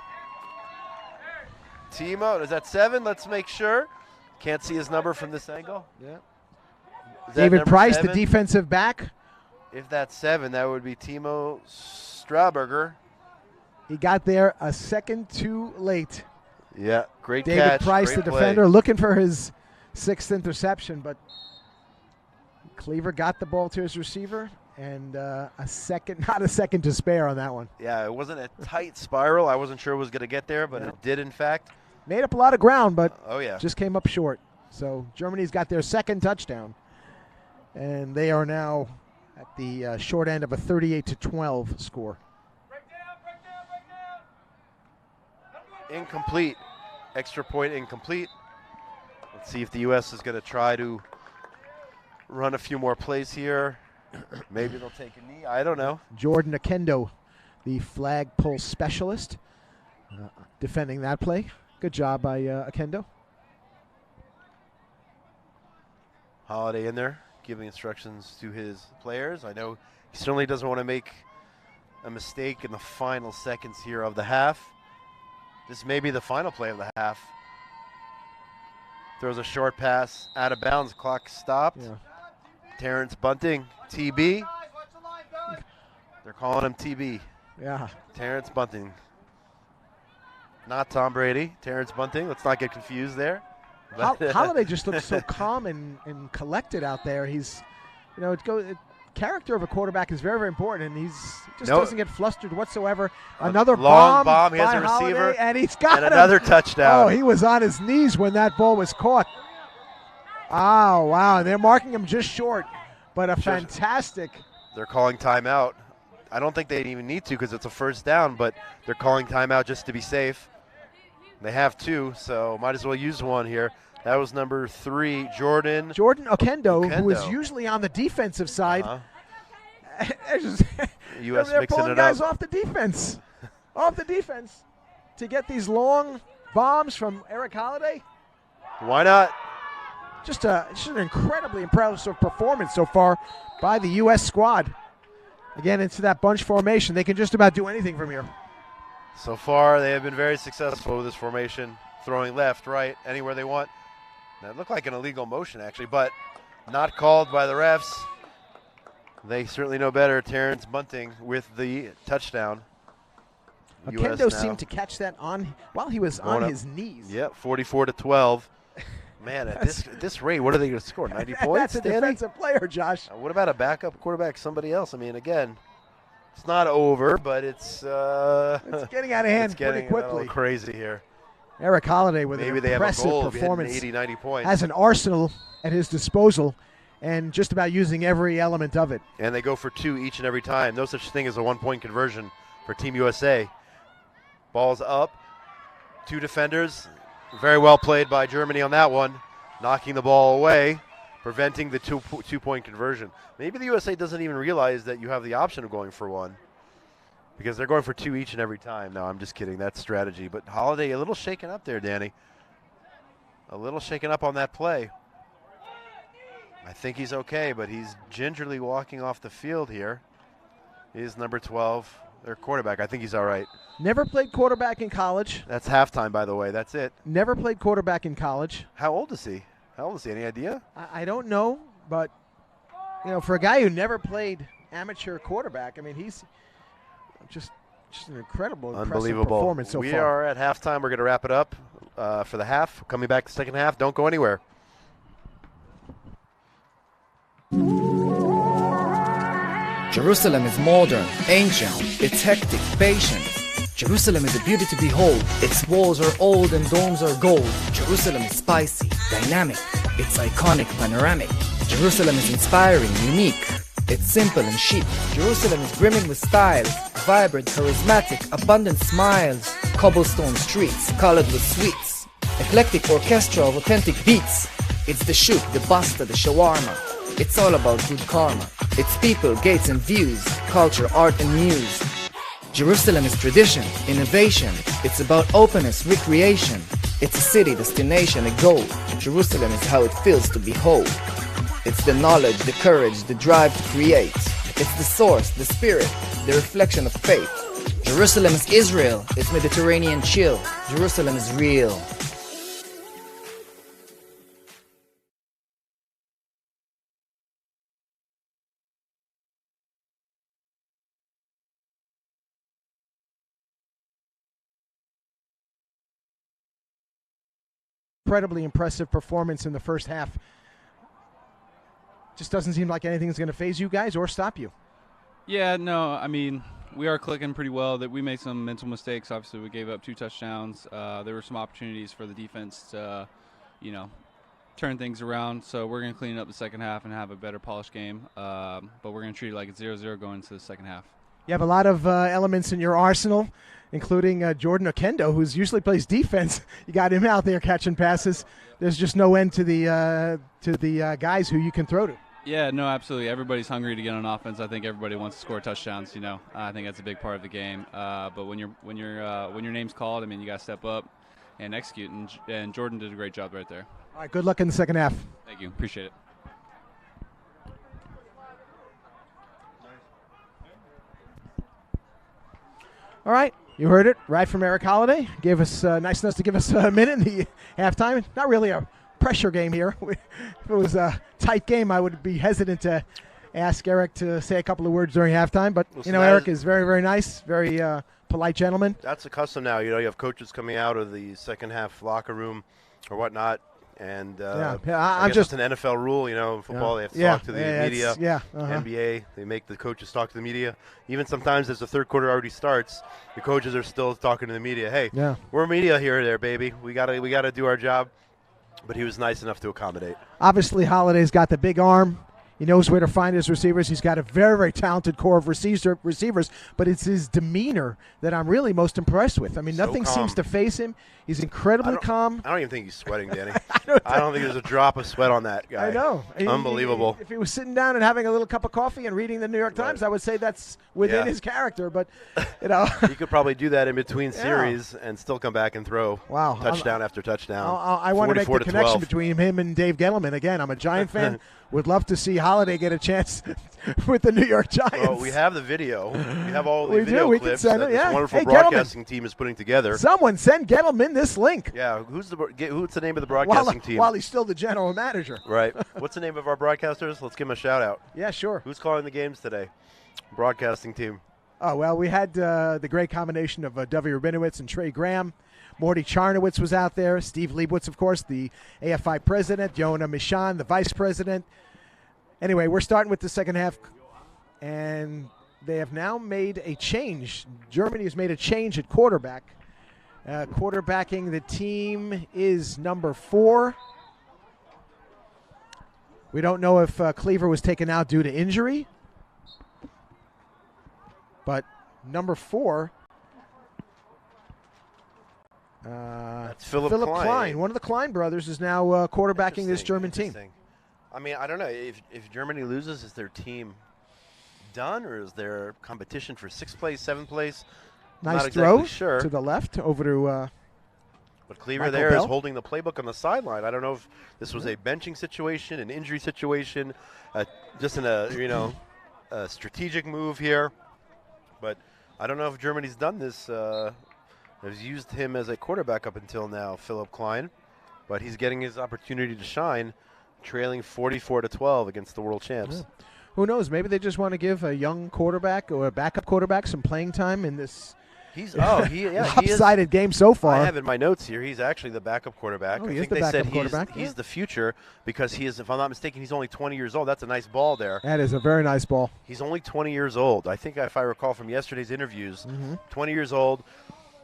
Timo, is that 7? Let's make sure. Can't see his number from this angle. Yeah. Is that David number Price, 7? the defensive back. If that's 7, that would be Timo Straberger. He got there a second too late. Yeah, great David catch. Price, great the play. defender, looking for his 6th interception, but Cleaver got the ball to his receiver, and not a second to spare on that one. Yeah, it wasn't a tight spiral. I wasn't sure it was going to get there, but it did, in fact. Made up a lot of ground, but yeah, just came up short. So Germany's got their second touchdown, and they are now at the short end of a 38-12 score. Incomplete. Extra point incomplete. Let's see if the U.S. is going to try to run a few more plays here. Maybe they'll take a knee. I don't know. Jordan Akendo, the flag pull specialist, defending that play. Good job by Akendo. Holiday in there, giving instructions to his players. I know he certainly doesn't want to make a mistake in the final seconds here of the half. This may be the final play of the half. Throws a short pass out of bounds. Clock stopped. Yeah. Terrence Bunting, TB. They're calling him TB. Yeah. Terrence Bunting. Not Tom Brady. Terrence Bunting. Let's not get confused there. Holiday just looks so calm and collected out there. He's, character of a quarterback is very, very important, and he doesn't get flustered whatsoever. Another long bomb. He has by a receiver, Holiday, and he's got and another touchdown. Oh, he was on his knees when that ball was caught. Oh, wow. They're marking him just short, but fantastic. They're calling timeout. I don't think they even need to because it's a first down, but they're calling timeout just to be safe. They have two, so might as well use one here. That was number 3, Jordan Okendo, who is usually on the defensive side. U.S. they're mixing pulling it guys up. off the defense, to get these long bombs from Eric Holiday. Why not? Just an incredibly impressive performance so far by the U.S. squad. Again, into that bunch formation. They can just about do anything from here. So far, they have been very successful with this formation, throwing left, right, anywhere they want. That looked like an illegal motion, actually, but not called by the refs. They certainly know better. Terrence Bunting with the touchdown. Okendo seemed to catch that while he was on his knees. Yep, 44-12. Man, at this rate, what are they going to score? 90 points? That's a defensive player, Josh. What about a backup quarterback, somebody else? I mean, again, it's not over, but it's getting out of hand pretty quickly. A little crazy here. Eric Holiday with Maybe an they have a impressive goal of performance. hitting 80, 90 points. Has an arsenal at his disposal and just about using every element of it. And they go for 2 each and every time. No such thing as a 1-point conversion for Team USA. Ball's up. 2 defenders. Very well played by Germany on that one. Knocking the ball away, preventing the two-point conversion. Maybe the USA doesn't even realize that you have the option of going for 1 because they're going for 2 each and every time. No, I'm just kidding. That's strategy. But Holiday a little shaken up there, Danny. A little shaken up on that play. I think he's okay, but he's gingerly walking off the field here. He's number 12, their quarterback. I think he's all right. Never played quarterback in college. That's halftime, by the way. That's it. Never played quarterback in college. How old is he? Any idea? I don't know, but for a guy who never played amateur quarterback, I mean, he's just an incredible, unbelievable impressive performance so far. We are at halftime. We're going to wrap it up for the half. Coming back the second half. Don't go anywhere. Jerusalem is modern, ancient, it's hectic, patient. Jerusalem is a beauty to behold. Its walls are old and domes are gold. Jerusalem is spicy, dynamic, it's iconic, panoramic. Jerusalem is inspiring, unique, it's simple and chic. Jerusalem is brimming with styles, vibrant, charismatic, abundant smiles. Cobblestone streets, colored with sweets. Eclectic orchestra of authentic beats. It's the shoot, the basta, the shawarma. It's all about good karma. It's people, gates and views, culture, art and muse. Jerusalem is tradition, innovation. It's about openness, recreation. It's a city, destination, a goal. Jerusalem is how it feels to behold. It's the knowledge, the courage, the drive to create. It's the source, the spirit, the reflection of faith. Jerusalem is Israel. It's Mediterranean chill. Jerusalem is real. Incredibly impressive performance in the first half. Just doesn't seem like anything's going to phase you guys or stop you. Yeah, no, I mean, we are clicking pretty well. That we made some mental mistakes. Obviously, we gave up 2 touchdowns. There were some opportunities for the defense to, turn things around. So we're going to clean it up the second half and have a better polished game. But we're going to treat it like it's 0-0 going into the second half. You have a lot of elements in your arsenal, including Jordan Okendo, who usually plays defense. You got him out there catching passes. There's just no end to the guys who you can throw to. Yeah, no, absolutely. Everybody's hungry to get on offense. I think everybody wants to score touchdowns. I think that's a big part of the game. But when your name's called, I mean, you got to step up and execute. And Jordan did a great job right there. All right, good luck in the second half. Thank you. Appreciate it. All right, you heard it right from Eric Holiday. Gave us nice enough to give us a minute in the halftime. Not really a pressure game here. If it was a tight game, I would be hesitant to ask Eric to say a couple of words during halftime. But Eric is very, very nice, very polite gentleman. That's a custom now. You have coaches coming out of the second half locker room or whatnot, And I'm I guess just it's an NFL rule, you know, in football they have to Yeah. talk to the Yeah, media. it's- yeah, uh-huh. NBA, they make the coaches talk to the media. Even sometimes as the third quarter already starts, the coaches are still talking to the media. Hey, Yeah. we're media here, there, baby. We gotta do our job. But he was nice enough to accommodate. Obviously, Holiday's got the big arm. He knows where to find his receivers. He's got a very, very talented core of receivers, but it's his demeanor that I'm really most impressed with. I mean, So nothing calm. seems to phase him. He's incredibly calm. I don't even think he's sweating, Danny. I don't think there's a drop of sweat on that guy. I know. Unbelievable. If he was sitting down and having a little cup of coffee and reading the New York Times, I would say that's within Yeah. his character. But, you know. He could probably do that in between Yeah. series and still come back and throw touchdown after touchdown. I want to make the 44 to connection 12. between him and Dave Gettleman. Again, I'm a Giant fan. Would love to see Holiday get a chance with the New York Giants. Well, we have the video. We have all the We do. video We can clips send that it, this yeah. wonderful Hey, Gettleman. broadcasting team is putting together. Someone send Gettleman this link. Yeah, who's the name of the broadcasting team? While he's still the general manager. Right. What's the name of our broadcasters? Let's give them a shout out. Yeah, sure. Who's calling the games today? Broadcasting team. Oh, well, we had the great combination of Dovey Rabinowitz and Trey Graham. Morty Charnowitz was out there. Steve Leibowitz, of course, the AFI president. Yona Mishan, the vice president. Anyway, we're starting with the second half, and they have now made a change. Germany has made a change at quarterback. Quarterbacking the team is number 4. We don't know if Cleaver was taken out due to injury, but number 4. That's Philip Klein. One of the Klein brothers is now quarterbacking this German team. I mean, I don't know. If Germany loses, is their team done, or is there competition for 6th place, 7th place? Nice Not throw exactly sure. to the left over to But Cleaver Michael there is Bell. holding the playbook on the sideline. I don't know if this was a benching situation, an injury situation, just in a strategic move here. But I don't know if Germany's done this. Has used him as a quarterback up until now, Philip Klein, but he's getting his opportunity to shine, trailing 44 to 12 against the world champs. Yeah. Who knows? Maybe they just want to give a young quarterback or a backup quarterback some playing time in this lopsided game so far. I have in my notes here, he's actually the backup quarterback. Oh, he I is think the they backup said quarterback, he's yeah. the future because he is, if I'm not mistaken, he's only 20 years old. That's a nice ball there. That is a very nice ball. He's only 20 years old. I think if I recall from yesterday's interviews, 20 years old.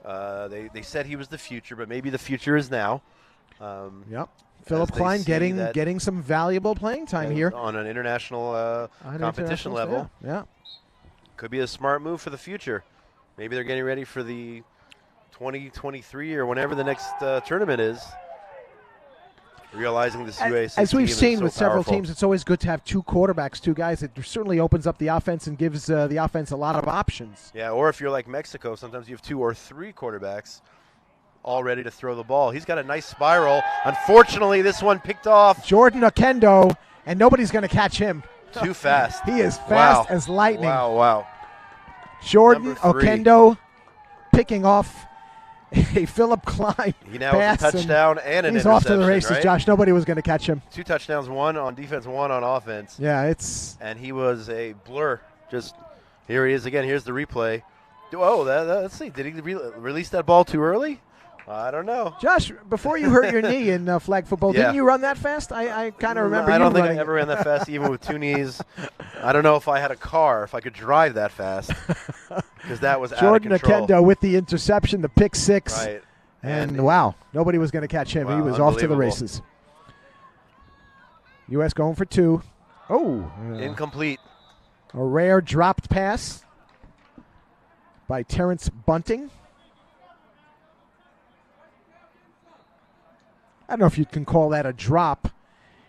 They said he was the future, but maybe the future is now. Yep. Philip Klein getting some valuable playing time here on an international competition level. Yeah. Could be a smart move for the future. Maybe they're getting ready for the 2023 or whenever the next tournament is. Realizing this UAC As we've team is seen so with several powerful. teams, it's always good to have 2 quarterbacks, 2 guys. It certainly opens up the offense and gives the offense a lot of options. Yeah, or if you're like Mexico, sometimes you have 2 or 3 quarterbacks all ready to throw the ball. He's got a nice spiral. Unfortunately, this one picked off. Jordan Okendo, and nobody's going to catch him. Too fast. He is fast as lightning. Wow. Jordan Number 3. Okendo picking off a Philip Klein He now pass, has a touchdown and an he's off to the interception, races, right? Josh. Nobody was going to catch him. 2 touchdowns, 1 on defense, 1 on offense. Yeah, and he was a blur. Just here he is again. Here's the replay. Oh, let's see. Did he release that ball too early? I don't know. Josh, before you hurt your knee in flag football, Yeah. didn't you run that fast? I kind of remember I you don't think I running ever it. ran that fast, even with 2 knees. I don't know if I had a car, if I could drive that fast, because that was Jordan out of control. Okendo with the interception, the pick 6. Right. And wow, nobody was going to catch him. Wow, He was off to the unbelievable. races. U.S. going for 2. Oh. Incomplete. A rare dropped pass by Terrence Bunting. I don't know if you can call that a drop.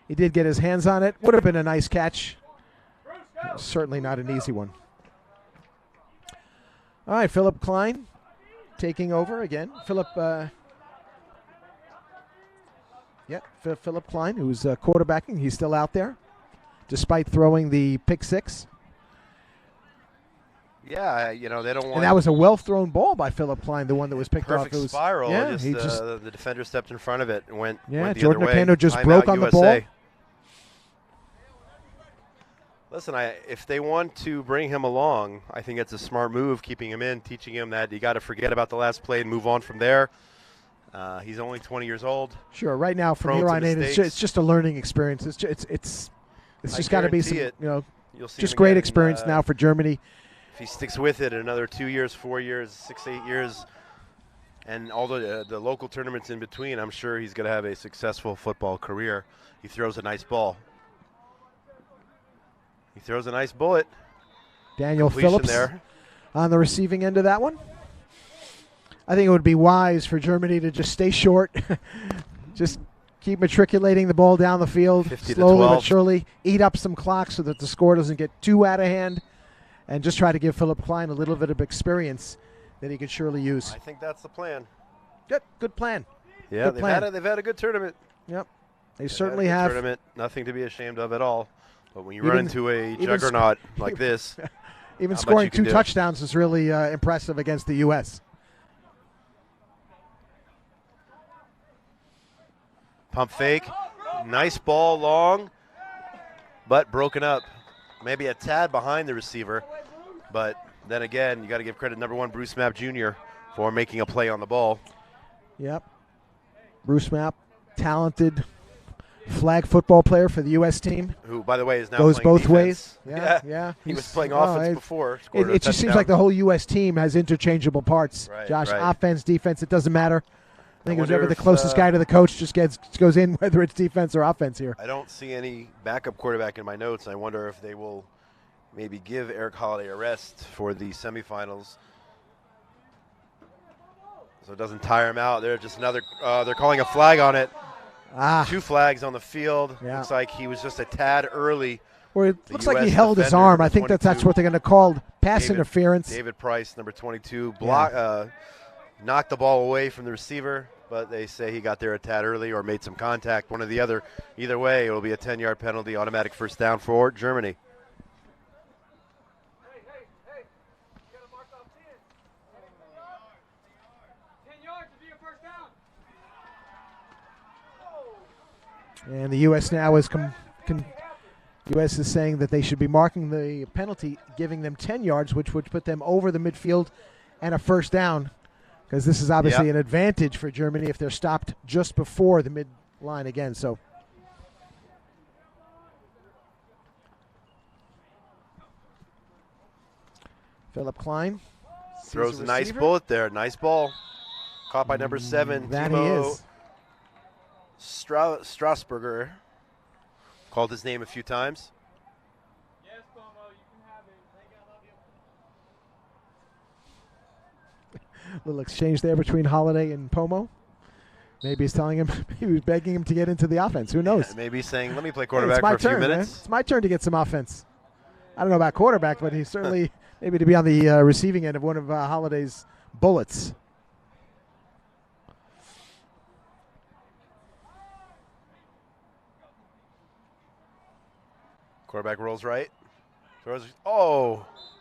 He did get his hands on it. Would have been a nice catch. Certainly not an easy one. All right, Philip Klein taking over again. Philip Klein, who's quarterbacking. He's still out there, despite throwing the pick 6. Yeah, they don't want. And that was a well-thrown ball by Philip Klein, the one that was picked off. Perfect It was, spiral. Yeah, just, he just the defender stepped in front of it and went Yeah, went the Jordan other way. Okendo just Timeout broke on the USA. ball. Listen, if they want to bring him along, I think it's a smart move, keeping him in, teaching him that you got to forget about the last play and move on from there. He's only 20 years old. Sure. Right now, from Prone here to on in, mistakes. it's just a learning experience. It's just got to be some, guarantee You'll see just him great again, experience now for Germany. If he sticks with it another 2 years, 4 years, 6, 8 years, and all the local tournaments in between, I'm sure he's going to have a successful football career. He throws a nice ball. He throws a nice bullet. Daniel Completion Phillips there. on the receiving end of that one. I think it would be wise for Germany to just stay short, just keep matriculating the ball down the field 50 to slowly but 12. surely, eat up some clock so that the score doesn't get too out of hand, and just try to give Philip Klein a little bit of experience that he could surely use. I think that's the plan. Good plan. Yeah, Good they've plan. had a good tournament. Yep, they They've certainly had a good have. Tournament, nothing to be ashamed of at all. But when you Even- run into a even juggernaut like this, Even not much scoring you can 2 do. touchdowns is really impressive against the U.S. Pump fake, nice ball, long, but broken up. Maybe a tad behind the receiver, but then again, you got to give credit number 1 Bruce Mapp Jr. for making a play on the ball. Yep. Bruce Mapp, talented flag football player for the U.S. team. Who, by the way, is now goes playing both defense. ways. Yeah. He was He's- playing oh, offense before. Scored a It just seems touchdown. like the whole U.S. team has interchangeable parts. Right, Josh, right. offense, defense, it doesn't matter. I think wonder whoever the if, closest guy to the coach just goes in, whether it's defense or offense here. I don't see any backup quarterback in my notes. I wonder if they will maybe give Eric Holiday a rest for the semifinals, so it doesn't tire him out. They're just another. They're calling a flag on it. 2 flags on the field. Yeah. Looks like he was just a tad early. Or it The looks like he US held his defender, arm. I number think that's 22. what they're going to call pass David- interference. David Price, number 22, knocked the ball away from the receiver, but they say he got there a tad early or made some contact, one or the other. Either way, it will be a 10-yard penalty, automatic first down for Germany. And the U.S. now is U.S. is saying that they should be marking the penalty, giving them 10 yards, which would put them over the midfield and a first down, because this is obviously Yep. an advantage for Germany if they're stopped just before the midline again. So Philip Klein sees Throws the a nice receiver. bullet there. Nice ball. Caught by number 7, That he Timo is. Strasburger. Called his name a few times. Little exchange there between Holiday and Pomo. Maybe he's telling him, he was begging him to get into the offense. Who knows? Maybe saying, let me play Hey, quarterback it's my for a few turn, man. minutes. It's my turn to get some offense. I don't know about quarterback, but he's certainly maybe to be on the receiving end of one of Holiday's bullets. Quarterback rolls right. Throws.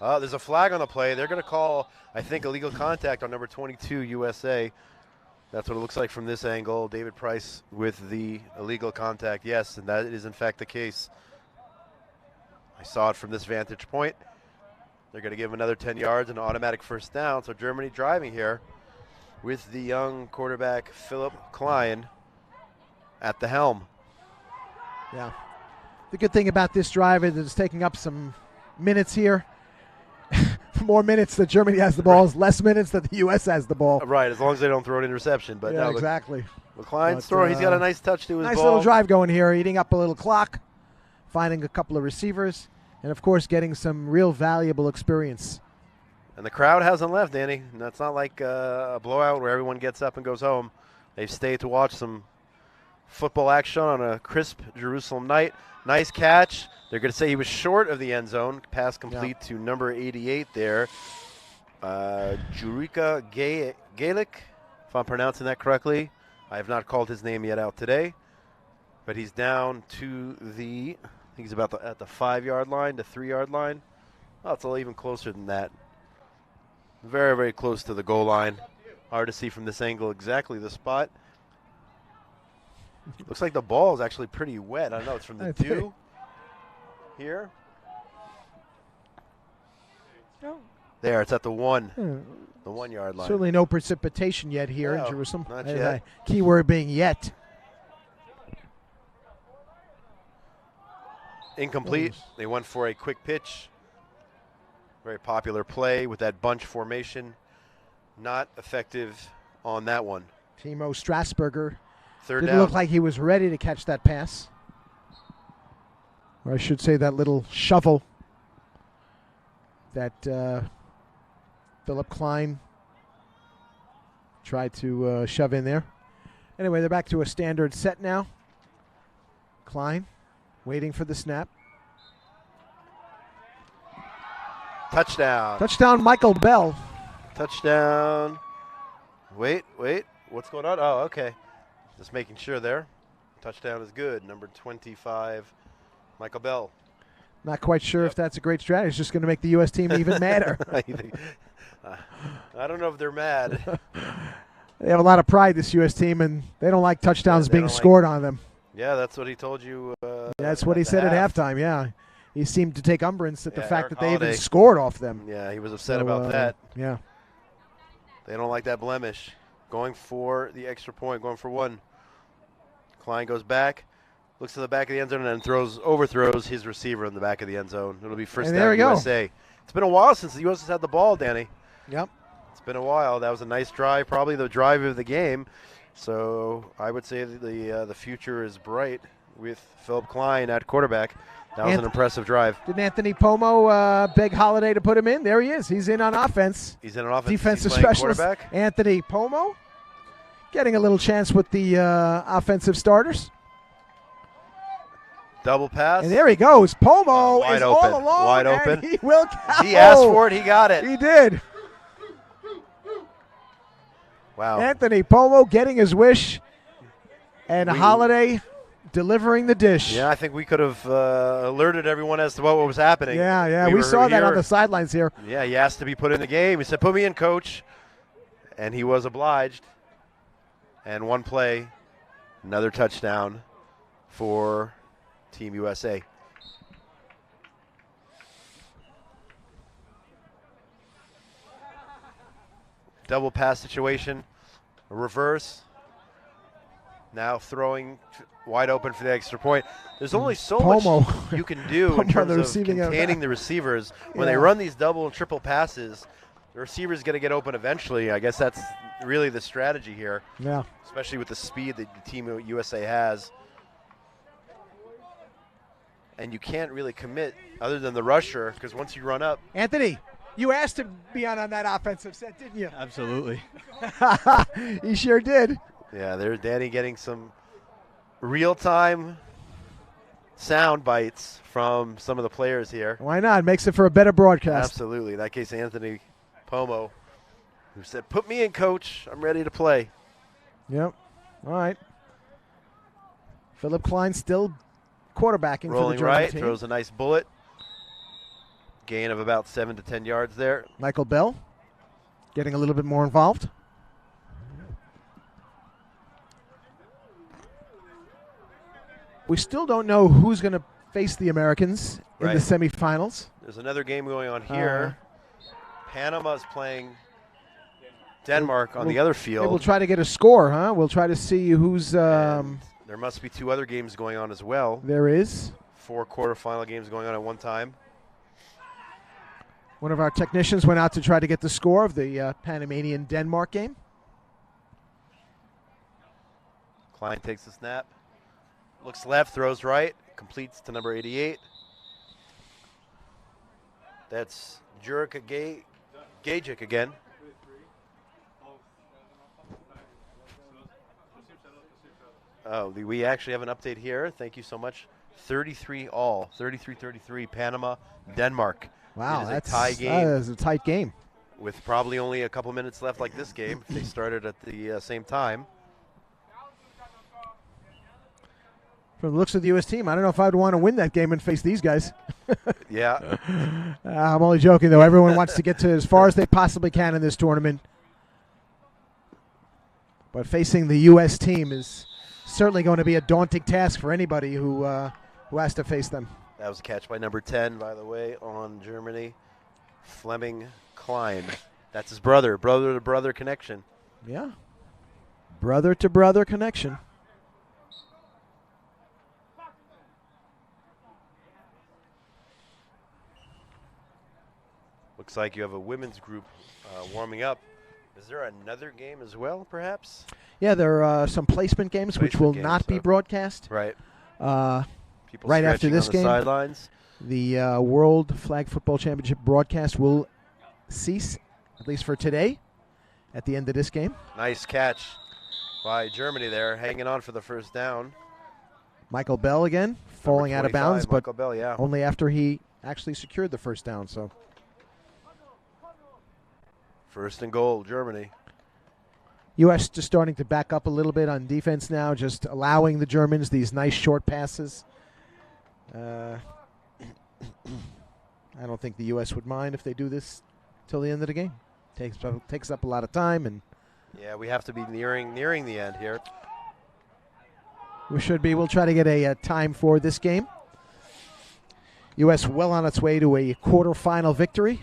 There's a flag on the play. They're going to call, I think, illegal contact on number 22, USA. That's what it looks like from this angle. David Price with the illegal contact. Yes, and that is, in fact, the case. I saw it from this vantage point. They're going to give him another 10 yards and an automatic first down. So Germany driving here with the young quarterback, Philip Klein, at the helm. Yeah. The good thing about this drive is it's taking up some minutes here. More minutes that Germany has the ball, is less minutes that the U.S. has the ball. Right, as long as they don't throw an interception. But Yeah, no, exactly. Klein's But, throw, he's got a nice touch to his nice ball. little drive going here, eating up a little clock, finding a couple of receivers, and, of course, getting some real valuable experience. And the crowd hasn't left, Danny. And that's not like a blowout where everyone gets up and goes home. They've stayed to watch some football action on a crisp Jerusalem night. Nice catch. They're going to say he was short of the end zone. Pass complete to number 88 there. Jurika Galic, if I'm pronouncing that correctly. I have not called his name yet out today. But he's down to the, I think he's about at the 5-yard line, the 3-yard line. Oh, it's a little even closer than that. Very, very close to the goal line. Hard to see from this angle exactly the spot. Looks like the ball is actually pretty wet. I don't know. It's from the dew here. There, it's at the 1. the 1 yard line. Certainly no precipitation yet here in No, Jerusalem. not And yet. Key word being yet. Incomplete. They went for a quick pitch. Very popular play with that bunch formation. Not effective on that one. Timo Strasburger Third didn't down. look like he was ready to catch that pass. Or I should say that little shovel that Philip Klein tried to shove in there. Anyway, they're back to a standard set now. Klein waiting for the snap. Touchdown. Touchdown, Michael Bell. Touchdown. Wait. What's going on? Oh, okay. Just making sure there. Touchdown is good. Number 25, Michael Bell. Not quite sure if that's a great strategy. It's just going to make the U.S. team even madder. I don't know if they're mad. They have a lot of pride, this U.S. team, and they don't like touchdowns being scored on them. Yeah, that's what he told you. That's what he said at halftime, yeah. He seemed to take umbrance at the fact Eric that they even Holiday. scored off them. Yeah, he was upset about that. Yeah. They don't like that blemish. Going for the extra point, going for one. Klein goes back, looks to the back of the end zone, and then overthrows his receiver in the back of the end zone. It'll be first And there down we go. USA. It's been a while since the U.S. has had the ball, Danny. Yep. It's been a while. That was a nice drive, probably the drive of the game. So I would say that the future is bright with Philip Klein at quarterback. That was an impressive drive. Didn't Anthony Pomo beg Holiday to put him in? There he is. He's in on offense. He's in on offense. Defensive He's playing specialist quarterback. Anthony Pomo getting a little chance with the offensive starters. Double pass. And there he goes. Pomo Wide is open. all alone. Wide and open. He will. He asked for it. He got it. He did. Wow. Anthony Pomo getting his wish, and Holiday delivering the dish. Yeah, I think we could have alerted everyone as to what was happening. Yeah, we were saw that on here. the sidelines here. Yeah, he asked to be put in the game. He said, "Put me in, coach," and he was obliged. And one play, another touchdown for Team USA. Double pass situation, a reverse. Now throwing wide open for the extra point. There's only so Pomo. much you can do in Pomo, terms the of receiving end. containing the receivers. When they Yeah. run these double and triple passes, the receiver's going to get open eventually. I guess that's really the strategy here. Yeah. Especially with the speed that the Team USA has. And you can't really commit other than the rusher, because once you run up, Anthony, you asked to be on that offensive set, didn't you? Absolutely. He sure did. yeah, there's Danny getting some real-time sound bites from some of the players here. Why not? Makes it for a better broadcast. Absolutely. In that case, Anthony Pomo, who said, "Put me in, coach. I'm ready to play." Yep. All right. Philip Klein still quarterbacking Rolling for the German right, team. throws a nice bullet. Gain of about 7 to 10 yards there. Michael Bell getting a little bit more involved. We still don't know who's going to face the Americans in the Right. semifinals. There's another game going on here. Panama's playing Denmark on the other field. We'll try to get a score, huh? We'll try to see who's. There must be 2 other games going on as well. There is. 4 quarterfinal games going on at one time. One of our technicians went out to try to get the score of the Panamanian-Denmark game. Klein takes the snap. Looks left, throws right, completes to number 88. That's Jurka Gajic again. Oh, we actually have an update here. Thank you so much. 33-33, Panama, Denmark. Wow, it is that's a tie game. That is a tight game. With probably only a couple minutes left like this game. If they started at the same time. From the looks of the U.S. team, I don't know if I'd want to win that game and face these guys. Yeah. I'm only joking, though. Everyone wants to get to as far as they possibly can in this tournament. But facing the U.S. team is certainly going to be a daunting task for anybody who has to face them. That was a catch by number 10, by the way, on Germany. Fleming Klein. That's his brother to brother connection. Yeah. Brother to brother connection. Looks like you have a women's group warming up. Is there another game as well, perhaps? Yeah, there are some placement games which will not be broadcast. Right. People Right after stretching this on the game, sidelines. the World Flag Football Championship broadcast will cease, at least for today, at the end of this game. Nice catch by Germany there, hanging on for the first down. Michael Bell again, falling out of 25, bounds, but Michael Bell, yeah. only after he actually secured the first down. So First and goal, Germany. U.S. just starting to back up a little bit on defense now, just allowing the Germans these nice short passes. I don't think the U.S. would mind if they do this till the end of the game. Takes up a lot of time, and Yeah, we have to be nearing the end here. we should be. We'll try to get a time for this game. U.S. well on its way to a quarterfinal victory.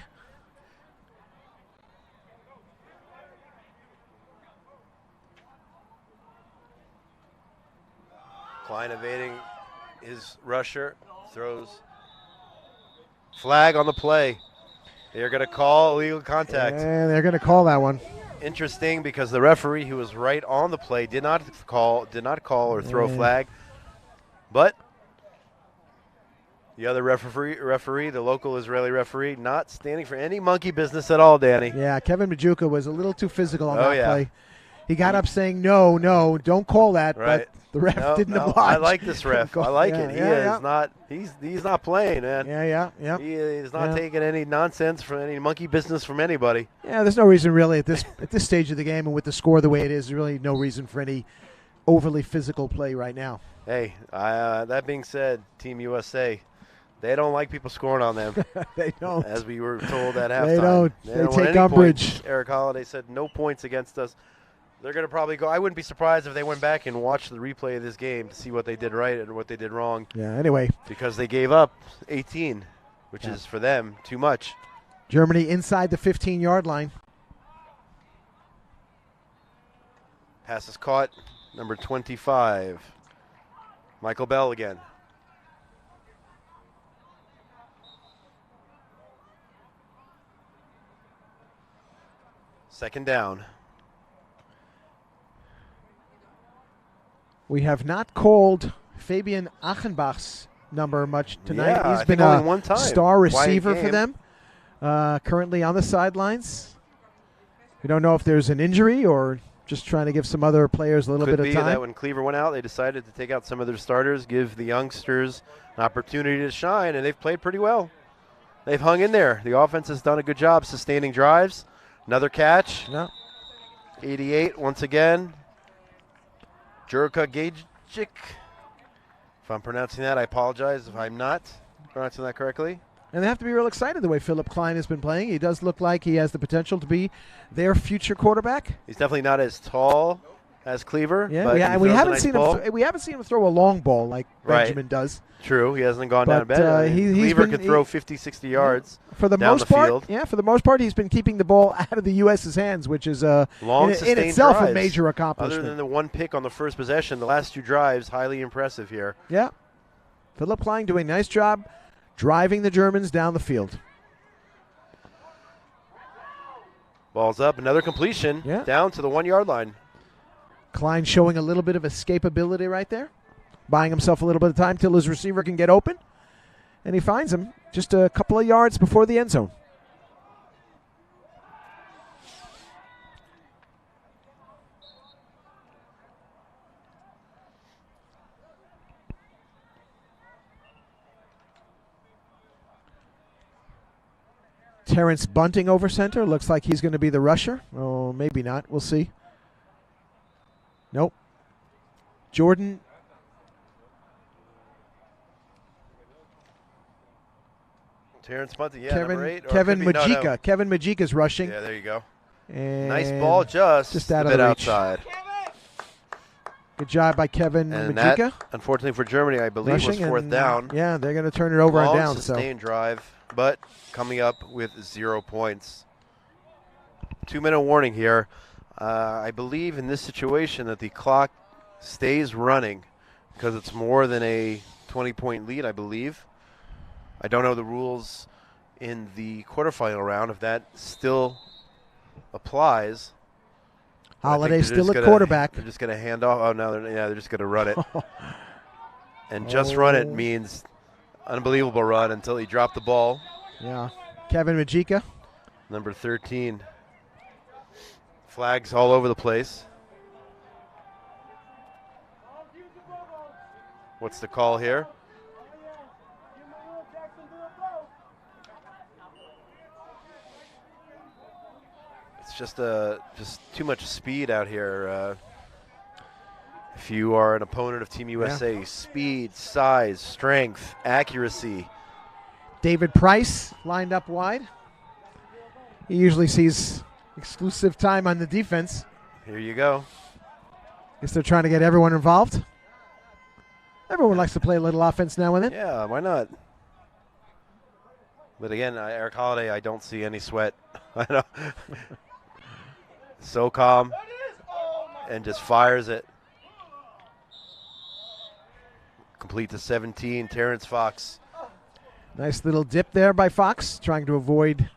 Klein evading his rusher, throws flag on the play. They're going to call illegal contact. And they're going to call that one. Interesting, because the referee, who was right on the play, did not call or throw a flag. But the other referee, the local Israeli referee, not standing for any monkey business at all, Danny. Yeah, Kevin Majuka was a little too physical on Oh, that yeah. play. He got up saying, no, don't call that, Right. but the ref didn't oblige. I like this ref. I like Yeah, it. yeah. He's not playing, man. Yeah. He is not taking any nonsense from any monkey business from anybody. Yeah, there's no reason really at this stage of the game and with the score the way it is, there's really no reason for any overly physical play right now. Hey, that being said, Team USA, they don't like people scoring on them. They don't. As we were told at halftime. They don't. They They don't want take any umbrage. points. Eric Holiday said no points against us. They're going to probably go. I wouldn't be surprised if they went back and watched the replay of this game to see what they did right and what they did wrong. Yeah, anyway. Because they gave up 18, which is for them too much. Germany inside the 15-yard line. Pass is caught. Number 25. Michael Bell again. Second down. We have not called Fabian Achenbach's number much tonight. Yeah, He's I been think only a one time. star Quiet receiver for game. them. Currently on the sidelines. We don't know if there's an injury or just trying to give some other players a little Could bit be of time. that when Cleaver went out, they decided to take out some of their starters, give the youngsters an opportunity to shine, and they've played pretty well. They've hung in there. The offense has done a good job sustaining drives. Another catch. No. 88 once again. Jurka Gajic. If I'm pronouncing that, I apologize if I'm not pronouncing that correctly. And they have to be real excited the way Philip Klein has been playing. He does look like he has the potential to be their future quarterback. He's definitely not as tall as Cleaver. Yeah, but we he throws a haven't nice seen ball. him. We haven't seen him throw a long ball like Right. Benjamin does. True, he hasn't gone down But, bad. he's Cleaver been- can throw 50, 60 yards For the down most the part, field. yeah, for the most part, he's been keeping the ball out of the U.S.'s hands, which is Long, in sustained itself drives. a major accomplishment. Other than the one pick on the first possession, the last two drives, highly impressive here. Yeah, Philip Klein doing a nice job driving the Germans down the field. Ball's up, another completion down to the 1 yard line. Klein showing a little bit of escapability right there, buying himself a little bit of time till his receiver can get open, and he finds him just a couple of yards before the end zone. Terrence Bunting over center. Looks like he's going to be the rusher. Oh, maybe not. We'll see. Nope. Jordan. Terrence Bunting, yeah, Kevin, number 8. or Kevin could be- no, Majika. no. Kevin Majika's rushing. Yeah, there you go. And Nice ball, just out a of bit the reach. outside. Good job by Kevin And Majika. that, unfortunately for Germany, I believe was Rushing fourth and- down. Yeah, they're going to turn it over Long and down. So sustained drive, but coming up with 0 points. 2-minute warning here. I believe in this situation that the clock stays running because it's more than a 20-point lead, I believe. I don't know the rules in the quarterfinal round if that still applies. Holiday's still at quarterback. They're just going to hand off. Oh, no, they're just going to run it. And just run it means unbelievable run until he dropped the ball. Yeah. Kevin Majika. Number 13. Flags all over the place. What's the call here? It's just too much speed out here. If you are an opponent of Team USA, speed, size, strength, accuracy. David Price lined up wide. He usually sees exclusive time on the defense. Here you go. Guess they're trying to get everyone involved. Everyone likes to play a little offense now and then. Yeah, why not? But again, Eric Holiday, I don't see any sweat. I know. So calm and just fires it. Complete to 17, Terrence Fox. Nice little dip there by Fox, trying to avoid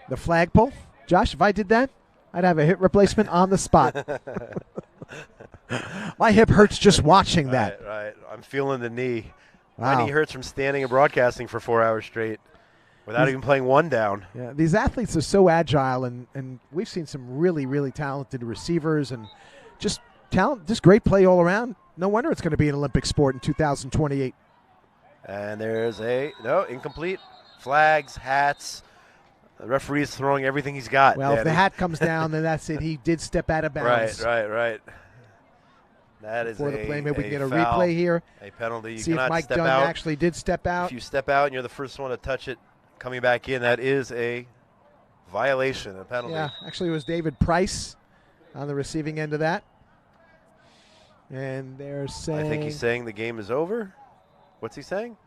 the flagpole. Josh, if I did that, I'd have a hip replacement on the spot. My hip hurts just watching that. Right. I'm feeling the knee. Wow. My knee hurts from standing and broadcasting for 4 hours straight without even playing one down. Yeah, these athletes are so agile, and we've seen some really, really talented receivers and just great play all around. No wonder it's going to be an Olympic sport in 2028. And there's incomplete. Flags, hats. The referee's throwing everything he's got. Well, if the hat comes down, then that's it. He did step out of bounds. Right. That is Before the play, maybe we can get a foul, replay here. A penalty. You see if cannot Mike step Dunn out. actually did step out. If you step out and you're the first one to touch it, coming back in, that is a violation, a penalty. Yeah, actually it was David Price on the receiving end of that. And they're saying... I think he's saying the game is over. What's he saying?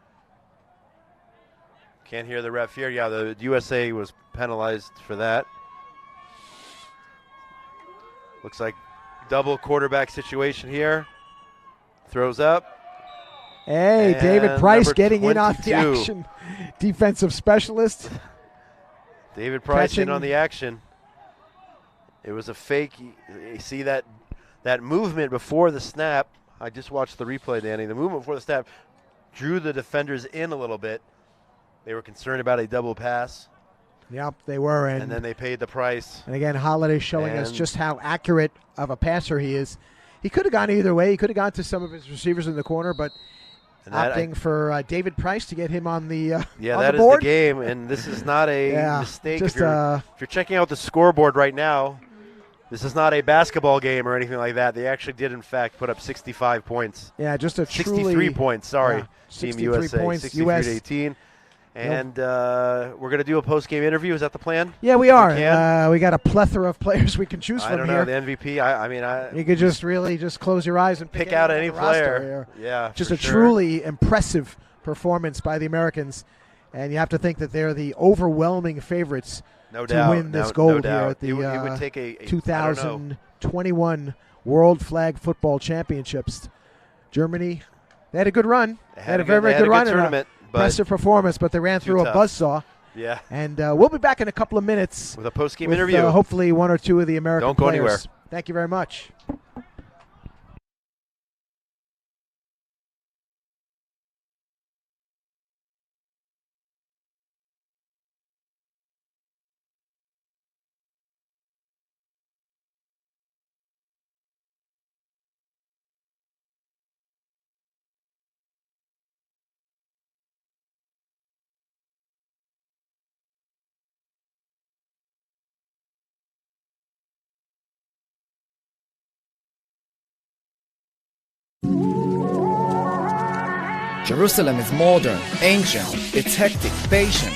Can't hear the ref here. Yeah, the USA was penalized for that. Looks like double quarterback situation here. Throws up. Hey, And David Price getting 22. in on the action. Defensive specialist. David Price Catching. in on the action. It was a fake. You see that movement before the snap. I just watched the replay, Danny. The movement before the snap drew the defenders in a little bit. They were concerned about a double pass. Yep, they were. And then they paid the price. And again, Holiday showing us just how accurate of a passer he is. He could have gone either way. He could have gone to some of his receivers in the corner, but opting for David Price to get him on the that is board. the game, and this is not a mistake. Just, if you're checking out the scoreboard right now, this is not a basketball game or anything like that. They actually did, in fact, put up 65 points. Yeah, just a 63 points. Sorry, yeah, Team 63 USA, points, 63 US. to 18. And we're going to do a post-game interview. Is that the plan? Yeah, we are. We got a plethora of players we can choose from I don't here. know, the MVP. You could just really close your eyes and pick out any on the roster player. here. Yeah, just for a sure. truly impressive performance by the Americans, and you have to think that they're the overwhelming favorites to win this gold here at the it would take a 2021 World Flag Football Championships. Germany, they had a good run. They had a very good run tournament. Impressive performance, but they ran through a buzzsaw. Yeah. And we'll be back in a couple of minutes with a post-game with, interview. Hopefully one or two of the American Don't go players. anywhere. Thank you very much. Jerusalem is modern, ancient, it's hectic, patient.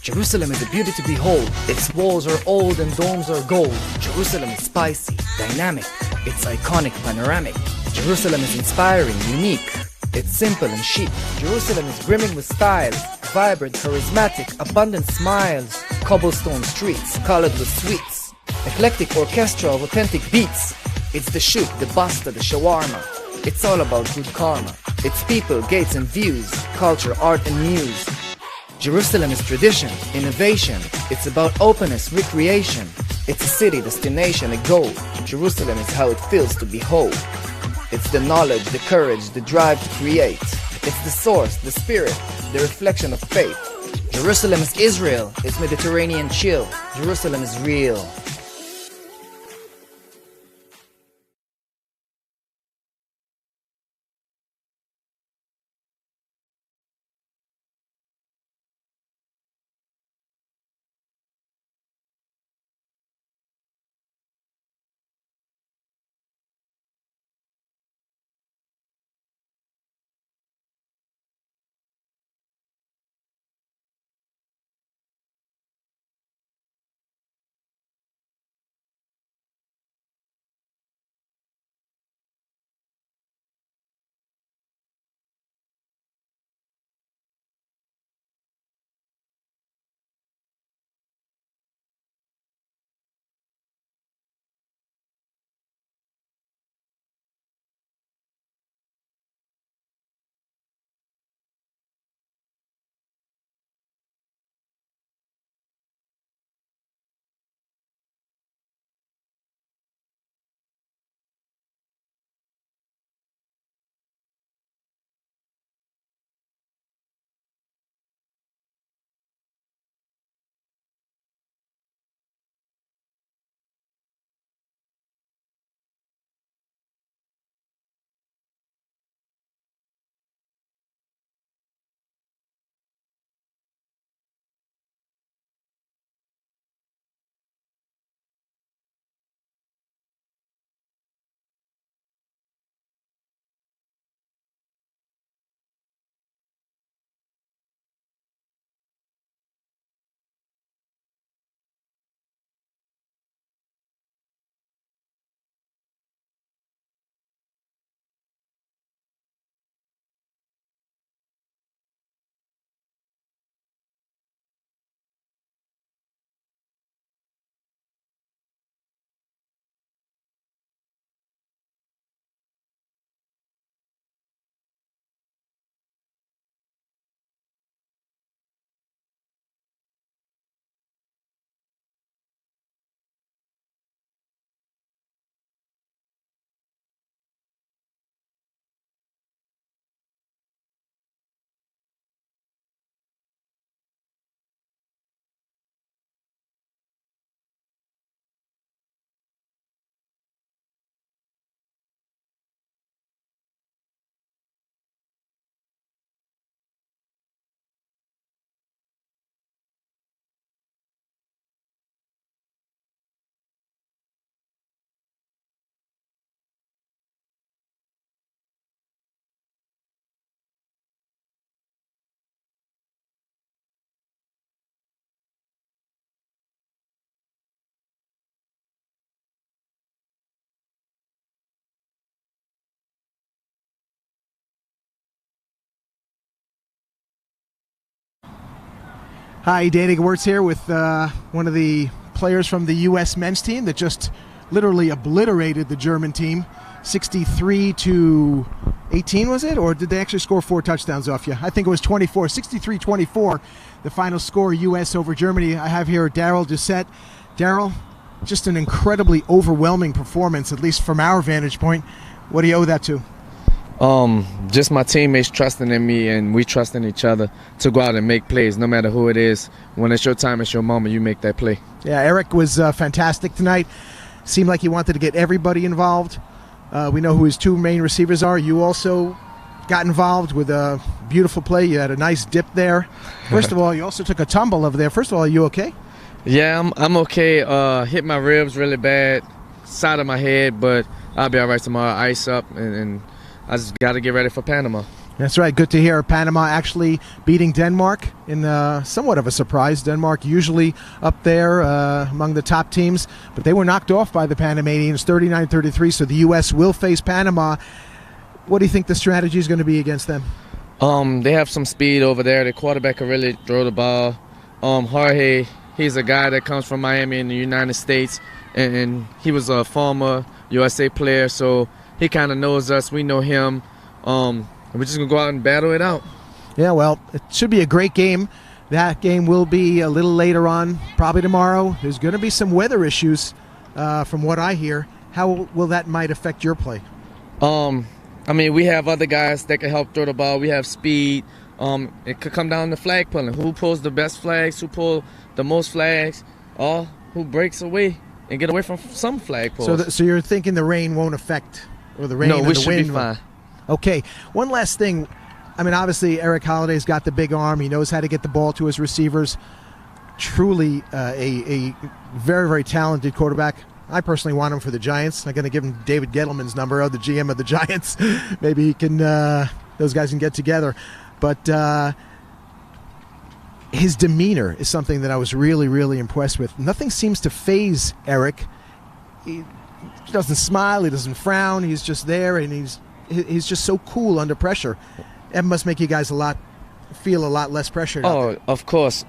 Jerusalem is a beauty to behold, its walls are old and domes are gold. Jerusalem is spicy, dynamic, it's iconic, panoramic. Jerusalem is inspiring, unique, it's simple and chic. Jerusalem is brimming with styles, vibrant, charismatic, abundant smiles. Cobblestone streets, colored with sweets. Eclectic orchestra of authentic beats. It's the shoot, the basta, the shawarma. It's all about good karma. It's people, gates and views, culture, art and muse. Jerusalem is tradition, innovation. It's about openness, recreation. It's a city, destination, a goal. Jerusalem is how it feels to be whole. It's the knowledge, the courage, the drive to create. It's the source, the spirit, the reflection of faith. Jerusalem is Israel. It's Mediterranean chill. Jerusalem is real. Hi, Danny Gewurz here with one of the players from the U.S. men's team that just literally obliterated the German team, 63-18, was it? Or did they actually score 4 touchdowns off you? I think it was 24, 63-24, the final score, U.S. over Germany. I have here Daryl Doucette. Daryl, just an incredibly overwhelming performance, at least from our vantage point. What do you owe that to? Just my teammates trusting in me, and we trusting each other to go out and make plays, no matter who it is. When it's your time, it's your moment, you make that play. Yeah, Eric was fantastic tonight. Seemed like he wanted to get everybody involved. We know who his 2 main receivers are. You also got involved with a beautiful play. You had a nice dip there. First of all, you also took a tumble over there. First of all, are you okay? Yeah, I'm okay. Hit my ribs really bad, side of my head, but I'll be all right tomorrow. Ice up, and I just got to get ready for Panama. That's right. Good to hear. Panama actually beating Denmark in somewhat of a surprise. Denmark usually up there among the top teams, but they were knocked off by the Panamanians 39-33, so the U.S. will face Panama. What do you think the strategy is going to be against them? They have some speed over there. The quarterback can really throw the ball. Jorge, he's a guy that comes from Miami in the United States. and he was a former USA player, so he kind of knows us. We know him. And we're just going to go out and battle it out. Yeah, well, it should be a great game. That game will be a little later on, probably tomorrow. There's going to be some weather issues from what I hear. How will that might affect your play? I mean, we have other guys that can help throw the ball. We have speed. It could come down to flag pulling. Who pulls the best flags, who pull the most flags, or who breaks away and get away from some flag pulls. So you're thinking the rain won't affect, or the rain or the wind? No, we should be fine. Okay, one last thing. I mean, obviously, Eric Holliday's got the big arm. He knows how to get the ball to his receivers. Truly a very, very talented quarterback. I personally want him for the Giants. I'm going to give him David Gettleman's number, the GM of the Giants. Maybe he can. Those guys can get together. But his demeanor is something that I was really, really impressed with. Nothing seems to faze Eric. He doesn't smile. He doesn't frown. He's just there, and he's just so cool under pressure. That must make you guys feel a lot less pressure. Oh, of course.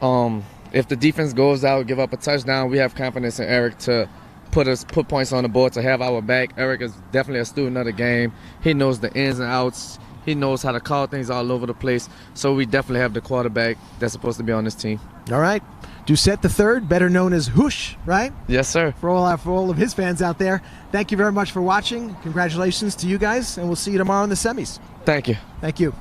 If the defense goes out, give up a touchdown, we have confidence in Eric to put points on the board, to have our back. Eric is definitely a student of the game. He knows the ins and outs. He knows how to call things all over the place. So we definitely have the quarterback that's supposed to be on this team. All right. Doucette III, better known as Hoosh, right? Yes, sir. For all of his fans out there, thank you very much for watching. Congratulations to you guys, and we'll see you tomorrow in the semis. Thank you. Thank you.